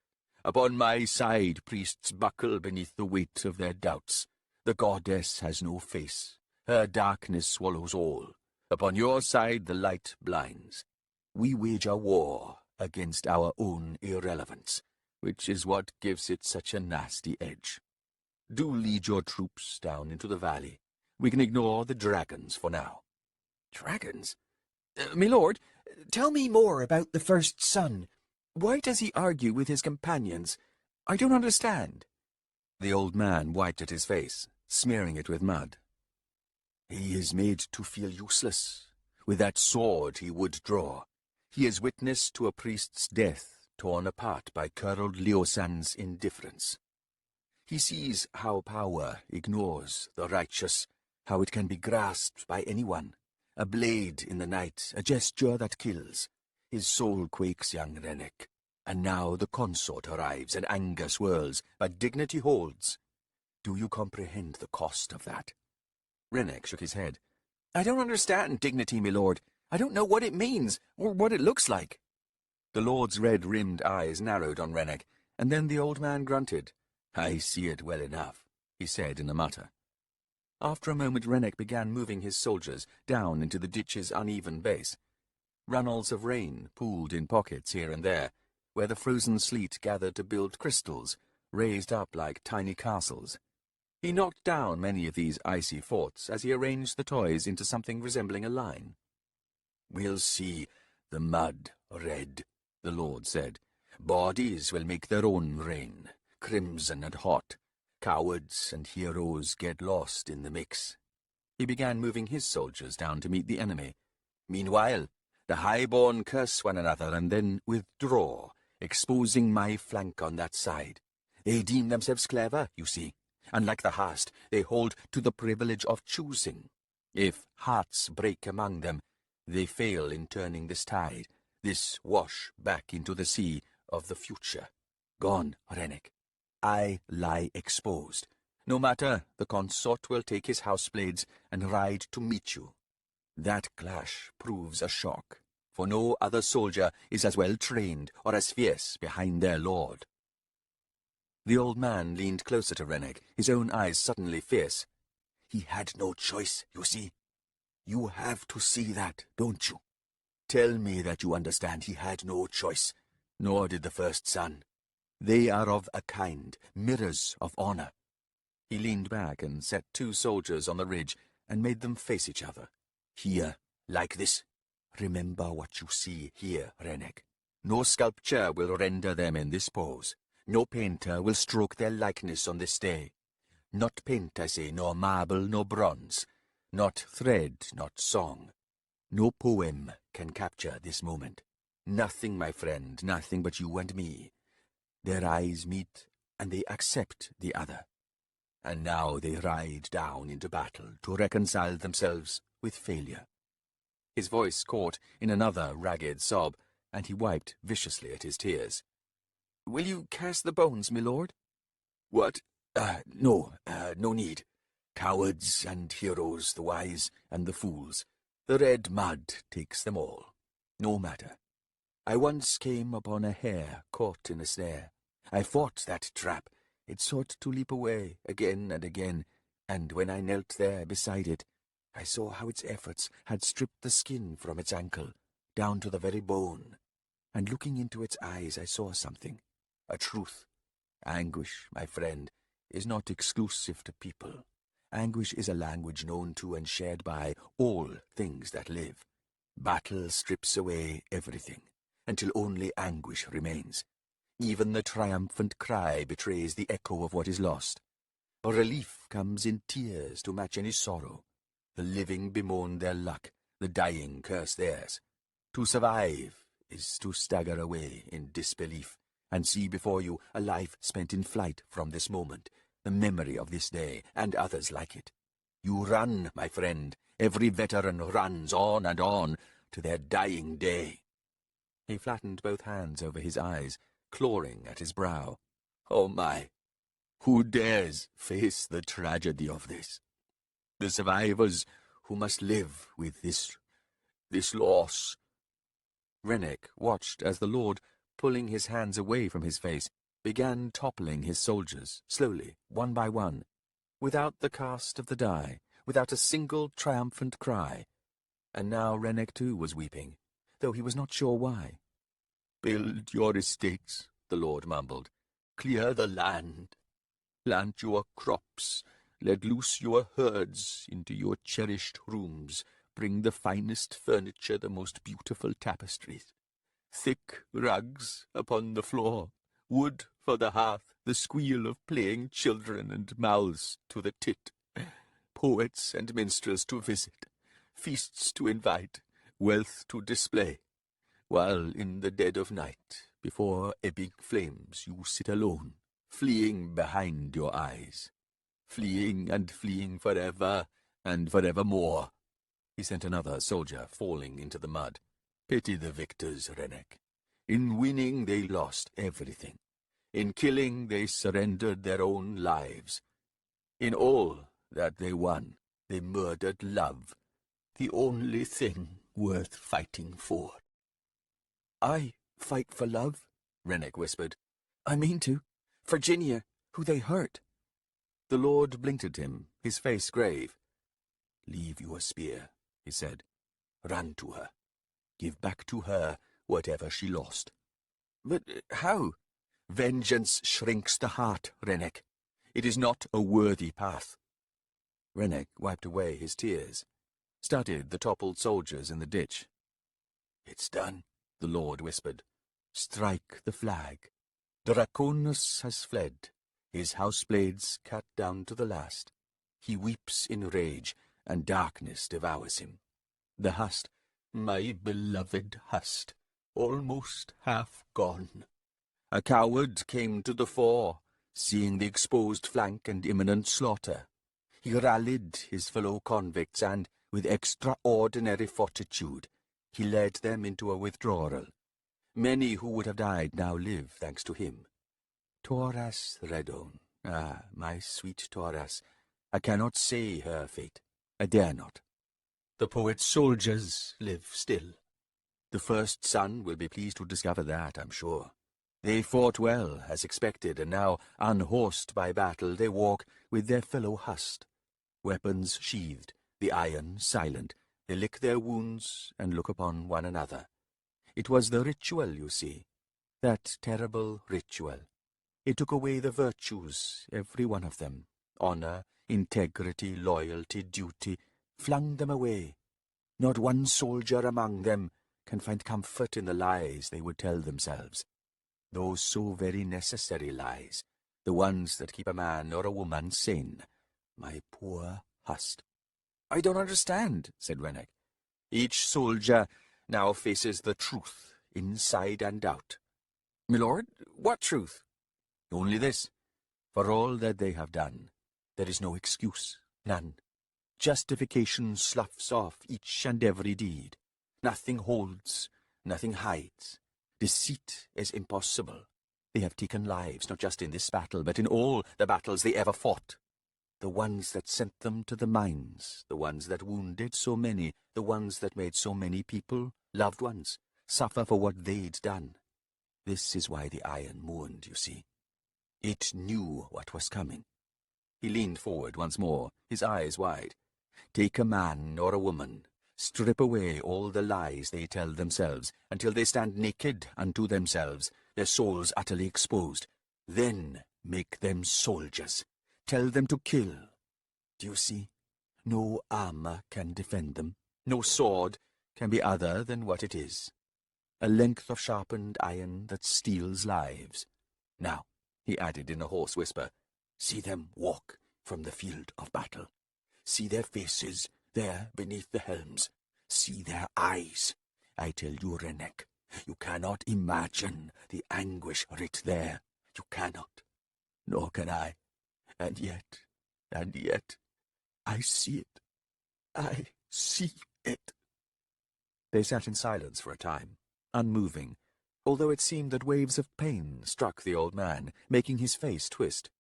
Upon my side, priests buckle beneath the weight of their doubts. The goddess has no face. Her darkness swallows all. Upon your side, the light blinds. We wage a war against our own irrelevance, which is what gives it such a nasty edge. Do lead your troops down into the valley. We can ignore the dragons for now. Dragons? Milord, tell me more about the first son. Why does he argue with his companions? I don't understand. The old man wiped at his face, smearing it with mud. He is made to feel useless. With that sword he would draw. He is witness to a priest's death, torn apart by Curled Leosan's indifference. He sees how power ignores the righteous, how it can be grasped by anyone. A blade in the night, a gesture that kills. His soul quakes, young Rennick. And now the consort arrives, and anger swirls, but dignity holds. Do you comprehend the cost of that? Rennick shook his head. I don't understand dignity, milord. I don't know what it means, or what it looks like. The lord's red-rimmed eyes narrowed on Rennick, and then the old man grunted. I see it well enough, he said in a mutter. After a moment Rennick began moving his soldiers down into the ditch's uneven base. Runnels of rain pooled in pockets here and there, where the frozen sleet gathered to build crystals, raised up like tiny castles. He knocked down many of these icy forts as he arranged the toys into something resembling a line. We'll see the mud red, the Lord said. Bodies will make their own rain, crimson and hot. Cowards and heroes get lost in the mix. He began moving his soldiers down to meet the enemy. Meanwhile, the highborn curse one another and then withdraw, exposing my flank on that side. They deem themselves clever, you see. Unlike the Hast, they hold to the privilege of choosing. If hearts break among them, they fail in turning this tide, this wash back into the sea of the future. Gone, Rennick. I lie exposed. No matter, the consort will take his houseblades and ride to meet you. That clash proves a shock, for no other soldier is as well trained or as fierce behind their lord. The old man leaned closer to Rennick, his own eyes suddenly fierce. He had no choice, you see. You have to see that, don't you? Tell me that you understand he had no choice, nor did the first son. They are of a kind, mirrors of honor. He leaned back and set two soldiers on the ridge and made them face each other. Here, like this. Remember what you see here, Rennick. No sculpture will render them in this pose. No painter will stroke their likeness on this day. Not paint, I say, nor marble, nor bronze. Not thread, not song. No poem can capture this moment. Nothing, my friend, nothing but you and me. Their eyes meet, and they accept the other. And now they ride down into battle to reconcile themselves with failure. His voice caught in another ragged sob, and he wiped viciously at his tears. "Will you cast the bones, my lord?" "What? No need. Cowards and heroes, the wise and the fools. The red mud takes them all. No matter. I once came upon a hare caught in a snare. I fought that trap. It sought to leap away again and again, and when I knelt there beside it, I saw how its efforts had stripped the skin from its ankle, down to the very bone. And looking into its eyes, I saw something, a truth. Anguish, my friend, is not exclusive to people. Anguish is a language known to and shared by all things that live. Battle strips away everything, until only anguish remains. Even the triumphant cry betrays the echo of what is lost. A relief comes in tears to match any sorrow. The living bemoan their luck, the dying curse theirs. To survive is to stagger away in disbelief, and see before you a life spent in flight from this moment, the memory of this day, and others like it. You run, my friend, every veteran runs on and on, to their dying day. He flattened both hands over his eyes, clawing at his brow. Oh my, who dares face the tragedy of this? The survivors who must live with this loss. Rennick watched as the lord, pulling his hands away from his face, began toppling his soldiers, slowly, one by one, without the cast of the die, without a single triumphant cry. And now Rennick too was weeping, though he was not sure why. "Build your estates," the lord mumbled. "Clear the land. Plant your crops. Let loose your herds into your cherished rooms. Bring the finest furniture, the most beautiful tapestries. Thick rugs upon the floor. Wood for the hearth, the squeal of playing children and mouths to the tit. Poets and minstrels to visit. Feasts to invite. Wealth to display. While in the dead of night, before ebbing flames, you sit alone, fleeing behind your eyes. Fleeing and fleeing forever and forevermore." He sent another soldier falling into the mud. "Pity the victors, Rennick. In winning they lost everything. In killing they surrendered their own lives. In all that they won, they murdered love, the only thing worth fighting for." "I fight for love," Rennick whispered. "I mean to. Virginia, who they hurt." The lord blinked at him, his face grave. "Leave your spear," he said. "Run to her. Give back to her whatever she lost." "But how?" "Vengeance shrinks the heart, Rennick. It is not a worthy path." Rennick wiped away his tears, studied the toppled soldiers in the ditch. "It's done," the lord whispered. "Strike the flag. Draconus has fled, his houseblades cut down to the last. He weeps in rage, and darkness devours him. The hust, my beloved hust, almost half gone. A coward came to the fore, seeing the exposed flank and imminent slaughter. He rallied his fellow convicts, and, with extraordinary fortitude, he led them into a withdrawal. Many who would have died now live, thanks to him. Taurus Redon, my sweet Taurus, I cannot say her fate. I dare not. The poet's soldiers live still. The first son will be pleased to discover that, I'm sure. They fought well, as expected, and now, unhorsed by battle, they walk with their fellow hust. Weapons sheathed, the iron silent, they lick their wounds and look upon one another. It was the ritual, you see, that terrible ritual. It took away the virtues, every one of them. Honor, integrity, loyalty, duty, flung them away. Not one soldier among them can find comfort in the lies they would tell themselves. Those so very necessary lies, the ones that keep a man or a woman sane. My poor hust. I don't understand, said Rennick. Each soldier now faces the truth, inside and out. Milord, what truth? Only this. For all that they have done, there is no excuse, none. Justification sloughs off each and every deed. Nothing holds, nothing hides. Deceit is impossible. They have taken lives, not just in this battle, but in all the battles they ever fought. The ones that sent them to the mines, the ones that wounded so many, the ones that made so many people, loved ones, suffer for what they'd done. This is why the iron mourned, you see. It knew what was coming. He leaned forward once more, his eyes wide. Take a man or a woman, strip away all the lies they tell themselves, until they stand naked unto themselves, their souls utterly exposed. Then make them soldiers. Tell them to kill. Do you see? No armor can defend them. No sword can be other than what it is. A length of sharpened iron that steals lives. Now, he added in a hoarse whisper, see them walk from the field of battle. See their faces there beneath the helms. See their eyes. I tell you, Rennick, you cannot imagine the anguish writ there. You cannot. Nor can I. And yet, I see it. I see it. They sat in silence for a time, unmoving, although it seemed that waves of pain struck the old man, making his face twist.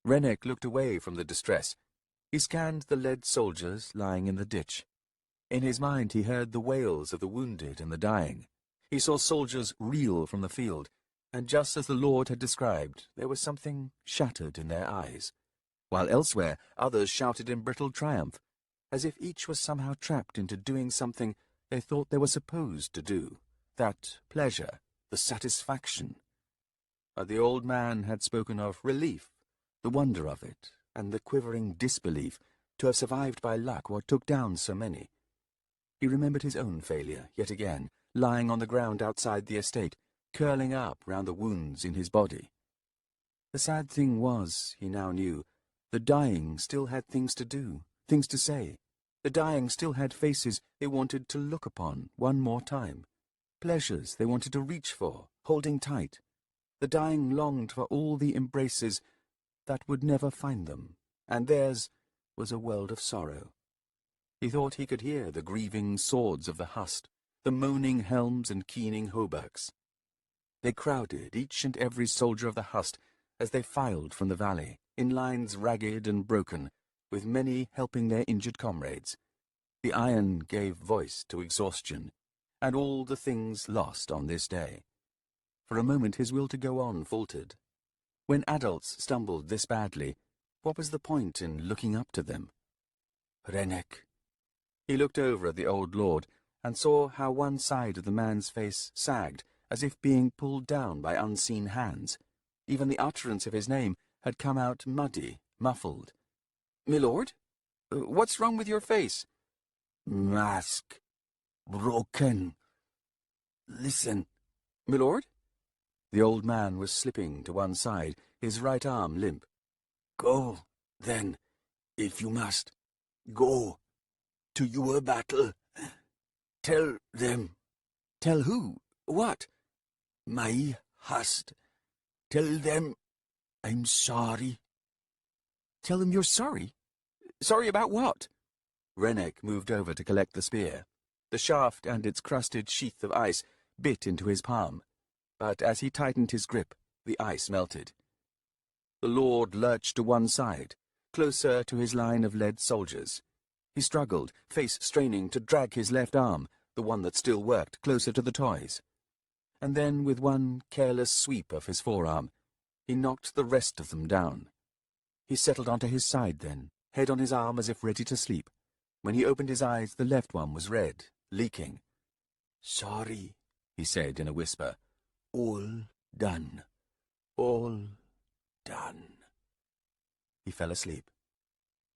Rennick looked away from the distress. He scanned the lead soldiers lying in the ditch. In his mind he heard the wails of the wounded and the dying. He saw soldiers reel from the field, and just as the Lord had described, there was something shattered in their eyes, while elsewhere others shouted in brittle triumph, as if each was somehow trapped into doing something they thought they were supposed to do, that pleasure, the satisfaction. But the old man had spoken of relief, the wonder of it, and the quivering disbelief to have survived by luck what took down so many. He remembered his own failure, yet again, lying on the ground outside the estate, curling up round the wounds in his body. The sad thing was, he now knew, the dying still had things to do, things to say. The dying still had faces they wanted to look upon one more time, pleasures they wanted to reach for, holding tight. The dying longed for all the embraces that would never find them, and theirs was a world of sorrow. He thought he could hear the grieving swords of the hust, the moaning helms and keening hauberks. They crowded each and every soldier of the hust as they filed from the valley, in lines ragged and broken, with many helping their injured comrades. The iron gave voice to exhaustion, and all the things lost on this day. For a moment his will to go on faltered. When adults stumbled this badly, what was the point in looking up to them? Rennick. He looked over at the old lord, and saw how one side of the man's face sagged, as if being pulled down by unseen hands. Even the utterance of his name had come out muddy, muffled. "Milord? What's wrong with your face?" Mask. Broken. Listen. Milord? The old man was slipping to one side, his right arm limp. Go, then, if you must. Go. To your battle. Tell them. Tell who? What? My hust. Tell them I'm sorry. Tell them you're sorry? Sorry about what? Rennick moved over to collect the spear. The shaft and its crusted sheath of ice bit into his palm, but as he tightened his grip, the ice melted. The lord lurched to one side, closer to his line of lead soldiers. He struggled, face straining, to drag his left arm, the one that still worked, closer to the toys. and then with one careless sweep of his forearm, he knocked the rest of them down. He settled onto his side then, head on his arm as if ready to sleep. When he opened his eyes, the left one was red, leaking. "Sorry," he said in a whisper. "All done. All done." He fell asleep.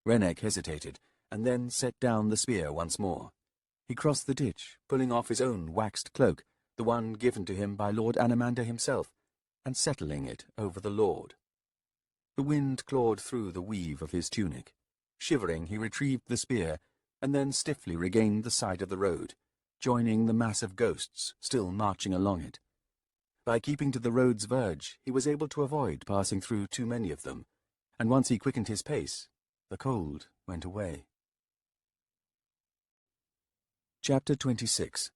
Renneck hesitated, and then set down the spear once more. He crossed the ditch, pulling off his own waxed cloak, the one given to him by Lord Anamander himself, and settling it over the Lord. The wind clawed through the weave of his tunic. Shivering, he retrieved the spear, and then stiffly regained the side of the road, joining the mass of ghosts still marching along it. By keeping to the road's verge, he was able to avoid passing through too many of them, and once he quickened his pace, the cold went away. Chapter 26.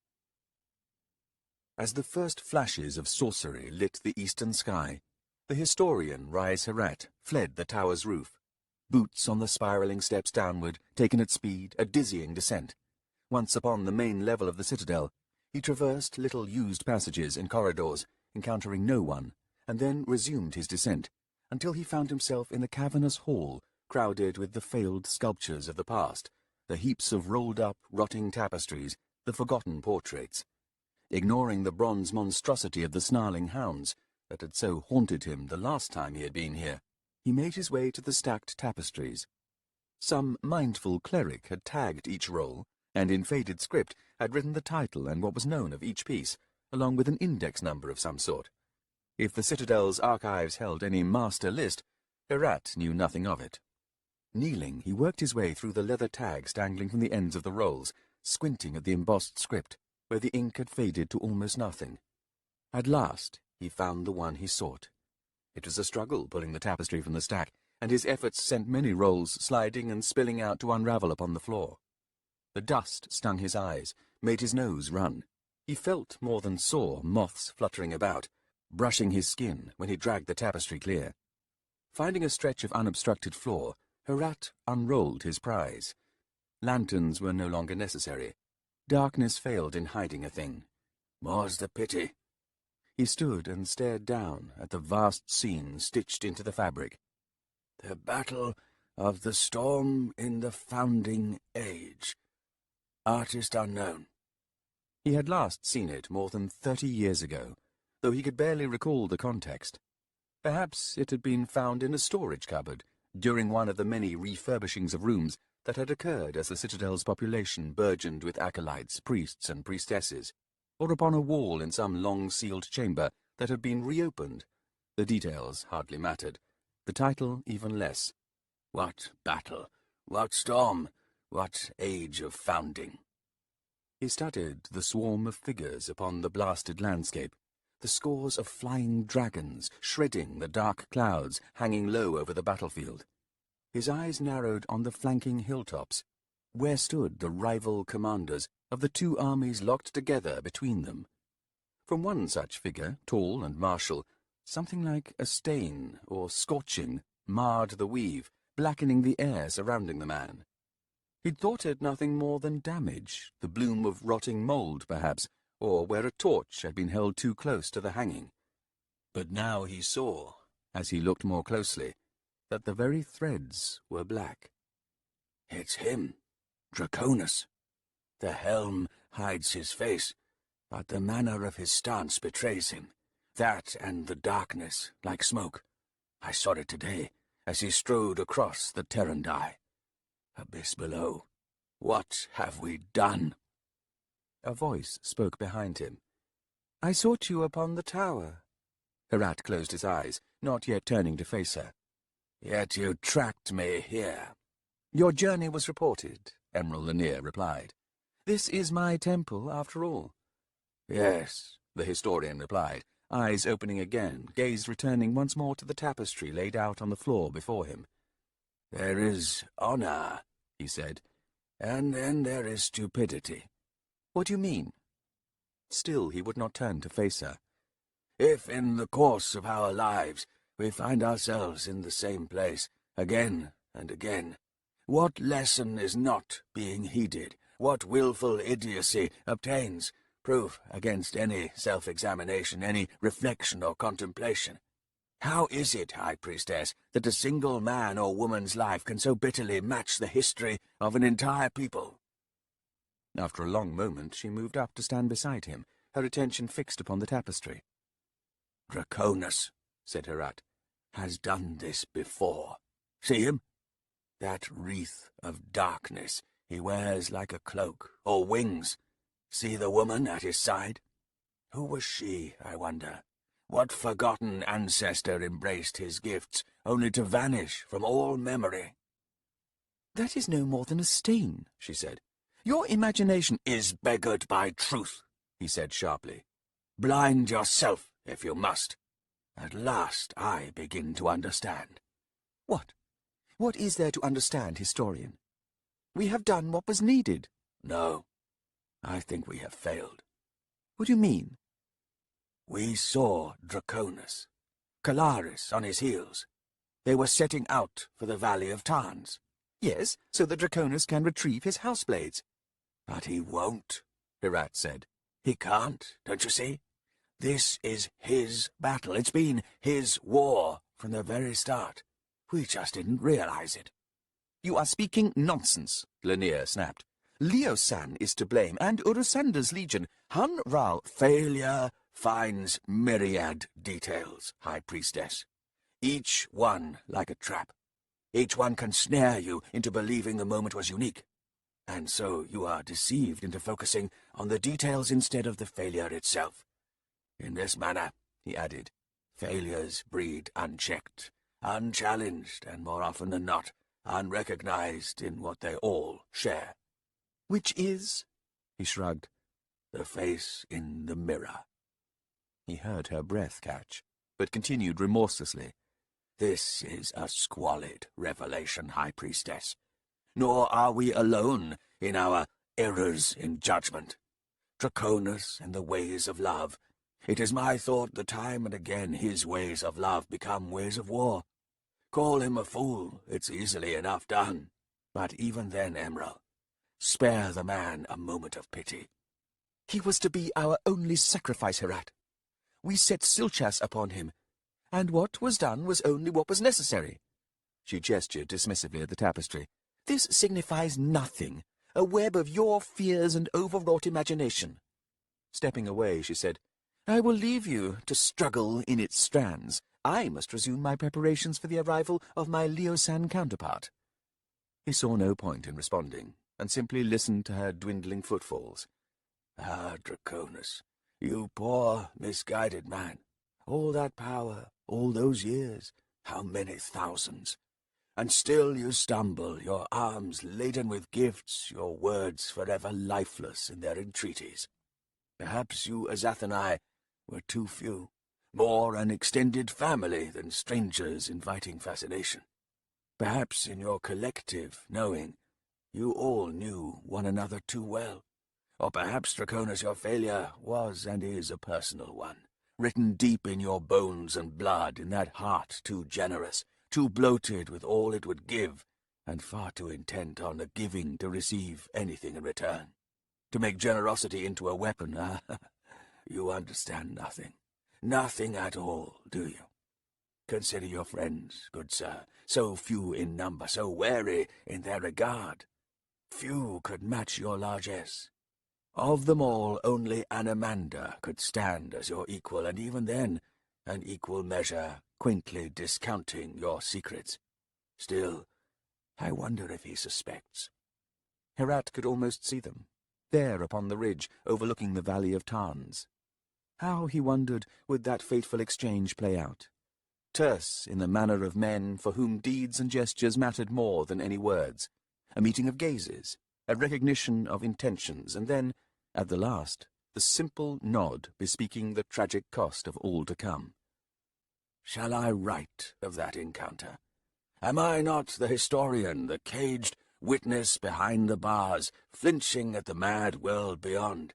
As the first flashes of sorcery lit the eastern sky, the historian Rais Herat fled the tower's roof. Boots on the spiralling steps downward, taken at speed, a dizzying descent. Once upon the main level of the citadel, he traversed little used passages and corridors, encountering no one, and then resumed his descent, until he found himself in a cavernous hall crowded with the failed sculptures of the past, the heaps of rolled-up, rotting tapestries, the forgotten portraits. Ignoring the bronze monstrosity of the snarling hounds that had so haunted him the last time he had been here, he made his way to the stacked tapestries. Some mindful cleric had tagged each roll, and in faded script had written the title and what was known of each piece, along with an index number of some sort. If the Citadel's archives held any master list, Herat knew nothing of it. Kneeling, he worked his way through the leather tags dangling from the ends of the rolls, squinting at the embossed script, where the ink had faded to almost nothing. At last, he found the one he sought. It was a struggle pulling the tapestry from the stack, and his efforts sent many rolls sliding and spilling out to unravel upon the floor. The dust stung his eyes, made his nose run. He felt more than saw moths fluttering about, brushing his skin when he dragged the tapestry clear. Finding a stretch of unobstructed floor, Herat unrolled his prize. Lanterns were no longer necessary. Darkness failed in hiding a thing. More's the pity. He stood and stared down at the vast scene stitched into the fabric. The battle of the storm in the founding age. Artist unknown. He had last seen it more than 30 years ago, though he could barely recall the context. Perhaps it had been found in a storage cupboard during one of the many refurbishings of rooms that had occurred as the Citadel's population burgeoned with acolytes, priests, and priestesses, or upon a wall in some long-sealed chamber that had been reopened. The details hardly mattered, the title even less. What battle? What storm? What age of founding? He studied the swarm of figures upon the blasted landscape, the scores of flying dragons shredding the dark clouds hanging low over the battlefield. His eyes narrowed on the flanking hilltops, where stood the rival commanders of the two armies locked together between them. From one such figure, tall and martial, something like a stain or scorching marred the weave, blackening the air surrounding the man. He'd thought it nothing more than damage, the bloom of rotting mould, perhaps, or where a torch had been held too close to the hanging. But now he saw, as he looked more closely, that the very threads were black. It's him, Draconus. The helm hides his face, but the manner of his stance betrays him. That and the darkness, like smoke. I saw it today, as he strode across the Terrandai. Abyss below. What have we done? A voice spoke behind him. I sought you upon the tower. Herat closed his eyes, not yet turning to face her. Yet you tracked me here. Your journey was reported, Emerald Lanier replied. This is my temple, after all. Yes, the historian replied, eyes opening again, gaze returning once more to the tapestry laid out on the floor before him. There is honor, he said, and then there is stupidity. What do you mean? Still he would not turn to face her. If in the course of our lives we find ourselves in the same place, again and again, what lesson is not being heeded? What willful idiocy obtains, Proof against any self-examination, any reflection or contemplation. How is it, High Priestess, that a single man or woman's life can so bitterly match the history of an entire people? After a long moment, she moved up to stand beside him, her attention fixed upon the tapestry. Kharkanas, said Herat, has done this before. See him? That wreath of darkness he wears like a cloak, or wings. See the woman at his side? Who was she, I wonder? What forgotten ancestor embraced his gifts, only to vanish from all memory? That is no more than a stain, she said. Your imagination is beggared by truth, he said sharply. Blind yourself, if you must. At last I begin to understand. What? What is there to understand, historian? We have done what was needed. No, I think we have failed. What do you mean? We saw Draconis, Calaris on his heels. They were setting out for the Valley of Tarns. Yes, so that Draconis can retrieve his houseblades. But he won't, Herat said. He can't, don't you see? This is his battle. It's been his war from the very start. We just didn't realize it. You are speaking nonsense, Lanier snapped. Leo-san is to blame, and Urusanda's legion. Han Rao. Failure finds myriad details, High Priestess. Each one like a trap. Each one can snare you into believing the moment was unique. And so you are deceived into focusing on the details instead of the failure itself. In this manner, he added, failures breed unchecked, unchallenged, and more often than not, unrecognized in what they all share. Which is? He shrugged. The face in the mirror. He heard her breath catch, but continued remorselessly. This is a squalid revelation, High Priestess. Nor are we alone in our errors in judgment. Draconis and the ways of love. It is my thought that time and again his ways of love become ways of war. Call him a fool, it's easily enough done. But even then, Emerald, spare the man a moment of pity. He was to be our only sacrifice, Herat. We set Silchas upon him, and what was done was only what was necessary. She gestured dismissively at the tapestry. This signifies nothing, a web of your fears and overwrought imagination. Stepping away, she said, I will leave you to struggle in its strands. I must resume my preparations for the arrival of my Leo-san counterpart. He saw no point in responding, and simply listened to her dwindling footfalls. Ah, Draconis, you poor, misguided man. All that power, all those years, how many thousands. And still you stumble, your arms laden with gifts, your words forever lifeless in their entreaties. Perhaps you Azathanai were too few, more an extended family than strangers inviting fascination. Perhaps in your collective knowing, you all knew one another too well. Or perhaps, Draconis, your failure was and is a personal one, written deep in your bones and blood, in that heart too generous, too bloated with all it would give, and far too intent on the giving to receive anything in return. To make generosity into a weapon, you understand nothing. Nothing at all, do you? Consider your friends, good sir, so few in number, so wary in their regard. Few could match your largesse. Of them all, only Anamanda could stand as your equal, and even then, an equal measure, quaintly discounting your secrets. Still, I wonder if he suspects. Herat could almost see them, there upon the ridge, overlooking the Valley of Tarns. How, he wondered, would that fateful exchange play out? Terse in the manner of men for whom deeds and gestures mattered more than any words. A meeting of gazes, a recognition of intentions, and then, at the last, the simple nod bespeaking the tragic cost of all to come. Shall I write of that encounter? Am I not the historian, the caged witness behind the bars, flinching at the mad world beyond?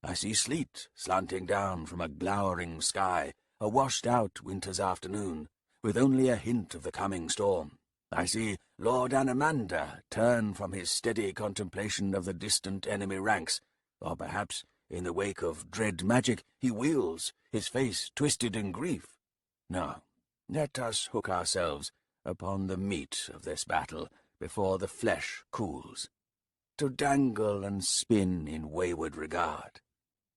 I see sleet slanting down from a glowering sky, a washed-out winter's afternoon, with only a hint of the coming storm. I see Lord Anamanda turn from his steady contemplation of the distant enemy ranks, or perhaps in the wake of dread magic, he wheels, his face twisted in grief. No, let us hook ourselves upon the meat of this battle before the flesh cools, to dangle and spin in wayward regard.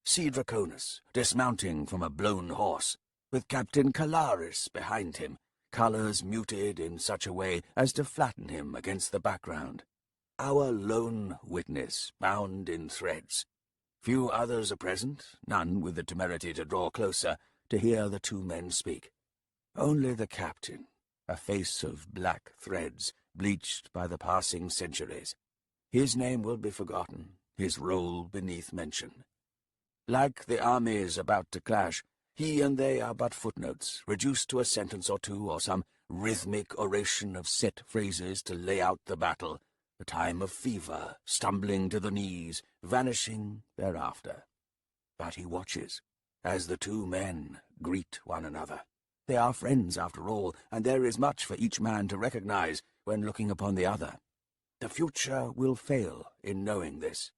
See Draconis dismounting from a blown horse, with Captain Kalaris behind him, colours muted in such a way as to flatten him against the background. Our lone witness bound in threads. Few others are present, none with the temerity to draw closer to hear the two men speak. Only the captain, a face of black threads bleached by the passing centuries. His name will be forgotten, his role beneath mention. Like the armies about to clash, he and they are but footnotes, reduced to a sentence or two, or some rhythmic oration of set phrases to lay out the battle, a time of fever, stumbling to the knees, vanishing thereafter. But he watches, as the two men greet one another. They are friends, after all, and there is much for each man to recognize when looking upon the other. The future will fail in knowing this.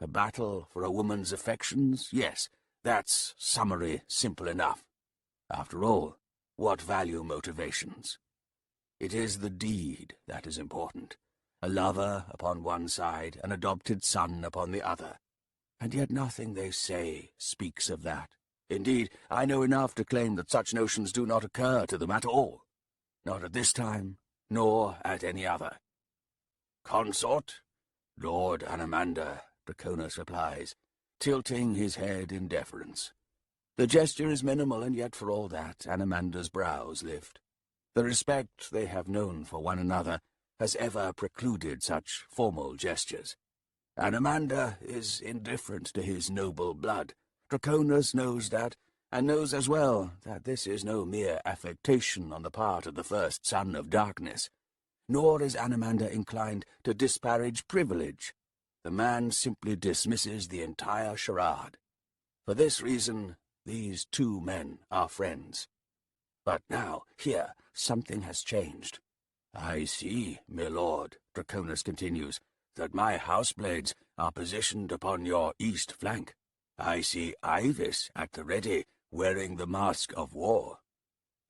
A battle for a woman's affections, yes, that's summary, simple enough. After all, what value motivations? It is the deed that is important. A lover upon one side, an adopted son upon the other. And yet nothing they say speaks of that. Indeed, I know enough to claim that such notions do not occur to them at all. Not at this time, nor at any other. Consort? Lord Anamander, Draconis replies, tilting his head in deference. The gesture is minimal, and yet for all that, Anamander's brows lift. The respect they have known for one another has ever precluded such formal gestures. Anamander is indifferent to his noble blood. Draconis knows that, and knows as well that this is no mere affectation on the part of the first son of darkness. Nor is Anamander inclined to disparage privilege. The man simply dismisses the entire charade. For this reason, these two men are friends. But now, here, something has changed. I see, my lord, Draconis continues, that my houseblades are positioned upon your east flank. I see Ivis at the ready, wearing the mask of war.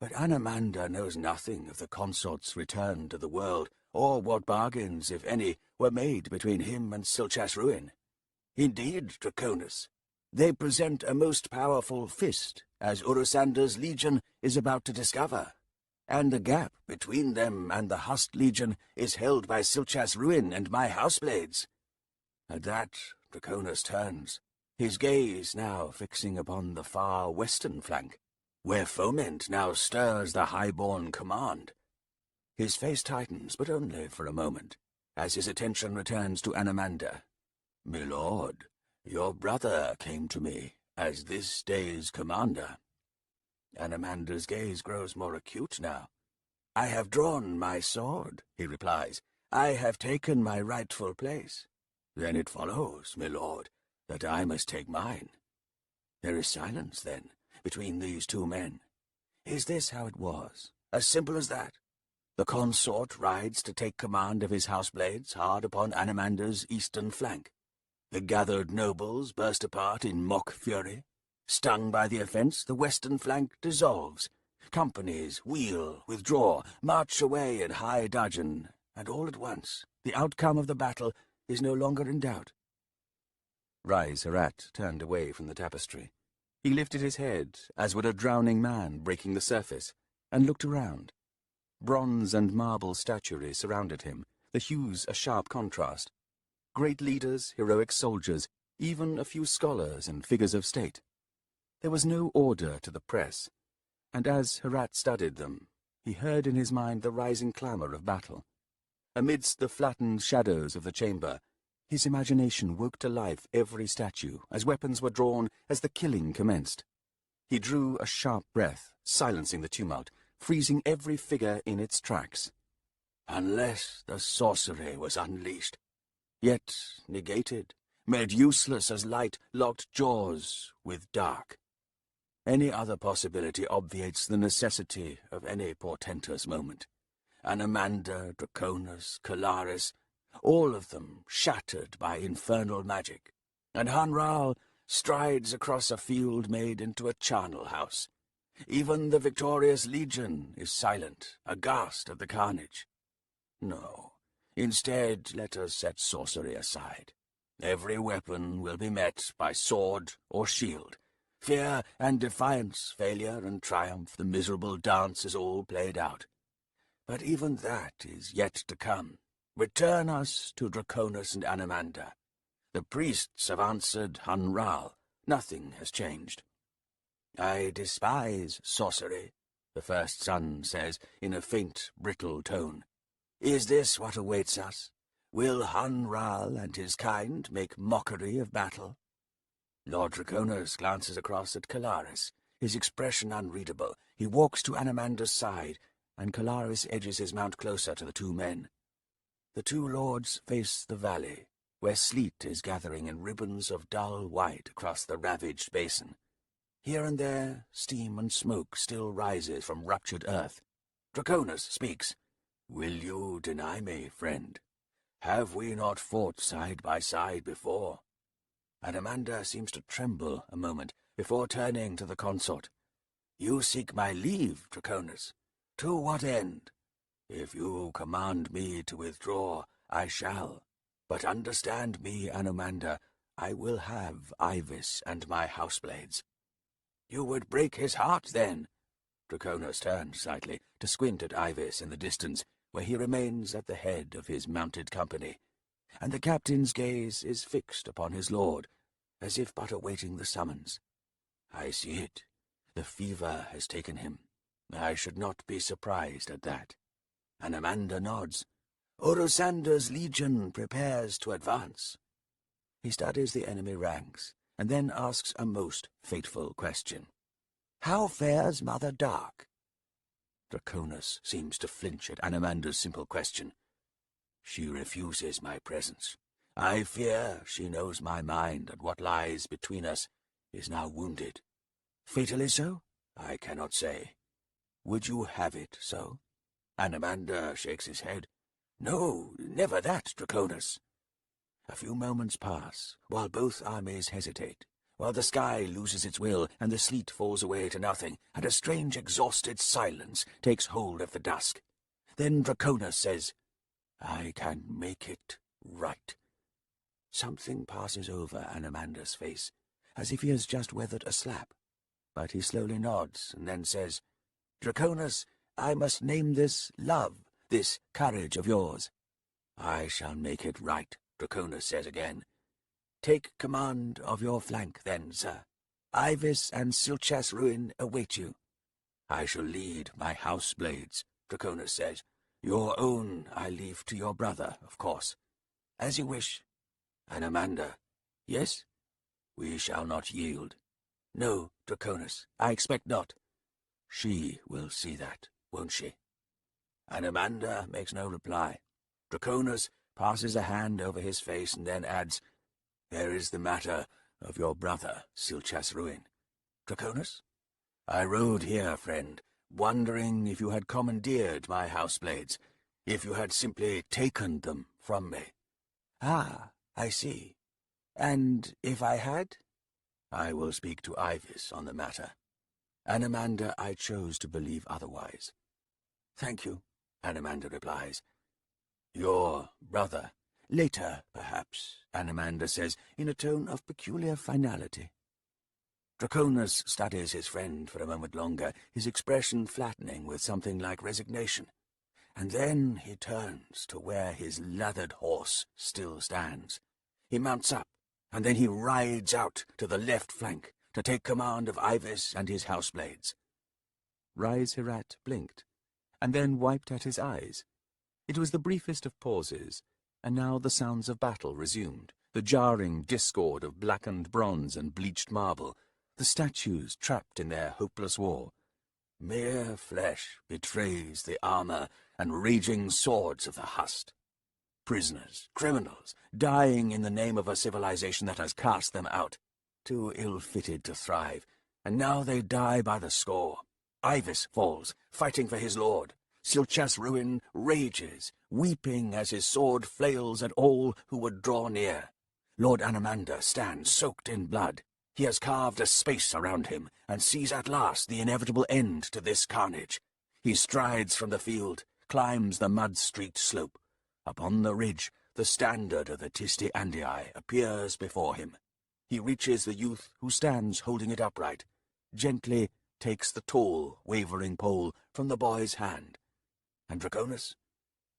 But Anamander knows nothing of the consort's return to the world, or what bargains, if any, were made between him and Silchas Ruin. Indeed, Draconis, they present a most powerful fist, as Urusander's legion is about to discover. And the gap between them and the Hust legion is held by Silchas Ruin and my houseblades. At that, Draconis turns, his gaze now fixing upon the far western flank, where foment now stirs the highborn command. His face tightens, but only for a moment, as his attention returns to Anamander. My lord, your brother came to me as this day's commander. Anamander's gaze grows more acute now. I have drawn my sword, he replies. I have taken my rightful place. Then it follows, my lord, that I must take mine. There is silence, then, between these two men. Is this how it was? As simple as that? The consort rides to take command of his houseblades hard upon Anamander's eastern flank. The gathered nobles burst apart in mock fury. Stung by the offence, the western flank dissolves. Companies wheel, withdraw, march away in high dudgeon, and all at once the outcome of the battle is no longer in doubt. Rais Harat turned away from the tapestry. He lifted his head, as would a drowning man breaking the surface, and looked around. Bronze and marble statuary surrounded him, the hues a sharp contrast. Great leaders, heroic soldiers, even a few scholars and figures of state. There was no order to the press, and as Harat studied them, he heard in his mind the rising clamour of battle. Amidst the flattened shadows of the chamber, his imagination woke to life every statue, as weapons were drawn, as the killing commenced. He drew a sharp breath, silencing the tumult, freezing every figure in its tracks. Unless the sorcery was unleashed, yet negated, made useless as light locked jaws with dark. Any other possibility obviates the necessity of any portentous moment. Anamander, Draconis, Kalaris, all of them shattered by infernal magic, and Hanral strides across a field made into a charnel house. Even the victorious legion is silent, aghast at the carnage. No, instead let us set sorcery aside. Every weapon will be met by sword or shield. Fear and defiance, failure and triumph, the miserable dance is all played out. But even that is yet to come. Return us to Draconis and Anomander. The priests have answered Hunral. Nothing has changed. I despise sorcery, the first son says in a faint, brittle tone. Is this what awaits us? Will Hunral and his kind make mockery of battle? Lord Draconis glances across at Kalaris, his expression unreadable. He walks to Anomander's side, and Kalaris edges his mount closer to the two men. The two lords face the valley, where sleet is gathering in ribbons of dull white across the ravaged basin. Here and there, steam and smoke still rises from ruptured earth. Draconis speaks. Will you deny me, friend? Have we not fought side by side before? Anomander seems to tremble a moment before turning to the consort. You seek my leave, Draconis. To what end? If you command me to withdraw, I shall. But understand me, Anomander, I will have Ivis and my houseblades. You would break his heart, then? Draconis turned slightly to squint at Ivis in the distance, where he remains at the head of his mounted company, and the captain's gaze is fixed upon his lord, as if but awaiting the summons. I see it. The fever has taken him. I should not be surprised at that. Anomander nods. Orosander's legion prepares to advance. He studies the enemy ranks, and then asks a most fateful question. How fares Mother Dark? Draconis seems to flinch at Anomander's simple question. She refuses my presence. I fear she knows my mind, and what lies between us is now wounded. Fatally so? I cannot say. Would you have it so? Anomander shakes his head. No, never that, Draconis. A few moments pass, while both armies hesitate, while the sky loses its will, and the sleet falls away to nothing, and a strange exhausted silence takes hold of the dusk. Then Draconis says, I can make it right. Something passes over Anomander's face, as if he has just weathered a slap, but he slowly nods, and then says, Draconis, I must name this love, this courage of yours. I shall make it right, Draconis says again. Take command of your flank, then, sir. Ivis and Silchas Ruin await you. I shall lead my houseblades, Draconis says. Your own I leave to your brother, of course. As you wish. Anomander. Yes? We shall not yield. No, Draconis, I expect not. She will see that, won't she? Anomander makes no reply. Draconis passes a hand over his face and then adds, There is the matter of your brother, Silchas Ruin. Draconis? I rode here, friend, wondering if you had commandeered my houseblades, if you had simply taken them from me. Ah, I see. And if I had? I will speak to Ivis on the matter. Anomander, I chose to believe otherwise. Thank you, Anomander replies. Your brother. Later, perhaps, Anomander says, in a tone of peculiar finality. Draconis studies his friend for a moment longer, his expression flattening with something like resignation. And then he turns to where his lathered horse still stands. He mounts up, and then he rides out to the left flank to take command of Ivis and his houseblades. Rais Hirat blinked, and then wiped at his eyes. It was the briefest of pauses, and now the sounds of battle resumed, the jarring discord of blackened bronze and bleached marble, the statues trapped in their hopeless war. Mere flesh betrays the armor and raging swords of the Hust. Prisoners, criminals, dying in the name of a civilization that has cast them out, too ill-fitted to thrive, and now they die by the score. Ivis falls, fighting for his lord. Silchas Ruin rages, weeping as his sword flails at all who would draw near. Lord Anomander stands soaked in blood. He has carved a space around him, and sees at last the inevitable end to this carnage. He strides from the field, climbs the mud-streaked slope. Upon the ridge, the standard of the Tisti Andii appears before him. He reaches the youth who stands holding it upright, gently takes the tall, wavering pole from the boy's hand. And Draconis,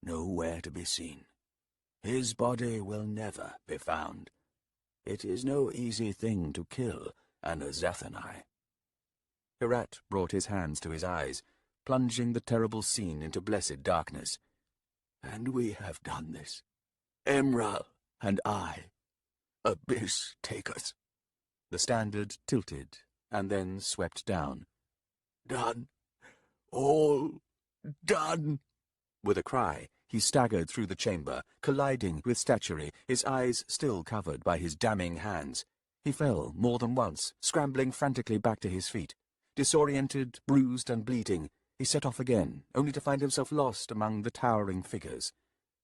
nowhere to be seen. His body will never be found. It is no easy thing to kill an Azathanai. Herat brought his hands to his eyes, plunging the terrible scene into blessed darkness. And we have done this. Emral and I. Abyss take us. The standard tilted, and then swept down. Done. All done. With a cry, he staggered through the chamber, colliding with statuary, his eyes still covered by his damning hands. He fell more than once, scrambling frantically back to his feet. Disoriented, bruised and bleeding, he set off again, only to find himself lost among the towering figures.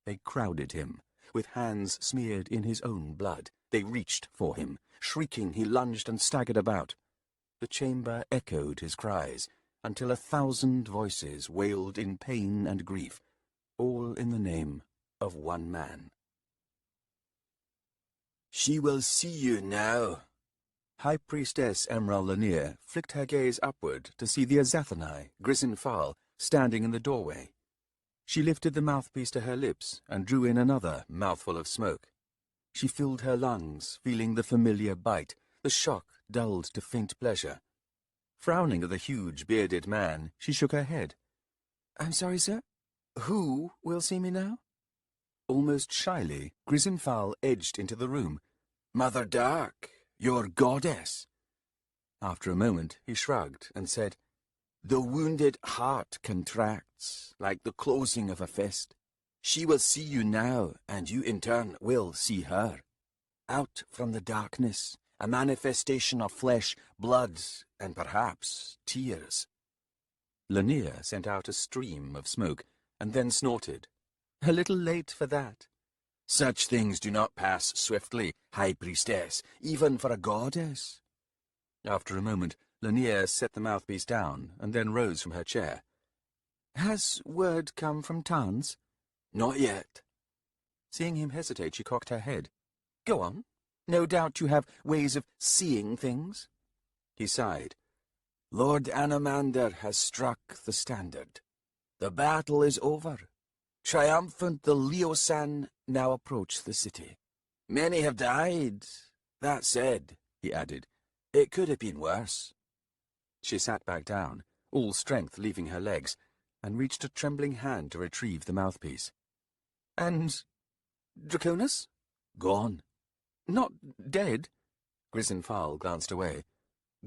They crowded him, with hands smeared in his own blood. They reached for him. Shrieking, he lunged and staggered about. The chamber echoed his cries, until 1,000 voices wailed in pain and grief, all in the name of one man. She will see you now. High Priestess Emral Lanier flicked her gaze upward to see the Azathanai, Grisinfal, standing in the doorway. She lifted the mouthpiece to her lips and drew in another mouthful of smoke. She filled her lungs, feeling the familiar bite, the shock dulled to faint pleasure. Frowning at the huge, bearded man, she shook her head. "I'm sorry, sir. Who will see me now?" Almost shyly, Grisinfal edged into the room. "Mother Dark, your goddess." After a moment, he shrugged and said, "The wounded heart contracts, like the closing of a fist. She will see you now, and you in turn will see her. Out from the darkness, a manifestation of flesh, blood, and perhaps tears." Lanier sent out a stream of smoke, and then snorted. "A little late for that. Such things do not pass swiftly, High Priestess, even for a goddess." After a moment, Lanier set the mouthpiece down, and then rose from her chair. "Has word come from Tarns?" "Not yet." Seeing him hesitate, she cocked her head. "Go on. No doubt you have ways of seeing things." He sighed. "Lord Anomander has struck the standard. The battle is over. Triumphant, the Leosan now approach the city. Many have died. That said," he added, "it could have been worse." She sat back down, all strength leaving her legs, and reached a trembling hand to retrieve the mouthpiece. "And Draconis?" "Gone." "Not dead?" Grisinfal glanced away.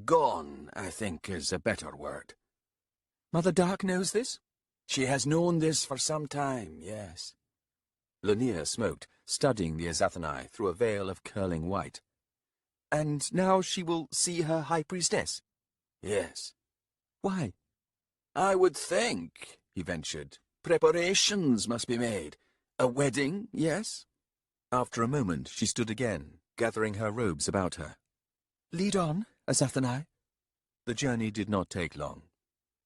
"Gone, I think, is a better word." "Mother Dark knows this?" "She has known this for some time, yes." Lanier smoked, studying the Azathanai through a veil of curling white. "And now she will see her High Priestess?" "Yes." "Why?" "I would think," he ventured, "preparations must be made. A wedding, yes?" After a moment she stood again, gathering her robes about her. "Lead on, Azathanai." The journey did not take long.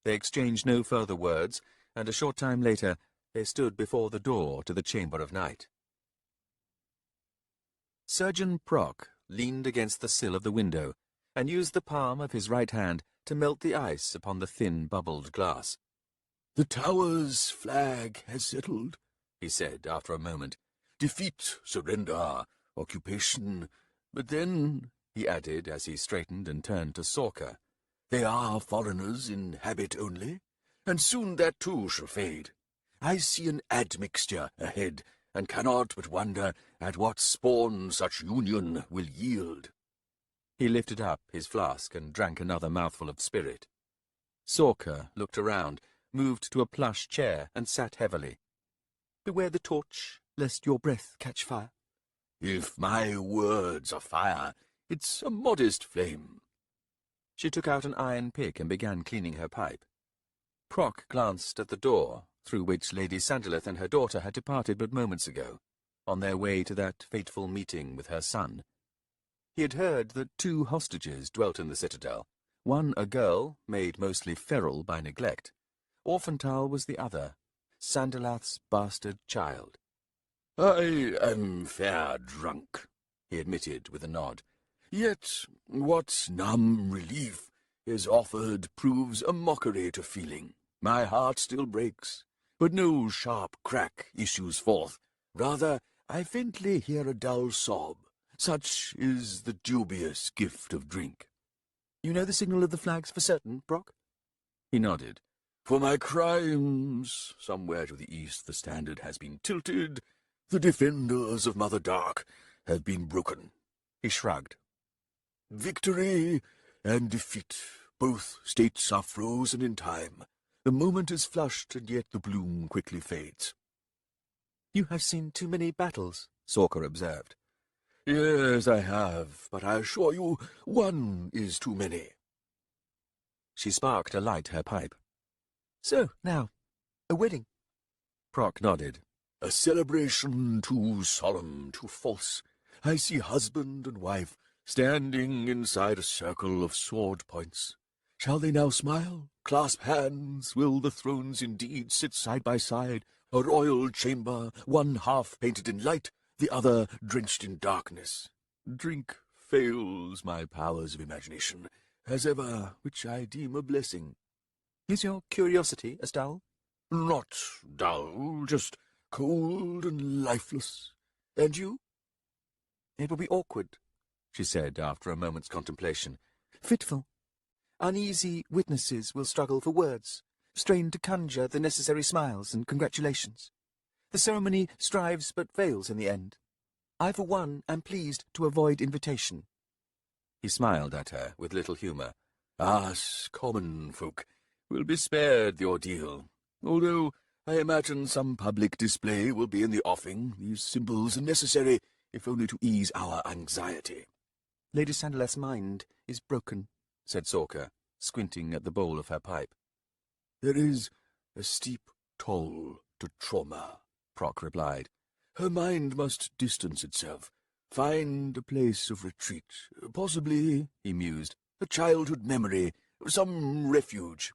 They exchanged no further words, and a short time later they stood before the door to the Chamber of Night. Surgeon Proc leaned against the sill of the window, and used the palm of his right hand to melt the ice upon the thin bubbled glass. "The tower's flag has settled," he said after a moment. "Defeat, surrender, occupation. But then," he added as he straightened and turned to Sorka, "they are foreigners in habit only, and soon that too shall fade. I see an admixture ahead, and cannot but wonder at what spawn such union will yield." He lifted up his flask and drank another mouthful of spirit. Sorka looked around, moved to a plush chair, and sat heavily. "Beware the torch, lest your breath catch fire." "If my words are fire, it's a modest flame." She took out an iron pick and began cleaning her pipe. Proc glanced at the door, through which Lady Sandaleth and her daughter had departed but moments ago, on their way to that fateful meeting with her son. He had heard that 2 hostages dwelt in the citadel, one a girl, made mostly feral by neglect. Orphantal was the other, Sandalath's bastard child. "I am fair drunk," he admitted with a nod. "Yet what numb relief is offered proves a mockery to feeling. My heart still breaks, but no sharp crack issues forth. Rather, I faintly hear a dull sob. Such is the dubious gift of drink." "You know the signal of the flags for certain, Brock?" He nodded. "For my crimes, somewhere to the east the standard has been tilted. The defenders of Mother Dark have been broken." He shrugged. "Victory and defeat, both states are frozen in time. The moment is flushed, and yet the bloom quickly fades." "You have seen too many battles," Sorka observed. "Yes, I have, but I assure you, one is too many." She sparked to light her pipe. "So, now, a wedding?" Proc nodded. "A celebration too solemn, too false. I see husband and wife standing inside a circle of sword points. Shall they now smile, clasp hands? Will the thrones indeed sit side by side? A royal chamber, one half painted in light, the other drenched in darkness. Drink fails my powers of imagination, as ever, which I deem a blessing." "Is your curiosity as dull?" "Not dull, just cold and lifeless. And you?" "It will be awkward," she said after a moment's contemplation. "Fitful. Uneasy witnesses will struggle for words, strain to conjure the necessary smiles and congratulations. The ceremony strives but fails in the end. I, for one, am pleased to avoid invitation." He smiled at her with little humour. "Us common folk will be spared the ordeal, although I imagine some public display will be in the offing. These symbols are necessary, if only to ease our anxiety." "Lady Sandalath's mind is broken," said Sorka, squinting at the bowl of her pipe. "There is a steep toll to trauma," Proc replied. "Her mind must distance itself, find a place of retreat. Possibly," he mused, "a childhood memory, some refuge."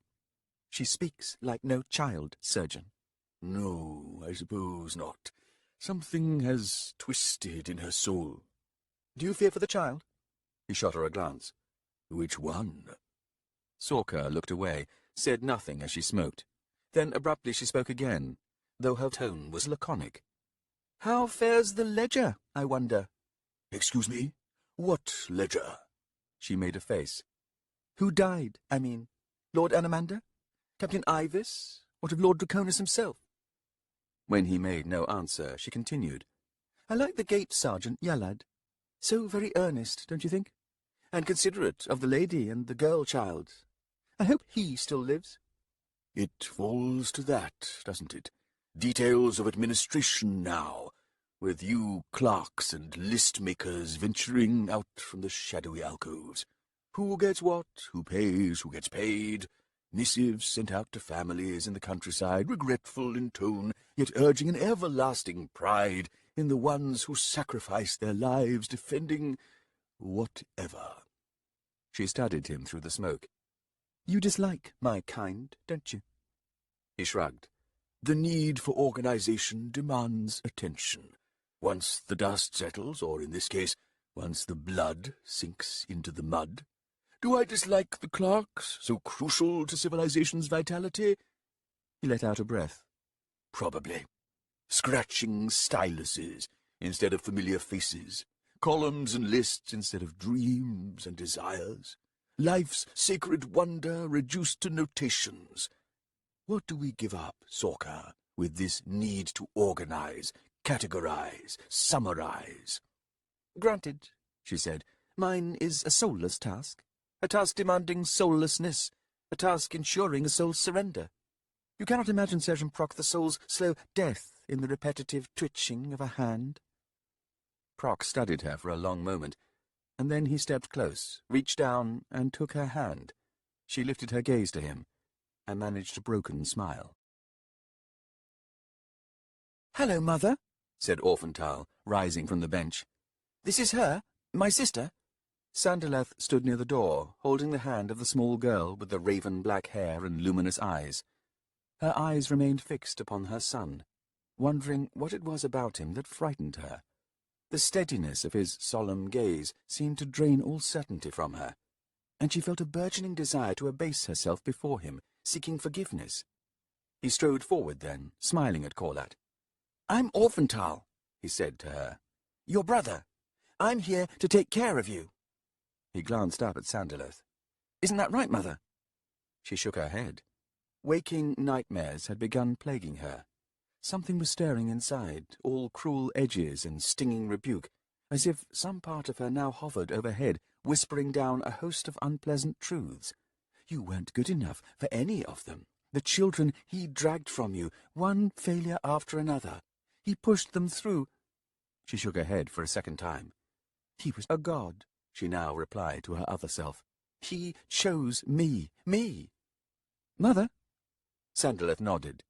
"She speaks like no child, surgeon." "No, I suppose not. Something has twisted in her soul." "Do you fear for the child?" He shot her a glance. "Which one?" Sorka looked away, said nothing as she smoked. Then abruptly she spoke again, though her tone was laconic. "How fares the ledger, I wonder?" "Excuse me? What ledger?" She made a face. "Who died, I mean? Lord Anamander? Captain Ivis? What of Lord Draconis himself?" When he made no answer, she continued. "I like the gate sergeant, Yalad. So very earnest, don't you think? And considerate of the lady and the girl-child. I hope he still lives." "It falls to that, doesn't it? Details of administration now, with you clerks and list-makers venturing out from the shadowy alcoves. Who gets what, who pays, who gets paid. Missives sent out to families in the countryside, regretful in tone, yet urging an everlasting pride in the ones who sacrifice their lives defending whatever." She studied him through the smoke. "You dislike my kind, don't you?" He shrugged. "The need for organization demands attention. Once the dust settles, or in this case, once the blood sinks into the mud. Do I dislike the clerks, so crucial to civilization's vitality?" He let out a breath. "Probably. Scratching styluses instead of familiar faces. Columns and lists instead of dreams and desires. Life's sacred wonder reduced to notations. What do we give up, Sorka, with this need to organize, categorize, summarize?" "Granted," she said. "Mine is a soulless task. A task demanding soullessness. A task ensuring a soul's surrender. You cannot imagine, Sergeant Proc, the soul's slow death in the repetitive twitching of a hand." Proc studied her for a long moment, And then he stepped close, reached down, and took her hand. She lifted her gaze to him, and managed a broken smile. "Hello, Mother," said Orphantal, rising from the bench. "This is her, my sister. Sandaleth stood near the door, holding the hand of the small girl with the raven-black hair and luminous eyes. Her eyes remained fixed upon her son, wondering what it was about him that frightened her. The steadiness of his solemn gaze seemed to drain all certainty from her, and she felt a burgeoning desire to abase herself before him, seeking forgiveness. He strode forward then, smiling at Corlat. "I'm Orphantal," he said to her. "Your brother. I'm here to take care of you." He glanced up at Sandaleth. "Isn't that right, Mother?" She shook her head. Waking nightmares had begun plaguing her. Something was stirring inside, all cruel edges and stinging rebuke, as if some part of her now hovered overhead, whispering down a host of unpleasant truths. You weren't good enough for any of them. The children he dragged from you, one failure after another. He pushed them through. She shook her head for a second time. He was a god, she now replied to her other self. He chose me. Mother? Sandaleth nodded.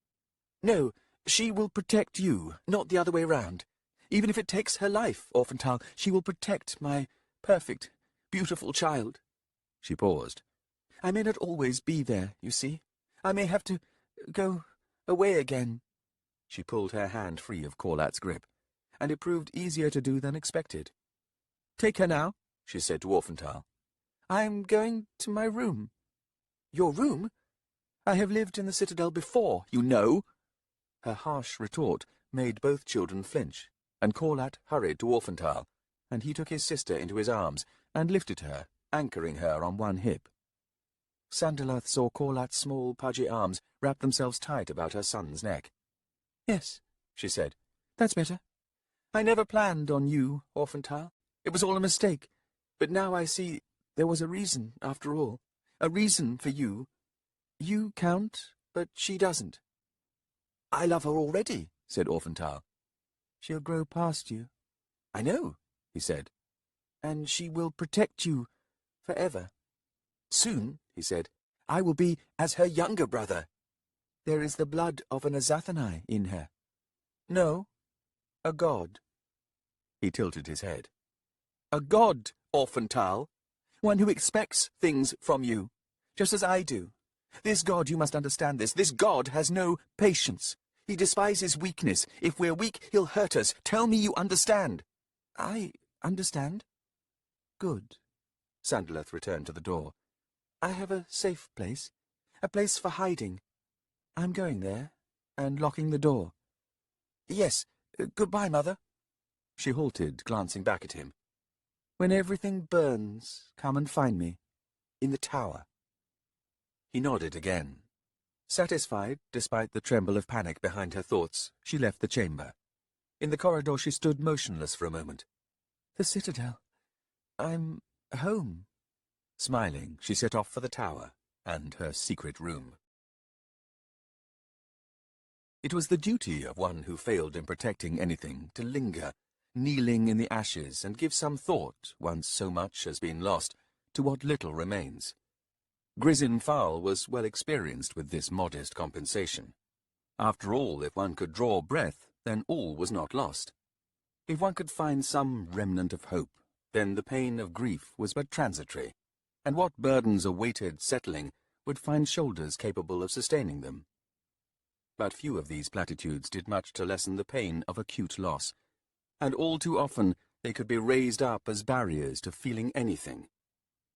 No, she will protect you, not the other way round. Even if it takes her life, Orphantal, she will protect my perfect, beautiful child. She paused. I may not always be there, you see. I may have to go away again. She pulled her hand free of Corlat's grip, and it proved easier to do than expected. Take her now, she said to Orphantal. I am going to my room. Your room? I have lived in the citadel before, you know. Her harsh retort made both children flinch, and Corlat hurried to Orphantal, and he took his sister into his arms and lifted her, anchoring her on one hip. Sandaleth saw Corlat's small, pudgy arms wrap themselves tight about her son's neck. Yes, she said, that's better. I never planned on you, Orphantal. It was all a mistake, but now I see there was a reason, after all. A reason for you. You count, but she doesn't. I love her already, said Orphantal. She'll grow past you. I know, he said. And she will protect you forever. Soon, he said, I will be as her younger brother. There is the blood of an Azathanai in her. No, a god. He tilted his head. A god, Orphantal. One who expects things from you, just as I do. This god, you must understand this god has no patience. He despises weakness. If we're weak, he'll hurt us. Tell me you understand. I understand. Good. Sandaleth returned to the door. I have a safe place. A place for hiding. I'm going there, and locking the door. Yes, goodbye, Mother. She halted, glancing back at him. When everything burns, come and find me. In the tower. He nodded again. Satisfied, despite the tremble of panic behind her thoughts, she left the chamber. In the corridor she stood motionless for a moment. The citadel. I'm home. Smiling, she set off for the tower and her secret room. It was the duty of one who failed in protecting anything to linger, kneeling in the ashes, and give some thought, once so much has been lost, to what little remains. Grizin Fowl was well experienced with this modest compensation. After all, if one could draw breath, then all was not lost. If one could find some remnant of hope, then the pain of grief was but transitory, and what burdens awaited settling would find shoulders capable of sustaining them. But few of these platitudes did much to lessen the pain of acute loss, and all too often they could be raised up as barriers to feeling anything.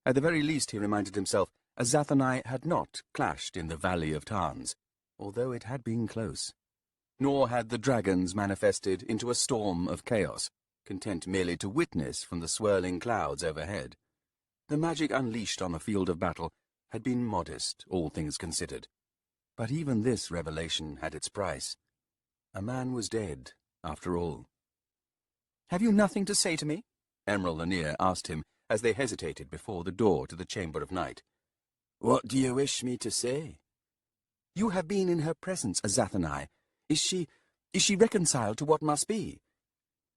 At the very least, he reminded himself, Azathanai had not clashed in the Valley of Tarns, although it had been close. Nor had the dragons manifested into a storm of chaos, content merely to witness from the swirling clouds overhead. The magic unleashed on the field of battle had been modest, all things considered. But even this revelation had its price. A man was dead, after all. "Have you nothing to say to me?" Emerald Lanier asked him, as they hesitated before the door to the Chamber of Night. "What do you wish me to say?" "You have been in her presence, Azathanai. Is she reconciled to what must be?"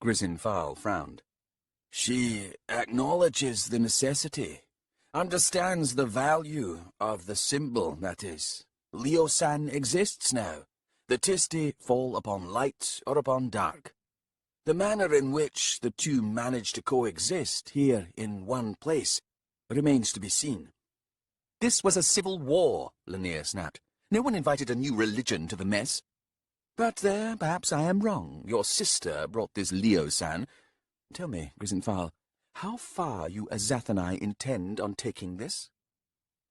Grizin Fowl frowned. "She acknowledges the necessity, understands the value of the symbol, that is. Leo-san exists now. The Tisti fall upon light or upon dark. The manner in which the two manage to coexist here in one place remains to be seen. This was a civil war, Lanier snapped. No one invited a new religion to the mess. But there, perhaps I am wrong. Your sister brought this Leo-san. Tell me, Grisenthal, how far you Azathanai intend on taking this?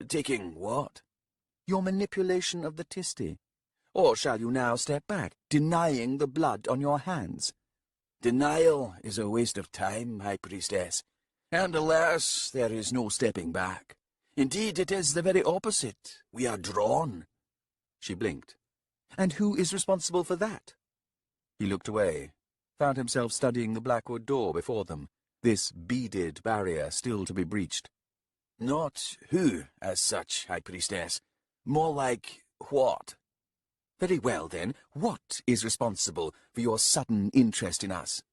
Taking what? Your manipulation of the Tisti. Or shall you now step back, denying the blood on your hands? Denial is a waste of time, High Priestess, and alas, there is no stepping back. Indeed, it is the very opposite. We are drawn. She blinked. And who is responsible for that? He looked away, found himself studying the blackwood door before them, this beaded barrier still to be breached. Not who, as such, High Priestess. More like what? Very well, then, what is responsible for your sudden interest in us?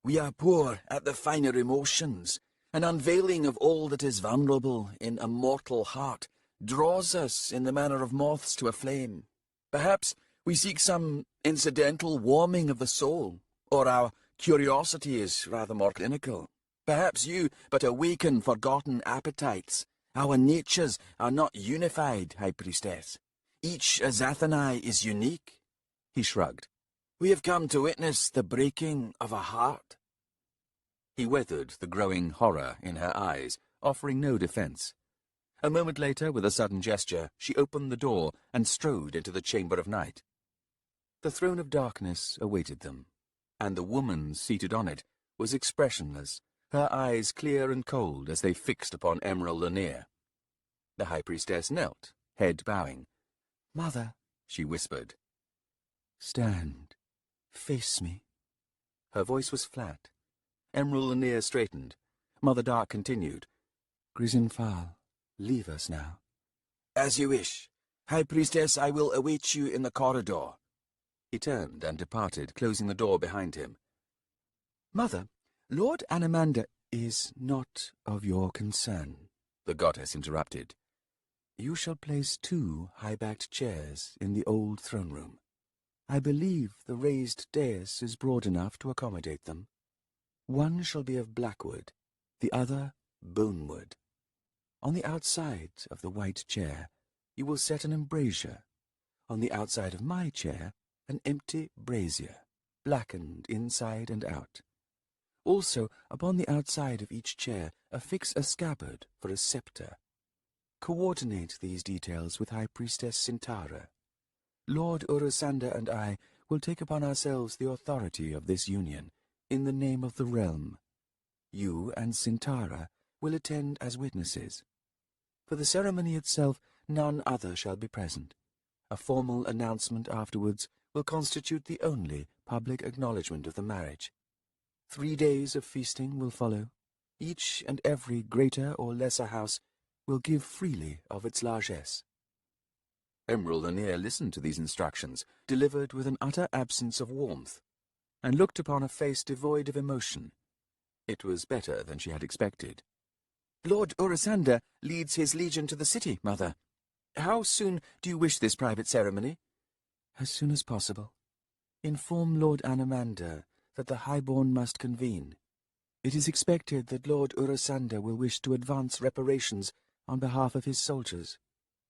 We are poor at the finer emotions. An unveiling of all that is vulnerable in a mortal heart draws us in the manner of moths to a flame. Perhaps we seek some incidental warming of the soul, or our curiosity is rather more clinical. Perhaps you but awaken forgotten appetites. Our natures are not unified, High Priestess. Each Azathanai is unique. He shrugged. We have come to witness the breaking of a heart. He weathered the growing horror in her eyes, offering no defence. A moment later, with a sudden gesture, she opened the door and strode into the chamber of night. The throne of darkness awaited them, and the woman seated on it was expressionless, her eyes clear and cold as they fixed upon Emerald Lanier. The High Priestess knelt, head bowing. "Mother," she whispered. "Stand. Face me." Her voice was flat. Emerald Lanier straightened. Mother Dark continued. "Grisenthal, leave us now." "As you wish. High Priestess, I will await you in the corridor." He turned and departed, closing the door behind him. "Mother, Lord Anamander is not of your concern," the goddess interrupted. "You shall place 2 high-backed chairs in the old throne-room. I believe the raised dais is broad enough to accommodate them. One shall be of blackwood, the other bonewood. On the outside of the white chair you will set an embrasure. On the outside of my chair, an empty brazier, blackened inside and out. Also, upon the outside of each chair, affix a scabbard for a scepter. Coordinate these details with High Priestess Sintara. Lord Urusanda and I will take upon ourselves the authority of this union, in the name of the realm. You and Sintara will attend as witnesses. For the ceremony itself, none other shall be present. A formal announcement afterwards will constitute the only public acknowledgment of the marriage. 3 days of feasting will follow. Each and every greater or lesser house will give freely of its largesse." Emerald Lanier listened to these instructions, delivered with an utter absence of warmth, and looked upon a face devoid of emotion. It was better than she had expected. "Lord Urusanda leads his legion to the city, Mother. How soon do you wish this private ceremony?" "As soon as possible. Inform Lord Anamander that the highborn must convene. It is expected that Lord Urusanda will wish to advance reparations on behalf of his soldiers,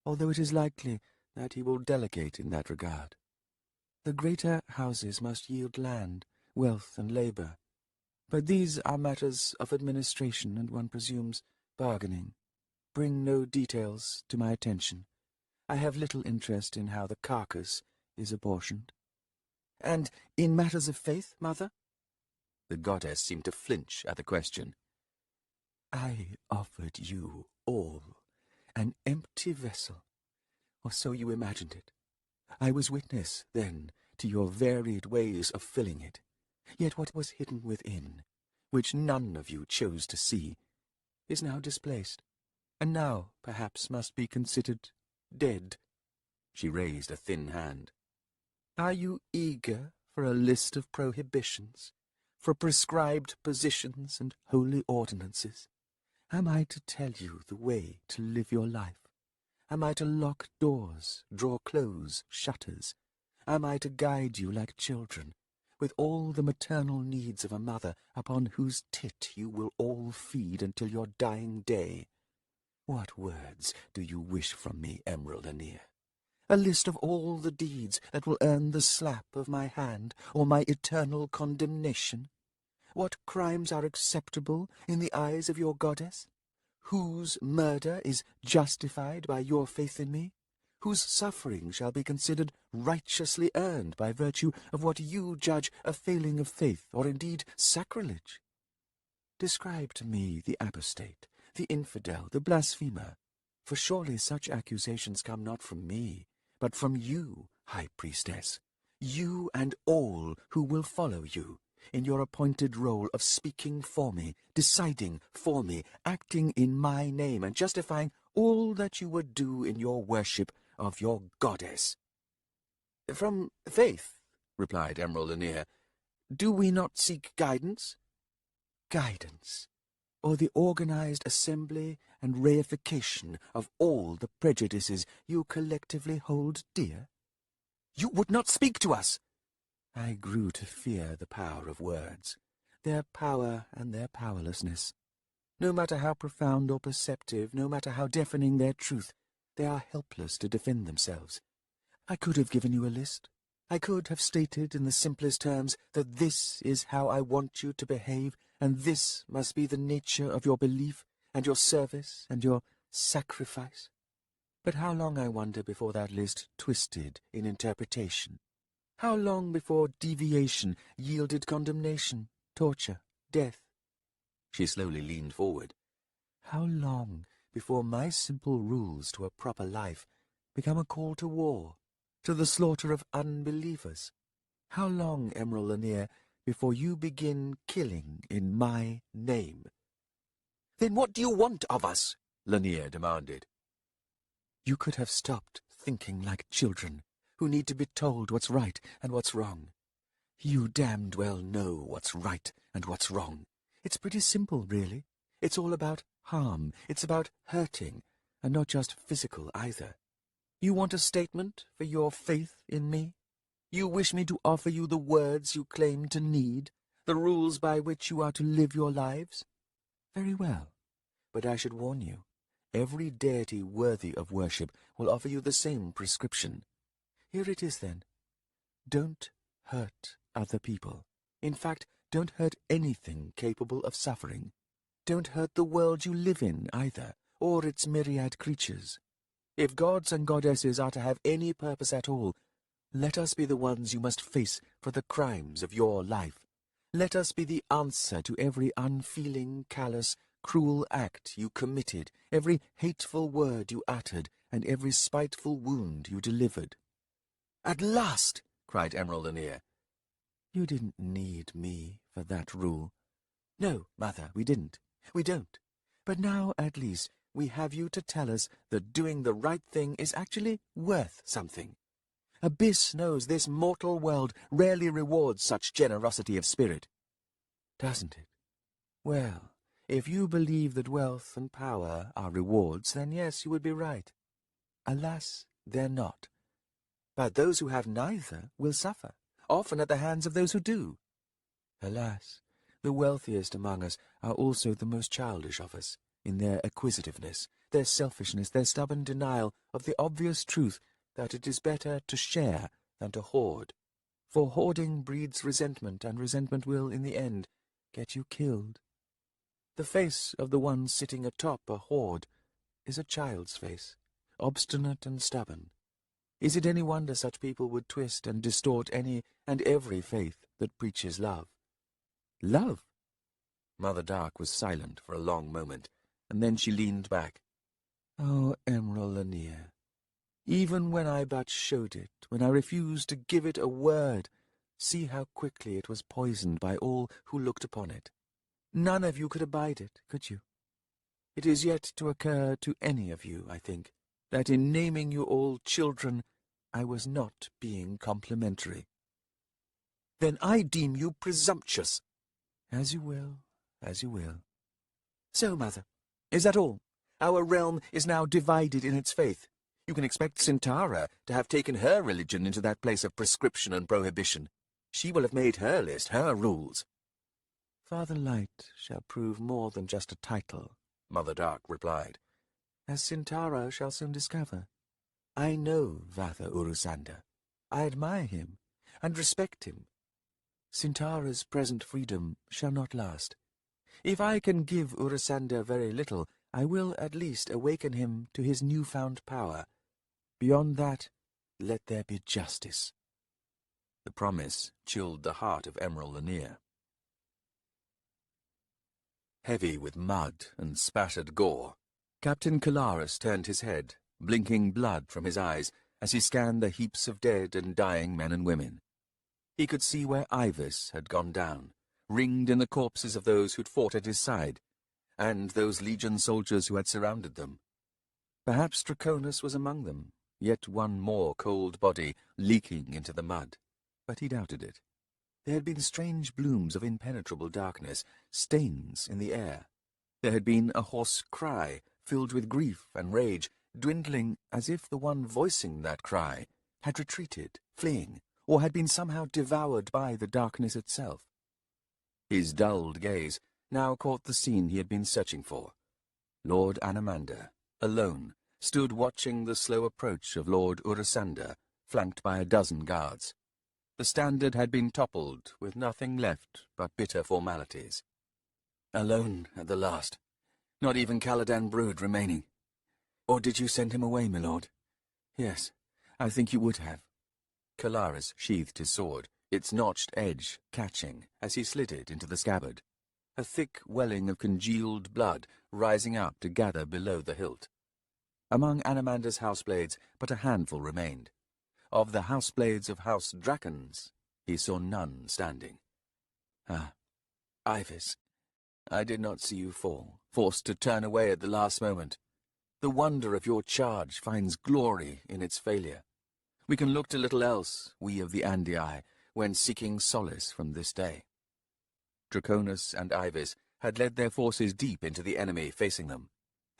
although it is likely that he will delegate in that regard. The greater houses must yield land, wealth, and labour, but these are matters of administration, and one presumes bargaining. Bring no details to my attention. I have little interest in how the carcass is apportioned." "And in matters of faith, Mother?" The goddess seemed to flinch at the question. "I offered you all an empty vessel, or so you imagined it. I was witness, then, to your varied ways of filling it. Yet what was hidden within, which none of you chose to see, is now displaced, and now, perhaps, must be considered dead." She raised a thin hand. "Are you eager for a list of prohibitions, for prescribed positions and holy ordinances? Am I to tell you the way to live your life? Am I to lock doors, draw close shutters? Am I to guide you like children, with all the maternal needs of a mother, upon whose tit you will all feed until your dying day. What words do you wish from me, Emerald Anir? A list of all the deeds that will earn the slap of my hand or my eternal condemnation? What crimes are acceptable in the eyes of your goddess? Whose murder is justified by your faith in me? Whose suffering shall be considered righteously earned by virtue of what you judge a failing of faith, or indeed sacrilege? Describe to me the apostate, the infidel, the blasphemer, for surely such accusations come not from me, but from you, High Priestess, you and all who will follow you, in your appointed role of speaking for me, deciding for me, acting in my name, and justifying all that you would do in your worship of your goddess. From faith, replied Emerald Anir, do we not seek guidance? Guidance, or the organized assembly and reification of all the prejudices you collectively hold dear? You would not speak to us! I grew to fear the power of words, their power and their powerlessness. No matter how profound or perceptive, no matter how deafening their truth, they are helpless to defend themselves. I could have given you a list. I could have stated in the simplest terms that this is how I want you to behave, and this must be the nature of your belief, and your service, and your sacrifice. But how long, I wonder, before that list twisted in interpretation? How long before deviation yielded condemnation, torture, death? She slowly leaned forward. How long before my simple rules to a proper life become a call to war, to the slaughter of unbelievers? How long, Emerald Anir, before you begin killing in my name? Then what do you want of us? Lanier demanded. You could have stopped thinking like children, who need to be told what's right and what's wrong. You damned well know what's right and what's wrong. It's pretty simple, really. It's all about harm. It's about hurting, and not just physical either. You want a statement for your faith in me? You wish me to offer you the words you claim to need, the rules by which you are to live your lives? Very well. But I should warn you, every deity worthy of worship will offer you the same prescription. Here it is, then. Don't hurt other people. In fact, don't hurt anything capable of suffering. Don't hurt the world you live in, either, or its myriad creatures. If gods and goddesses are to have any purpose at all, let us be the ones you must face for the crimes of your life. Let us be the answer to every unfeeling, callous, cruel act you committed, every hateful word you uttered, and every spiteful wound you delivered. At last! Cried Emerald Anir. You didn't need me for that rule. No, Mother, we didn't. We don't. But now, at least, we have you to tell us that doing the right thing is actually worth something. Abyss knows this mortal world rarely rewards such generosity of spirit. Doesn't it? Well, if you believe that wealth and power are rewards, then yes, you would be right. Alas, they're not. But those who have neither will suffer, often at the hands of those who do. Alas, the wealthiest among us are also the most childish of us, in their acquisitiveness, their selfishness, their stubborn denial of the obvious truth that it is better to share than to hoard. For hoarding breeds resentment, and resentment will, in the end, get you killed. The face of the one sitting atop a hoard is a child's face, obstinate and stubborn. Is it any wonder such people would twist and distort any and every faith that preaches love? Love? Mother Dark was silent for a long moment, and then she leaned back. Oh, Emerald Anir, even when I but showed it, when I refused to give it a word, see how quickly it was poisoned by all who looked upon it. None of you could abide it, could you? It is yet to occur to any of you, I think, that in naming you all children, I was not being complimentary. Then I deem you presumptuous. As you will, as you will. So, Mother, is that all? Our realm is now divided in its faith. You can expect Sintara to have taken her religion into that place of prescription and prohibition. She will have made her list, her rules. Father Light shall prove more than just a title, Mother Dark replied, as Sintara shall soon discover. I know Vatha Urusanda. I admire him, and respect him. Sintara's present freedom shall not last. If I can give Urusanda very little, I will at least awaken him to his newfound power. Beyond that, let there be justice. The promise chilled the heart of Emerald Lanier. Heavy with mud and spattered gore, Captain Kalaris turned his head, blinking blood from his eyes as he scanned the heaps of dead and dying men and women. He could see where Ivis had gone down, ringed in the corpses of those who'd fought at his side, and those Legion soldiers who had surrounded them. Perhaps Draconis was among them, yet one more cold body leaking into the mud, but he doubted it. There had been strange blooms of impenetrable darkness, stains in the air. There had been a hoarse cry, filled with grief and rage, dwindling as if the one voicing that cry had retreated, fleeing, or had been somehow devoured by the darkness itself. His dulled gaze now caught the scene he had been searching for. Lord Anamander, alone, stood watching the slow approach of Lord Urusanda, flanked by a dozen guards. The standard had been toppled, with nothing left but bitter formalities. Alone at the last. Not even Caladan Brood remaining. Or did you send him away, my lord? Yes, I think you would have. Kalaris sheathed his sword, its notched edge catching as he slid it into the scabbard, a thick welling of congealed blood rising up to gather below the hilt. Among Anamander's houseblades, but a handful remained. Of the houseblades of House Drakons, he saw none standing. Ah, Ivis, I did not see you fall, forced to turn away at the last moment. The wonder of your charge finds glory in its failure. We can look to little else, we of the Andii, when seeking solace from this day. Draconis and Ivis had led their forces deep into the enemy facing them.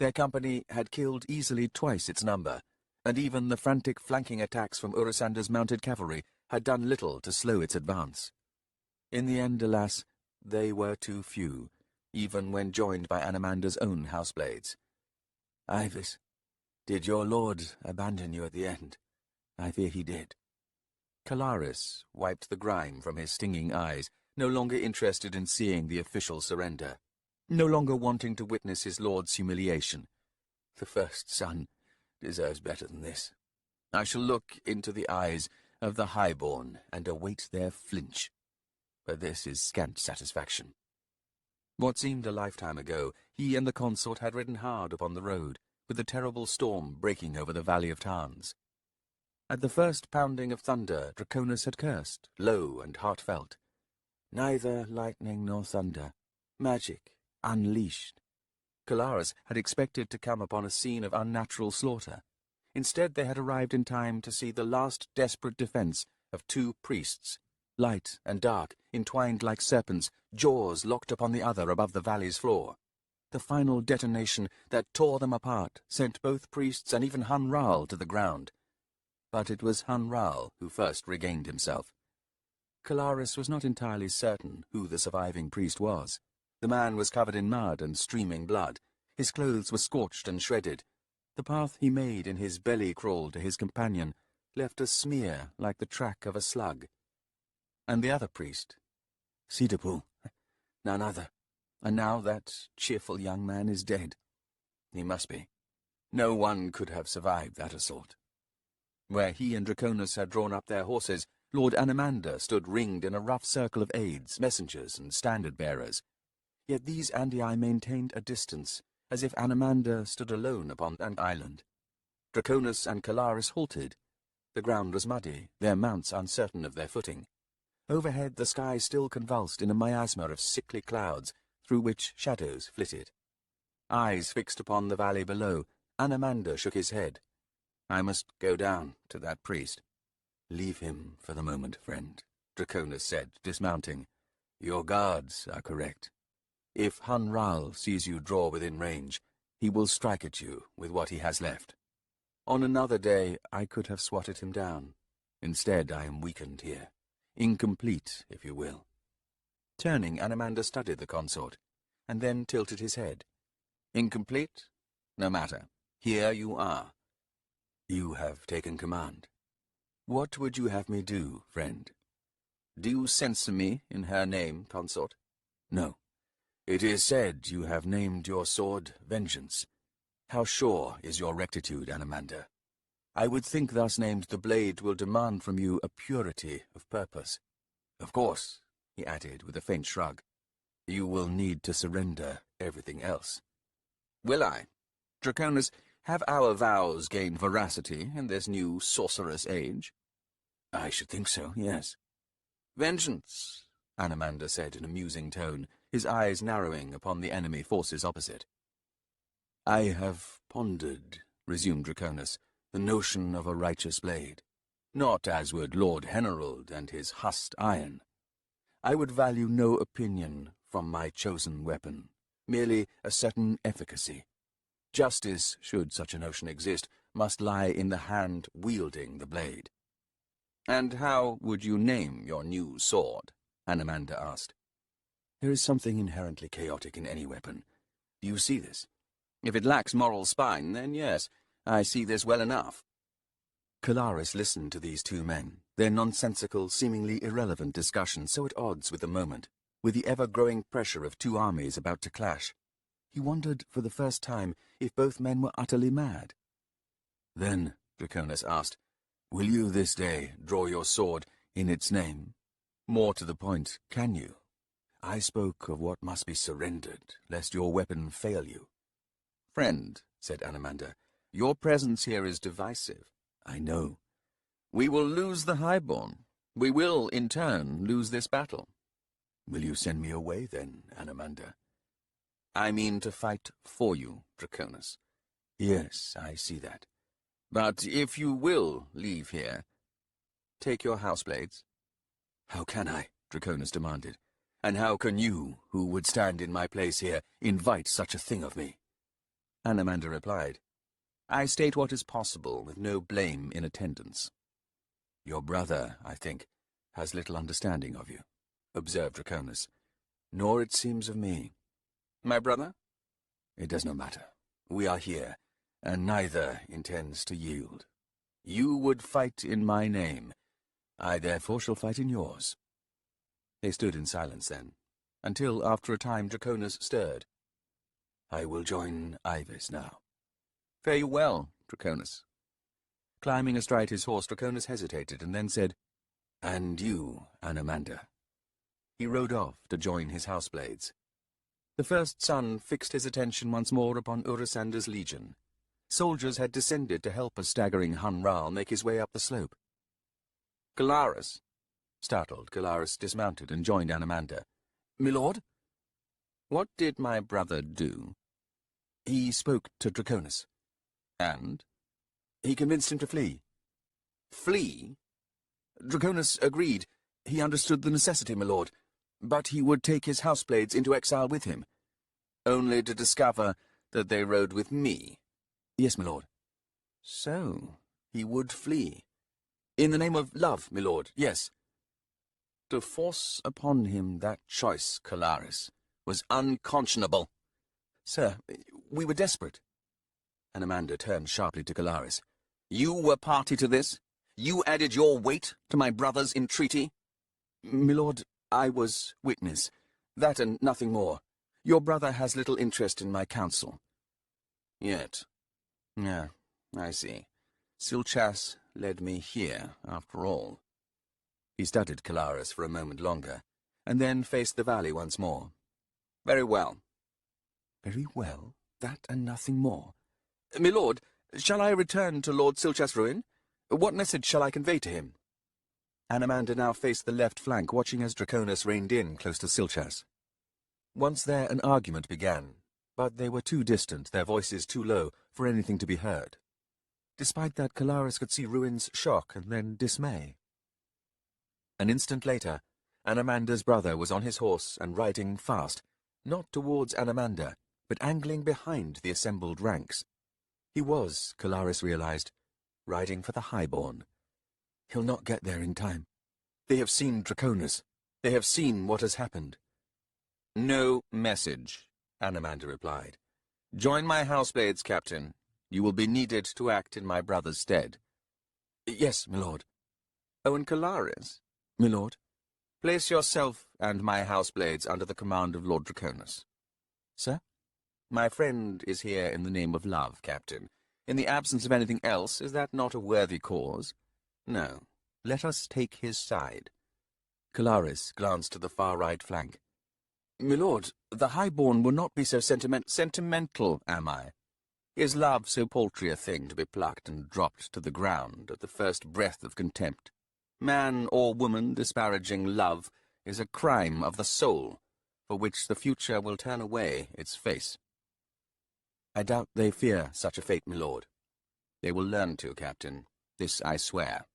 Their company had killed easily twice its number, and even the frantic flanking attacks from Urusanda's mounted cavalry had done little to slow its advance. In the end, alas, they were too few, even when joined by Anamander's own houseblades. Ivis, did your lord abandon you at the end? I fear he did. Kalaris wiped the grime from his stinging eyes, no longer interested in seeing the official surrender, no longer wanting to witness his lord's humiliation. The first son deserves better than this. I shall look into the eyes of the highborn and await their flinch. But this is scant satisfaction. What seemed a lifetime ago, he and the consort had ridden hard upon the road, with the terrible storm breaking over the valley of Tarns. At the first pounding of thunder, Draconis had cursed, low and heartfelt. Neither lightning nor thunder. Magic, unleashed. Kalaris had expected to come upon a scene of unnatural slaughter. Instead, they had arrived in time to see the last desperate defense of two priests, light and dark, entwined like serpents, jaws locked upon the other above the valley's floor. The final detonation that tore them apart sent both priests and even Hun Ral to the ground. But it was Hun Ral who first regained himself. Kalaris was not entirely certain who the surviving priest was. The man was covered in mud and streaming blood. His clothes were scorched and shredded. The path he made in his belly crawl to his companion left a smear like the track of a slug. And the other priest? Cedarpool. None other. And now that cheerful young man is dead. He must be. No one could have survived that assault. Where he and Draconis had drawn up their horses, Lord Anamander stood ringed in a rough circle of aides, messengers, and standard-bearers. Yet these Andii maintained a distance, as if Anamander stood alone upon an island. Draconis and Kalaris halted. The ground was muddy, their mounts uncertain of their footing. Overhead the sky still convulsed in a miasma of sickly clouds, through which shadows flitted. Eyes fixed upon the valley below, Anamander shook his head. I must go down to that priest. Leave him for the moment, friend, Draconis said, dismounting. Your guards are correct. If Hun Ral sees you draw within range, he will strike at you with what he has left. On another day I could have swatted him down. Instead I am weakened here. incomplete, if you will. Turning, Anomander studied the consort, and then tilted his head. Incomplete? No matter. Here you are. You have taken command. What would you have me do, friend? Do you censure me in her name, consort? No. It is said you have named your sword Vengeance. How sure is your rectitude, Anomander? I would think thus named the blade will demand from you a purity of purpose. Of course, he added with a faint shrug, you will need to surrender everything else. Will I? Draconis, have our vows gained veracity in this new sorcerous age? I should think so, yes. Vengeance, Anomander said in a musing tone, his eyes narrowing upon the enemy forces opposite. I have pondered, resumed Draconis, the notion of a righteous blade, not as would Lord Henerold and his hussed iron. I would value no opinion from my chosen weapon, merely a certain efficacy. Justice, should such a notion exist, must lie in the hand wielding the blade. And how would you name your new sword? Anomander asked. There is something inherently chaotic in any weapon. Do you see this? If it lacks moral spine, then yes, I see this well enough. Kalaris listened to these two men, their nonsensical, seemingly irrelevant discussion so at odds with the moment, with the ever-growing pressure of two armies about to clash. He wondered for the first time if both men were utterly mad. Then, Draconis asked, will you this day draw your sword in its name? More to the point, can you? I spoke of what must be surrendered, lest your weapon fail you. Friend, said Anomander, your presence here is divisive. I know. We will lose the highborn. We will, in turn, lose this battle. Will you send me away, then, Anomander? I mean to fight for you, Draconis. Yes, I see that. But if you will leave here, take your houseblades. How can I? Draconis demanded. And how can you, who would stand in my place here, invite such a thing of me? Anomander replied, I state what is possible, with no blame in attendance. Your brother, I think, has little understanding of you, observed Draconis. Nor, it seems, of me. My brother? It does no matter. We are here, and neither intends to yield. You would fight in my name. I therefore shall fight in yours. They stood in silence then, until after a time Draconis stirred. I will join Ivis now. Fare you well, Draconis. Climbing astride his horse, Draconis hesitated, and then said, And you, Anomander. He rode off to join his houseblades. The first son fixed his attention once more upon Urisander's legion. Soldiers had descended to help a staggering Hun Ral make his way up the slope. Kalaris. Startled, Kalaris dismounted and joined Anomander. Milord? What did my brother do? He spoke to Draconis. And? He convinced him to flee. Flee? Draconis agreed. He understood the necessity, my lord, but he would take his houseblades into exile with him, only to discover that they rode with me. Yes, my lord. So, he would flee. In the name of love, my lord, yes. To force upon him that choice, Kalaris, was unconscionable. Sir, we were desperate. Anomander turned sharply to Kalaris. You were party to this? You added your weight to my brother's entreaty? My lord, I was witness. That and nothing more. Your brother has little interest in my counsel. Yet. Yeah, I see. Silchas led me here, after all. He studied Kalaris for a moment longer, and then faced the valley once more. Very well. Very well? That and nothing more? My lord, shall I return to Lord Silchas' ruin? What message shall I convey to him? Anomander now faced the left flank, watching as Draconis reined in close to Silchas. Once there an argument began, but they were too distant, their voices too low, for anything to be heard. Despite that, Kalaris could see Ruin's shock and then dismay. An instant later, Anomander's brother was on his horse and riding fast, not towards Anomander, but angling behind the assembled ranks. He was, Kalaris realized, riding for the highborn. He'll not get there in time. They have seen Draconis. They have seen what has happened. No message, Anamander replied. Join my houseblades, Captain. You will be needed to act in my brother's stead. Yes, milord. Oh, and Kalaris, milord. Place yourself and my houseblades under the command of Lord Draconis. Sir? My friend is here in the name of love, Captain. In the absence of anything else, is that not a worthy cause? No. Let us take his side. Kalaris glanced to the far right flank. Milord, the highborn will not be so sentimental, am I? Is love so paltry a thing to be plucked and dropped to the ground at the first breath of contempt? Man or woman disparaging love is a crime of the soul, for which the future will turn away its face. I doubt they fear such a fate, milord. They will learn to, Captain. This I swear.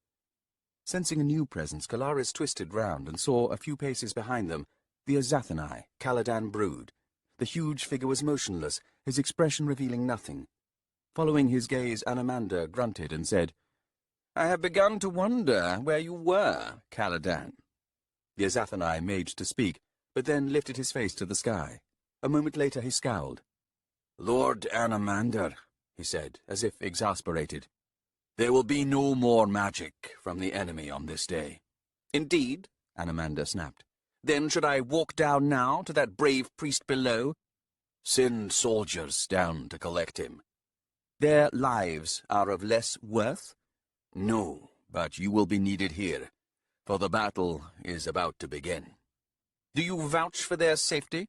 Sensing a new presence, Kalaris twisted round and saw a few paces behind them the Azathanai, Caladan brood. The huge figure was motionless, his expression revealing nothing. Following his gaze, Anamander grunted and said, I have begun to wonder where you were, Caladan. The Azathanai made to speak, but then lifted his face to the sky. A moment later he scowled. Lord Anamander, he said, as if exasperated, there will be no more magic from the enemy on this day. Indeed, Anamander snapped. Then should I walk down now to that brave priest below? Send soldiers down to collect him. Their lives are of less worth? No, but you will be needed here, for the battle is about to begin. Do you vouch for their safety?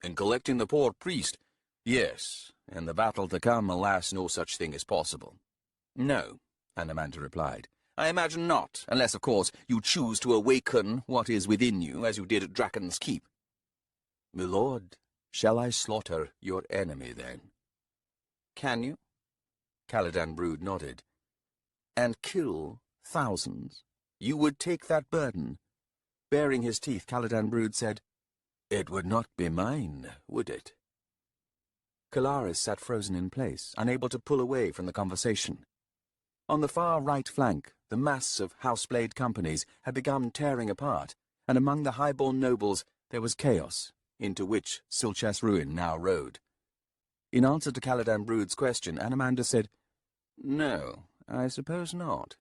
In collecting the poor priest, yes. In the battle to come, alas, no such thing is possible. No, Anamander replied. I imagine not, unless, of course, you choose to awaken what is within you, as you did at Draken's Keep. Milord, shall I slaughter your enemy, then? Can you? Caladan brood nodded. And kill thousands? You would take that burden? Baring his teeth, Caladan brood said, It would not be mine, would it? Kalaris sat frozen in place, unable to pull away from the conversation. On the far right flank, the mass of houseblade companies had begun tearing apart, and among the highborn nobles there was chaos, into which Silchas Ruin now rode. In answer to Caladan brood's question, Anamander said, No, I suppose not.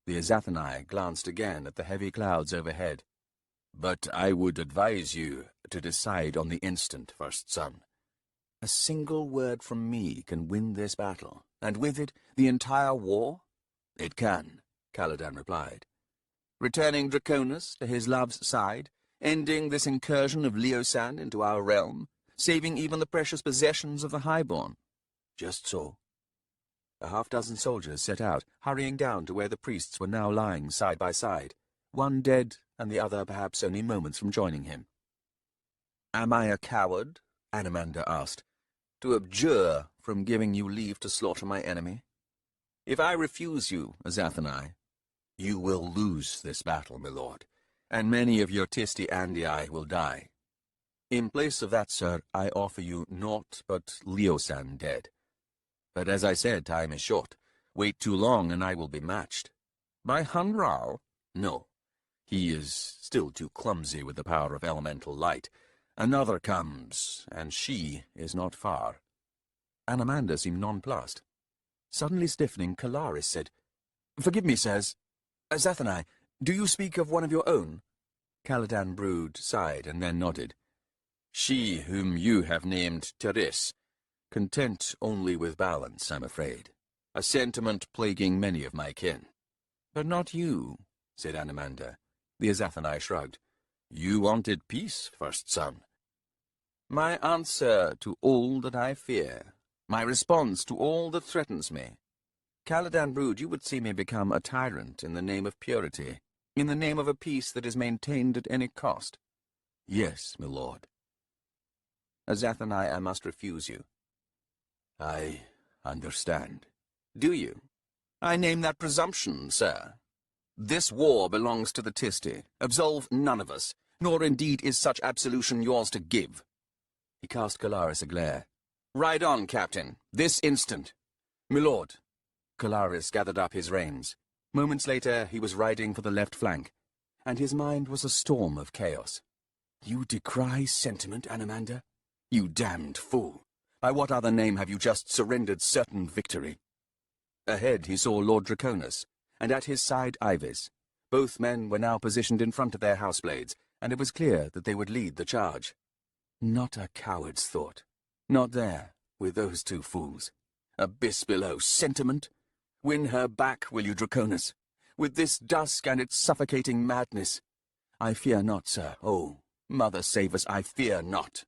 The Azathanai glanced again at the heavy clouds overhead. But I would advise you to decide on the instant, first son. A single word from me can win this battle, and with it the entire war? It can, Caladan replied. Returning Draconis to his love's side, ending this incursion of Leosan into our realm, saving even the precious possessions of the highborn. Just so. A half-dozen soldiers set out, hurrying down to where the priests were now lying side by side, one dead and the other perhaps only moments from joining him. Am I a coward? Anamander asked, to abjure from giving you leave to slaughter my enemy? If I refuse you, Azathanai, you will lose this battle, my lord, and many of your Tisti Andii will die. In place of that, sir, I offer you naught but Leosan dead. But as I said, time is short. Wait too long, and I will be matched. By Hunral? No. He is still too clumsy with the power of elemental light. Another comes, and she is not far. Anamander seemed nonplussed. Suddenly stiffening, Kalaris said, Forgive me, sirs. Azathanai, do you speak of one of your own? Caladan brood sighed and then nodded. She whom you have named Teris, content only with balance, I'm afraid. A sentiment plaguing many of my kin. But not you, said Anamander. The Azathanai shrugged. You wanted peace, first son. My answer to all that I fear, my response to all that threatens me. Caladan brood, you would see me become a tyrant in the name of purity, in the name of a peace that is maintained at any cost. Yes, my lord. Azathanai, I must refuse you. I understand. Do you? I name that presumption, sir. This war belongs to the Tisti. Absolve none of us, nor indeed is such absolution yours to give. He cast Kalaris a glare. Ride on, Captain, this instant. Milord. Kalaris gathered up his reins. Moments later he was riding for the left flank. and his mind was a storm of chaos. You decry sentiment, Anomander? You damned fool! By what other name have you just surrendered certain victory? Ahead he saw Lord Draconis, and at his side Ivis. Both men were now positioned in front of their houseblades, and it was clear that they would lead the charge. Not a coward's thought. Not there, with those two fools. Abyss below, sentiment? Win her back, will you, Draconis? With this dusk and its suffocating madness? I fear not, sir. Oh, Mother save us, I fear not.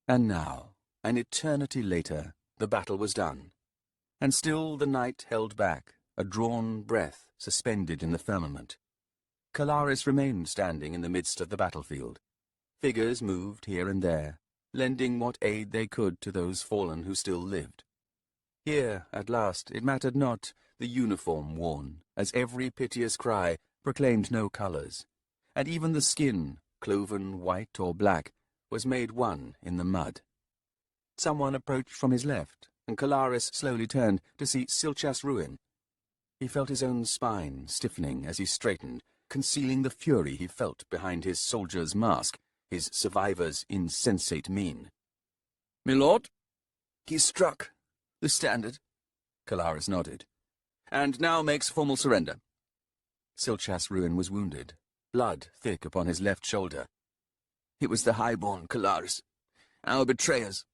And now, an eternity later, the battle was done. And still the night held back, a drawn breath suspended in the firmament. Kalaris remained standing in the midst of the battlefield. Figures moved here and there, lending what aid they could to those fallen who still lived. Here, at last, it mattered not the uniform worn, as every piteous cry proclaimed no colours, and even the skin, cloven white or black, was made one in the mud. Someone approached from his left, and Kalaris slowly turned to see Silchas Ruin. He felt his own spine stiffening as he straightened, concealing the fury he felt behind his soldier's mask, his survivor's insensate mien. "My lord?" "He struck the standard," Kalaris nodded, "and now makes formal surrender." Silchas Ruin was wounded, blood thick upon his left shoulder. "It was the highborn, Kalaris, our betrayers,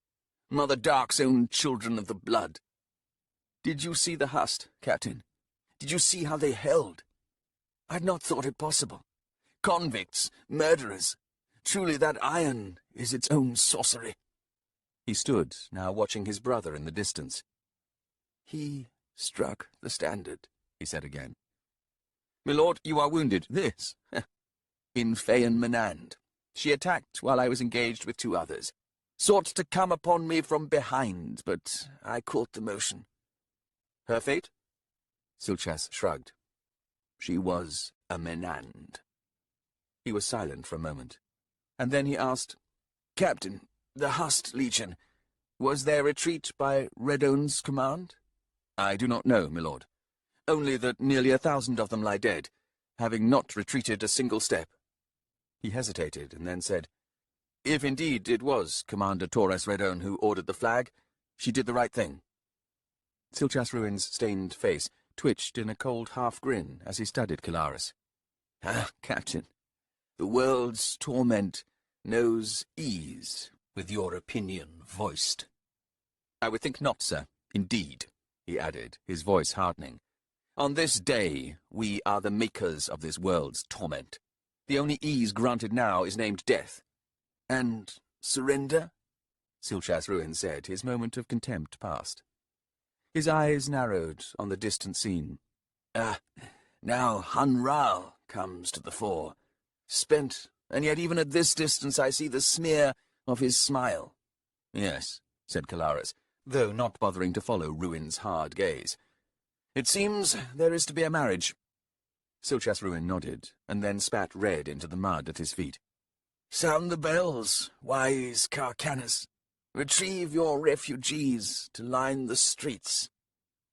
Mother Dark's own children of the blood. Did you see the hust, Captain? Did you see how they held? I'd not thought it possible. Convicts, murderers. Truly that iron is its own sorcery." He stood, now watching his brother in the distance. "He struck the standard," he said again. "My lord, you are wounded. This, in Feyen Menand. She attacked while I was engaged with two others. Sought to come upon me from behind, but I caught the motion." "Her fate?" Silchas shrugged. "She was a Menand." He was silent for a moment, and then he asked, "Captain, the Hust Legion, was their retreat by Redon's command?" "I do not know, my lord. Only that nearly 1,000 of them lie dead, having not retreated a single step." He hesitated, and then said, "If indeed it was Commander Torres Redon who ordered the flag, she did the right thing." Silchas Ruin's stained face twitched in a cold half-grin as he studied Kalaris. "Ah, Captain, the world's torment knows ease, with your opinion voiced." "I would think not, sir, indeed," he added, his voice hardening. "On this day, we are the makers of this world's torment. The only ease granted now is named death." "And surrender?" Silchas Ruin said, his moment of contempt past. His eyes narrowed on the distant scene. Now Hun Ral comes to the fore. Spent, and yet even at this distance I see the smear of his smile." "Yes," said Kalaris, though not bothering to follow Ruin's hard gaze. "It seems there is to be a marriage." Silchas Ruin nodded, and then spat red into the mud at his feet. "Sound the bells, wise Kharkanas. Retrieve your refugees to line the streets.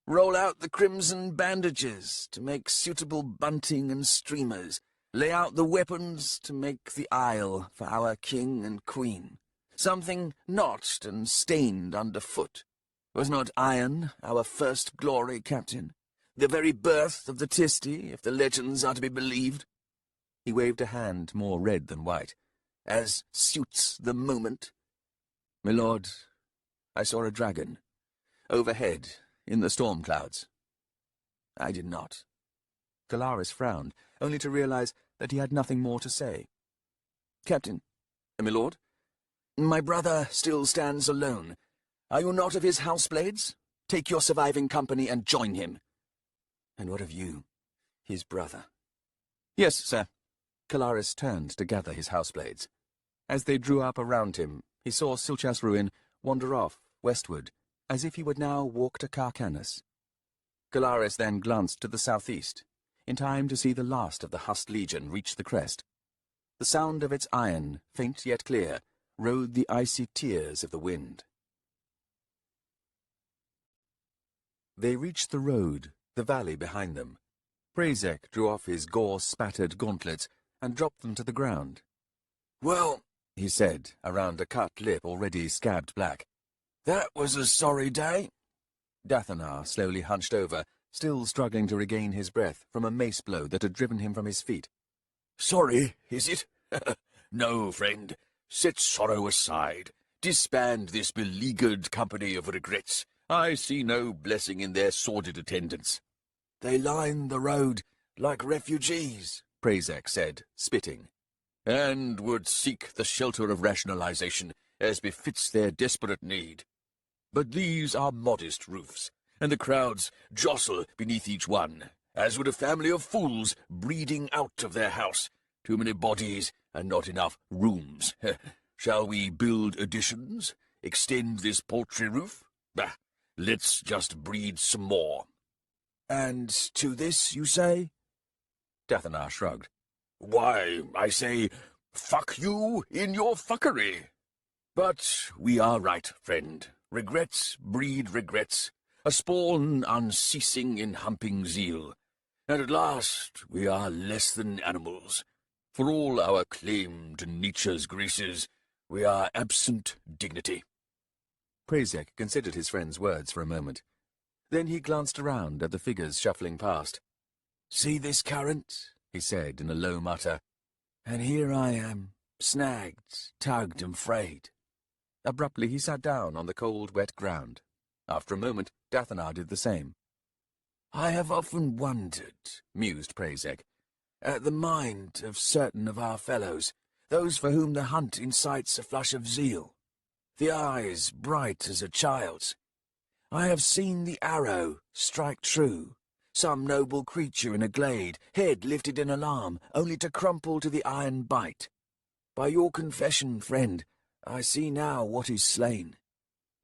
Roll out the crimson bandages to make suitable bunting and streamers. Lay out the weapons to make the aisle for our king and queen. Something notched and stained underfoot. Was not iron our first glory, Captain? The very birth of the Tisti, if the legends are to be believed?" He waved a hand more red than white. "As suits the moment." "My lord, I saw a dragon. Overhead, in the storm clouds." "I did not." Kalaris frowned, only to realize that he had nothing more to say. "Captain." "My lord?" "My brother still stands alone. Are you not of his houseblades? Take your surviving company and join him." "And what of you, his brother?" "Yes, sir." Kalaris turned to gather his houseblades. As they drew up around him, he saw Silchas Ruin wander off westward, as if he would now walk to Kharkanas. Kalaris then glanced to the southeast, in time to see the last of the Hust Legion reach the crest. The sound of its iron, faint yet clear, rode the icy tears of the wind. They reached the road, the valley behind them. Prazek drew off his gore-spattered gauntlets and dropped them to the ground. "Well," he said, around a cut lip already scabbed black, "that was a sorry day." Dathanar slowly hunched over, still struggling to regain his breath from a mace blow that had driven him from his feet. "Sorry, is it? No, friend. Set sorrow aside. Disband this beleaguered company of regrets. I see no blessing in their sordid attendance. They line the road like refugees," Prazek said, spitting, "and would seek the shelter of rationalization as befits their desperate need. But these are modest roofs, and the crowds jostle beneath each one, as would a family of fools breeding out of their house. Too many bodies and not enough rooms. Shall we build additions? Extend this paltry roof? Bah, let's just breed some more." "And to this, you say?" Dathanar shrugged. "Why, I say, fuck you in your fuckery. But we are right, friend. Regrets breed regrets, a spawn unceasing in humping zeal. And at last we are less than animals. For all our claim to nature's graces, we are absent dignity." Prazek considered his friend's words for a moment. Then he glanced around at the figures shuffling past. "See this current?" he said in a low mutter. "And here I am, snagged, tugged and frayed." Abruptly he sat down on the cold, wet ground. After a moment, Dathanar did the same. "I have often wondered," mused Prazek, "at the mind of certain of our fellows, those for whom the hunt incites a flush of zeal, the eyes bright as a child's. I have seen the arrow strike true, some noble creature in a glade, head lifted in alarm, only to crumple to the iron bite. By your confession, friend, I see now what is slain.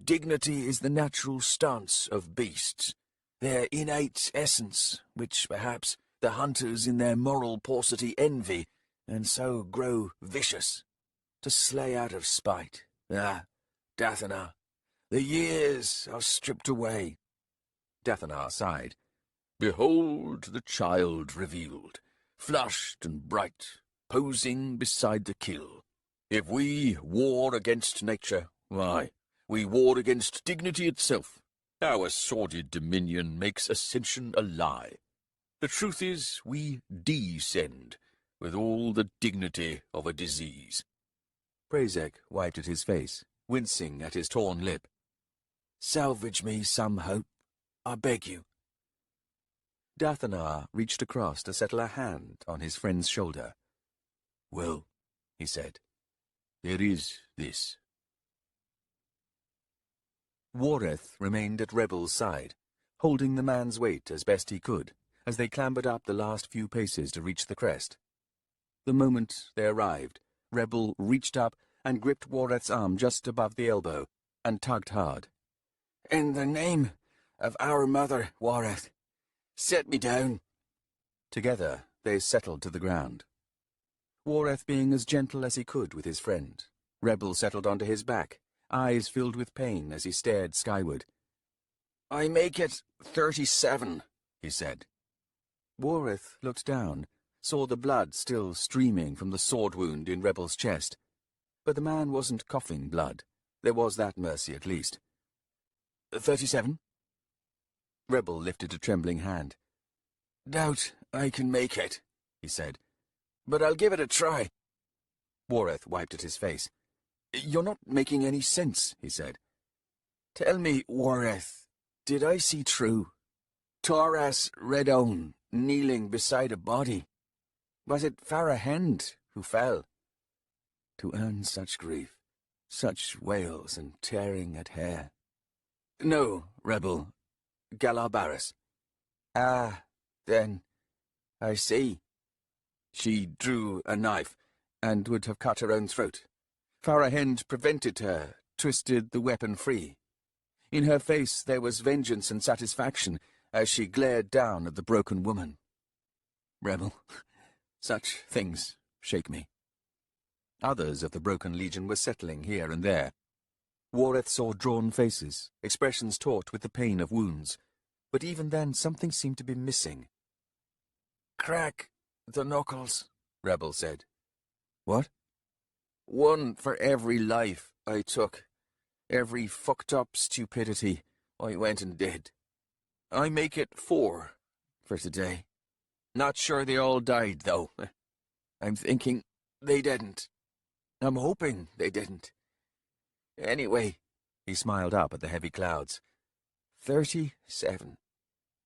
Dignity is the natural stance of beasts, their innate essence, which, perhaps, the hunters in their moral paucity envy, and so grow vicious, to slay out of spite. Ah, Dathanar, the years are stripped away." Dathanar sighed. "Behold the child revealed, flushed and bright, posing beside the kill. If we war against nature, why, we war against dignity itself. Our sordid dominion makes ascension a lie. The truth is, we descend, with all the dignity of a disease." Prazek wiped at his face, wincing at his torn lip. "Salvage me some hope, I beg you." Dathanar reached across to settle a hand on his friend's shoulder. "Well," he said, "there is this." Wareth remained at Rebel's side, holding the man's weight as best he could, as they clambered up the last few paces to reach the crest. The moment they arrived, Rebel reached up and gripped Wareth's arm just above the elbow, and tugged hard. "In the name of our mother, Wareth, set me down." Together they settled to the ground. Wareth being as gentle as he could with his friend, Rebel settled onto his back, eyes filled with pain as he stared skyward. "I make it 37, he said. Wareth looked down, saw the blood still streaming from the sword wound in Rebel's chest. But the man wasn't coughing blood. There was that mercy at least. 37? Rebel lifted a trembling hand. "Doubt I can make it," he said. "But I'll give it a try." Wareth wiped at his face. "You're not making any sense," he said. "Tell me, Wareth, did I see true? Taras Redone kneeling beside a body. Was it Farahend who fell? To earn such grief, such wails and tearing at hair." "No, Rebel. Galabaris." "Ah, then, I see. She drew a knife, and would have cut her own throat. Farahend prevented her, twisted the weapon free. In her face there was vengeance and satisfaction, as she glared down at the broken woman. Rebel, such things shake me." Others of the broken legion were settling here and there. Wareth saw drawn faces, expressions taut with the pain of wounds, but even then something seemed to be missing. crack the knuckles, Rebel said. What? One for every life I took, every fucked-up stupidity I went and did. I make it 4 for today. Not sure they all died, though. I'm thinking they didn't. I'm hoping they didn't. Anyway, he smiled up at the heavy clouds. 37.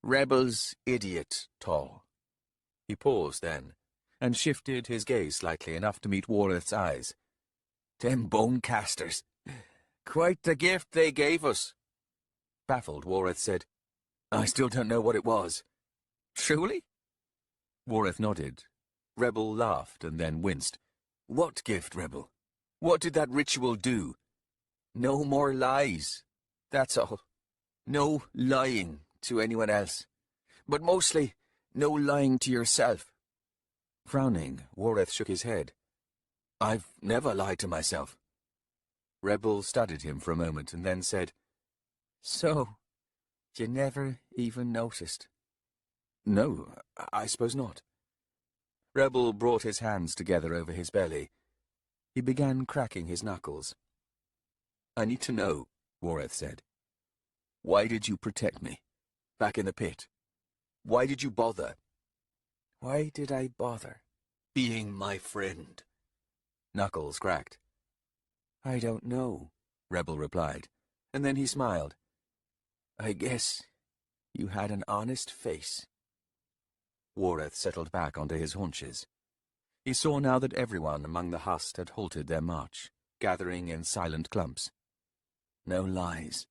Rebel's idiot tall. He paused then, and shifted his gaze slightly enough to meet Wareth's eyes. Them bone casters. Quite the gift they gave us. Baffled, Wareth said, I still don't know what it was. Truly? Wareth nodded. Rebel laughed and then winced. What gift, Rebel? What did that ritual do? No more lies. That's all. No lying to anyone else. But mostly, no lying to yourself. Frowning, Wareth shook his head. I've never lied to myself. Rebel studied him for a moment and then said, So, you never even noticed? No, I suppose not. Rebel brought his hands together over his belly. He began cracking his knuckles. I need to know, Wareth said. Why did you protect me? Back in the pit? Why did you bother? Why did I bother? Being my friend. Knuckles cracked. I don't know, Rebel replied, and then he smiled. I guess you had an honest face. Wareth settled back onto his haunches. He saw now that everyone among the hust had halted their march, gathering in silent clumps. No lies.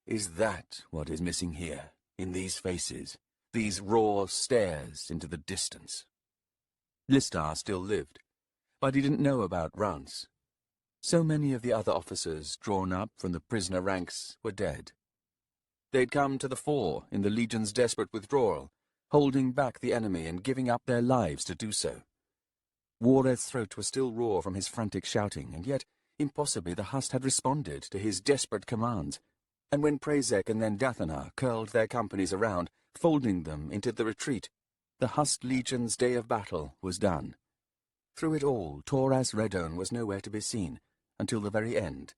Is that what is missing here, in these faces, these raw stares into the distance? Listar still lived, but he didn't know about Rance. So many of the other officers drawn up from the prisoner ranks were dead. They'd come to the fore in the Legion's desperate withdrawal, holding back the enemy and giving up their lives to do so. Wareth's throat was still raw from his frantic shouting, and yet, impossibly, the hust had responded to his desperate commands. And when Prazek and then Dathanar curled their companies around, folding them into the retreat, the Hust Legion's day of battle was done. Through it all, Toras Redone was nowhere to be seen, until the very end.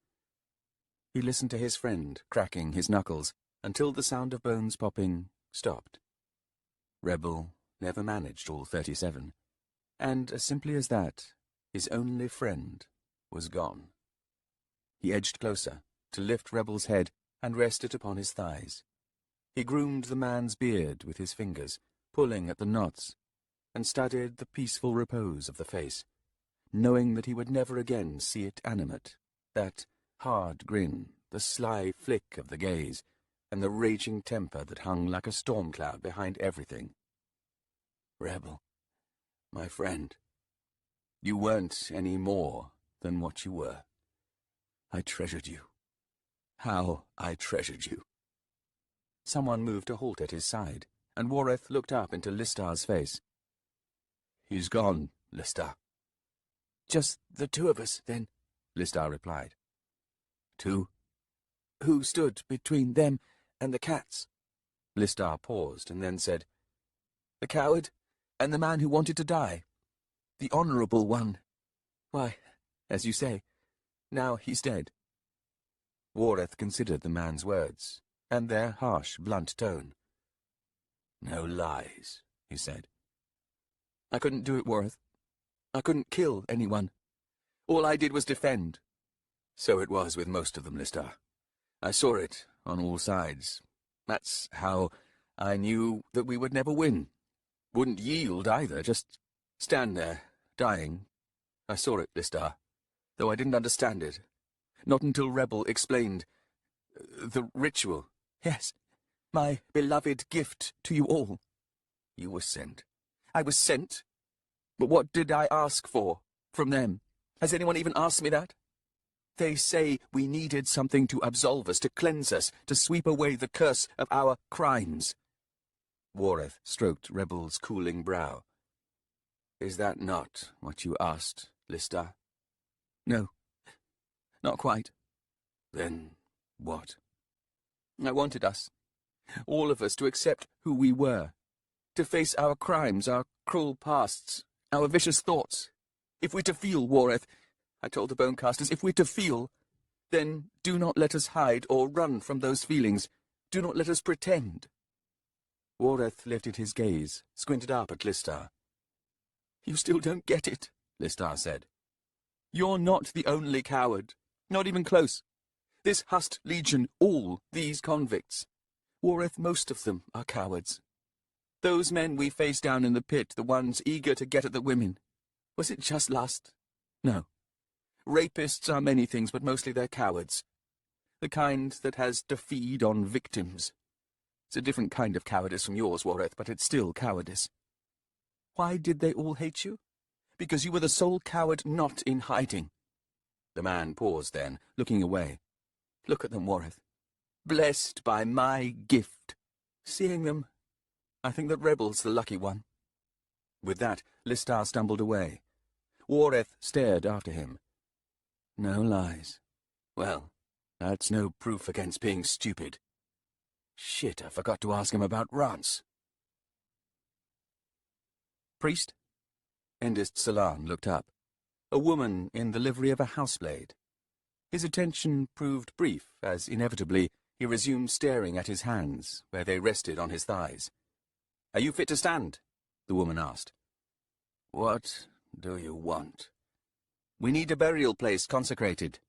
He listened to his friend cracking his knuckles, until the sound of bones popping stopped. Rebel never managed all 37, and as simply as that, his only friend was gone. He edged closer, to lift Rebel's head and rest it upon his thighs. He groomed the man's beard with his fingers, pulling at the knots, and studied the peaceful repose of the face, knowing that he would never again see it animate, that hard grin, the sly flick of the gaze, and the raging temper that hung like a storm cloud behind everything. Rebel, my friend, you weren't any more than what you were. I treasured you. How I treasured you. Someone moved to halt at his side, and Wareth looked up into Listar's face. He's gone, Listar. Just the two of us, then, Listar replied. Two? Who stood between them and the cats? Listar paused and then said, The coward and the man who wanted to die. The honourable one. Why, as you say, now he's dead. Wareth considered the man's words, and their harsh, blunt tone. No lies, he said. I couldn't do it, Wareth. I couldn't kill anyone. All I did was defend. So it was with most of them, Listar. I saw it on all sides. That's how I knew that we would never win. Wouldn't yield either, just stand there, dying. I saw it, Listar, though I didn't understand it. Not until Rebel explained the ritual. Yes, my beloved gift to you all. You were sent. I was sent. But what did I ask for from them? Has anyone even asked me that? They say we needed something to absolve us, to cleanse us, to sweep away the curse of our crimes. Wareth stroked Rebel's cooling brow. Is that not what you asked, Listar? No, not quite. Then what? I wanted us, all of us, to accept who we were. to face our crimes, our cruel pasts, our vicious thoughts. If we're to feel, Wareth, I told the Bonecasters, if we're to feel, then do not let us hide or run from those feelings. Do not let us pretend. Wareth lifted his gaze, squinted up at Listar. You still don't get it, Listar said. You're not the only coward, not even close. This Hust Legion, all these convicts. Wareth, most of them are cowards. Those men we faced down in the pit, the ones eager to get at the women. Was it just lust? No. Rapists are many things, but mostly they're cowards. The kind that has to feed on victims. It's a different kind of cowardice from yours, Wareth, but it's still cowardice. Why did they all hate you? Because you were the sole coward not in hiding. The man paused then, looking away. Look at them, Wareth. Blessed by my gift. Seeing them, I think that Rebel's the lucky one. With that, Listar stumbled away. Wareth stared after him. No lies. Well, that's no proof against being stupid. Shit, I forgot to ask him about Rance. Priest? Endist Salan looked up. A woman in the livery of a houseblade. His attention proved brief, as inevitably he resumed staring at his hands, where they rested on his thighs. Are you fit to stand? The woman asked. What do you want? We need a burial place consecrated.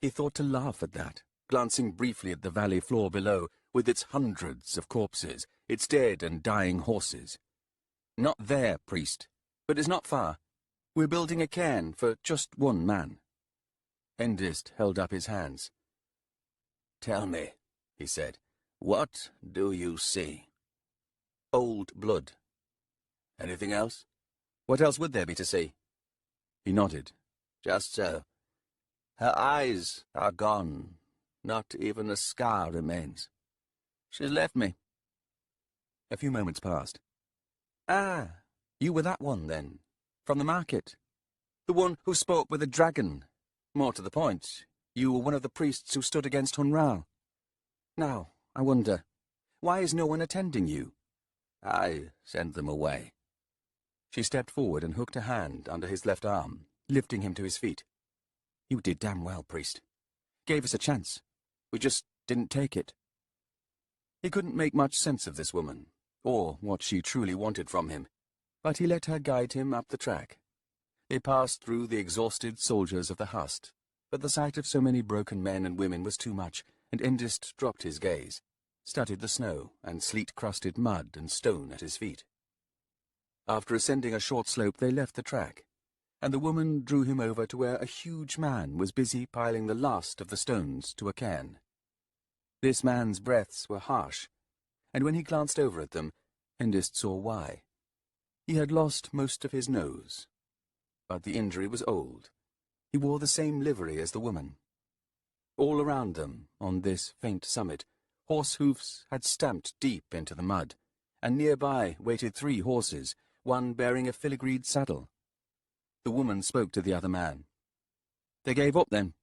He thought to laugh at that, glancing briefly at the valley floor below, with its hundreds of corpses, its dead and dying horses. Not there, priest, but it's not far. We're building a cairn for just one man. Endist held up his hands. Tell me, he said, what do you see? Old blood. Anything else? What else would there be to see? He nodded. Just so. Her eyes are gone. Not even a scar remains. She's left me. A few moments passed. Ah, you were that one, then. From the market. The one who spoke with the dragon. More to the point, you were one of the priests who stood against Hunral. Now, I wonder, why is no one attending you? I sent them away. She stepped forward and hooked a hand under his left arm, lifting him to his feet. You did damn well, priest. Gave us a chance. We just didn't take it. He couldn't make much sense of this woman, or what she truly wanted from him, but he let her guide him up the track. They passed through the exhausted soldiers of the Hust, but the sight of so many broken men and women was too much, and Endist dropped his gaze, studied the snow and sleet-crusted mud and stone at his feet. After ascending a short slope, they left the track, and the woman drew him over to where a huge man was busy piling the last of the stones to a cairn. This man's breaths were harsh, and when he glanced over at them, Endist saw why. He had lost most of his nose, but the injury was old. He wore the same livery as the woman. All around them, on this faint summit, horse hoofs had stamped deep into the mud, and nearby waited 3 horses, one bearing a filigreed saddle. The woman spoke to the other man. They gave up then.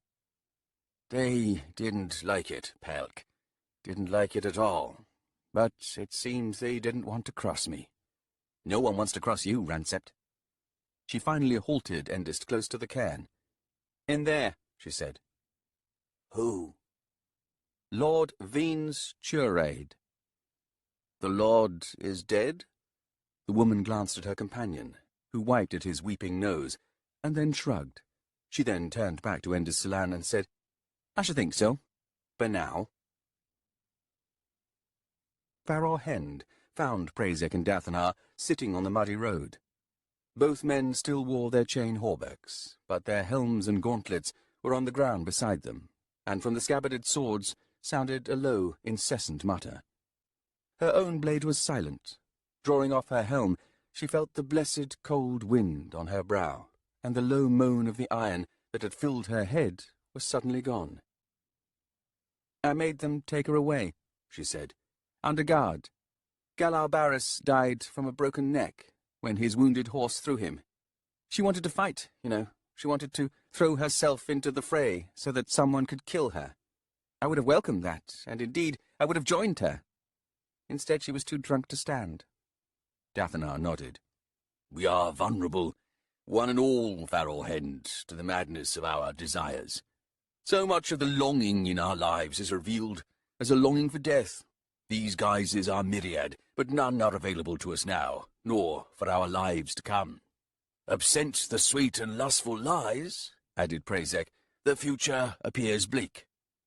They didn't like it, Pelk. Didn't like it at all. But it seems they didn't want to cross me. No one wants to cross you, Rancept. She finally halted Endist close to the cairn. In there, she said. Who? Lord Veen's Churaid. The Lord is dead? The woman glanced at her companion, who wiped at his weeping nose, and then shrugged. She then turned back to Endist Salan and said, I should think so. For now. Farror Hend found Prazek and Dathanar sitting on the muddy road. Both men still wore their chain hauberks, but their helms and gauntlets were on the ground beside them, and from the scabbarded swords sounded a low, incessant mutter. Her own blade was silent. Drawing off her helm, she felt the blessed cold wind on her brow, and the low moan of the iron that had filled her head was suddenly gone. I made them take her away, she said, under guard. Galar Barris died from a broken neck when his wounded horse threw him. She wanted to fight, you know. She wanted to throw herself into the fray so that someone could kill her. I would have welcomed that, and indeed I would have joined her. Instead, she was too drunk to stand. Dathanar nodded. We are vulnerable, one and all, Farrelhend, to the madness of our desires. So much of the longing in our lives is revealed as a longing for death. These guises are myriad, but none are available to us now, nor for our lives to come. Absent the sweet and lustful lies, added Prezek, the future appears bleak.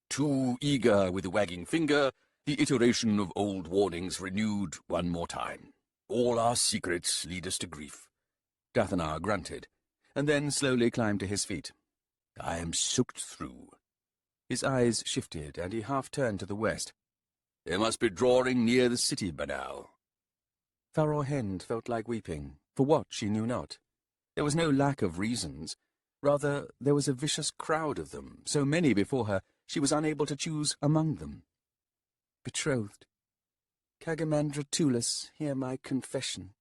Too eager with a wagging finger, the iteration of old warnings renewed one more time. All our secrets lead us to grief. Dathanar grunted, and then slowly climbed to his feet. I am soaked through. His eyes shifted, and he half-turned to the west. They must be drawing near the city by now. Farrelhend felt like weeping, for what she knew not. There was no lack of reasons. Rather, there was a vicious crowd of them, so many before her, she was unable to choose among them. Betrothed. Kagamandra Tulis, hear my confession.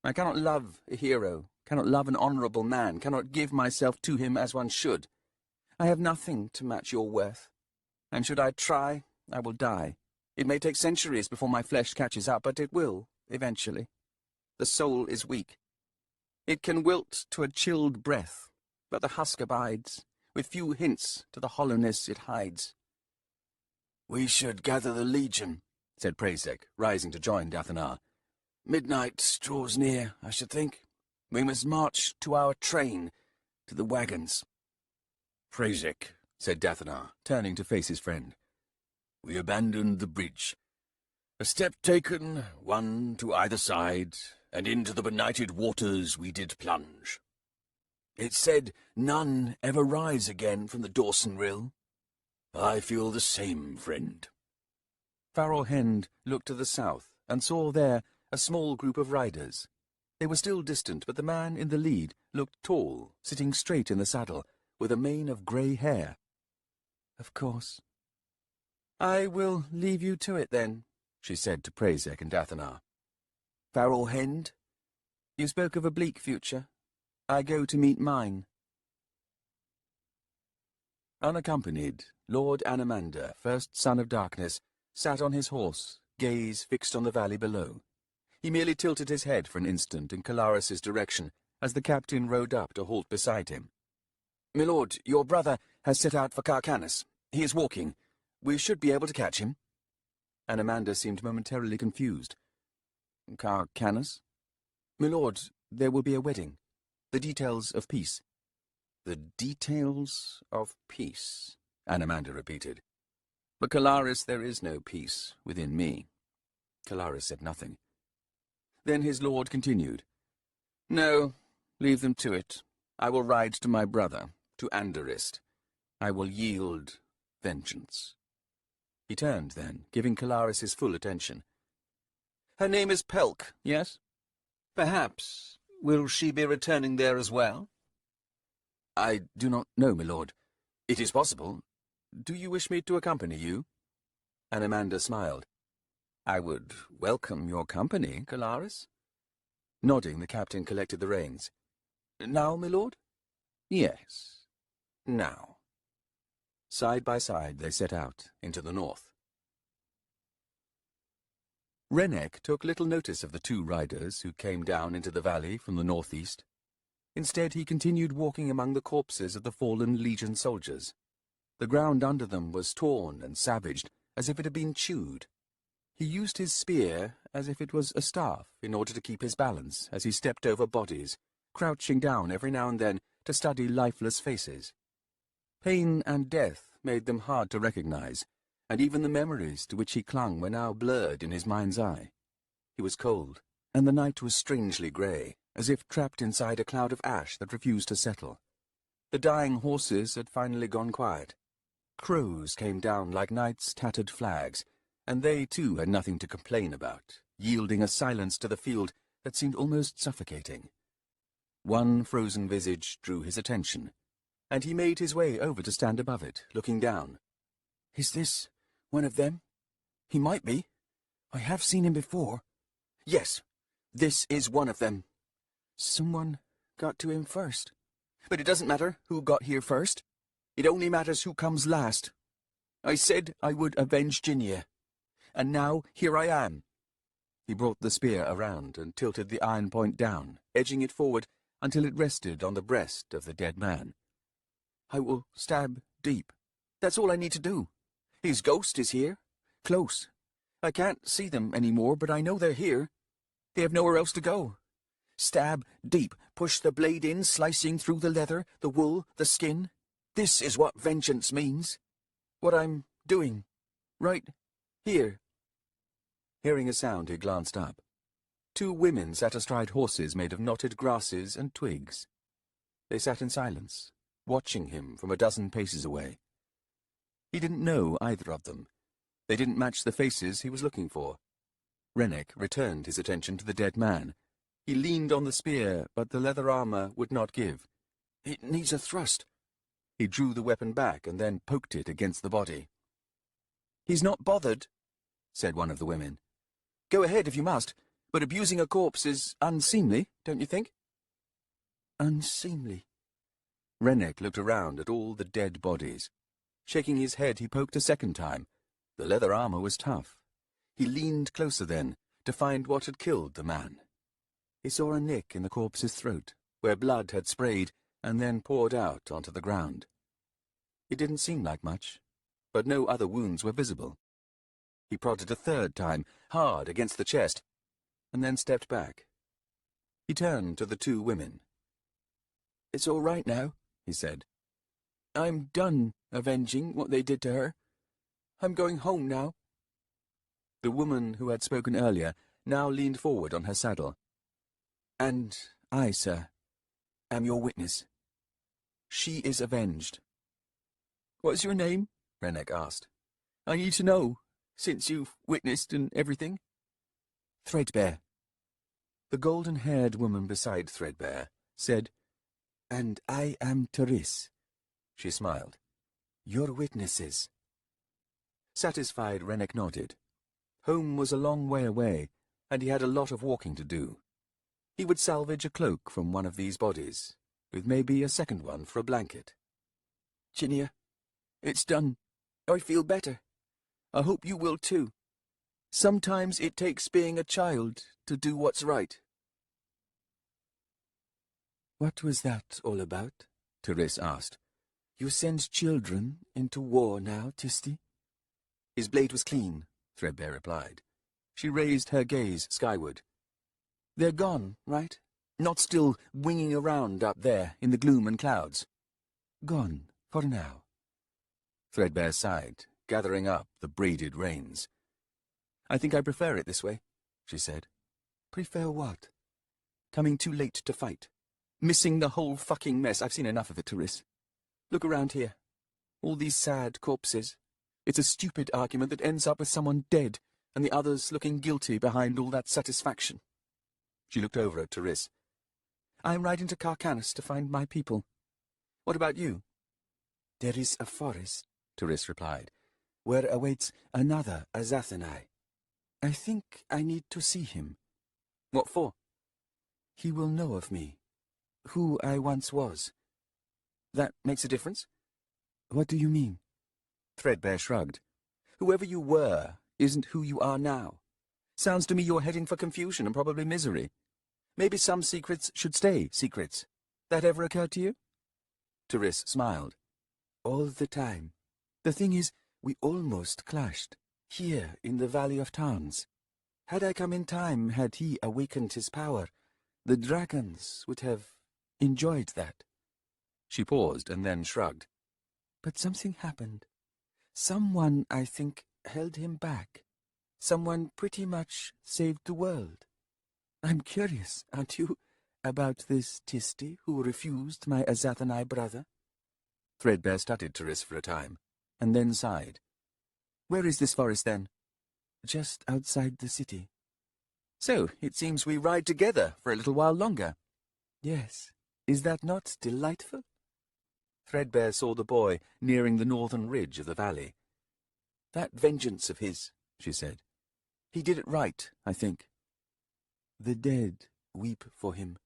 I cannot love a hero, cannot love an honourable man, cannot give myself to him as one should. I have nothing to match your worth, and should I try, I will die. It may take centuries before my flesh catches up, but it will, eventually. The soul is weak. It can wilt to a chilled breath, but the husk abides, with few hints to the hollowness it hides. We should gather the legion, said Prezek, rising to join Dathanar. Midnight draws near, I should think. We must march to our train, to the wagons. Prezek, said Dathanar, turning to face his friend. We abandoned the bridge. A step taken, one to either side, and into the benighted waters we did plunge. It's said none ever rise again from the Dawson rill. I feel the same, friend. Farrelhend looked to the south, and saw there a small group of riders. They were still distant, but the man in the lead looked tall, sitting straight in the saddle, with a mane of grey hair. Of course. I will leave you to it, then, she said to Prezek and Dathanar. Farrelhend, you spoke of a bleak future. I go to meet mine. Unaccompanied, Lord Anamander, first son of darkness, sat on his horse, gaze fixed on the valley below. He merely tilted his head for an instant in Kalaris's direction, as the captain rode up to halt beside him. My lord, your brother has set out for Kharkanas. He is walking. We should be able to catch him. Anamander seemed momentarily confused. Kharkanas? My lord, there will be a wedding. The details of peace. The details of peace, Anamander repeated. But Kalaris, there is no peace within me. Kalaris said nothing. Then his lord continued. No, leave them to it. I will ride to my brother, to Anderist. I will yield vengeance. He turned then, giving Kalaris his full attention. Her name is Pelk, yes? Perhaps. Will she be returning there as well? I do not know, my lord. It is possible. Do you wish me to accompany you? Anamander smiled. I would welcome your company, Kalaris. Nodding, the captain collected the reins. Now, my lord? Yes, now. Side by side they set out into the north. Rennek took little notice of the two riders who came down into the valley from the northeast. Instead, he continued walking among the corpses of the fallen Legion soldiers. The ground under them was torn and savaged, as if it had been chewed. He used his spear as if it was a staff in order to keep his balance as he stepped over bodies, crouching down every now and then to study lifeless faces. Pain and death made them hard to recognize, and even the memories to which he clung were now blurred in his mind's eye. He was cold, and the night was strangely grey, as if trapped inside a cloud of ash that refused to settle. The dying horses had finally gone quiet. Crows came down like night's tattered flags, and they too had nothing to complain about, yielding a silence to the field that seemed almost suffocating. One frozen visage drew his attention, and he made his way over to stand above it, looking down. Is this one of them? He might be. I have seen him before. Yes, this is one of them. Someone got to him first. But it doesn't matter who got here first. It only matters who comes last. I said I would avenge Jinya, and now here I am. He brought the spear around and tilted the iron point down, edging it forward until it rested on the breast of the dead man. I will stab deep. That's all I need to do. His ghost is here, close. I can't see them anymore, but I know they're here. They have nowhere else to go. Stab deep, push the blade in, slicing through the leather, the wool, the skin. This is what vengeance means. What I'm doing. Right here. Hearing a sound, he glanced up. 2 women sat astride horses made of knotted grasses and twigs. They sat in silence, watching him from a dozen paces away. He didn't know either of them. They didn't match the faces he was looking for. Rennick returned his attention to the dead man. He leaned on the spear, but the leather armor would not give. It needs a thrust. He drew the weapon back and then poked it against the body. He's not bothered, said one of the women. Go ahead if you must, but abusing a corpse is unseemly, don't you think? Unseemly. Rennick looked around at all the dead bodies. Shaking his head, he poked a second time. The leather armor was tough. He leaned closer then, to find what had killed the man. He saw a nick in the corpse's throat, where blood had sprayed and then poured out onto the ground. It didn't seem like much, but no other wounds were visible. He prodded a third time, hard against the chest, and then stepped back. He turned to the 2 women. It's all right now, he said. I'm done avenging what they did to her. I'm going home now. The woman who had spoken earlier now leaned forward on her saddle. And I, sir, am your witness. She is avenged. What's your name? Rennick asked. I need to know, since you've witnessed and everything. Threadbare. The golden-haired woman beside Threadbare said, And I am Therese. She smiled. Your witnesses. Satisfied, Rennick nodded. Home was a long way away, and he had a lot of walking to do. He would salvage a cloak from one of these bodies, with maybe a second one for a blanket. Chinia, it's done. I feel better. I hope you will too. Sometimes it takes being a child to do what's right. What was that all about? Therese asked. You send children into war now, Tisti? His blade was clean, Threadbare replied. She raised her gaze skyward. They're gone, right? Not still winging around up there in the gloom and clouds. Gone, for now. Threadbare sighed, gathering up the braided reins. I think I prefer it this way, she said. Prefer what? Coming too late to fight. Missing the whole fucking mess. I've seen enough of it, Therese. Look around here. All these sad corpses. It's a stupid argument that ends up with someone dead, and the others looking guilty behind all that satisfaction. She looked over at Therese. I'm riding to Kharkanas to find my people. What about you? There is a forest, Therese replied, where awaits another Azathanai. I think I need to see him. What for? He will know of me, who I once was. That makes a difference? What do you mean? Threadbare shrugged. Whoever you were isn't who you are now. Sounds to me you're heading for confusion and probably misery. Maybe some secrets should stay secrets. That ever occurred to you? Therese smiled. All the time. The thing is, we almost clashed, here in the Valley of Tarns. Had I come in time, had he awakened his power, the dragons would have enjoyed that. She paused and then shrugged. But something happened. Someone, I think, held him back. Someone pretty much saved the world. I'm curious, aren't you, about this Tisti who refused my Azathanai brother? Threadbare studied Therese for a time, and then sighed. Where is this forest, then? Just outside the city. So, it seems we ride together for a little while longer. Yes. Is that not delightful? Threadbare saw the boy nearing the northern ridge of the valley. That vengeance of his, she said. He did it right, I think. The dead weep for him.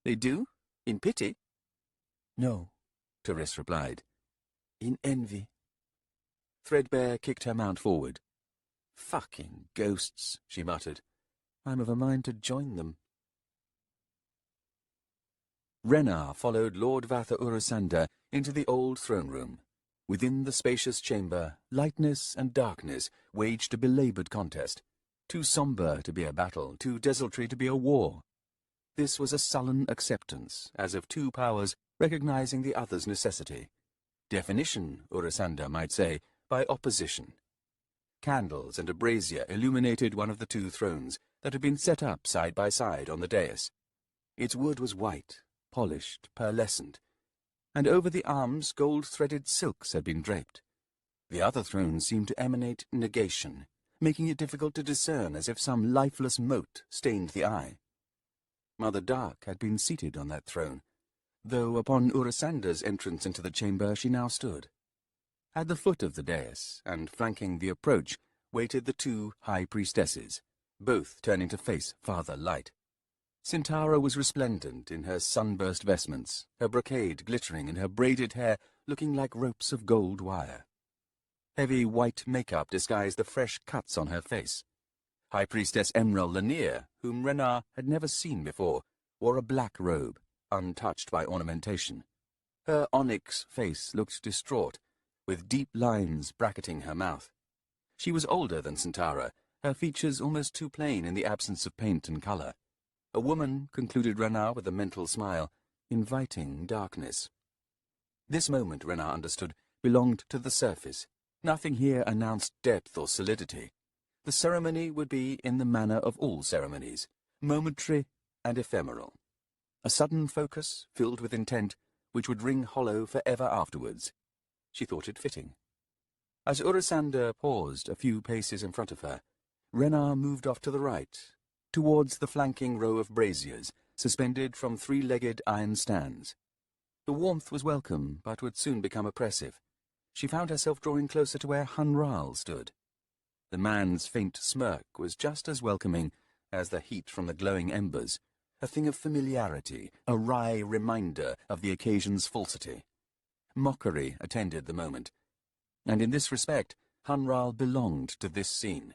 They do? In pity? No, Therese replied. In envy. Threadbare kicked her mount forward. Fucking ghosts, she muttered. I'm of a mind to join them. Renar followed Lord Vatha Urusanda into the old throne room. Within the spacious chamber, lightness and darkness waged a belaboured contest, too sombre to be a battle, too desultory to be a war. This was a sullen acceptance, as of two powers recognizing the other's necessity. Definition, Urusanda might say, by opposition. Candles and a brazier illuminated one of the two thrones that had been set up side by side on the dais. Its wood was white, polished, pearlescent, and over the arms gold-threaded silks had been draped. The other throne seemed to emanate negation, making it difficult to discern as if some lifeless mote stained the eye. Mother Dark had been seated on that throne, though upon Urusanda's entrance into the chamber she now stood. At the foot of the dais, and flanking the approach, waited the two high priestesses, both turning to face Father Light. Sintara was resplendent in her sunburst vestments, her brocade glittering and her braided hair looking like ropes of gold wire. Heavy white makeup disguised the fresh cuts on her face. High Priestess Emerald Lanier, whom Renar had never seen before, wore a black robe, untouched by ornamentation. Her onyx face looked distraught, with deep lines bracketing her mouth. She was older than Sintara, her features almost too plain in the absence of paint and colour. A woman, concluded Renar with a mental smile, inviting darkness. This moment, Renar understood, belonged to the surface. Nothing here announced depth or solidity. The ceremony would be in the manner of all ceremonies, momentary and ephemeral. A sudden focus, filled with intent, which would ring hollow for ever afterwards. She thought it fitting. As Urusanda paused a few paces in front of her, Renar moved off to the right, towards the flanking row of braziers, suspended from three-legged iron stands. The warmth was welcome, but would soon become oppressive. She found herself drawing closer to where Hunral stood. The man's faint smirk was just as welcoming as the heat from the glowing embers, a thing of familiarity, a wry reminder of the occasion's falsity. Mockery attended the moment, and in this respect Hunral belonged to this scene.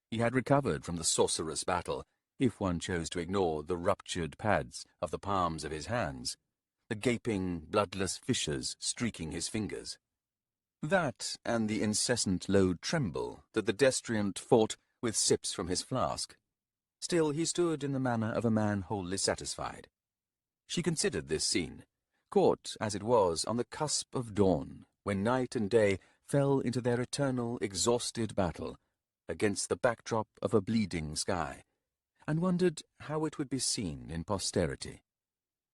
He had recovered from the sorcerous battle, if one chose to ignore the ruptured pads of the palms of his hands, the gaping, bloodless fissures streaking his fingers. That, and the incessant low tremble that the destriant fought with sips from his flask. Still he stood in the manner of a man wholly satisfied. She considered this scene, caught as it was on the cusp of dawn, when night and day fell into their eternal, exhausted battle, against the backdrop of a bleeding sky, and wondered how it would be seen in posterity.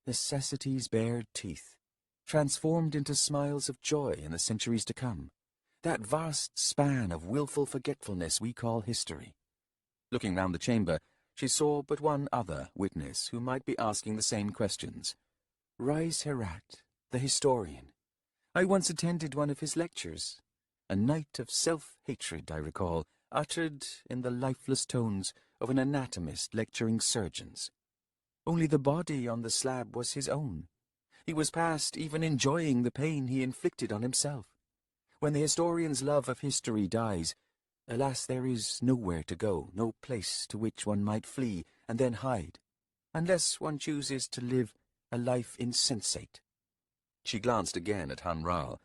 Necessity's bared teeth, transformed into smiles of joy in the centuries to come, that vast span of wilful forgetfulness we call history. Looking round the chamber, she saw but one other witness who might be asking the same questions. Rais Herat, the historian. I once attended one of his lectures. A night of self-hatred, I recall, uttered in the lifeless tones of an anatomist lecturing surgeons. Only the body on the slab was his own. He was past even enjoying the pain he inflicted on himself. When the historian's love of history dies, alas, there is nowhere to go, no place to which one might flee and then hide, unless one chooses to live a life insensate. She glanced again at Hunral,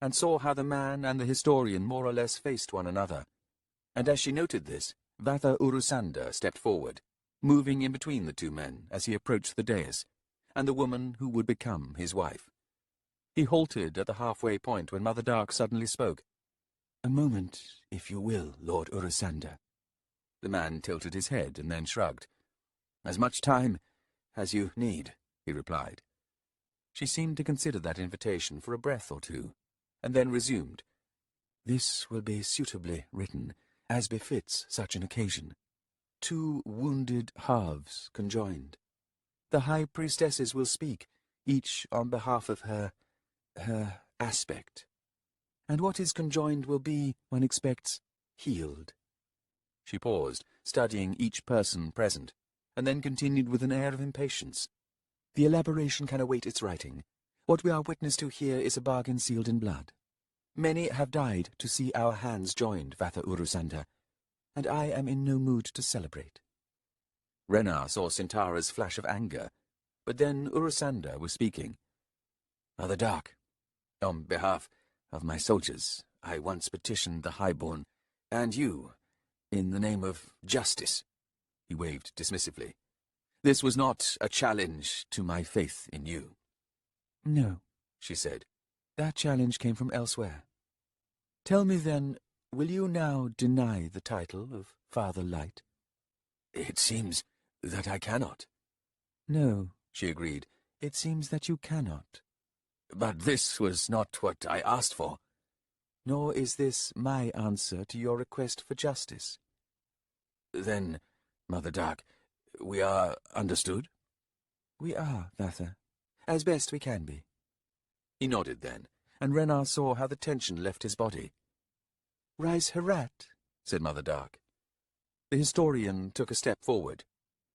and saw how the man and the historian more or less faced one another. And as she noted this, Vatha Urusanda stepped forward, moving in between the two men as he approached the dais, and the woman who would become his wife. He halted at the halfway point when Mother Dark suddenly spoke. "A moment, if you will, Lord Urusanda." The man tilted his head and then shrugged. "As much time as you need," he replied. She seemed to consider that invitation for a breath or two, and then resumed. "This will be suitably written, as befits such an occasion. Two wounded halves conjoined. The high priestesses will speak, each on behalf of her aspect. And what is conjoined will be, one expects, healed." She paused, studying each person present, and then continued with an air of impatience. "The elaboration can await its writing. What we are witness to here is a bargain sealed in blood. Many have died to see our hands joined, Vatha Urusanda, and I am in no mood to celebrate. Renar saw Sintara's flash of anger, but then Urusanda was speaking. Mother Dark, on behalf of my soldiers, I once petitioned the Highborn, and you, in the name of justice. He waved dismissively. This was not a challenge to my faith in you. No, she said. That challenge came from elsewhere. Tell me then, will you now deny the title of Father Light? It seems that I cannot. No, she agreed. It seems that you cannot. But this was not what I asked for. Nor is this my answer to your request for justice. Then, Mother Dark, we are understood? We are, Vatha, as best we can be. He nodded then, and Renar saw how the tension left his body. Rise Herat, said Mother Dark. The historian took a step forward.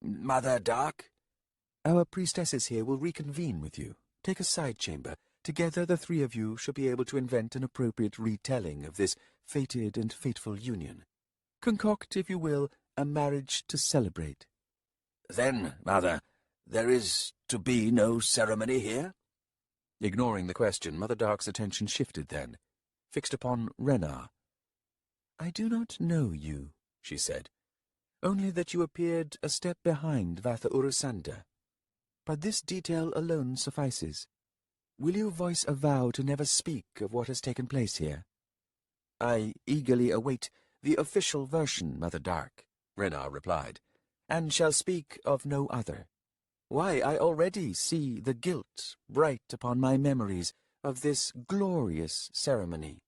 Mother Dark? Our priestesses here will reconvene with you. Take a side chamber. Together the three of you shall be able to invent an appropriate retelling of this fated and fateful union. Concoct, if you will, a marriage to celebrate. Then, Mother, there is to be no ceremony here? Ignoring the question, Mother Dark's attention shifted then, fixed upon Renar. I do not know you, she said, only that you appeared a step behind Vatha Urusanda. But this detail alone suffices. Will you voice a vow to never speak of what has taken place here? I eagerly await the official version, Mother Dark, Renar replied, and shall speak of no other. Why, I already see the guilt bright upon my memories of this glorious ceremony.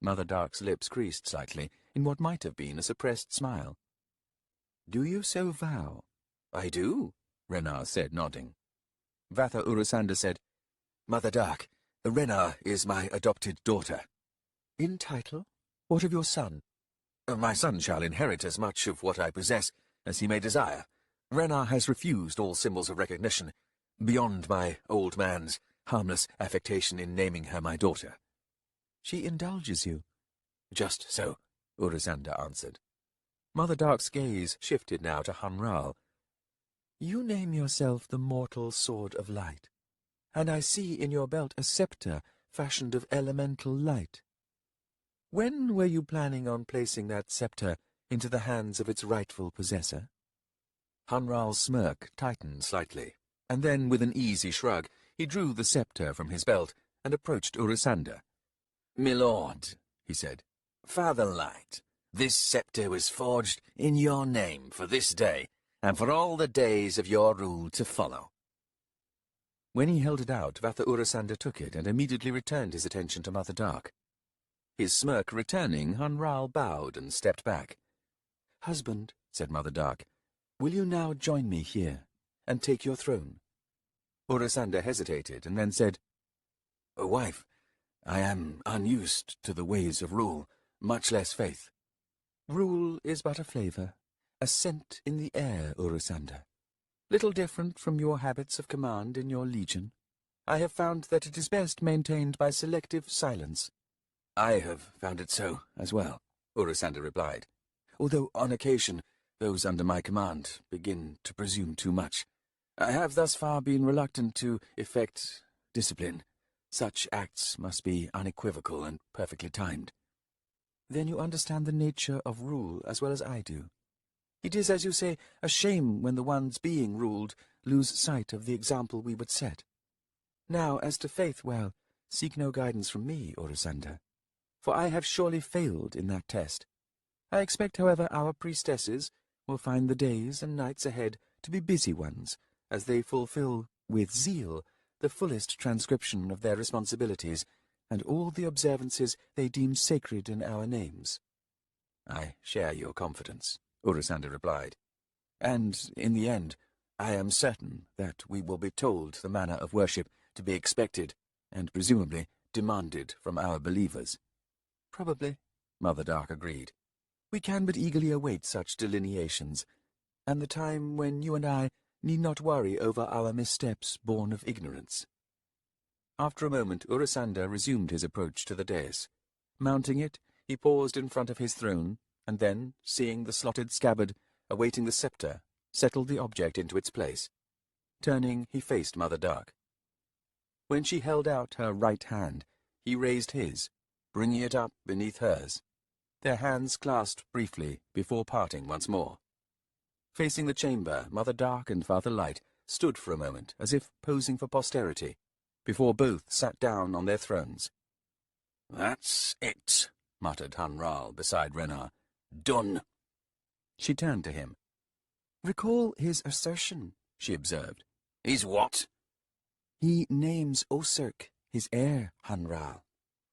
Mother Dark's lips creased slightly in what might have been a suppressed smile. Do you so vow? I do, Renar said, nodding. Vatha Urusanda said, Mother Dark, Renar is my adopted daughter. In title? What of your son? My son shall inherit as much of what I possess as he may desire. Renar has refused all symbols of recognition, beyond my old man's harmless affectation in naming her my daughter. She indulges you. Just so, Urusanda answered. Mother Dark's gaze shifted now to Hanral. You name yourself the mortal sword of light, and I see in your belt a scepter fashioned of elemental light. When were you planning on placing that scepter into the hands of its rightful possessor? Hanral's smirk tightened slightly, and then, with an easy shrug, he drew the scepter from his belt and approached Urusanda. Milord, he said, Father Light, this scepter was forged in your name for this day, and for all the days of your rule to follow. When he held it out, Vatha Urusanda took it and immediately returned his attention to Mother Dark. His smirk returning, Hanral bowed and stepped back. Husband, said Mother Dark, will you now join me here and take your throne? Urusanda hesitated and then said, Wife, I am unused to the ways of rule, much less faith. Rule is but a flavour, a scent in the air, Urusanda. Little different from your habits of command in your legion. I have found that it is best maintained by selective silence. I have found it so, as well, Urusanda replied, although on occasion those under my command begin to presume too much. I have thus far been reluctant to effect discipline. Such acts must be unequivocal and perfectly timed. Then you understand the nature of rule as well as I do. It is, as you say, a shame when the ones being ruled lose sight of the example we would set. Now, as to faith, well, seek no guidance from me, Urusanda, for I have surely failed in that test. I expect, however, our priestesses will find the days and nights ahead to be busy ones, as they fulfill, with zeal, the fullest transcription of their responsibilities, and all the observances they deem sacred in our names. I share your confidence, Urusanda replied, and, in the end, I am certain that we will be told the manner of worship to be expected, and presumably demanded from our believers. Probably, Mother Dark agreed. We can but eagerly await such delineations, and the time when you and I need not worry over our missteps born of ignorance. After a moment, Urusanda resumed his approach to the dais. Mounting it, he paused in front of his throne, and then, seeing the slotted scabbard awaiting the scepter, settled the object into its place. Turning, he faced Mother Dark. When she held out her right hand, he raised his, bringing it up beneath hers. Their hands clasped briefly before parting once more. Facing the chamber, Mother Dark and Father Light stood for a moment as if posing for posterity, before both sat down on their thrones. "That's it," muttered Hunral beside Renar. "Done." She turned to him. "Recall his assertion," she observed. "Is what?" "He names Oserk, his heir, Hunral.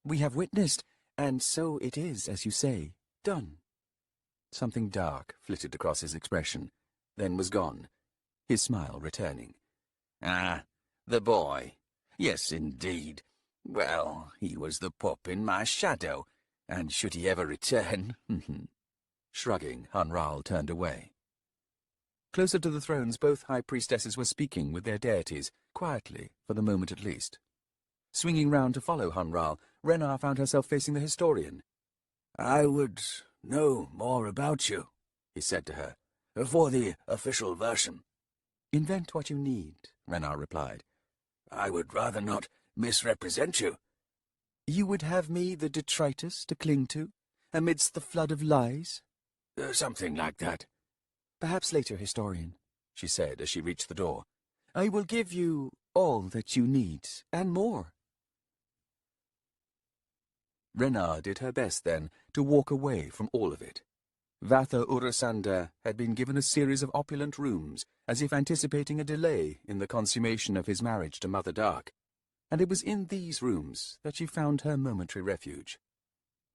We have witnessed, and so it is, as you say, done." Something dark flitted across his expression, then was gone, his smile returning. "Ah, the boy. Yes, indeed. Well, he was the pup in my shadow, and should he ever return—" Shrugging, Hunral turned away. Closer to the thrones, both high priestesses were speaking with their deities, quietly, for the moment at least. Swinging round to follow Hunral, Renar found herself facing the historian. "I would know more about you," he said to her, "for the official version." "Invent what you need," Renar replied. "I would rather not misrepresent you." "You would have me the detritus to cling to, amidst the flood of lies?" Something like that. "Perhaps later, historian," she said as she reached the door. "I will give you all that you need, and more." Renar did her best, then, to walk away from all of it. Vatha Urasanda had been given a series of opulent rooms, as if anticipating a delay in the consummation of his marriage to Mother Dark, and it was in these rooms that she found her momentary refuge.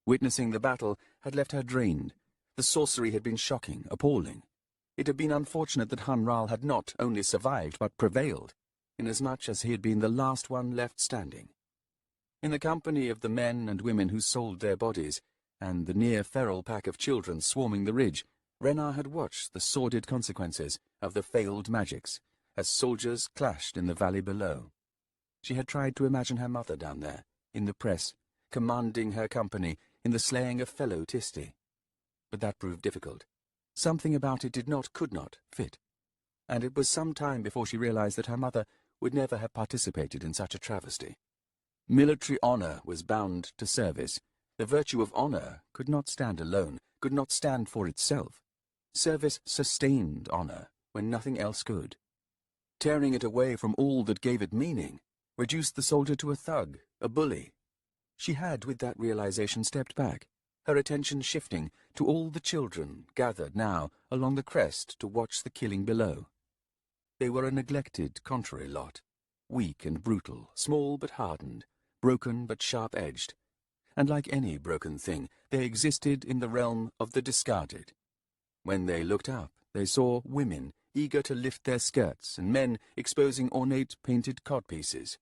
Witnessing the battle had left her drained. The sorcery had been shocking, appalling. It had been unfortunate that Hunral had not only survived, but prevailed, inasmuch as he had been the last one left standing. In the company of the men and women who sold their bodies, and the near-feral pack of children swarming the ridge, Renar had watched the sordid consequences of the failed magics, as soldiers clashed in the valley below. She had tried to imagine her mother down there, in the press, commanding her company in the slaying of fellow Tisti. But that proved difficult. Something about it could not fit. And it was some time before she realized that her mother would never have participated in such a travesty. Military honor was bound to service. The virtue of honor could not stand alone, could not stand for itself. Service sustained honor when nothing else could. Tearing it away from all that gave it meaning reduced the soldier to a thug, a bully. She had, with that realization, stepped back, her attention shifting to all the children gathered now along the crest to watch the killing below. They were a neglected, contrary lot, weak and brutal, small but hardened, broken but sharp-edged, and like any broken thing, they existed in the realm of the discarded. When they looked up, they saw women eager to lift their skirts and men exposing ornate painted codpieces.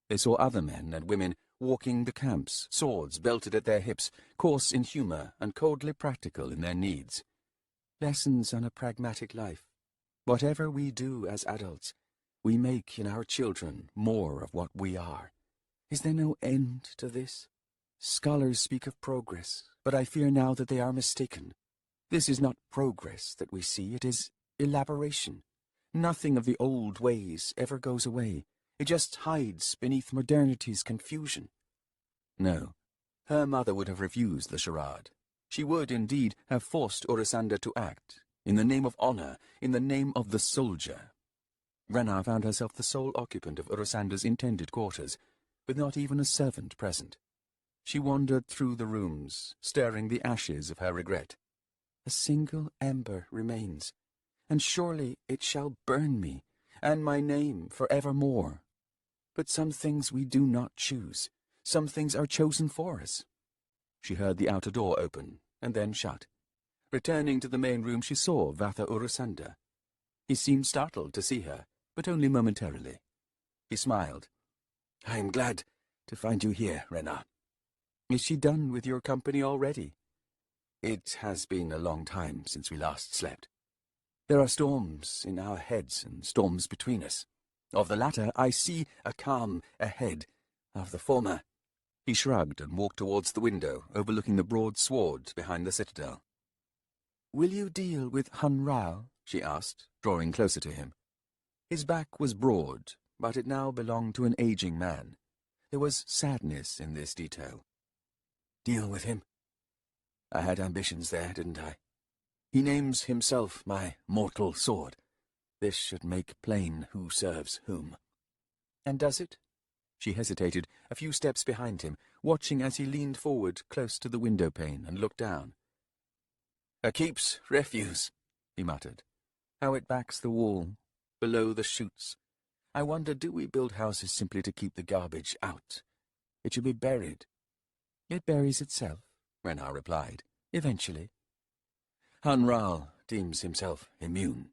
They saw other men and women walking the camps, swords belted at their hips, coarse in humor and coldly practical in their needs. Lessons on a pragmatic life. Whatever we do as adults, we make in our children more of what we are. Is there no end to this? Scholars speak of progress, but I fear now that they are mistaken. This is not progress that we see, it is elaboration. Nothing of the old ways ever goes away. It just hides beneath modernity's confusion. No, her mother would have refused the charade. She would, indeed, have forced Urasanda to act, in the name of honor, in the name of the soldier. Renar found herself the sole occupant of Urasanda's intended quarters, with not even a servant present. She wandered through the rooms, stirring the ashes of her regret. A single ember remains, and surely it shall burn me, and my name for evermore. But some things we do not choose. Some things are chosen for us. She heard the outer door open, and then shut. Returning to the main room, she saw Vatha Urasanda. He seemed startled to see her, but only momentarily. He smiled. "I am glad to find you here, Renar." "Is she done with your company already?" "It has been a long time since we last slept. There are storms in our heads and storms between us. Of the latter, I see a calm ahead. Of the former—" He shrugged and walked towards the window, overlooking the broad sward behind the citadel. "Will you deal with Hunral?" she asked, drawing closer to him. His back was broad, but it now belonged to an aging man. There was sadness in this detail. Deal with him. I had ambitions there, didn't I? He names himself my mortal sword. This should make plain who serves whom. And does it? She hesitated, a few steps behind him, watching as he leaned forward close to the window pane and looked down. A keep's refuse, he muttered. How it backs the wall, below the chutes. I wonder, do we build houses simply to keep the garbage out? It should be buried. It buries itself, Renar replied, eventually. Hunral deems himself immune.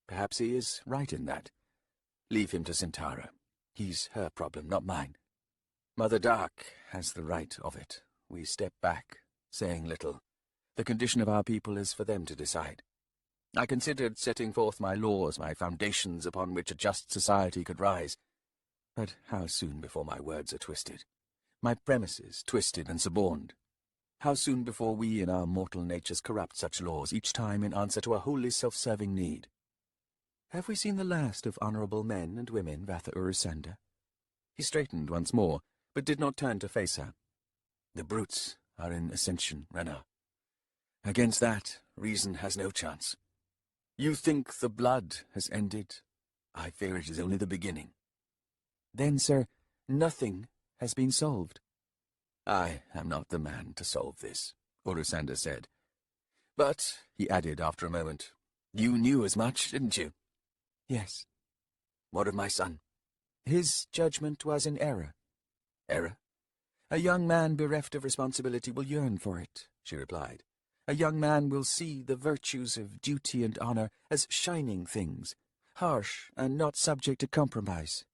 Perhaps he is right in that. Leave him to Sintara. He's her problem, not mine. Mother Dark has the right of it. We step back, saying little. The condition of our people is for them to decide. I considered setting forth my laws, my foundations upon which a just society could rise. But how soon before my words are twisted? My premises twisted and suborned. How soon before we in our mortal natures corrupt such laws, each time in answer to a wholly self-serving need? Have we seen the last of honourable men and women, Vatha Urusanda? He straightened once more, but did not turn to face her. The brutes are in ascension, Renar. Against that, reason has no chance. You think the blood has ended? I fear it is only the beginning. Then, sir, nothing has been solved. I am not the man to solve this, Urusanda said. But, he added after a moment, you knew as much, didn't you? Yes. What of my son? His judgment was in error. Error? A young man bereft of responsibility will yearn for it, she replied. A young man will see the virtues of duty and honour as shining things, harsh and not subject to compromise.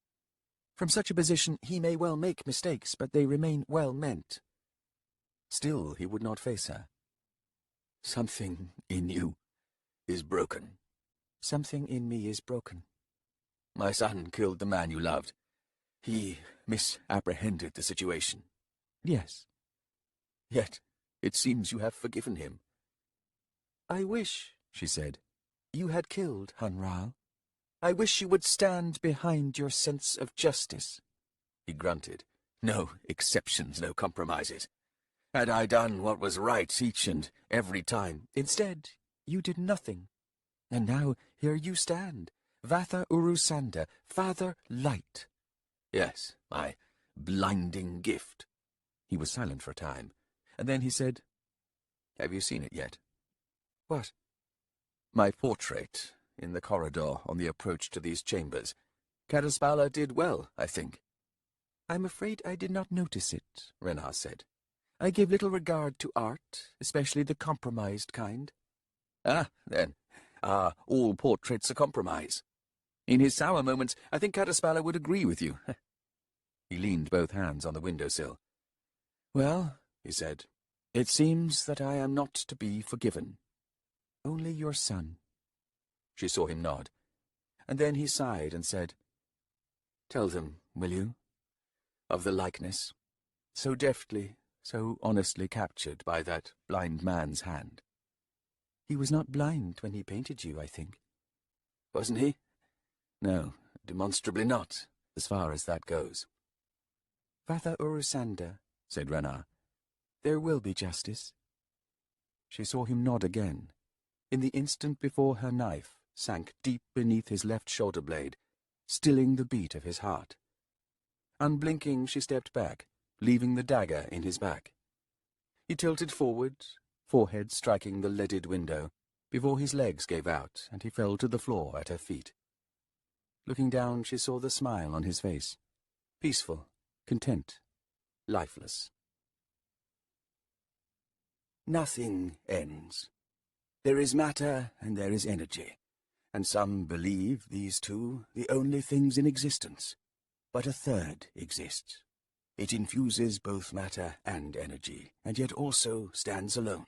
From such a position he may well make mistakes, but they remain well meant. Still he would not face her. Something in you is broken. Something in me is broken. My son killed the man you loved. He misapprehended the situation. Yes. Yet it seems you have forgiven him. I wish, she said, you had killed Hunral. I wish you would stand behind your sense of justice. He grunted. No exceptions, no compromises. Had I done what was right each and every time? Instead, you did nothing. And now here you stand, Vatha Urusanda, Father Light. Yes, my blinding gift. He was silent for a time, and then he said, Have you seen it yet? What? My portrait in the corridor on the approach to these chambers. Kadaspala did well, I think. I'm afraid I did not notice it, Renar said. I give little regard to art, especially the compromised kind. Ah, then, all portraits a compromise. In his sour moments, I think Kadaspala would agree with you. He leaned both hands on the windowsill. Well, he said, it seems that I am not to be forgiven. Only your son. She saw him nod, and then he sighed and said, Tell them, will you, of the likeness, so deftly, so honestly captured by that blind man's hand. He was not blind when he painted you, I think. Wasn't he? No, demonstrably not, as far as that goes. Vatha Urusanda, said Renar, there will be justice. She saw him nod again. In the instant before her knife sank deep beneath his left shoulder blade, stilling the beat of his heart. Unblinking, she stepped back, leaving the dagger in his back. He tilted forward, forehead striking the leaded window, before his legs gave out and he fell to the floor at her feet. Looking down, she saw the smile on his face, peaceful, content, lifeless. Nothing ends. There is matter and there is energy, and some believe these two the only things in existence. But a third exists. It infuses both matter and energy, and yet also stands alone.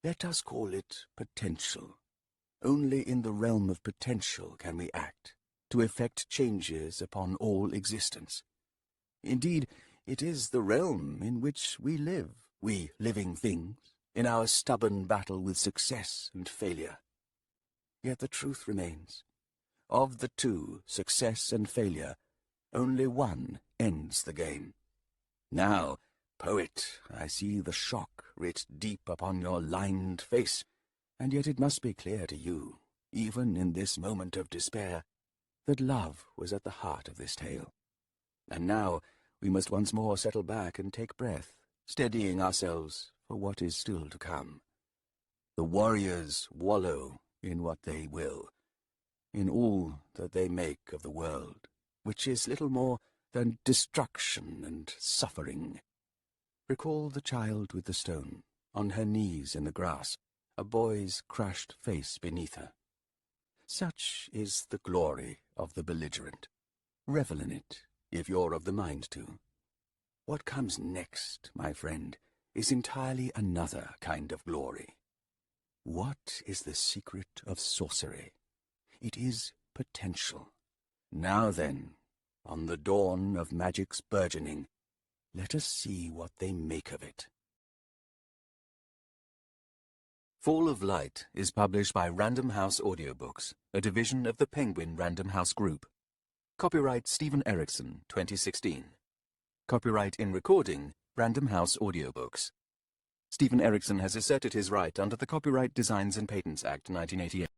Let us call it potential. Only in the realm of potential can we act, to effect changes upon all existence. Indeed, it is the realm in which we live, we living things, in our stubborn battle with success and failure. Yet the truth remains. Of the two, success and failure, only one ends the game. Now, poet, I see the shock writ deep upon your lined face, and yet it must be clear to you, even in this moment of despair, that love was at the heart of this tale. And now we must once more settle back and take breath, steadying ourselves for what is still to come. The warriors wallow in what they will, in all that they make of the world, which is little more than destruction and suffering. Recall the child with the stone, on her knees in the grass, a boy's crushed face beneath her. Such is the glory of the belligerent. Revel in it, if you're of the mind to. What comes next, my friend, is entirely another kind of glory. What is the secret of sorcery? It is potential. Now then, on the dawn of magic's burgeoning, let us see what they make of it. Fall of Light is published by Random House Audiobooks, a division of the Penguin Random House Group. Copyright Stephen Erickson, 2016. Copyright in recording, Random House Audiobooks. Stephen Erickson has asserted his right under the Copyright Designs and Patents Act 1988.